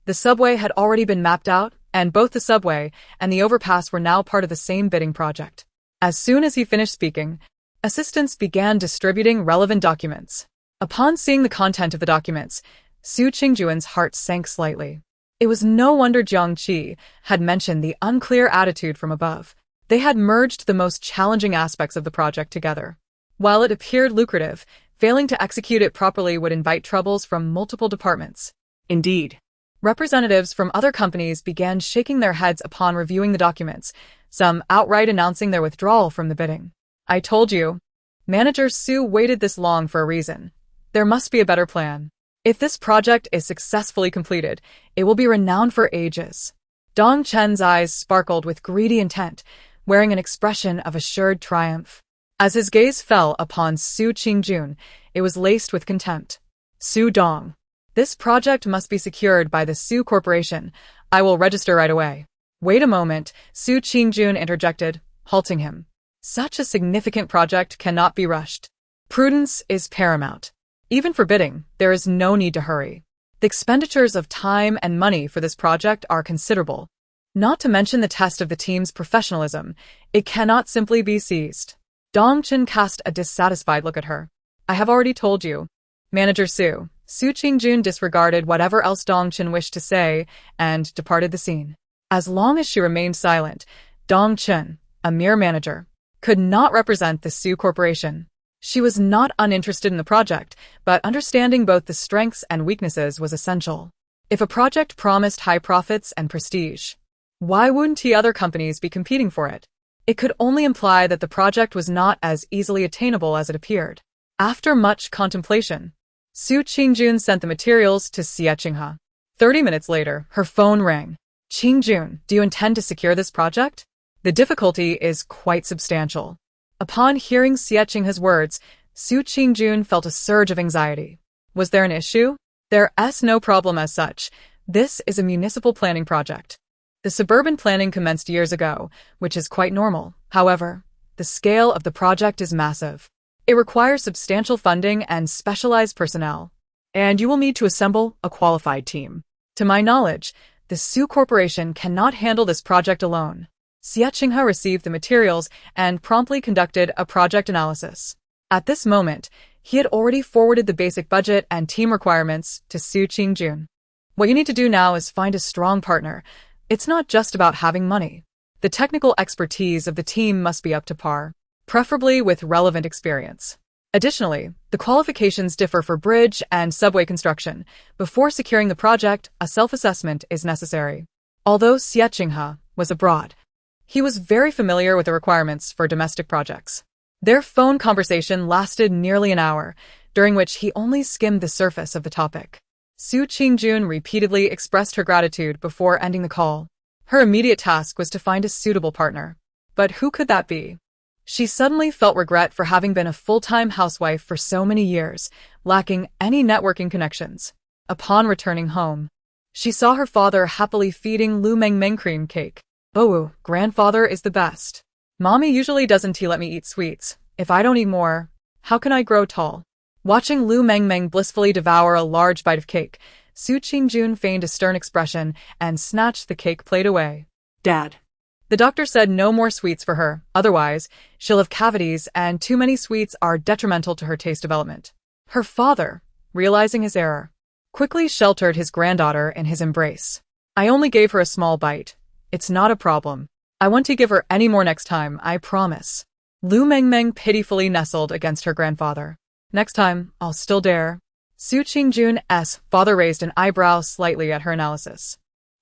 the subway had already been mapped out, and both the subway and the overpass were now part of the same bidding project. As soon as he finished speaking, assistants began distributing relevant documents. Upon seeing the content of the documents, Su Qingjuan's heart sank slightly. It was no wonder Jiang Qi had mentioned the unclear attitude from above. They had merged the most challenging aspects of the project together. While it appeared lucrative, failing to execute it properly would invite troubles from multiple departments. Indeed, representatives from other companies began shaking their heads upon reviewing the documents, some outright announcing their withdrawal from the bidding. I told you. Manager Su waited this long for a reason. There must be a better plan. If this project is successfully completed, it will be renowned for ages. Dong Chen's eyes sparkled with greedy intent, wearing an expression of assured triumph. As his gaze fell upon Su Qingjun, it was laced with contempt. Su Dong. This project must be secured by the Su Corporation. I will register right away. Wait a moment, Su Qingjun interjected, halting him. Such a significant project cannot be rushed. Prudence is paramount. Even for bidding, there is no need to hurry. The expenditures of time and money for this project are considerable. Not to mention the test of the team's professionalism, it cannot simply be seized. Dong Chen cast a dissatisfied look at her. I have already told you. Manager Su. Su Qingjun disregarded whatever else Dong Chen wished to say and departed the scene. As long as she remained silent, Dong Chen, a mere manager, could not represent the Su Corporation. She was not uninterested in the project, but understanding both the strengths and weaknesses was essential. If a project promised high profits and prestige, why wouldn't other companies be competing for it? It could only imply that the project was not as easily attainable as it appeared. After much contemplation, Su Qingjun sent the materials to Xie Qinghe. 30 minutes later, her phone rang. Qingjun, do you intend to secure this project? The difficulty is quite substantial. Upon hearing Xie Qinghe's words, Su Qingjun felt a surge of anxiety. Was there an issue? There's no problem as such. This is a municipal planning project. The suburban planning commenced years ago, which is quite normal. However, the scale of the project is massive. It requires substantial funding and specialized personnel. And you will need to assemble a qualified team. To my knowledge, the Su Corporation cannot handle this project alone. Xie Qinghe received the materials and promptly conducted a project analysis. At this moment, He had already forwarded the basic budget and team requirements to Su Qingjun. What you need to do now is find a strong partner. It's not just about having money. The technical expertise of the team must be up to par, preferably with relevant experience. Additionally, the qualifications differ for bridge and subway construction. Before securing the project, a self-assessment is necessary. Although Xie Qinghe was abroad, he was very familiar with the requirements for domestic projects. Their phone conversation lasted nearly an hour, during which he only skimmed the surface of the topic. Su Qingjun repeatedly expressed her gratitude before ending the call. Her immediate task was to find a suitable partner. But who could that be? She suddenly felt regret for having been a full-time housewife for so many years, lacking any networking connections. Upon returning home, she saw her father happily feeding Lu Mengmeng cream cake. "Oh, grandfather is the best. Mommy usually doesn't let me eat sweets. If I don't eat more, how can I grow tall?" Watching Lu Mengmeng blissfully devour a large bite of cake, Su Qingjun feigned a stern expression and snatched the cake plate away. Dad. The doctor said no more sweets for her, otherwise, she'll have cavities and too many sweets are detrimental to her taste development. Her father, realizing his error, quickly sheltered his granddaughter in his embrace. "I only gave her a small bite. It's not a problem. I want to give her any more next time, I promise." Lu Mengmeng pitifully nestled against her grandfather. "Next time, I'll still dare." Su Qingjun's father raised an eyebrow slightly at her analysis.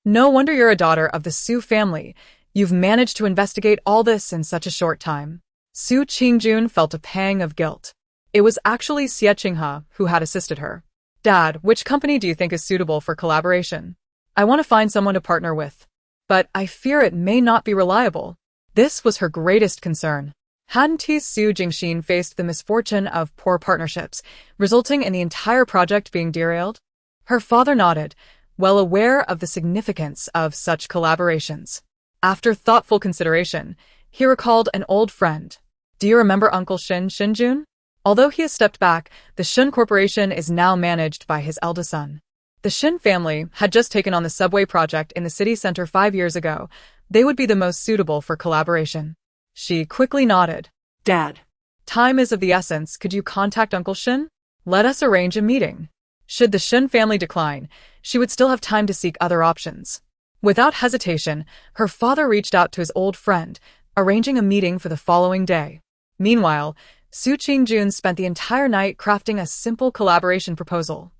"No wonder you're a daughter of the Su family. You've managed to investigate all this in such a short time." Su Qingjun felt a pang of guilt. It was actually Xie Qinghe who had assisted her. "Dad, which company do you think is suitable for collaboration? I want to find someone to partner with, but I fear it may not be reliable." This was her greatest concern. Hadn't Su Jingxin faced the misfortune of poor partnerships, resulting in the entire project being derailed? Her father nodded, well aware of the significance of such collaborations. After thoughtful consideration, he recalled an old friend. "Do you remember Uncle Shinjun? Although he has stepped back, the Shin Corporation is now managed by his eldest son. The Shin family had just taken on the subway project in the city center 5 years ago. They would be the most suitable for collaboration." She quickly nodded. Dad. "Time is of the essence. Could you contact Uncle Shin? Let us arrange a meeting." Should the Shin family decline, she would still have time to seek other options. Without hesitation, her father reached out to his old friend, arranging a meeting for the following day. Meanwhile, Su Qingjun spent the entire night crafting a simple collaboration proposal,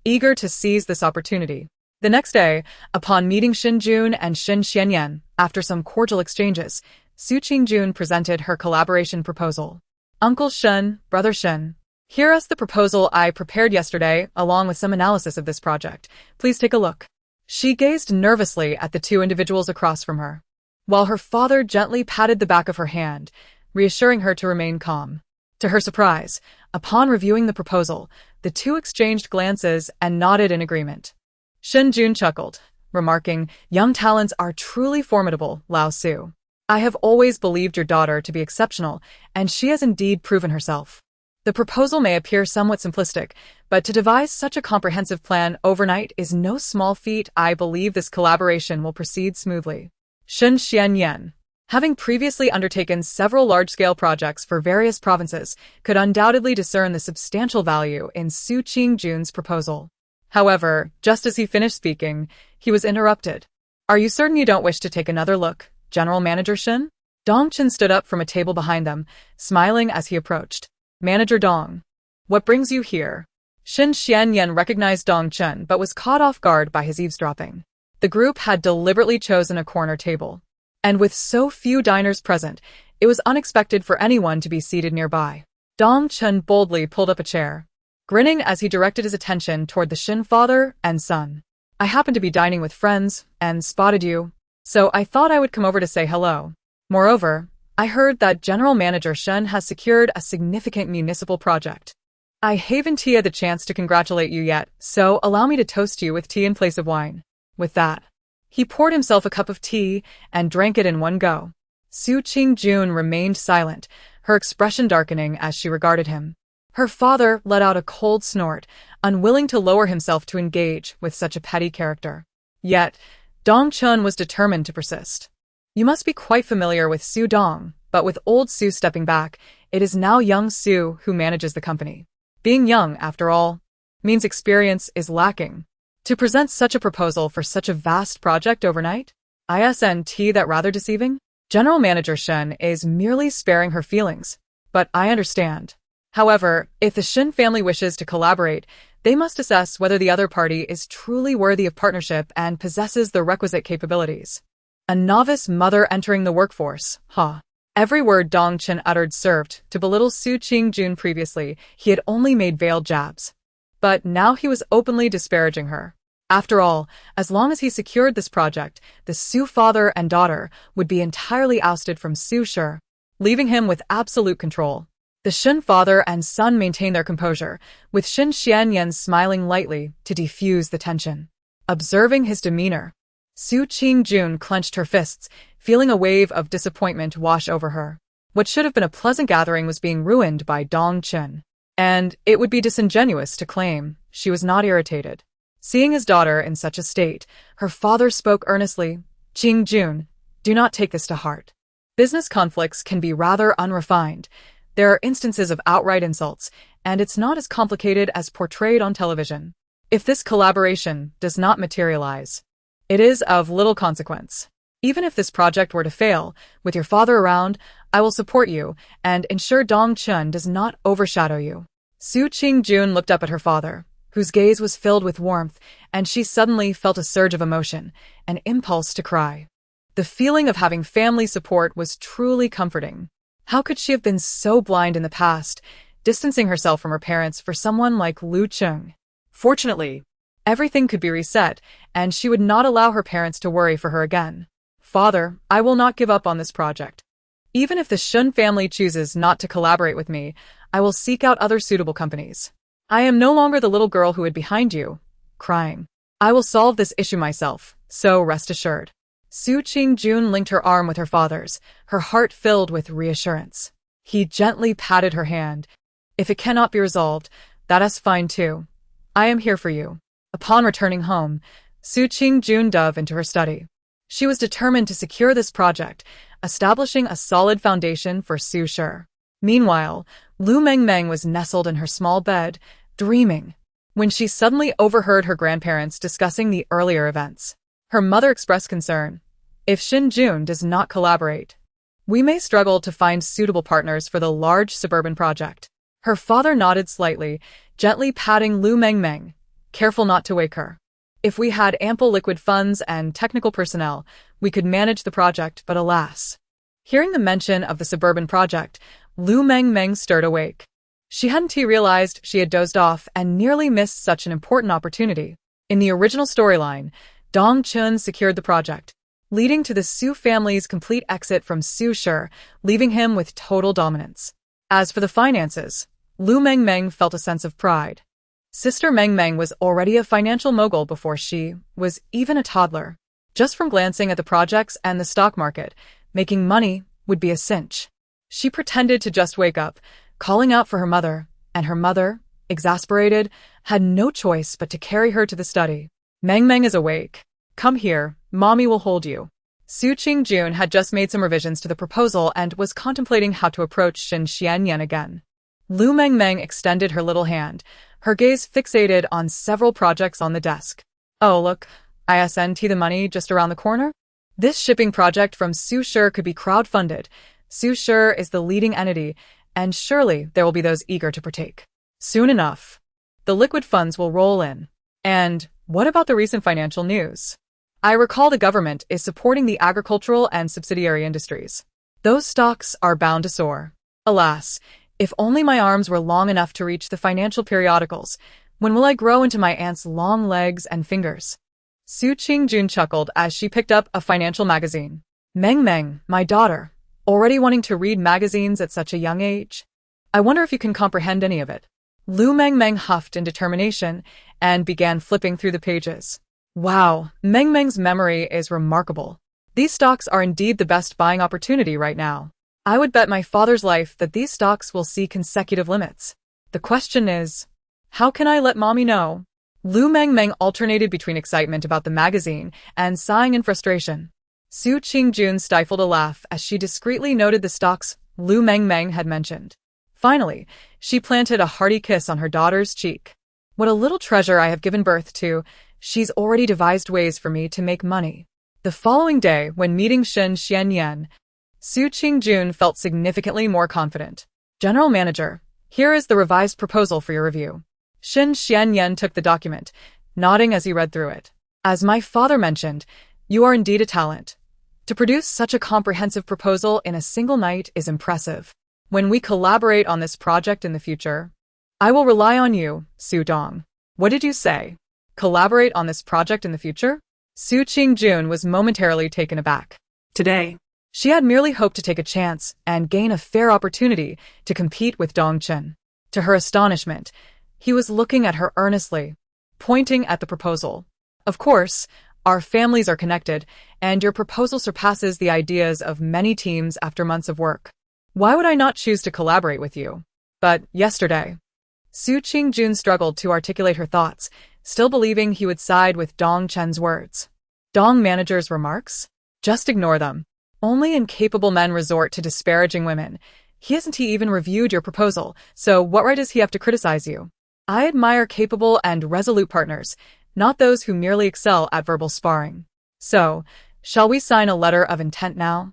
eager to seize this opportunity. The next day, upon meeting Shinjun and Shin Xianyan, after some cordial exchanges, Su Qingjun presented her collaboration proposal. "Uncle Shin, Brother Shin, here is the proposal I prepared yesterday, along with some analysis of this project. Please take a look." She gazed nervously at the two individuals across from her, while her father gently patted the back of her hand, reassuring her to remain calm. To her surprise, upon reviewing the proposal, the two exchanged glances and nodded in agreement. Shin Jun chuckled, remarking, "Young talents are truly formidable, Lao Su. I have always believed your daughter to be exceptional, and she has indeed proven herself." The proposal may appear somewhat simplistic, but to devise such a comprehensive plan overnight is no small feat. I believe this collaboration will proceed smoothly. Shin Xianyan, having previously undertaken several large-scale projects for various provinces, could undoubtedly discern the substantial value in Su Qingjun's proposal. However, just as he finished speaking, he was interrupted. "Are you certain you don't wish to take another look, General Manager Shin?" Dong Chen stood up from a table behind them, smiling as he approached. "Manager Dong, what brings you here?" Shin Xianyan recognized Dong Chen but was caught off guard by his eavesdropping. The group had deliberately chosen a corner table, and with so few diners present, it was unexpected for anyone to be seated nearby. Dong Chen boldly pulled up a chair, grinning as he directed his attention toward the Shin father and son. "I happened to be dining with friends and spotted you, so I thought I would come over to say hello. Moreover, I heard that General Manager Shen has secured a significant municipal project. I haven't had the chance to congratulate you yet, so allow me to toast you with tea in place of wine." With that, he poured himself a cup of tea and drank it in one go. Su Qingjun remained silent, her expression darkening as she regarded him. Her father let out a cold snort, unwilling to lower himself to engage with such a petty character. Yet, Dong Chen was determined to persist. "You must be quite familiar with Su Dong, but with old Su stepping back, it is now young Su who manages the company. Being young, after all, means experience is lacking. To present such a proposal for such a vast project overnight? Isn't that rather deceiving? General Manager Shen is merely sparing her feelings. But I understand. However, if the Shen family wishes to collaborate, they must assess whether the other party is truly worthy of partnership and possesses the requisite capabilities. A novice mother entering the workforce, huh? Every word Dong Chen uttered served to belittle Su Qingjun. Previously, he had only made veiled jabs. But now he was openly disparaging her. After all, as long as he secured this project, the Su father and daughter would be entirely ousted from Su Shi, leaving him with absolute control. The Shen father and son maintained their composure, with Shen Xianyan smiling lightly to defuse the tension. Observing his demeanor, Su Qingjun clenched her fists, feeling a wave of disappointment wash over her. What should have been a pleasant gathering was being ruined by Dong Chen. And it would be disingenuous to claim she was not irritated. Seeing his daughter in such a state, her father spoke earnestly. Qingjun, do not take this to heart. Business conflicts can be rather unrefined. There are instances of outright insults, and it's not as complicated as portrayed on television. If this collaboration does not materialize, it is of little consequence. Even if this project were to fail, with your father around, I will support you and ensure Dong Chen does not overshadow you. Su Qingjun looked up at her father, whose gaze was filled with warmth, and she suddenly felt a surge of emotion, an impulse to cry. The feeling of having family support was truly comforting. How could she have been so blind in the past, distancing herself from her parents for someone like Lu Cheng? Fortunately, everything could be reset, and she would not allow her parents to worry for her again. Father, I will not give up on this project. Even if the Shun family chooses not to collaborate with me, I will seek out other suitable companies. I am no longer the little girl who hid behind you, crying. I will solve this issue myself, so rest assured. Su Qingjun linked her arm with her father's, her heart filled with reassurance. He gently patted her hand. If it cannot be resolved, that is fine too. I am here for you. Upon returning home, Su Qingjun dove into her study. She was determined to secure this project, establishing a solid foundation for Su Shi. Meanwhile, Lu Mengmeng was nestled in her small bed, dreaming, when she suddenly overheard her grandparents discussing the earlier events. Her mother expressed concern. If Xinjun does not collaborate, we may struggle to find suitable partners for the large suburban project. Her father nodded slightly, gently patting Lu Mengmeng, careful not to wake her. If we had ample liquid funds and technical personnel, we could manage the project, but alas. Hearing the mention of the suburban project, Lu Mengmeng stirred awake. She hadn't realized she had dozed off and nearly missed such an important opportunity. In the original storyline, Dong Chun secured the project, leading to the Su family's complete exit from Su Shi, leaving him with total dominance. As for the finances, Lu Mengmeng felt a sense of pride. Sister Mengmeng was already a financial mogul before she was even a toddler. Just from glancing at the projects and the stock market, making money would be a cinch. She pretended to just wake up, calling out for her mother, and her mother, exasperated, had no choice but to carry her to the study. Mengmeng is awake. Come here, mommy will hold you. Su Qingjun had just made some revisions to the proposal and was contemplating how to approach Shin Xianyan again. Lu Mengmeng extended her little hand, her gaze fixated on several projects on the desk. Oh look, isn't the money just around the corner? This shipping project from Su Shi could be crowdfunded. Su Shi is the leading entity, and surely there will be those eager to partake. Soon enough, the liquid funds will roll in. And what about the recent financial news? I recall the government is supporting the agricultural and subsidiary industries. Those stocks are bound to soar. Alas, if only my arms were long enough to reach the financial periodicals, when will I grow into my aunt's long legs and fingers? Su Qingjun chuckled as she picked up a financial magazine. Mengmeng, my daughter, already wanting to read magazines at such a young age? I wonder if you can comprehend any of it. Lu Mengmeng huffed in determination and began flipping through the pages. Wow, Mengmeng's memory is remarkable. These stocks are indeed the best buying opportunity right now. I would bet my father's life that these stocks will see consecutive limits. The question is, how can I let mommy know? Lu Mengmeng alternated between excitement about the magazine and sighing in frustration. Su Qingjun stifled a laugh as she discreetly noted the stocks Lu Mengmeng had mentioned. Finally, she planted a hearty kiss on her daughter's cheek. What a little treasure I have given birth to. She's already devised ways for me to make money. The following day, when meeting Shen Xianyan, Su Qingjun felt significantly more confident. General Manager, here is the revised proposal for your review. Shen Xianyan took the document, nodding as he read through it. As my father mentioned, you are indeed a talent. To produce such a comprehensive proposal in a single night is impressive. When we collaborate on this project in the future, I will rely on you, Su Dong. What did you say? Collaborate on this project in the future? Su Qingjun was momentarily taken aback. Today, She had merely hoped to take a chance and gain a fair opportunity to compete with Dong Chen. To her astonishment, he was looking at her earnestly, pointing at the proposal. Of course, our families are connected, and your proposal surpasses the ideas of many teams after months of work. Why would I not choose to collaborate with you? But yesterday, Su Qingjun struggled to articulate her thoughts, still believing he would side with Dong Chen's words. Dong manager's remarks? Just ignore them. Only incapable men resort to disparaging women. Hasn't he even reviewed your proposal, so what right does he have to criticize you? I admire capable and resolute partners, not those who merely excel at verbal sparring. So, shall we sign a letter of intent now?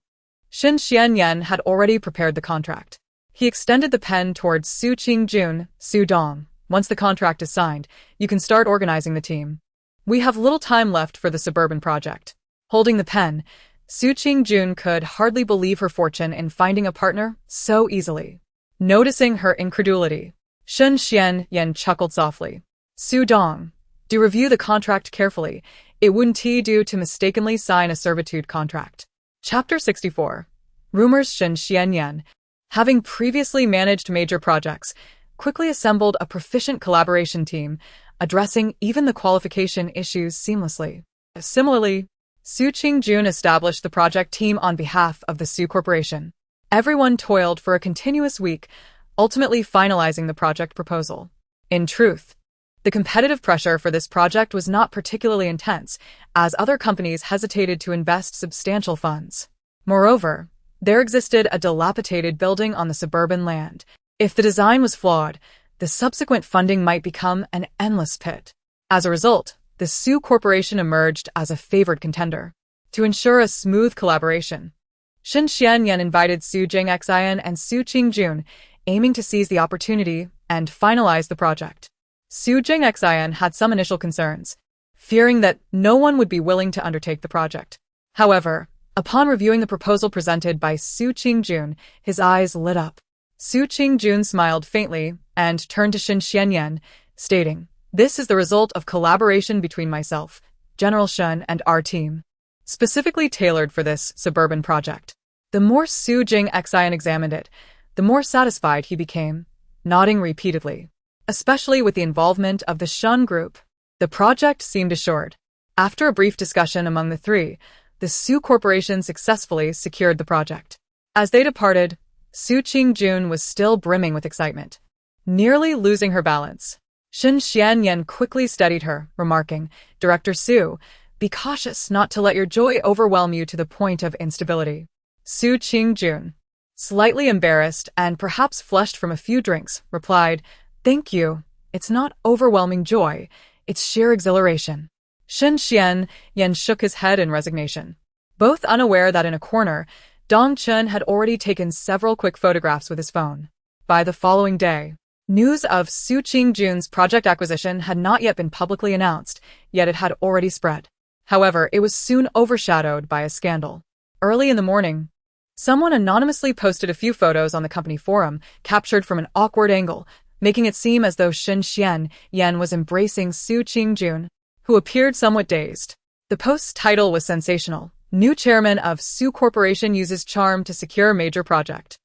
Shen Xianyan had already prepared the contract. He extended the pen towards Su Qingjun, Su Dong. Once the contract is signed, you can start organizing the team. We have little time left for the suburban project. Holding the pen, Su Qingjun could hardly believe her fortune in finding a partner so easily. Noticing her incredulity, Shen Xianyan chuckled softly. Su Dong, do review the contract carefully. It wouldn't do to mistakenly sign a servitude contract. Chapter 64. Rumors. Shen Xianyan, having previously managed major projects, quickly assembled a proficient collaboration team, addressing even the qualification issues seamlessly. Similarly, Su Qingjun established the project team on behalf of the Su Corporation. Everyone toiled for a continuous week, ultimately finalizing the project proposal. In truth, the competitive pressure for this project was not particularly intense, as other companies hesitated to invest substantial funds. Moreover, there existed a dilapidated building on the suburban land. If the design was flawed, the subsequent funding might become an endless pit. As a result, the Su Corporation emerged as a favored contender. To ensure a smooth collaboration, Shen Xianyan invited Su Jingxian and Su Qingjun, aiming to seize the opportunity and finalize the project. Su Jingxian had some initial concerns, fearing that no one would be willing to undertake the project. However, upon reviewing the proposal presented by Su Qingjun, his eyes lit up. Su Qingjun smiled faintly and turned to Shen Xianyan, stating, "This is the result of collaboration between myself, General Shen, and our team, specifically tailored for this suburban project." The more Su Jingxian examined it, the more satisfied he became, nodding repeatedly. Especially with the involvement of the Shen group, the project seemed assured. After a brief discussion among the three, the Su Corporation successfully secured the project. As they departed, Su Qingjun was still brimming with excitement, nearly losing her balance. Shen Xianyan quickly steadied her, remarking, "Director Su, be cautious not to let your joy overwhelm you to the point of instability." Su Qingjun, slightly embarrassed and perhaps flushed from a few drinks, replied, "Thank you. It's not overwhelming joy, it's sheer exhilaration." Shen Xianyan shook his head in resignation, both unaware that in a corner, Dong Chen had already taken several quick photographs with his phone. By the following day, news of Su Qingjun's project acquisition had not yet been publicly announced, yet it had already spread. However, it was soon overshadowed by a scandal. Early in the morning, someone anonymously posted a few photos on the company forum, captured from an awkward angle, making it seem as though Shen Xianyan was embracing Su Qingjun, who appeared somewhat dazed. The post's title was sensational. New chairman of Su Corporation uses charm to secure major project.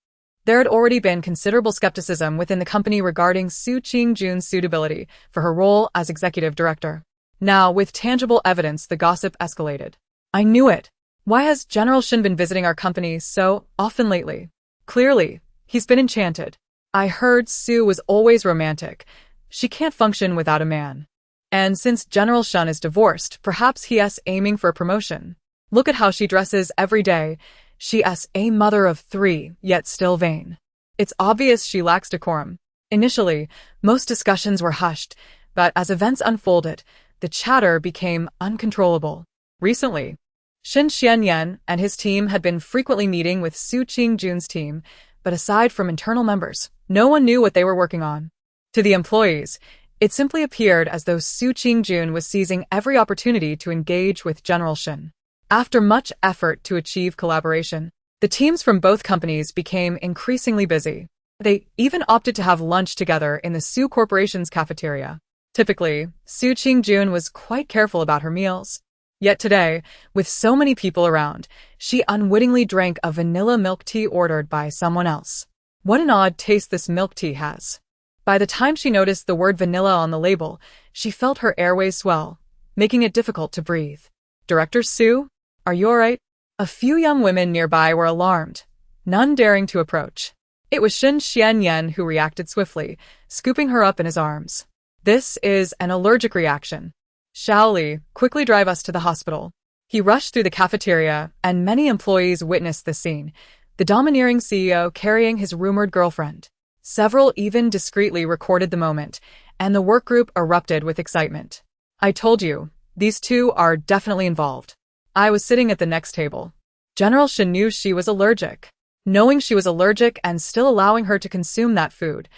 There had already been considerable skepticism within the company regarding Su Qingjun's suitability for her role as executive director. Now, with tangible evidence, the gossip escalated. "I knew it. Why has General Shen been visiting our company so often lately? Clearly, he's been enchanted. I heard Su was always romantic. She can't function without a man. And since General Shen is divorced, perhaps he's aiming for a promotion. Look at how she dresses every day. She is a mother of 3, yet still vain. It's obvious she lacks decorum. Initially, most discussions were hushed, but as events unfolded, the chatter became uncontrollable. Recently, Shin Xianyan and his team had been frequently meeting with Su Qingjun's team, but aside from internal members, no one knew what they were working on. To the employees, it simply appeared as though Su Qingjun was seizing every opportunity to engage with General Shin. After much effort to achieve collaboration, the teams from both companies became increasingly busy. They even opted to have lunch together in the Su Corporation's cafeteria. Typically, Su Qingjun was quite careful about her meals. Yet today, with so many people around, she unwittingly drank a vanilla milk tea ordered by someone else. What an odd taste this milk tea has. By the time she noticed the word vanilla on the label, she felt her airways swell, making it difficult to breathe. Director Su, are you alright? A few young women nearby were alarmed, none daring to approach. It was Shin Xianyan who reacted swiftly, scooping her up in his arms. This is an allergic reaction. Shaoli, quickly drive us to the hospital. He rushed through the cafeteria, and many employees witnessed the scene, the domineering CEO carrying his rumored girlfriend. Several even discreetly recorded the moment, and the work group erupted with excitement. I told you, these two are definitely involved. I was sitting at the next table. General Shin knew she was allergic. Knowing she was allergic and still allowing her to consume that food,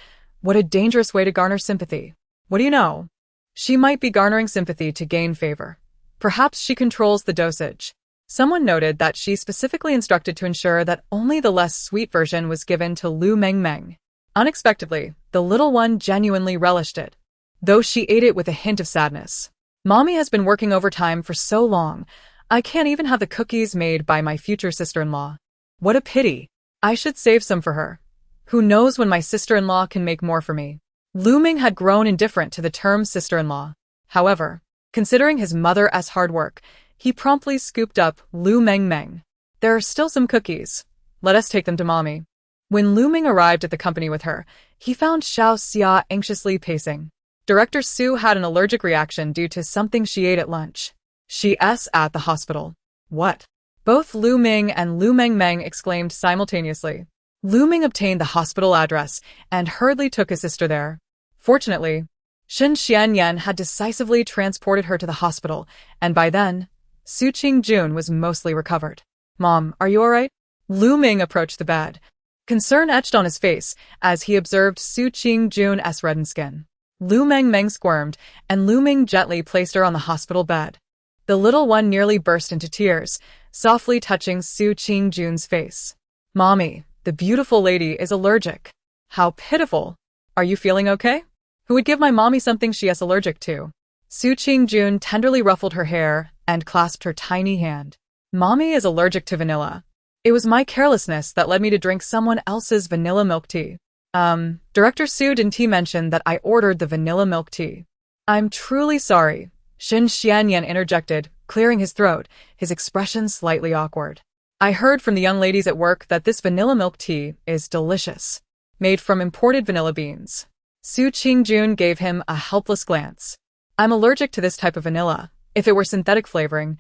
what a dangerous way to garner sympathy. What do you know? She might be garnering sympathy to gain favor. Perhaps she controls the dosage. Someone noted that she specifically instructed to ensure that only the less sweet version was given to Lu Mengmeng. Unexpectedly, the little one genuinely relished it, though she ate it with a hint of sadness. Mommy has been working overtime for so long, I can't even have the cookies made by my future sister-in-law. What a pity. I should save some for her. Who knows when my sister-in-law can make more for me. Lu Ming had grown indifferent to the term sister-in-law. However, considering his mother's hard work, he promptly scooped up Lu Mengmeng. There are still some cookies. Let us take them to Mommy. When Lu Ming arrived at the company with her, he found Xiao Xia anxiously pacing. Director Su had an allergic reaction due to something she ate at lunch. She's at the hospital. What? Both Lu Ming and Lu Mengmeng exclaimed simultaneously. Lu Ming obtained the hospital address and hurriedly took his sister there. Fortunately, Shin Xianyan had decisively transported her to the hospital, and by then, Su Qingjun was mostly recovered. Mom, are you alright? Lu Ming approached the bed. Concern etched on his face as he observed Su Qingjun's reddened skin. Lu Mengmeng squirmed, and Lu Ming gently placed her on the hospital bed. The little one nearly burst into tears, softly touching Su Qingjun's face. Mommy, the beautiful lady is allergic. How pitiful. Are you feeling okay? Who would give my mommy something she is allergic to? Su Qingjun tenderly ruffled her hair and clasped her tiny hand. Mommy is allergic to vanilla. It was my carelessness that led me to drink someone else's vanilla milk tea. Director Su, didn't he mention that I ordered the vanilla milk tea? I'm truly sorry. Shin Xianyan interjected, clearing his throat, his expression slightly awkward. I heard from the young ladies at work that this vanilla milk tea is delicious. Made from imported vanilla beans. Su Qingjun gave him a helpless glance. I'm allergic to this type of vanilla. If it were synthetic flavoring,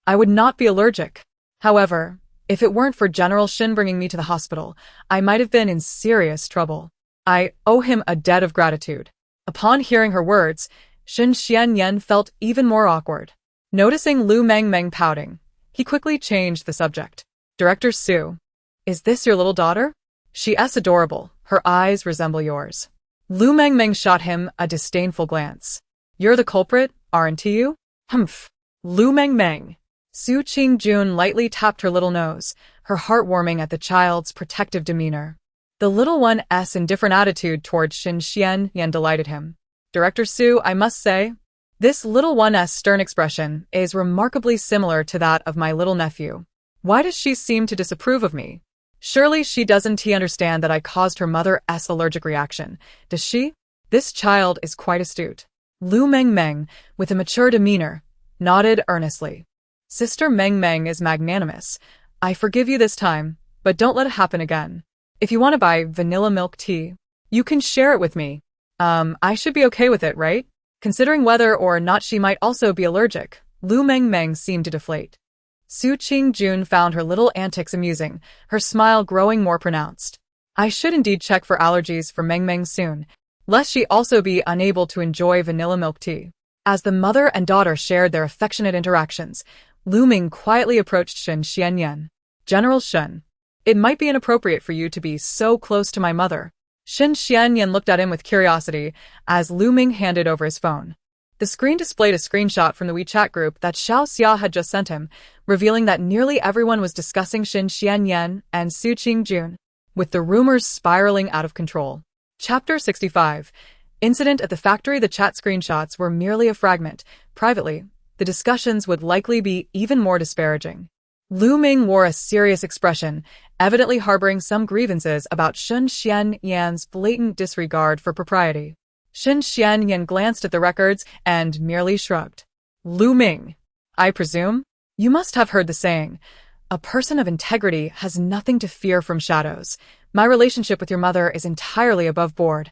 I would not be allergic. However, if it weren't for General Shin bringing me to the hospital, I might have been in serious trouble. I owe him a debt of gratitude. Upon hearing her words, Shin Xianyan felt even more awkward. Noticing Lu Mengmeng pouting, he quickly changed the subject. Director Su, is this your little daughter? She's adorable. Her eyes resemble yours. Lu Mengmeng shot him a disdainful glance. You're the culprit, aren't you? Humph. Lu Mengmeng. Su Qingjun lightly tapped her little nose, her heart warming at the child's protective demeanor. The little one's indifferent attitude towards Shin Xianyan delighted him. Director Su, I must say, this little one's stern expression is remarkably similar to that of my little nephew. Why does she seem to disapprove of me? Surely she doesn't understand that I caused her mother's allergic reaction, does she? This child is quite astute. Lu Mengmeng, with a mature demeanor, nodded earnestly. Sister Mengmeng is magnanimous. I forgive you this time, but don't let it happen again. If you want to buy vanilla milk tea, you can share it with me. I should be okay with it, right? Considering whether or not she might also be allergic, Lu Mengmeng seemed to deflate. Su Qingjun found her little antics amusing, her smile growing more pronounced. I should indeed check for allergies for Mengmeng soon, lest she also be unable to enjoy vanilla milk tea. As the mother and daughter shared their affectionate interactions, Lu Meng quietly approached Shen Xianyan. General Shen, it might be inappropriate for you to be so close to my mother. Shen Xianyan looked at him with curiosity as Lu Meng handed over his phone. The screen displayed a screenshot from the WeChat group that Xiao Xia had just sent him, revealing that nearly everyone was discussing Shen Xianyan and Su Qingjun, with the rumors spiraling out of control. Chapter 65. Incident at the factory. The chat screenshots were merely a fragment. Privately, the discussions would likely be even more disparaging. Lu Meng wore a serious expression, evidently harboring some grievances about Shen Xianyan's blatant disregard for propriety. Shen Xianyan glanced at the records and merely shrugged. Lu Meng, I presume? You must have heard the saying, a person of integrity has nothing to fear from shadows. My relationship with your mother is entirely above board.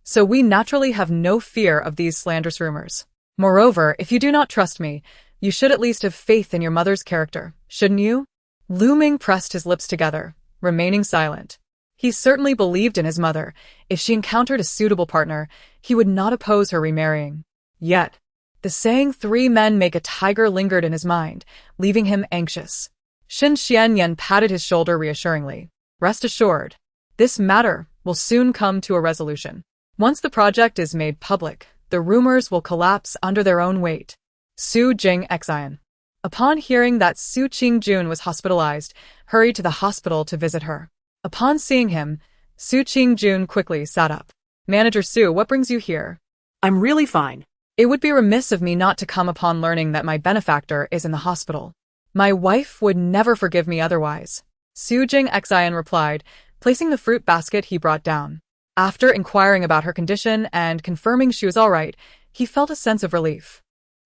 So we naturally have no fear of these slanderous rumors. Moreover, if you do not trust me, you should at least have faith in your mother's character, shouldn't you? Lu Meng pressed his lips together, remaining silent. He certainly believed in his mother. If she encountered a suitable partner, he would not oppose her remarrying. Yet, the saying 3 men make a tiger lingered in his mind, leaving him anxious. Shen Xianyan patted his shoulder reassuringly. Rest assured, this matter will soon come to a resolution. Once the project is made public, the rumors will collapse under their own weight. Su Jingxian, upon hearing that Su Qingjun was hospitalized, hurried to the hospital to visit her. Upon seeing him, Su Qingjun quickly sat up. Manager Su, what brings you here? I'm really fine. It would be remiss of me not to come upon learning that my benefactor is in the hospital. My wife would never forgive me otherwise. Su Jingxian replied, placing the fruit basket he brought down. After inquiring about her condition and confirming she was all right, he felt a sense of relief.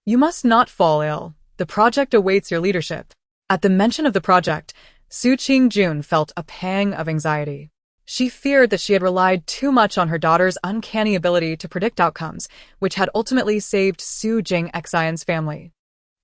You must not fall ill. The project awaits your leadership. At the mention of the project, Su Qingjun felt a pang of anxiety. She feared that she had relied too much on her daughter's uncanny ability to predict outcomes, which had ultimately saved Su Jingxian's family.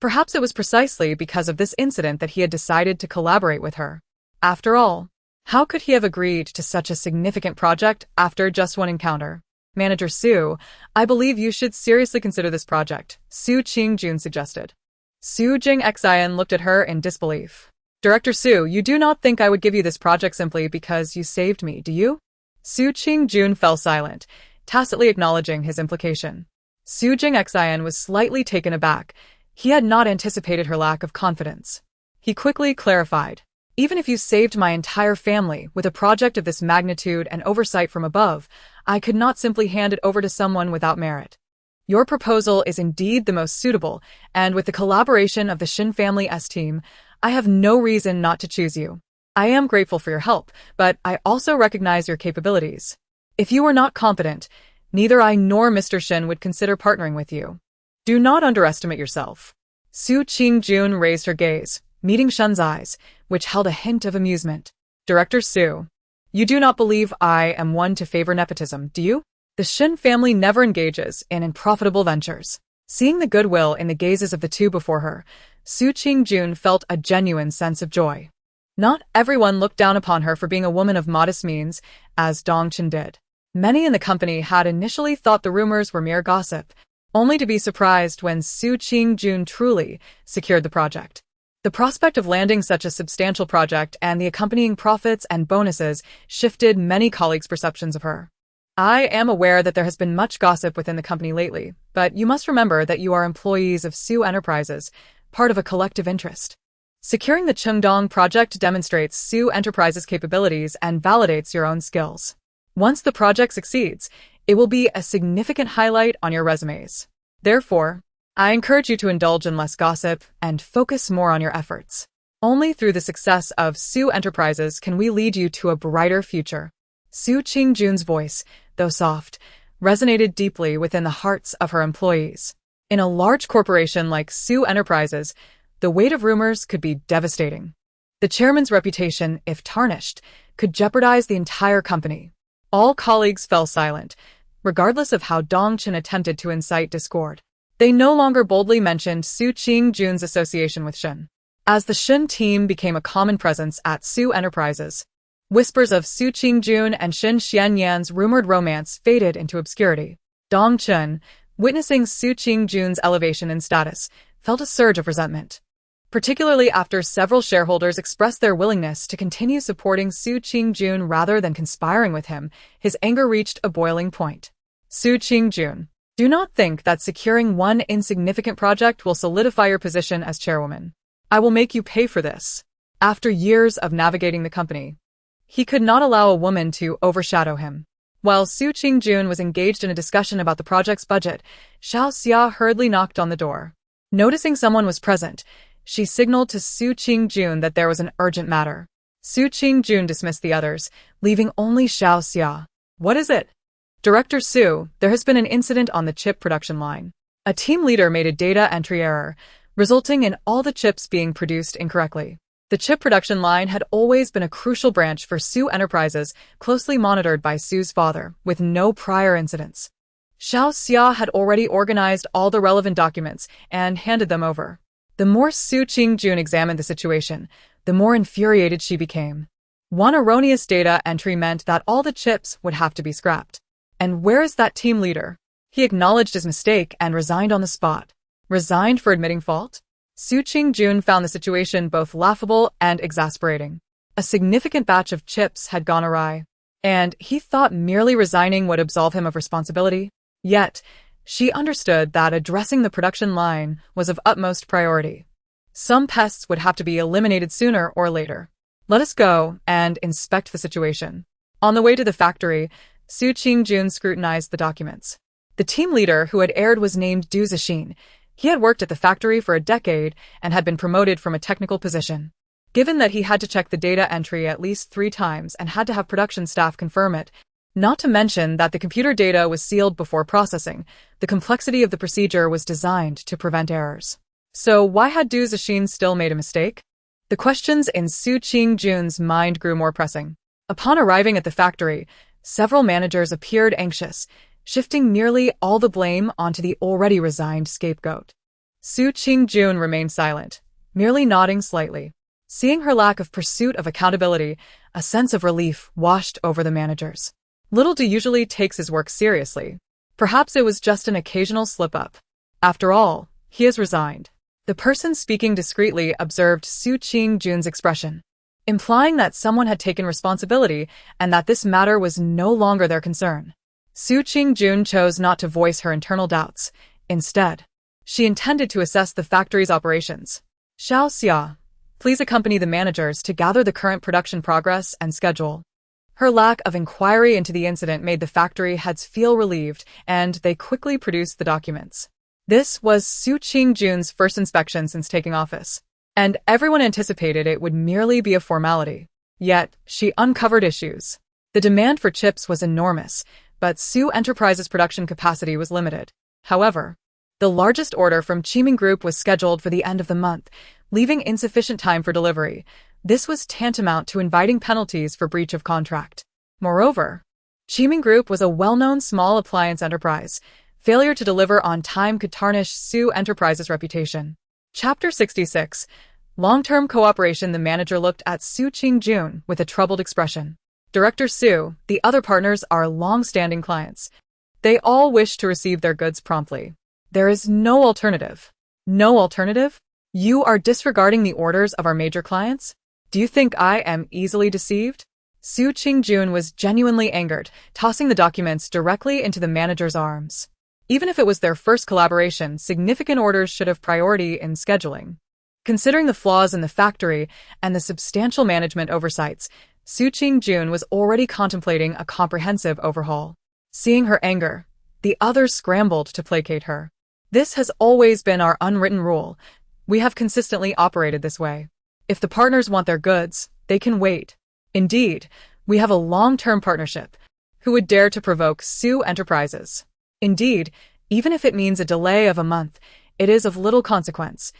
Perhaps it was precisely because of this incident that he had decided to collaborate with her. After all, how could he have agreed to such a significant project after just one encounter? Manager Su, I believe you should seriously consider this project, Su Qingjun suggested. Su Jingxian looked at her in disbelief. Director Su, you do not think I would give you this project simply because you saved me, do you? Su Qingjun fell silent, tacitly acknowledging his implication. Su Jingxian was slightly taken aback. He had not anticipated her lack of confidence. He quickly clarified. Even if you saved my entire family with a project of this magnitude and oversight from above, I could not simply hand it over to someone without merit. Your proposal is indeed the most suitable, and with the collaboration of the Shin family's team, I have no reason not to choose you. I am grateful for your help, but I also recognize your capabilities. If you were not competent, neither I nor Mr. Shin would consider partnering with you. Do not underestimate yourself. Su Qingjun raised her gaze, meeting Shen's eyes, which held a hint of amusement. Director Su, you do not believe I am one to favor nepotism, do you? The Shin family never engages in unprofitable ventures. Seeing the goodwill in the gazes of the two before her, Su Qingjun felt a genuine sense of joy. Not everyone looked down upon her for being a woman of modest means, as Dongchen did. Many in the company had initially thought the rumors were mere gossip, only to be surprised when Su Qingjun truly secured the project. The prospect of landing such a substantial project and the accompanying profits and bonuses shifted many colleagues' perceptions of her. I am aware that there has been much gossip within the company lately, but you must remember that you are employees of Su Enterprises, part of a collective interest. Securing the Chengdong project demonstrates Su Enterprises' capabilities and validates your own skills. Once the project succeeds, it will be a significant highlight on your resumes. Therefore, I encourage you to indulge in less gossip and focus more on your efforts. Only through the success of Su Enterprises can we lead you to a brighter future. Su Qingjun's voice, though soft, resonated deeply within the hearts of her employees. In a large corporation like Su Enterprises, the weight of rumors could be devastating. The chairman's reputation, if tarnished, could jeopardize the entire company. All colleagues fell silent, regardless of how Dongchen attempted to incite discord. They no longer boldly mentioned Su Qingjun's association with Shin. As the Shin team became a common presence at Su Enterprises, Whispers of Su Qingjun and Shen Xianyan's rumored romance faded into obscurity. Dong Chun, witnessing Su Qingjun's elevation in status, felt a surge of resentment, particularly after several shareholders expressed their willingness to continue supporting Su Qingjun rather than conspiring with him. His anger reached a boiling point. Su Qingjun, do not think that securing one insignificant project will solidify your position as chairwoman. I will make you pay for this. After years of navigating the company, he could not allow a woman to overshadow him. While Su Qingjun was engaged in a discussion about the project's budget, Xiao Xia hurriedly knocked on the door. Noticing someone was present, she signaled to Su Qingjun that there was an urgent matter. Su Qingjun dismissed the others, leaving only Xiao Xia. What is it? Director Su, there has been an incident on the chip production line. A team leader made a data entry error, resulting in all the chips being produced incorrectly. The chip production line had always been a crucial branch for Su Enterprises, closely monitored by Su's father, with no prior incidents. Xiao Xia had already organized all the relevant documents and handed them over. The more Su Qingjun examined the situation, the more infuriated she became. One erroneous data entry meant that all the chips would have to be scrapped. And where is that team leader? He acknowledged his mistake and resigned on the spot. Resigned for admitting fault? Su Qingjun found the situation both laughable and exasperating. A significant batch of chips had gone awry, and he thought merely resigning would absolve him of responsibility. Yet, she understood that addressing the production line was of utmost priority. Some pests would have to be eliminated sooner or later. Let us go and inspect the situation. On the way to the factory, Su Qingjun scrutinized the documents. The team leader who had erred was named Du Zixin. He had worked at the factory for a decade and had been promoted from a technical position. Given that he had to check the data entry at least 3 times and had to have production staff confirm it, not to mention that the computer data was sealed before processing, the complexity of the procedure was designed to prevent errors. So why had Du Zixin still made a mistake? The questions in Su Qingjun's mind grew more pressing. Upon arriving at the factory, several managers appeared anxious, shifting nearly all the blame onto the already resigned scapegoat. Su Qingjun remained silent, merely nodding slightly. Seeing her lack of pursuit of accountability, a sense of relief washed over the managers. Little Du usually takes his work seriously. Perhaps it was just an occasional slip-up. After all, he has resigned. The person speaking discreetly observed Su Qingjun's expression, implying that someone had taken responsibility and that this matter was no longer their concern. Su Qingjun chose not to voice her internal doubts. Instead, she intended to assess the factory's operations. Xiao Xia, please accompany the managers to gather the current production progress and schedule. Her lack of inquiry into the incident made the factory heads feel relieved, and they quickly produced the documents. This was Su Qingjun's first inspection since taking office, and everyone anticipated it would merely be a formality. Yet, she uncovered issues. The demand for chips was enormous, but Su Enterprises' production capacity was limited. However, the largest order from Qiming Group was scheduled for the end of the month, leaving insufficient time for delivery. This was tantamount to inviting penalties for breach of contract. Moreover, Qiming Group was a well-known small appliance enterprise. Failure to deliver on time could tarnish Su Enterprises' reputation. Chapter 66. Long-term cooperation. The manager looked at Su Qingjun with a troubled expression. Director Su, the other partners are long-standing clients. They all wish to receive their goods promptly. There is no alternative. No alternative? You are disregarding the orders of our major clients? Do you think I am easily deceived? Su Qingjun was genuinely angered, tossing the documents directly into the manager's arms. Even if it was their first collaboration, significant orders should have priority in scheduling. Considering the flaws in the factory and the substantial management oversights, Su Qingjun was already contemplating a comprehensive overhaul. Seeing her anger, the others scrambled to placate her. This has always been our unwritten rule. We have consistently operated this way. If the partners want their goods, they can wait. Indeed, we have a long-term partnership. Who would dare to provoke Su Enterprises? Indeed, even if it means a delay of a month, it is of little consequence.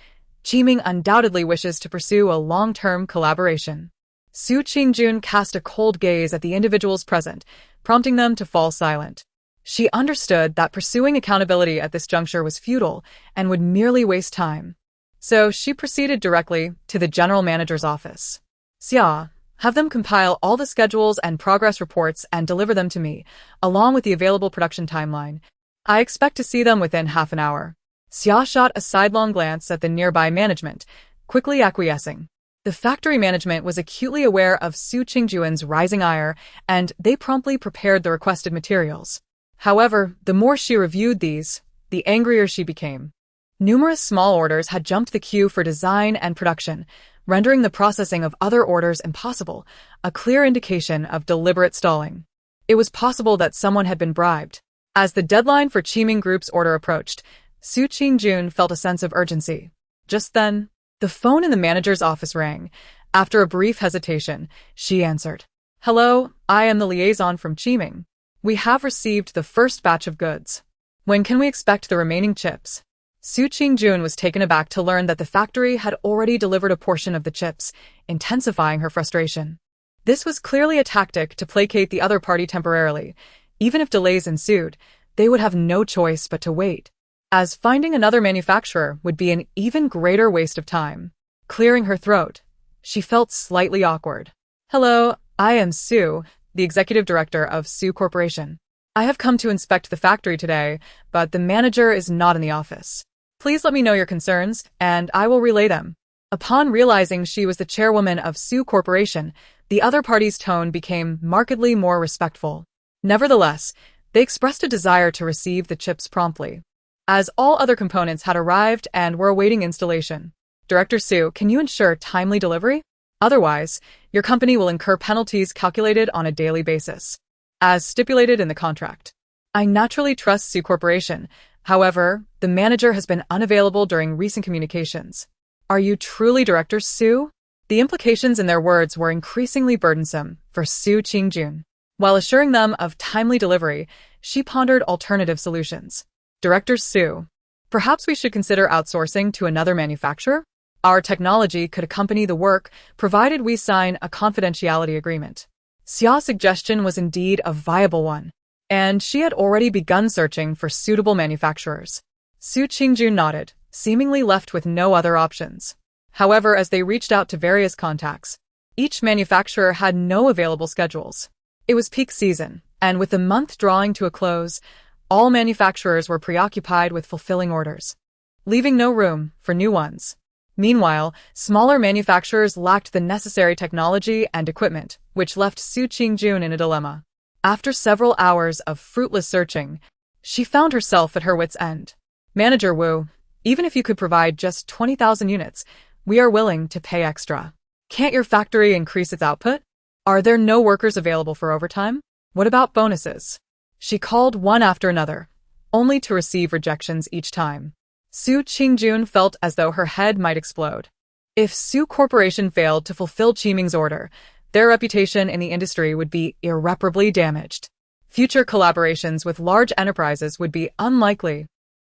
Qiming undoubtedly wishes to pursue a long-term collaboration. Su Qingjun cast a cold gaze at the individuals present, prompting them to fall silent. She understood that pursuing accountability at this juncture was futile and would merely waste time. So she proceeded directly to the general manager's office. Xia, Have them compile all the schedules and progress reports and deliver them to me, along with the available production timeline. I expect to see them within half an hour. Xia shot a sidelong glance at the nearby management, quickly acquiescing. The factory management was acutely aware of Su Qingjuan's rising ire, and they promptly prepared the requested materials. However, the more she reviewed these, the angrier she became. Numerous small orders had jumped the queue for design and production, rendering the processing of other orders impossible, a clear indication of deliberate stalling. It was possible that someone had been bribed. As the deadline for Qiming Group's order approached, Su Qingjun felt a sense of urgency. Just then, the phone in the manager's office rang. After a brief hesitation, she answered. "Hello, I am the liaison from Qiming. We have received the first batch of goods. When can we expect the remaining chips?" Su Qingjun was taken aback to learn that the factory had already delivered a portion of the chips, intensifying her frustration. This was clearly a tactic to placate the other party temporarily. Even if delays ensued, they would have no choice but to wait, as finding another manufacturer would be an even greater waste of time. Clearing her throat, she felt slightly awkward. "Hello, I am Su, the executive director of Su Corporation. I have come to inspect the factory today, but the manager is not in the office. Please let me know your concerns, and I will relay them." Upon realizing she was the chairwoman of Su Corporation, the other party's tone became markedly more respectful. Nevertheless, they expressed a desire to receive the chips promptly, as all other components had arrived and were awaiting installation. "Director Su, can you ensure timely delivery? Otherwise, your company will incur penalties calculated on a daily basis, as stipulated in the contract." I naturally trust Su Corporation. However, the manager has been unavailable during recent communications. "Are you truly Director Su?" The implications in their words were increasingly burdensome for Su Qingjun. While assuring them of timely delivery, she pondered alternative solutions. "Director Su, perhaps we should consider outsourcing to another manufacturer? Our technology could accompany the work, provided we sign a confidentiality agreement." Xia's suggestion was indeed a viable one, and she had already begun searching for suitable manufacturers. Su Qingjun nodded, seemingly left with no other options. However, as they reached out to various contacts, each manufacturer had no available schedules. It was peak season, and with the month drawing to a close, all manufacturers were preoccupied with fulfilling orders, leaving no room for new ones. Meanwhile, smaller manufacturers lacked the necessary technology and equipment, which left Su Qingjun in a dilemma. After several hours of fruitless searching, she found herself at her wit's end. "Manager Wu, even if you could provide just 20,000 units, we are willing to pay extra. Can't your factory increase its output? Are there no workers available for overtime? What about bonuses?" She called one after another, only to receive rejections each time. Su Qingjun felt as though her head might explode. If Su Corporation failed to fulfill Qiming's order, their reputation in the industry would be irreparably damaged. Future collaborations with large enterprises would be unlikely,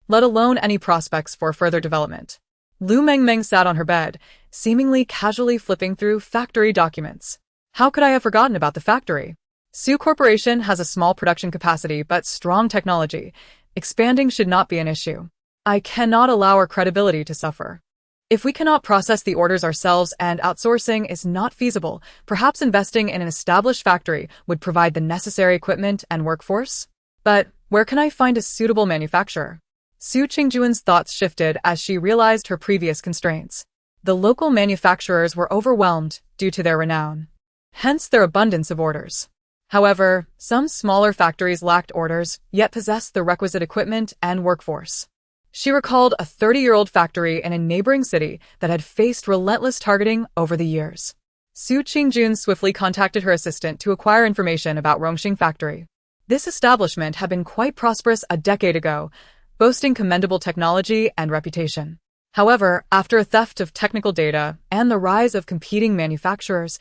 let alone any prospects for further development. Lu Mengmeng sat on her bed, seemingly casually flipping through factory documents. "How could I have forgotten about the factory? Su Corporation has a small production capacity but strong technology. Expanding should not be an issue. I cannot allow our credibility to suffer. If we cannot process the orders ourselves and outsourcing is not feasible, perhaps investing in an established factory would provide the necessary equipment and workforce? But where can I find a suitable manufacturer?" Su Qingjuan's thoughts shifted as she realized her previous constraints. The local manufacturers were overwhelmed due to their renown, hence their abundance of orders. However, some smaller factories lacked orders, yet possessed the requisite equipment and workforce. She recalled a 30-year-old factory in a neighboring city that had faced relentless targeting over the years. Su Qingjun swiftly contacted her assistant to acquire information about Rongxing Factory. This establishment had been quite prosperous a decade ago, boasting commendable technology and reputation. However, after a theft of technical data and the rise of competing manufacturers,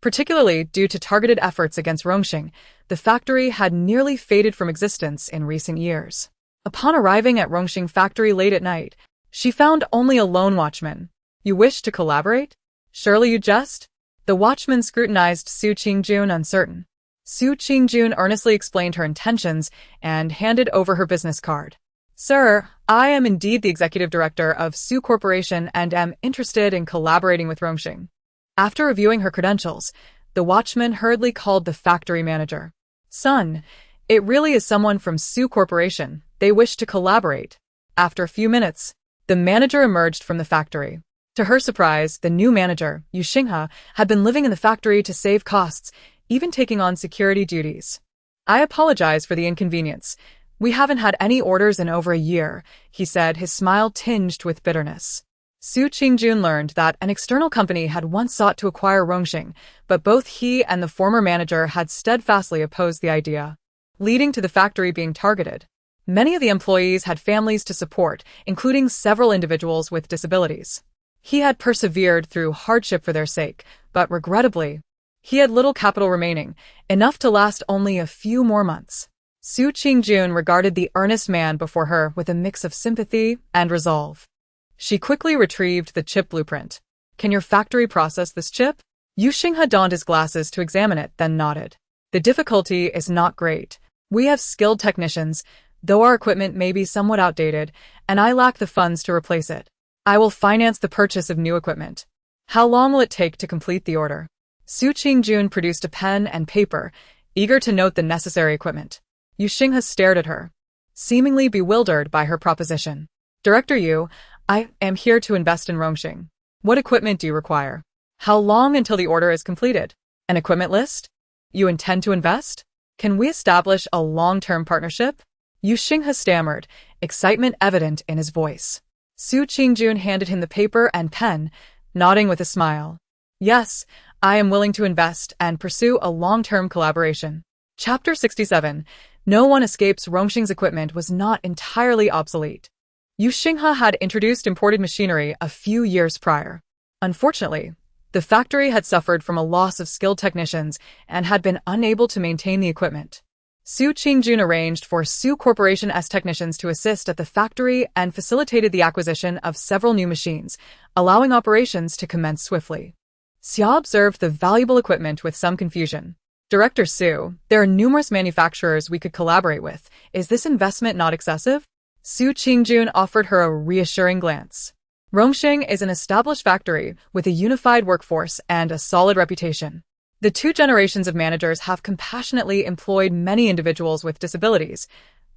particularly due to targeted efforts against Rongxing, the factory had nearly faded from existence in recent years. Upon arriving at Rongxing Factory late at night, she found only a lone watchman. "You wish to collaborate? Surely you jest?" The watchman scrutinized Su Qingjun uncertain. Su Qingjun earnestly explained her intentions and handed over her business card. "Sir, I am indeed the executive director of Su Corporation and am interested in collaborating with Rongxing." After reviewing her credentials, The watchman hurriedly called the factory manager. Son, it really is someone from Su Corporation. They wish to collaborate. After a few minutes, the manager emerged from the factory. To her surprise, the new manager, Yu Xinghe, had been living in the factory to save costs, even taking on security duties. I apologize for the inconvenience. We haven't had any orders in over a year, he said, his smile tinged with bitterness. Su Qingjun learned that an external company had once sought to acquire Rongxing, but both he and the former manager had steadfastly opposed the idea, leading to the factory being targeted. Many of the employees had families to support, including several individuals with disabilities. He had persevered through hardship for their sake, but regrettably, he had little capital remaining, enough to last only a few more months. Su Qingjun regarded the earnest man before her with a mix of sympathy and resolve. She quickly retrieved the chip blueprint. Can your factory process this chip? Yu Xinghe donned his glasses to examine it, then nodded. The difficulty is not great. We have skilled technicians, though our equipment may be somewhat outdated, and I lack the funds to replace it. I will finance the purchase of new equipment. How long will it take to complete the order? Su Qingjun produced a pen and paper, eager to note the necessary equipment. Yu Xinghe stared at her, seemingly bewildered by her proposition. Director Yu, I am here to invest in Rongxing. What equipment do you require? How long until the order is completed? An equipment list? You intend to invest? Can we establish a long-term partnership? Yu Xinghe stammered, excitement evident in his voice. Su Qingjun handed him the paper and pen, nodding with a smile. Yes, I am willing to invest and pursue a long-term collaboration. Chapter 67. No one escapes. Rongxing's equipment was not entirely obsolete. Yu Xinghe had introduced imported machinery a few years prior. Unfortunately, the factory had suffered from a loss of skilled technicians and had been unable to maintain the equipment. Su Qingjun arranged for Su Corporation's technicians to assist at the factory and facilitated the acquisition of several new machines, allowing operations to commence swiftly. Xia observed the valuable equipment with some confusion. Director Su, there are numerous manufacturers we could collaborate with. Is this investment not excessive? Su Qingjun offered her a reassuring glance. Rongxing is an established factory with a unified workforce and a solid reputation. The two generations of managers have compassionately employed many individuals with disabilities,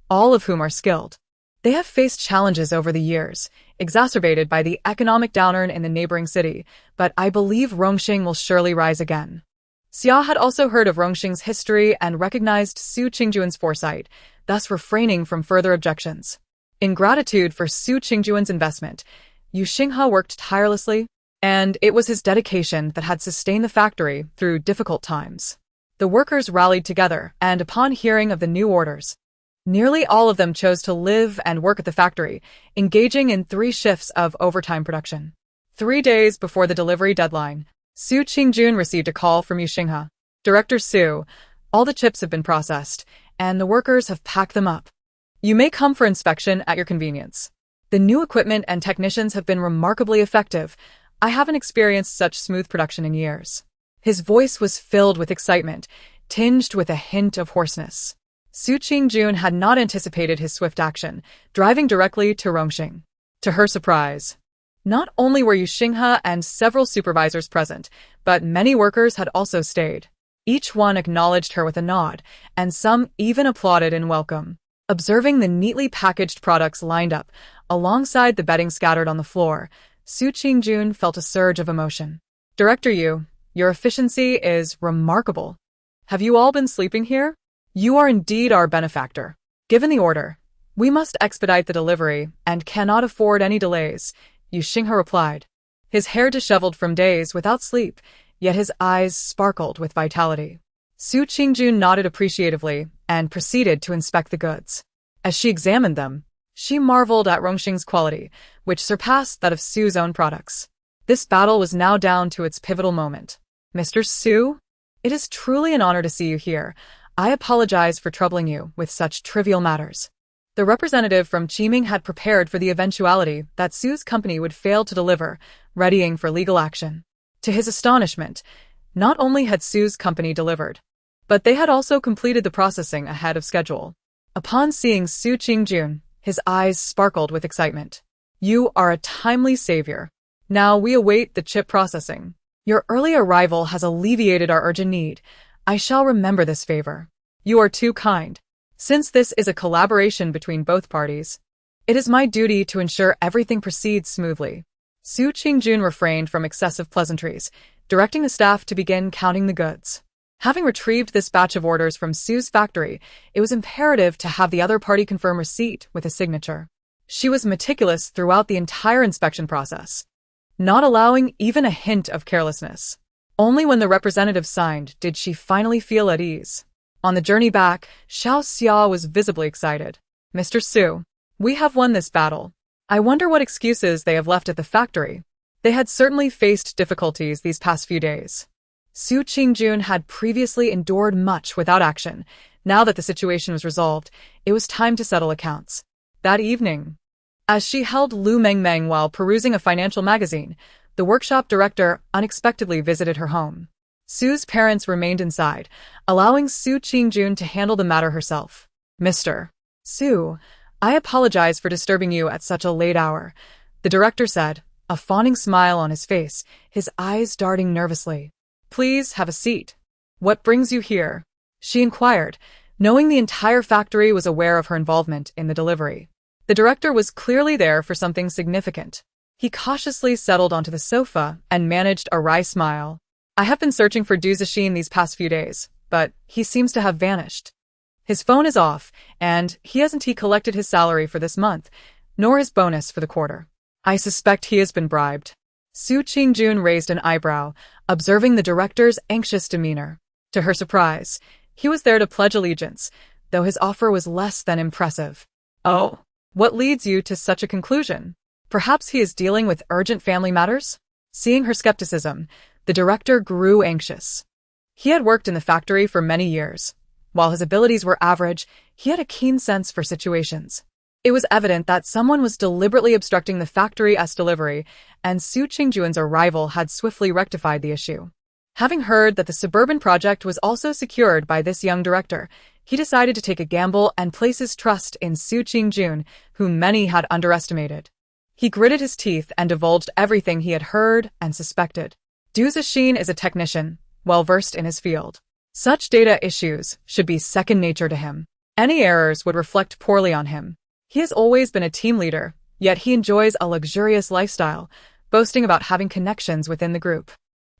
all of whom are skilled. They have faced challenges over the years, exacerbated by the economic downturn in the neighboring city, but I believe Rongxing will surely rise again. Xia had also heard of Rongxing's history and recognized Su Qingjun's foresight, thus refraining from further objections. In gratitude for Su Qingjun's investment, Yu Xinghe worked tirelessly, and it was his dedication that had sustained the factory through difficult times. The workers rallied together, and upon hearing of the new orders, nearly all of them chose to live and work at the factory, engaging in 3 shifts of overtime production. 3 days before the delivery deadline, Su Qingjun received a call from Yu Xinghe. Director Su, all the chips have been processed, and the workers have packed them up. You may come for inspection at your convenience. The new equipment and technicians have been remarkably effective. I haven't experienced such smooth production in years. His voice was filled with excitement, tinged with a hint of hoarseness. Su Qingjun had not anticipated his swift action, driving directly to Rongxing. To her surprise, not only were Yu Xinghe and several supervisors present, but many workers had also stayed. Each one acknowledged her with a nod, and some even applauded in welcome. Observing the neatly packaged products lined up, alongside the bedding scattered on the floor, Su Qingjun felt a surge of emotion. Director Yu, your efficiency is remarkable. Have you all been sleeping here? You are indeed our benefactor. Given the order, we must expedite the delivery and cannot afford any delays, Yu Xinghe replied. His hair disheveled from days without sleep, yet his eyes sparkled with vitality. Su Qingjun nodded appreciatively and proceeded to inspect the goods. As she examined them, she marveled at Rongxing's quality, which surpassed that of Su's own products. This battle was now down to its pivotal moment. Mr. Su, it is truly an honor to see you here. I apologize for troubling you with such trivial matters. The representative from Qiming had prepared for the eventuality that Su's company would fail to deliver, readying for legal action. To his astonishment, not only had Su's company delivered, but they had also completed the processing ahead of schedule. Upon seeing Su Qingjun, his eyes sparkled with excitement. You are a timely savior. Now we await the chip processing. Your early arrival has alleviated our urgent need. I shall remember this favor. You are too kind. Since this is a collaboration between both parties, it is my duty to ensure everything proceeds smoothly. Su Qingjun refrained from excessive pleasantries, directing the staff to begin counting the goods. Having retrieved this batch of orders from Su's factory, it was imperative to have the other party confirm receipt with a signature. She was meticulous throughout the entire inspection process, not allowing even a hint of carelessness. Only when the representative signed did she finally feel at ease. On the journey back, Xiao Xia was visibly excited. Mr. Su, we have won this battle. I wonder what excuses they have left at the factory. They had certainly faced difficulties these past few days. Su Qingjun had previously endured much without action. Now that the situation was resolved, it was time to settle accounts. That evening, as she held Lu Mengmeng while perusing a financial magazine, the workshop director unexpectedly visited her home. Su's parents remained inside, allowing Su Qingjun to handle the matter herself. Mr. Su, I apologize for disturbing you at such a late hour, the director said, a fawning smile on his face, his eyes darting nervously. Please have a seat. What brings you here? She inquired, knowing the entire factory was aware of her involvement in the delivery. The director was clearly there for something significant. He cautiously settled onto the sofa and managed a wry smile. I have been searching for Du Zixin these past few days, but he seems to have vanished. His phone is off, and he hasn't collected his salary for this month, nor his bonus for the quarter. I suspect he has been bribed. Su Qingjun raised an eyebrow, observing the director's anxious demeanor. To her surprise, he was there to pledge allegiance, though his offer was less than impressive. Oh, what leads you to such a conclusion? Perhaps he is dealing with urgent family matters? Seeing her skepticism, the director grew anxious. He had worked in the factory for many years. While his abilities were average, he had a keen sense for situations. It was evident that someone was deliberately obstructing the factory's delivery, and Su Qingjun's arrival had swiftly rectified the issue. Having heard that the suburban project was also secured by this young director, he decided to take a gamble and place his trust in Su Qingjun, whom many had underestimated. He gritted his teeth and divulged everything he had heard and suspected. Du Zixin is a technician, well-versed in his field. Such data issues should be second nature to him. Any errors would reflect poorly on him. He has always been a team leader, yet he enjoys a luxurious lifestyle, boasting about having connections within the group.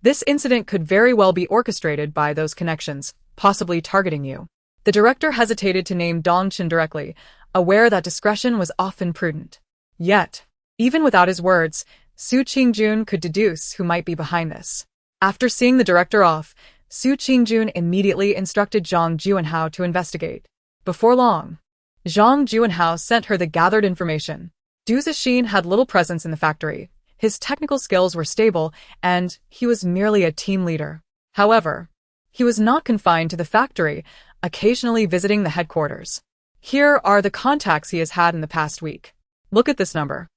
This incident could very well be orchestrated by those connections, possibly targeting you. The director hesitated to name Dongchen directly, aware that discretion was often prudent. Yet, even without his words, Su Qingjun could deduce who might be behind this. After seeing the director off, Su Qingjun immediately instructed Zhang Juanhao to investigate. Before long, Zhang Juanhao sent her the gathered information. Du Zixin had little presence in the factory. His technical skills were stable, and he was merely a team leader. However, he was not confined to the factory, occasionally visiting the headquarters. Here are the contacts he has had in the past week. Look at this number.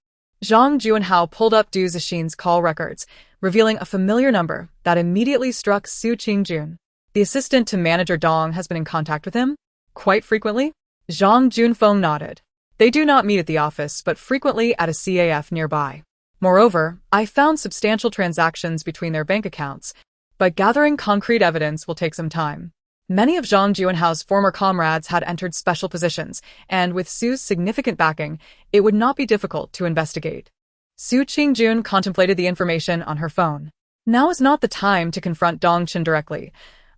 Zhang Juanhao pulled up Du Zixin's call records, revealing a familiar number that immediately struck Su Qingjun. The assistant to manager Dong has been in contact with him? Quite frequently? Zhang Junfeng nodded. They do not meet at the office, but frequently at a CAF nearby. Moreover, I found substantial transactions between their bank accounts, but gathering concrete evidence will take some time. Many of Zhang Juanhao's former comrades had entered special positions, and with Su's significant backing, it would not be difficult to investigate. Su Qingjun contemplated the information on her phone. Now is not the time to confront Dongchen directly.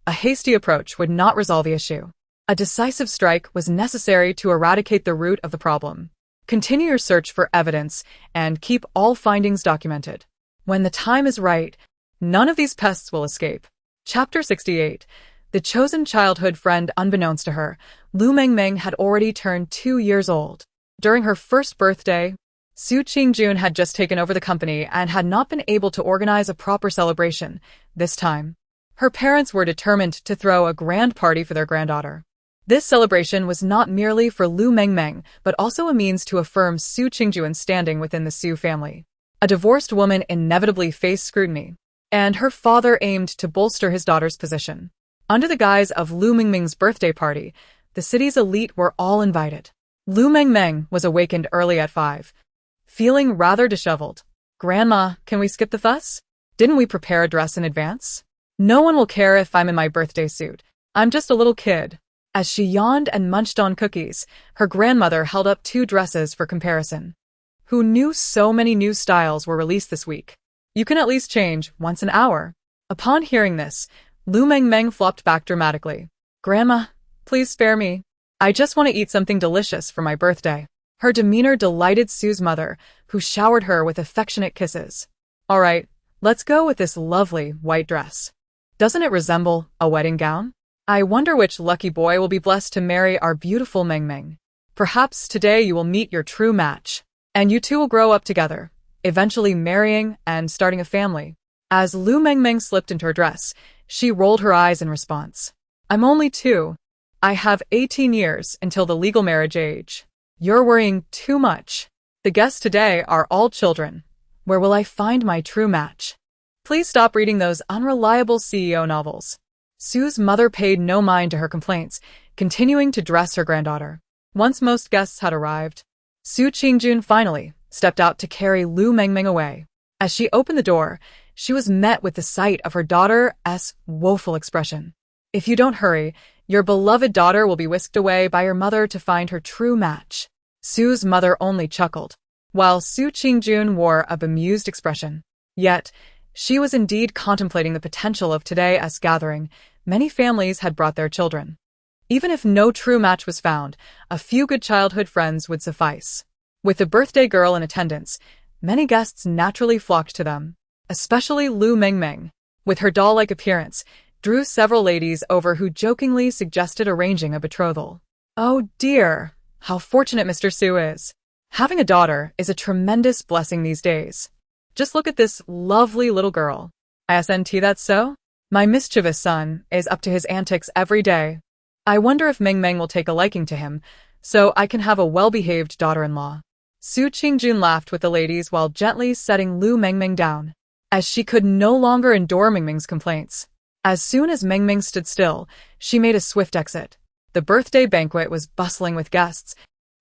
A hasty approach would not resolve the issue. A decisive strike was necessary to eradicate the root of the problem. Continue your search for evidence and keep all findings documented. When the time is right, none of these pests will escape. Chapter 68. The chosen childhood friend. Unbeknownst to her, Lu Mengmeng had already turned 2 years old. During her first birthday, Su Qingjun had just taken over the company and had not been able to organize a proper celebration. This time, her parents were determined to throw a grand party for their granddaughter. This celebration was not merely for Lu Mengmeng, but also a means to affirm Su Qingjun's standing within the Su family. A divorced woman inevitably faced scrutiny, and her father aimed to bolster his daughter's position. Under the guise of Lu Mengmeng's birthday party, the city's elite were all invited. Lu Mengmeng was awakened early at 5, feeling rather disheveled. "Grandma, can we skip the fuss?" Didn't we prepare a dress in advance? No one will care if I'm in my birthday suit. I'm just a little kid. As she yawned and munched on cookies, her grandmother held up 2 dresses for comparison. Who knew so many new styles were released this week? You can at least change once an hour. Upon hearing this, Lu Mengmeng flopped back dramatically. Grandma, please spare me. I just want to eat something delicious for my birthday. Her demeanor delighted Sue's mother, who showered her with affectionate kisses. All right, let's go with this lovely white dress. Doesn't it resemble a wedding gown? I wonder which lucky boy will be blessed to marry our beautiful Mengmeng. Perhaps today you will meet your true match, and you two will grow up together, eventually marrying and starting a family. As Lu Mengmeng slipped into her dress, she rolled her eyes in response. I'm only 2. I have 18 years until the legal marriage age. You're worrying too much. The guests today are all children. Where will I find my true match? Please stop reading those unreliable CEO novels. Sue's mother paid no mind to her complaints, continuing to dress her granddaughter. Once most guests had arrived, Su Qingjun finally stepped out to carry Lu Mengmeng away. As she opened the door, she was met with the sight of her daughter's woeful expression. If you don't hurry, your beloved daughter will be whisked away by your mother to find her true match. Sue's mother only chuckled, while Su Qingjun wore a bemused expression. Yet, she was indeed contemplating the potential of today's gathering. Many families had brought their children. Even if no true match was found, a few good childhood friends would suffice. With the birthday girl in attendance, many guests naturally flocked to them. Especially Lu Mengmeng, with her doll-like appearance, drew several ladies over who jokingly suggested arranging a betrothal. Oh dear, how fortunate Mr. Su is. Having a daughter is a tremendous blessing these days. Just look at this lovely little girl. Isn't that so? My mischievous son is up to his antics every day. I wonder if Mengmeng will take a liking to him, so I can have a well-behaved daughter-in-law. Su Qingjun laughed with the ladies while gently setting Lu Mengmeng down, as she could no longer endure Mengmeng's complaints. As soon as Mengmeng stood still, she made a swift exit. The birthday banquet was bustling with guests,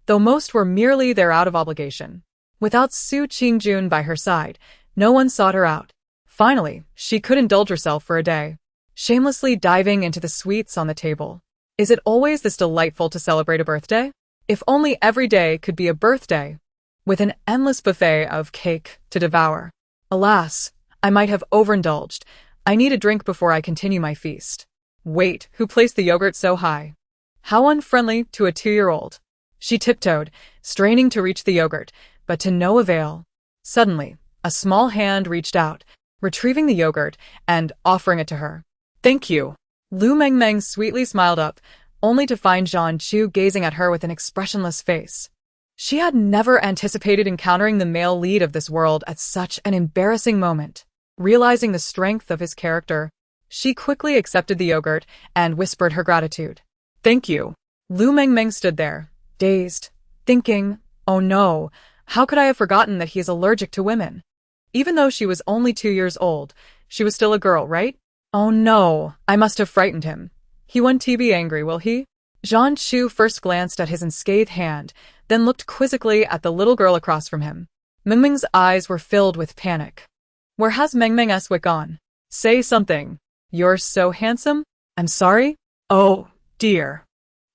though most were merely there out of obligation. Without Su Qingjun by her side, no one sought her out. Finally, she could indulge herself for a day, shamelessly diving into the sweets on the table. Is it always this delightful to celebrate a birthday? If only every day could be a birthday, with an endless buffet of cake to devour. Alas, I might have overindulged. I need a drink before I continue my feast. Wait, who placed the yogurt so high? How unfriendly to a 2-year-old. She tiptoed, straining to reach the yogurt, but to no avail. Suddenly, a small hand reached out, retrieving the yogurt and offering it to her. Thank you. Lu Mengmeng sweetly smiled up, only to find Zhan Chu gazing at her with an expressionless face. She had never anticipated encountering the male lead of this world at such an embarrassing moment. Realizing the strength of his character, she quickly accepted the yogurt and whispered her gratitude. Thank you. Lu Mengmeng stood there, dazed, thinking, oh no, how could I have forgotten that he is allergic to women? Even though she was only 2 years old, she was still a girl, right? Oh no, I must have frightened him. He won't be angry, will he? Zhan Chu first glanced at his unscathed hand, then looked quizzically at the little girl across from him. Mengmeng's eyes were filled with panic. Where has Mengmeng's wit gone? Say something. You're so handsome? I'm sorry? Oh, dear.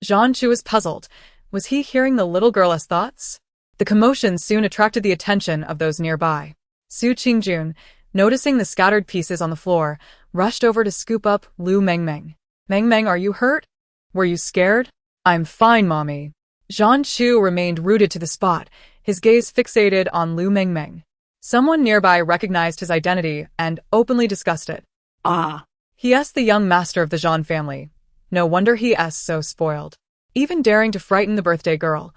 Zhan Chu was puzzled. Was he hearing the little girl's thoughts? The commotion soon attracted the attention of those nearby. Su Qingjun, noticing the scattered pieces on the floor, rushed over to scoop up Lu Mengmeng. Mengmeng, are you hurt? Were you scared? I'm fine, Mommy. Zhan Chu remained rooted to the spot, his gaze fixated on Lu Mengmeng. Someone nearby recognized his identity and openly discussed it. Ah. He*s the young master of the Zhan family. No wonder he*s so spoiled. Even daring to frighten the birthday girl.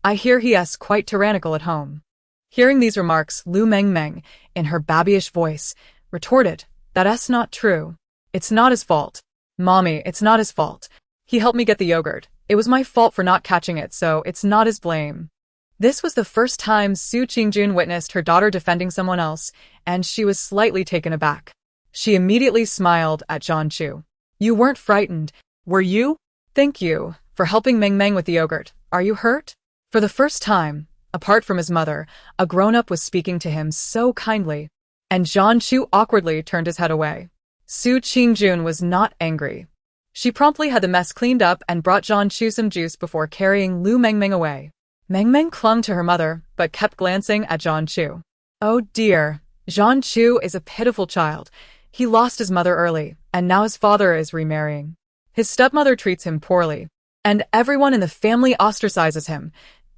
I hear he*s quite tyrannical at home. Hearing these remarks, Lu Mengmeng, in her babyish voice, retorted, That's not true. It's not his fault. Mommy, it's not his fault. He helped me get the yogurt. It was my fault for not catching it, so it's not his blame. This was the first time Su Qingjun witnessed her daughter defending someone else, and she was slightly taken aback. She immediately smiled at Zhan Chu. You weren't frightened, were you? Thank you for helping Mengmeng with the yogurt. Are you hurt? For the first time, apart from his mother, a grown-up was speaking to him so kindly. and Zhan Chu awkwardly turned his head away. Su Qingjun was not angry. She promptly had the mess cleaned up and brought Zhan Chu some juice before carrying Lu Mengmeng away. Mengmeng clung to her mother, but kept glancing at Zhan Chu. Oh dear, Zhan Chu is a pitiful child. He lost his mother early, and now his father is remarrying. His stepmother treats him poorly, and everyone in the family ostracizes him.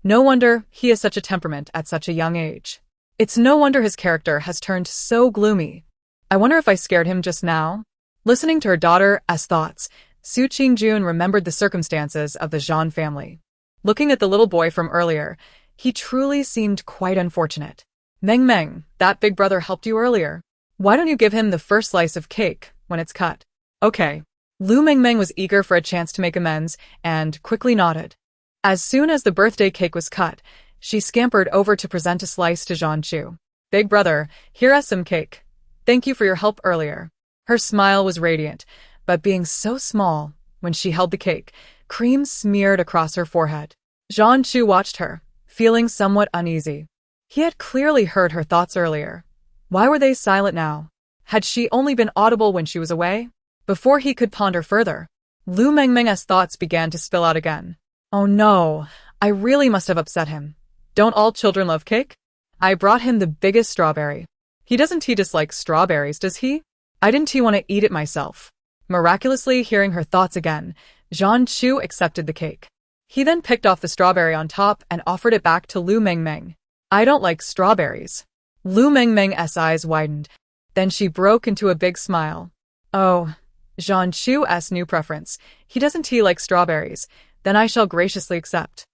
No wonder he has such a temperament at such a young age. It's no wonder his character has turned so gloomy. I wonder if I scared him just now? Listening to her daughter's thoughts, Su Qingjun remembered the circumstances of the Zhan family. Looking at the little boy from earlier, he truly seemed quite unfortunate. Mengmeng, that big brother helped you earlier. Why don't you give him the first slice of cake when it's cut? Okay. Lu Mengmeng was eager for a chance to make amends and quickly nodded. As soon as the birthday cake was cut, she scampered over to present a slice to Zhan Chu. Big brother, here is some cake. Thank you for your help earlier. Her smile was radiant, but being so small, when she held the cake, cream smeared across her forehead. Zhan Chu watched her, feeling somewhat uneasy. He had clearly heard her thoughts earlier. Why were they silent now? Had she only been audible when she was away? Before he could ponder further, Lu Mengmeng's thoughts began to spill out again. Oh no, I really must have upset him. Don't all children love cake? I brought him the biggest strawberry. Doesn't he dislike strawberries, does he? I didn't want to eat it myself. Miraculously hearing her thoughts again, Zhan Chu accepted the cake. He then picked off the strawberry on top and offered it back to Lu Mengmeng. I don't like strawberries. Lu Mengmeng's eyes widened. Then she broke into a big smile. Oh, Zhan Chu's new preference. Doesn't he like strawberries? Then I shall graciously accept.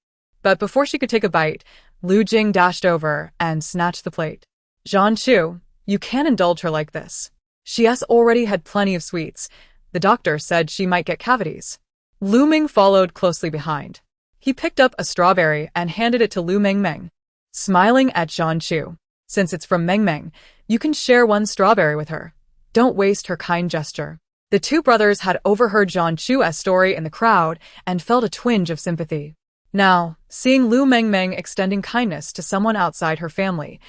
But before she could take a bite, Lu Jing dashed over and snatched the plate. Zhan Chu, you can't indulge her like this. She has already had plenty of sweets. The doctor said she might get cavities. Lu Ming followed closely behind. He picked up a strawberry and handed it to Lu Mengmeng, smiling at Zhan Chu. Since it's from Mengmeng, you can share one strawberry with her. Don't waste her kind gesture. The two brothers had overheard Zhan Chu's story in the crowd and felt a twinge of sympathy. Now, seeing Lu Mengmeng extending kindness to someone outside her family,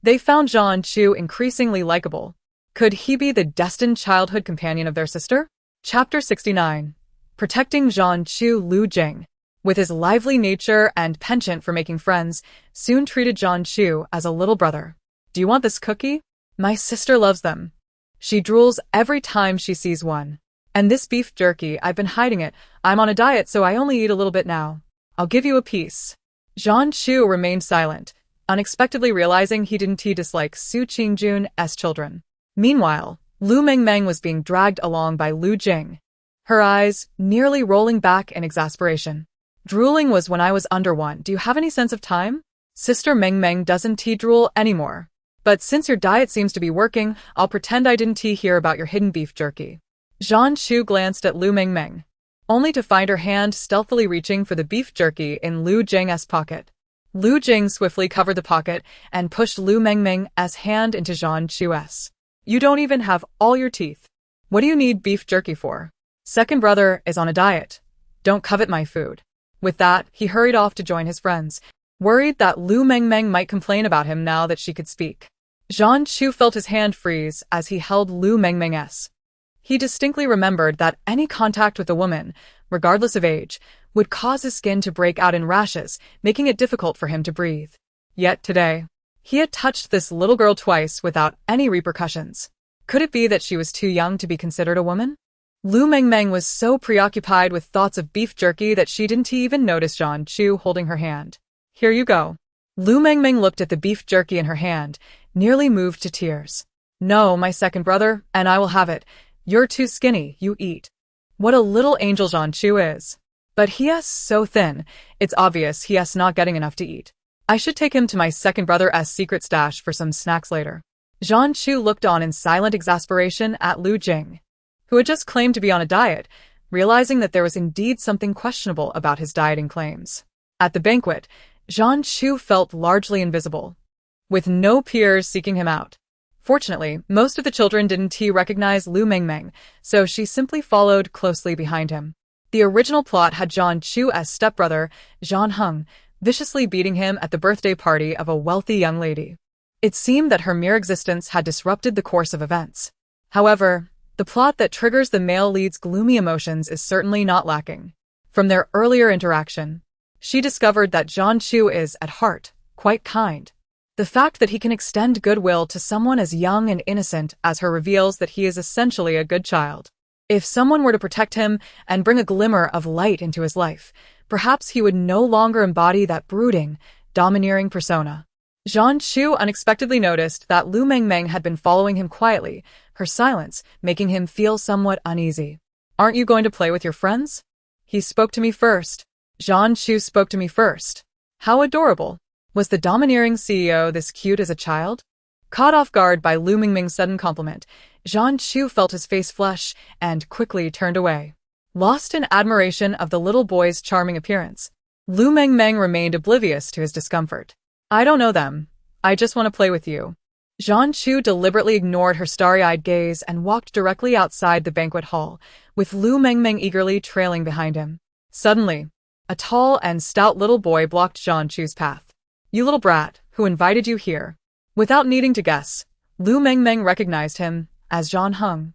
they found Zhan Chu increasingly likable. Could he be the destined childhood companion of their sister? Chapter 69. Protecting Zhan Chu. Lu Jing, with his lively nature and penchant for making friends, soon treated Zhan Chu as a little brother. Do you want this cookie? My sister loves them. She drools every time she sees one. And this beef jerky, I've been hiding it. I'm on a diet, so I only eat a little bit now. I'll give you a piece. Zhan Chu remained silent, unexpectedly realizing he didn't dislike Su Qingjun's children. Meanwhile, Lu Mengmeng was being dragged along by Lu Jing, her eyes nearly rolling back in exasperation. Drooling was when I was under one. Do you have any sense of time? Sister Mengmeng doesn't drool anymore. But since your diet seems to be working, I'll pretend I didn't hear about your hidden beef jerky. Zhan Chu glanced at Lu Mengmeng, only to find her hand stealthily reaching for the beef jerky in Lu Jing's pocket. Lu Jing swiftly covered the pocket and pushed Lu Mengmeng's hand into Zhan Chu's. You don't even have all your teeth. What do you need beef jerky for? Second brother is on a diet. Don't covet my food. With that, he hurried off to join his friends, worried that Lu Mengmeng might complain about him now that she could speak. Zhan Chu felt his hand freeze as he held Lu Mengmeng's. He distinctly remembered that any contact with a woman, regardless of age, would cause his skin to break out in rashes, making it difficult for him to breathe. Yet today, he had touched this little girl twice without any repercussions. Could it be that she was too young to be considered a woman? Lu Mengmeng was so preoccupied with thoughts of beef jerky that she didn't even notice Zhan Chu holding her hand. Here you go. Lu Mengmeng looked at the beef jerky in her hand, nearly moved to tears. No, my second brother, and I will have it. You're too skinny, you eat. What a little angel Zhan Chu is. But he is so thin, it's obvious he is not getting enough to eat. I should take him to my second brother's secret stash for some snacks later. Zhan Chu looked on in silent exasperation at Lu Jing, who had just claimed to be on a diet, realizing that there was indeed something questionable about his dieting claims. At the banquet, Zhan Chu felt largely invisible, with no peers seeking him out. Fortunately, most of the children didn't recognize Lu Mengmeng, so she simply followed closely behind him. The original plot had Zhan Chu's stepbrother, Zhan Heng, viciously beating him at the birthday party of a wealthy young lady. It seemed that her mere existence had disrupted the course of events. However, the plot that triggers the male lead's gloomy emotions is certainly not lacking. From their earlier interaction, she discovered that John Chu is, at heart, quite kind. The fact that he can extend goodwill to someone as young and innocent as her reveals that he is essentially a good child. If someone were to protect him and bring a glimmer of light into his life, perhaps he would no longer embody that brooding, domineering persona. John Chu unexpectedly noticed that Lu Mengmeng had been following him quietly, her silence making him feel somewhat uneasy. "Aren't you going to play with your friends?" "He spoke to me first." John Chu spoke to me first. How adorable. Was the domineering CEO this cute as a child? Caught off guard by Lu Mengmeng's sudden compliment, John Chu felt his face flush and quickly turned away. Lost in admiration of the little boy's charming appearance, Lu Mengmeng remained oblivious to his discomfort. "I don't know them. I just want to play with you." John Chu deliberately ignored her starry-eyed gaze and walked directly outside the banquet hall, with Lu Mengmeng eagerly trailing behind him. Suddenly, a tall and stout little boy blocked John Chu's path. "You little brat, who invited you here?" Without needing to guess, Lu Mengmeng recognized him as John Hung,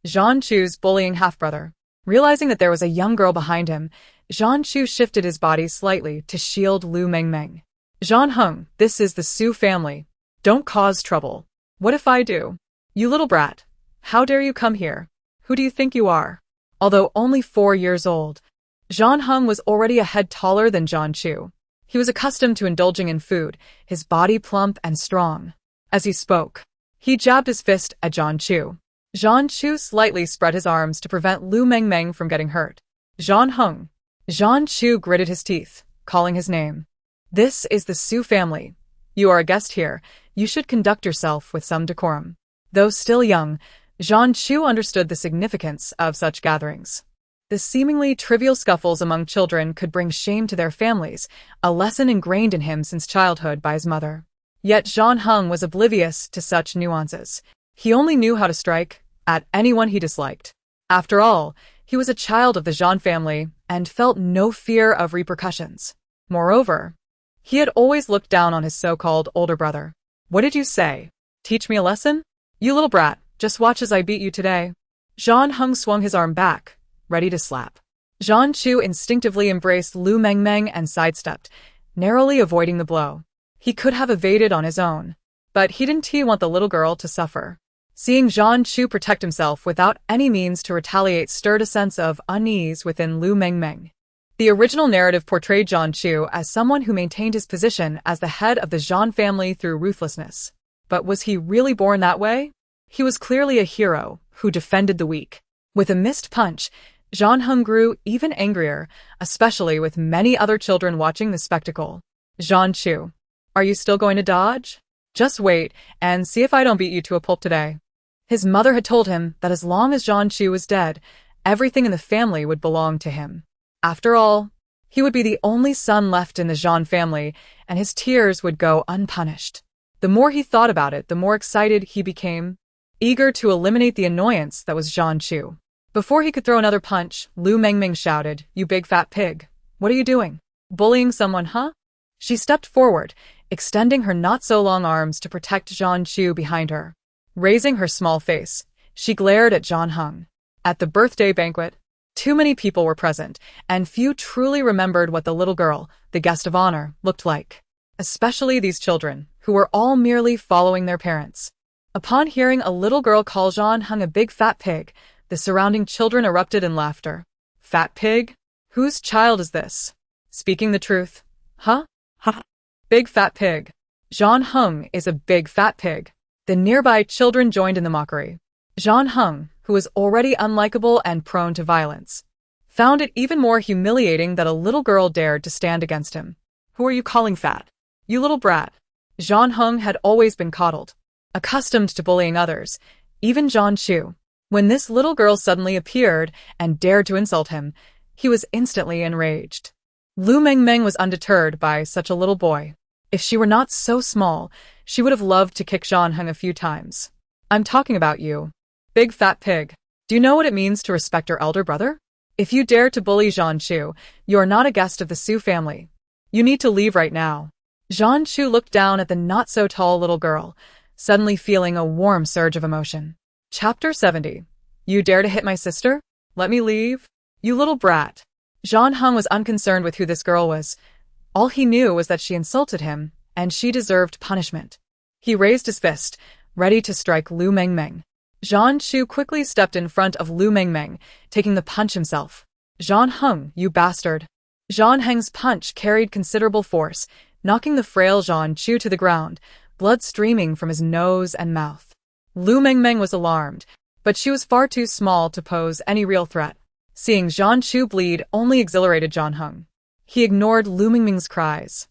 John Chu's bullying half-brother. Realizing that there was a young girl behind him, John Chu shifted his body slightly to shield Lu Mengmeng. "John Hung, this is the Su family. Don't cause trouble." "What if I do?" "You little brat. How dare you come here? Who do you think you are?" Although only 4 years old, John Hung was already a head taller than John Chu. He was accustomed to indulging in food, his body plump and strong. As he spoke, he jabbed his fist at John Chu. John Chu slightly spread his arms to prevent Lu Mengmeng from getting hurt. "John Hung." John Chu gritted his teeth, calling his name. "This is the Su family. You are a guest here. You should conduct yourself with some decorum." Though still young, John Chu understood the significance of such gatherings. The seemingly trivial scuffles among children could bring shame to their families, a lesson ingrained in him since childhood by his mother. Yet John Hung was oblivious to such nuances. He only knew how to strike at anyone he disliked. After all, he was a child of the Zhan family and felt no fear of repercussions. Moreover, he had always looked down on his so-called older brother. "What did you say? Teach me a lesson? You little brat, just watch as I beat you today." John Hung swung his arm back, ready to slap. John Chu instinctively embraced Lu Mengmeng and sidestepped, narrowly avoiding the blow. He could have evaded on his own, but he didn't want the little girl to suffer. Seeing John Chu protect himself without any means to retaliate stirred a sense of unease within Lu Mengmeng. The original narrative portrayed John Chu as someone who maintained his position as the head of the Zhan family through ruthlessness. But was he really born that way? He was clearly a hero who defended the weak. With a missed punch, John Hung grew even angrier, especially with many other children watching the spectacle. "John Chu, are you still going to dodge? Just wait and see if I don't beat you to a pulp today." His mother had told him that as long as John Chu was dead, everything in the family would belong to him. After all, he would be the only son left in the Zhan family, and his tears would go unpunished. The more he thought about it, the more excited he became, eager to eliminate the annoyance that was John Chu. Before he could throw another punch, Lu Mengmeng shouted, "You big fat pig. What are you doing? Bullying someone, huh?" She stepped forward, extending her not-so-long arms to protect John Chu behind her. Raising her small face, she glared at John Hung. At the birthday banquet, too many people were present, and few truly remembered what the little girl, the guest of honor, looked like. Especially these children, who were all merely following their parents. Upon hearing a little girl call John Hung a big fat pig, the surrounding children erupted in laughter. "Fat pig? Whose child is this? Speaking the truth? Huh? Ha! Big fat pig. John Hung is a big fat pig." The nearby children joined in the mockery. John Hung, who was already unlikable and prone to violence, found it even more humiliating that a little girl dared to stand against him. "Who are you calling fat? You little brat." John Hung had always been coddled, accustomed to bullying others, even John Chu. When this little girl suddenly appeared and dared to insult him, he was instantly enraged. Lu Mengmeng was undeterred by such a little boy. If she were not so small, she would have loved to kick John Hung a few times. "I'm talking about you. Big fat pig. Do you know what it means to respect your elder brother? If you dare to bully John Chu, you are not a guest of the Su family. You need to leave right now." Zhang Chu looked down at the not-so-tall little girl, suddenly feeling a warm surge of emotion. Chapter 70. You dare to hit my sister? Let me leave? You little brat. Zhang Heng was unconcerned with who this girl was. All he knew was that she insulted him, and she deserved punishment. He raised his fist, ready to strike Lu Mengmeng. Zhang Chu quickly stepped in front of Lu Mengmeng, taking the punch himself. Zhang Heng, you bastard. Zhang Heng's punch carried considerable force, knocking the frail Zhang Chu to the ground, blood streaming from his nose and mouth. Lu Mengmeng was alarmed, but she was far too small to pose any real threat. Seeing Zhang Chu bleed only exhilarated Zhang Heng. He ignored Lu Mengmeng's cries,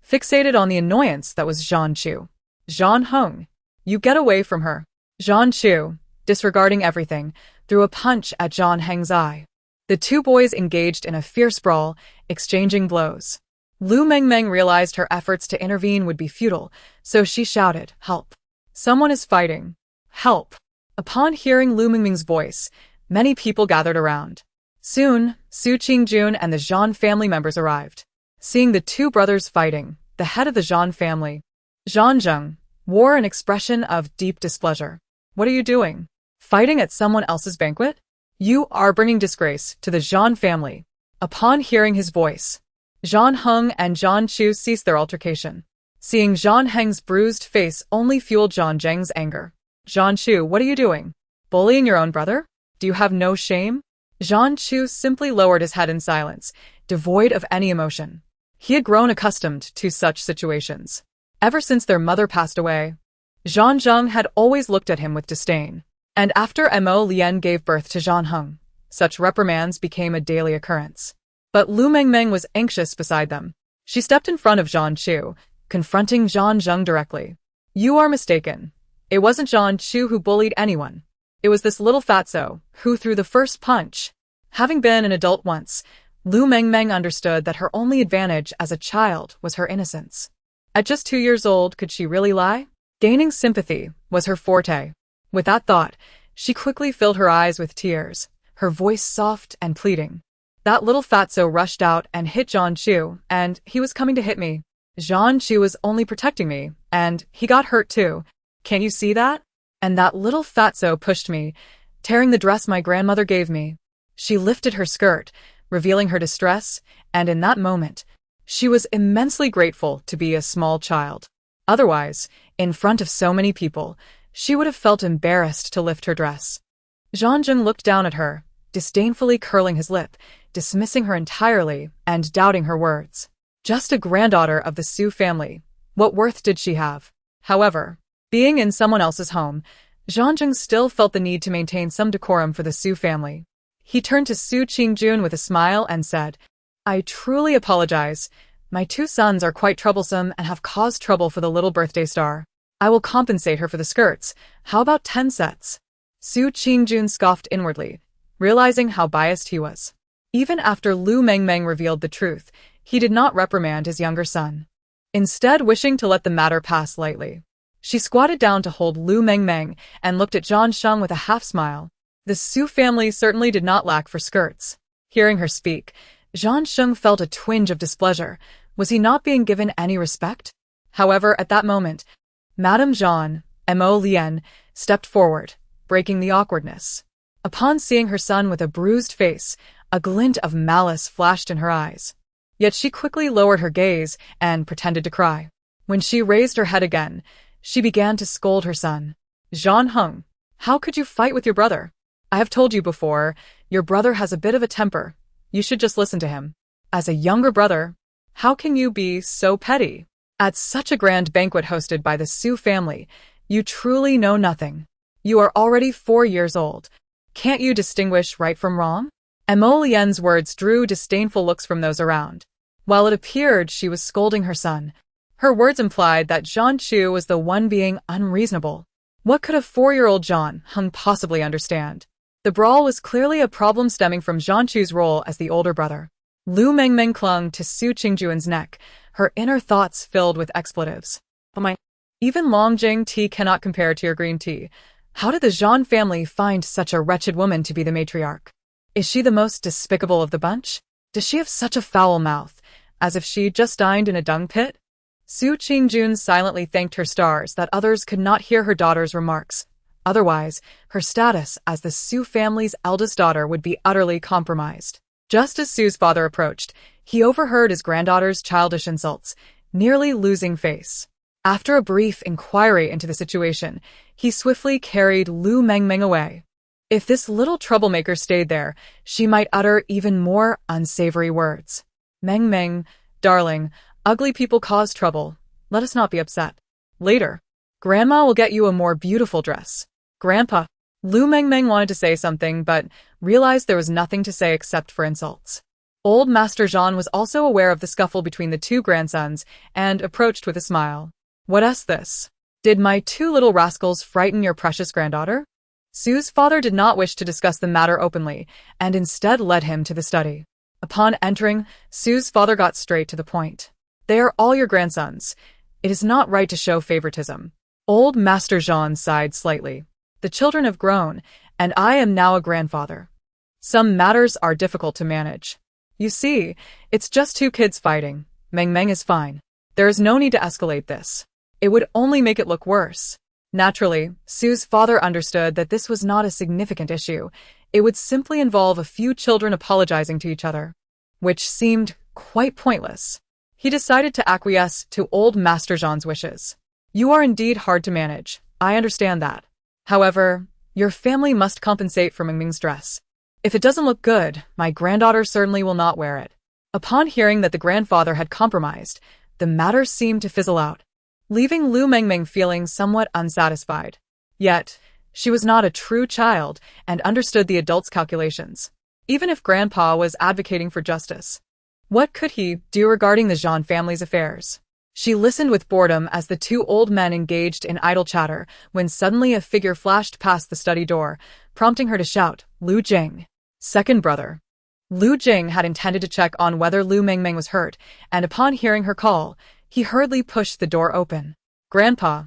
fixated on the annoyance that was Zhang Chu. Zhang Heng, you get away from her. Zhang Chu, disregarding everything, threw a punch at Zhang Heng's eye. The two boys engaged in a fierce brawl, exchanging blows. Lu Mengmeng realized her efforts to intervene would be futile, so she shouted, "Help! Someone is fighting! Help!" Upon hearing Lu Mengmeng's voice, many people gathered around. Soon, Su Qingjun and the Zhan family members arrived. Seeing the two brothers fighting, the head of the Zhan family, Zhan Zheng, wore an expression of deep displeasure. What are you doing? Fighting at someone else's banquet? You are bringing disgrace to the Zhan family. Upon hearing his voice, Zhang Heng and Zhang Chu ceased their altercation. Seeing Zhang Heng's bruised face only fueled Zhang Zheng's anger. Zhang Chu, what are you doing? Bullying your own brother? Do you have no shame? Zhang Chu simply lowered his head in silence, devoid of any emotion. He had grown accustomed to such situations. Ever since their mother passed away, Zhang Zheng had always looked at him with disdain. And after Mo Lian gave birth to Zhang Heng, such reprimands became a daily occurrence. But Lu Mengmeng was anxious beside them. She stepped in front of Zhang Chu, confronting Zhang Zheng directly. You are mistaken. It wasn't Zhang Chu who bullied anyone. It was this little fatso who threw the first punch. Having been an adult once, Lu Mengmeng understood that her only advantage as a child was her innocence. At just 2 years old, could she really lie? Gaining sympathy was her forte. With that thought, she quickly filled her eyes with tears, her voice soft and pleading. That little fatso rushed out and hit Zhang Chu, and he was coming to hit me. Zhang Chu was only protecting me, and he got hurt too. Can't you see that? And that little fatso pushed me, tearing the dress my grandmother gave me. She lifted her skirt, revealing her distress, and in that moment, she was immensely grateful to be a small child. Otherwise, in front of so many people, she would have felt embarrassed to lift her dress. Zhang Zheng looked down at her, disdainfully curling his lip, dismissing her entirely and doubting her words. Just a granddaughter of the Su family. What worth did she have? However, being in someone else's home, Zhang Zheng still felt the need to maintain some decorum for the Su family. He turned to Su Qingjun with a smile and said, I truly apologize. My 2 sons are quite troublesome and have caused trouble for the little birthday star. I will compensate her for the skirts. How about 10 sets? Su Qingjun scoffed inwardly, realizing how biased he was. Even after Lu Mengmeng revealed the truth, he did not reprimand his younger son. Instead, wishing to let the matter pass lightly, she squatted down to hold Lu Mengmeng and looked at Zhang Sheng with a half-smile. The Su family certainly did not lack for skirts. Hearing her speak, Zhang Sheng felt a twinge of displeasure. Was he not being given any respect? However, at that moment, Madame Zhan, Mo Lian, stepped forward, breaking the awkwardness. Upon seeing her son with a bruised face, a glint of malice flashed in her eyes. Yet she quickly lowered her gaze and pretended to cry. When she raised her head again, she began to scold her son. Zhang Heng, how could you fight with your brother? I have told you before, your brother has a bit of a temper. You should just listen to him. As a younger brother, how can you be so petty? At such a grand banquet hosted by the Su family, you truly know nothing. You are already 4 years old. Can't you distinguish right from wrong? Mo Lian's words drew disdainful looks from those around. While it appeared she was scolding her son, her words implied that Zhang Chu was the one being unreasonable. What could a 4-year-old Zhang Heng possibly understand? The brawl was clearly a problem stemming from Zhang Chu's role as the older brother. Lu Mengmeng clung to Su Qingjuan's neck, her inner thoughts filled with expletives. Oh my! Even Longjing tea cannot compare to your green tea. How did the Zhan family find such a wretched woman to be the matriarch? Is she the most despicable of the bunch? Does she have such a foul mouth, as if she just dined in a dung pit? Su Qingjun silently thanked her stars that others could not hear her daughter's remarks. Otherwise, her status as the Su family's eldest daughter would be utterly compromised. Just as Su's father approached, he overheard his granddaughter's childish insults, nearly losing face. After a brief inquiry into the situation, he swiftly carried Lu Mengmeng away. If this little troublemaker stayed there, she might utter even more unsavory words. Mengmeng, darling, ugly people cause trouble. Let us not be upset. Later, Grandma will get you a more beautiful dress. Grandpa. Lu Mengmeng wanted to say something, but realized there was nothing to say except for insults. Old Master Jean was also aware of the scuffle between the two grandsons and approached with a smile. What's this? Did my two little rascals frighten your precious granddaughter? Su's father did not wish to discuss the matter openly, and instead led him to the study. Upon entering, Su's father got straight to the point. They are all your grandsons. It is not right to show favoritism. Old Master Jean sighed slightly. The children have grown, and I am now a grandfather. Some matters are difficult to manage. You see, it's just two kids fighting. Mengmeng is fine. There is no need to escalate this. It would only make it look worse. Naturally, Su's father understood that this was not a significant issue. It would simply involve a few children apologizing to each other, which seemed quite pointless. He decided to acquiesce to old Master Jean's wishes. You are indeed hard to manage. I understand that. However, your family must compensate for Mengmeng's dress. If it doesn't look good, my granddaughter certainly will not wear it. Upon hearing that the grandfather had compromised, the matter seemed to fizzle out, leaving Lu Mengmeng feeling somewhat unsatisfied. Yet, she was not a true child and understood the adult's calculations. Even if Grandpa was advocating for justice, what could he do regarding the Jean family's affairs? She listened with boredom as the two old men engaged in idle chatter when suddenly a figure flashed past the study door, prompting her to shout, Lu Jing. Second brother. Lu Jing had intended to check on whether Lu Mengmeng was hurt, and upon hearing her call, he hurriedly pushed the door open. Grandpa.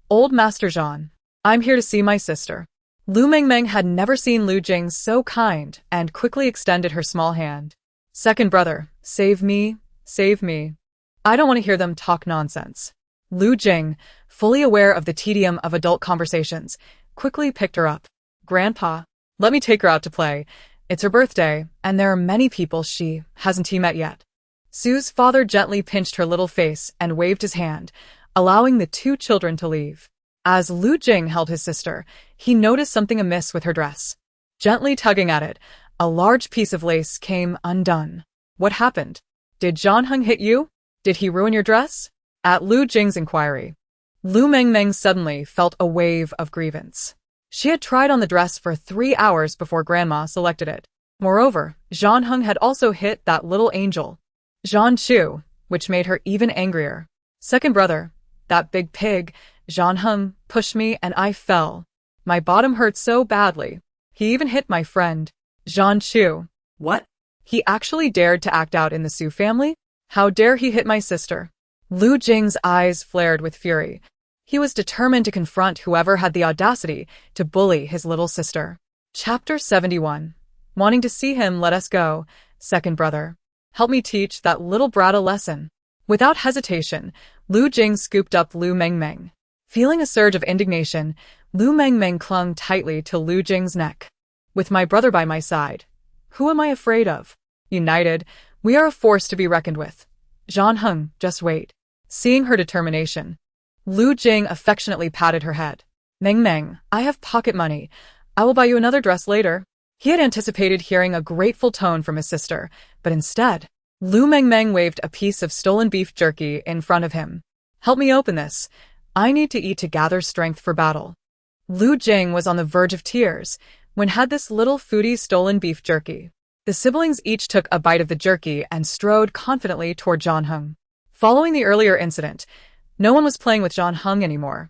Old Master Jean. I'm here to see my sister. Lu Mengmeng had never seen Lu Jing so kind and quickly extended her small hand. Second brother, save me, save me. I don't want to hear them talk nonsense. Lu Jing, fully aware of the tedium of adult conversations, quickly picked her up. Grandpa, let me take her out to play. It's her birthday, and there are many people she hasn't met yet. Su's father gently pinched her little face and waved his hand, allowing the two children to leave. As Lu Jing held his sister, he noticed something amiss with her dress. Gently tugging at it, a large piece of lace came undone. What happened? Did Zhan Heng hit you? Did he ruin your dress? At Lu Jing's inquiry, Lu Mengmeng suddenly felt a wave of grievance. She had tried on the dress for 3 hours before Grandma selected it. Moreover, Zhan Heng had also hit that little angel, Zhan Chu, which made her even angrier. Second brother, that big pig, Zhan Heng, pushed me and I fell. My bottom hurt so badly. He even hit my friend, Zhan Chu. What? He actually dared to act out in the Su family? How dare he hit my sister? Lu Jing's eyes flared with fury. He was determined to confront whoever had the audacity to bully his little sister. Chapter 71. Wanting to see him, let us go, second brother. Help me teach that little brat a lesson. Without hesitation, Lu Jing scooped up Lu Mengmeng. Feeling a surge of indignation, Lu Mengmeng clung tightly to Lu Jing's neck. With my brother by my side, who am I afraid of? United, we are a force to be reckoned with. Zhan Heng, just wait. Seeing her determination, Lu Jing affectionately patted her head. Mengmeng, I have pocket money. I will buy you another dress later. He had anticipated hearing a grateful tone from his sister, but instead, Lu Mengmeng waved a piece of stolen beef jerky in front of him. Help me open this. I need to eat to gather strength for battle. Lu Jing was on the verge of tears when had this little foodie stolen beef jerky. The siblings each took a bite of the jerky and strode confidently toward Zhan Heng. Following the earlier incident, no one was playing with Zhan Heng anymore.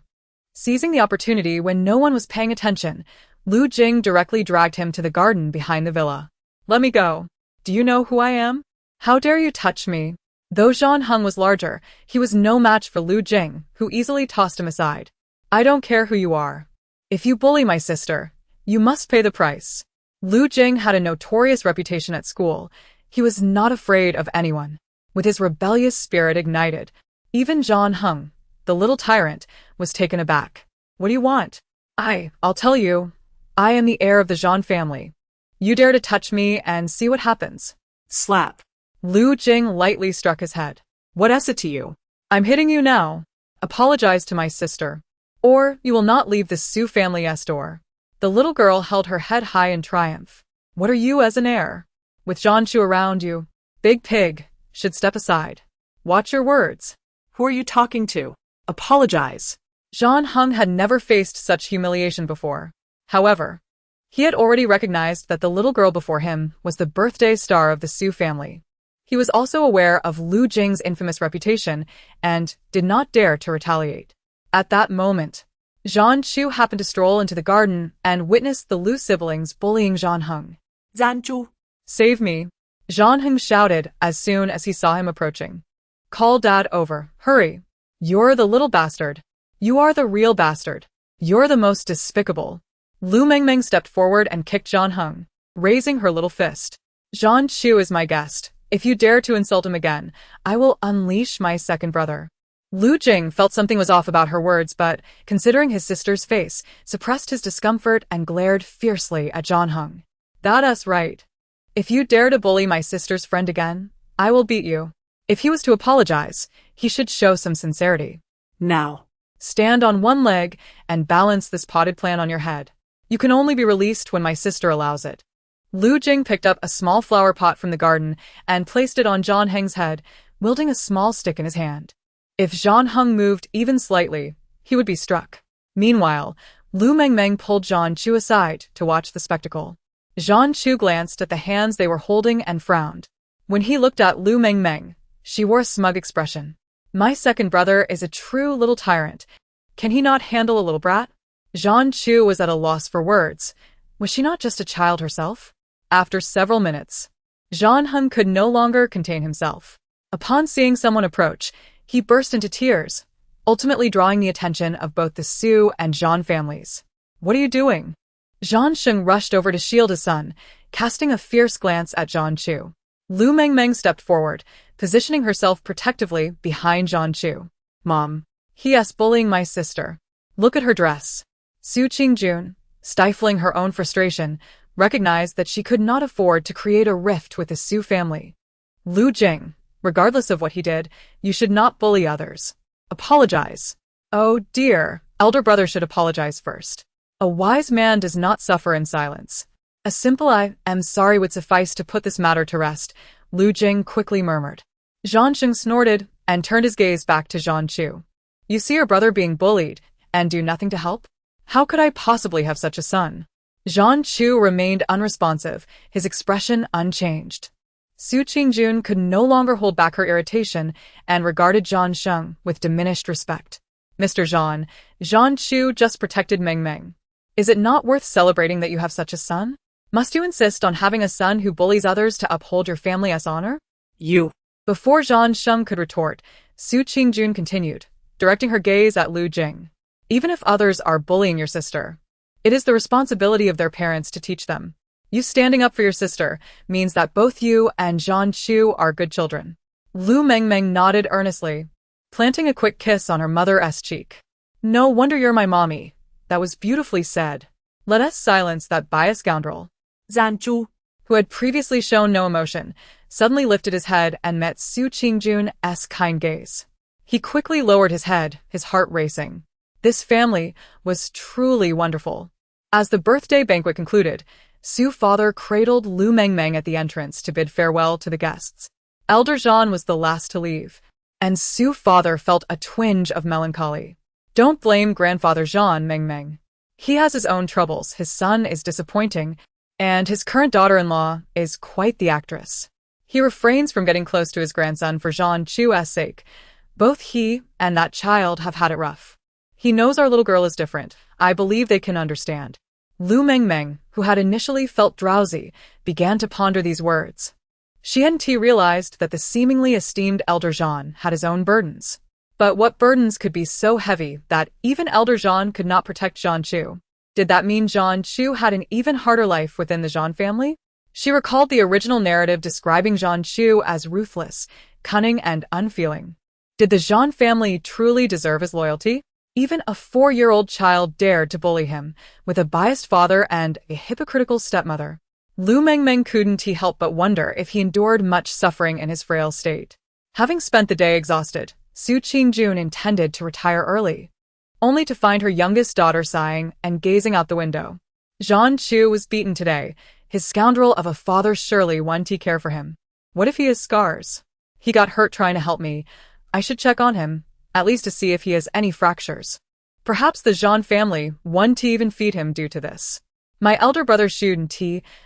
Seizing the opportunity when no one was paying attention, Lu Jing directly dragged him to the garden behind the villa. Let me go. Do you know who I am? How dare you touch me? Though Zhan Heng was larger, he was no match for Lu Jing, who easily tossed him aside. I don't care who you are. If you bully my sister, you must pay the price. Lu Jing had a notorious reputation at school. He was not afraid of anyone. With his rebellious spirit ignited, Even John Hung, the little tyrant, was taken aback. What do you want? I'll tell you. I am the heir of the Zhan family. You dare to touch me and see what happens. Slap. Lu Jing lightly struck his head. What is it to you? I'm hitting you now. Apologize to my sister, or you will not leave the Su family's door. The little girl held her head high in triumph. What are you as an heir? With Zhan Chu around you, Big Pig should step aside. Watch your words. Who are you talking to? Apologize. Zhan Hung had never faced such humiliation before. However, he had already recognized that the little girl before him was the birthday star of the Su family. He was also aware of Lu Jing's infamous reputation and did not dare to retaliate. At that moment, Zhan Chu happened to stroll into the garden and witnessed the Lu siblings bullying Zhan Hung. Zhan Chu. Save me! Zhan Hung shouted as soon as he saw him approaching. Call Dad over. Hurry! You're the little bastard. You are the real bastard. You're the most despicable. Lu Mengmeng stepped forward and kicked Zhan Hung, raising her little fist. Zhan Chu is my guest. If you dare to insult him again, I will unleash my second brother. Lu Jing felt something was off about her words, but, considering his sister's face, suppressed his discomfort and glared fiercely at Zhan Hung. That's right. If you dare to bully my sister's friend again, I will beat you. If he was to apologize, he should show some sincerity. Now. Stand on one leg and balance this potted plant on your head. You can only be released when my sister allows it. Lu Jing picked up a small flower pot from the garden and placed it on Zhan Heng's head, wielding a small stick in his hand. If Zhan Hung moved even slightly, he would be struck. Meanwhile, Lu Mengmeng pulled Zhan Chu aside to watch the spectacle. Zhan Chu glanced at the hands they were holding and frowned. When he looked at Lu Mengmeng, she wore a smug expression. My second brother is a true little tyrant. Can he not handle a little brat? Zhan Chu was at a loss for words. Was she not just a child herself? After several minutes, Zhan Hung could no longer contain himself. Upon seeing someone approach, he burst into tears, ultimately drawing the attention of both the Su and Zhan families. What are you doing? Zhan Sheng rushed over to shield his son, casting a fierce glance at Zhan Chu. Lu Mengmeng stepped forward, positioning herself protectively behind Zhan Chu. Mom, he is bullying my sister. Look at her dress. Su Qingjun, stifling her own frustration, recognized that she could not afford to create a rift with the Su family. Lu Jing, regardless of what he did, you should not bully others. Apologize. Oh dear, elder brother should apologize first. A wise man does not suffer in silence. A simple I am sorry would suffice to put this matter to rest, Lu Jing quickly murmured. Zhan Sheng snorted and turned his gaze back to Zhan Chu. You see your brother being bullied, and do nothing to help? How could I possibly have such a son? Zhan Chu remained unresponsive, his expression unchanged. Su Qingjun could no longer hold back her irritation and regarded Zhan Sheng with diminished respect. Mr. Zhan Chu just protected Mengmeng. Is it not worth celebrating that you have such a son? Must you insist on having a son who bullies others to uphold your family's honor? You. Before Zhan Sheng could retort, Su Qingjun continued, directing her gaze at Lu Jing. Even if others are bullying your sister, it is the responsibility of their parents to teach them. You standing up for your sister means that both you and Zhan Chu are good children. Lu Mengmeng nodded earnestly, planting a quick kiss on her mother's cheek. No wonder you're my mommy. That was beautifully said. Let us silence that biased scoundrel. Zhan Chu, who had previously shown no emotion, suddenly lifted his head and met Su Qingjun's kind gaze. He quickly lowered his head, his heart racing. This family was truly wonderful. As the birthday banquet concluded, Su father cradled Lu Mengmeng at the entrance to bid farewell to the guests. Elder Zhan was the last to leave, and Su father felt a twinge of melancholy. Don't blame grandfather Zhan Mengmeng. He has his own troubles, his son is disappointing, and his current daughter-in-law is quite the actress. He refrains from getting close to his grandson for Zhan Chu's sake. Both he and that child have had it rough. He knows our little girl is different. I believe they can understand. Lu Mengmeng, who had initially felt drowsy, began to ponder these words. She hadn't realized that the seemingly esteemed Elder Zhan had his own burdens. But what burdens could be so heavy that even Elder Zhan could not protect Zhan Chu? Did that mean Zhan Chu had an even harder life within the Zhan family? She recalled the original narrative describing Zhan Chu as ruthless, cunning, and unfeeling. Did the Jean family truly deserve his loyalty? Even a 4-year-old child dared to bully him, with a biased father and a hypocritical stepmother. Lu Mengmeng couldn't help but wonder if he endured much suffering in his frail state. Having spent the day exhausted, Su Qingjun intended to retire early, only to find her youngest daughter sighing and gazing out the window. Zhan Chu was beaten today. His scoundrel of a father surely wouldn't care for him. What if he has scars? He got hurt trying to help me. I should check on him, at least to see if he has any fractures. Perhaps the Zhan family wouldn't even feed him due to this. My elder brother shouldn't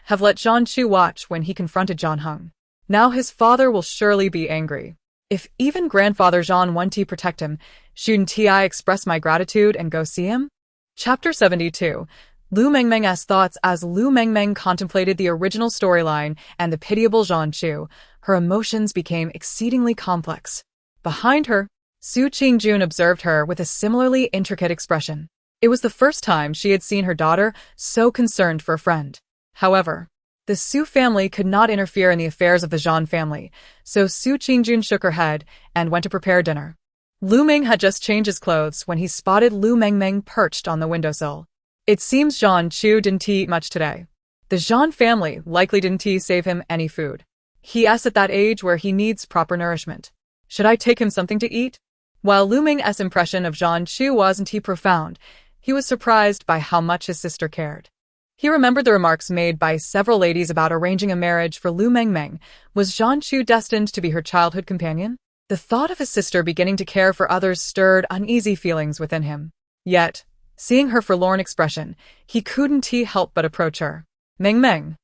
have let Zhan Chu watch when he confronted Zhan Heng. Now his father will surely be angry. If even grandfather Zhan wouldn't protect him, shouldn't I express my gratitude and go see him? Chapter 72. Lu Mengmeng's thoughts. As Lu Mengmeng contemplated the original storyline and the pitiable Zhan Chu, her emotions became exceedingly complex. Behind her, Su Qingjun observed her with a similarly intricate expression. It was the first time she had seen her daughter so concerned for a friend. However, the Su family could not interfere in the affairs of the Zhan family, so Su Qingjun shook her head and went to prepare dinner. Lu Ming had just changed his clothes when he spotted Lu Mengmeng perched on the windowsill. It seems Zhan Chu didn't eat much today. The Zhan family likely didn't save him any food. He is at that age where he needs proper nourishment. Should I take him something to eat? While Lu Ming's impression of Zhan Chu wasn't profound, he was surprised by how much his sister cared. He remembered the remarks made by several ladies about arranging a marriage for Lu Mengmeng. Was Zhan Chu destined to be her childhood companion? The thought of his sister beginning to care for others stirred uneasy feelings within him. Yet, seeing her forlorn expression, he couldn't help but approach her. Mengmeng,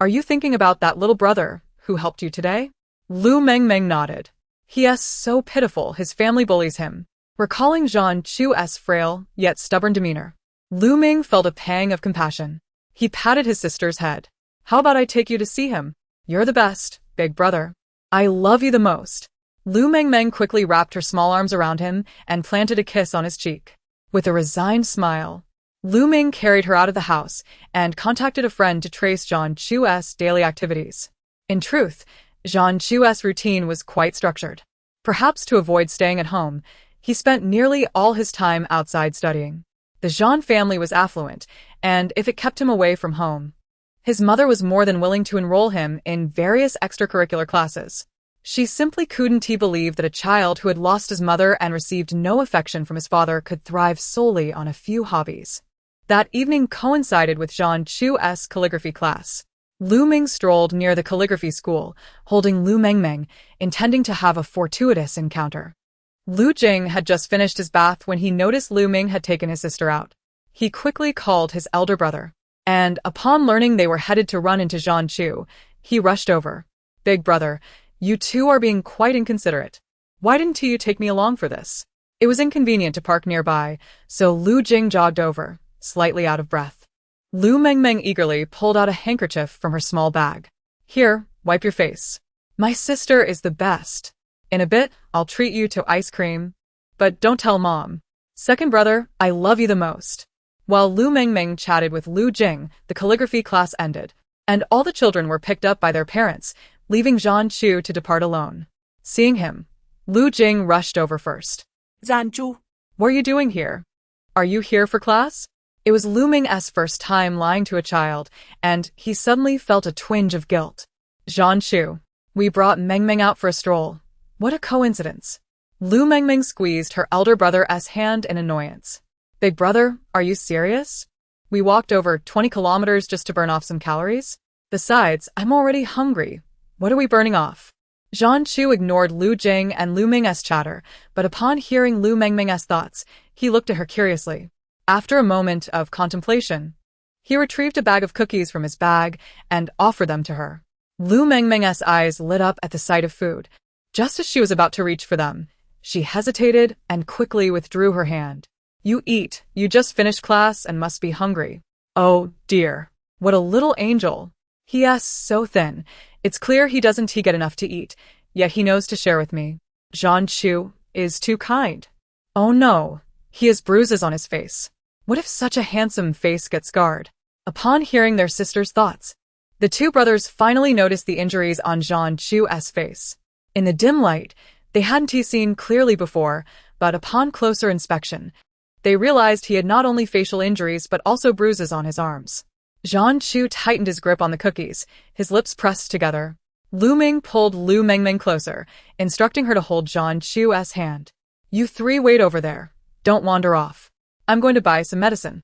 are you thinking about that little brother who helped you today? Lu Mengmeng nodded. He is so pitiful his family bullies him. Recalling Zhan Chu's frail yet stubborn demeanor, Lu Ming felt a pang of compassion. He patted his sister's head. How about I take you to see him? You're the best, big brother. I love you the most. Lu Mengmeng quickly wrapped her small arms around him and planted a kiss on his cheek. With a resigned smile, Lu Ming carried her out of the house and contacted a friend to trace Zhan Chu's daily activities. In truth, Zhan Chu's routine was quite structured. Perhaps to avoid staying at home, he spent nearly all his time outside studying. The Zhan family was affluent, and if it kept him away from home, his mother was more than willing to enroll him in various extracurricular classes. She simply couldn't believe that a child who had lost his mother and received no affection from his father could thrive solely on a few hobbies. That evening coincided with Zhan Chu's calligraphy class. Lu Ming strolled near the calligraphy school, holding Lu Mengmeng, intending to have a fortuitous encounter. Lu Jing had just finished his bath when he noticed Lu Ming had taken his sister out. He quickly called his elder brother, and upon learning they were headed to run into Zhan Chu, he rushed over. Big brother, you two are being quite inconsiderate. Why didn't you take me along for this? It was inconvenient to park nearby, so Lu Jing jogged over, slightly out of breath. Lu Mengmeng eagerly pulled out a handkerchief from her small bag. Here, wipe your face. My sister is the best. In a bit, I'll treat you to ice cream. But don't tell Mom. Second brother, I love you the most. While Lu Mengmeng chatted with Lu Jing, the calligraphy class ended, and all the children were picked up by their parents, leaving Zhan Chu to depart alone. Seeing him, Lu Jing rushed over first. Zhan Chu, what are you doing here? Are you here for class? It was Lu Ming's first time lying to a child, and he suddenly felt a twinge of guilt. Zhan Chu, we brought Mengmeng out for a stroll. What a coincidence. Lu Mengmeng squeezed her elder brother's hand in annoyance. Big brother, are you serious? We walked over 20 kilometers just to burn off some calories? Besides, I'm already hungry. What are we burning off? Zhan Chu ignored Lu Jing and Lu Ming's chatter, but upon hearing Lu Mengmeng's thoughts, he looked at her curiously. After a moment of contemplation, he retrieved a bag of cookies from his bag and offered them to her. Lu Mengmeng's eyes lit up at the sight of food. Just as she was about to reach for them, she hesitated and quickly withdrew her hand. You eat, you just finished class and must be hungry. Oh, dear. What a little angel. He is so thin. It's clear he doesn't get enough to eat, yet he knows to share with me. Zhan Chu is too kind. Oh no, he has bruises on his face. What if such a handsome face gets scarred? Upon hearing their sister's thoughts, the two brothers finally noticed the injuries on Zhan Chu's face. In the dim light, They hadn't seen clearly before, but upon closer inspection, they realized he had not only facial injuries but also bruises on his arms. Zhang Chu tightened his grip on the cookies, his lips pressed together. Lu Ming pulled Lu Mengmeng closer, instructing her to hold Zhang Chu's hand. "You three wait over there. Don't wander off. I'm going to buy some medicine."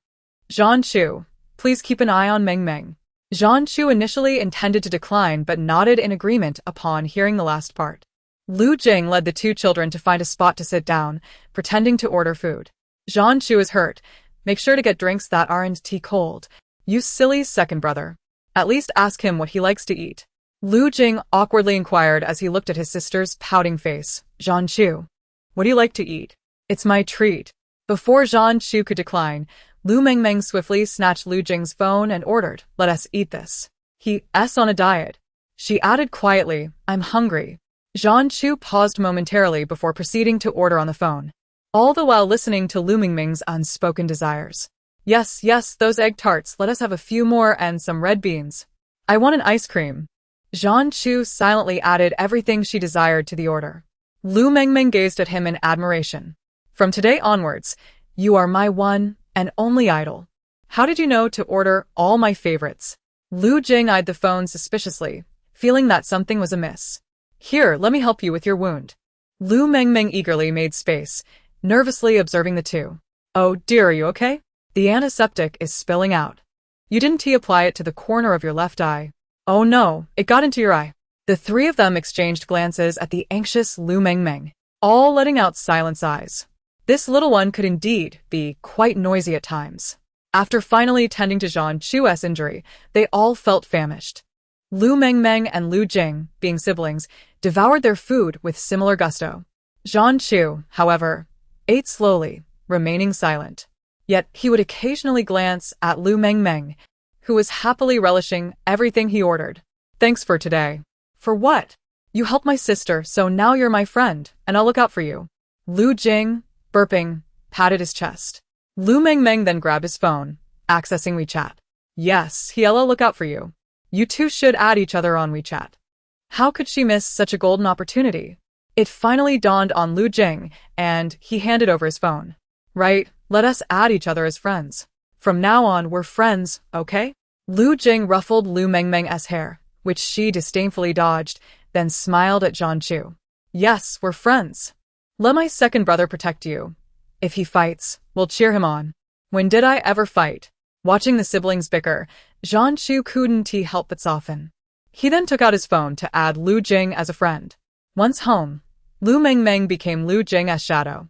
"Zhang Chu, please keep an eye on Mengmeng." Zhang Chu initially intended to decline but nodded in agreement upon hearing the last part. Lu Jing led the two children to find a spot to sit down, pretending to order food. "Zhang Chu is hurt. Make sure to get drinks that aren't tea cold. You silly second brother. At least ask him what he likes to eat." Lu Jing awkwardly inquired as he looked at his sister's pouting face. "Zhang Chu, what do you like to eat? It's my treat." Before Zhang Chu could decline, Lu Mengmeng swiftly snatched Lu Jing's phone and ordered, "Let us eat this. He's on a diet." She added quietly, "I'm hungry." Zhang Chu paused momentarily before proceeding to order on the phone, all the while listening to Lu Mengmeng's unspoken desires. "Yes, yes, those egg tarts, let us have a few more and some red beans. I want an ice cream." Zhang Chu silently added everything she desired to the order. Lu Mengmeng gazed at him in admiration. "From today onwards, you are my one and only idol. How did you know to order all my favorites?" Lu Jing eyed the phone suspiciously, feeling that something was amiss. "Here, let me help you with your wound." Lu Mengmeng eagerly made space, nervously observing the two. "Oh dear, are you okay? The antiseptic is spilling out. You didn't apply it to the corner of your left eye." "Oh no, it got into your eye." The three of them exchanged glances at the anxious Lu Mengmeng, all letting out silent sighs. This little one could indeed be quite noisy at times. After finally tending to Zhang Chu's injury, they all felt famished. Lu Mengmeng and Lu Jing, being siblings, devoured their food with similar gusto. Zhang Chu, however, ate slowly, remaining silent. Yet he would occasionally glance at Lu Mengmeng, who was happily relishing everything he ordered. "Thanks for today." "For what?" "You helped my sister, so now you're my friend, and I'll look out for you." Lu Jing, burping, patted his chest. Lu Mengmeng then grabbed his phone, accessing WeChat. "Yes, he'll look out for you. You two should add each other on WeChat." How could she miss such a golden opportunity? It finally dawned on Lu Jing, and he handed over his phone. "Right, let us add each other as friends. From now on, we're friends, okay?" Lu Jing ruffled Lu Mengmeng's hair, which she disdainfully dodged, then smiled at Zhang Chu. "Yes, we're friends. Let my second brother protect you. If he fights, we'll cheer him on." "When did I ever fight?" Watching the siblings bicker, Zhang Chu couldn't help but soften. He then took out his phone to add Lu Jing as a friend. Once home, Lu Mengmeng became Lu Jing's shadow.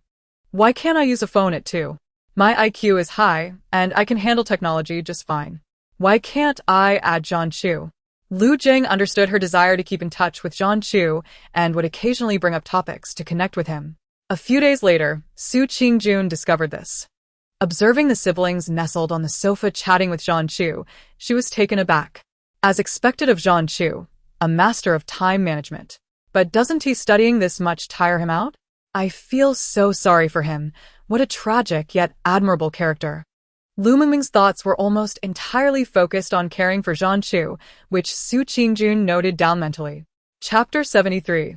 "Why can't I use a phone at 2? My IQ is high, and I can handle technology just fine. Why can't I add Zhang Chu?" Lu Jing understood her desire to keep in touch with Zhang Chu and would occasionally bring up topics to connect with him. A few days later, Su Qingjun discovered this. Observing the siblings nestled on the sofa chatting with Zhang Chu, she was taken aback. As expected of Zhang Chu, a master of time management. But doesn't he studying this much tire him out? I feel so sorry for him. What a tragic yet admirable character. Lu Mengmeng's thoughts were almost entirely focused on caring for Zhang Chu, which Su Qingjun noted down mentally. Chapter 73.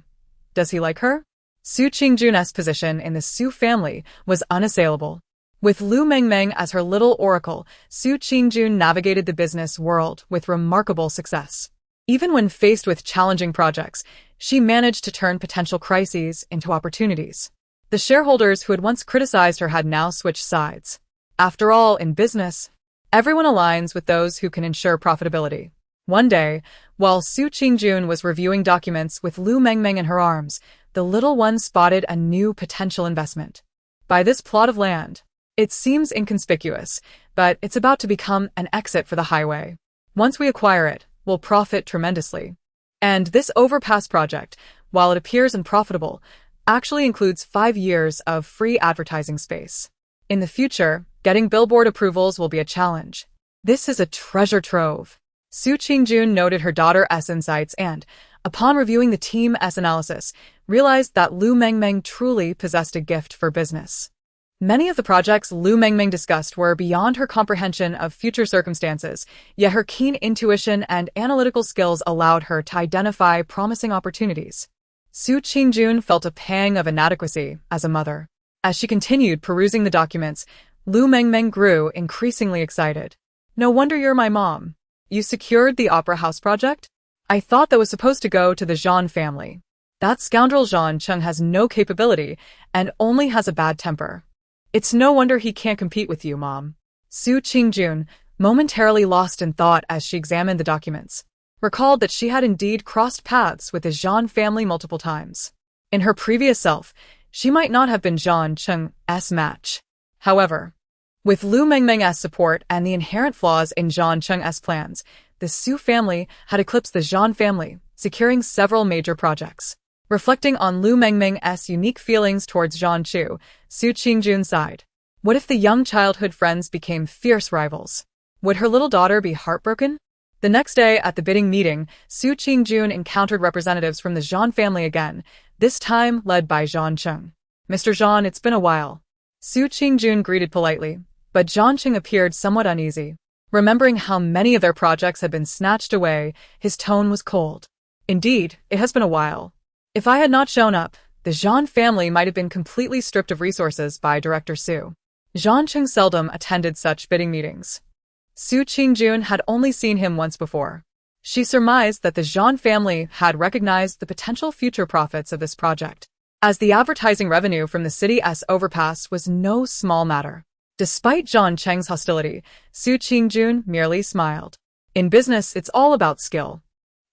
Does he like her? Su Qingjun's position in the Su family was unassailable. With Lu Mengmeng as her little oracle, Su Qingjun navigated the business world with remarkable success. Even when faced with challenging projects, she managed to turn potential crises into opportunities. The shareholders who had once criticized her had now switched sides. After all, in business, everyone aligns with those who can ensure profitability. One day, while Su Qingjun was reviewing documents with Lu Mengmeng in her arms, the little one spotted a new potential investment. "Buy this plot of land. It seems inconspicuous, but it's about to become an exit for the highway. Once we acquire it, we'll profit tremendously. And this overpass project, while it appears unprofitable, actually includes 5 years of free advertising space. In the future, getting billboard approvals will be a challenge. This is a treasure trove." Su Qingjun noted her daughter's insights and, upon reviewing the team's analysis, realized that Lu Mengmeng truly possessed a gift for business. Many of the projects Lu Mengmeng discussed were beyond her comprehension of future circumstances, yet her keen intuition and analytical skills allowed her to identify promising opportunities. Su Qingjun felt a pang of inadequacy as a mother. As she continued perusing the documents, Lu Mengmeng grew increasingly excited. No wonder you're my mom. You secured the opera house project? I thought that was supposed to go to the Zhan family. That scoundrel Zhan Cheng has no capability and only has a bad temper. It's no wonder he can't compete with you, Mom. Su Qingjun, momentarily lost in thought as she examined the documents, recalled that she had indeed crossed paths with the Zhan family multiple times. In her previous self, she might not have been Zhan Cheng's match. However, with Lu Mengmeng's support and the inherent flaws in Zhan Cheng's plans, the Su family had eclipsed the Zhan family, securing several major projects. Reflecting on Lu Mengmeng's unique feelings towards Zhan Chu, Su Qingjun sighed. What if the young childhood friends became fierce rivals? Would her little daughter be heartbroken? The next day at the bidding meeting, Su Qingjun encountered representatives from the Zhan family again, this time led by Zhan Cheng. Mr. Zhan, it's been a while. Su Qingjun greeted politely, but Zhan Cheng appeared somewhat uneasy. Remembering how many of their projects had been snatched away, his tone was cold. Indeed, it has been a while. If I had not shown up, the Zhan family might have been completely stripped of resources by Director Su. Zhan Cheng seldom attended such bidding meetings. Su Qingjun had only seen him once before. She surmised that the Zhan family had recognized the potential future profits of this project, as the advertising revenue from the city's overpass was no small matter. Despite Zhan Cheng's hostility, Su Qingjun merely smiled. In business, it's all about skill.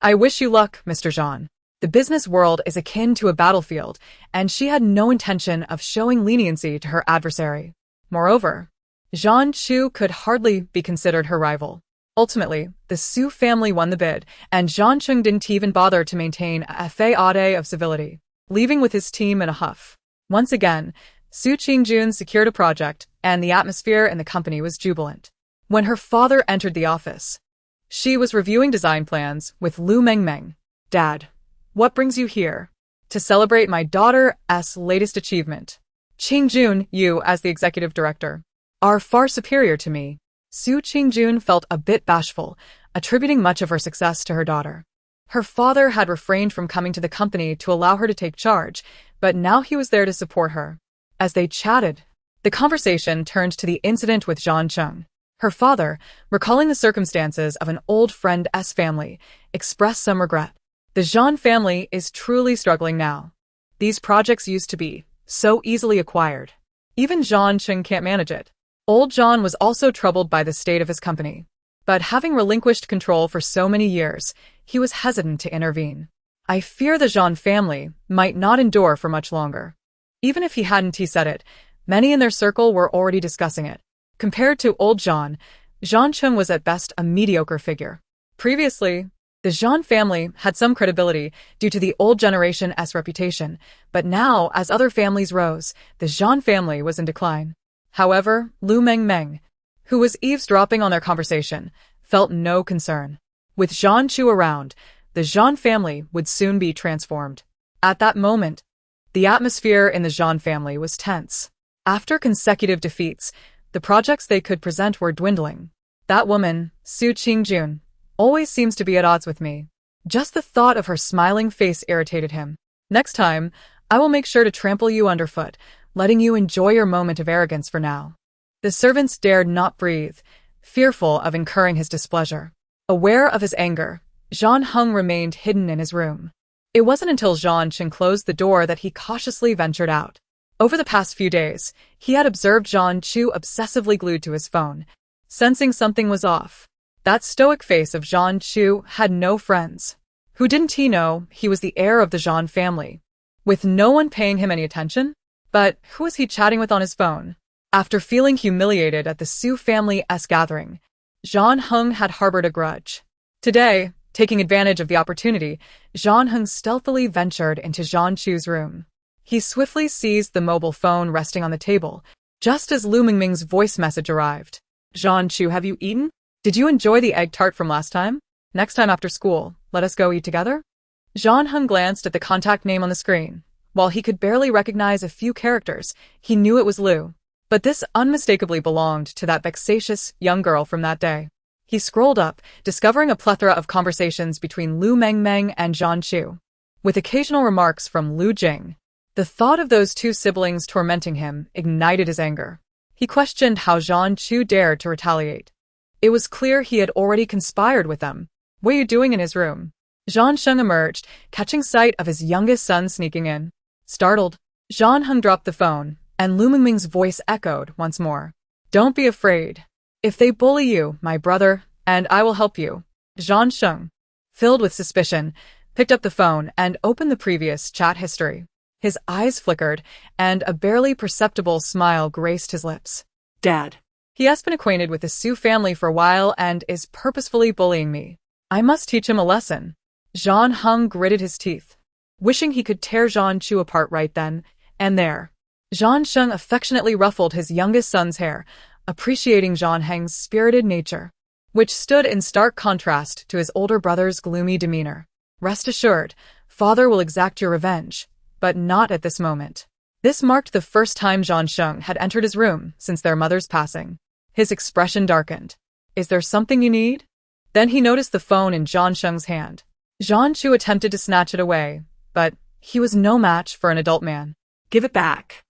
I wish you luck, Mr. Zhan. The business world is akin to a battlefield, and she had no intention of showing leniency to her adversary. Moreover, Zhan Chu could hardly be considered her rival. Ultimately, the Su family won the bid, and Zhan Cheng didn't even bother to maintain a facade of civility, leaving with his team in a huff. Once again, Su Qingjun secured a project, and the atmosphere in the company was jubilant. When her father entered the office, she was reviewing design plans with Lu Mengmeng. Dad, what brings you here? To celebrate my daughter's latest achievement. Qingjun, you, as the executive director, are far superior to me. Su Qingjun felt a bit bashful, attributing much of her success to her daughter. Her father had refrained from coming to the company to allow her to take charge, but now he was there to support her. As they chatted, the conversation turned to the incident with Zhan Cheng. Her father, recalling the circumstances of an old friend's family, expressed some regret. The Zhan family is truly struggling now. These projects used to be so easily acquired. Even Zhan Cheng can't manage it. Old Zhan was also troubled by the state of his company. But having relinquished control for so many years, he was hesitant to intervene. I fear the Zhan family might not endure for much longer. Even if he hadn't said it, many in their circle were already discussing it. Compared to old Zhan, Zhan Cheng was at best a mediocre figure. Previously, the Zhan family had some credibility due to the old generation's reputation, but now, as other families rose, the Zhan family was in decline. However, Lu Mengmeng, who was eavesdropping on their conversation, felt no concern. With Zhan Chu around, the Zhan family would soon be transformed. At that moment, the atmosphere in the Zhan family was tense. After consecutive defeats, the projects they could present were dwindling. That woman, Su Qingjun, always seems to be at odds with me. Just the thought of her smiling face irritated him. Next time, I will make sure to trample you underfoot, letting you enjoy your moment of arrogance for now. The servants dared not breathe, fearful of incurring his displeasure. Aware of his anger, Zhan Heng remained hidden in his room. It wasn't until Zhan Chen closed the door that he cautiously ventured out. Over the past few days, he had observed Zhan Chu obsessively glued to his phone, sensing something was off. That stoic face of Zhan Chu had no friends. Who didn't he know he was the heir of the Zhan family? With no one paying him any attention? But who was he chatting with on his phone? After feeling humiliated at the Su family's gathering, Zhan Heng had harbored a grudge. Today, taking advantage of the opportunity, Zhan Heng stealthily ventured into Zhan Chu's room. He swiftly seized the mobile phone resting on the table, just as Lu Mengmeng's voice message arrived. Zhan Chu, have you eaten? Did you enjoy the egg tart from last time? Next time after school, let us go eat together? Zhan Heng glanced at the contact name on the screen. While he could barely recognize a few characters, he knew it was Lu. But this unmistakably belonged to that vexatious young girl from that day. He scrolled up, discovering a plethora of conversations between Lu Mengmeng and Zhan Chu. with occasional remarks from Lu Jing. The thought of those two siblings tormenting him ignited his anger. He questioned how Zhan Chu dared to retaliate. It was clear he had already conspired with them. What are you doing in his room? Zhan Sheng emerged, catching sight of his youngest son sneaking in. Startled, Zhan Heng dropped the phone, and Lu Mengmeng's voice echoed once more. Don't be afraid. If they bully you, my brother, and I will help you. Zhan Sheng, filled with suspicion, picked up the phone and opened the previous chat history. His eyes flickered, and a barely perceptible smile graced his lips. Dad. He has been acquainted with the Su family for a while and is purposefully bullying me. I must teach him a lesson. Zhan Heng gritted his teeth, wishing he could tear Zhan Chu apart right then and there. Zhan Sheng affectionately ruffled his youngest son's hair, appreciating Zhan Heng's spirited nature, which stood in stark contrast to his older brother's gloomy demeanor. Rest assured, father will exact your revenge, but not at this moment. This marked the first time Zhan Sheng had entered his room since their mother's passing. His expression darkened. Is there something you need? Then he noticed the phone in Zhan Sheng's hand. Zhan Chu attempted to snatch it away, but he was no match for an adult man. Give it back.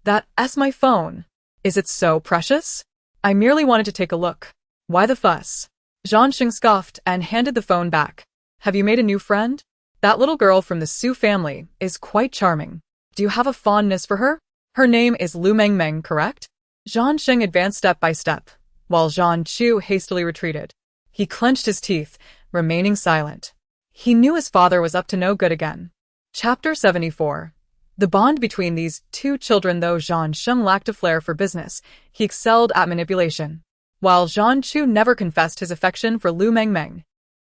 That's my phone. Is it so precious? I merely wanted to take a look. Why the fuss? Zhan Sheng scoffed and handed the phone back. Have you made a new friend? That little girl from the Su family is quite charming. Do you have a fondness for her? Her name is Lu Mengmeng, correct? Zhan Sheng advanced step by step, while Zhan Chu hastily retreated. He clenched his teeth, remaining silent. He knew his father was up to no good again. Chapter 74. The bond between these two children. Though Zhan Sheng lacked a flair for business, he excelled at manipulation. While Zhan Chu never confessed his affection for Lu Mengmeng,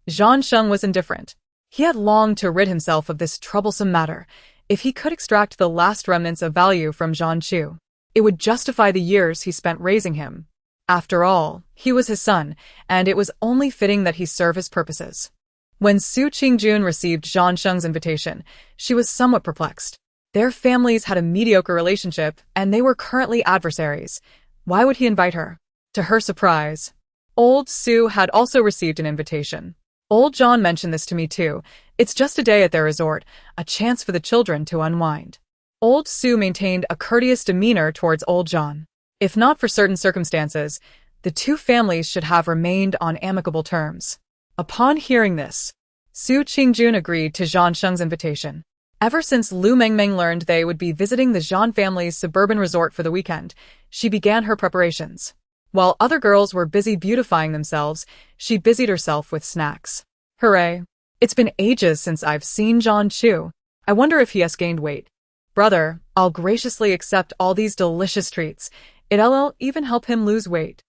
Zhan Sheng was indifferent. He had longed to rid himself of this troublesome matter. If he could extract the last remnants of value from Zhan Chu, it would justify the years he spent raising him. After all, he was his son, and it was only fitting that he serve his purposes. When Su Qingjun received Zhan Sheng's invitation, she was somewhat perplexed. Their families had a mediocre relationship, and they were currently adversaries. Why would he invite her? To her surprise, old Su had also received an invitation. Old John mentioned this to me too. It's just a day at their resort, a chance for the children to unwind. Old Su maintained a courteous demeanor towards Old John. If not for certain circumstances, the two families should have remained on amicable terms. Upon hearing this, Su Qingjun agreed to Zhan Sheng's invitation. Ever since Lu Mengmeng learned they would be visiting the Zhan family's suburban resort for the weekend, she began her preparations. While other girls were busy beautifying themselves, she busied herself with snacks. Hooray! It's been ages since I've seen Zhan Chu. I wonder if he has gained weight. Brother, I'll graciously accept all these delicious treats. It'll even help him lose weight.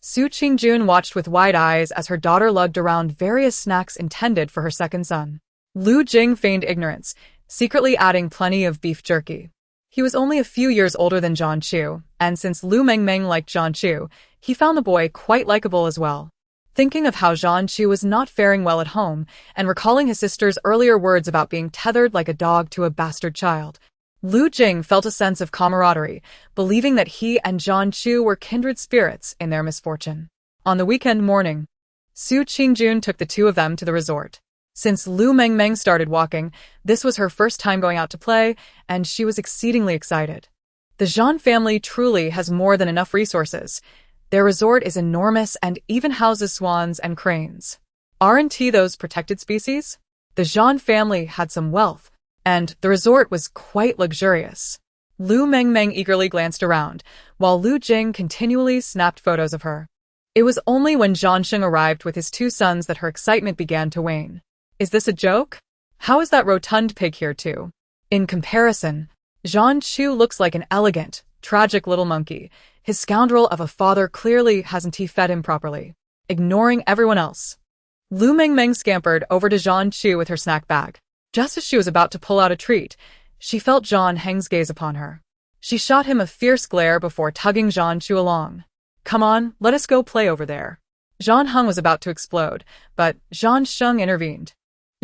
Su Qingjun watched with wide eyes as her daughter lugged around various snacks intended for her second son. Lu Jing feigned ignorance, secretly adding plenty of beef jerky. He was only a few years older than Zhan Chu, and since Lu Mengmeng liked Zhan Chu, he found the boy quite likable as well. Thinking of how Zhan Chu was not faring well at home, and recalling his sister's earlier words about being tethered like a dog to a bastard child, Lu Jing felt a sense of camaraderie, believing that he and Zhan Chu were kindred spirits in their misfortune. On the weekend morning, Su Qingjun took the two of them to the resort. Since Lu Mengmeng started walking, this was her first time going out to play, and she was exceedingly excited. The Zhan family truly has more than enough resources. Their resort is enormous and even houses swans and cranes. Aren't those protected species? The Zhan family had some wealth, and the resort was quite luxurious. Lu Mengmeng eagerly glanced around, while Lu Jing continually snapped photos of her. It was only when Zhan Sheng arrived with his two sons that her excitement began to wane. Is this a joke? How is that rotund pig here too? In comparison, Zhan Chu looks like an elegant, tragic little monkey. His scoundrel of a father clearly hasn't fed him properly. Ignoring everyone else, Lu Mengmeng scampered over to Zhan Chu with her snack bag. Just as she was about to pull out a treat, she felt Zhan Heng's gaze upon her. She shot him a fierce glare before tugging Zhan Chu along. Come on, let us go play over there. Zhan Heng was about to explode, but Zhan Sheng intervened.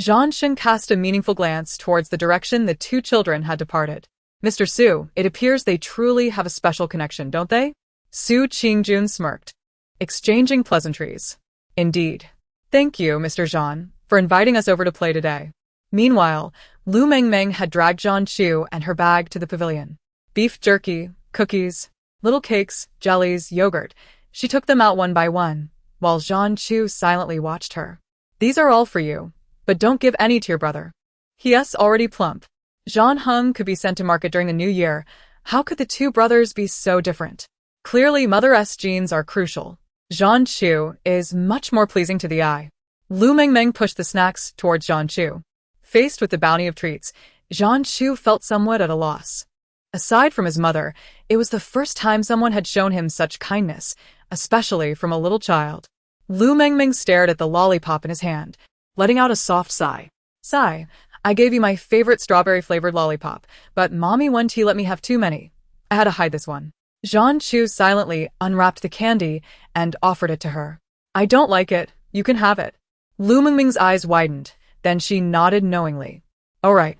Zhan Sheng cast a meaningful glance towards the direction the two children had departed. Mr. Su, it appears they truly have a special connection, don't they? Su Qingjun smirked, exchanging pleasantries. Indeed. Thank you, Mr. Zhan, for inviting us over to play today. Meanwhile, Lu Mengmeng had dragged Zhan Chu and her bag to the pavilion. Beef jerky, cookies, little cakes, jellies, yogurt. She took them out one by one, while Zhan Chu silently watched her. These are all for you, but don't give any to your brother. He is already plump. Zhan Heng could be sent to market during the new year. How could the two brothers be so different? Clearly, mother's genes are crucial. Zhan Chu is much more pleasing to the eye. Lu Mengmeng pushed the snacks towards Zhan Chu. Faced with the bounty of treats, Zhan Chu felt somewhat at a loss. Aside from his mother, it was the first time someone had shown him such kindness, especially from a little child. Lu Mengmeng stared at the lollipop in his hand, letting out a soft sigh. Sigh, I gave you my favorite strawberry-flavored lollipop, but Mommy wouldn't let me have too many. I had to hide this one. Zhan Chu silently unwrapped the candy and offered it to her. I don't like it. You can have it. Lu Mengmeng's eyes widened, then she nodded knowingly. All right.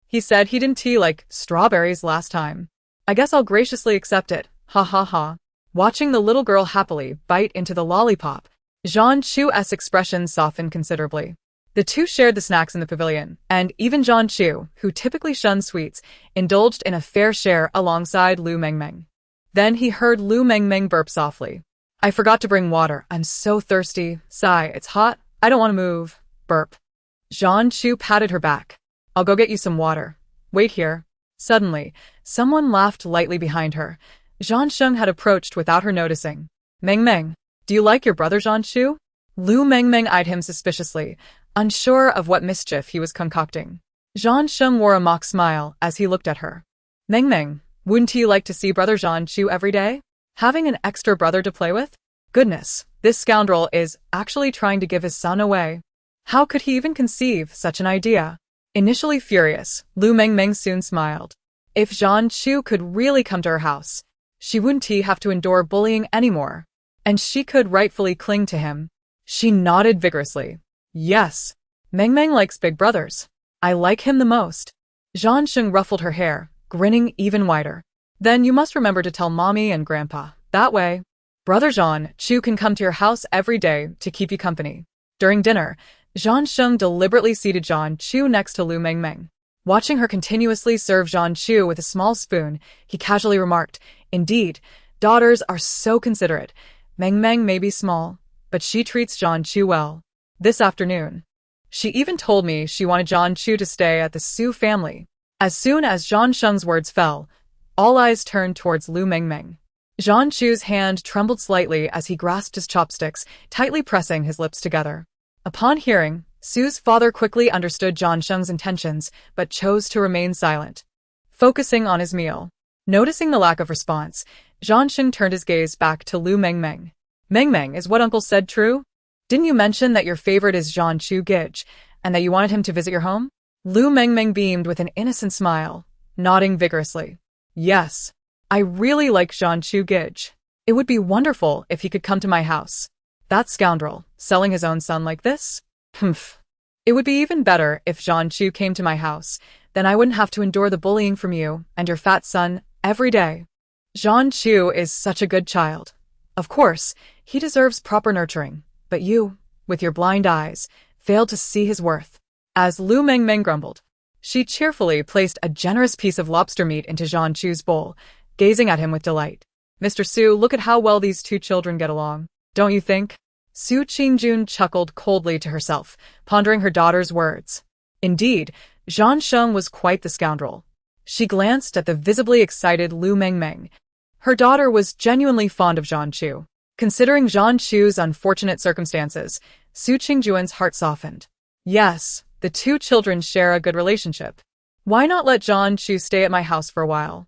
He said he didn't like strawberries last time. I guess I'll graciously accept it. Ha ha ha. Watching the little girl happily bite into the lollipop, Zhan Chu's expression softened considerably. The two shared the snacks in the pavilion, and even Zhan Chu, who typically shunned sweets, indulged in a fair share alongside Lu Mengmeng. Then he heard Lu Mengmeng burp softly. I forgot to bring water. I'm so thirsty. Sigh, it's hot. I don't want to move. Burp. Zhan Chu patted her back. I'll go get you some water. Wait here. Suddenly, someone laughed lightly behind her. Zhan Sheng had approached without her noticing. Mengmeng, do you like your brother Zhan Chu? Lu Mengmeng eyed him suspiciously, unsure of what mischief he was concocting. Zhan Sheng wore a mock smile as he looked at her. Mengmeng, wouldn't you like to see brother Zhan Chu every day? Having an extra brother to play with? Goodness, this scoundrel is actually trying to give his son away. How could he even conceive such an idea? Initially furious, Lu Mengmeng soon smiled. If Zhan Chu could really come to her house, she wouldn't have to endure bullying anymore, and she could rightfully cling to him. She nodded vigorously. Yes, Mengmeng likes big brothers. I like him the most. Zhan Sheng ruffled her hair, grinning even wider. Then you must remember to tell Mommy and Grandpa. That way, brother Zhan Chu can come to your house every day to keep you company. During dinner, Zhan Sheng deliberately seated Zhan Chu next to Lu Mengmeng. Watching her continuously serve Zhan Chu with a small spoon, he casually remarked, Indeed, daughters are so considerate. Mengmeng may be small, but she treats Zhan Chu well. This afternoon, she even told me she wanted Zhan Chu to stay at the Su family. As soon as Zhan Sheng's words fell, all eyes turned towards Lu Mengmeng. Zhan Chu's hand trembled slightly as he grasped his chopsticks, tightly pressing his lips together. Upon hearing, Su's father quickly understood Zhan Sheng's intentions, but chose to remain silent, focusing on his meal. Noticing the lack of response, Zhan Sheng turned his gaze back to Lu Mengmeng. Mengmeng, is what Uncle said true? Didn't you mention that your favorite is Zhan Chu Gij, and that you wanted him to visit your home? Lu Mengmeng beamed with an innocent smile, nodding vigorously. Yes, I really like Zhan Chu Gij. It would be wonderful if he could come to my house. That scoundrel, selling his own son like this? Humph. It would be even better if Zhan Chu came to my house. Then I wouldn't have to endure the bullying from you and your fat son every day. Zhan Chu is such a good child. Of course, he deserves proper nurturing, but you, with your blind eyes, failed to see his worth. As Lu Mengmeng grumbled, she cheerfully placed a generous piece of lobster meat into Zhan Chu's bowl, gazing at him with delight. Mr. Su, look at how well these two children get along, don't you think? Su Qingjun chuckled coldly to herself, pondering her daughter's words. Indeed, Zhan Sheng was quite the scoundrel. She glanced at the visibly excited Lu Mengmeng. Her daughter was genuinely fond of Zhan Chu. Considering Zhan Chu's unfortunate circumstances, Su Qingjuan's heart softened. Yes, the two children share a good relationship. Why not let Zhan Chu stay at my house for a while?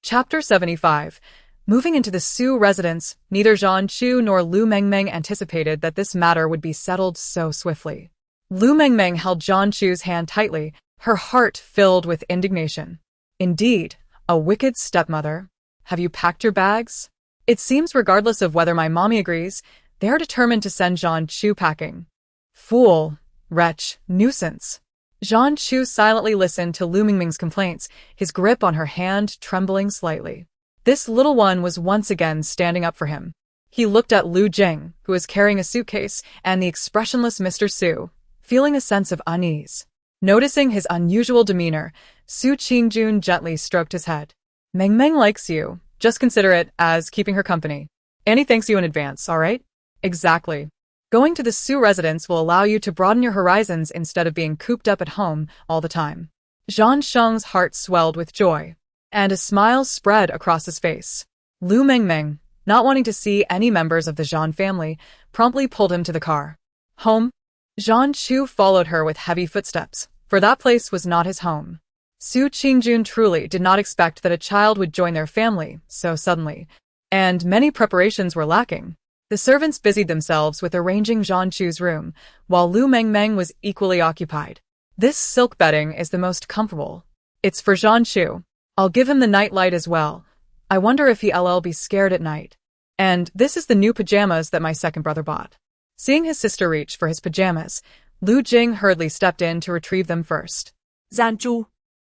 Chapter 75. Moving into the Su residence, neither Zhan Chu nor Lu Mengmeng anticipated that this matter would be settled so swiftly. Lu Mengmeng held Zhan Chu's hand tightly, her heart filled with indignation. Indeed, a wicked stepmother. Have you packed your bags? It seems regardless of whether my mommy agrees, they are determined to send Zhan Chu packing. Fool, wretch, nuisance. Zhan Chu silently listened to Lu Mengmeng's complaints, his grip on her hand trembling slightly. This little one was once again standing up for him. He looked at Lu Jing, who was carrying a suitcase, and the expressionless Mr. Su, feeling a sense of unease. Noticing his unusual demeanor, Su Qingjun gently stroked his head. Mengmeng likes you. Just consider it as keeping her company. Annie thanks you in advance, all right? Exactly. Going to the Su residence will allow you to broaden your horizons instead of being cooped up at home all the time. Zhang Sheng's heart swelled with joy, and a smile spread across his face. Lu Mengmeng, not wanting to see any members of the Zhang family, promptly pulled him to the car. Home? Zhang Chu followed her with heavy footsteps, for that place was not his home. Su Qingjun truly did not expect that a child would join their family so suddenly, and many preparations were lacking. The servants busied themselves with arranging Zhang Chu's room, while Lu Mengmeng was equally occupied. This silk bedding is the most comfortable. It's for Zhang Chu. I'll give him the nightlight as well. I wonder if he'll be scared at night. And this is the new pajamas that my second brother bought. Seeing his sister reach for his pajamas, Lu Jing hurriedly stepped in to retrieve them first. Zanju.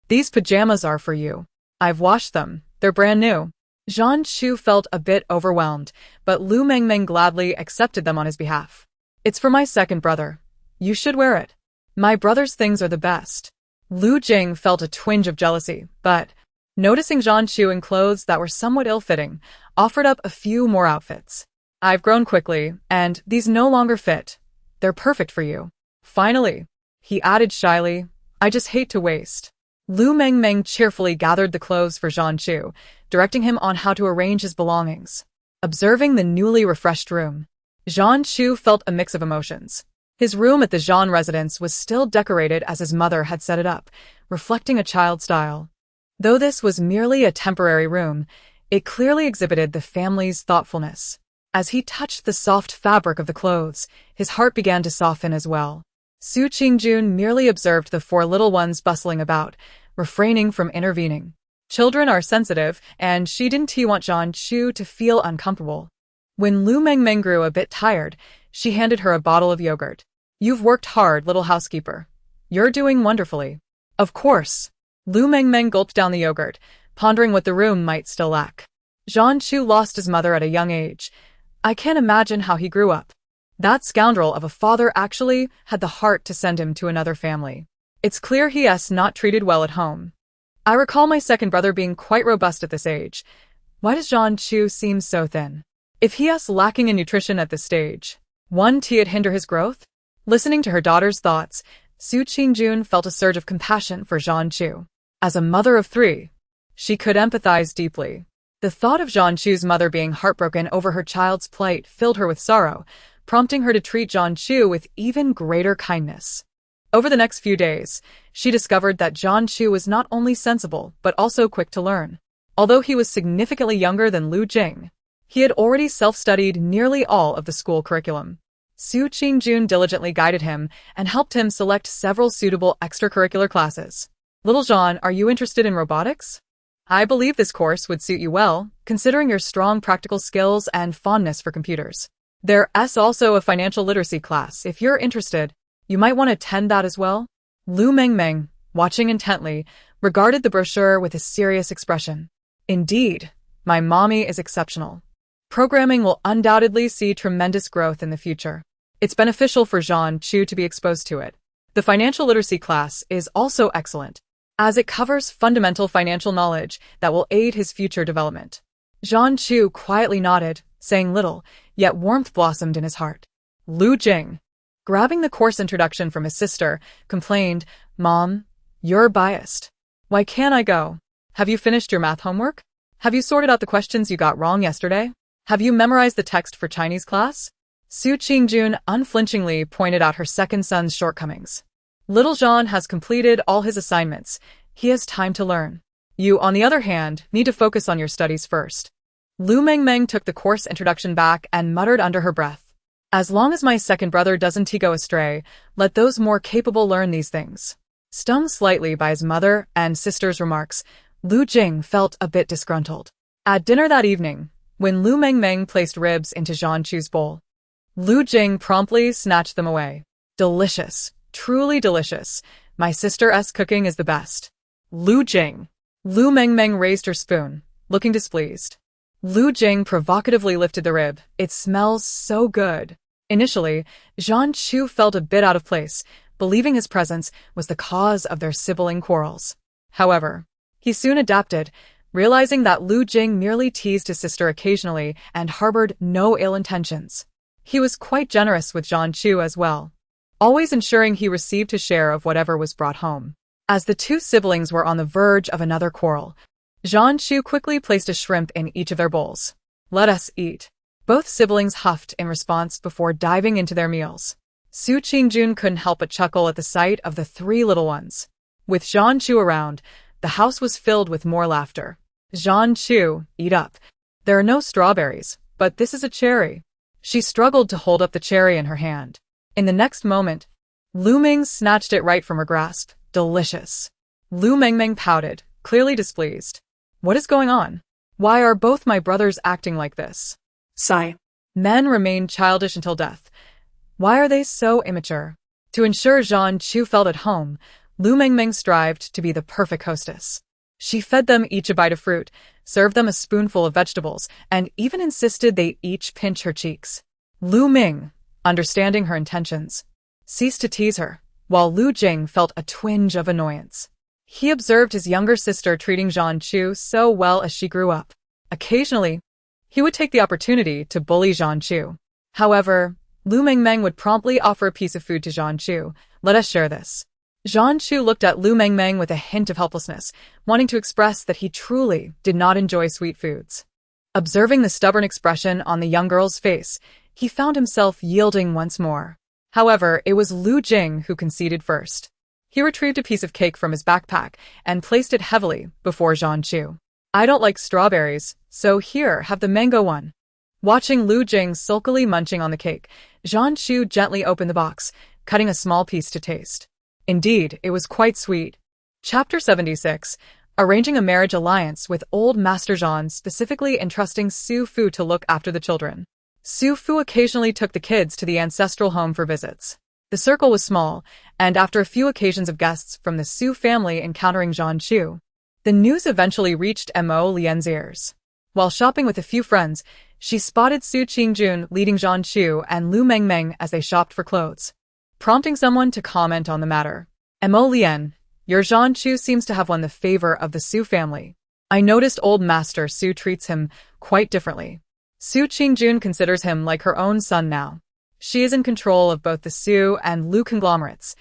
These pajamas are for you. I've washed them. They're brand new. Zhang Chu felt a bit overwhelmed, but Lu Mengmeng gladly accepted them on his behalf. It's for my second brother. You should wear it. My brother's things are the best. Lu Jing felt a twinge of jealousy, but, noticing Zhang Chu in clothes that were somewhat ill-fitting, offered up a few more outfits. I've grown quickly, and these no longer fit. They're perfect for you. Finally, he added shyly, I just hate to waste. Lu Mengmeng cheerfully gathered the clothes for Zhang Chu, directing him on how to arrange his belongings. Observing the newly refreshed room, Zhang Chu felt a mix of emotions. His room at the Zhang residence was still decorated as his mother had set it up, reflecting a child style. Though this was merely a temporary room, it clearly exhibited the family's thoughtfulness. As he touched the soft fabric of the clothes, his heart began to soften as well. Su Qingjun merely observed the four little ones bustling about, refraining from intervening. Children are sensitive, and she didn't want Zhang Chu to feel uncomfortable. When Lu Mengmeng grew a bit tired, she handed her a bottle of yogurt. You've worked hard, little housekeeper. You're doing wonderfully. Of course. Lu Mengmeng gulped down the yogurt, pondering what the room might still lack. Zhang Chu lost his mother at a young age. I can't imagine how he grew up. That scoundrel of a father actually had the heart to send him to another family. It's clear he's not treated well at home. I recall my second brother being quite robust at this age. Why does Zhang Chu seem so thin? If he's lacking in nutrition at this stage, won't it hinder his growth? Listening to her daughter's thoughts, Su Qingjun felt a surge of compassion for Zhang Chu. As a mother of three, she could empathize deeply. The thought of Zhang Chu's mother being heartbroken over her child's plight filled her with sorrow, prompting her to treat Zhang Chu with even greater kindness. Over the next few days, she discovered that Zhang Chu was not only sensible but also quick to learn. Although he was significantly younger than Lu Jing, he had already self-studied nearly all of the school curriculum. Su Qingjun diligently guided him and helped him select several suitable extracurricular classes. Little Zhang, are you interested in robotics? I believe this course would suit you well, considering your strong practical skills and fondness for computers. There's also a financial literacy class. If you're interested, you might want to attend that as well. Lu Mengmeng, watching intently, regarded the brochure with a serious expression. Indeed, my mommy is exceptional. Programming will undoubtedly see tremendous growth in the future. It's beneficial for Zhang Chu to be exposed to it. The financial literacy class is also excellent, as it covers fundamental financial knowledge that will aid his future development. Zhang Chu quietly nodded, saying little, yet warmth blossomed in his heart. Lu Jing, grabbing the course introduction from his sister, complained, Mom, you're biased. Why can't I go? Have you finished your math homework? Have you sorted out the questions you got wrong yesterday? Have you memorized the text for Chinese class? Su Qingjun unflinchingly pointed out her second son's shortcomings. Little Zhang has completed all his assignments. He has time to learn. You, on the other hand, need to focus on your studies first. Lu Mengmeng took the course introduction back and muttered under her breath. As long as my second brother doesn't go astray, let those more capable learn these things. Stung slightly by his mother and sister's remarks, Lu Jing felt a bit disgruntled. At dinner that evening, when Lu Mengmeng placed ribs into Zhang Chu's bowl, Lu Jing promptly snatched them away. Delicious, truly delicious. My sister's cooking is the best. Lu Jing. Lu Mengmeng raised her spoon, looking displeased. Lu Jing provocatively lifted the rib. It smells so good. Initially, Zhang Chu felt a bit out of place, believing his presence was the cause of their sibling quarrels. However, he soon adapted, realizing that Lu Jing merely teased his sister occasionally and harbored no ill intentions. He was quite generous with Zhan Chu as well, always ensuring he received his share of whatever was brought home. As the two siblings were on the verge of another quarrel, Zhan Chu quickly placed a shrimp in each of their bowls. "Let us eat." Both siblings huffed in response before diving into their meals. Su Qingjun couldn't help but chuckle at the sight of the three little ones. With Zhan Chu around, the house was filled with more laughter. "Zhan Chu, eat up. There are no strawberries, but this is a cherry." She struggled to hold up the cherry in her hand. In the next moment, Lu Meng snatched it right from her grasp. "Delicious." Lu Mengmeng pouted, clearly displeased. "What is going on? Why are both my brothers acting like this?" Sigh. Men remain childish until death. Why are they so immature? To ensure Zhan Chu felt at home, Lu Mengmeng strived to be the perfect hostess. She fed them each a bite of fruit, served them a spoonful of vegetables, and even insisted they each pinch her cheeks. Lu Ming, understanding her intentions, ceased to tease her, while Lu Jing felt a twinge of annoyance. He observed his younger sister treating Zhan Chu so well as she grew up. Occasionally, he would take the opportunity to bully Zhan Chu. However, Lu Mengmeng would promptly offer a piece of food to Zhan Chu. "Let us share this." Zhan Chu looked at Lu Mengmeng with a hint of helplessness, wanting to express that he truly did not enjoy sweet foods. Observing the stubborn expression on the young girl's face, he found himself yielding once more. However, it was Lu Jing who conceded first. He retrieved a piece of cake from his backpack and placed it heavily before Zhan Chu. "I don't like strawberries, so here, have the mango one." Watching Lu Jing sulkily munching on the cake, Zhan Chu gently opened the box, cutting a small piece to taste. Indeed, it was quite sweet. Chapter 76. Arranging a marriage alliance with old Master Zhan, specifically entrusting Su Fu to look after the children. Su Fu occasionally took the kids to the ancestral home for visits. The circle was small, and after a few occasions of guests from the Su family encountering Zhan Chu, the news eventually reached Mo Lian's ears. While shopping with a few friends, she spotted Su Qingjun leading Zhan Chu and Lu Mengmeng as they shopped for clothes, prompting someone to comment on the matter. "Mo Lian, your Zhan Chu seems to have won the favor of the Su family. I noticed old Master Su treats him quite differently. Su Qingjun considers him like her own son now. She is in control of both the Su and Lu conglomerates.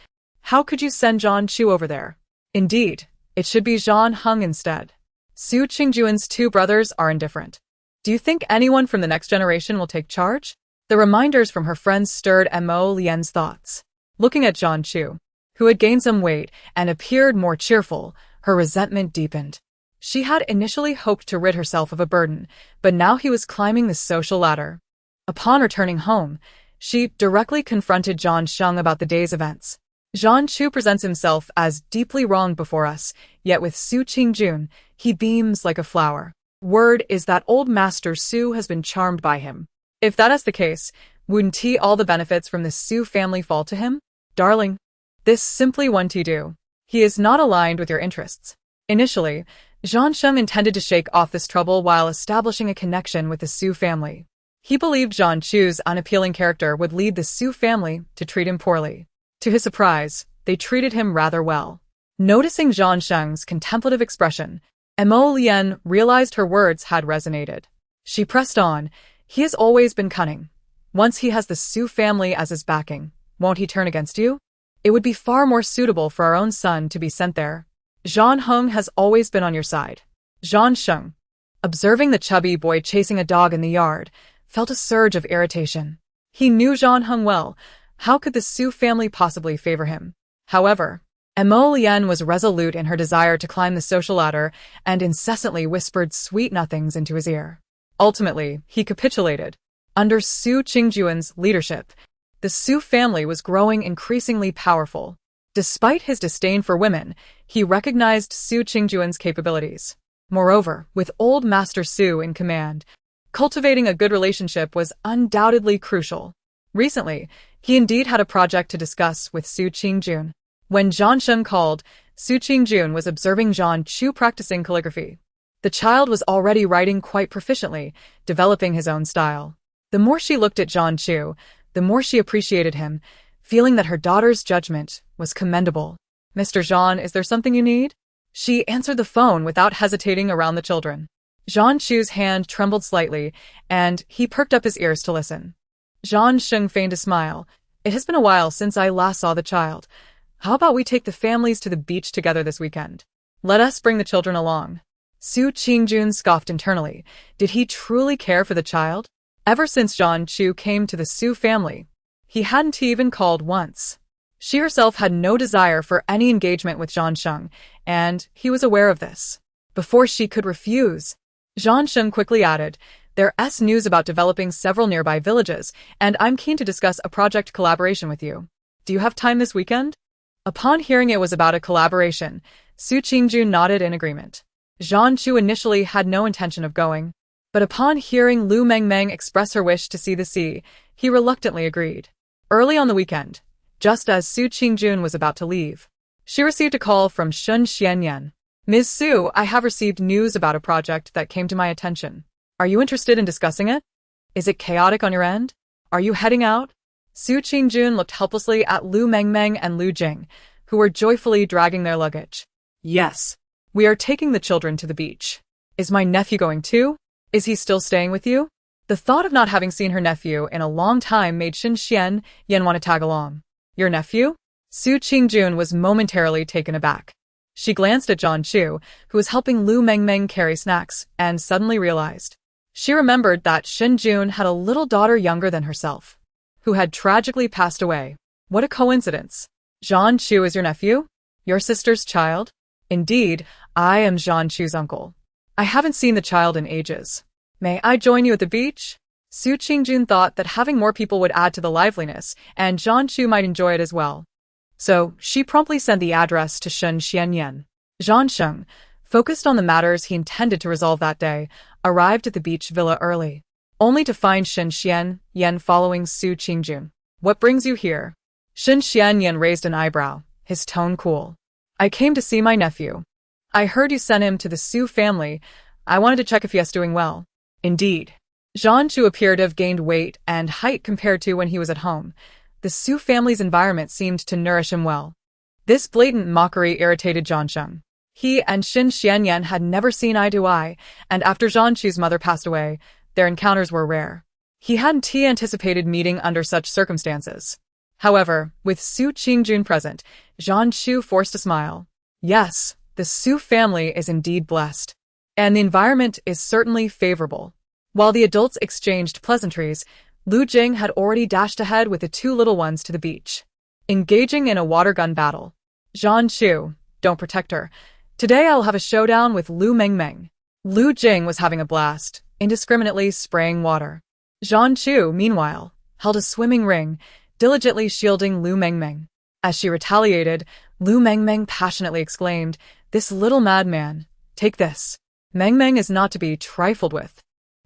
How could you send Zhan Chu over there? Indeed, it should be Zhan Heng instead. Su Qingjuan's two brothers are indifferent. Do you think anyone from the next generation will take charge?" The reminders from her friends stirred Mo Lian's thoughts. Looking at Zhan Chu, who had gained some weight and appeared more cheerful, her resentment deepened. She had initially hoped to rid herself of a burden, but now he was climbing the social ladder. Upon returning home, she directly confronted Zhan Sheng about the day's events. "Zhan Chu presents himself as deeply wronged before us, yet with Su Qingjun, he beams like a flower. Word is that old Master Su has been charmed by him. If that is the case, wouldn't all the benefits from the Su family fall to him? Darling, this simply won't do. He is not aligned with your interests." Initially, Zhan Sheng intended to shake off this trouble while establishing a connection with the Su family. He believed Zhan Chu's unappealing character would lead the Su family to treat him poorly. To his surprise, they treated him rather well. Noticing Zhan Sheng's contemplative expression, Mo Lian realized her words had resonated. She pressed on. "He has always been cunning. Once he has the Su family as his backing, won't he turn against you? It would be far more suitable for our own son to be sent there. Zhan Heng has always been on your side." Zhan Sheng, observing the chubby boy chasing a dog in the yard, felt a surge of irritation. He knew Zhan Heng well. How could the Su family possibly favor him? However, Mo Lian was resolute in her desire to climb the social ladder and incessantly whispered sweet nothings into his ear. Ultimately, he capitulated. Under Su Qingjuan's leadership, the Su family was growing increasingly powerful. Despite his disdain for women, he recognized Su Qingjuan's capabilities. Moreover, with old Master Su in command, cultivating a good relationship was undoubtedly crucial. Recently, he indeed had a project to discuss with Su Qingjun. When Zhan Sheng called, Su Qingjun was observing Zhan Chu practicing calligraphy. The child was already writing quite proficiently, developing his own style. The more she looked at Zhan Chu, the more she appreciated him, feeling that her daughter's judgment was commendable. Mr. Jean, is there something you need? She answered the phone without hesitating around the children. Jean Chu's hand trembled slightly, and he perked up his ears to listen. Jean Sheng feigned a smile. It has been a while since I last saw the child. How about we take the families to the beach together this weekend? Let us bring the children along. Su Qingjun scoffed internally. Did he truly care for the child? Ever since Jean Chu came to the Su family, he hadn't even called once. She herself had no desire for any engagement with Jean Sheng, and he was aware of this. Before she could refuse, Jean Sheng quickly added, "There's news about developing several nearby villages, and I'm keen to discuss a project collaboration with you. Do you have time this weekend?" Upon hearing it was about a collaboration, Su Qingjun nodded in agreement. Jean Chu initially had no intention of going, but upon hearing Lu Mengmeng express her wish to see the sea, he reluctantly agreed. Early on the weekend, just as Su Qingjun was about to leave, she received a call from Shun Xianyan. "Ms. Su, I have received news about a project that came to my attention. Are you interested in discussing it? Is it chaotic on your end? Are you heading out?" Su Qingjun looked helplessly at Lu Mengmeng and Lu Jing, who were joyfully dragging their luggage. Yes. "We are taking the children to the beach. Is my nephew going too? Is he still staying with you?" The thought of not having seen her nephew in a long time made Shin Xianyan want to tag along. "Your nephew?" Su Qingjun was momentarily taken aback. She glanced at John Chu, who was helping Lu Mengmeng carry snacks, and suddenly realized. She remembered that Shin Jun had a little daughter younger than herself, who had tragically passed away. What a coincidence. "John Chu is your nephew? Your sister's child?" "Indeed, I am John Chu's uncle. I haven't seen the child in ages. May I join you at the beach?" Su Qingjun thought that having more people would add to the liveliness, and John Chu might enjoy it as well. So, she promptly sent the address to Shun Xianyan. Jean Sheng, focused on the matters he intended to resolve that day, arrived at the beach villa early, only to find Shin Xianyan following Su Qingjun. "What brings you here?" Shin Xianyan raised an eyebrow, his tone cool. "I came to see my nephew. I heard you sent him to the Su family. I wanted to check if he's doing well." Indeed. Jean Chu appeared to have gained weight and height compared to when he was at home. The Su family's environment seemed to nourish him well. This blatant mockery irritated Jean Sheng. He and Shin Xianyan had never seen eye to eye, and after Jean Chu's mother passed away, their encounters were rare. He hadn't anticipated meeting under such circumstances. However, with Su Qingjun present, Jean Chu forced a smile. Yes, the Su family is indeed blessed, and the environment is certainly favorable. While the adults exchanged pleasantries, Lu Jing had already dashed ahead with the two little ones to the beach, engaging in a water gun battle. "Jean Chu, don't protect her. Today I'll have a showdown with Lu Mengmeng." Lu Jing was having a blast, indiscriminately spraying water. Jean Chu, meanwhile, held a swimming ring, diligently shielding Lu Mengmeng. As she retaliated, Lu Mengmeng passionately exclaimed, "This little madman, take this. Mengmeng is not to be trifled with.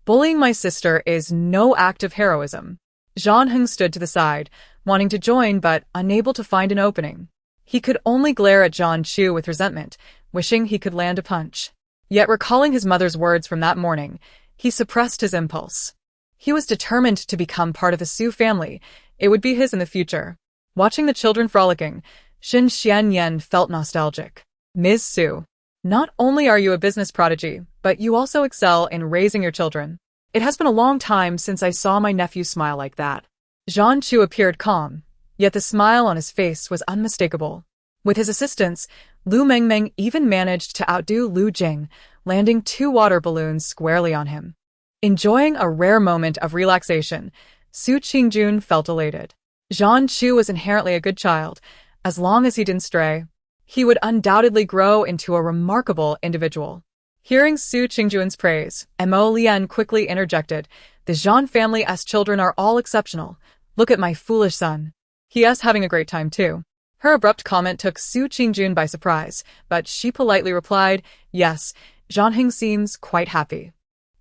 Bullying my sister is no act of heroism." Zhang Heng stood to the side, wanting to join but unable to find an opening. He could only glare at John Chu with resentment, wishing he could land a punch. Yet recalling his mother's words from that morning, he suppressed his impulse. He was determined to become part of the Su family. It would be his in the future. Watching the children frolicking, Shin Xianyan felt nostalgic. "Ms. Su, not only are you a business prodigy, but you also excel in raising your children. It has been a long time since I saw my nephew smile like that." Zhang Chu appeared calm, yet the smile on his face was unmistakable. With his assistance, Lu Mengmeng even managed to outdo Lu Jing, landing 2 water balloons squarely on him. Enjoying a rare moment of relaxation, Su Qingjun felt elated. Zhang Chu was inherently a good child. As long as he didn't stray, he would undoubtedly grow into a remarkable individual. Hearing Su Qingjun's praise, Mo Lian quickly interjected, "The Zhang family's children are all exceptional. Look at my foolish son. He's having a great time too." Her abrupt comment took Su Qingjun by surprise, but she politely replied, "Yes, Zhang Heng seems quite happy."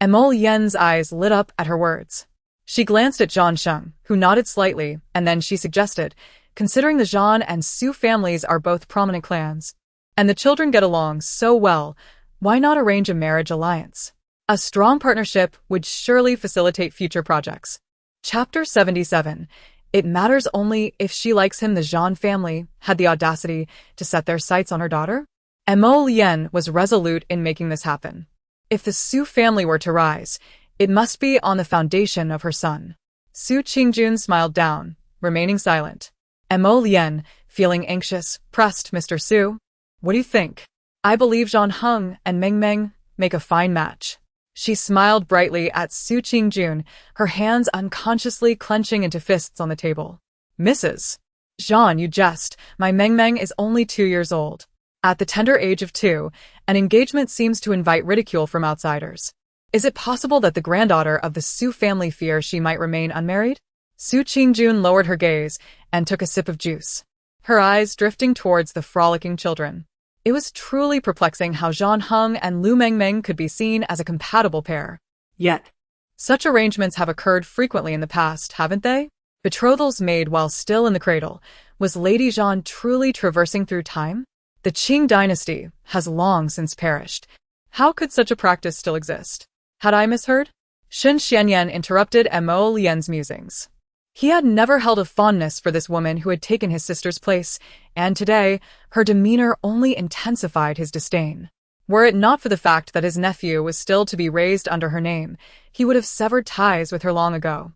Mo Lian's eyes lit up at her words. She glanced at Zhang Sheng, who nodded slightly, and then she suggested, "Considering the Zhang and Su families are both prominent clans, and the children get along so well, why not arrange a marriage alliance? A strong partnership would surely facilitate future projects." Chapter 77. It matters only if she likes him. The Zhang family had the audacity to set their sights on her daughter. Mo Lien was resolute in making this happen. If the Su family were to rise, it must be on the foundation of her son. Su Qingjun smiled down, remaining silent. Mo Lien, feeling anxious, pressed Mr. Su. What do you think? I believe Zhang Heng and Mengmeng make a fine match. She smiled brightly at Su Qingjun, her hands unconsciously clenching into fists on the table. Mrs. Zhang, you jest. My Mengmeng is only 2 years old. At the tender age of 2, an engagement seems to invite ridicule from outsiders. Is it possible that the granddaughter of the Su family fears she might remain unmarried? Su Qingjun lowered her gaze and took a sip of juice, her eyes drifting towards the frolicking children. It was truly perplexing how Zhang Heng and Lu Mengmeng could be seen as a compatible pair. Yet, Such arrangements have occurred frequently in the past, haven't they? Betrothals made while still in the cradle. Was Lady Zhang truly traversing through time? The Qing dynasty has long since perished. How could such a practice still exist? Had I misheard? Shen Xianyan interrupted Mo Lien's musings. He had never held a fondness for this woman who had taken his sister's place, and today, her demeanor only intensified his disdain. Were it not for the fact that his nephew was still to be raised under her name, he would have severed ties with her long ago.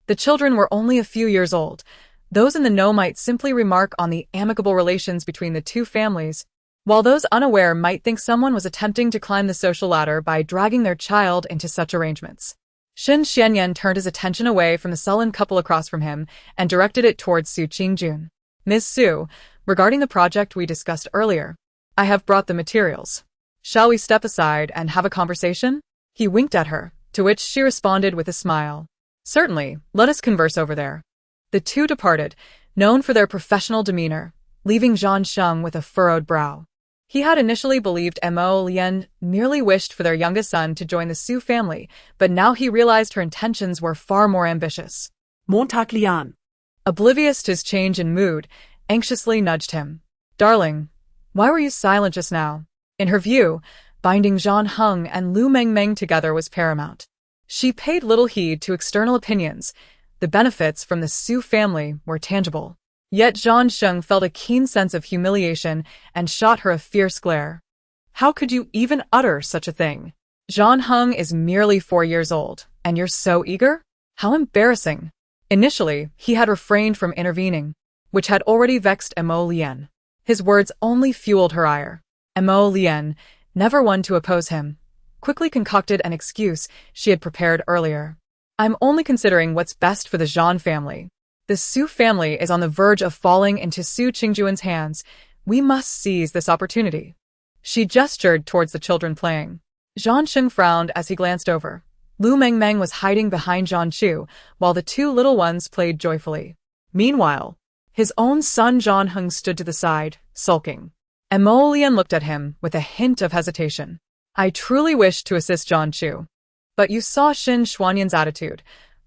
The children were only a few years old. Those in the know might simply remark on the amicable relations between the two families, while those unaware might think someone was attempting to climb the social ladder by dragging their child into such arrangements. Shen Xianyan turned his attention away from the sullen couple across from him and directed it towards Su Qingjun. Ms. Su, regarding the project we discussed earlier, I have brought the materials. Shall we step aside and have a conversation? He winked at her, to which she responded with a smile. Certainly, let us converse over there. The two departed, known for their professional demeanor, leaving Zhang Sheng with a furrowed brow. He had initially believed Mo Lien merely wished for their youngest son to join the Su family, but now he realized her intentions were far more ambitious. Montag Lian, Oblivious to his change in mood, anxiously nudged him. Darling, why were you silent just now? In her view, binding Zhang Heng and Lu Mengmeng together was paramount. She paid little heed to external opinions. The benefits from the Su family were tangible. Yet Zhang Sheng felt a keen sense of humiliation and shot her a fierce glare. How could you even utter such a thing? Zhang Heng is merely 4 years old, and you're so eager? How embarrassing. Initially, he had refrained from intervening, which had already vexed Mo Lien. His words only fueled her ire. Mo Lien, never one to oppose him, quickly concocted an excuse she had prepared earlier. I'm only considering what's best for the Zhang family. The Su family is on the verge of falling into Su Qingjuan's hands. We must seize this opportunity. She gestured towards the children playing. Zhang Sheng frowned as he glanced over. Lu Mengmeng was hiding behind Zhang Chu, while the two little ones played joyfully. Meanwhile, his own son Zhang Heng stood to the side, sulking. Mo Lien looked at him with a hint of hesitation. I truly wish to assist Zhang Chu. But you saw Shen Xuanyan's attitude.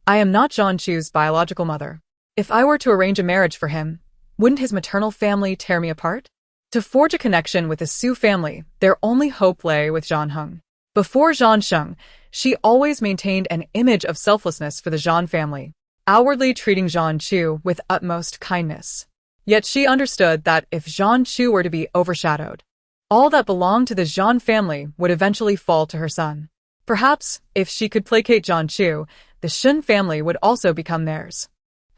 I am not Zhang Chu's biological mother. If I were to arrange a marriage for him, wouldn't his maternal family tear me apart? To forge a connection with the Su family, their only hope lay with Zhang Heng. Before Zhang Sheng, she always maintained an image of selflessness for the Zhang family, outwardly treating Zhang Chu with utmost kindness. Yet she understood that if Zhang Chu were to be overshadowed, all that belonged to the Zhang family would eventually fall to her son. Perhaps, if she could placate Zhang Chu, the Shen family would also become theirs.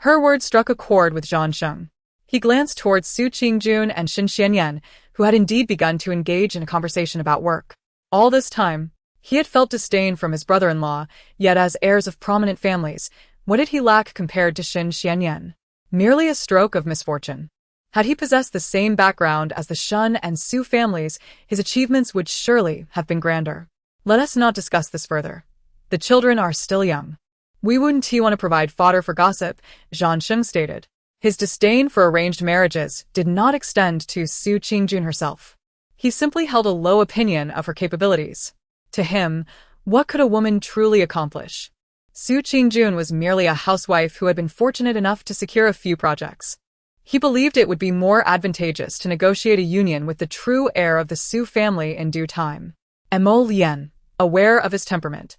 Her words struck a chord with Zhang Sheng. He glanced towards Su Qingjun and Shen Xianyan, who had indeed begun to engage in a conversation about work. All this time, he had felt disdain from his brother-in-law, yet as heirs of prominent families, what did he lack compared to Shen Xianyan? Merely a stroke of misfortune. Had he possessed the same background as the Shen and Su families, his achievements would surely have been grander. Let us not discuss this further. The children are still young. We wouldn't want to provide fodder for gossip, Zhang Sheng stated. His disdain for arranged marriages did not extend to Su Qingjun herself. He simply held a low opinion of her capabilities. To him, what could a woman truly accomplish? Su Qingjun was merely a housewife who had been fortunate enough to secure a few projects. He believed it would be more advantageous to negotiate a union with the true heir of the Su family in due time. Mo Lien, aware of his temperament,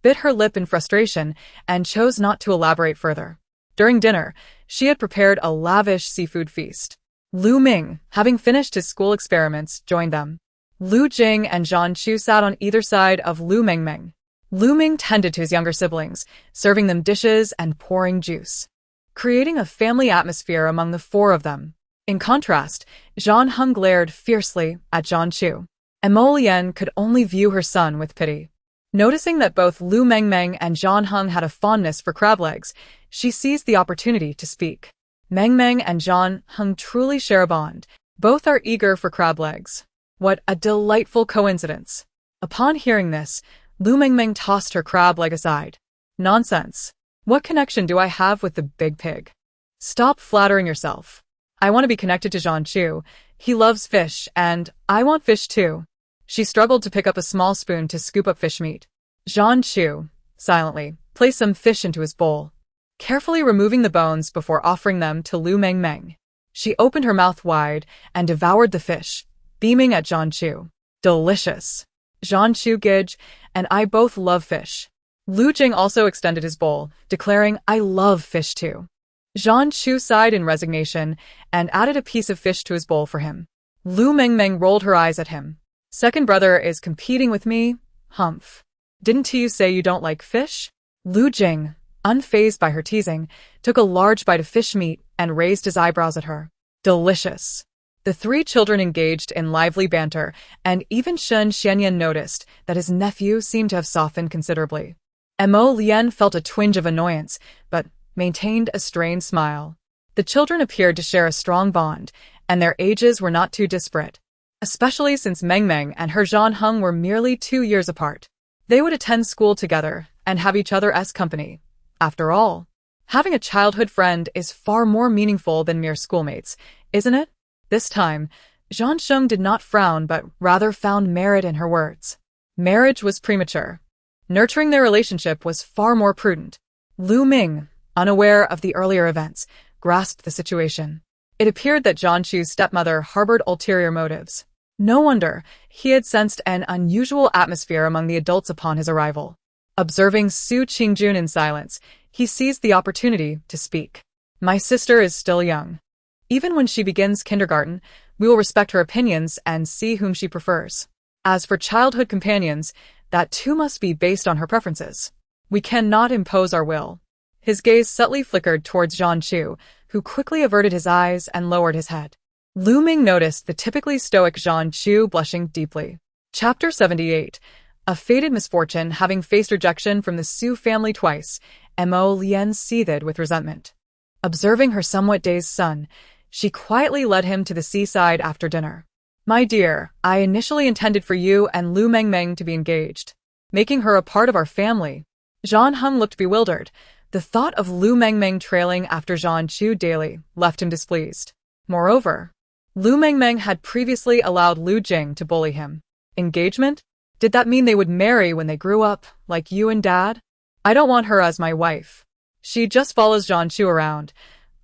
bit her lip in frustration and chose not to elaborate further. During dinner, She had prepared a lavish seafood feast. Lu Ming, having finished his school experiments, joined them. Lu Jing and Zhan Chu sat on either side of Lu Mengmeng. Lu Ming tended to his younger siblings, serving them dishes and pouring juice, creating a family atmosphere among the four of them. In contrast, Zhan Heng glared fiercely at Zhan Chu, and Mo Lian could only view her son with pity. Noticing that both Lu Mengmeng and Zhan Heng had a fondness for crab legs, she seized the opportunity to speak. Mengmeng and Zhan Heng truly share a bond. Both are eager for crab legs. What a delightful coincidence. Upon hearing this, Lu Mengmeng tossed her crab leg aside. Nonsense. What connection do I have with the big pig? Stop flattering yourself. I want to be connected to Zhan Chu. He loves fish, and I want fish too. She struggled to pick up a small spoon to scoop up fish meat. Zhan Chu, silently, placed some fish into his bowl, carefully removing the bones before offering them to Lu Mengmeng. She opened her mouth wide and devoured the fish, beaming at Zhan Chu. Delicious. Zhan Chu, Gij, and I both love fish. Lu Jing also extended his bowl, declaring, I love fish too. Zhan Chu sighed in resignation and added a piece of fish to his bowl for him. Lu Mengmeng rolled her eyes at him. Second brother is competing with me? Humph. Didn't you say you don't like fish? Lu Jing, unfazed by her teasing, took a large bite of fish meat and raised his eyebrows at her. Delicious. The three children engaged in lively banter, and even Shen Xianyan noticed that his nephew seemed to have softened considerably. Mo Lian felt a twinge of annoyance, but maintained a strained smile. The children appeared to share a strong bond, and their ages were not too disparate, especially since Mengmeng and her Zhan Heng were merely 2 years apart. They would attend school together and have each other as company. After all, having a childhood friend is far more meaningful than mere schoolmates, isn't it? This time, Zhan Sheng did not frown but rather found merit in her words. Marriage was premature. Nurturing their relationship was far more prudent. Lu Ming, unaware of the earlier events, grasped the situation. It appeared that Zhan Chu's stepmother harbored ulterior motives. No wonder he had sensed an unusual atmosphere among the adults upon his arrival. Observing Su Qingjun in silence, he seized the opportunity to speak. My sister is still young. Even when she begins kindergarten, we will respect her opinions and see whom she prefers. As for childhood companions, that too must be based on her preferences. We cannot impose our will. His gaze subtly flickered towards Zhan Chu, who quickly averted his eyes and lowered his head. Lu Ming noticed the typically stoic Zhan Chu blushing deeply. Chapter 78. A fated misfortune. Having faced rejection from the Su family twice, Mo Lian seethed with resentment. Observing her somewhat dazed son, she quietly led him to the seaside after dinner. My dear, I initially intended for you and Lu Mengmeng to be engaged, making her a part of our family. Zhan Heng looked bewildered. The thought of Lu Mengmeng trailing after Zhan Chu daily left him displeased. Moreover, Lu Mengmeng had previously allowed Lu Jing to bully him. Engagement? Did that mean they would marry when they grew up, like you and Dad? I don't want her as my wife. She just follows Zhan Chu around.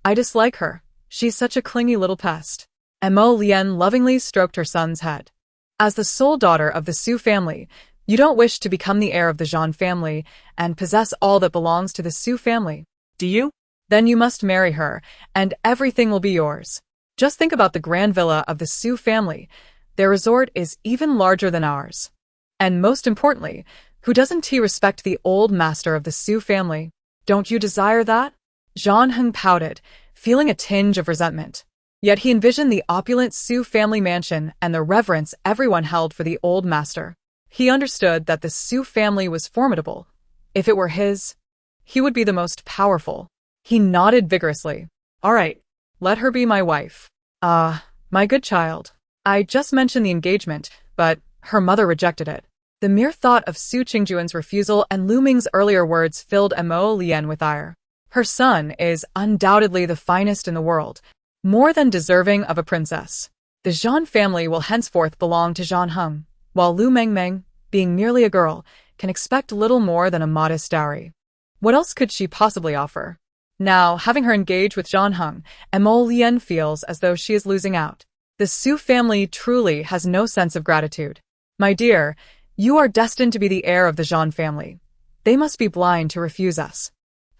I dislike her. She's such a clingy little pest. Mo Lian lovingly stroked her son's head. As the sole daughter of the Su family, you don't wish to become the heir of the Zhan family and possess all that belongs to the Su family, do you? Then you must marry her, and everything will be yours. Just think about the grand villa of the Su family. Their resort is even larger than ours. And most importantly, who doesn't he respect the old master of the Su family? Don't you desire that? Zhan Heng pouted, feeling a tinge of resentment. Yet he envisioned the opulent Su family mansion and the reverence everyone held for the old master. He understood that the Su family was formidable. If it were his, he would be the most powerful. He nodded vigorously. All right, let her be my wife. My good child. I just mentioned the engagement, but her mother rejected it. The mere thought of Su Qingjuan's refusal and Lu Ming's earlier words filled Mo Lian with ire. Her son is undoubtedly the finest in the world, more than deserving of a princess. The Zhan family will henceforth belong to Zhan Heng, while Lu Mengmeng, being merely a girl, can expect little more than a modest dowry. What else could she possibly offer? Now, having her engaged with Zhan Heng, Mo Lian feels as though she is losing out. The Su family truly has no sense of gratitude. My dear, you are destined to be the heir of the Zhan family. They must be blind to refuse us.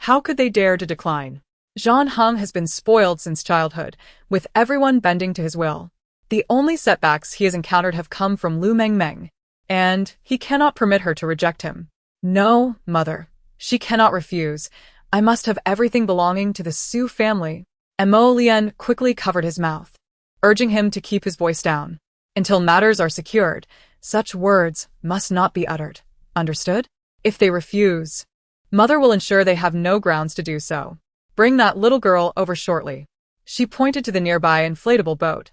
How could they dare to decline? Zhan Heng has been spoiled since childhood, with everyone bending to his will. The only setbacks he has encountered have come from Lu Mengmeng, and he cannot permit her to reject him. No, mother. She cannot refuse. I must have everything belonging to the Su family. And Mo Lian quickly covered his mouth, urging him to keep his voice down. Until matters are secured, such words must not be uttered. Understood? If they refuse, mother will ensure they have no grounds to do so. Bring that little girl over shortly. She pointed to the nearby inflatable boat.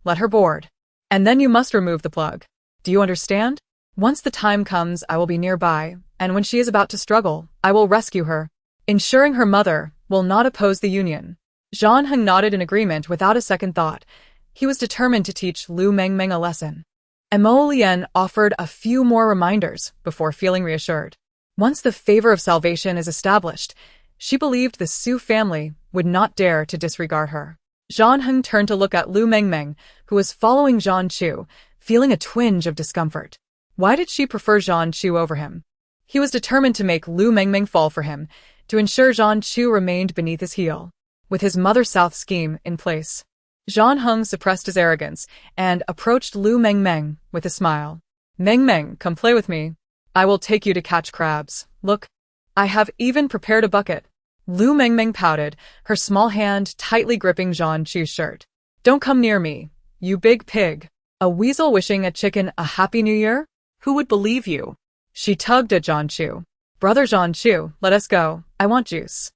Let her board. And then you must remove the plug. Do you understand? Once the time comes, I will be nearby, and when she is about to struggle, I will rescue her, ensuring her mother will not oppose the union. Zhan Heng nodded in agreement without a second thought. He was determined to teach Lu Mengmeng a lesson. And Mo Lian offered a few more reminders before feeling reassured. Once the favor of salvation is established, she believed the Su family would not dare to disregard her. Zhan Heng turned to look at Lu Mengmeng, who was following Zhan Chu, feeling a twinge of discomfort. Why did she prefer Zhan Chu over him? He was determined to make Lu Mengmeng fall for him, to ensure Zhan Chu remained beneath his heel. With his mother-south scheme in place, Zhan Heng suppressed his arrogance and approached Lu Mengmeng with a smile. Mengmeng, come play with me. I will take you to catch crabs. Look, I have even prepared a bucket. Lu Mengmeng pouted, her small hand tightly gripping Zhan Chu's shirt. Don't come near me, you big pig. A weasel wishing a chicken a happy new year? Who would believe you? She tugged at Zhan Chu. Brother Zhan Chu, let us go. I want juice.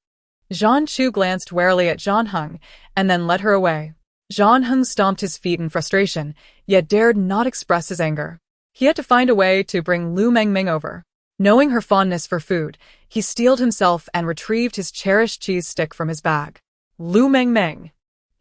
Zhan Chu glanced warily at Zhan Heng and then led her away. Zhan Heng stomped his feet in frustration, yet dared not express his anger. He had to find a way to bring Lu Mengmeng over. Knowing her fondness for food, he steeled himself and retrieved his cherished cheese stick from his bag. Lu Mengmeng.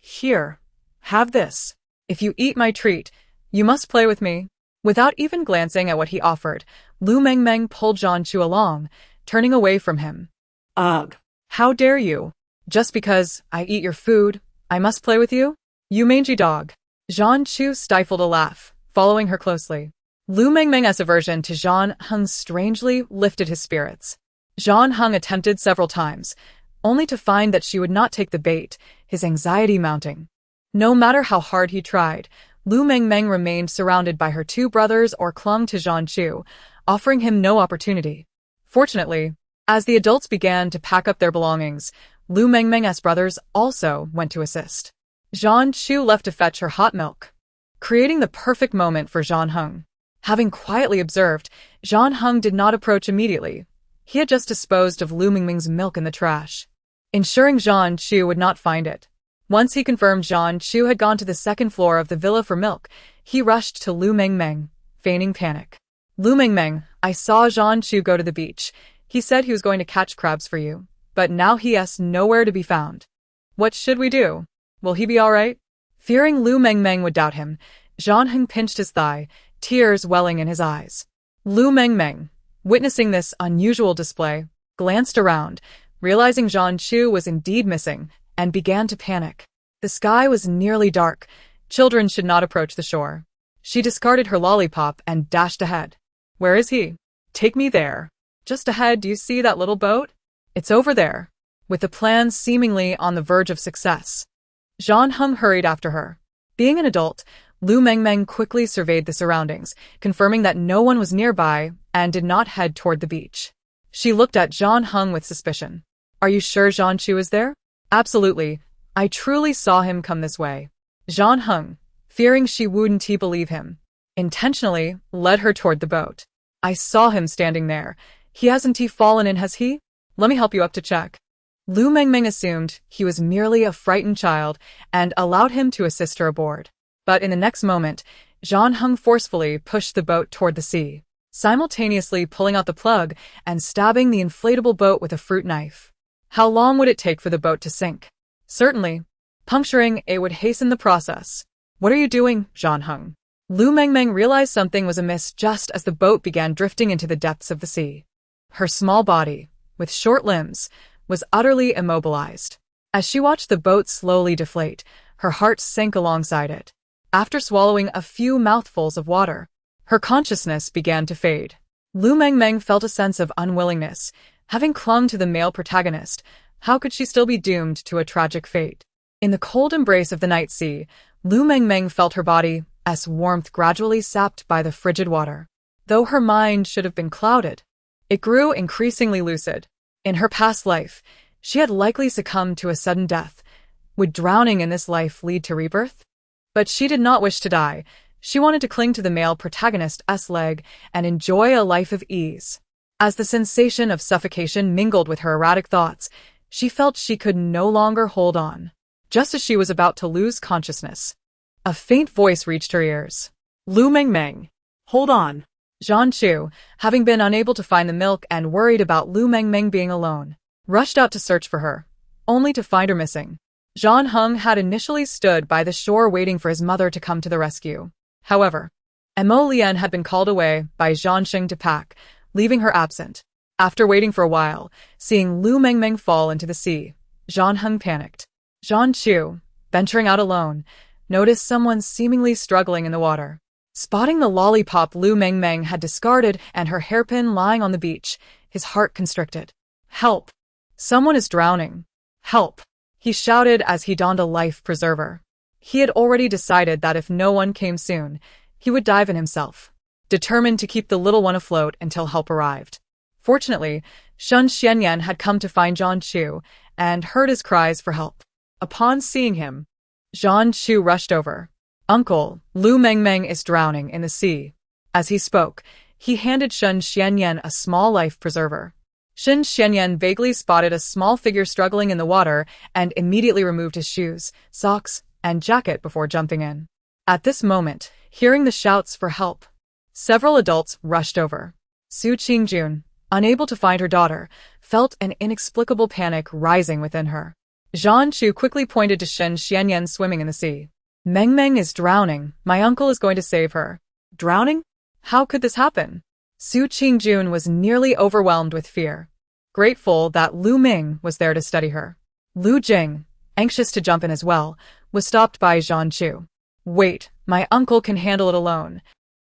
Here. Have this. If you eat my treat, you must play with me. Without even glancing at what he offered, Lu Mengmeng pulled Zhan Chu along, turning away from him. Ugh. How dare you? Just because I eat your food, I must play with you? You mangy dog. Zhan Chu stifled a laugh, following her closely. Lu Mengmeng's aversion to Zhan Heng strangely lifted his spirits. Zhan Heng attempted several times, only to find that she would not take the bait, his anxiety mounting. No matter how hard he tried, Lu Mengmeng remained surrounded by her two brothers or clung to Zhan Chu, offering him no opportunity. Fortunately, as the adults began to pack up their belongings, Lu Mengmeng's brothers also went to assist. Zhan Chu left to fetch her hot milk, creating the perfect moment for Zhan Heng. Having quietly observed, Zhan Heng did not approach immediately. He had just disposed of Lu Mengmeng's milk in the trash, ensuring Zhan Chu would not find it. Once he confirmed Zhan Chu had gone to the second floor of the villa for milk, he rushed to Lu Mengmeng, feigning panic. Lu Mengmeng, I saw Zhan Chu go to the beach. He said he was going to catch crabs for you, but now he is nowhere to be found. What should we do? Will he be all right? Fearing Lu Mengmeng would doubt him, Zhan Heng pinched his thigh, tears welling in his eyes. Lu Mengmeng, witnessing this unusual display, glanced around, realizing Zhan Chu was indeed missing, and began to panic. The sky was nearly dark. Children should not approach the shore. She discarded her lollipop and dashed ahead. Where is he? Take me there. Just ahead, do you see that little boat? It's over there. With the plan seemingly on the verge of success, Zhan Heng hurried after her. Being an adult, Lu Mengmeng quickly surveyed the surroundings, confirming that no one was nearby and did not head toward the beach. She looked at Zhan Heng with suspicion. Are you sure Zhan Chu is there? Absolutely. I truly saw him come this way. Zhan Heng, fearing she wouldn't believe him, intentionally led her toward the boat. I saw him standing there. He hasn't fallen in, has he? Let me help you up to check. Lu Mengmeng assumed he was merely a frightened child and allowed him to assist her aboard. But in the next moment, Zhan Heng forcefully pushed the boat toward the sea, simultaneously pulling out the plug and stabbing the inflatable boat with a fruit knife. How long would it take for the boat to sink? Certainly. Puncturing it would hasten the process. What are you doing, Zhan Heng? Lu Mengmeng realized something was amiss just as the boat began drifting into the depths of the sea. Her small body, with short limbs, was utterly immobilized. As she watched the boat slowly deflate, her heart sank alongside it. After swallowing a few mouthfuls of water, her consciousness began to fade. Lu Mengmeng felt a sense of unwillingness, having clung to the male protagonist, How could she still be doomed to a tragic fate? In the cold embrace of the night sea, Lu Mengmeng felt her body's warmth gradually sapped by the frigid water. Though her mind should have been clouded, it grew increasingly lucid. In her past life, she had likely succumbed to a sudden death. Would drowning in this life lead to rebirth? But she did not wish to die. She wanted to cling to the male protagonist's leg and enjoy a life of ease. As the sensation of suffocation mingled with her erratic thoughts, she felt she could no longer hold on. Just as she was about to lose consciousness, a faint voice reached her ears. Lu Mengmeng. Hold on. Zhan Chu, having been unable to find the milk and worried about Lu Mengmeng being alone, rushed out to search for her, only to find her missing. Zhan Heng had initially stood by the shore waiting for his mother to come to the rescue. However, Mo Lian had been called away by Zhan Xing to pack, leaving her absent. After waiting for a while, seeing Lu Mengmeng fall into the sea, Zhan Heng panicked. Zhan Chu, venturing out alone, noticed someone seemingly struggling in the water. Spotting the lollipop Lu Mengmeng had discarded and her hairpin lying on the beach, his heart constricted. Help! Someone is drowning. Help! He shouted as he donned a life preserver. He had already decided that if no one came soon, he would dive in himself, determined to keep the little one afloat until help arrived. Fortunately, Shun Xianyan had come to find Zhan Chu and heard his cries for help. Upon seeing him, Zhan Chu rushed over. Uncle, Lu Mengmeng is drowning in the sea. As he spoke, he handed Shun Xianyan a small life preserver. Shun Xianyan vaguely spotted a small figure struggling in the water and immediately removed his shoes, socks, and jacket before jumping in. At this moment, hearing the shouts for help, several adults rushed over. Su Qingjun, unable to find her daughter, felt an inexplicable panic rising within her. Zhan Chu quickly pointed to Shun Xianyan swimming in the sea. Mengmeng is drowning. My uncle is going to save her. Drowning? How could this happen? Su Qingjun was nearly overwhelmed with fear, grateful that Lu Ming was there to steady her. Lu Jing, anxious to jump in as well, was stopped by Zhan Chu. Wait, my uncle can handle it alone.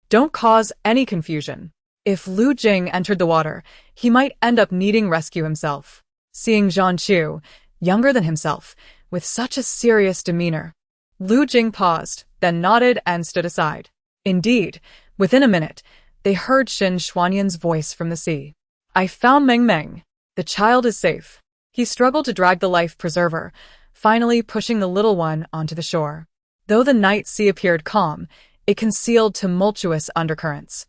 Don't cause any confusion. If Lu Jing entered the water, he might end up needing rescue himself. Seeing Zhan Chu, younger than himself, with such a serious demeanor, Lu Jing paused, then nodded and stood aside. Indeed, within a minute, they heard Shin Xuanyan's voice from the sea. I found Mengmeng. The child is safe. He struggled to drag the life preserver, finally pushing the little one onto the shore. Though the night sea appeared calm, it concealed tumultuous undercurrents.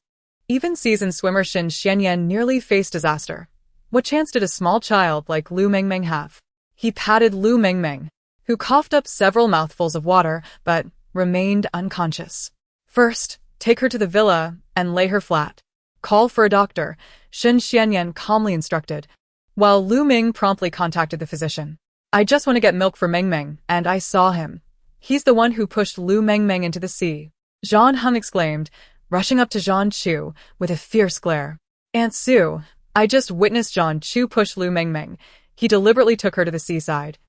Even seasoned swimmer Shin Xianyan nearly faced disaster. What chance did a small child like Lu Mengmeng have? He patted Lu Mengmeng, who coughed up several mouthfuls of water but remained unconscious. First, take her to the villa and lay her flat. Call for a doctor, Shin Xianyan calmly instructed, while Lu Ming promptly contacted the physician. I just want to get milk for Mengmeng, and I saw him. He's the one who pushed Lu Mengmeng into the sea. Zhan Heng exclaimed, rushing up to Zhan Chu with a fierce glare. Aunt Su, I just witnessed Zhan Chu push Lu Mengmeng. He deliberately took her to the seaside.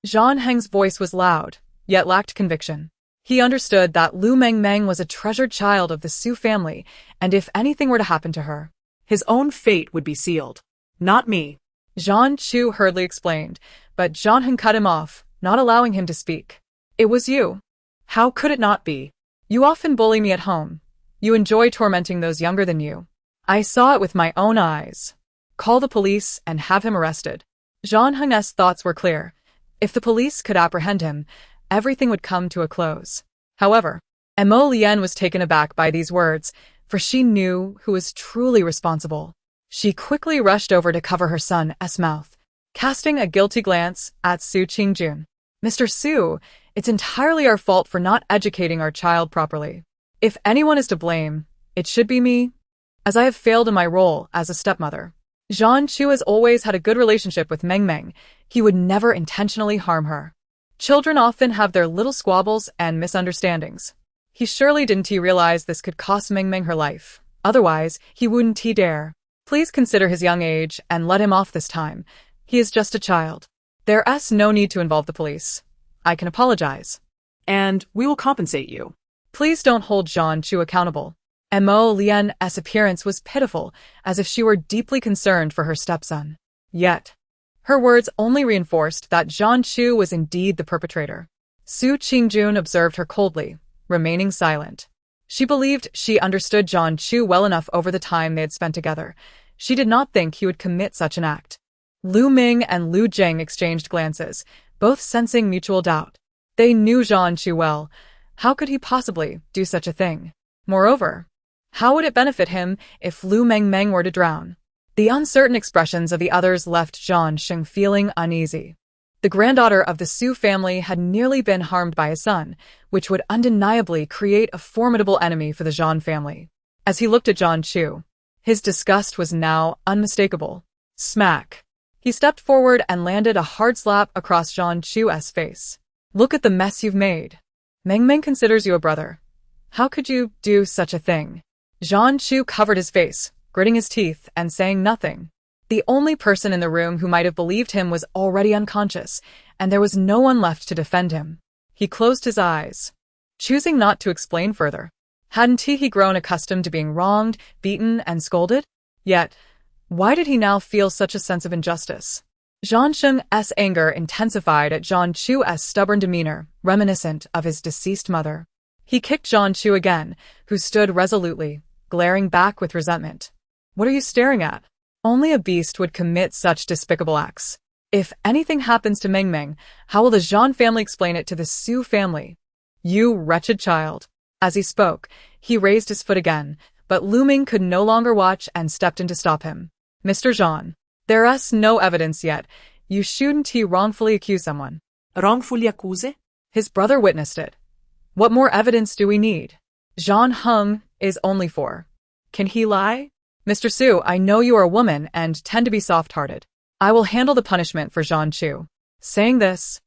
Zhan Heng's voice was loud, yet lacked conviction. He understood that Lu Mengmeng was a treasured child of the Su family, and if anything were to happen to her, His own fate would be sealed. Not me. Zhan Chu hurriedly explained, but Zhan Heng cut him off, not allowing him to speak. It was you. How could it not be? You often bully me at home. You enjoy tormenting those younger than you. I saw it with my own eyes. Call the police and have him arrested. Zhan Heng's thoughts were clear. If the police could apprehend him, everything would come to a close. However, Mo Lian was taken aback by these words, for she knew who was truly responsible. She quickly rushed over to cover her son's mouth, casting a guilty glance at Su Qingjun. Mr. Su, it's entirely our fault for not educating our child properly. If anyone is to blame, it should be me, as I have failed in my role as a stepmother. Zhan Chu has always had a good relationship with Mengmeng. He would never intentionally harm her. Children often have their little squabbles and misunderstandings. He surely didn't realize this could cost Mengmeng her life. Otherwise, he wouldn't dare. Please consider his young age and let him off this time. He is just a child. There's no need to involve the police. I can apologize. And we will compensate you. Please don't hold Zhan Chu accountable. Mo Lian's appearance was pitiful, as if she were deeply concerned for her stepson. Yet, Her words only reinforced that Zhang Chu was indeed the perpetrator. Su Qingjun observed her coldly, remaining silent. She believed she understood Zhang Chu well enough over the time they had spent together. She did not think he would commit such an act. Lu Ming and Lu Jing exchanged glances, both sensing mutual doubt. They knew Zhang Chu well. How could he possibly do such a thing? Moreover, how would it benefit him if Lu Mengmeng were to drown? The uncertain expressions of the others left Zhang Sheng feeling uneasy. The granddaughter of the Su family had nearly been harmed by his son, which would undeniably create a formidable enemy for the Zhang family. As he looked at Zhang Chu, his disgust was now unmistakable. Smack! He stepped forward and landed a hard slap across Zhang Chu's face. Look at the mess you've made. Mengmeng considers you a brother. How could you do such a thing? Zhang Chu covered his face, gritting his teeth and saying nothing. The only person in the room who might have believed him was already unconscious, and there was no one left to defend him. He closed his eyes, choosing not to explain further. Hadn't he grown accustomed to being wronged, beaten, and scolded? Yet, why did he now feel such a sense of injustice? Zhang Sheng's anger intensified at Zhang Chu's stubborn demeanor, reminiscent of his deceased mother. He kicked Zhang Chu again, who stood resolutely, glaring back with resentment. What are you staring at? Only a beast would commit such despicable acts. If anything happens to Mengmeng, how will the Zhang family explain it to the Su family? You wretched child. As he spoke, he raised his foot again, but Lu Ming could no longer watch and stepped in to stop him. Mr. Zhang, there's no evidence yet. You shouldn't he wrongfully accuse someone. Wrongfully accuse? His brother witnessed it. What more evidence do we need? Zhang Heng is only 4. Can he lie? Mr. Su, I know you are a woman and tend to be soft-hearted. I will handle the punishment for Zhang Chu. Saying this,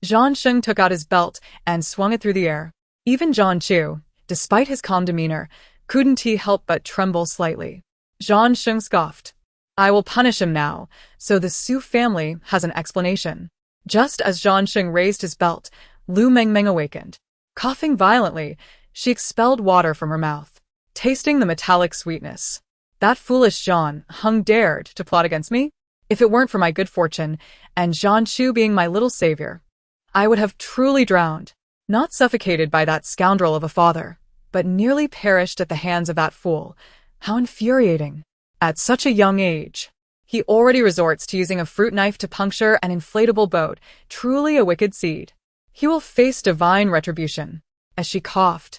Zhang Sheng took out his belt and swung it through the air. Even Zhang Chu, despite his calm demeanor, couldn't he help but tremble slightly. Zhang Sheng scoffed. I will punish him now, so the Su family has an explanation. Just as Zhang Sheng raised his belt, Lu Mengmeng awakened. Coughing violently, she expelled water from her mouth, tasting the metallic sweetness. That foolish Zhang Heng dared to plot against me? If it weren't for my good fortune, and Zhang Chu being my little savior, I would have truly drowned. Not suffocated by that scoundrel of a father, but nearly perished at the hands of that fool. How infuriating. At such a young age, he already resorts to using a fruit knife to puncture an inflatable boat, truly a wicked seed. He will face divine retribution. As she coughed,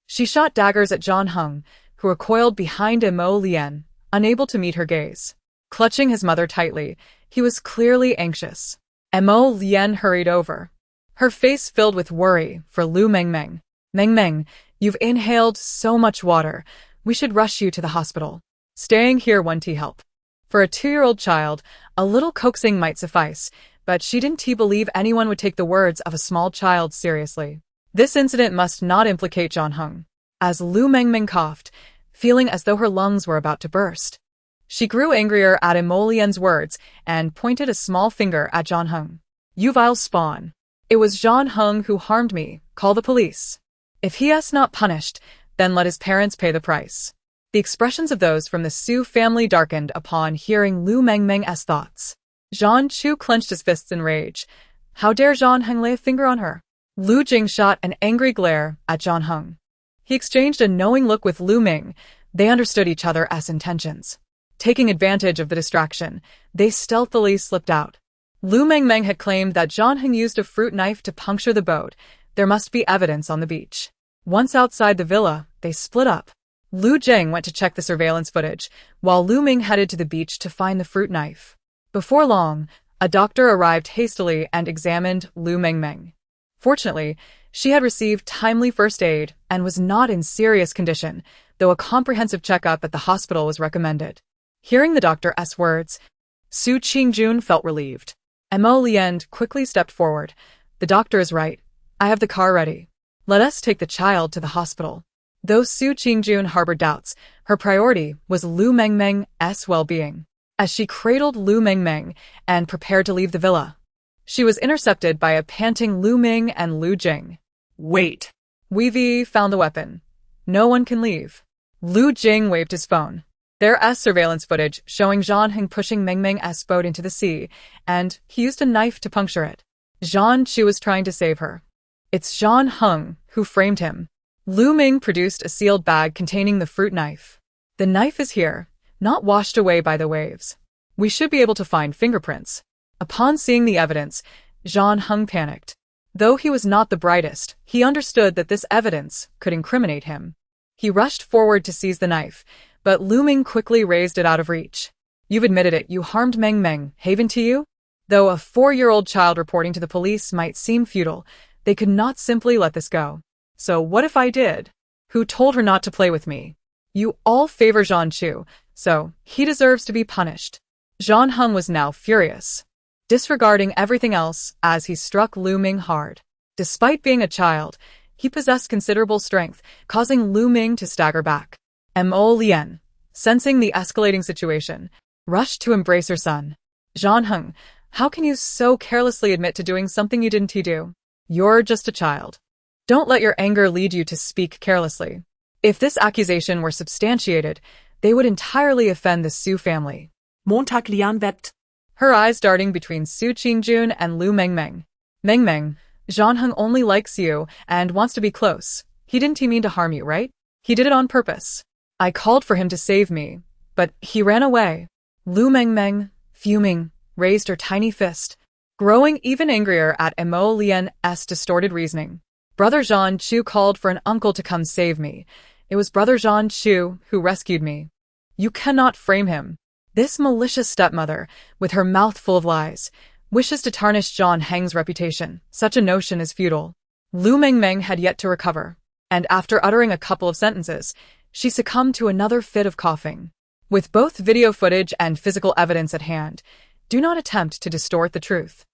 she shot daggers at Zhang Heng, who recoiled behind Mo Lian, unable to meet her gaze. Clutching his mother tightly, he was clearly anxious. Mo Lian hurried over, her face filled with worry for Lu Mengmeng. Mengmeng, you've inhaled so much water. We should rush you to the hospital. Staying here won't help. For a 2-year-old child, a little coaxing might suffice, but she didn't believe anyone would take the words of a small child seriously. This incident must not implicate Zhang Heng. As Lu Mengmeng coughed, feeling as though her lungs were about to burst, she grew angrier at Emolian's words and pointed a small finger at Zhang Heng. You vile spawn. It was Zhang Heng who harmed me. Call the police. If he is not punished, then let his parents pay the price. The expressions of those from the Su family darkened upon hearing Lu Mengmeng's thoughts. Zhang Chu clenched his fists in rage. How dare Zhang Heng lay a finger on her? Lu Jing shot an angry glare at Zhang Heng. He exchanged a knowing look with Lu Ming. They understood each other's intentions. Taking advantage of the distraction, they stealthily slipped out. Lu Mengmeng had claimed that Zhang Heng used a fruit knife to puncture the boat. There must be evidence on the beach. Once outside the villa, they split up. Lu Jing went to check the surveillance footage, while Lu Ming headed to the beach to find the fruit knife. Before long, a doctor arrived hastily and examined Lu Mengmeng. Fortunately, she had received timely first aid and was not in serious condition, though a comprehensive checkup at the hospital was recommended. Hearing the doctor's words, Su Qingjun felt relieved. Mo Lian quickly stepped forward. The doctor is right. I have the car ready. Let us take the child to the hospital. Though Su Qingjun harbored doubts, her priority was Lu Mengmeng's well-being. As she cradled Lu Mengmeng and prepared to leave the villa, she was intercepted by a panting Lu Ming and Lu Jing. Wait. We've found the weapon. No one can leave. Lu Jing waved his phone. There's surveillance footage showing Zhang Heng pushing Mengmeng's boat into the sea, and he used a knife to puncture it. Zhang Chu was trying to save her. It's Zhang Heng who framed him. Lu Meng produced a sealed bag containing the fruit knife. The knife is here, not washed away by the waves. We should be able to find fingerprints. Upon seeing the evidence, Zhang Heng panicked. Though he was not the brightest, he understood that this evidence could incriminate him. He rushed forward to seize the knife, but Lu Meng quickly raised it out of reach. You've admitted it, you harmed Mengmeng, haven to you? Though a 4-year-old child reporting to the police might seem futile, they could not simply let this go. So what if I did? Who told her not to play with me? You all favor Zhang Chu, so he deserves to be punished. Zhang Heng was now furious, disregarding everything else as he struck Lu Meng hard. Despite being a child, he possessed considerable strength, causing Lu Meng to stagger back. Mo Lian, sensing the escalating situation, rushed to embrace her son. Zhang Heng, how can you so carelessly admit to doing something you didn't do? You're just a child. Don't let your anger lead you to speak carelessly. If this accusation were substantiated, they would entirely offend the Su family. Montag Lian wept. Her eyes darting between Su Qingjun and Lu Mengmeng. Mengmeng, Zhang Heng only likes you and wants to be close. He didn't mean to harm you, right? He did it on purpose. I called for him to save me, but he ran away. Lu Mengmeng, fuming, raised her tiny fist, growing even angrier at Mo Lian's distorted reasoning. Brother Zhang Chu called for an uncle to come save me. It was Brother Zhang Chu who rescued me. You cannot frame him. This malicious stepmother, with her mouth full of lies, wishes to tarnish Zhang Heng's reputation. Such a notion is futile. Lu Mengmeng had yet to recover, and after uttering a couple of sentences, she succumbed to another fit of coughing. With both video footage and physical evidence at hand, do not attempt to distort the truth.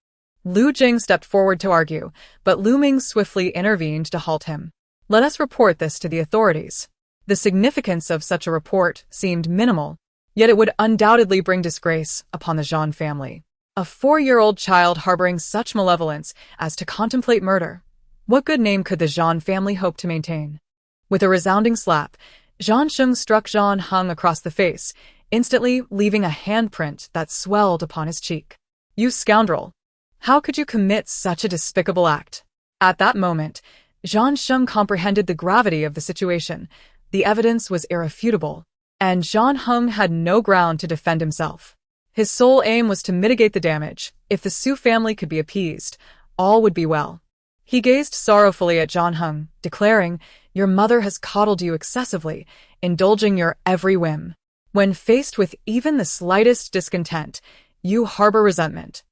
Lu Jing stepped forward to argue, but Lu Meng swiftly intervened to halt him. Let us report this to the authorities. The significance of such a report seemed minimal, yet it would undoubtedly bring disgrace upon the Zhang family. A 4-year-old child harboring such malevolence as to contemplate murder. What good name could the Zhang family hope to maintain? With a resounding slap, Zhang Sheng struck Zhang Heng across the face, instantly leaving a handprint that swelled upon his cheek. You scoundrel! How could you commit such a despicable act? At that moment, Zhang Sheng comprehended the gravity of the situation. The evidence was irrefutable, and Zhang Heng had no ground to defend himself. His sole aim was to mitigate the damage. If the Su family could be appeased, all would be well. He gazed sorrowfully at Zhang Heng, declaring, Your mother has coddled you excessively, indulging your every whim. When faced with even the slightest discontent, you harbor resentment.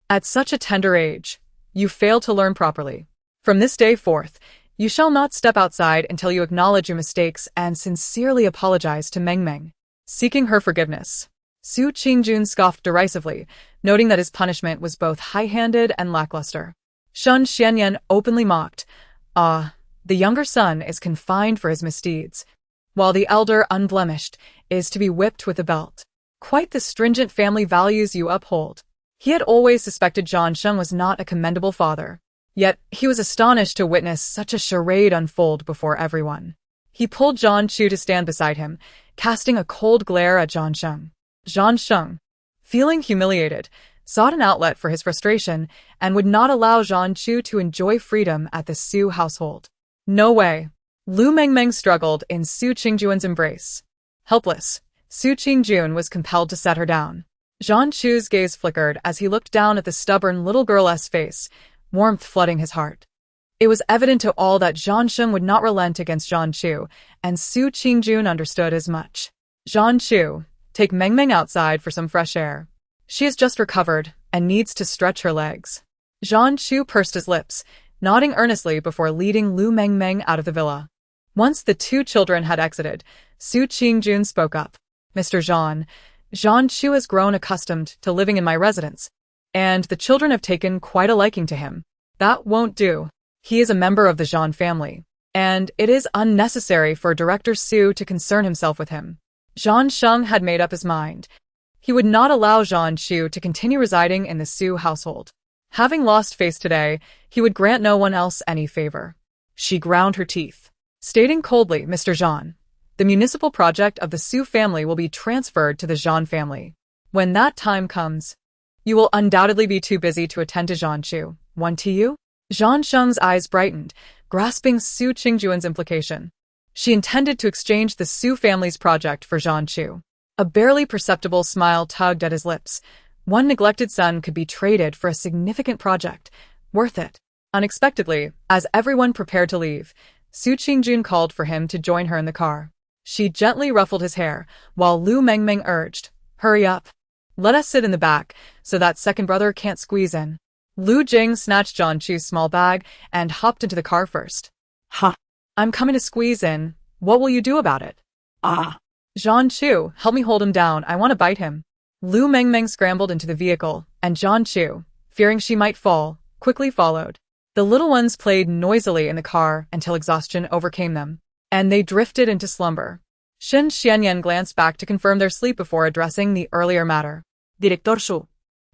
At such a tender age, you fail to learn properly. From this day forth, you shall not step outside until you acknowledge your mistakes and sincerely apologize to Mengmeng, seeking her forgiveness. Su Qingjun scoffed derisively, noting that his punishment was both high-handed and lackluster. Shun Xianyan openly mocked, the younger son is confined for his misdeeds, while the elder, unblemished, is to be whipped with a belt. Quite the stringent family values you uphold. He had always suspected Zhang Sheng was not a commendable father. Yet, he was astonished to witness such a charade unfold before everyone. He pulled Zhang Chu to stand beside him, casting a cold glare at Zhang Sheng. Zhang Sheng, feeling humiliated, sought an outlet for his frustration and would not allow Zhang Chu to enjoy freedom at the Su household. No way. Lu Mengmeng struggled in Su Qingjuan's embrace. Helpless, Su Qingjun was compelled to set her down. Zhang Chu's gaze flickered as he looked down at the stubborn little girl's face, warmth flooding his heart. It was evident to all that Zhang Sheng would not relent against Zhang Chu, and Su Qingjun understood as much. Zhang Chu, take Mengmeng outside for some fresh air. She has just recovered and needs to stretch her legs. Zhang Chu pursed his lips, nodding earnestly before leading Lu Mengmeng out of the villa. Once the two children had exited, Su Qingjun spoke up. Mr. Zhang Chu has grown accustomed to living in my residence, and the children have taken quite a liking to him. That won't do. He is a member of the Zhang family, and it is unnecessary for Director Su to concern himself with him. Zhang Sheng had made up his mind. He would not allow Zhang Chu to continue residing in the Su household. Having lost face today, he would grant no one else any favor. She ground her teeth, stating coldly, Mr. Zhang, The municipal project of the Su family will be transferred to the Zhan family. When that time comes, you will undoubtedly be too busy to attend to Zhan Chu. One to you? Zhan Sheng's eyes brightened, grasping Su Qingjuan's implication. She intended to exchange the Su family's project for Zhan Chu. A barely perceptible smile tugged at his lips. One neglected son could be traded for a significant project. Worth it. Unexpectedly, as everyone prepared to leave, Su Qingjun called for him to join her in the car. She gently ruffled his hair, while Lu Mengmeng urged, "Hurry up. Let us sit in the back, so that second brother can't squeeze in." Lu Jing snatched Zhan Chu's small bag and hopped into the car first. Ha! "I'm coming to squeeze in. What will you do about it?" Ah! "Zhan Chu, help me hold him down. I want to bite him." Lu Mengmeng scrambled into the vehicle, and Zhan Chu, fearing she might fall, quickly followed. The little ones played noisily in the car until exhaustion overcame them, and they drifted into slumber. Shen Xianyan glanced back to confirm their sleep before addressing the earlier matter. Director Shu.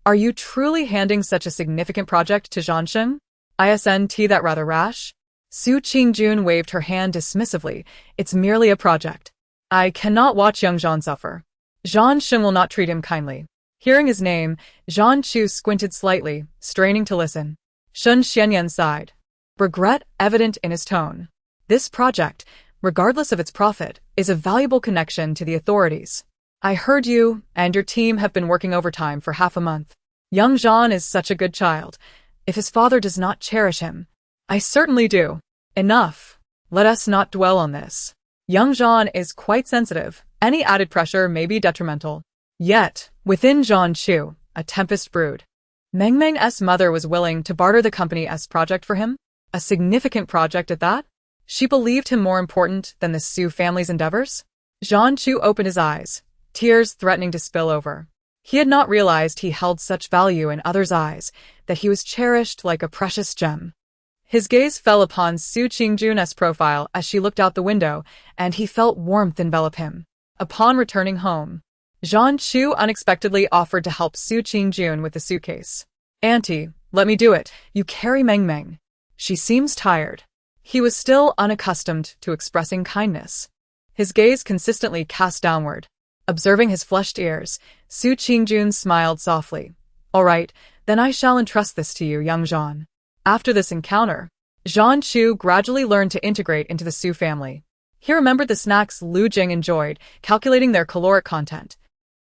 "Are you truly handing such a significant project to Zhan Sheng? Isn't that rather rash?" Su Qingjun waved her hand dismissively. "It's merely a project. I cannot watch young Zhan suffer. Zhan Sheng will not treat him kindly." Hearing his name, Zhan Chu squinted slightly, straining to listen. Shen Xianyan sighed, regret evident in his tone. "This project, regardless of its profit, is a valuable connection to the authorities. I heard you and your team have been working overtime for half a month. Young Zhan is such a good child. If his father does not cherish him, I certainly do. Enough. Let us not dwell on this. Young Zhan is quite sensitive. Any added pressure may be detrimental." Yet, within Zhan Chu, a tempest brewed. Mengmeng's mother was willing to barter the company's project for him? A significant project at that? She believed him more important than the Su family's endeavors? Zhan Chu opened his eyes, tears threatening to spill over. He had not realized he held such value in others' eyes, that he was cherished like a precious gem. His gaze fell upon Su Qingjun's profile as she looked out the window, and he felt warmth envelop him. Upon returning home, Zhan Chu unexpectedly offered to help Su Qingjun with the suitcase. "Auntie, let me do it. You carry Mengmeng. She seems tired." He was still unaccustomed to expressing kindness. His gaze consistently cast downward. Observing his flushed ears, Su Qingjun smiled softly. "All right, then I shall entrust this to you, young Zhan." After this encounter, Zhan Chu gradually learned to integrate into the Su family. He remembered the snacks Lu Jing enjoyed, calculating their caloric content,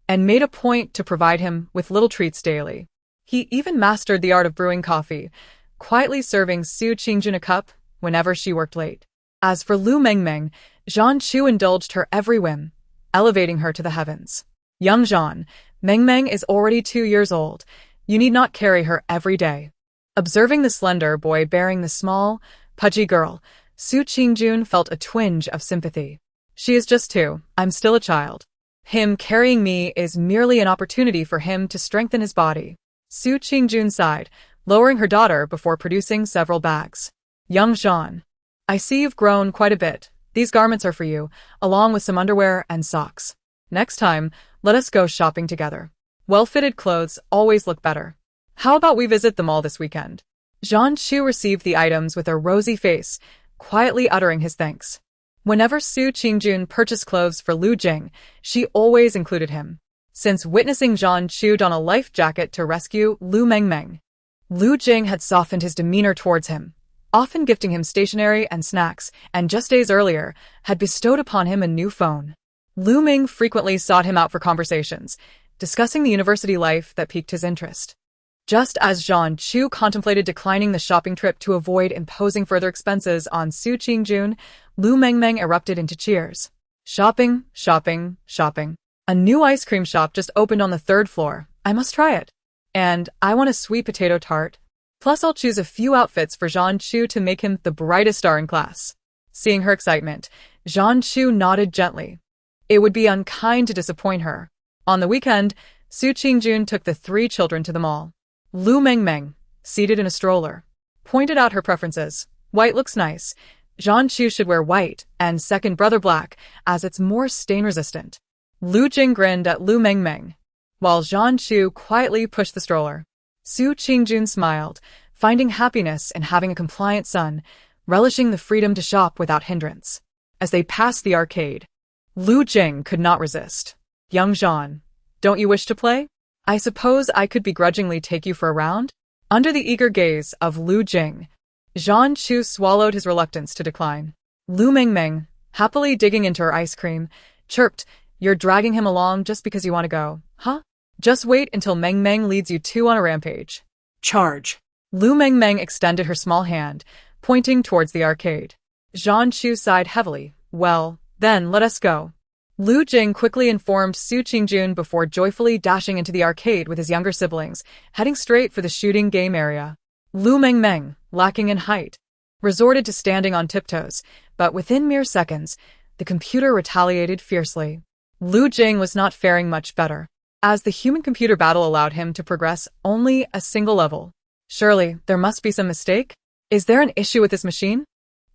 and made a point to provide him with little treats daily. He even mastered the art of brewing coffee, quietly serving Su Qingjun a cup whenever she worked late. As for Lu Mengmeng, Zhan Chu indulged her every whim, elevating her to the heavens. "Young Zhan, Mengmeng is already 2 years old. You need not carry her every day." Observing the slender boy bearing the small, pudgy girl, Su Qingjun felt a twinge of sympathy. "She is just 2. I'm still a child. Him carrying me is merely an opportunity for him to strengthen his body." Su Qingjun sighed, lowering her daughter before producing several bags. "Young Zhan, I see you've grown quite a bit. These garments are for you, along with some underwear and socks. Next time, let us go shopping together. Well-fitted clothes always look better. How about we visit the mall this weekend?" Zhan Chu received the items with a rosy face, quietly uttering his thanks. Whenever Su Qingjun purchased clothes for Lu Jing, she always included him. Since witnessing Zhan Chu don a life jacket to rescue Lu Mengmeng, Lu Jing had softened his demeanor towards him, often gifting him stationery and snacks, and just days earlier, had bestowed upon him a new phone. Lu Ming frequently sought him out for conversations, discussing the university life that piqued his interest. Just as Zhan Chu contemplated declining the shopping trip to avoid imposing further expenses on Su Qingjun, Lu Mengmeng erupted into cheers. "Shopping, shopping, shopping. A new ice cream shop just opened on the 3rd floor. I must try it. And I want a sweet potato tart. Plus I'll choose a few outfits for Zhan Chu to make him the brightest star in class." Seeing her excitement, Zhan Chu nodded gently. It would be unkind to disappoint her. On the weekend, Su Qingjun took the 3 children to the mall. Lu Mengmeng, seated in a stroller, pointed out her preferences. "White looks nice. Zhan Chu should wear white, and second brother black, as it's more stain-resistant." Lu Jing grinned at Lu Mengmeng, while Zhan Chu quietly pushed the stroller. Su Qingjun smiled, finding happiness in having a compliant son, relishing the freedom to shop without hindrance. As they passed the arcade, Lu Jing could not resist. Young Jean, don't you wish to play? I suppose I could begrudgingly take you for a round? Under the eager gaze of Lu Jing, Jean Chu swallowed his reluctance to decline. Lu Mengmeng, happily digging into her ice cream, chirped, "You're dragging him along just because you want to go, huh? Just wait until Mengmeng leads you two on a rampage." Charge. Lu Mengmeng extended her small hand, pointing towards the arcade. Jean Chu sighed heavily. "Well, then let us go." Lu Jing quickly informed Su Qingjun before joyfully dashing into the arcade with his younger siblings, heading straight for the shooting game area. Lu Mengmeng, lacking in height, resorted to standing on tiptoes, but within mere seconds, the computer retaliated fiercely. Lu Jing was not faring much better, as the human-computer battle allowed him to progress only a single level. Surely, there must be some mistake? Is there an issue with this machine?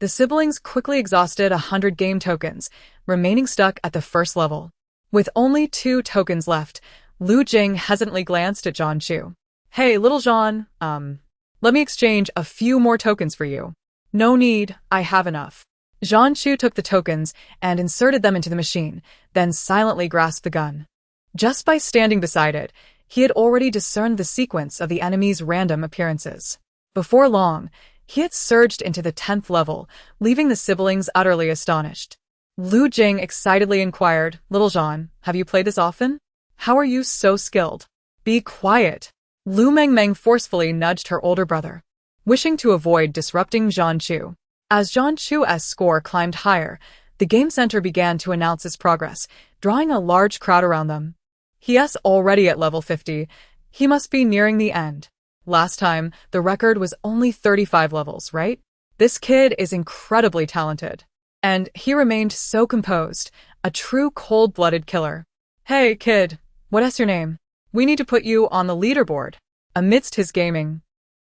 The siblings quickly exhausted 100 game tokens, remaining stuck at the first level. With only 2 tokens left, Lu Jing hesitantly glanced at Jean Chu. "Hey, little Jean, let me exchange a few more tokens for you." "No need, I have enough." Jean Chu took the tokens and inserted them into the machine, then silently grasped the gun. Just by standing beside it, he had already discerned the sequence of the enemy's random appearances. Before long, he had surged into the 10th level, leaving the siblings utterly astonished. Lu Jing excitedly inquired, "Little Jean, have you played this often? How are you so skilled?" "Be quiet." Lu Mengmeng forcefully nudged her older brother, wishing to avoid disrupting Jean Chu. As Jean Chu's score climbed higher, the game center began to announce its progress, drawing a large crowd around them. He's already at level 50. He must be nearing the end. Last time, the record was only 35 levels, right? This kid is incredibly talented. And he remained so composed, a true cold-blooded killer. "Hey, kid, what is your name? We need to put you on the leaderboard." Amidst his gaming,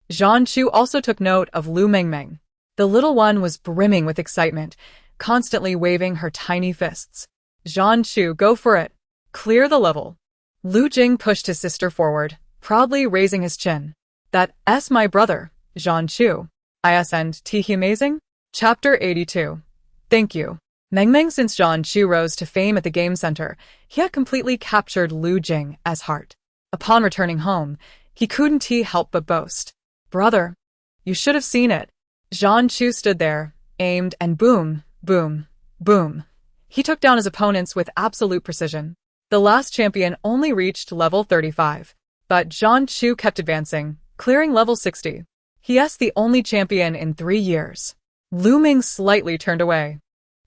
Jean Chu also took note of Lu Mengmeng. The little one was brimming with excitement, constantly waving her tiny fists. "Jean Chu, go for it. Clear the level." Lu Jing pushed his sister forward, proudly raising his chin. "That's my brother, Jean Chu. Isn't he amazing?" Chapter 82. Thank you. Mengmeng. Since Jean Chu rose to fame at the game center, he had completely captured Lu Jing as heart. Upon returning home, he couldn't help but boast. "Brother, you should have seen it." Jean Chu stood there, aimed, and boom, boom, boom. He took down his opponents with absolute precision. The last champion only reached level 35, but Jean Chu kept advancing, clearing level 60. He's the only champion in 3 years. Lu Ming slightly turned away,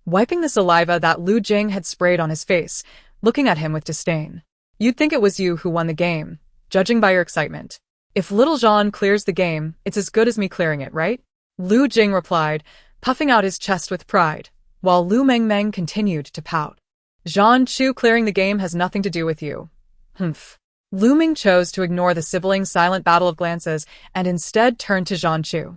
wiping the saliva that Lu Jing had sprayed on his face, looking at him with disdain. "You'd think it was you who won the game, judging by your excitement. If little Jean clears the game, it's as good as me clearing it, right?" Lu Jing replied, puffing out his chest with pride, while Lu Mengmeng continued to pout. "Jean Chu clearing the game has nothing to do with you." Humph. Lu Ming chose to ignore the siblings' silent battle of glances and instead turned to Jean Chu.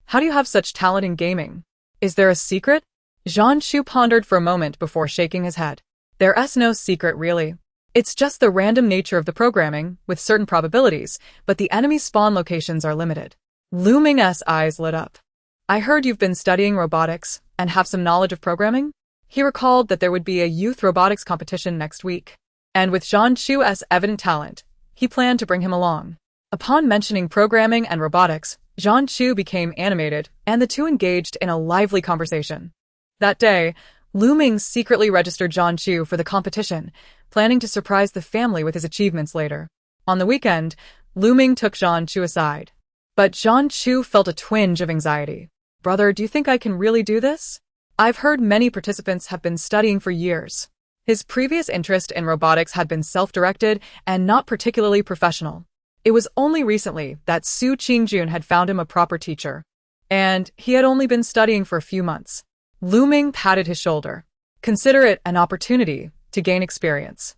"How do you have such talent in gaming? Is there a secret?" Jean Chu pondered for a moment before shaking his head. "There's no secret, really. It's just the random nature of the programming, with certain probabilities, but the enemy spawn locations are limited." Lu Ming's eyes lit up. "I heard you've been studying robotics and have some knowledge of programming?" He recalled that there would be a youth robotics competition next week, and with Jean Chu's evident talent, he planned to bring him along. Upon mentioning programming and robotics, Jean Chu became animated, and the two engaged in a lively conversation. That day, Lu Ming secretly registered Jean Chu for the competition, planning to surprise the family with his achievements later. On the weekend, Lu Ming took Jean Chu aside. But Jean Chu felt a twinge of anxiety. "Brother, do you think I can really do this? I've heard many participants have been studying for years." His previous interest in robotics had been self-directed and not particularly professional. It was only recently that Su Qingjun had found him a proper teacher, and he had only been studying for a few months. Lu Ming patted his shoulder. "Consider it an opportunity to gain experience.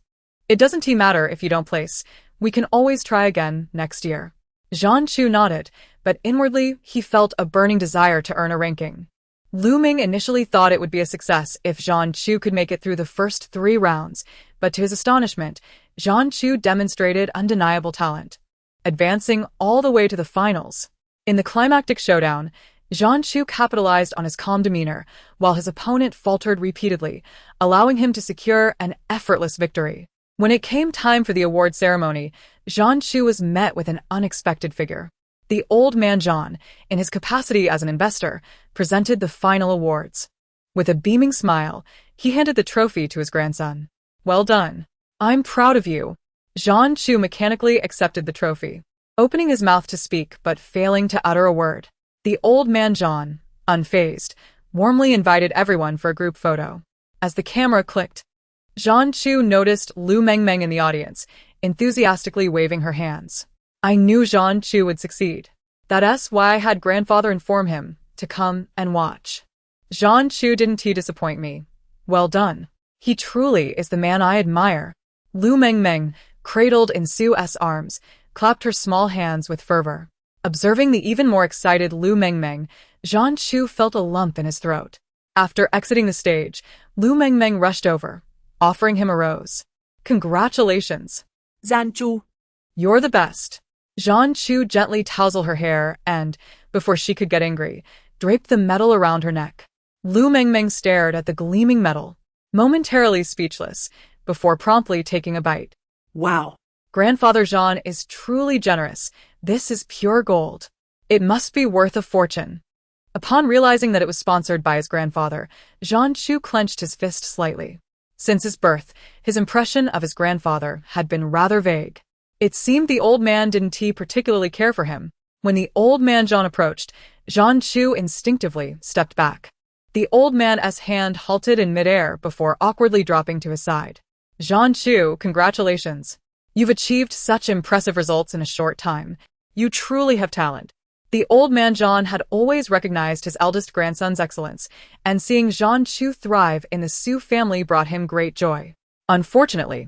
It doesn't matter if you don't place. We can always try again next year." Jean Chu nodded, but inwardly he felt a burning desire to earn a ranking. Lu Ming initially thought it would be a success if Jean Chu could make it through the first 3 rounds, but to his astonishment, Jean Chu demonstrated undeniable talent, advancing all the way to the finals. In the climactic showdown, Zhang Chu capitalized on his calm demeanor, while his opponent faltered repeatedly, allowing him to secure an effortless victory. When it came time for the award ceremony, Zhang Chu was met with an unexpected figure. The old man Zhang, in his capacity as an investor, presented the final awards. With a beaming smile, he handed the trophy to his grandson. "Well done. I'm proud of you." Zhang Chu mechanically accepted the trophy, opening his mouth to speak but failing to utter a word. The old man Zhang, unfazed, warmly invited everyone for a group photo. As the camera clicked, Zhang Chu noticed Lu Mengmeng in the audience, enthusiastically waving her hands. I knew Zhang Chu would succeed. That's why I had grandfather inform him to come and watch. Zhang Chu didn't he disappoint me? Well done. He truly is the man I admire. Lu Mengmeng, cradled in Su's arms, clapped her small hands with fervor. Observing the even more excited Lu Mengmeng, Zhang Chu felt a lump in his throat. After exiting the stage, Lu Mengmeng rushed over, offering him a rose. Congratulations. Zhang Chu. You're the best. Zhang Chu gently tousled her hair and, before she could get angry, draped the medal around her neck. Lu Mengmeng stared at the gleaming medal, momentarily speechless, before promptly taking a bite. Wow. Grandfather Zhang is truly generous. This is pure gold. It must be worth a fortune. Upon realizing that it was sponsored by his grandfather, Zhang Chu clenched his fist slightly. Since his birth, his impression of his grandfather had been rather vague. It seemed the old man didn't particularly care for him. When the old man Zhang approached, Zhang Chu instinctively stepped back. The old man's hand halted in midair before awkwardly dropping to his side. Zhang Chu, congratulations. You've achieved such impressive results in a short time. You truly have talent. The old man Zhang had always recognized his eldest grandson's excellence, and seeing Zhang Chu thrive in the Su family brought him great joy. Unfortunately,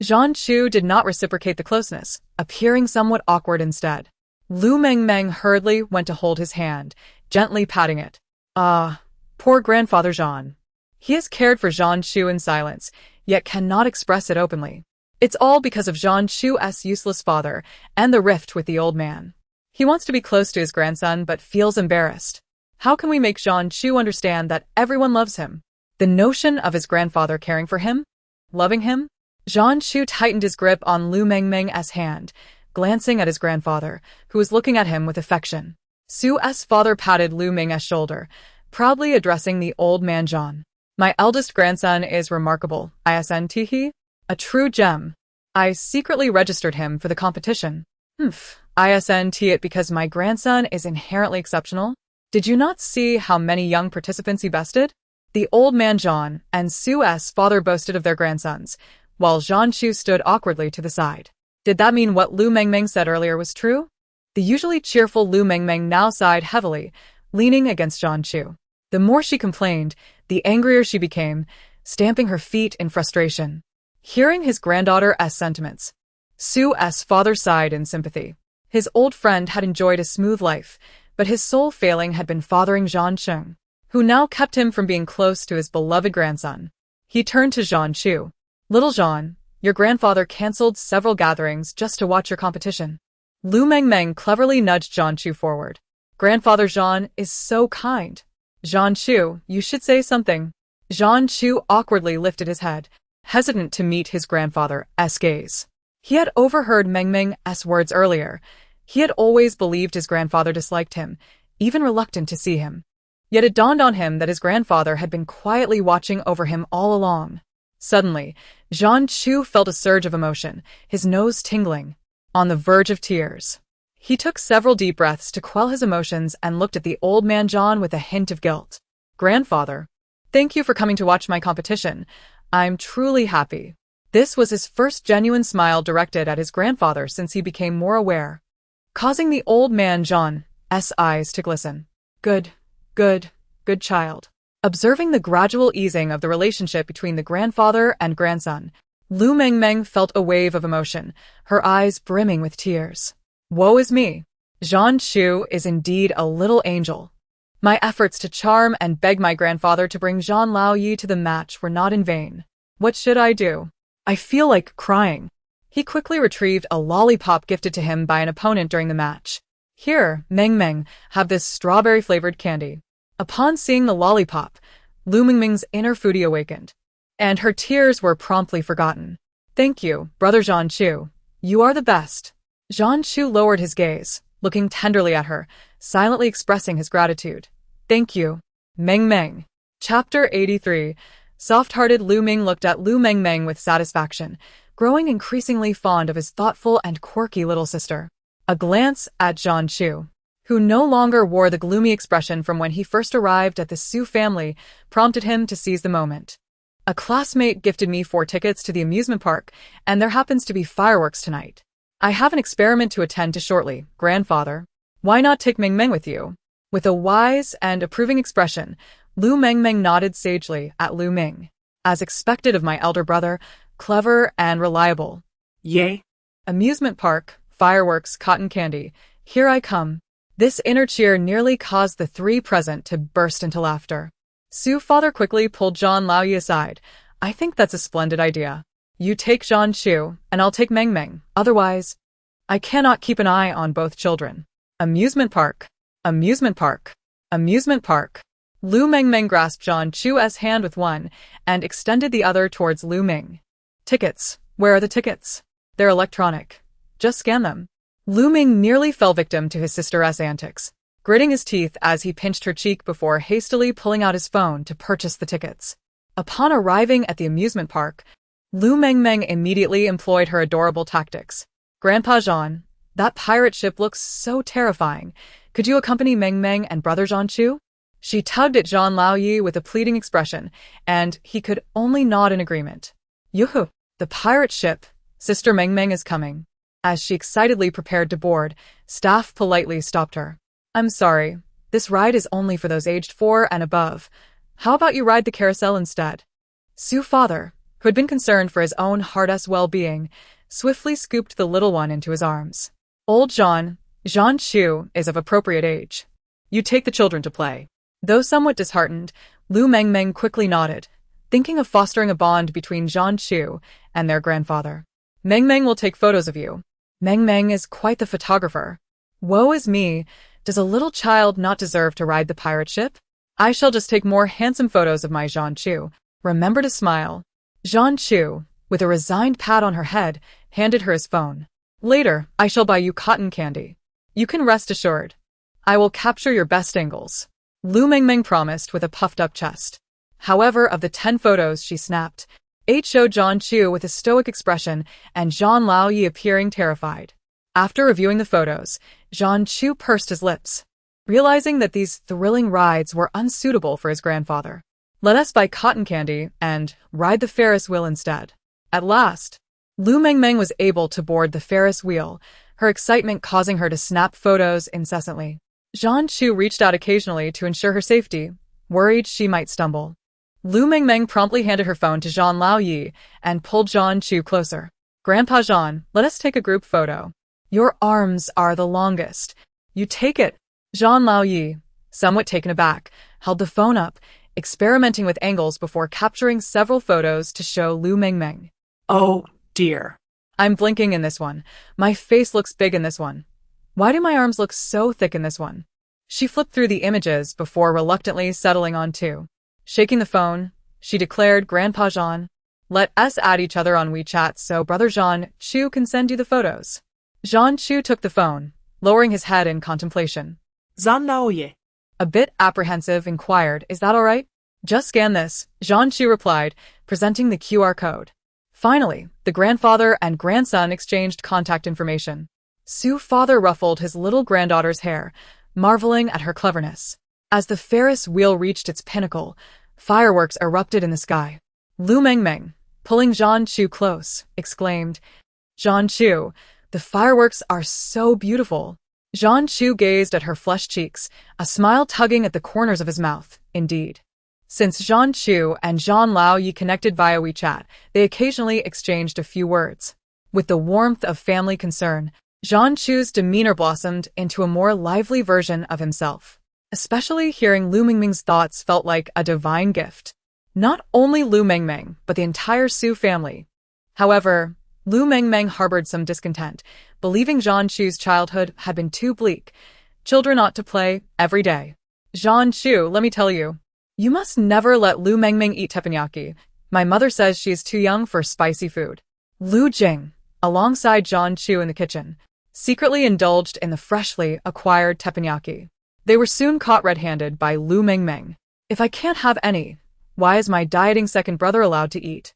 Zhang Chu did not reciprocate the closeness, appearing somewhat awkward instead. Lu Mengmeng hurriedly went to hold his hand, gently patting it. Poor grandfather Zhang. He has cared for Zhang Chu in silence, yet cannot express it openly. It's all because of Zhang Chu's useless father and the rift with the old man. He wants to be close to his grandson but feels embarrassed. How can we make Zhang Chu understand that everyone loves him? The notion of his grandfather caring for him? Loving him? Zhang Chu tightened his grip on Lu Mengmeng's hand, glancing at his grandfather, who was looking at him with affection. Su's father patted Lu Mengmeng's shoulder, proudly addressing the old man Zhang. My eldest grandson is remarkable, isn't he? A true gem. I secretly registered him for the competition. Isn't it because my grandson is inherently exceptional? Did you not see how many young participants he bested? The old man Zhang and Su's father boasted of their grandsons, while Zhang Chu stood awkwardly to the side. Did that mean what Lu Mengmeng said earlier was true? The usually cheerful Lu Mengmeng now sighed heavily, leaning against Zhang Chu. The more she complained, the angrier she became, stamping her feet in frustration. Hearing his granddaughter's sentiments, Su's father sighed in sympathy. His old friend had enjoyed a smooth life, but his sole failing had been fathering Zhang Cheng, who now kept him from being close to his beloved grandson. He turned to Zhang Chu. Little Zhang, your grandfather cancelled several gatherings just to watch your competition. Lu Mengmeng cleverly nudged Zhang Chu forward. Grandfather Zhang is so kind. Zhang Chu, you should say something. Zhang Chu awkwardly lifted his head, hesitant to meet his grandfather's gaze. He had overheard Mengmeng's words earlier. He had always believed his grandfather disliked him, even reluctant to see him. Yet it dawned on him that his grandfather had been quietly watching over him all along. Suddenly, Zhang Chu felt a surge of emotion, his nose tingling, on the verge of tears. He took several deep breaths to quell his emotions and looked at the old man Zhang with a hint of guilt. Grandfather, thank you for coming to watch my competition. I'm truly happy. This was his first genuine smile directed at his grandfather since he became more aware, causing the old man Zhang's eyes to glisten. Good child. Observing the gradual easing of the relationship between the grandfather and grandson, Lu Mengmeng felt a wave of emotion, her eyes brimming with tears. Woe is me. Zhang Chu is indeed a little angel. My efforts to charm and beg my grandfather to bring Zhang Laoyi to the match were not in vain. What should I do? I feel like crying. He quickly retrieved a lollipop gifted to him by an opponent during the match. Here, Mengmeng, have this strawberry-flavored candy. Upon seeing the lollipop, Lu Mengmeng's inner foodie awakened, and her tears were promptly forgotten. Thank you, Brother Zhanshu. You are the best. Zhanshu lowered his gaze, looking tenderly at her, silently expressing his gratitude. Thank you, Mengmeng. Chapter 83. Soft-hearted Lu Ming looked at Lu Mengmeng with satisfaction, growing increasingly fond of his thoughtful and quirky little sister. A glance at Zhanshu, who no longer wore the gloomy expression from when he first arrived at the Su family, prompted him to seize the moment. A classmate gifted me 4 tickets to the amusement park, and there happens to be fireworks tonight. I have an experiment to attend to shortly, grandfather. Why not take Mengmeng with you? With a wise and approving expression, Lu Mengmeng nodded sagely at Lu Ming. As expected of my elder brother, clever and reliable. Yay. Amusement park, fireworks, cotton candy. Here I come. This inner cheer nearly caused the 3 present to burst into laughter. Su father quickly pulled Zhan Laoyi aside. I think that's a splendid idea. You take Zhanshu, and I'll take Mengmeng. Otherwise, I cannot keep an eye on both children. Amusement park. Amusement park. Amusement park. Lu Mengmeng grasped Zhanshu's hand with one and extended the other towards Lu Ming. Tickets. Where are the tickets? They're electronic. Just scan them. Lu Ming nearly fell victim to his sister's antics, gritting his teeth as he pinched her cheek before hastily pulling out his phone to purchase the tickets. Upon arriving at the amusement park, Lu Mengmeng immediately employed her adorable tactics. Grandpa Zhan, that pirate ship looks so terrifying. Could you accompany Mengmeng and Brother Zhanshu? She tugged at Zhan Laoyi with a pleading expression, and he could only nod in agreement. Yoo-hoo! The pirate ship. Sister Mengmeng is coming. As she excitedly prepared to board, staff politely stopped her. I'm sorry, this ride is only for those aged 4 and above. How about you ride the carousel instead? Su father, who had been concerned for his own heart's well-being, swiftly scooped the little one into his arms. Old Zhanshu is of appropriate age. You take the children to play. Though somewhat disheartened, Lu Mengmeng quickly nodded, thinking of fostering a bond between Zhanshu and their grandfather. Mengmeng will take photos of you. Mengmeng is quite the photographer. Woe is me, does a little child not deserve to ride the pirate ship? I shall just take more handsome photos of my Zhanshu. Remember to smile. Zhanshu, with a resigned pat on her head, handed her his phone. Later, I shall buy you cotton candy. You can rest assured. I will capture your best angles. Lu Mengmeng promised with a puffed-up chest. However, of the 10 photos she snapped, 8 showed Zhanshu with a stoic expression and Zhan Laoyi appearing terrified. After reviewing the photos, Zhanshu pursed his lips, realizing that these thrilling rides were unsuitable for his grandfather. Let us buy cotton candy and ride the Ferris wheel instead. At last, Lu Mengmeng was able to board the Ferris wheel, her excitement causing her to snap photos incessantly. Zhanshu reached out occasionally to ensure her safety, worried she might stumble. Lu Mengmeng promptly handed her phone to Zhan Laoyi and pulled Zhanshu closer. Grandpa Zhan, let us take a group photo. Your arms are the longest. You take it. Zhan Laoyi, somewhat taken aback, held the phone up, experimenting with angles before capturing several photos to show Lu Mengmeng. Oh, dear. I'm blinking in this one. My face looks big in this one. Why do my arms look so thick in this one? She flipped through the images before reluctantly settling on 2. Shaking the phone, she declared, Grandpa Zhan, let us add each other on WeChat so Brother Zhanshu can send you the photos. Zhanshu took the phone, lowering his head in contemplation. Zhan Laoyi. A bit apprehensive, inquired, is that all right? Just scan this, Zhanshu replied, presenting the QR code. Finally, the grandfather and grandson exchanged contact information. Su father ruffled his little granddaughter's hair, marveling at her cleverness. As the Ferris wheel reached its pinnacle, fireworks erupted in the sky. Lu Mengmeng, pulling Zhanshu close, exclaimed, Zhanshu, the fireworks are so beautiful. Zhanshu gazed at her flushed cheeks, a smile tugging at the corners of his mouth. Indeed. Since Zhanshu and Zhan Laoyi connected via WeChat, they occasionally exchanged a few words. With the warmth of family concern, Zhanshu's demeanor blossomed into a more lively version of himself. Especially hearing Lu Mengmeng's thoughts felt like a divine gift. Not only Lu Mengmeng, but the entire Su family. However, Lu Mengmeng harbored some discontent, believing Zhan Chu's childhood had been too bleak. Children ought to play every day. Zhan Chu, let me tell you. You must never let Lu Mengmeng eat teppanyaki. My mother says she is too young for spicy food. Lu Jing, alongside Zhan Chu in the kitchen, secretly indulged in the freshly acquired teppanyaki. They were soon caught red-handed by Lu Mengmeng. If I can't have any, why is my dieting second brother allowed to eat?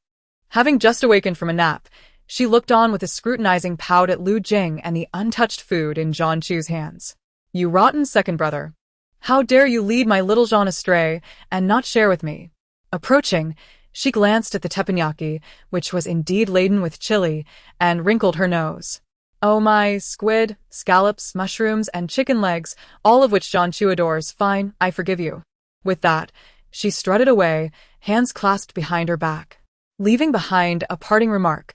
Having just awakened from a nap, she looked on with a scrutinizing pout at Lu Jing and the untouched food in Zhan Chu's hands. You rotten second brother. How dare you lead my little Zhan astray and not share with me? Approaching, she glanced at the teppanyaki, which was indeed laden with chili, and wrinkled her nose. Oh my, squid, scallops, mushrooms, and chicken legs, all of which Zhan Chu adores. Fine, I forgive you. With that, she strutted away, hands clasped behind her back, leaving behind a parting remark.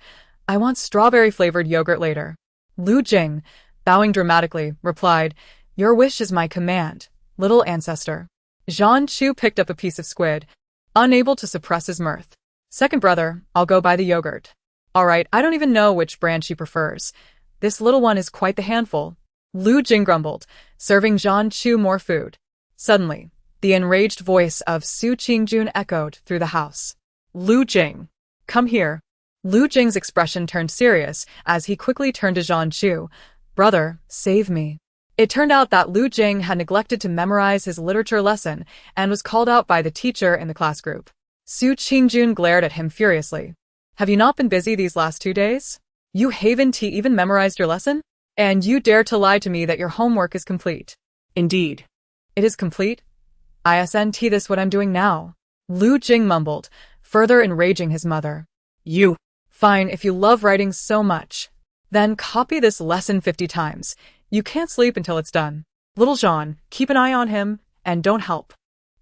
I want strawberry-flavored yogurt later. Lu Jing, bowing dramatically, replied, Your wish is my command, little ancestor. Zhan Chu picked up a piece of squid, unable to suppress his mirth. Second brother, I'll go buy the yogurt. All right, I don't even know which brand she prefers. This little one is quite the handful. Lu Jing grumbled, serving Zhan Chu more food. Suddenly, the enraged voice of Su Qingjun echoed through the house. Lu Jing, come here. Lu Jing's expression turned serious as he quickly turned to Zhan Chu. Brother, save me. It turned out that Lu Jing had neglected to memorize his literature lesson and was called out by the teacher in the class group. Su Qingjun glared at him furiously. Have you not been busy these last 2 days? You haven't even memorized your lesson? And you dare to lie to me that your homework is complete. Indeed. It is complete? Isn't this what I'm doing now? Lu Jing mumbled, further enraging his mother. You. Fine, if you love writing so much. Then copy this lesson 50 times. You can't sleep until it's done. Little Zhan, keep an eye on him, and don't help.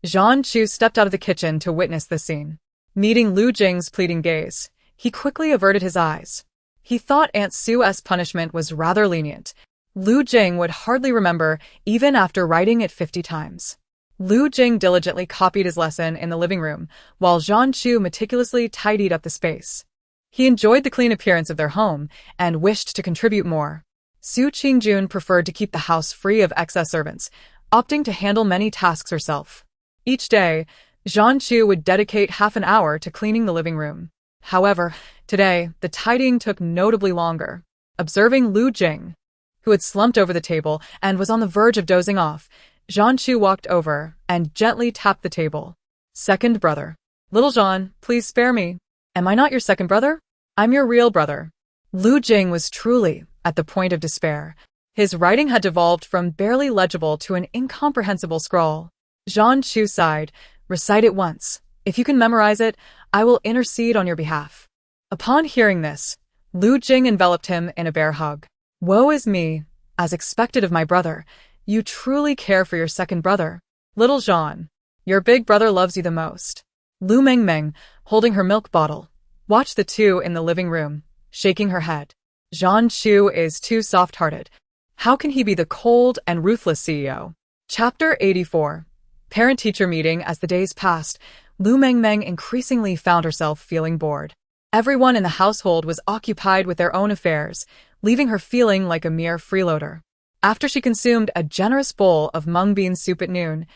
Zhan Chu stepped out of the kitchen to witness this scene. Meeting Lu Jing's pleading gaze, he quickly averted his eyes. He thought Aunt Sue's punishment was rather lenient. Lu Jing would hardly remember even after writing it 50 times. Lu Jing diligently copied his lesson in the living room, while Zhan Chu meticulously tidied up the space. He enjoyed the clean appearance of their home and wished to contribute more. Su Qingjun preferred to keep the house free of excess servants, opting to handle many tasks herself. Each day, Zhan Chu would dedicate half an hour to cleaning the living room. However, today, the tidying took notably longer. Observing Lu Jing, who had slumped over the table and was on the verge of dozing off, Zhan Chu walked over and gently tapped the table. Second brother. Little Zhan, please spare me. Am I not your second brother? I'm your real brother. Lu Jing was truly at the point of despair. His writing had devolved from barely legible to an incomprehensible scrawl. Zhan Chu sighed. Recite it once. If you can memorize it, I will intercede on your behalf. Upon hearing this, Lu Jing enveloped him in a bear hug. Woe is me. As expected of my brother, you truly care for your second brother. Little Zhan, your big brother loves you the most. Lu Mengmeng, holding her milk bottle, watched the two in the living room, shaking her head. Zhan Chu is too soft-hearted. How can he be the cold and ruthless CEO? Chapter 84. Parent-teacher meeting. As the days passed, Lu Mengmeng increasingly found herself feeling bored. Everyone in the household was occupied with their own affairs, leaving her feeling like a mere freeloader. After she consumed a generous bowl of mung bean soup at noon,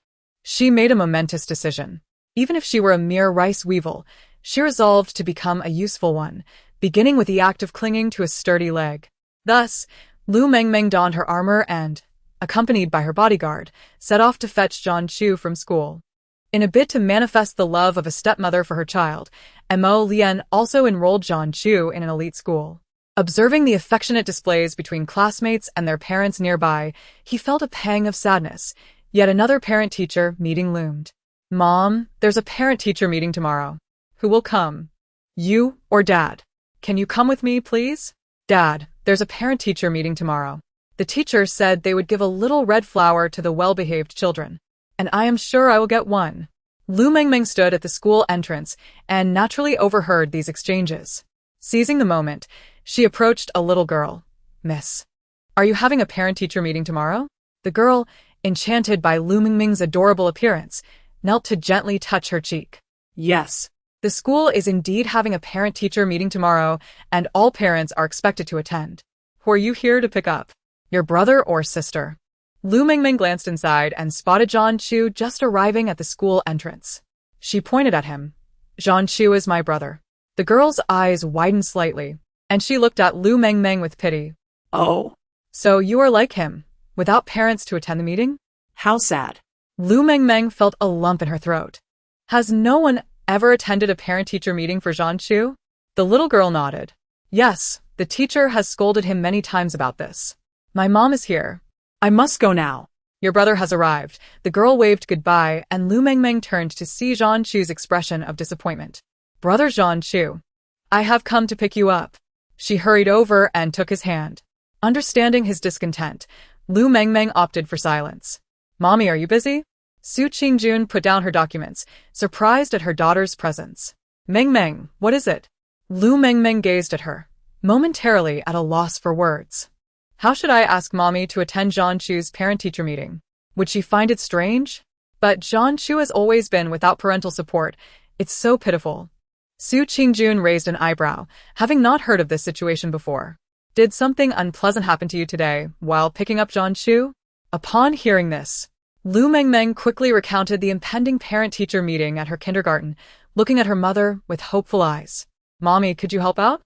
she made a momentous decision. Even if she were a mere rice weevil, she resolved to become a useful one, beginning with the act of clinging to a sturdy leg. Thus, Lu Mengmeng donned her armor and, accompanied by her bodyguard, set off to fetch Zhan Chu from school. In a bid to manifest the love of a stepmother for her child, Mo Lian also enrolled Zhan Chu in an elite school. Observing the affectionate displays between classmates and their parents nearby, he felt a pang of sadness. Yet another parent-teacher meeting loomed. Mom, there's a parent-teacher meeting tomorrow. Who will come? You or Dad? Can you come with me, please? Dad, there's a parent-teacher meeting tomorrow. The teacher said they would give a little red flower to the well-behaved children. And I am sure I will get one. Lu Mengmeng stood at the school entrance and naturally overheard these exchanges. Seizing the moment, she approached a little girl. Miss, are you having a parent-teacher meeting tomorrow? The girl, enchanted by Lu Mengmeng's adorable appearance, knelt to gently touch her cheek. Yes. The school is indeed having a parent-teacher meeting tomorrow, and all parents are expected to attend. Who are you here to pick up? Your brother or sister? Lu Mengmeng glanced inside and spotted Zhan Chu just arriving at the school entrance. She pointed at him. Zhan Chu is my brother. The girl's eyes widened slightly, and she looked at Lu Mengmeng with pity. Oh, So you are like him, without parents to attend the meeting? how sad. Lu Mengmeng felt a lump in her throat. Has no one ever attended a parent-teacher meeting for Zhan Chu? The little girl nodded. Yes, the teacher has scolded him many times about this. My mom is here. I must go now. Your brother has arrived. The girl waved goodbye, and Lu Mengmeng turned to see Zhan Chu's expression of disappointment. Brother Zhan Chu, I have come to pick you up. She hurried over and took his hand. Understanding his discontent, Lu Mengmeng opted for silence. Mommy, are you busy? Su Qingjun put down her documents, surprised at her daughter's presence. Mengmeng, what is it? Lu Mengmeng gazed at her, momentarily at a loss for words. How should I ask Mommy to attend Zhan Chu's parent-teacher meeting? Would she find it strange? But Zhan Chu has always been without parental support. It's so pitiful. Su Qingjun raised an eyebrow, having not heard of this situation before. Did something unpleasant happen to you today while picking up Zhan Chu? Upon hearing this, Lu Mengmeng quickly recounted the impending parent-teacher meeting at her kindergarten, looking at her mother with hopeful eyes. Mommy, could you help out?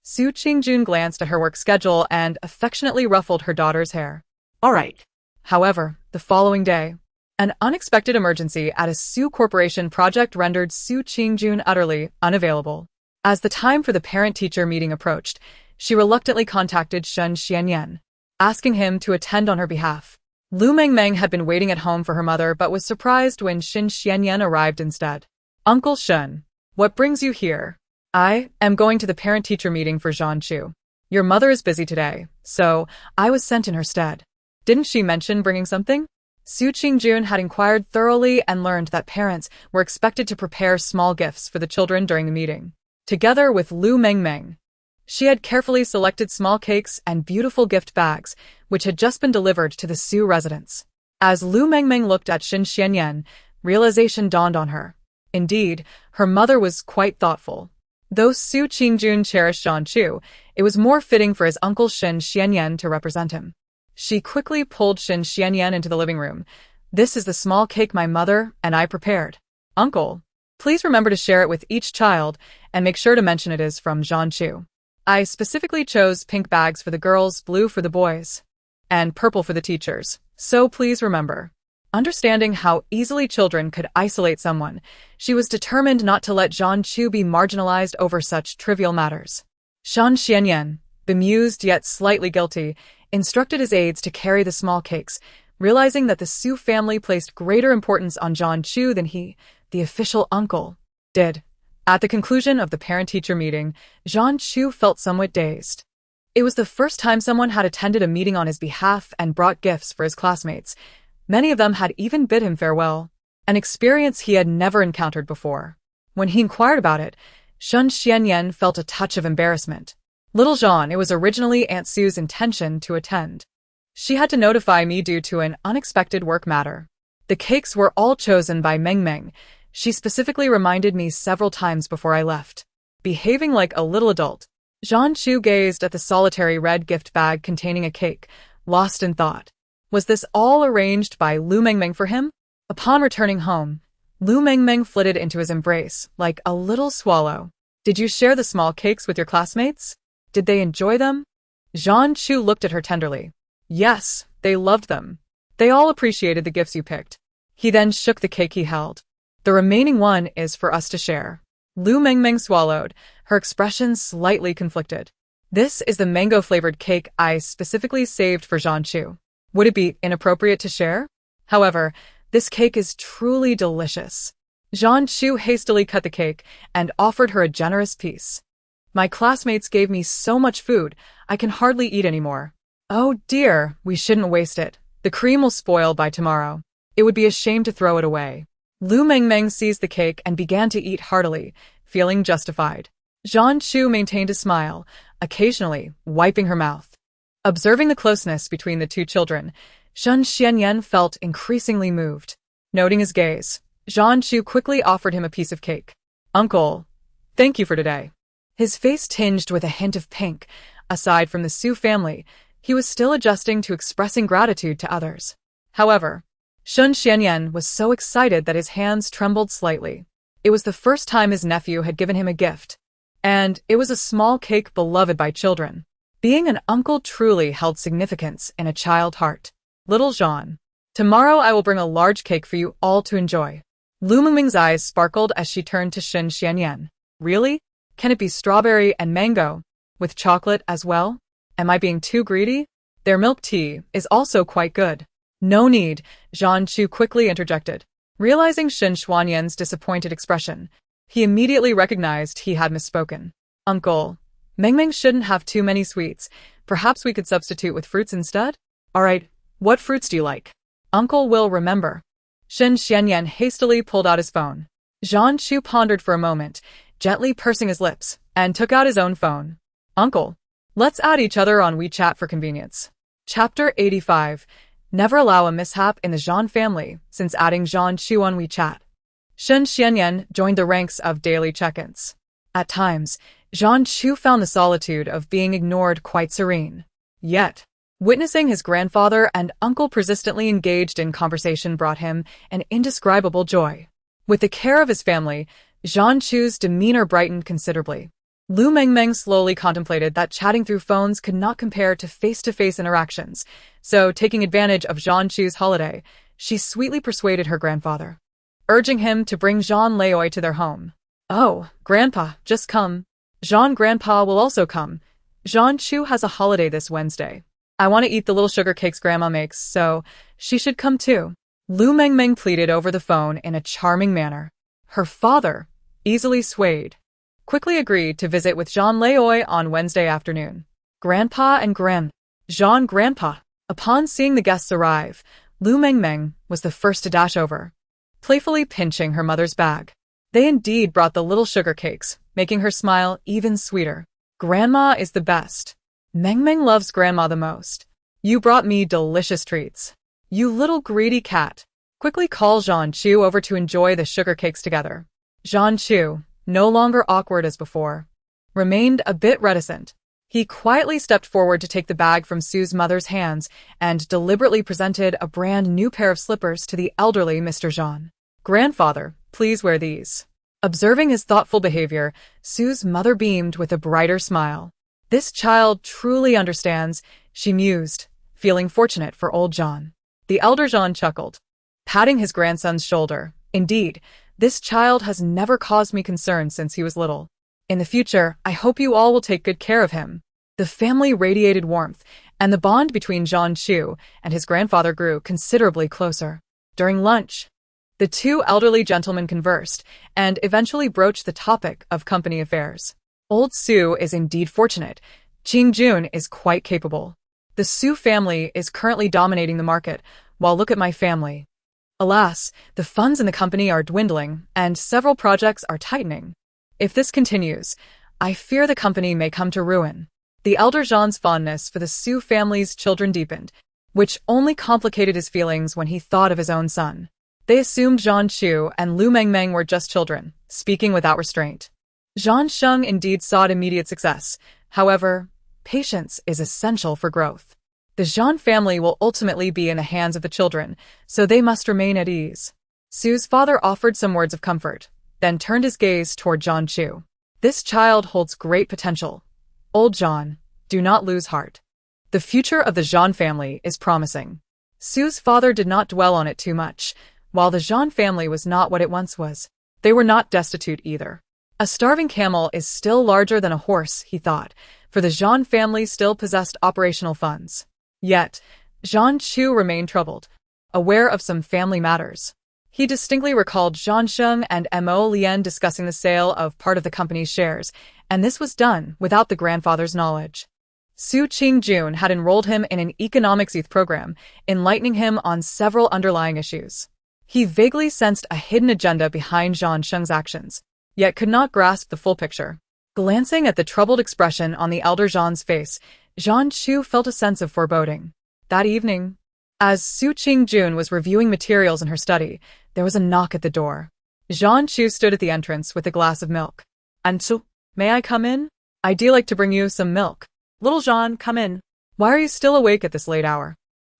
Su Qingjun glanced at her work schedule and affectionately ruffled her daughter's hair. All right. However, the following day, an unexpected emergency at a Su Corporation project rendered Su Qingjun utterly unavailable. As the time for the parent-teacher meeting approached, she reluctantly contacted Shen Xianyan, asking him to attend on her behalf. Lu Mengmeng had been waiting at home for her mother but was surprised when Shen Xianyan arrived instead. Uncle Shen, what brings you here? I am going to the parent-teacher meeting for Zhan Chu. Your mother is busy today, so I was sent in her stead. Didn't she mention bringing something? Su Qingjun had inquired thoroughly and learned that parents were expected to prepare small gifts for the children during the meeting. Together with Lu Mengmeng, she had carefully selected small cakes and beautiful gift bags, which had just been delivered to the Su residence. As Lu Mengmeng looked at Shen Xianyan, realization dawned on her. Indeed, her mother was quite thoughtful. Though Su Qingjun cherished Zhan Chu, it was more fitting for his uncle Shen Xianyan to represent him. She quickly pulled Shen Xianyan into the living room. This is the small cake my mother and I prepared. Uncle, please remember to share it with each child and make sure to mention it is from Zhan Chu. I specifically chose pink bags for the girls, blue for the boys, and purple for the teachers, so please remember. Understanding how easily children could isolate someone, she was determined not to let Zhan Chu be marginalized over such trivial matters. Shen Xianyan, bemused yet slightly guilty, instructed his aides to carry the small cakes, realizing that the Su family placed greater importance on Zhan Chu than he, the official uncle, did. At the conclusion of the parent-teacher meeting, Zhan Chu felt somewhat dazed. It was the first time someone had attended a meeting on his behalf and brought gifts for his classmates. Many of them had even bid him farewell, an experience he had never encountered before. When he inquired about it, Shen Xianyan felt a touch of embarrassment. Little Jean, it was originally Aunt Sue's intention to attend. She had to notify me due to an unexpected work matter. The cakes were all chosen by Mengmeng. She specifically reminded me several times before I left. Behaving like a little adult, Zhan Chu gazed at the solitary red gift bag containing a cake, lost in thought. Was this all arranged by Lu Mengmeng for him? Upon returning home, Lu Mengmeng flitted into his embrace like a little swallow. Did you share the small cakes with your classmates? Did they enjoy them? Zhan Chu looked at her tenderly. Yes, they loved them. They all appreciated the gifts you picked. He then shook the cake he held. The remaining one is for us to share. Lu Mengmeng swallowed, her expression slightly conflicted. This is the mango-flavored cake I specifically saved for Zhan Chu. Would it be inappropriate to share? However, this cake is truly delicious. Zhan Chu hastily cut the cake and offered her a generous piece. My classmates gave me so much food, I can hardly eat anymore. Oh dear, we shouldn't waste it. The cream will spoil by tomorrow. It would be a shame to throw it away. Lu Mengmeng seized the cake and began to eat heartily, feeling justified. Zhan Chu maintained a smile, occasionally wiping her mouth. Observing the closeness between the two children, Shen Xianyan felt increasingly moved. Noting his gaze, Zhan Chu quickly offered him a piece of cake. Uncle, thank you for today. His face tinged with a hint of pink. Aside from the Su family, he was still adjusting to expressing gratitude to others. However, Shun Xianyan was so excited that his hands trembled slightly. It was the first time his nephew had given him a gift, and it was a small cake beloved by children. Being an uncle truly held significance in a child's heart. Little Jean, tomorrow I will bring a large cake for you all to enjoy. Lu Mengmeng's eyes sparkled as she turned to Shun Xianyan. Really? Can it be strawberry and mango, with chocolate as well? Am I being too greedy? Their milk tea is also quite good. No need, Zhang Chu quickly interjected. Realizing Shun Xuanyan's disappointed expression, he immediately recognized he had misspoken. Uncle, Mengmeng shouldn't have too many sweets. Perhaps we could substitute with fruits instead? Alright, what fruits do you like? Uncle will remember. Shun Xianyan hastily pulled out his phone. Zhang Chu pondered for a moment, gently pursing his lips, and took out his own phone. Uncle, let's add each other on WeChat for convenience. Chapter 85. Never allow a mishap in the Zhang family since adding Zhang Chu on WeChat. Shun Xianyan joined the ranks of daily check-ins. At times, Zhang Chu found the solitude of being ignored quite serene. Yet, witnessing his grandfather and uncle persistently engaged in conversation brought him an indescribable joy. With the care of his family, Zhang Chu's demeanor brightened considerably. Lu Mengmeng slowly contemplated that chatting through phones could not compare to face-to-face interactions, so taking advantage of Zhang Chu's holiday, she sweetly persuaded her grandfather, urging him to bring Zhang Leoi to their home. Oh, Grandpa, just come. Zhang Grandpa will also come. Zhang Chu has a holiday this Wednesday. I want to eat the little sugar cakes Grandma makes, so she should come too. Lu Mengmeng pleaded over the phone in a charming manner. Her father, easily swayed, quickly agreed to visit with Zhang Leoi on Wednesday afternoon. Grandpa and Zhang Grandpa. Upon seeing the guests arrive, Lu Mengmeng was the first to dash over, playfully pinching her mother's bag. They indeed brought the little sugar cakes, making her smile even sweeter. Grandma is the best. Mengmeng loves Grandma the most. You brought me delicious treats. You little greedy cat. Quickly call Zhang Chu over to enjoy the sugar cakes together. Zhang Chu, no longer awkward as before, remained a bit reticent. He quietly stepped forward to take the bag from Su's mother's hands and deliberately presented a brand new pair of slippers to the elderly Mr. Zhang. Grandfather, please wear these. Observing his thoughtful behavior, Su's mother beamed with a brighter smile. This child truly understands, she mused, feeling fortunate for old Zhang. The elder Zhang chuckled, patting his grandson's shoulder. Indeed, this child has never caused me concern since he was little. In the future, I hope you all will take good care of him. The family radiated warmth, and the bond between Zhang Chu and his grandfather grew considerably closer. During lunch, the two elderly gentlemen conversed and eventually broached the topic of company affairs. Old Su is indeed fortunate. Qing Jun is quite capable. The Su family is currently dominating the market, while look at my family. Alas, the funds in the company are dwindling, and several projects are tightening. If this continues, I fear the company may come to ruin. The elder Zhang's fondness for the Su family's children deepened, which only complicated his feelings when he thought of his own son. They assumed Zhang Chu and Lu Mengmeng were just children, speaking without restraint. Zhang Sheng indeed sought immediate success. However, patience is essential for growth. The Zhang family will ultimately be in the hands of the children, so they must remain at ease. Su's father offered some words of comfort, then turned his gaze toward Zhang Chu. This child holds great potential. Old Zhang, do not lose heart. The future of the Zhang family is promising. Su's father did not dwell on it too much. While the Zhang family was not what it once was, they were not destitute either. A starving camel is still larger than a horse, he thought, for the Zhang family still possessed operational funds. Yet, Zhang Chu remained troubled, aware of some family matters. He distinctly recalled Zhang Sheng and Mo Lian discussing the sale of part of the company's shares, and this was done without the grandfather's knowledge. Su Qingjun had enrolled him in an economics youth program, enlightening him on several underlying issues. He vaguely sensed a hidden agenda behind Zhang Sheng's actions, yet could not grasp the full picture. Glancing at the troubled expression on the elder Zhang's face, Zhang Chu felt a sense of foreboding. That evening, as Su Qingjun was reviewing materials in her study, there was a knock at the door. Jean Chu stood at the entrance with a glass of milk. Ansu, may I come in? I'd like to bring you some milk. Little Jean, come in. Why are you still awake at this late hour?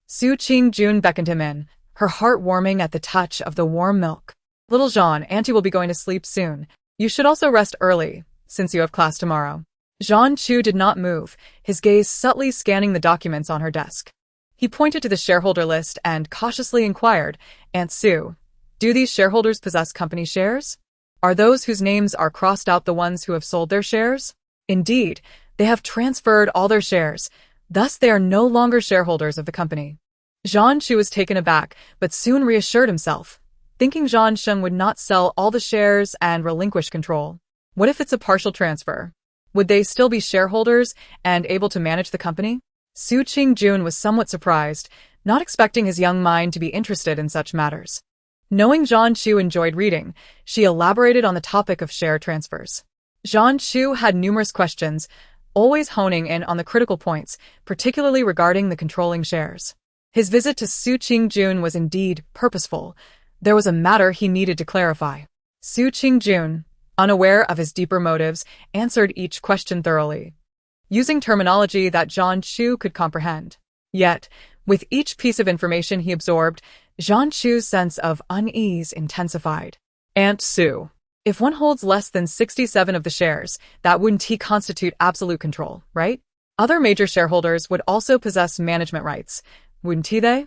Su Qingjun beckoned him in, her heart warming at the touch of the warm milk. Little Jean, Auntie will be going to sleep soon. You should also rest early, since you have class tomorrow. Jean Chu did not move, his gaze subtly scanning the documents on her desk. He pointed to the shareholder list and cautiously inquired, Aunt Sue, do these shareholders possess company shares? Are those whose names are crossed out the ones who have sold their shares? Indeed, they have transferred all their shares. Thus, they are no longer shareholders of the company. Jean Chu was taken aback, but soon reassured himself, thinking Jean Sheng would not sell all the shares and relinquish control. What if it's a partial transfer? Would they still be shareholders and able to manage the company? Su Qingjun was somewhat surprised, not expecting his young mind to be interested in such matters. Knowing Jean Chu enjoyed reading, she elaborated on the topic of share transfers. Jean Chu had numerous questions, always honing in on the critical points, particularly regarding the controlling shares. His visit to Su Qingjun was indeed purposeful. There was a matter he needed to clarify. Su Qingjun, unaware of his deeper motives, answered each question thoroughly, using terminology that Jean Chu could comprehend. Yet, with each piece of information he absorbed, Jean Chu's sense of unease intensified. Aunt Sue, if one holds less than 67 of the shares, that wouldn't constitute absolute control, right? Other major shareholders would also possess management rights, wouldn't they?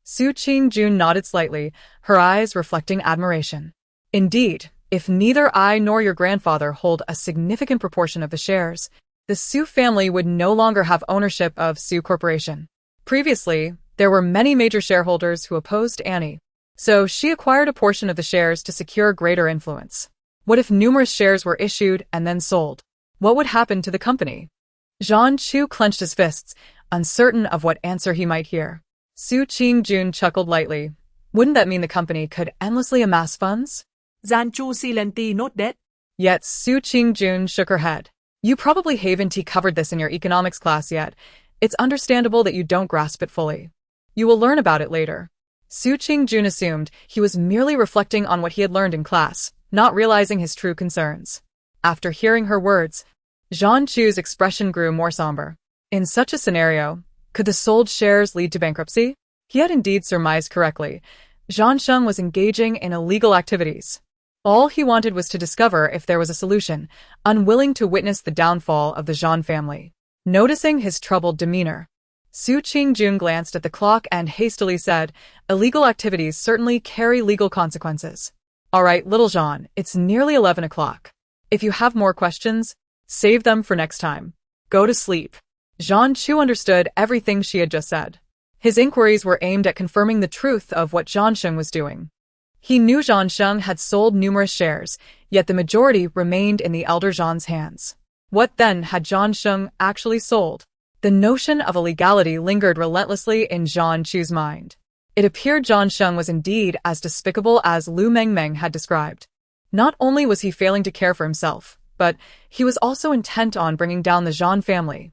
Su Qingjun nodded slightly, her eyes reflecting admiration. Indeed, if neither I nor your grandfather hold a significant proportion of the shares, the Su family would no longer have ownership of Su Corporation. Previously, there were many major shareholders who opposed Annie, so she acquired a portion of the shares to secure greater influence. What if numerous shares were issued and then sold? What would happen to the company? Jean Chu clenched his fists, uncertain of what answer he might hear. Su Qingjun chuckled lightly. Wouldn't that mean the company could endlessly amass funds? Jean Chu silently not dead. Yet Su Qingjun shook her head. You probably haven't covered this in your economics class yet. It's understandable that you don't grasp it fully. You will learn about it later. Su Qingjun assumed he was merely reflecting on what he had learned in class, not realizing his true concerns. After hearing her words, Jean Chu's expression grew more somber. In such a scenario, could the sold shares lead to bankruptcy? He had indeed surmised correctly. Jean Sheng was engaging in illegal activities. All he wanted was to discover if there was a solution, unwilling to witness the downfall of the Jean family. Noticing his troubled demeanor, Su Qingjun glanced at the clock and hastily said, illegal activities certainly carry legal consequences. All right, little Jean, it's nearly 11 o'clock. If you have more questions, save them for next time. Go to sleep. Jean Chu understood everything she had just said. His inquiries were aimed at confirming the truth of what Jean Sheng was doing. He knew Jean Sheng had sold numerous shares, yet the majority remained in the elder Jean's hands. What then had Jean Sheng actually sold? The notion of illegality lingered relentlessly in Jean Chu's mind. It appeared Jean Sheng was indeed as despicable as Lu Mengmeng had described. Not only was he failing to care for himself, but he was also intent on bringing down the Jean family.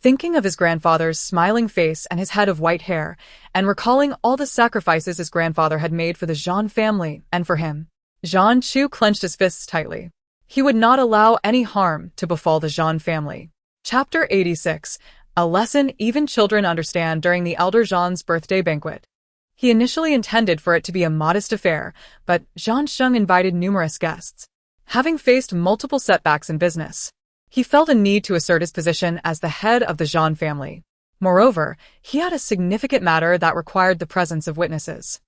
Thinking of his grandfather's smiling face and his head of white hair, and recalling all the sacrifices his grandfather had made for the Jean family and for him, Jean Chu clenched his fists tightly. He would not allow any harm to befall the Jean family. Chapter 86. A lesson even children understand during the elder Jean's birthday banquet. He initially intended for it to be a modest affair, but Jean Sheng invited numerous guests. Having faced multiple setbacks in business, he felt a need to assert his position as the head of the Jean family. Moreover, he had a significant matter that required the presence of witnesses.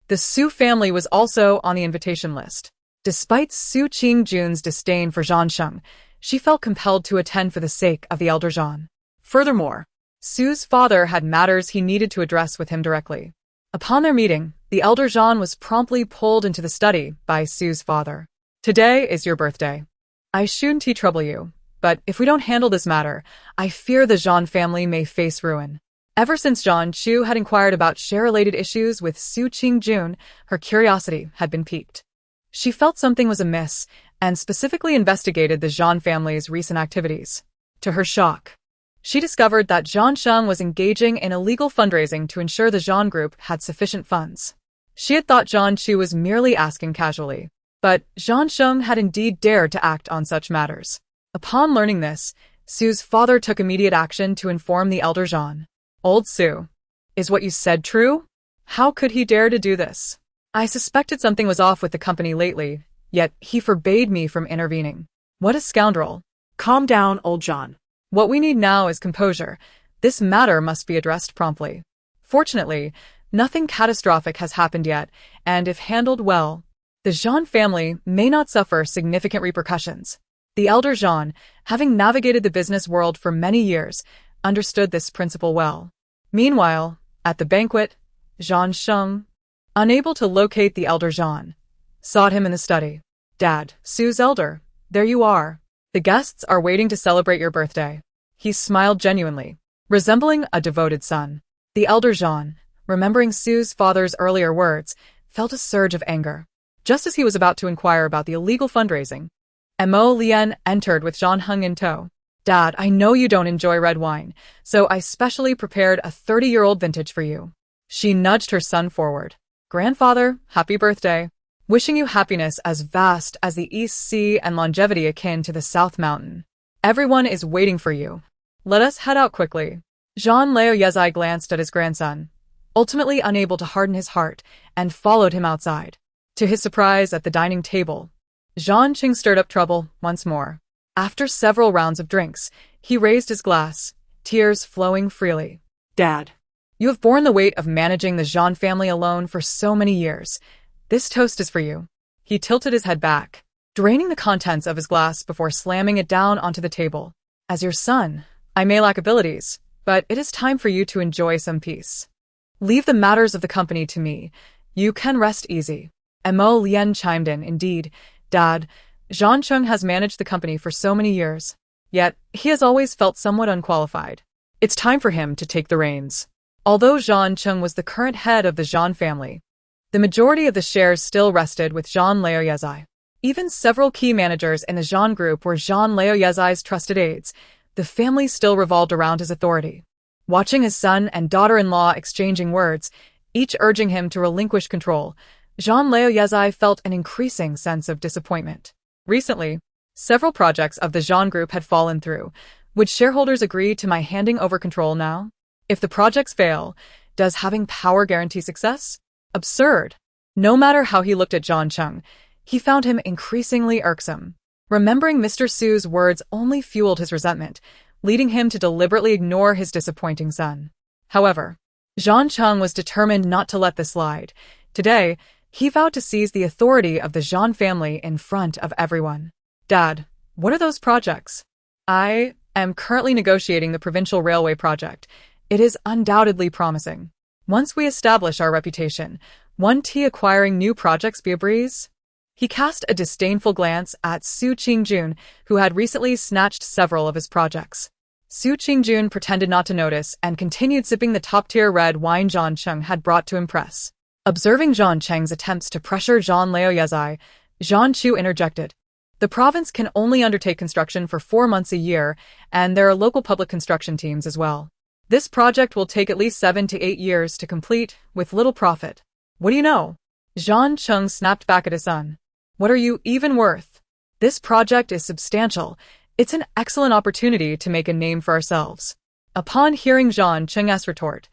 The Su family was also on the invitation list. Despite Su Qingjun's disdain for Jean Sheng, she felt compelled to attend for the sake of the elder Jean. Furthermore, Su's father had matters he needed to address with him directly. Upon their meeting, the elder Jean was promptly pulled into the study by Su's father. Today is your birthday. I shouldn't trouble you, but if we don't handle this matter, I fear the Jean family may face ruin. Ever since Jean Chu had inquired about share-related issues with Su Qingjun, her curiosity had been piqued. She felt something was amiss, and specifically investigated the Jean family's recent activities. To her shock, she discovered that Jean Sheng was engaging in illegal fundraising to ensure the Jean group had sufficient funds. She had thought Jean Chu was merely asking casually, But Zhang Sheng had indeed dared to act on such matters. Upon learning this, Su's father took immediate action to inform the elder Zhan. Old Su, is what you said true? How could he dare to do this? I suspected something was off with the company lately, yet he forbade me from intervening. What a scoundrel. Calm down, old John. What we need now is composure. This matter must be addressed promptly. Fortunately, nothing catastrophic has happened yet, and if handled well, the Zhan family may not suffer significant repercussions. The elder Zhan, having navigated the business world for many years, understood this principle well. Meanwhile, at the banquet, Zhang Sheng, unable to locate the elder Zhan, sought him in the study. Dad, Su's elder, there you are. The guests are waiting to celebrate your birthday. He smiled genuinely, resembling a devoted son. The elder Zhan, remembering Su's father's earlier words, felt a surge of anger. Just as he was about to inquire about the illegal fundraising, Mo Lian entered with Zhang Heng in tow. Dad, I know you don't enjoy red wine, so I specially prepared a 30-year-old vintage for you. She nudged her son forward. Grandfather, happy birthday. Wishing you happiness as vast as the East Sea and longevity akin to the South Mountain. Everyone is waiting for you. Let us head out quickly. Zhan Leo Yezai glanced at his grandson, ultimately unable to harden his heart, and followed him outside. To his surprise at the dining table, Zhan Qing stirred up trouble once more. After several rounds of drinks, he raised his glass, tears flowing freely. Dad. You have borne the weight of managing the Zhan family alone for so many years. This toast is for you. He tilted his head back, draining the contents of his glass before slamming it down onto the table. As your son, I may lack abilities, but it is time for you to enjoy some peace. Leave the matters of the company to me. You can rest easy. Mo Lian chimed in. Indeed, Dad, Zhan Cheng has managed the company for so many years. Yet, he has always felt somewhat unqualified. It's time for him to take the reins. Although Zhan Cheng was the current head of the Zhan family, the majority of the shares still rested with Zhan Leo Yezai. Even several key managers in the Zhan group were Zhan Leo Yezai's trusted aides. The family still revolved around his authority. Watching his son and daughter-in-law exchanging words, each urging him to relinquish control, Zhan Leo Yezai felt an increasing sense of disappointment. Recently, several projects of the Zhan group had fallen through. Would shareholders agree to my handing over control now? If the projects fail, does having power guarantee success? Absurd. No matter how he looked at Zhan Cheng, he found him increasingly irksome. Remembering Mr. Su's words only fueled his resentment, leading him to deliberately ignore his disappointing son. However, Zhan Cheng was determined not to let this slide. Today, he vowed to seize the authority of the Zhan family in front of everyone. Dad, what are those projects? I am currently negotiating the provincial railway project. It is undoubtedly promising. Once we establish our reputation, won't acquiring new projects be a breeze? He cast a disdainful glance at Su Qingjun, who had recently snatched several of his projects. Su Qingjun pretended not to notice and continued sipping the top-tier red wine Zhan Cheng had brought to impress. Observing Zhan Cheng's attempts to pressure Zhan Leo Yezai, Zhan Chu interjected. The province can only undertake construction for 4 months a year, and there are local public construction teams as well. This project will take at least 7 to 8 years to complete, with little profit. What do you know? Zhan Cheng snapped back at his son. What are you even worth? This project is substantial. It's an excellent opportunity to make a name for ourselves. Upon hearing Zhan Cheng's retort,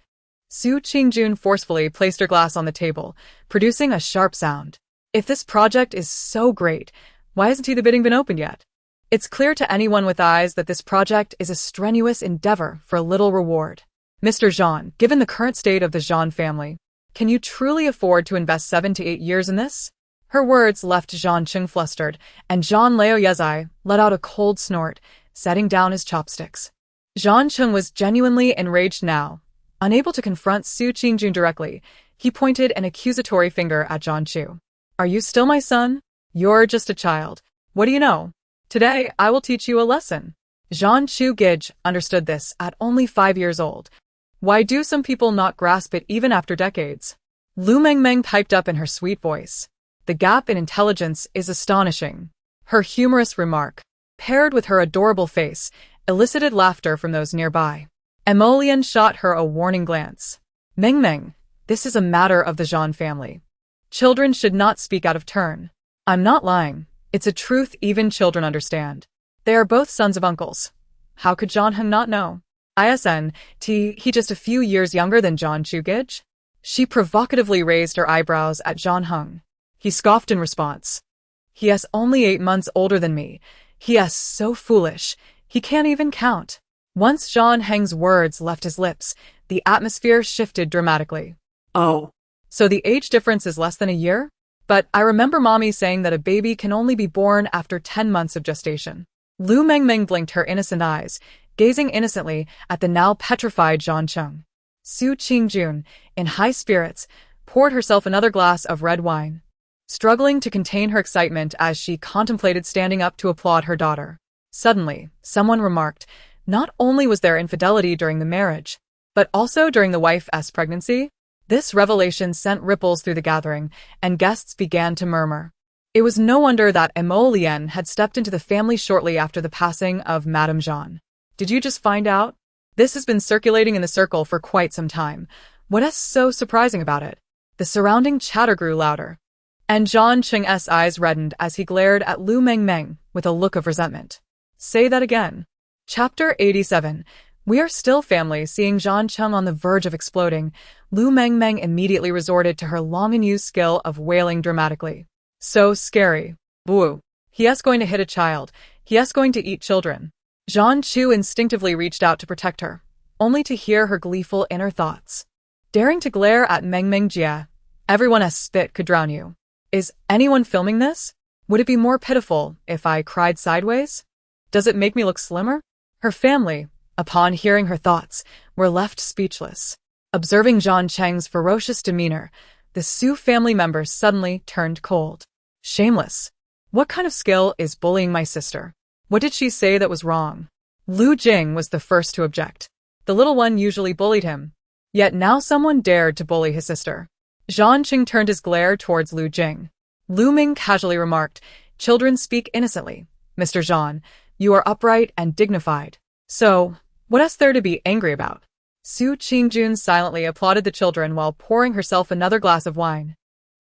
Su Qingjun forcefully placed her glass on the table, producing a sharp sound. If this project is so great, why hasn't the bidding been opened yet? It's clear to anyone with eyes that this project is a strenuous endeavor for little reward. Mr. Zhan, given the current state of the Zhan family, can you truly afford to invest 7 to 8 years in this? Her words left Zhan Cheng flustered, and Zhan Leo Yezai let out a cold snort, setting down his chopsticks. Zhan Cheng was genuinely enraged now. Unable to confront Su Qingjun directly, he pointed an accusatory finger at Zhan Chu. Are you still my son? You're just a child. What do you know? Today, I will teach you a lesson. Zhan Chu Gij understood this at only 5 years old. Why do some people not grasp it even after decades? Lu Mengmeng piped up in her sweet voice. The gap in intelligence is astonishing. Her humorous remark, paired with her adorable face, elicited laughter from those nearby. Emolian shot her a warning glance. Mengmeng, this is a matter of the Zhan family. Children should not speak out of turn. I'm not lying. It's a truth even children understand. They are both sons of uncles. How could John Hung not know? He just a few years younger than John Chugij? She provocatively raised her eyebrows at John Hung. He scoffed in response. He is only 8 months older than me. He is so foolish. He can't even count. Once John Heng's words left his lips, the atmosphere shifted dramatically. Oh. So the age difference is less than a year? But I remember Mommy saying that a baby can only be born after 10 months of gestation. Lu Mengmeng blinked her innocent eyes, gazing innocently at the now petrified John Chung. Su Qingjun, in high spirits, poured herself another glass of red wine, struggling to contain her excitement as she contemplated standing up to applaud her daughter. Suddenly, someone remarked, not only was there infidelity during the marriage, but also during the wife's pregnancy. This revelation sent ripples through the gathering, and guests began to murmur. It was no wonder that Emo Lien had stepped into the family shortly after the passing of Madame Jean. Did you just find out? This has been circulating in the circle for quite some time. What is so surprising about it? The surrounding chatter grew louder, and John Cheng's eyes reddened as he glared at Lu Mengmeng with a look of resentment. Say that again. Chapter 87. We are still family. Seeing John Chung on the verge of exploding, Lu Mengmeng immediately resorted to her long-and-used skill of wailing dramatically. So scary. Woo. He is going to hit a child. He is going to eat children. Zhan Chu instinctively reached out to protect her, only to hear her gleeful inner thoughts. Daring to glare at Mengmeng Jia. Everyone as spit could drown you. Is anyone filming this? Would it be more pitiful if I cried sideways? Does it make me look slimmer? Her family, upon hearing her thoughts, were left speechless. Observing John Cheng's ferocious demeanor, the Su family members suddenly turned cold. Shameless. What kind of skill is bullying my sister? What did she say that was wrong? Lu Jing was the first to object. The little one usually bullied him. Yet now someone dared to bully his sister. Zhan Qing turned his glare towards Lu Jing. Lu Ming casually remarked, "Children speak innocently. Mr. Zhan, you are upright and dignified. So, what is there to be angry about?" Su Qingjun silently applauded the children while pouring herself another glass of wine,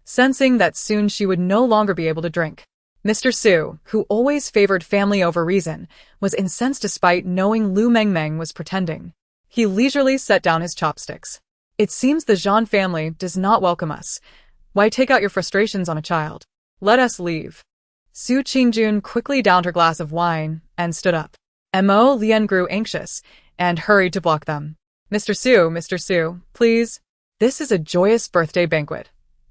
sensing that soon she would no longer be able to drink. Mr. Su, who always favored family over reason, was incensed despite knowing Lu Mengmeng was pretending. He leisurely set down his chopsticks. "It seems the Zhan family does not welcome us. Why take out your frustrations on a child? Let us leave." Su Qingjun quickly downed her glass of wine and stood up. Mo Lien grew anxious and hurried to block them. Mr. Su, please. This is a joyous birthday banquet.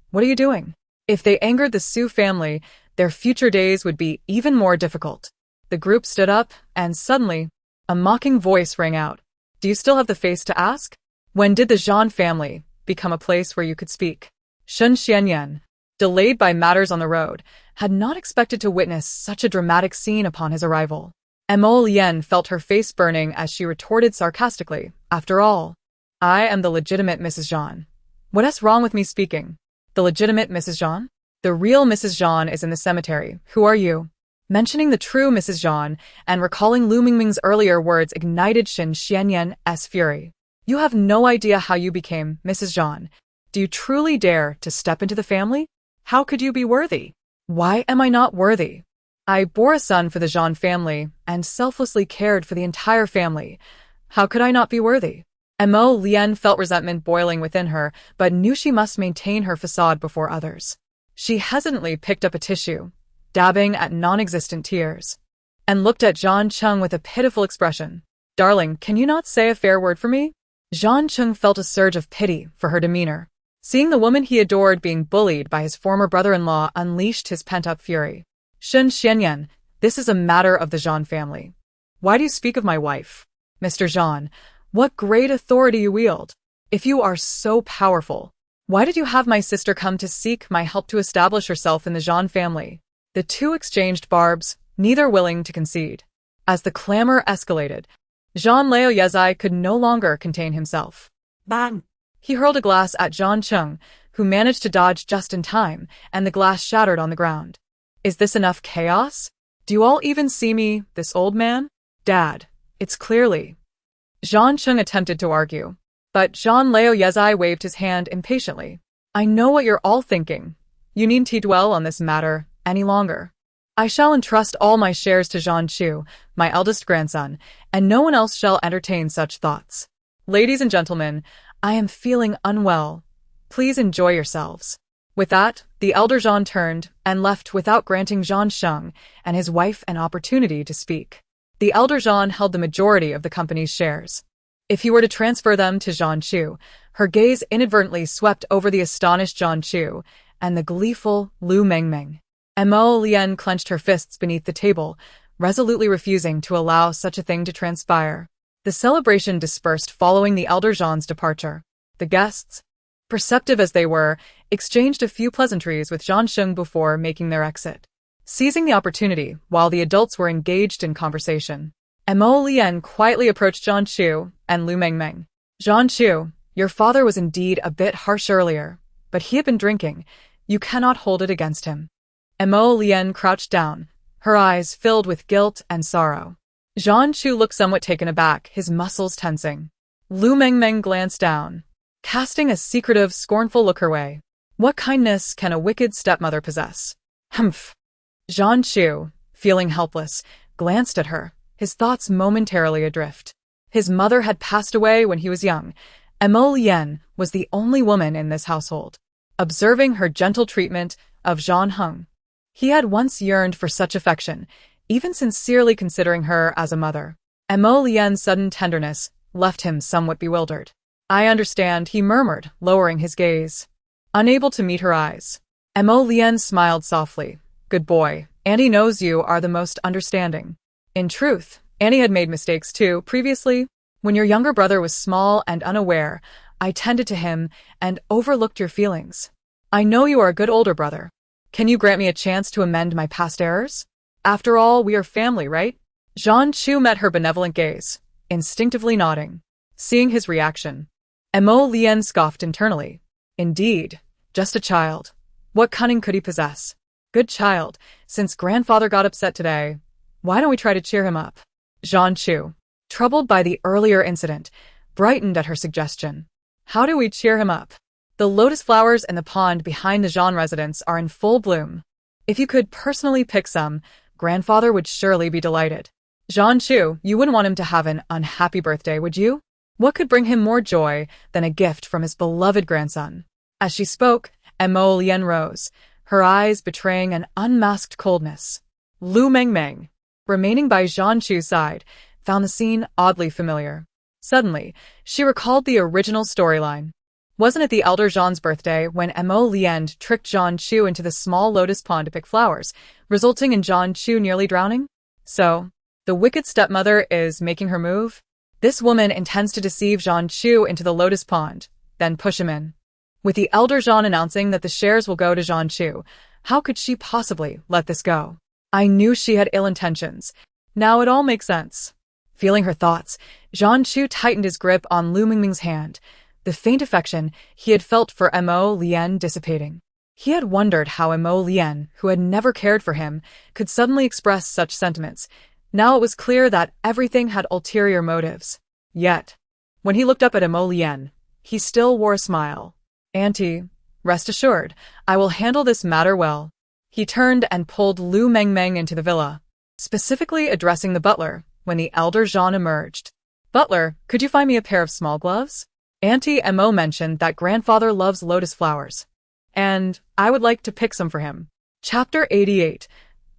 What are you doing?" If they angered the Su family, their future days would be even more difficult. The group stood up, and suddenly, a mocking voice rang out. "Do you still have the face to ask? When did the Zhan family become a place where you could speak?" Shun Xianyan, delayed by matters on the road, had not expected to witness such a dramatic scene upon his arrival. Mo Lien felt her face burning as she retorted sarcastically, "After all, I am the legitimate Mrs. Zhan. What is wrong with me speaking? The legitimate Mrs. Zhan? The real Mrs. Zhan is in the cemetery. Who are you?" Mentioning the true Mrs. Zhan and recalling Lu Mengmeng's earlier words ignited Shin Xianyan's fury. "You have no idea how you became Mrs. Zhan. Do you truly dare to step into the family? How could you be worthy?" "Why am I not worthy? I bore a son for the Zhan family and selflessly cared for the entire family. How could I not be worthy?" Mo Lien felt resentment boiling within her, but knew she must maintain her facade before others. She hesitantly picked up a tissue, dabbing at non-existent tears, and looked at Zhan Chung with a pitiful expression. "Darling, can you not say a fair word for me?" Zhan Chung felt a surge of pity for her demeanor. Seeing the woman he adored being bullied by his former brother-in-law unleashed his pent-up fury. "Shun Xianyan, this is a matter of the Zhan family. Why do you speak of my wife? Mr. Zhan, what great authority you wield. If you are so powerful, why did you have my sister come to seek my help to establish herself in the Zhan family?" The two exchanged barbs, neither willing to concede. As the clamor escalated, Zhan Lao Yezai could no longer contain himself. Bang! He hurled a glass at Zhan Chung, who managed to dodge just in time, and the glass shattered on the ground. "Is this enough chaos? Do you all even see me, this old man? Dad, it's clearly..." Zhan Chung attempted to argue, but Zhan Lao Yezai waved his hand impatiently. "I know what you're all thinking. You needn't dwell on this matter. any longer. I shall entrust all my shares to Zhan Chu, my eldest grandson, and no one else shall entertain such thoughts. Ladies and gentlemen, I am feeling unwell. Please enjoy yourselves." With that, the elder Zhan turned and left without granting Zhan Sheng and his wife an opportunity to speak. The elder Zhan held the majority of the company's shares. If he were to transfer them to Zhan Chu, her gaze inadvertently swept over the astonished Zhan Chu and the gleeful Lu Mengmeng. Mo Lian clenched her fists beneath the table, resolutely refusing to allow such a thing to transpire. The celebration dispersed following the elder Zhan's departure. The guests, perceptive as they were, exchanged a few pleasantries with Zhan Sheng before making their exit. Seizing the opportunity while the adults were engaged in conversation, Mo Lian quietly approached Zhan Chu and Lu Mengmeng. "Zhan Chu, your father was indeed a bit harsh earlier, but he had been drinking. You cannot hold it against him." Mo Lian crouched down, her eyes filled with guilt and sorrow. Zhan Chu looked somewhat taken aback, his muscles tensing. Lu Mengmeng glanced down, casting a secretive, scornful look her way. What kindness can a wicked stepmother possess? Humph. Zhan Chu, feeling helpless, glanced at her, his thoughts momentarily adrift. His mother had passed away when he was young. Mo Lian was the only woman in this household. Observing her gentle treatment of Zhan Heng, he had once yearned for such affection, even sincerely considering her as a mother. Mo Lian's sudden tenderness left him somewhat bewildered. "I understand," he murmured, lowering his gaze. Unable to meet her eyes, Mo Lian smiled softly. "Good boy. Auntie knows you are the most understanding." In truth, Annie had made mistakes too. Previously, when your younger brother was small and unaware, I tended to him and overlooked your feelings. I know you are a good older brother. Can you grant me a chance to amend my past errors? After all, we are family, right?" Zhan Chu met her benevolent gaze, instinctively nodding. Seeing his reaction, Mo Lian scoffed internally. Indeed, just a child. What cunning could he possess? Good child, since grandfather got upset today, why don't we try to cheer him up? Zhan Chu, troubled by the earlier incident, brightened at her suggestion. How do we cheer him up? The lotus flowers in the pond behind the Zhan residence are in full bloom. If you could personally pick some, grandfather would surely be delighted. Zhan Chu, you wouldn't want him to have an unhappy birthday, would you? What could bring him more joy than a gift from his beloved grandson? As she spoke, Mo Lian rose, her eyes betraying an unmasked coldness. Lu Mengmeng, remaining by Zhan Chu's side, found the scene oddly familiar. Suddenly, she recalled the original storyline. Wasn't it the elder Zhan's birthday when Mo Lian tricked Zhan Chu into the small lotus pond to pick flowers, resulting in Zhan Chu nearly drowning? So, the wicked stepmother is making her move? This woman intends to deceive Zhan Chu into the lotus pond, then push him in. With the elder Zhan announcing that the shares will go to Zhan Chu, how could she possibly let this go? I knew she had ill intentions. Now it all makes sense. Feeling her thoughts, Zhan Chu tightened his grip on Lu Mengmeng's hand, the faint affection he had felt for Mo Lian dissipating. He had wondered how Mo Lian, who had never cared for him, could suddenly express such sentiments. Now it was clear that everything had ulterior motives. Yet, when he looked up at Mo Lian, he still wore a smile. "Auntie, rest assured, I will handle this matter well." He turned and pulled Lu Mengmeng into the villa, specifically addressing the butler when the elder Zhan emerged. "Butler, could you find me a pair of small gloves? Auntie Mo mentioned that grandfather loves lotus flowers, and I would like to pick some for him." Chapter 88.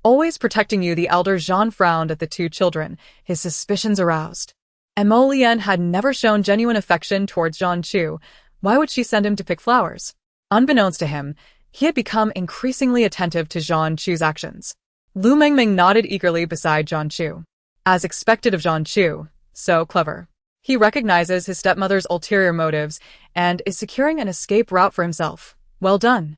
Always protecting you. The elder Zhan frowned at the two children, his suspicions aroused. Mo Lian had never shown genuine affection towards Zhan Chu. Why would she send him to pick flowers? Unbeknownst to him, he had become increasingly attentive to Zhan Chu's actions. Lu Mengmeng nodded eagerly beside Zhan Chu. As expected of Zhan Chu, so clever. He recognizes his stepmother's ulterior motives and is securing an escape route for himself. Well done.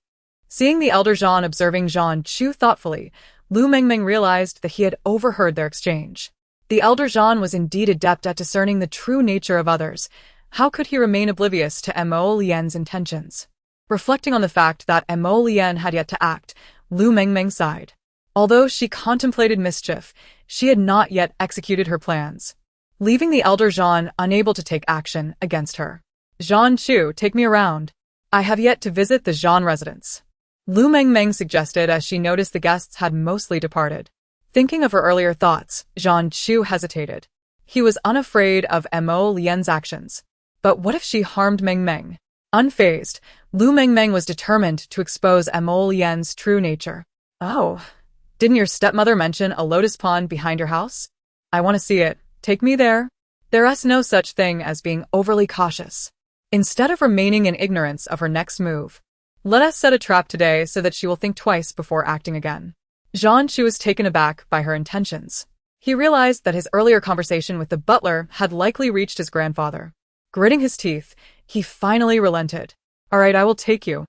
Seeing the elder Zhan observing Zhan Chu thoughtfully, Lu Mengmeng realized that he had overheard their exchange. The elder Zhan was indeed adept at discerning the true nature of others. How could he remain oblivious to Mo Lian's intentions? Reflecting on the fact that Mo Lian had yet to act, Lu Mengmeng sighed. Although she contemplated mischief, she had not yet executed her plans, leaving the elder Zhan unable to take action against her. "Zhan Chu, take me around. I have yet to visit the Zhan residence." Lu Mengmeng suggested as she noticed the guests had mostly departed. Thinking of her earlier thoughts, Zhang Chu hesitated. He was unafraid of Mo Lian's actions. But what if she harmed Mengmeng? Unfazed, Lu Mengmeng was determined to expose Mo Lian's true nature. Oh, didn't your stepmother mention a lotus pond behind your house? I want to see it. Take me there. There is no such thing as being overly cautious. Instead of remaining in ignorance of her next move, let us set a trap today so that she will think twice before acting again. Zhang Chu was taken aback by her intentions. He realized that his earlier conversation with the butler had likely reached his grandfather. Gritting his teeth, he finally relented. All right, I will take you.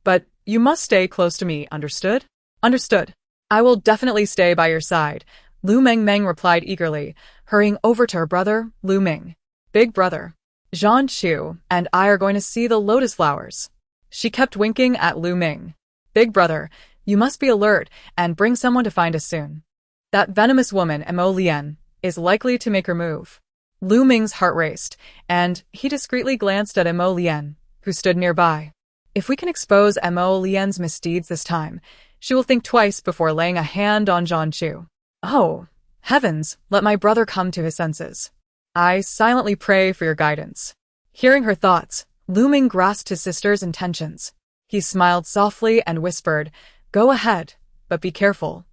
But you must stay close to me, understood? Understood. I will definitely stay by your side, Lu Mengmeng replied eagerly, hurrying over to her brother, Lu Ming. Big brother. Zhang Chu and I are going to see the lotus flowers. She kept winking at Lu Ming. Big brother, you must be alert and bring someone to find us soon. That venomous woman, Mo Lian, is likely to make her move. Lu Ming's heart raced, and he discreetly glanced at Mo Lian, who stood nearby. If we can expose Mo Lian's misdeeds this time, she will think twice before laying a hand on Zhang Chu. Oh, heavens, let my brother come to his senses. I silently pray for your guidance. Hearing her thoughts, Lu Ming grasped his sister's intentions. He smiled softly and whispered, Go ahead, but be careful.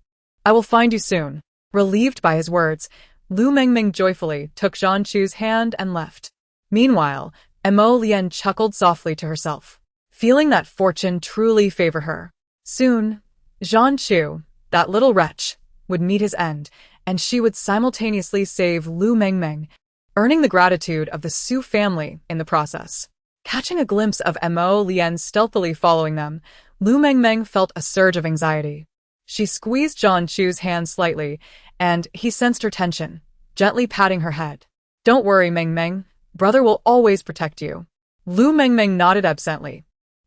I will find you soon. Relieved by his words, Lu Mengmeng joyfully took Zhang Chu's hand and left. Meanwhile, Mo Lian chuckled softly to herself, feeling that fortune truly favored her. Soon, Zhang Chu, that little wretch, would meet his end, and she would simultaneously save Lu Mengmeng, earning the gratitude of the Su family in the process. Catching a glimpse of Mo Lian stealthily following them, Lu Mengmeng felt a surge of anxiety. She squeezed Zhang Chu's hand slightly, and he sensed her tension, gently patting her head. Don't worry, Mengmeng. Brother will always protect you. Lu Mengmeng nodded absently,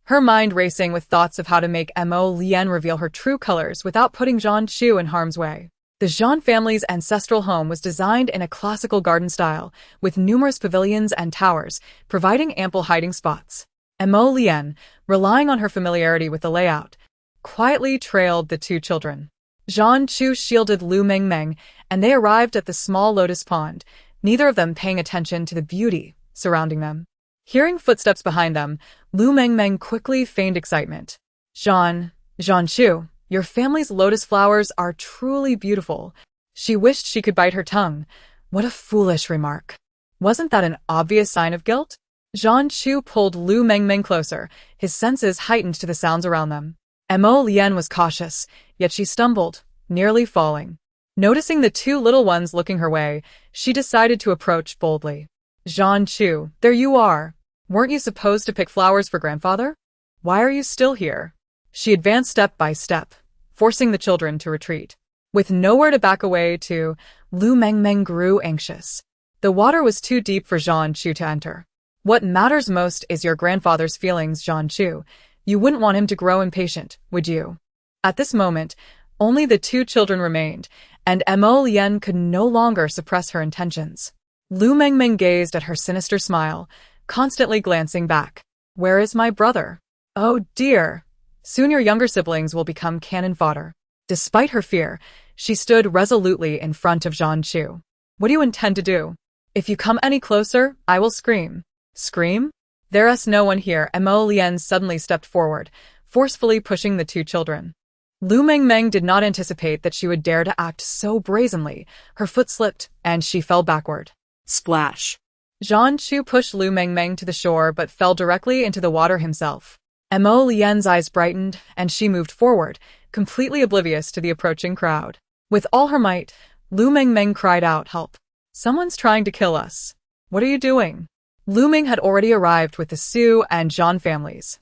her mind racing with thoughts of how to make Mo Lian reveal her true colors without putting Zhang Chu in harm's way. The Zhang family's ancestral home was designed in a classical garden style, with numerous pavilions and towers, providing ample hiding spots. Mo Lian, relying on her familiarity with the layout, quietly trailed the two children. Zhang Chu shielded Lu Mengmeng, and they arrived at the small lotus pond, neither of them paying attention to the beauty surrounding them. Hearing footsteps behind them, Lu Mengmeng quickly feigned excitement. Zhang Chu, your family's lotus flowers are truly beautiful. She wished she could bite her tongue. What a foolish remark. Wasn't that an obvious sign of guilt? Zhang Chu pulled Lu Mengmeng closer, his senses heightened to the sounds around them. Mo Lian was cautious, yet she stumbled, nearly falling. Noticing the two little ones looking her way, she decided to approach boldly. Zhang Chu, there you are. Weren't you supposed to pick flowers for grandfather? Why are you still here? She advanced step by step, forcing the children to retreat. With nowhere to back away to, Lu Mengmeng grew anxious. The water was too deep for Zhang Chu to enter. What matters most is your grandfather's feelings, Zhang Chu. You wouldn't want him to grow impatient, would you? At this moment, only the two children remained, and Mo Lian could no longer suppress her intentions. Lu Mengmeng gazed at her sinister smile, constantly glancing back. Where is my brother? Oh dear. Soon your younger siblings will become cannon fodder. Despite her fear, she stood resolutely in front of Zhang Chu. What do you intend to do? If you come any closer, I will scream. Scream? There is no one here. Mo Lian suddenly stepped forward, forcefully pushing the two children. Lu Mengmeng did not anticipate that she would dare to act so brazenly. Her foot slipped, and she fell backward. Splash. Zhang Chu pushed Lu Mengmeng to the shore but fell directly into the water himself. Mo Lian's eyes brightened, and she moved forward, completely oblivious to the approaching crowd. With all her might, Lu Mengmeng cried out, Help! Someone's trying to kill us. What are you doing? Lu Ming had already arrived with the Su and Zhang families.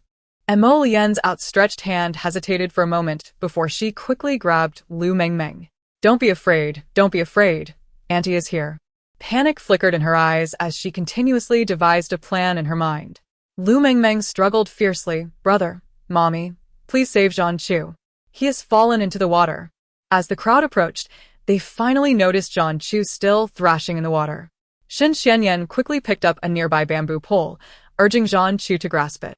Mo Lian's outstretched hand hesitated for a moment before she quickly grabbed Lu Mengmeng. Don't be afraid, don't be afraid. Auntie is here. Panic flickered in her eyes as she continuously devised a plan in her mind. Lu Mengmeng struggled fiercely. Brother, mommy, please save Zhang Chu. He has fallen into the water. As the crowd approached, they finally noticed Zhang Chu still thrashing in the water. Shen Xianyan quickly picked up a nearby bamboo pole, urging Zhang Chu to grasp it.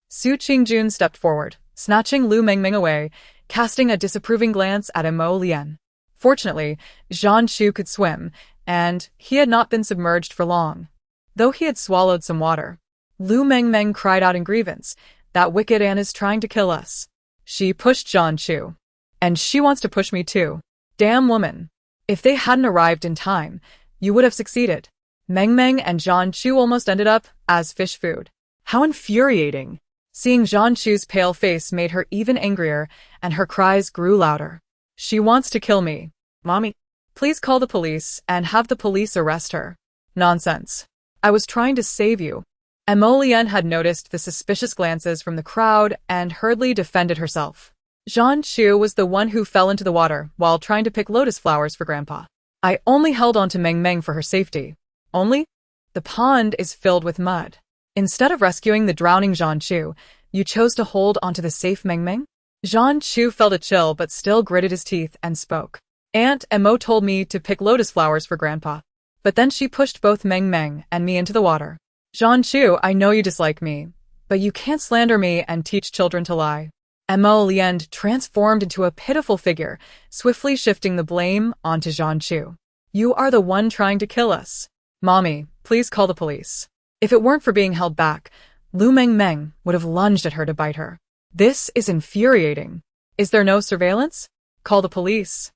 Su Qingjun stepped forward, snatching Lu Mengmeng away, casting a disapproving glance at Mo Lian. Fortunately, Zhan Chu could swim, and he had not been submerged for long. Though he had swallowed some water, Lu Mengmeng cried out in grievance, "That wicked Anne is trying to kill us. She pushed Zhan Chu. And she wants to push me too. Damn woman. If they hadn't arrived in time, you would have succeeded." Mengmeng and Zhan Chu almost ended up as fish food. How infuriating. Seeing Zhan Chu's pale face made her even angrier, and her cries grew louder. "She wants to kill me. Mommy, please call the police and have the police arrest her." "Nonsense. I was trying to save you." Emolienne had noticed the suspicious glances from the crowd and hurriedly defended herself. Zhan Chu was the one who fell into the water while trying to pick lotus flowers for Grandpa. "I only held on to Mengmeng for her safety. Only? The pond is filled with mud. Instead of rescuing the drowning Zhan Chu, you chose to hold onto the safe Mengmeng?" Zhan Chu felt a chill but still gritted his teeth and spoke. "Aunt Mo told me to pick lotus flowers for Grandpa. But then she pushed both Mengmeng and me into the water. Zhan Chu, I know you dislike me, but you can't slander me and teach children to lie." Mo Lian transformed into a pitiful figure, swiftly shifting the blame onto Zhan Chu. "You are the one trying to kill us. Mommy, please call the police." If it weren't for being held back, Lu Mengmeng would have lunged at her to bite her. "This is infuriating. Is there no surveillance? Call the police.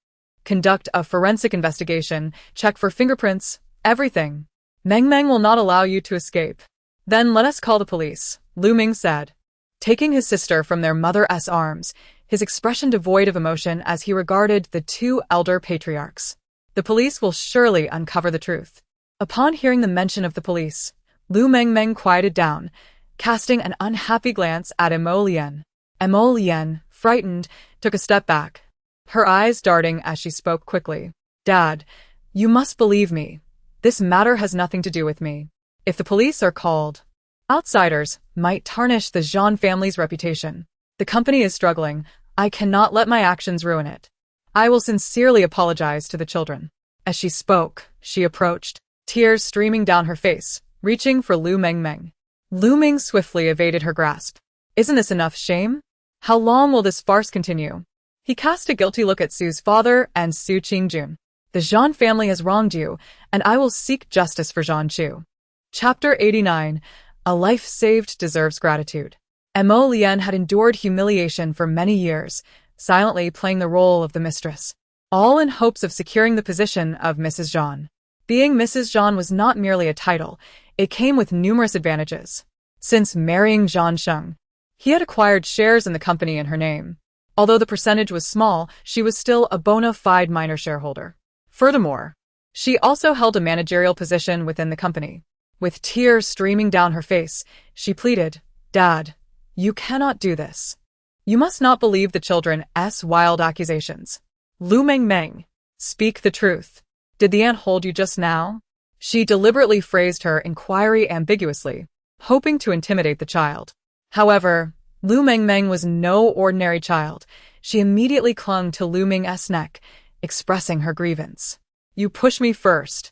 Conduct a forensic investigation, check for fingerprints, everything. Mengmeng will not allow you to escape." "Then let us call the police," Lu Ming said. Taking his sister from their mother's arms, his expression devoid of emotion as he regarded the two elder patriarchs. "The police will surely uncover the truth." Upon hearing the mention of the police, Lu Mengmeng quieted down, casting an unhappy glance at Emolienne. Emolienne, frightened, took a step back, her eyes darting as she spoke quickly. "Dad, you must believe me. This matter has nothing to do with me. If the police are called, outsiders might tarnish the Zhan family's reputation. The company is struggling. I cannot let my actions ruin it. I will sincerely apologize to the children." As she spoke, she approached, tears streaming down her face, reaching for Lu Mengmeng. Lu Ming swiftly evaded her grasp. "Isn't this enough shame? How long will this farce continue?" He cast a guilty look at Su's father and Su Qingjun. "The Zhan family has wronged you, and I will seek justice for Zhan Chu." Chapter 89. A life saved deserves gratitude. Mo Lian had endured humiliation for many years, silently playing the role of the mistress, all in hopes of securing the position of Mrs. Zhan. Being Mrs. Zhan was not merely a title, it came with numerous advantages. Since marrying Zhan Sheng, he had acquired shares in the company in her name. Although the percentage was small, she was still a bona fide minor shareholder. Furthermore, she also held a managerial position within the company. With tears streaming down her face, she pleaded, "Dad, you cannot do this. You must not believe the children's wild accusations. Lu Mengmeng, speak the truth. Did the aunt hold you just now?" She deliberately phrased her inquiry ambiguously, hoping to intimidate the child. However, Lu Mengmeng was no ordinary child. She immediately clung to Lu Ming's neck, expressing her grievance. "You pushed me first.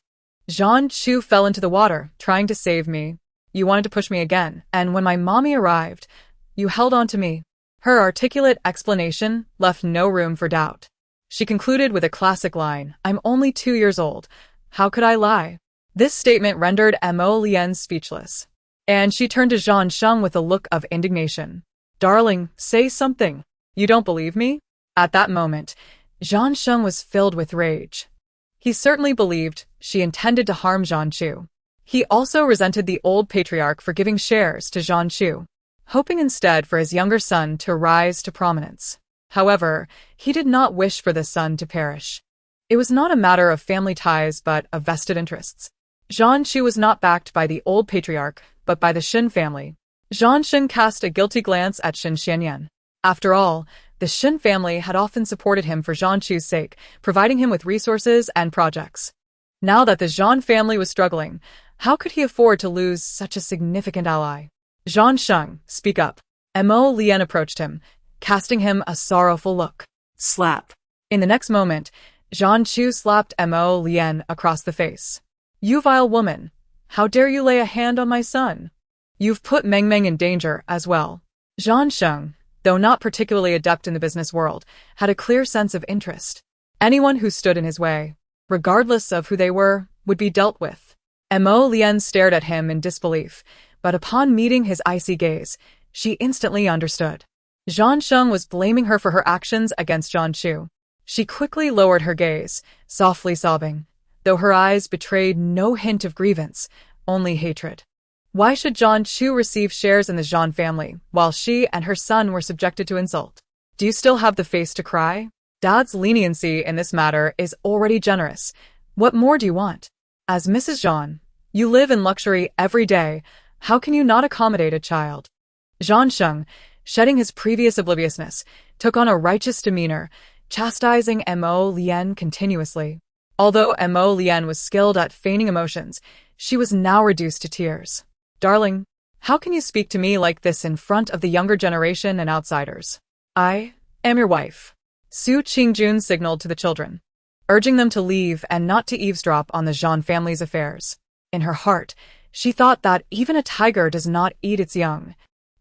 Zhan Chu fell into the water, trying to save me. You wanted to push me again, and when my mommy arrived, you held on to me." Her articulate explanation left no room for doubt. She concluded with a classic line, "I'm only 2 years old. How could I lie?" This statement rendered Mo Lian speechless, and she turned to Zhan Sheng with a look of indignation. "Darling, say something. You don't believe me?" At that moment, Zhan Sheng was filled with rage. He certainly believed she intended to harm Zhan Chu. He also resented the old patriarch for giving shares to Zhan Chu, hoping instead for his younger son to rise to prominence. However, he did not wish for the son to perish. It was not a matter of family ties but of vested interests. Zhan Chu was not backed by the old patriarch, but by the Shin family. Zhan Shin cast a guilty glance at Shin Xianyan. After all, the Shin family had often supported him for Zhan Chu's sake, providing him with resources and projects. Now that the Zhan family was struggling, how could he afford to lose such a significant ally? "Zhan Sheng, speak up." Mo Lian approached him, casting him a sorrowful look. Slap. In the next moment, Zhan Chu slapped Mo Lian across the face. "You vile woman! How dare you lay a hand on my son? You've put Mengmeng in danger as well." "Zhan Sheng, though not particularly adept in the business world, had a clear sense of interest. Anyone who stood in his way, regardless of who they were, would be dealt with. Mo Lien stared at him in disbelief, but upon meeting his icy gaze, she instantly understood. Zhan Sheng was blaming her for her actions against Zhan Chu. She quickly lowered her gaze, softly sobbing, though her eyes betrayed no hint of grievance, only hatred. Why should Zhan Chu receive shares in the Zhan family, while she and her son were subjected to insult? Do you still have the face to cry? Dad's leniency in this matter is already generous. What more do you want? As Mrs. Zhan, you live in luxury every day. How can you not accommodate a child? Zhan Sheng, shedding his previous obliviousness, took on a righteous demeanor, chastising Mo Lien continuously. Although Mo Lien was skilled at feigning emotions, she was now reduced to tears. Darling, how can you speak to me like this in front of the younger generation and outsiders? I am your wife. Su Qingjun signaled to the children, urging them to leave and not to eavesdrop on the Zhan family's affairs. In her heart, she thought that even a tiger does not eat its young.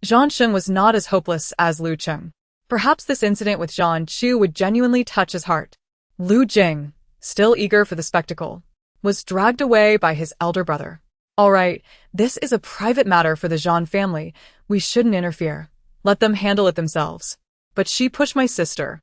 Zhan Sheng was not as hopeless as Lu Cheng. Perhaps this incident with Zhan Chu would genuinely touch his heart. Lu Jing, still eager for the spectacle, was dragged away by his elder brother. All right, this is a private matter for the Zhan family. We shouldn't interfere. Let them handle it themselves. But she pushed my sister.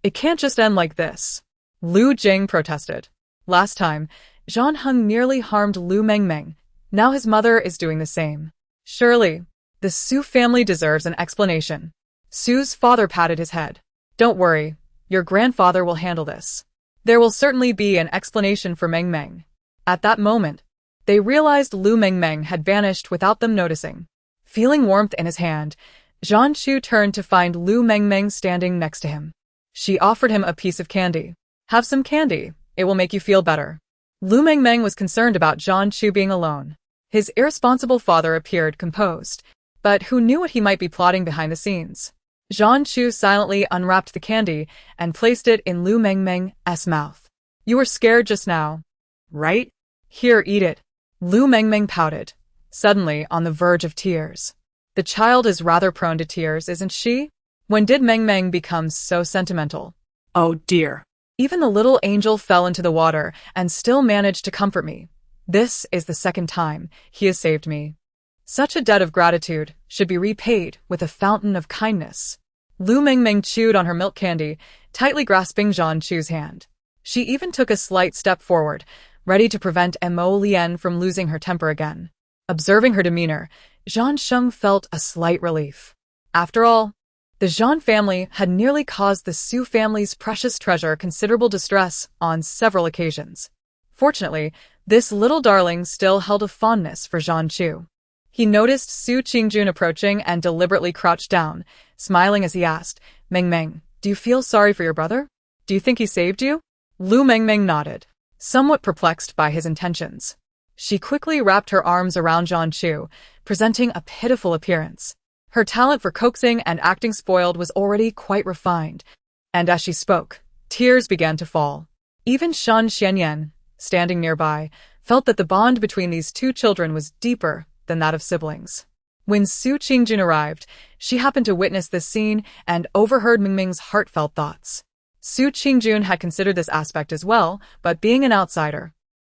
It can't just end like this. Lu Jing protested. Last time, Zhan Heng nearly harmed Lu Mengmeng. Now his mother is doing the same. Surely, the Su family deserves an explanation. Su's father patted his head. Don't worry, your grandfather will handle this. There will certainly be an explanation for Mengmeng. At that moment, they realized Lu Mengmeng had vanished without them noticing. Feeling warmth in his hand, Zhan Chu turned to find Lu Mengmeng standing next to him. She offered him a piece of candy. Have some candy, it will make you feel better. Lu Mengmeng was concerned about Zhan Chu being alone. His irresponsible father appeared composed, but who knew what he might be plotting behind the scenes? Zhan Chu silently unwrapped the candy and placed it in Lu Mengmeng's mouth. You were scared just now, right? Here, eat it. Lu Mengmeng pouted, suddenly on the verge of tears. The child is rather prone to tears, isn't she? When did Mengmeng become so sentimental? Oh dear. Even the little angel fell into the water and still managed to comfort me. This is the second time he has saved me. Such a debt of gratitude should be repaid with a fountain of kindness. Lu Mengmeng chewed on her milk candy, tightly grasping Zhan Chu's hand. She even took a slight step forward, ready to prevent Mo Lien from losing her temper again. Observing her demeanor, Zhan Sheng felt a slight relief. After all, the Zhan family had nearly caused the Su family's precious treasure considerable distress on several occasions. Fortunately, this little darling still held a fondness for Zhan Chu. He noticed Su Qingjun approaching and deliberately crouched down, smiling as he asked, Mengmeng, do you feel sorry for your brother? Do you think he saved you? Lu Mengmeng nodded, somewhat perplexed by his intentions. She quickly wrapped her arms around Zhan Chu, presenting a pitiful appearance. Her talent for coaxing and acting spoiled was already quite refined, and as she spoke, tears began to fall. Even Shan Xianyan, standing nearby, felt that the bond between these two children was deeper than that of siblings. When Su Qingjun arrived, she happened to witness this scene and overheard Mengmeng's heartfelt thoughts. Su Qingjun had considered this aspect as well, but being an outsider,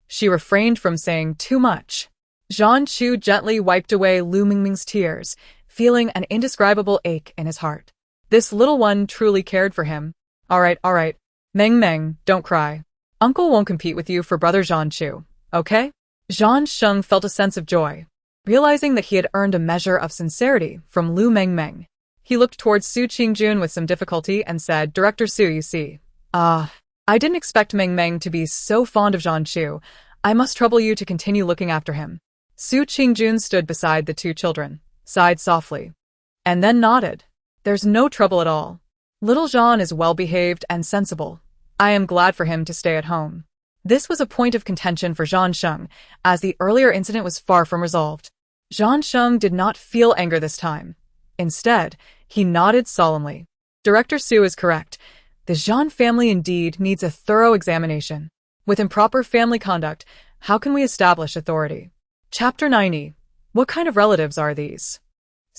she refrained from saying too much. Zhan Chu gently wiped away Lu Mengmeng's tears, feeling an indescribable ache in his heart. This little one truly cared for him. All right. Mengmeng, don't cry. Uncle won't compete with you for brother Zhan Chu, okay? Zhan Sheng felt a sense of joy, realizing that he had earned a measure of sincerity from Lu Mengmeng. He looked towards Su Qingjun with some difficulty and said, Director Su, you see. I didn't expect Mengmeng to be so fond of Zhan Chu. I must trouble you to continue looking after him. Su Qingjun stood beside the two children, sighed softly, and then nodded. There's no trouble at all. Little Zhan is well-behaved and sensible. I am glad for him to stay at home. This was a point of contention for Zhan Sheng, as the earlier incident was far from resolved. Zhan Sheng did not feel anger this time. Instead, he nodded solemnly. Director Su is correct. The Zhan family indeed needs a thorough examination. With improper family conduct, how can we establish authority? Chapter 90. What kind of relatives are these?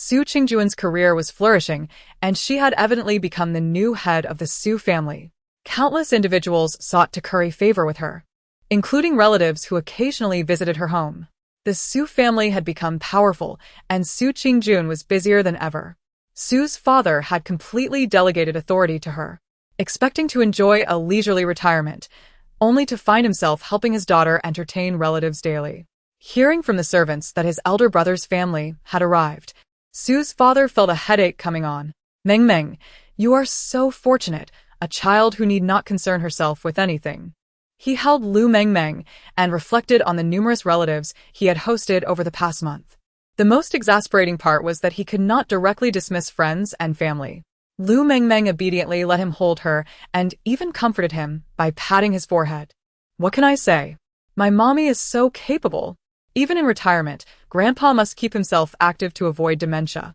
Su Qingjuan's career was flourishing, and she had evidently become the new head of the Su family. Countless individuals sought to curry favor with her, including relatives who occasionally visited her home. The Su family had become powerful, and Su Qingjun was busier than ever. Su's father had completely delegated authority to her, expecting to enjoy a leisurely retirement, only to find himself helping his daughter entertain relatives daily. Hearing from the servants that his elder brother's family had arrived, Su's father felt a headache coming on. Mengmeng, you are so fortunate, a child who need not concern herself with anything. He held Lu Mengmeng and reflected on the numerous relatives he had hosted over the past month. The most exasperating part was that he could not directly dismiss friends and family. Lu Mengmeng obediently let him hold her and even comforted him by patting his forehead. What can I say? My mommy is so capable. Even in retirement, Grandpa must keep himself active to avoid dementia.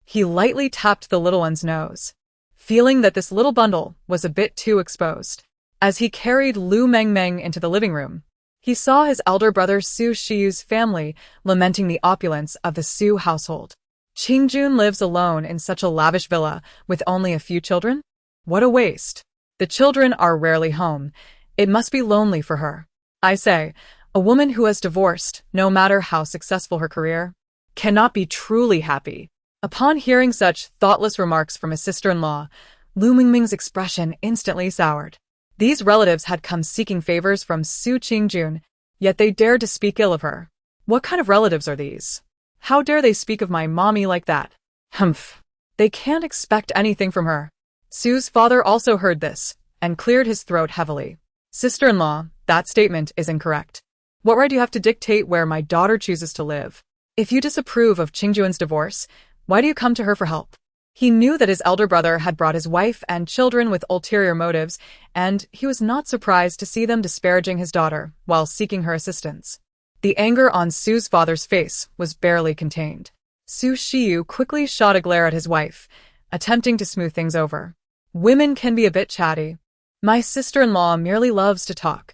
He lightly tapped the little one's nose, feeling that this little bundle was a bit too exposed. As he carried Lu Mengmeng into the living room, he saw his elder brother Su Shiyu's family lamenting the opulence of the Su household. Qingjun lives alone in such a lavish villa with only a few children? What a waste. The children are rarely home. It must be lonely for her. I say, a woman who has divorced, no matter how successful her career, cannot be truly happy. Upon hearing such thoughtless remarks from his sister-in-law, Lu Mengmeng's expression instantly soured. These relatives had come seeking favors from Su Qingjun, yet they dared to speak ill of her. What kind of relatives are these? How dare they speak of my mommy like that? Humph. They can't expect anything from her. Su's father also heard this, and cleared his throat heavily. Sister-in-law, that statement is incorrect. What right do you have to dictate where my daughter chooses to live? If you disapprove of Qingjuan's divorce, why do you come to her for help? He knew that his elder brother had brought his wife and children with ulterior motives, and he was not surprised to see them disparaging his daughter while seeking her assistance. The anger on Su's father's face was barely contained. Su Shiyu quickly shot a glare at his wife, attempting to smooth things over. Women can be a bit chatty. My sister-in-law merely loves to talk.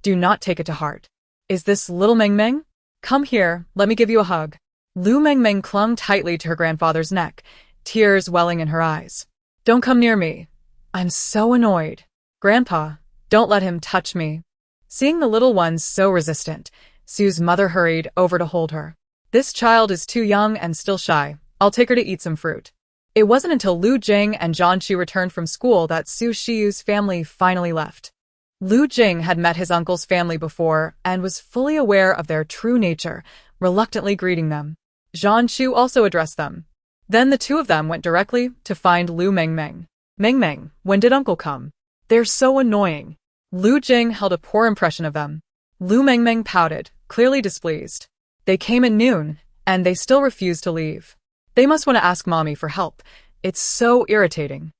Do not take it to heart. Is this little Mengmeng? Come here, let me give you a hug. Lu Mengmeng clung tightly to her grandfather's neck, tears welling in her eyes. Don't come near me. I'm so annoyed. Grandpa, don't let him touch me. Seeing the little ones so resistant, Su's mother hurried over to hold her. This child is too young and still shy. I'll take her to eat some fruit. It wasn't until Lu Jing and Zhan Qu returned from school that Su Shiyu's family finally left. Lu Jing had met his uncle's family before and was fully aware of their true nature, reluctantly greeting them. Zhan Qu also addressed them. Then the two of them went directly to find Lu Mengmeng. Mengmeng, when did uncle come? They're so annoying. Lu Jing held a poor impression of them. Lu Mengmeng pouted, clearly displeased. They came at noon, and they still refused to leave. They must want to ask mommy for help. It's so irritating.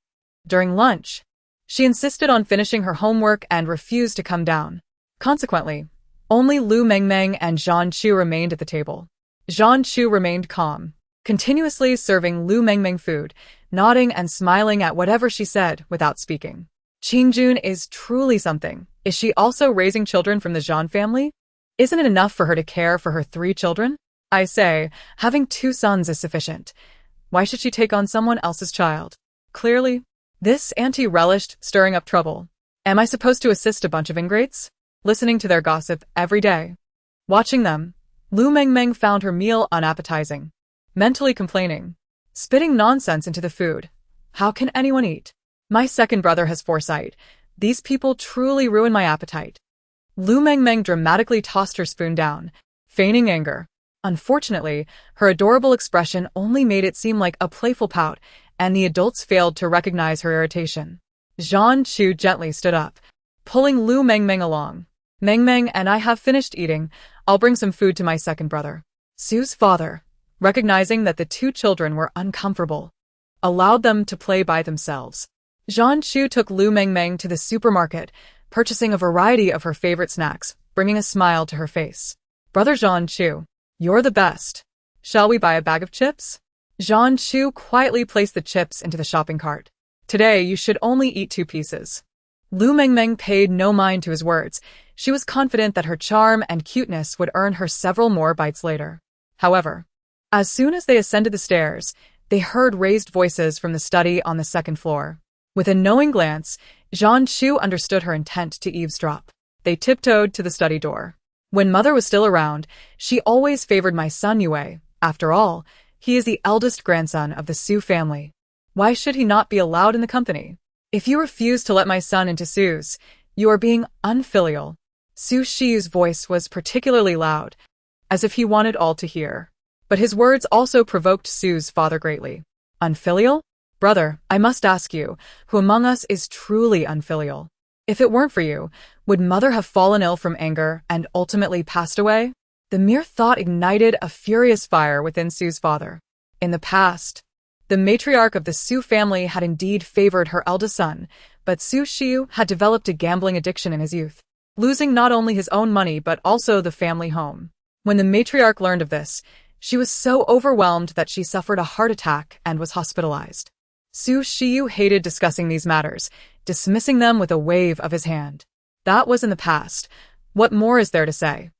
During lunch, she insisted on finishing her homework and refused to come down. Consequently, only Lu Mengmeng and Zhan Qu remained at the table. Zhan Qu remained calm, continuously serving Lu Mengmeng food, nodding and smiling at whatever she said without speaking. Qingjun is truly something. Is she also raising children from the Zhan family? Isn't it enough for her to care for her 3 children? I say, having 2 sons is sufficient. Why should she take on someone else's child? Clearly, this auntie relished stirring up trouble. Am I supposed to assist a bunch of ingrates? Listening to their gossip every day. Watching them, Lu Mengmeng found her meal unappetizing. Mentally complaining. Spitting nonsense into the food. How can anyone eat? My second brother has foresight. These people truly ruin my appetite. Lu Mengmeng dramatically tossed her spoon down, feigning anger. Unfortunately, her adorable expression only made it seem like a playful pout, and the adults failed to recognize her irritation. Zhan Qu gently stood up, pulling Lu Mengmeng along. Mengmeng and I have finished eating. I'll bring some food to my second brother. Su's father, recognizing that the 2 children were uncomfortable, allowed them to play by themselves. Zhan Qu took Lu Mengmeng to the supermarket, purchasing a variety of her favorite snacks, bringing a smile to her face. Brother Zhan Qu, you're the best. Shall we buy a bag of chips? Zhan Qu quietly placed the chips into the shopping cart. Today you should only eat 2 pieces. Lu Mengmeng paid no mind to his words. She was confident that her charm and cuteness would earn her several more bites later. However, As soon as they ascended the stairs, they heard raised voices from the study on the second floor. With a knowing glance, Zhang Chu understood her intent to eavesdrop. They tiptoed to the study door. When mother was still around, she always favored my son Yue. After all, he is the eldest grandson of the Su family. Why should he not be allowed in the company? If you refuse to let my son into Su's, you are being unfilial. Su Shiyu's voice was particularly loud, as if he wanted all to hear. But his words also provoked Su's father greatly. Unfilial? Brother, I must ask you, who among us is truly unfilial? If it weren't for you, would mother have fallen ill from anger and ultimately passed away? The mere thought ignited a furious fire within Su's father. In the past, the matriarch of the Su family had indeed favored her eldest son, but Su Shiyu had developed a gambling addiction in his youth, losing not only his own money but also the family home. When the matriarch learned of this, she was so overwhelmed that she suffered a heart attack and was hospitalized. Su Shiyu hated discussing these matters, dismissing them with a wave of his hand. That was in the past. What more is there to say?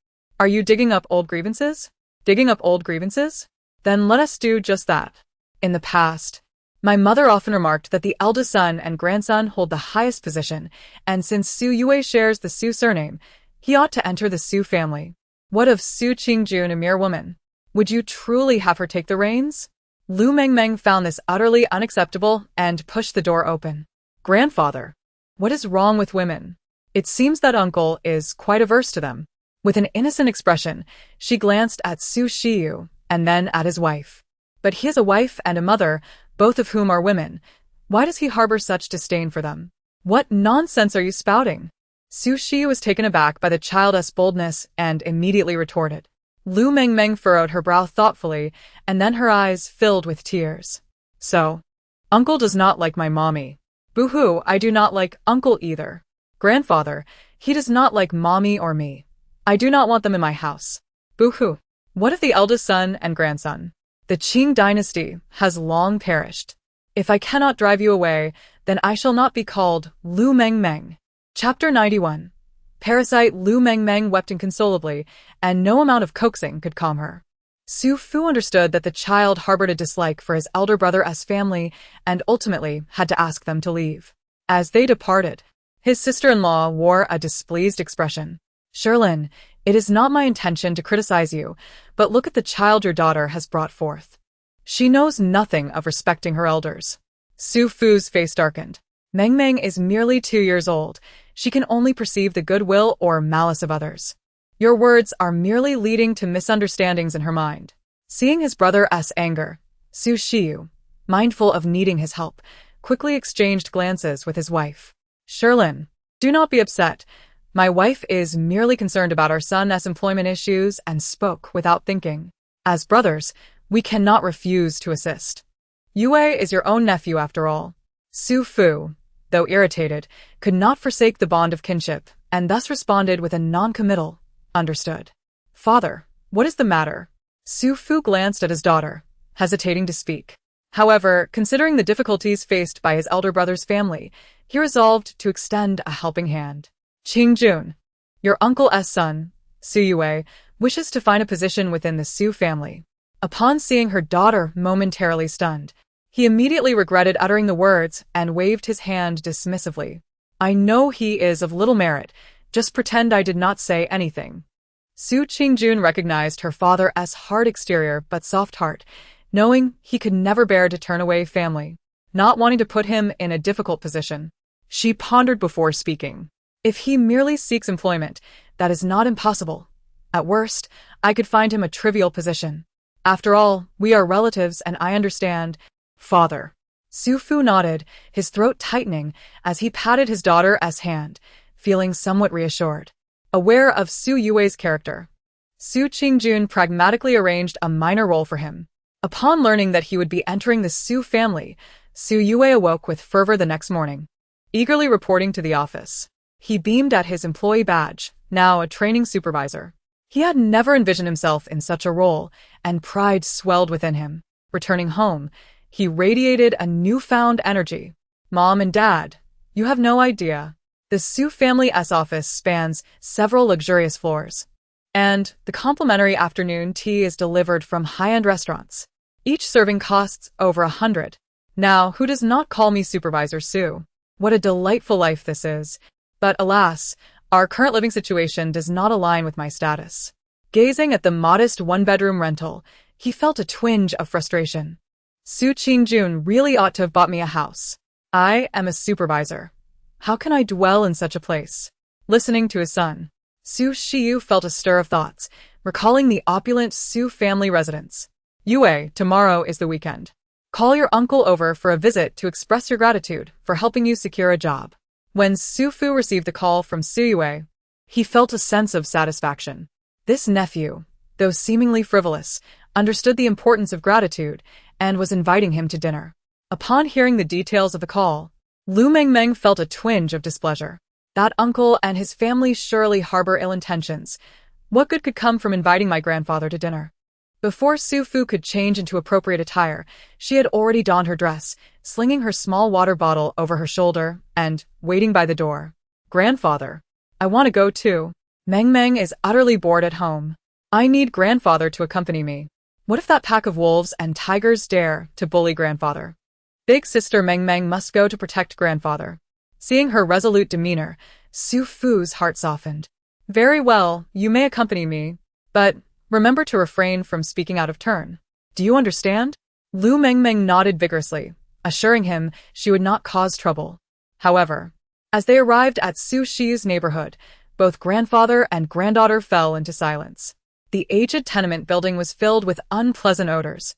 Are you digging up old grievances? Digging up old grievances? Then let us do just that. In the past, my mother often remarked that the eldest son and grandson hold the highest position, and since Su Yue shares the Su surname, he ought to enter the Su family. What of Su Qingjun, a mere woman? Would you truly have her take the reins? Lu Mengmeng found this utterly unacceptable and pushed the door open. Grandfather, what is wrong with women? It seems that uncle is quite averse to them. With an innocent expression, she glanced at Su Shiyu and then at his wife. But he has a wife and a mother, both of whom are women. Why does he harbor such disdain for them? What nonsense are you spouting? Su Shiyu was taken aback by the child's boldness and immediately retorted. Lu Mengmeng furrowed her brow thoughtfully, and then her eyes filled with tears. So, uncle does not like my mommy. Boo-hoo, I do not like uncle either. Grandfather, he does not like mommy or me. I do not want them in my house. Boo-hoo. What of the eldest son and grandson? The Qing dynasty has long perished. If I cannot drive you away, then I shall not be called Lu Mengmeng. Chapter 91. Parasite Lu Mengmeng wept inconsolably, and no amount of coaxing could calm her. Su Fu understood that the child harbored a dislike for his elder brother's family and ultimately had to ask them to leave. As they departed, his sister-in-law wore a displeased expression. Sherlin, it is not my intention to criticize you, but look at the child your daughter has brought forth. She knows nothing of respecting her elders. Su Fu's face darkened. Mengmeng is merely 2 years old. She can only perceive the goodwill or malice of others. Your words are merely leading to misunderstandings in her mind. Seeing his brother's anger, Su Shiyu, mindful of needing his help, quickly exchanged glances with his wife. Sherlin, do not be upset. My wife is merely concerned about our son's employment issues and spoke without thinking. As brothers, we cannot refuse to assist. Yue is your own nephew after all. Su Fu, though irritated, could not forsake the bond of kinship, and thus responded with a non-committal, understood. Father, what is the matter? Su Fu glanced at his daughter, hesitating to speak. However, considering the difficulties faced by his elder brother's family, he resolved to extend a helping hand. Qingjun, your uncle's son, Su Yue, wishes to find a position within the Su family. Upon seeing her daughter momentarily stunned, he immediately regretted uttering the words and waved his hand dismissively. I know he is of little merit. Just pretend I did not say anything. Su Qingjun recognized her father's hard exterior but soft heart, knowing he could never bear to turn away family, not wanting to put him in a difficult position. She pondered before speaking. If he merely seeks employment, that is not impossible. At worst, I could find him a trivial position. After all, we are relatives and I understand. Father. Su Fu nodded, his throat tightening as he patted his daughter's hand, feeling somewhat reassured. Aware of Su Yue's character, Su Qingjun pragmatically arranged a minor role for him. Upon learning that he would be entering the Su family, Su Yue awoke with fervor the next morning. Eagerly reporting to the office, he beamed at his employee badge, now a training supervisor. He had never envisioned himself in such a role, and pride swelled within him. Returning home, he radiated a newfound energy. Mom and Dad, you have no idea. The Su family's office spans several luxurious floors. And the complimentary afternoon tea is delivered from high-end restaurants. Each serving costs over 100. Now, who does not call me Supervisor Sue? What a delightful life this is. But alas, our current living situation does not align with my status. Gazing at the modest one-bedroom rental, he felt a twinge of frustration. Su Qingjun really ought to have bought me a house. I am a supervisor. How can I dwell in such a place? Listening to his son, Su Shiyu felt a stir of thoughts, recalling the opulent Su family residence. Yue, tomorrow is the weekend. Call your uncle over for a visit to express your gratitude for helping you secure a job. When Su Fu received the call from Su Yue, he felt a sense of satisfaction. This nephew, though seemingly frivolous, understood the importance of gratitude and was inviting him to dinner. Upon hearing the details of the call, Lu Mengmeng felt a twinge of displeasure. That uncle and his family surely harbor ill intentions. What good could come from inviting my grandfather to dinner? Before Su Fu could change into appropriate attire, she had already donned her dress, slinging her small water bottle over her shoulder and waiting by the door. Grandfather, I want to go too. Mengmeng is utterly bored at home. I need grandfather to accompany me. What if that pack of wolves and tigers dare to bully grandfather? Big sister Mengmeng must go to protect grandfather. Seeing her resolute demeanor, Su Fu's heart softened. Very well, you may accompany me, but remember to refrain from speaking out of turn. Do you understand? Lu Mengmeng nodded vigorously, assuring him she would not cause trouble. However, as they arrived at Su Shi's neighborhood, both grandfather and granddaughter fell into silence. The aged tenement building was filled with unpleasant odors,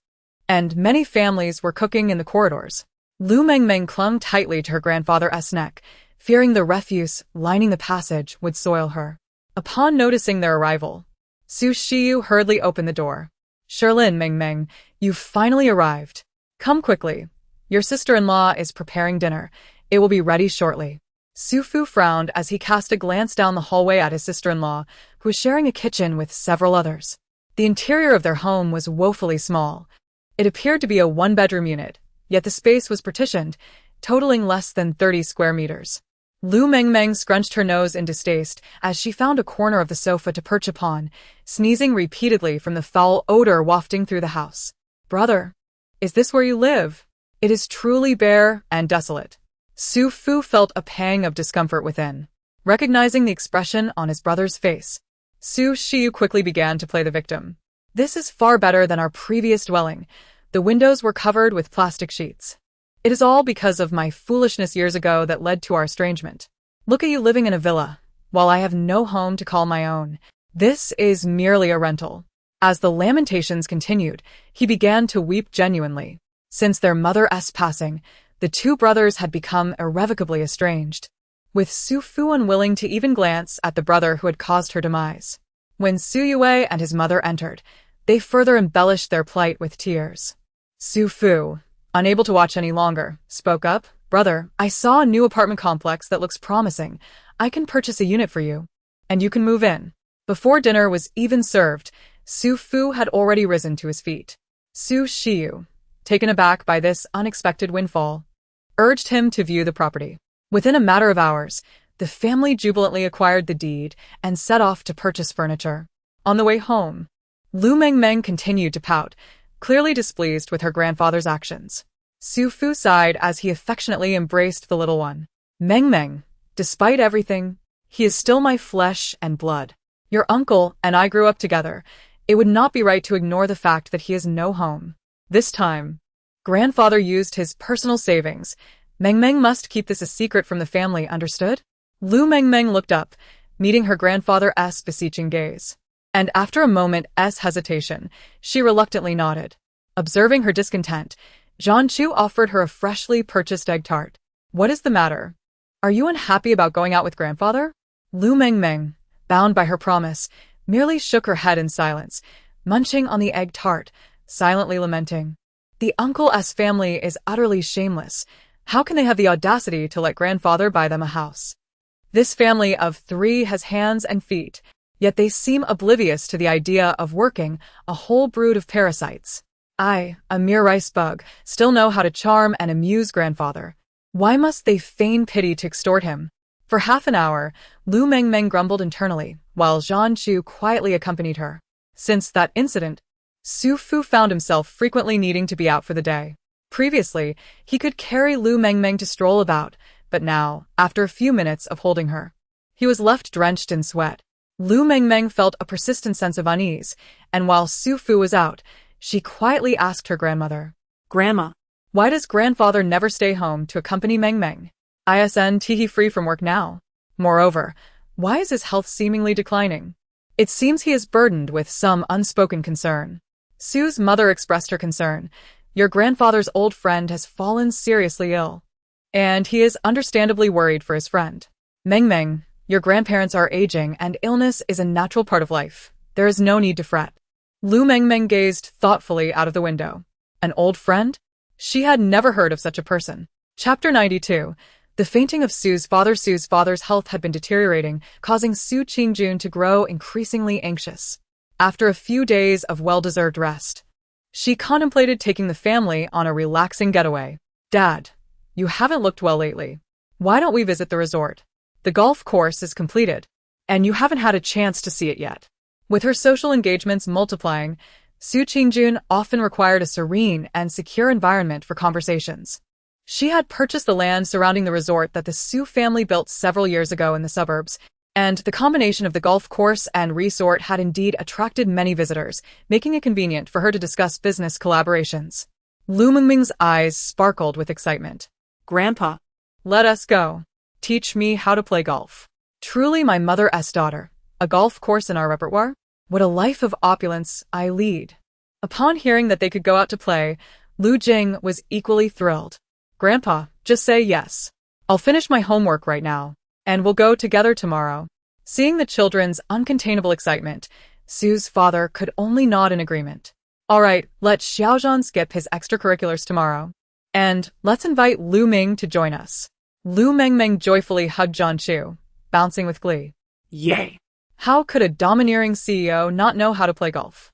and many families were cooking in the corridors. Lu Mengmeng clung tightly to her grandfather's neck, fearing the refuse lining the passage would soil her. Upon noticing their arrival, Su Shiyu hurriedly opened the door. Sherlin Mengmeng, you've finally arrived. Come quickly. Your sister-in-law is preparing dinner. It will be ready shortly. Su Fu frowned as he cast a glance down the hallway at his sister-in-law, who was sharing a kitchen with several others. The interior of their home was woefully small. It appeared to be a one-bedroom unit, yet the space was partitioned, totaling less than 30 square meters. Lu Mengmeng scrunched her nose in distaste as she found a corner of the sofa to perch upon, sneezing repeatedly from the foul odor wafting through the house. Brother, is this where you live? It is truly bare and desolate. Su Fu felt a pang of discomfort within. Recognizing the expression on his brother's face, Su Shiyu quickly began to play the victim. This is far better than our previous dwelling. The windows were covered with plastic sheets. It is all because of my foolishness years ago that led to our estrangement. Look at you living in a villa, while I have no home to call my own. This is merely a rental. As the lamentations continued, he began to weep genuinely. Since their mother's passing, the two brothers had become irrevocably estranged, with Su Fu unwilling to even glance at the brother who had caused her demise. When Su Yue and his mother entered, they further embellished their plight with tears. Su Fu, unable to watch any longer, spoke up. Brother, I saw a new apartment complex that looks promising. I can purchase a unit for you, and you can move in. Before dinner was even served, Su Fu had already risen to his feet. Su Shiyu, taken aback by this unexpected windfall, urged him to view the property. Within a matter of hours, the family jubilantly acquired the deed and set off to purchase furniture. On the way home, Lu Mengmeng continued to pout, clearly displeased with her grandfather's actions. Su Fu sighed as he affectionately embraced the little one. Mengmeng, despite everything, he is still my flesh and blood. Your uncle and I grew up together. It would not be right to ignore the fact that he has no home. This time, grandfather used his personal savings. Mengmeng must keep this a secret from the family, understood? Lu Mengmeng looked up, meeting her grandfather's beseeching gaze. And after a moment's hesitation, she reluctantly nodded. Observing her discontent, Zhan Chu offered her a freshly purchased egg tart. What is the matter? Are you unhappy about going out with grandfather? Lu Mengmeng, bound by her promise, merely shook her head in silence, munching on the egg tart, silently lamenting. The uncle's family is utterly shameless. How can they have the audacity to let grandfather buy them a house? This family of 3 has hands and feet, yet they seem oblivious to the idea of working a whole brood of parasites. I, a mere rice bug, still know how to charm and amuse grandfather. Why must they feign pity to extort him? For half an hour, Lu Mengmeng grumbled internally, while Zhan Chu quietly accompanied her. Since that incident, Su Fu found himself frequently needing to be out for the day. Previously, he could carry Lu Mengmeng to stroll about, but now, after a few minutes of holding her, he was left drenched in sweat. Lu Mengmeng felt a persistent sense of unease, and while Su Fu was out, she quietly asked her grandmother, Grandma, "Why does grandfather never stay home to accompany Mengmeng? Isn't he free from work now? Moreover, why is his health seemingly declining? It seems he is burdened with some unspoken concern." Su's mother expressed her concern. "Your grandfather's old friend has fallen seriously ill, and he is understandably worried for his friend. Mengmeng, your grandparents are aging and illness is a natural part of life. There is no need to fret." Lu Mengmeng gazed thoughtfully out of the window. An old friend? She had never heard of such a person. Chapter 92. The fainting of Su's father. Su's father's health had been deteriorating, causing Su Qingjun to grow increasingly anxious. After a few days of well-deserved rest, she contemplated taking the family on a relaxing getaway. "Dad, you haven't looked well lately. Why don't we visit the resort? The golf course is completed, and you haven't had a chance to see it yet." With her social engagements multiplying, Su Qingjun often required a serene and secure environment for conversations. She had purchased the land surrounding the resort that the Su family built several years ago in the suburbs, and the combination of the golf course and resort had indeed attracted many visitors, making it convenient for her to discuss business collaborations. Lu Mengmeng's eyes sparkled with excitement. Grandpa, "Let us go. Teach me how to play golf. Truly my mother's daughter. A golf course in our repertoire? What a life of opulence I lead." Upon hearing that they could go out to play, Lu Jing was equally thrilled. "Grandpa, just say yes. I'll finish my homework right now, and we'll go together tomorrow." Seeing the children's uncontainable excitement, Su's father could only nod in agreement. "All right, let Xiaozhan skip his extracurriculars tomorrow. And let's invite Lu Ming to join us." Lu Mengmeng joyfully hugged Zhan Chu, bouncing with glee. yay! How could a domineering CEO not know how to play golf?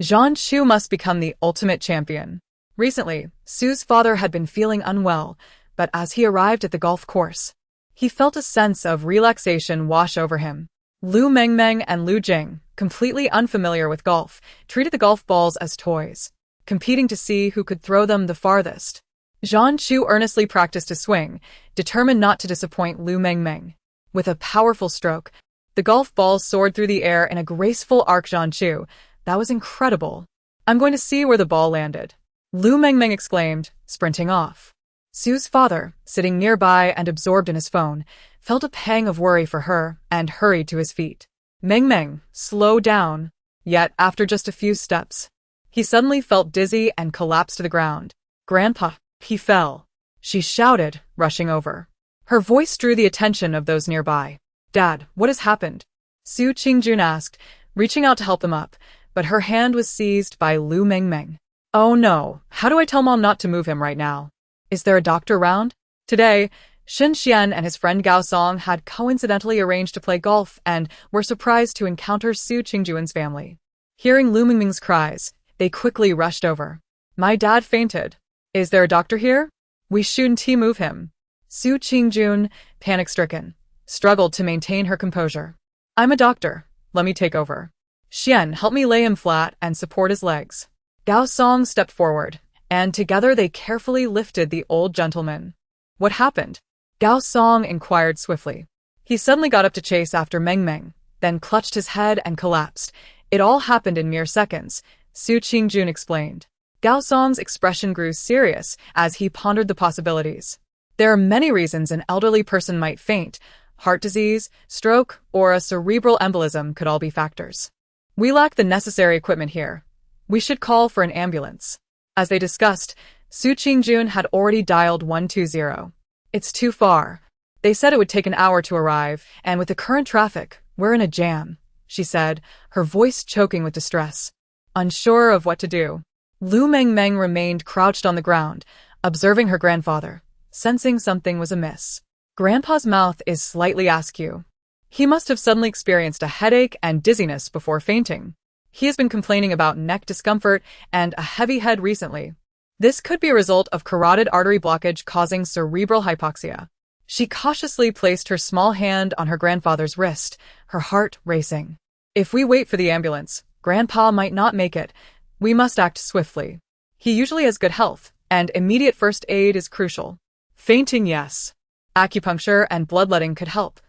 Zhan Chu must become the ultimate champion. Recently, Su's father had been feeling unwell, but as he arrived at the golf course, he felt a sense of relaxation wash over him. Lu Mengmeng and Lu Jing, completely unfamiliar with golf, treated the golf balls as toys, competing to see who could throw them the farthest. Zhan Chu earnestly practiced his swing, determined not to disappoint Lu Mengmeng. With a powerful stroke, the golf ball soared through the air in a graceful arc. Zhan Chu, that was incredible. "I'm going to see where the ball landed," Lu Mengmeng exclaimed, sprinting off. Su's father, sitting nearby and absorbed in his phone, felt a pang of worry for her and hurried to his feet. "Mengmeng, slow down." Yet, after just a few steps, he suddenly felt dizzy and collapsed to the ground. "Grandpa, he fell," she shouted, rushing over. Her voice drew the attention of those nearby. "Dad, what has happened?" Su Qingjun asked, reaching out to help them up, but her hand was seized by Lu Mengmeng. "Oh no, how do I tell Mom not to move him right now? Is there a doctor around?" Today, Shen Xian and his friend Gao Song had coincidentally arranged to play golf and were surprised to encounter Su Qingjuan's family. Hearing Lu Mengmeng's cries, they quickly rushed over. "My dad fainted. Is there a doctor here? We shouldn't move him." Su Qingjun, panic-stricken, struggled to maintain her composure. "I'm a doctor. Let me take over. Xian, help me lay him flat and support his legs." Gao Song stepped forward, and together they carefully lifted the old gentleman. "What happened?" Gao Song inquired swiftly. He suddenly got up to chase after Mengmeng, then clutched his head and collapsed. It all happened in mere seconds, Su Qingjun explained. Gao Song's expression grew serious as he pondered the possibilities. There are many reasons an elderly person might faint. Heart disease, stroke, or a cerebral embolism could all be factors. "We lack the necessary equipment here. We should call for an ambulance." As they discussed, Su Qingjun had already dialed 120. "It's too far. They said it would take an hour to arrive, and with the current traffic, we're in a jam," she said, her voice choking with distress. Unsure of what to do, Lu Mengmeng remained crouched on the ground, observing her grandfather, sensing something was amiss. Grandpa's mouth is slightly askew. He must have suddenly experienced a headache and dizziness before fainting. He has been complaining about neck discomfort and a heavy head recently. This could be a result of carotid artery blockage causing cerebral hypoxia. She cautiously placed her small hand on her grandfather's wrist, her heart racing. If we wait for the ambulance, Grandpa might not make it. We must act swiftly. He usually has good health, and immediate first aid is crucial. Fainting, yes. Acupuncture and bloodletting could help.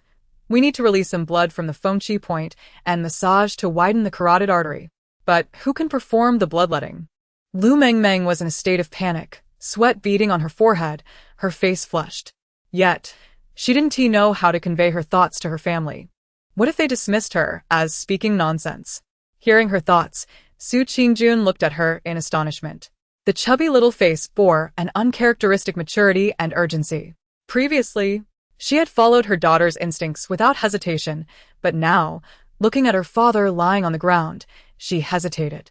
We need to release some blood from the fengqi point and massage to widen the carotid artery. But who can perform the bloodletting? Lu Mengmeng was in a state of panic, sweat beading on her forehead, her face flushed. Yet, she didn't know how to convey her thoughts to her family. What if they dismissed her as speaking nonsense? Hearing her thoughts, Su Qingjun looked at her in astonishment. The chubby little face bore an uncharacteristic maturity and urgency. Previously, she had followed her daughter's instincts without hesitation, but now, looking at her father lying on the ground, she hesitated.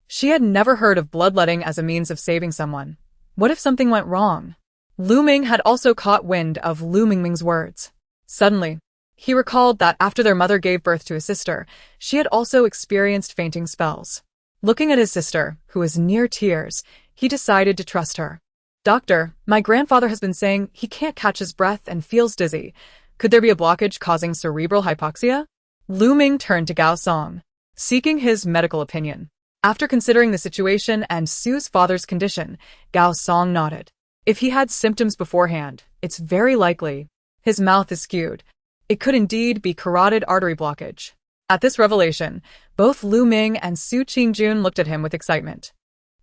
She had never heard of bloodletting as a means of saving someone. What if something went wrong? Lu Ming had also caught wind of Lu Mengmeng's words. Suddenly, he recalled that after their mother gave birth to a sister, she had also experienced fainting spells. Looking at his sister, who was near tears, he decided to trust her. Doctor, my grandfather has been saying he can't catch his breath and feels dizzy. Could there be a blockage causing cerebral hypoxia? Lu Ming turned to Gao Song, seeking his medical opinion. After considering the situation and Su's father's condition, Gao Song nodded. If he had symptoms beforehand, it's very likely. His mouth is skewed. It could indeed be carotid artery blockage. At this revelation, both Lu Ming and Su Qingjun looked at him with excitement.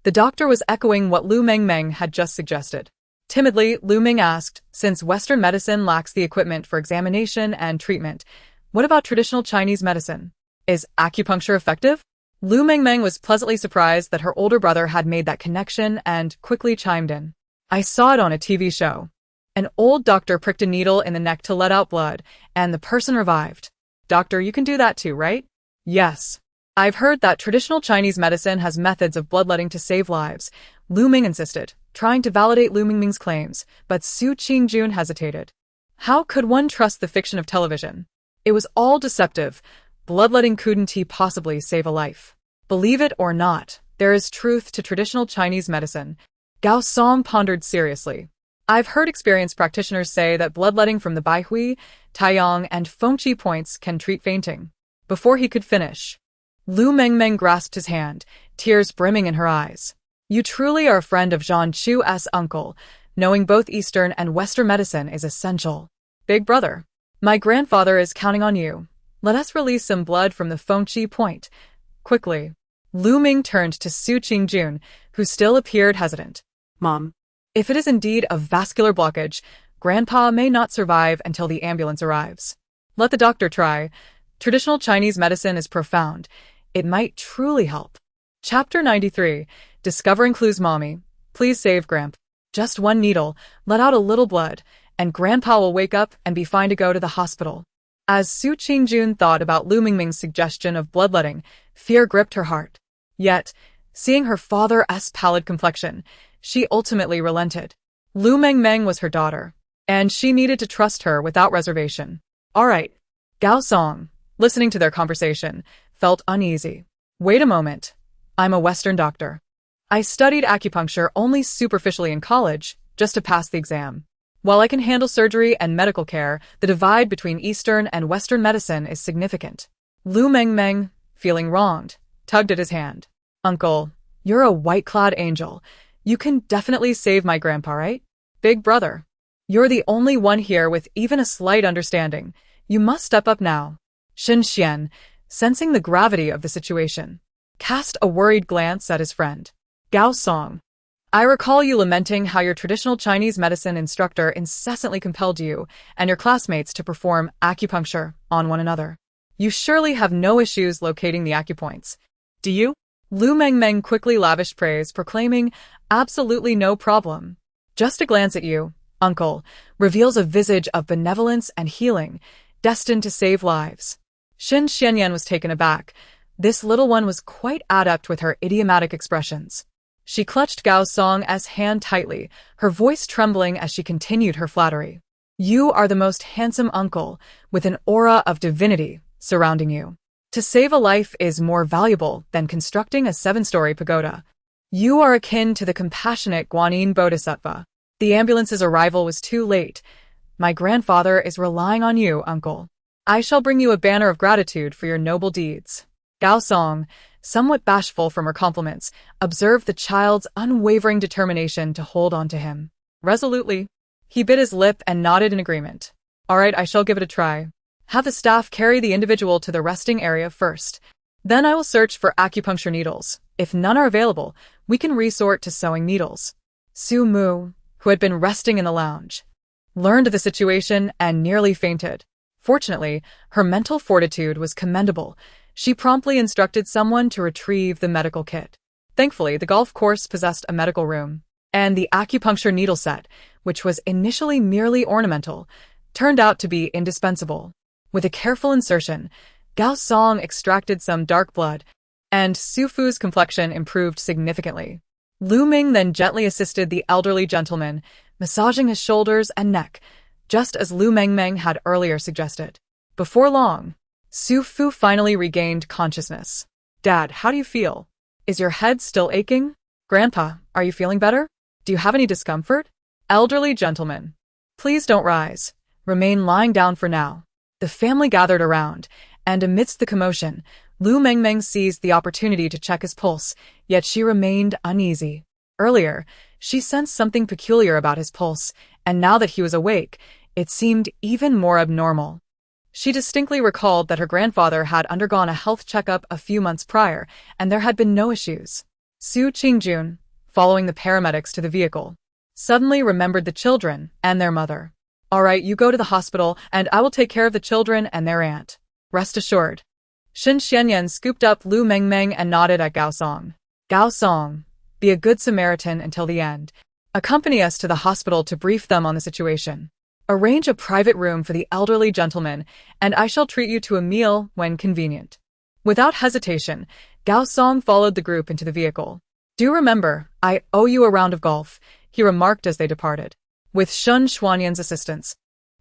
The doctor was echoing what Lu Mengmeng had just suggested. Timidly, Lu Ming asked, since Western medicine lacks the equipment for examination and treatment, what about traditional Chinese medicine? Is acupuncture effective? Lu Mengmeng was pleasantly surprised that her older brother had made that connection and quickly chimed in. I saw it on a TV show. An old doctor pricked a needle in the neck to let out blood, and the person revived. Doctor, you can do that too, right? Yes. I've heard that traditional Chinese medicine has methods of bloodletting to save lives, Lu Ming insisted, trying to validate Lu Mengmeng's claims, but Su Qingjun hesitated. How could one trust the fiction of television? It was all deceptive. Bloodletting couldn't possibly save a life. Believe it or not, there is truth to traditional Chinese medicine. Gao Song pondered seriously. I've heard experienced practitioners say that bloodletting from the Baihui, Taiyang, and fengqi points can treat fainting. Before he could finish, Lu Mengmeng grasped his hand, tears brimming in her eyes. You truly are a friend of Zhang Chu's uncle. Knowing both Eastern and Western medicine is essential. Big brother, my grandfather is counting on you. Let us release some blood from the fengqi point. Quickly. Lu Ming turned to Su Qingjun, who still appeared hesitant. Mom. If it is indeed a vascular blockage, Grandpa may not survive until the ambulance arrives. Let the doctor try. Traditional Chinese medicine is profound. It might truly help. Chapter 93. Discovering clues. Mommy, please save Gramp. Just one needle, let out a little blood, and Grandpa will wake up and be fine to go to the hospital. As Su Qingjun thought about Lu Mengmeng's suggestion of bloodletting, fear gripped her heart. Yet, seeing her father's pallid complexion, she ultimately relented. Lu Mengmeng was her daughter, and she needed to trust her without reservation. All right. Gao Song, listening to their conversation, felt uneasy. Wait a moment. I'm a Western doctor. I studied acupuncture only superficially in college, just to pass the exam. While I can handle surgery and medical care, the divide between Eastern and Western medicine is significant. Lu Mengmeng, feeling wronged, tugged at his hand. Uncle, you're a white-clad angel. You can definitely save my grandpa, right? Big brother, you're the only one here with even a slight understanding. You must step up now. Shen Xian, sensing the gravity of the situation, cast a worried glance at his friend. Gao Song, I recall you lamenting how your traditional Chinese medicine instructor incessantly compelled you and your classmates to perform acupuncture on one another. You surely have no issues locating the acupoints. Do you? Lu Mengmeng quickly lavished praise, proclaiming, absolutely no problem. Just a glance at you, uncle, reveals a visage of benevolence and healing, destined to save lives. Shen Xianyan was taken aback. This little one was quite adept with her idiomatic expressions. She clutched Gao Song's hand tightly, her voice trembling as she continued her flattery. You are the most handsome uncle, with an aura of divinity surrounding you. To save a life is more valuable than constructing a 7-story pagoda. You are akin to the compassionate Guanyin Bodhisattva. The ambulance's arrival was too late. My grandfather is relying on you, uncle. I shall bring you a banner of gratitude for your noble deeds. Gao Song, somewhat bashful from her compliments, observed the child's unwavering determination to hold on to him. Resolutely, he bit his lip and nodded in agreement. All right, I shall give it a try. Have the staff carry the individual to the resting area first. Then I will search for acupuncture needles. If none are available, we can resort to sewing needles. Su Mu, who had been resting in the lounge, learned of the situation and nearly fainted. Fortunately, her mental fortitude was commendable. She promptly instructed someone to retrieve the medical kit. Thankfully, the golf course possessed a medical room, and the acupuncture needle set, which was initially merely ornamental, turned out to be indispensable. With a careful insertion, Gao Song extracted some dark blood, and Su Fu's complexion improved significantly. Lu Ming then gently assisted the elderly gentleman, massaging his shoulders and neck, just as Lu Mengmeng had earlier suggested. Before long, Su Fu finally regained consciousness. Dad, how do you feel? Is your head still aching? Grandpa, are you feeling better? Do you have any discomfort? Elderly gentleman, please don't rise. Remain lying down for now. The family gathered around, and amidst the commotion, Lu Mengmeng seized the opportunity to check his pulse, yet she remained uneasy. Earlier, she sensed something peculiar about his pulse, and now that he was awake, it seemed even more abnormal. She distinctly recalled that her grandfather had undergone a health checkup a few months prior, and there had been no issues. Su Qingjun, following the paramedics to the vehicle, suddenly remembered the children and their mother. All right, you go to the hospital, and I will take care of the children and their aunt. Rest assured. Shen Xianyan scooped up Lu Mengmeng and nodded at Gao Song. Gao Song, be a good Samaritan until the end. Accompany us to the hospital to brief them on the situation. Arrange a private room for the elderly gentleman, and I shall treat you to a meal when convenient. Without hesitation, Gao Song followed the group into the vehicle. Do remember, I owe you a round of golf, he remarked as they departed. With Shun Xuanyan's assistance,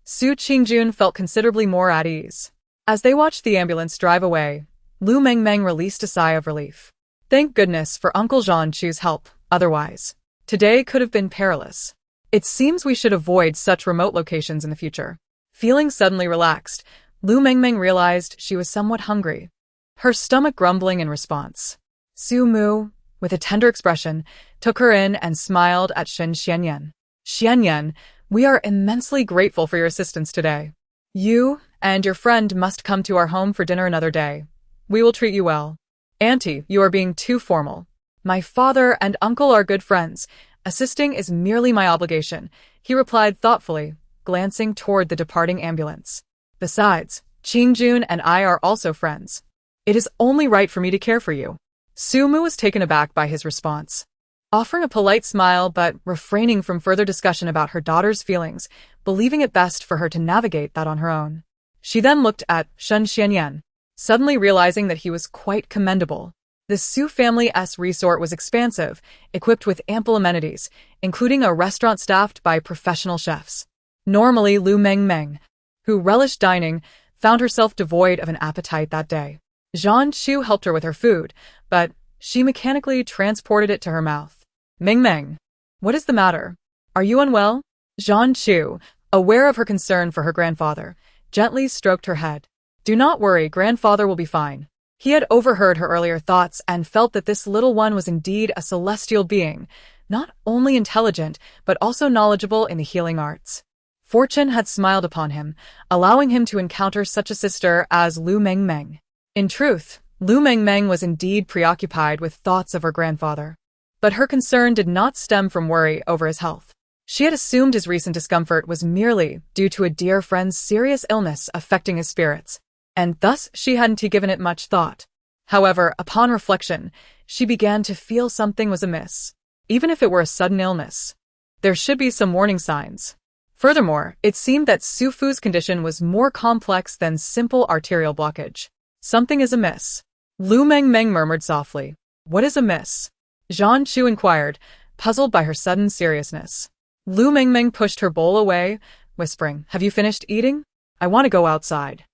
Su Qingjun felt considerably more at ease. As they watched the ambulance drive away, Lu Mengmeng released a sigh of relief. Thank goodness for Uncle Zhan Chu's help, otherwise, today could have been perilous. It seems we should avoid such remote locations in the future. Feeling suddenly relaxed, Lu Mengmeng realized she was somewhat hungry, her stomach grumbling in response. Su Mu, with a tender expression, took her in and smiled at Shen Xianyan. Xianyan, we are immensely grateful for your assistance today. You and your friend must come to our home for dinner another day. We will treat you well. Auntie, you are being too formal. My father and uncle are good friends. Assisting is merely my obligation, he replied thoughtfully, glancing toward the departing ambulance. Besides, Qingjun and I are also friends. It is only right for me to care for you. Su Mu was taken aback by his response. Offering a polite smile but refraining from further discussion about her daughter's feelings, believing it best for her to navigate that on her own. She then looked at Shen Xianyan, suddenly realizing that he was quite commendable. The Su family's resort was expansive, equipped with ample amenities, including a restaurant staffed by professional chefs. Normally, Lu Mengmeng, who relished dining, found herself devoid of an appetite that day. Zhan Chu helped her with her food, but she mechanically transported it to her mouth. Mengmeng, what is the matter? Are you unwell? Zhan Chu, aware of her concern for her grandfather, gently stroked her head. Do not worry, grandfather will be fine. He had overheard her earlier thoughts and felt that this little one was indeed a celestial being, not only intelligent, but also knowledgeable in the healing arts. Fortune had smiled upon him, allowing him to encounter such a sister as Lu Mengmeng. In truth, Lu Mengmeng was indeed preoccupied with thoughts of her grandfather. But her concern did not stem from worry over his health. She had assumed his recent discomfort was merely due to a dear friend's serious illness affecting his spirits, and thus she hadn't given it much thought. However, upon reflection, she began to feel something was amiss. Even if it were a sudden illness, there should be some warning signs. Furthermore, it seemed that Su Fu's condition was more complex than simple arterial blockage. Something is amiss. Lu Mengmeng murmured softly. What is amiss? Zhan Chu inquired, puzzled by her sudden seriousness. Lu Mengmeng pushed her bowl away, whispering, Have you finished eating? I want to go outside.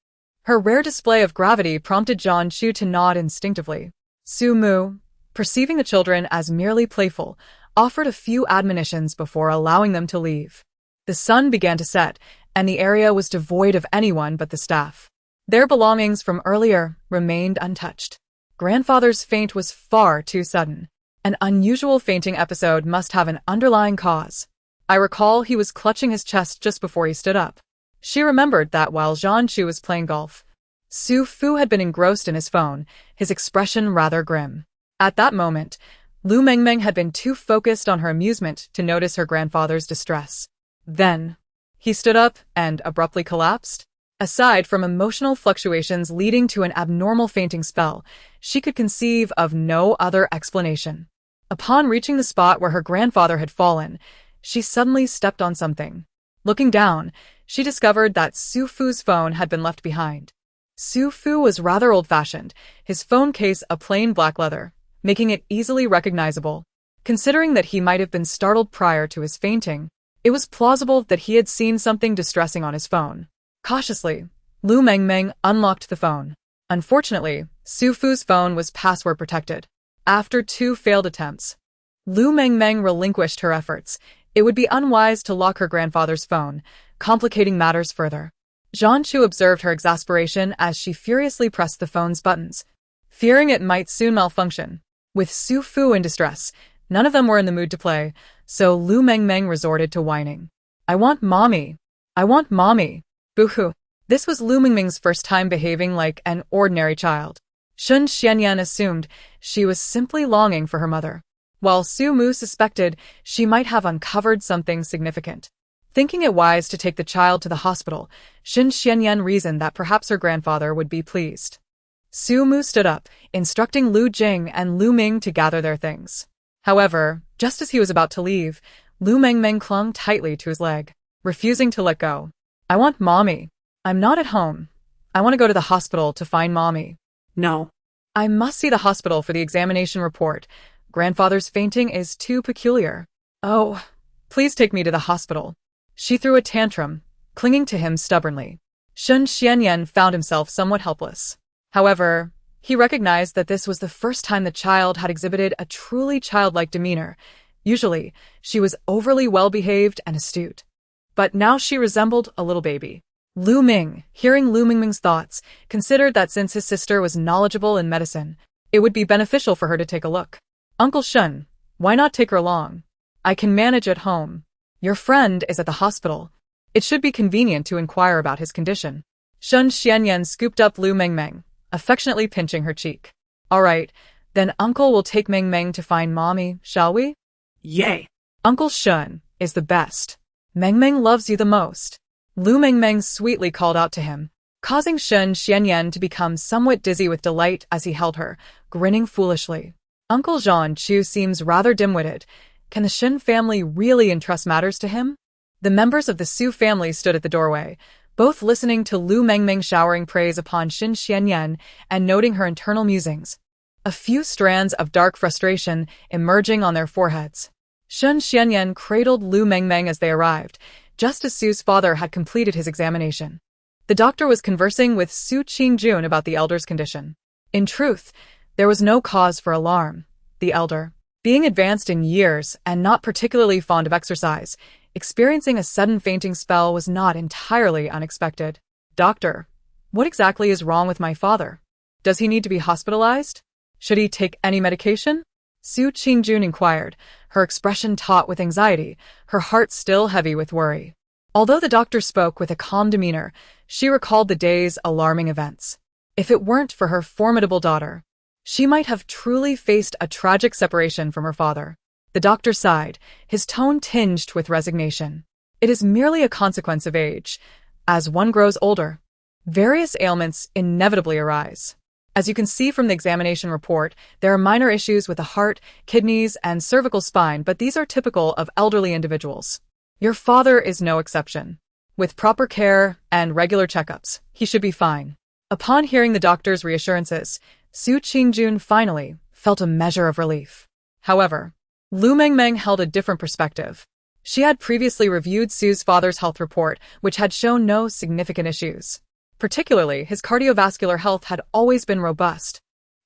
Her rare display of gravity prompted Zhan Chu to nod instinctively. Su Mu, perceiving the children as merely playful, offered a few admonitions before allowing them to leave. The sun began to set, and the area was devoid of anyone but the staff. Their belongings from earlier remained untouched. Grandfather's faint was far too sudden. An unusual fainting episode must have an underlying cause. I recall he was clutching his chest just before he stood up. She remembered that while Zhan Chu was playing golf, Su Fu had been engrossed in his phone, his expression rather grim. At that moment, Lu Mengmeng had been too focused on her amusement to notice her grandfather's distress. Then, he stood up and abruptly collapsed. Aside from emotional fluctuations leading to an abnormal fainting spell, she could conceive of no other explanation. Upon reaching the spot where her grandfather had fallen, she suddenly stepped on something. Looking down, she discovered that Su Fu's phone had been left behind. Su Fu was rather old-fashioned, his phone case a plain black leather, making it easily recognizable. Considering that he might have been startled prior to his fainting, it was plausible that he had seen something distressing on his phone. Cautiously, Lu Mengmeng unlocked the phone. Unfortunately, Su Fu's phone was password protected. After 2 failed attempts, Lu Mengmeng relinquished her efforts. It would be unwise to lock her grandfather's phone, complicating matters further. Zhan Chu observed her exasperation as she furiously pressed the phone's buttons, fearing it might soon malfunction. With Su Fu in distress, none of them were in the mood to play, so Lu Mengmeng resorted to whining. "I want mommy. I want mommy." Boo-hoo. This was Lu Mengmeng's first time behaving like an ordinary child. Shun Xianyan assumed she was simply longing for her mother, while Su Mu suspected she might have uncovered something significant. Thinking it wise to take the child to the hospital, Shun Xianyan reasoned that perhaps her grandfather would be pleased. Su Mu stood up, instructing Lu Jing and Lu Ming to gather their things. However, just as he was about to leave, Lu Mengmeng clung tightly to his leg, refusing to let go. "I want mommy. I'm not at home. I want to go to the hospital to find mommy." No. "I must see the hospital for the examination report. Grandfather's fainting is too peculiar." "Oh, please take me to the hospital." She threw a tantrum, clinging to him stubbornly. Shun Xianyan found himself somewhat helpless. However, he recognized that this was the first time the child had exhibited a truly childlike demeanor. Usually, she was overly well-behaved and astute. But now she resembled a little baby. Lu Ming, hearing Lu Mengmeng's thoughts, considered that since his sister was knowledgeable in medicine, it would be beneficial for her to take a look. "Uncle Shun, why not take her along? I can manage at home. Your friend is at the hospital. It should be convenient to inquire about his condition." Shun Xianyan scooped up Lu Mengmeng, affectionately pinching her cheek. "All right, then Uncle will take Mengmeng to find mommy, shall we?" Yay. "Uncle Shun is the best. Mengmeng loves you the most." Lu Mengmeng sweetly called out to him, causing Shun Xianyan to become somewhat dizzy with delight as he held her, grinning foolishly. "Uncle Zhan Chu seems rather dim-witted. Can the Shin family really entrust matters to him?" The members of the Su family stood at the doorway, both listening to Lu Mengmeng showering praise upon Shin Xianyan and noting her internal musings, a few strands of dark frustration emerging on their foreheads. Shun Xianyan cradled Lu Mengmeng as they arrived, just as Su's father had completed his examination. The doctor was conversing with Su Qingjun about the elder's condition. In truth, there was no cause for alarm. The elder, being advanced in years and not particularly fond of exercise, experiencing a sudden fainting spell was not entirely unexpected. "Doctor, what exactly is wrong with my father? Does he need to be hospitalized? Should he take any medication?" Su Qingjun inquired, her expression taut with anxiety, her heart still heavy with worry. Although the doctor spoke with a calm demeanor, she recalled the day's alarming events. If it weren't for her formidable daughter, she might have truly faced a tragic separation from her father. The doctor sighed, his tone tinged with resignation. "It is merely a consequence of age. As one grows older, various ailments inevitably arise. As you can see from the examination report, there are minor issues with the heart, kidneys, and cervical spine, but these are typical of elderly individuals. Your father is no exception. With proper care and regular checkups, he should be fine." Upon hearing the doctor's reassurances, Su Qingjun finally felt a measure of relief. However, Lu Mengmeng held a different perspective. She had previously reviewed Su's father's health report, which had shown no significant issues. Particularly, his cardiovascular health had always been robust.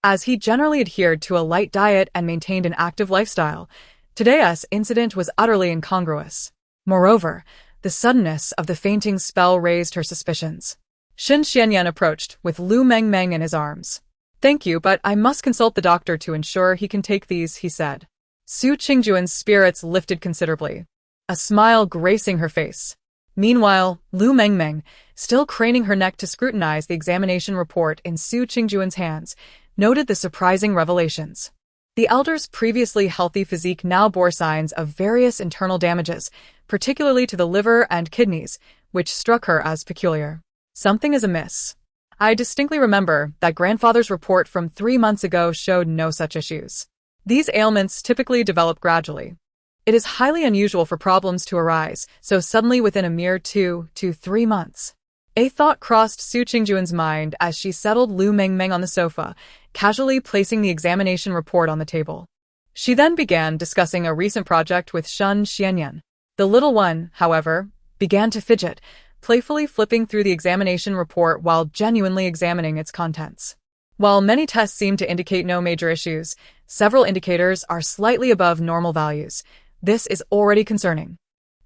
As he generally adhered to a light diet and maintained an active lifestyle, today's incident was utterly incongruous. Moreover, The suddenness of the fainting spell raised her suspicions. Shen Xianyan approached, with Lu Mengmeng in his arms. "Thank you, but I must consult the doctor to ensure he can take these," he said. Su Qingjuan's spirits lifted considerably, a smile gracing her face. Meanwhile, Lu Mengmeng, still craning her neck to scrutinize the examination report in Su Qingjuan's hands, noted the surprising revelations. The elder's previously healthy physique now bore signs of various internal damages, particularly to the liver and kidneys, which struck her as peculiar. Something is amiss. I distinctly remember that grandfather's report from 3 months ago showed no such issues. These ailments typically develop gradually. It is highly unusual for problems to arise so suddenly within a mere 2 to 3 months. A thought crossed Su Qingjuan's mind as she settled Lu Mengmeng on the sofa, casually placing the examination report on the table. She then began discussing a recent project with Shen Xianyan. The little one, however, began to fidget, playfully flipping through the examination report while genuinely examining its contents. While many tests seem to indicate no major issues, several indicators are slightly above normal values. This is already concerning.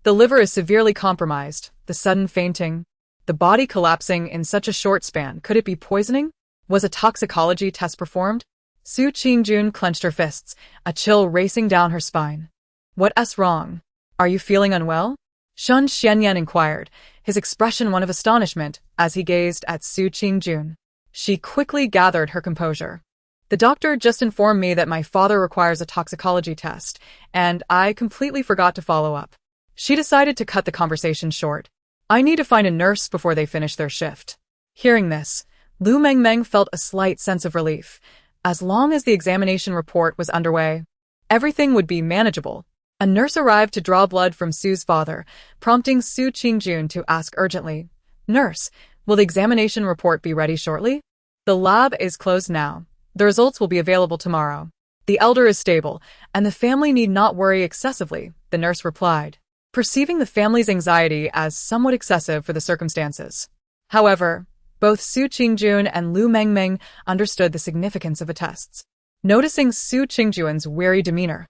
The liver is severely compromised, the sudden fainting, the body collapsing in such a short span. Could it be poisoning? Was a toxicology test performed? Su Qingjun clenched her fists, a chill racing down her spine. What's wrong? Are you feeling unwell? Shen Xianyan inquired, his expression one of astonishment as he gazed at Su Qingjun. She quickly gathered her composure. The doctor just informed me that my father requires a toxicology test, and I completely forgot to follow up. She decided to cut the conversation short. I need to find a nurse before they finish their shift. Hearing this, Lu Mengmeng felt a slight sense of relief. As long as the examination report was underway, everything would be manageable. A nurse arrived to draw blood from Su's father, prompting Su Qingjun to ask urgently, "Nurse, will the examination report be ready shortly?" "The lab is closed now. The results will be available tomorrow. The elder is stable, and the family need not worry excessively," the nurse replied, perceiving the family's anxiety as somewhat excessive for the circumstances. However, both Su Qingjun and Lu Mengmeng understood the significance of the tests. Noticing Su Qingjuan's weary demeanor,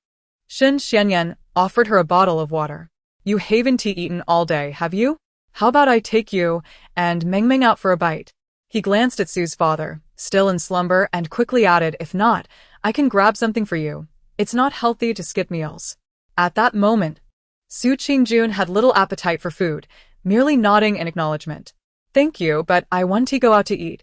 Shen Xianyan offered her a bottle of water. "You haven't eaten all day, have you? How about I take you and Mengmeng out for a bite?" He glanced at Su's father, still in slumber, and quickly added, "If not, I can grab something for you. It's not healthy to skip meals." At that moment, Su Qingjun had little appetite for food, merely nodding in acknowledgement. "Thank you, but I want to go out to eat.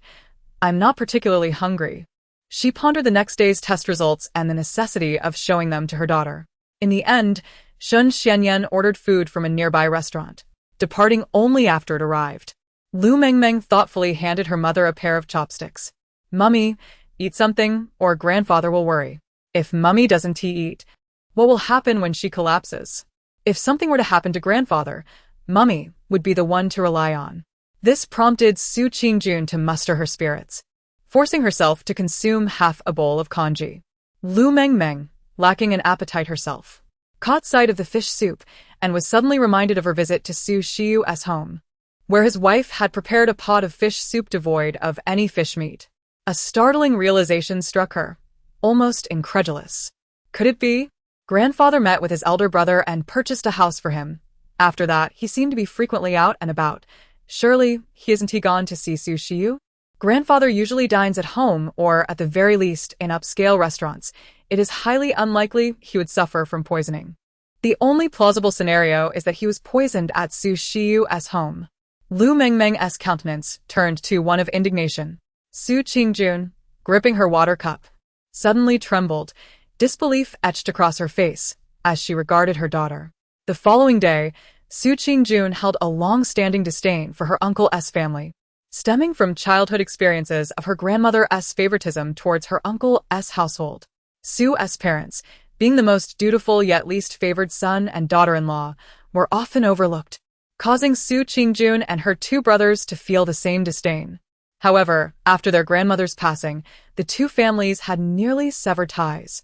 I'm not particularly hungry." She pondered the next day's test results and the necessity of showing them to her daughter. In the end, Shen Xianyan ordered food from a nearby restaurant, departing only after it arrived. Lu Mengmeng thoughtfully handed her mother a pair of chopsticks. "Mummy, eat something, or grandfather will worry. If Mummy doesn't eat, what will happen when she collapses? If something were to happen to grandfather, Mummy would be the one to rely on." This prompted Su Qingjun to muster her spirits, forcing herself to consume half a bowl of congee. Lu Mengmeng, lacking an appetite herself, caught sight of the fish soup and was suddenly reminded of her visit to Su Xiu's home, where his wife had prepared a pot of fish soup devoid of any fish meat. A startling realization struck her, almost incredulous. Could it be? Grandfather met with his elder brother and purchased a house for him. After that, he seemed to be frequently out and about. Surely, isn't he gone to see Su Xiu? Grandfather usually dines at home or, at the very least, in upscale restaurants. It is highly unlikely he would suffer from poisoning. The only plausible scenario is that he was poisoned at Su Xiu's home. Lu Mengmeng's countenance turned to one of indignation. Su Qingjun, gripping her water cup, suddenly trembled, disbelief etched across her face as she regarded her daughter. The following day, Su Qingjun held a long-standing disdain for her uncle's family, stemming from childhood experiences of her grandmother's favoritism towards her uncle's household. Su's parents, being the most dutiful yet least favored son and daughter-in-law, were often overlooked, causing Su Qingjun and her 2 brothers to feel the same disdain. However, after their grandmother's passing, the 2 families had nearly severed ties,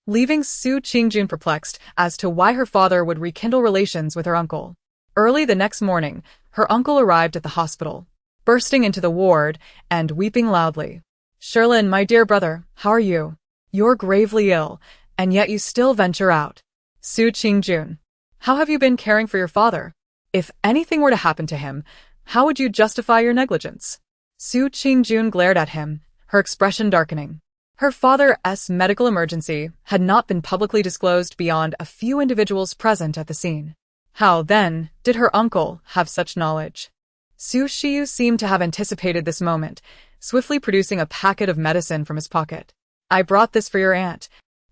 leaving Su Qingjun perplexed as to why her father would rekindle relations with her uncle. Early the next morning, her uncle arrived at the hospital, bursting into the ward and weeping loudly. "Sherlin, my dear brother, how are you? You're gravely ill, and yet you still venture out." "Su Qingjun, how have you been caring for your father?" If anything were to happen to him, how would you justify your negligence? Su Qingjun glared at him, her expression darkening. Her father's medical emergency had not been publicly disclosed beyond a few individuals present at the scene. How, then, did her uncle have such knowledge? Su Shiyu seemed to have anticipated this moment, swiftly producing a packet of medicine from his pocket. I brought this for your aunt.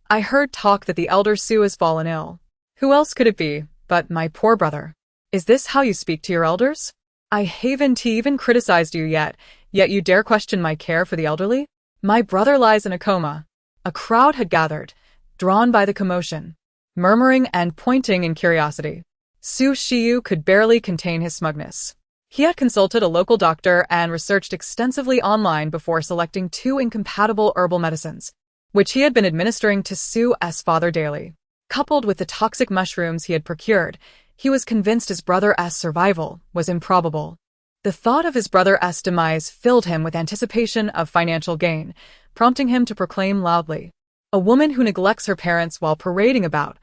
I heard talk that the elder Su has fallen ill. Who else could it be but my poor brother? Is this how you speak to your elders? I haven't even criticized you yet you dare question my care for the elderly? My brother lies in a coma. A crowd had gathered, drawn by the commotion, murmuring and pointing in curiosity. Su Shiyu could barely contain his smugness. He had consulted a local doctor and researched extensively online before selecting 2 incompatible herbal medicines, which he had been administering to Su's father daily. Coupled with the toxic mushrooms he had procured, he was convinced his brother's survival was improbable. The thought of his brother's demise filled him with anticipation of financial gain, prompting him to proclaim loudly, "A woman who neglects her parents while parading about.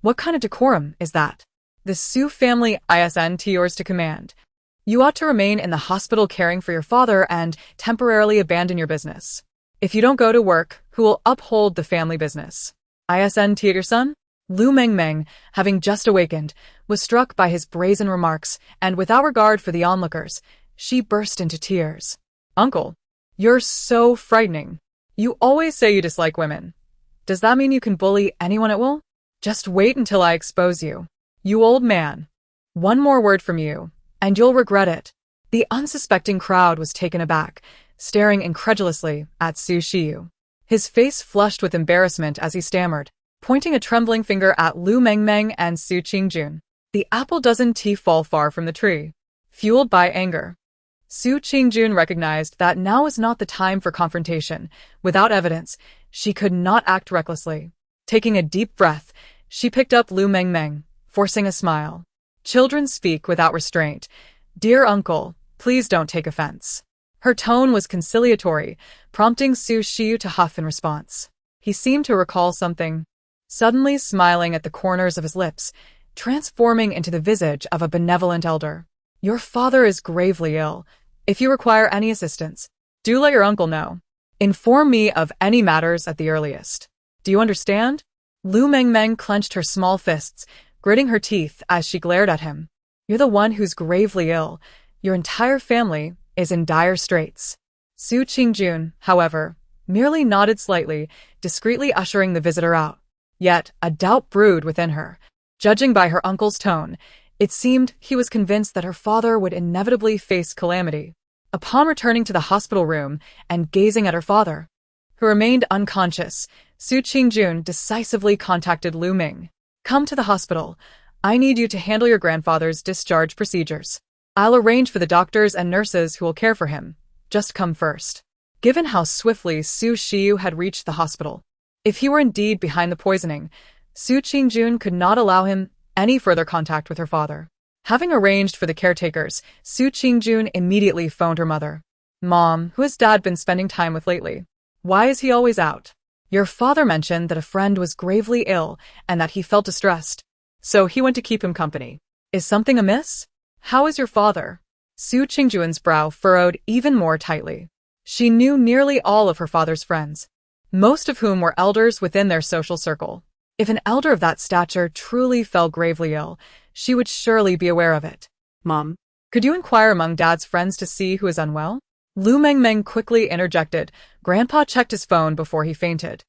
What kind of decorum is that? The Su family isn't yours to command. You ought to remain in the hospital caring for your father and temporarily abandon your business. If you don't go to work, who will uphold the family business? Isn't your son?" Lu Mengmeng, having just awakened, was struck by his brazen remarks, and without regard for the onlookers, she burst into tears. "Uncle, you're so frightening. You always say you dislike women. Does that mean you can bully anyone at will? Just wait until I expose you. You old man. One more word from you, and you'll regret it." The unsuspecting crowd was taken aback, staring incredulously at Su Shiyu. His face flushed with embarrassment as he stammered, pointing a trembling finger at Lu Mengmeng and Su Qingjun. The apple doesn't fall far from the tree. Fueled by anger, Su Qingjun recognized that now was not the time for confrontation. Without evidence, she could not act recklessly. Taking a deep breath, she picked up Lu Mengmeng, forcing a smile. "Children speak without restraint. Dear uncle, please don't take offense." Her tone was conciliatory, prompting Su Shiyu to huff in response. He seemed to recall something, suddenly smiling at the corners of his lips, transforming into the visage of a benevolent elder. "Your father is gravely ill. If you require any assistance, do let your uncle know. Inform me of any matters at the earliest. Do you understand?" Lu Mengmeng clenched her small fists, gritting her teeth as she glared at him. "You're the one who's gravely ill. Your entire family is in dire straits." Su Qingjun, however, merely nodded slightly, discreetly ushering the visitor out. Yet a doubt brewed within her. Judging by her uncle's tone, it seemed he was convinced that her father would inevitably face calamity. Upon returning to the hospital room and gazing at her father, who remained unconscious, Su Qingjun decisively contacted Lu Ming. "Come to the hospital. I need you to handle your grandfather's discharge procedures. I'll arrange for the doctors and nurses who will care for him. Just come first." Given how swiftly Su Shiyu had reached the hospital, if he were indeed behind the poisoning, Su Qingjun could not allow him any further contact with her father. Having arranged for the caretakers, Su Qingjun immediately phoned her mother. "Mom, who has Dad been spending time with lately? Why is he always out? Your father mentioned that a friend was gravely ill and that he felt distressed, so he went to keep him company. Is something amiss? How is your father?" Su Qingjun's brow furrowed even more tightly. She knew nearly all of her father's friends, most of whom were elders within their social circle. If an elder of that stature truly fell gravely ill, she would surely be aware of it. Mom, "Could you inquire among Dad's friends to see who is unwell?" Lu Mengmeng quickly interjected. Grandpa checked his phone before he fainted.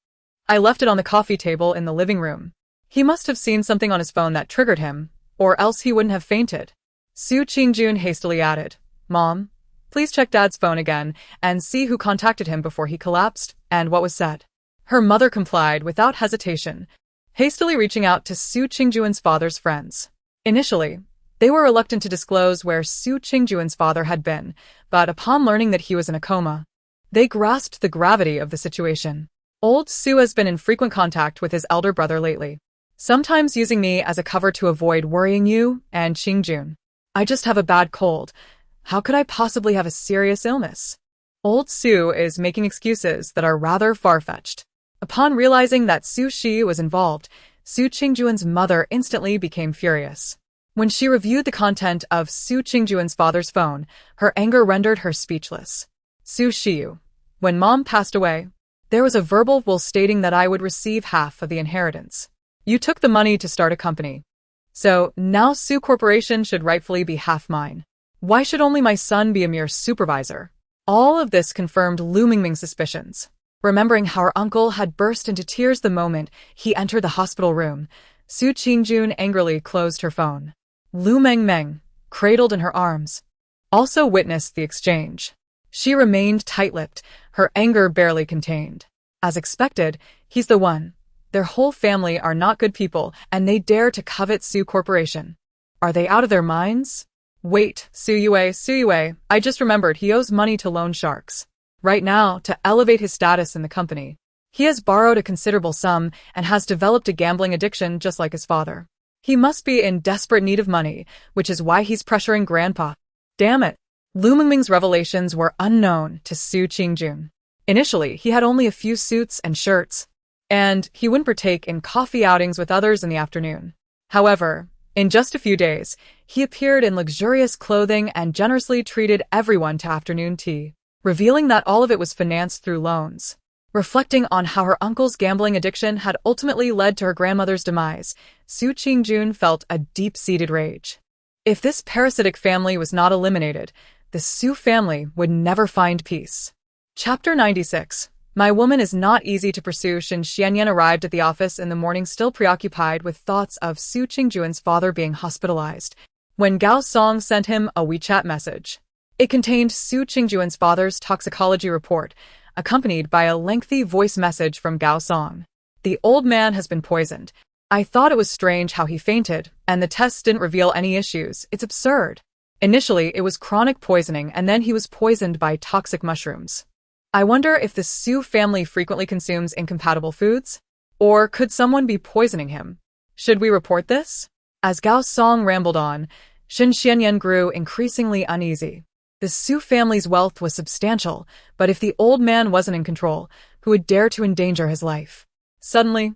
"I left it on the coffee table in the living room. He must have seen something on his phone that triggered him, or else he wouldn't have fainted." Su Qingjun hastily added, "Mom, please check Dad's phone again and see who contacted him before he collapsed and what was said." Her mother complied without hesitation, hastily reaching out to Su Qingjun's father's friends. Initially, they were reluctant to disclose where Su Qingjun's father had been, but upon learning that he was in a coma, they grasped the gravity of the situation. "Old Su has been in frequent contact with his elder brother lately, sometimes using me as a cover to avoid worrying you and Qingjun. I just have a bad cold. How could I possibly have a serious illness?" Old Su is making excuses that are rather far-fetched. Upon realizing that Su Shi was involved, Su Qingjun's mother instantly became furious. When she reviewed the content of Su Qingjuan's father's phone, her anger rendered her speechless. Su Shiyu. When Mom passed away, there was a verbal will stating that I would receive half of the inheritance. You took the money to start a company. So, now Su Corporation should rightfully be half mine. Why should only my son be a mere supervisor? All of this confirmed Lu Mengmeng's suspicions. Remembering how her uncle had burst into tears the moment he entered the hospital room, Su Qingjun angrily closed her phone. Lu Mengmeng, cradled in her arms, also witnessed the exchange. She remained tight-lipped, her anger barely contained. As expected, he's the one. Their whole family are not good people, and they dare to covet Su Corporation. Are they out of their minds? Wait, Su Yue, I just remembered he owes money to loan sharks. Right now, to elevate his status in the company. He has borrowed a considerable sum and has developed a gambling addiction just like his father. He must be in desperate need of money, which is why he's pressuring Grandpa. Damn it. Lu Mengmeng's revelations were unknown to Su Qingjun. Initially, he had only a few suits and shirts, and he wouldn't partake in coffee outings with others in the afternoon. However, in just a few days, he appeared in luxurious clothing and generously treated everyone to afternoon tea, revealing that all of it was financed through loans. Reflecting on how her uncle's gambling addiction had ultimately led to her grandmother's demise, Su Qingjun felt a deep-seated rage. If this parasitic family was not eliminated, the Su family would never find peace. Chapter 96. My woman is not easy to pursue. Shen Xianyan arrived at the office in the morning still preoccupied with thoughts of Su Qingjuan's father being hospitalized, when Gao Song sent him a WeChat message. It contained Su Qingjuan's father's toxicology report, accompanied by a lengthy voice message from Gao Song. The old man has been poisoned. I thought it was strange how he fainted, and the tests didn't reveal any issues. It's absurd. Initially, it was chronic poisoning, and then he was poisoned by toxic mushrooms. I wonder if the Su family frequently consumes incompatible foods? Or could someone be poisoning him? Should we report this? As Gao Song rambled on, Shen Xianyan grew increasingly uneasy. The Su family's wealth was substantial, but if the old man wasn't in control, who would dare to endanger his life? Suddenly,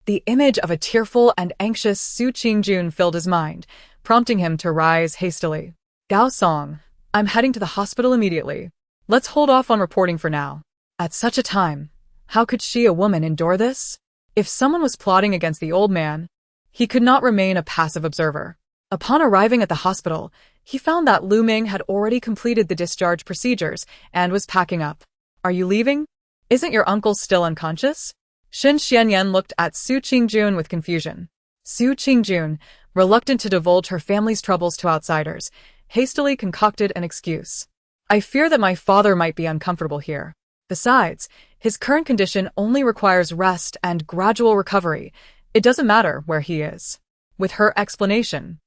the image of a tearful and anxious Su Qingjun filled his mind, prompting him to rise hastily. Gao Song, I'm heading to the hospital immediately. Let's hold off on reporting for now. At such a time, how could she, a woman, endure this? If someone was plotting against the old man, he could not remain a passive observer. Upon arriving at the hospital, he found that Lu Meng had already completed the discharge procedures and was packing up. Are you leaving? Isn't your uncle still unconscious? Shen Xianyan looked at Su Qingjun with confusion. Su Qingjun, reluctant to divulge her family's troubles to outsiders, hastily concocted an excuse. I fear that my father might be uncomfortable here. Besides, his current condition only requires rest and gradual recovery. It doesn't matter where he is. With her explanation,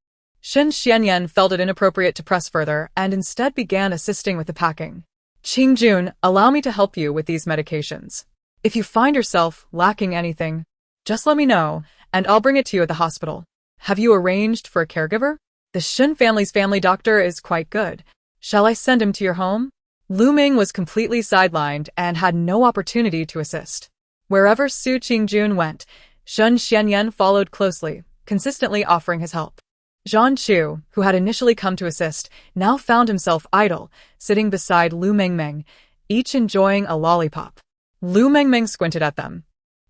Shen Xianyan felt it inappropriate to press further and instead began assisting with the packing. Qingjun, allow me to help you with these medications. If you find yourself lacking anything, just let me know, and I'll bring it to you at the hospital. Have you arranged for a caregiver? The Shen family's family doctor is quite good. Shall I send him to your home? Lu Meng was completely sidelined and had no opportunity to assist. Wherever Su Qingjun went, Shen Xianyan followed closely, consistently offering his help. Zhan Chu, who had initially come to assist, now found himself idle, sitting beside Lu Mengmeng, each enjoying a lollipop. Lu Mengmeng squinted at them,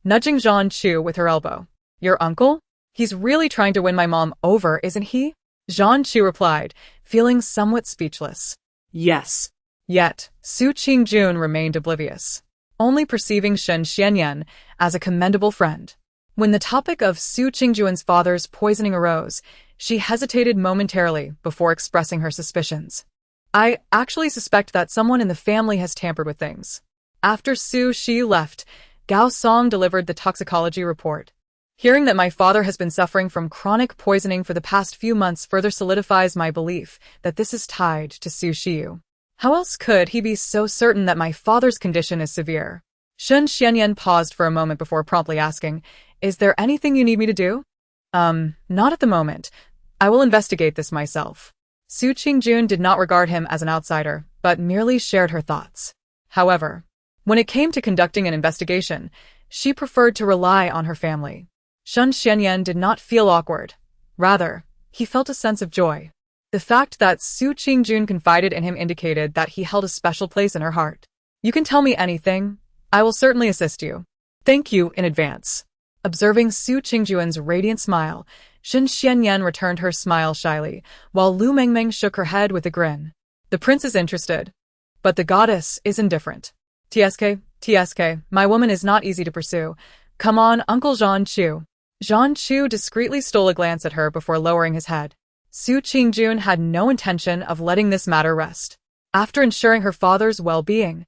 nudging Zhan Chu with her elbow. Your uncle? He's really trying to win my mom over, isn't he? Zhan Chu replied, feeling somewhat speechless. Yes. Yet, Su Qingjun remained oblivious, only perceiving Shen Xianyan as a commendable friend. When the topic of Su Qingjuan's father's poisoning arose, she hesitated momentarily before expressing her suspicions. I actually suspect that someone in the family has tampered with things. After Su Shi left, Gao Song delivered the toxicology report. Hearing that my father has been suffering from chronic poisoning for the past few months further solidifies my belief that this is tied to Su Shiyu. How else could he be so certain that my father's condition is severe? Shen Xianyan paused for a moment before promptly asking, Is there anything you need me to do? Not at the moment. I will investigate this myself. Su Qingjun did not regard him as an outsider, but merely shared her thoughts. However, when it came to conducting an investigation, she preferred to rely on her family. Shen Xianyan did not feel awkward. Rather, he felt a sense of joy. The fact that Su Qingjun confided in him indicated that he held a special place in her heart. You can tell me anything. I will certainly assist you. Thank you in advance. Observing Su Qingjun's radiant smile, Xin Xianyan returned her smile shyly, while Lu Mengmeng shook her head with a grin. The prince is interested, but the goddess is indifferent. TSK, my woman is not easy to pursue. Come on, Uncle Zhan Chu. Zhan Chu discreetly stole a glance at her before lowering his head. Su Qingjun had no intention of letting this matter rest. After ensuring her father's well-being,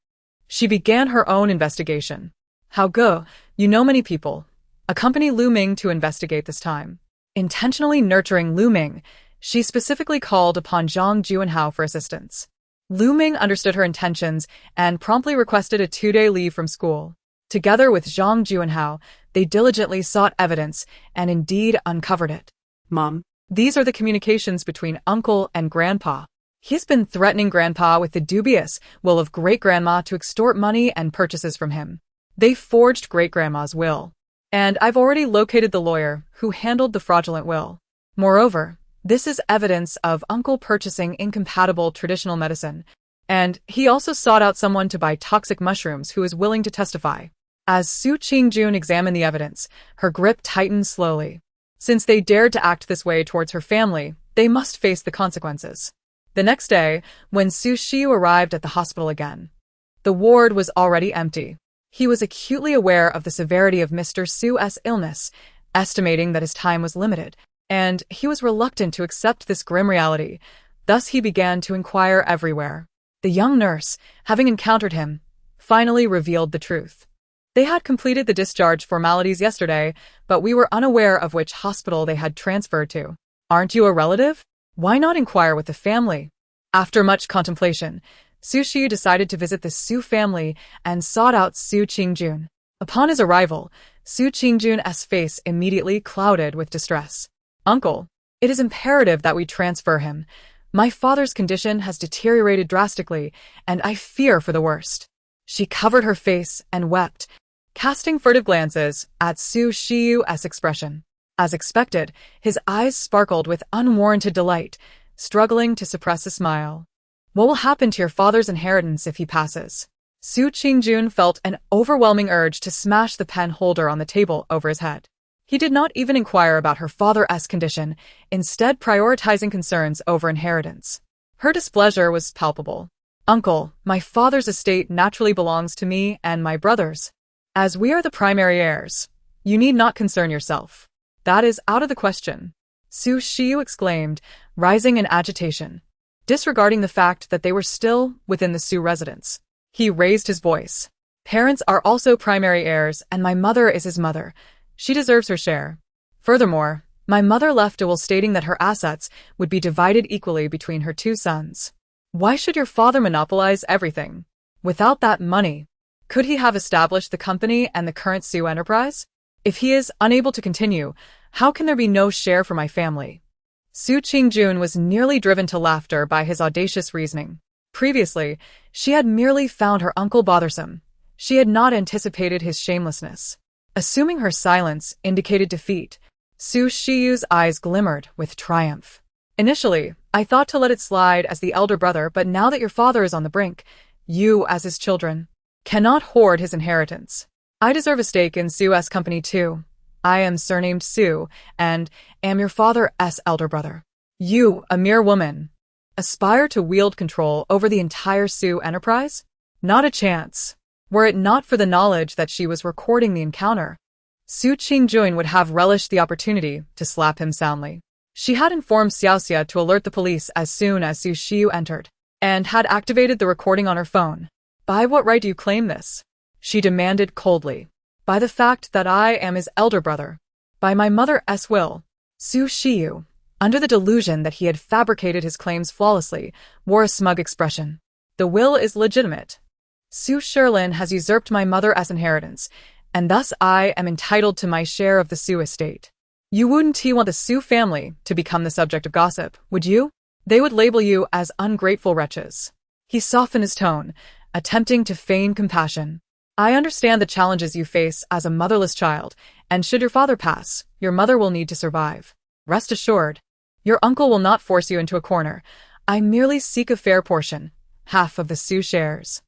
she began her own investigation. How go, you know many people. Accompany Lu Ming to investigate this time. Intentionally nurturing Lu Ming, she specifically called upon Zhang Juanhao for assistance. Lu Ming understood her intentions and promptly requested a 2-day leave from school. Together with Zhang Juanhao, they diligently sought evidence and indeed uncovered it. Mom. These are the communications between Uncle and Grandpa. He's been threatening Grandpa with the dubious will of Great-Grandma to extort money and purchases from him. They forged Great-Grandma's will. And I've already located the lawyer who handled the fraudulent will. Moreover, this is evidence of Uncle purchasing incompatible traditional medicine, and he also sought out someone to buy toxic mushrooms who is willing to testify. As Su Qingjun examined the evidence, her grip tightened slowly. Since they dared to act this way towards her family, they must face the consequences. The next day, when Su Shiyu arrived at the hospital again, the ward was already empty. He was acutely aware of the severity of Mr. Su's illness, estimating that his time was limited, and he was reluctant to accept this grim reality. Thus he began to inquire everywhere. The young nurse, having encountered him, finally revealed the truth. They had completed the discharge formalities yesterday, but we were unaware of which hospital they had transferred to. Aren't you a relative? Why not inquire with the family? After much contemplation, Su Shiyu decided to visit the Su family and sought out Su Qingjun. Upon his arrival, Su Qingjun's face immediately clouded with distress. Uncle, it is imperative that we transfer him. My father's condition has deteriorated drastically, and I fear for the worst. She covered her face and wept, casting furtive glances at Su Shiyu's expression. As expected, his eyes sparkled with unwarranted delight, struggling to suppress a smile. What will happen to your father's inheritance if he passes? Su Qingjun felt an overwhelming urge to smash the pen holder on the table over his head. He did not even inquire about her father's condition, instead prioritizing concerns over inheritance. Her displeasure was palpable. Uncle, my father's estate naturally belongs to me and my brothers. As we are the primary heirs, you need not concern yourself. That is out of the question. Su Shiyu exclaimed, rising in agitation, disregarding the fact that they were still within the Su residence. He raised his voice. Parents are also primary heirs, and my mother is his mother. She deserves her share. Furthermore, my mother left a will stating that her assets would be divided equally between her 2 sons. Why should your father monopolize everything? Without that money, could he have established the company and the current Su enterprise? If he is unable to continue, how can there be no share for my family? Su Qingjun was nearly driven to laughter by his audacious reasoning. Previously, she had merely found her uncle bothersome. She had not anticipated his shamelessness. Assuming her silence indicated defeat, Su Shiyu's eyes glimmered with triumph. Initially, I thought to let it slide as the elder brother, but now that your father is on the brink, you, as his children, cannot hoard his inheritance. I deserve a stake in Su's company too. I am surnamed Su, and am your father's elder brother. You, a mere woman, aspire to wield control over the entire Su enterprise? Not a chance. Were it not for the knowledge that she was recording the encounter, Su Qingjun would have relished the opportunity to slap him soundly. She had informed Xiaoxia to alert the police as soon as Su Shiyu entered, and had activated the recording on her phone. By what right do you claim this? She demanded coldly. By the fact that I am his elder brother. By my mother's will. Su Shiyu, under the delusion that he had fabricated his claims flawlessly, wore a smug expression. The will is legitimate. Su Shilin has usurped my mother's inheritance, and thus I am entitled to my share of the Su estate. You wouldn't want the Su family to become the subject of gossip, would you? They would label you as ungrateful wretches. He softened his tone, attempting to feign compassion. I understand the challenges you face as a motherless child, and should your father pass, your mother will need to survive. Rest assured, Your uncle will not force you into a corner. I merely seek a fair portion, half of the Su shares.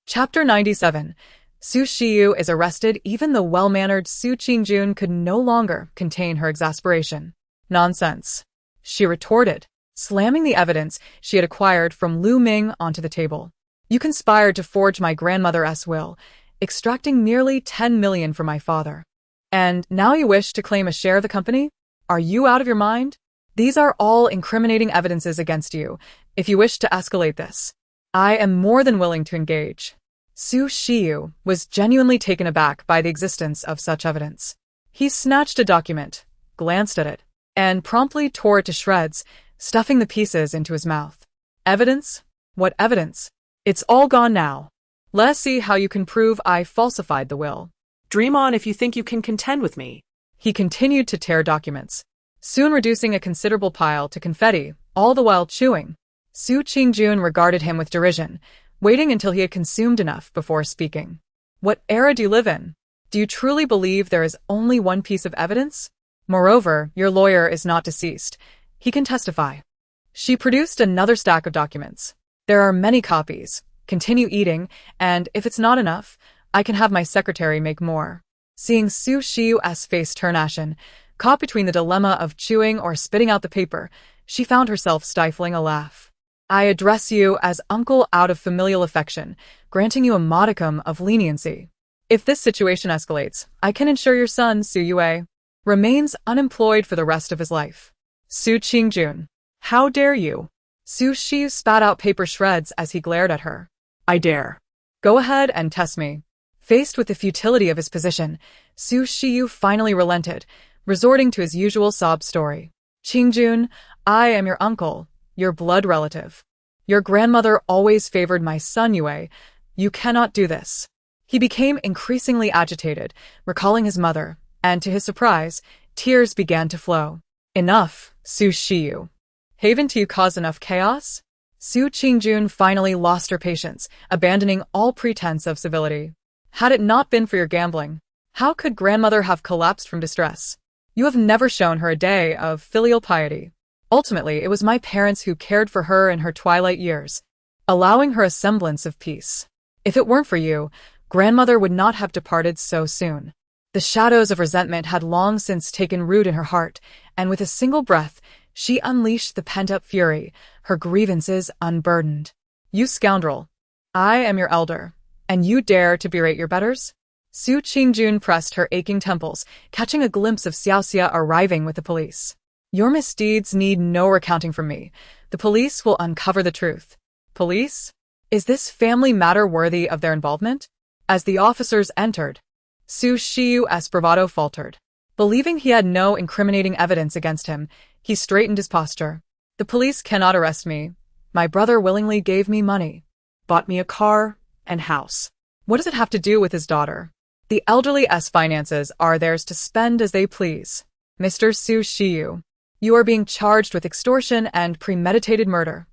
Chapter 97. Su Shiyu is arrested. Even the well-mannered Su Qingjun could no longer contain her exasperation. Nonsense, she retorted, slamming the evidence she had acquired from Lu Mengmeng onto the table. You conspired to forge my grandmother's will, extracting nearly 10 million from my father. And now you wish to claim a share of the company? Are you out of your mind? These are all incriminating evidences against you. If you wish to escalate this, I am more than willing to engage. Su Shiyu was genuinely taken aback by the existence of such evidence. He snatched a document, glanced at it, and promptly tore it to shreds, stuffing the pieces into his mouth. Evidence? What evidence? It's all gone now. Let's see how you can prove I falsified the will. Dream on if you think you can contend with me. He continued to tear documents, soon reducing a considerable pile to confetti, all the while chewing. Su Qingjun regarded him with derision, waiting until he had consumed enough before speaking. What era do you live in? Do you truly believe there is only one piece of evidence? Moreover, your lawyer is not deceased. He can testify. She produced another stack of documents. There are many copies. Continue eating, and if it's not enough, I can have my secretary make more. Seeing Su Shiyu's face turn ashen, caught between the dilemma of chewing or spitting out the paper, she found herself stifling a laugh. I address you as uncle out of familial affection, granting you a modicum of leniency. If this situation escalates, I can ensure your son, Su Yue, remains unemployed for the rest of his life. Su Qingjun, how dare you? Su Shiyu spat out paper shreds as he glared at her. I dare. Go ahead and test me. Faced with the futility of his position, Su Shiyu finally relented, resorting to his usual sob story. Qingjun, I am your uncle, your blood relative. Your grandmother always favored my son Yue. You cannot do this. He became increasingly agitated, recalling his mother, and to his surprise, tears began to flow. Enough, Su Shiyu. Haven't you caused enough chaos? Su Qingjun finally lost her patience, abandoning all pretense of civility. Had it not been for your gambling, how could grandmother have collapsed from distress? You have never shown her a day of filial piety. Ultimately, it was my parents who cared for her in her twilight years, allowing her a semblance of peace. If it weren't for you, grandmother would not have departed so soon. The shadows of resentment had long since taken root in her heart, and with a single breath, she unleashed the pent-up fury, her grievances unburdened. You scoundrel! I am your elder, and you dare to berate your betters? Su Qingjun pressed her aching temples, catching a glimpse of Xiaoxia arriving with the police. Your misdeeds need no recounting from me. The police will uncover the truth. Police? Is this family matter worthy of their involvement? As the officers entered, Su Shiyu's bravado faltered. Believing he had no incriminating evidence against him, he straightened his posture. The police cannot arrest me. My brother willingly gave me money, bought me a car and house. What does it have to do with his daughter? The elderly's finances are theirs to spend as they please. Mr. Su Shiyu, you are being charged with extortion and premeditated murder.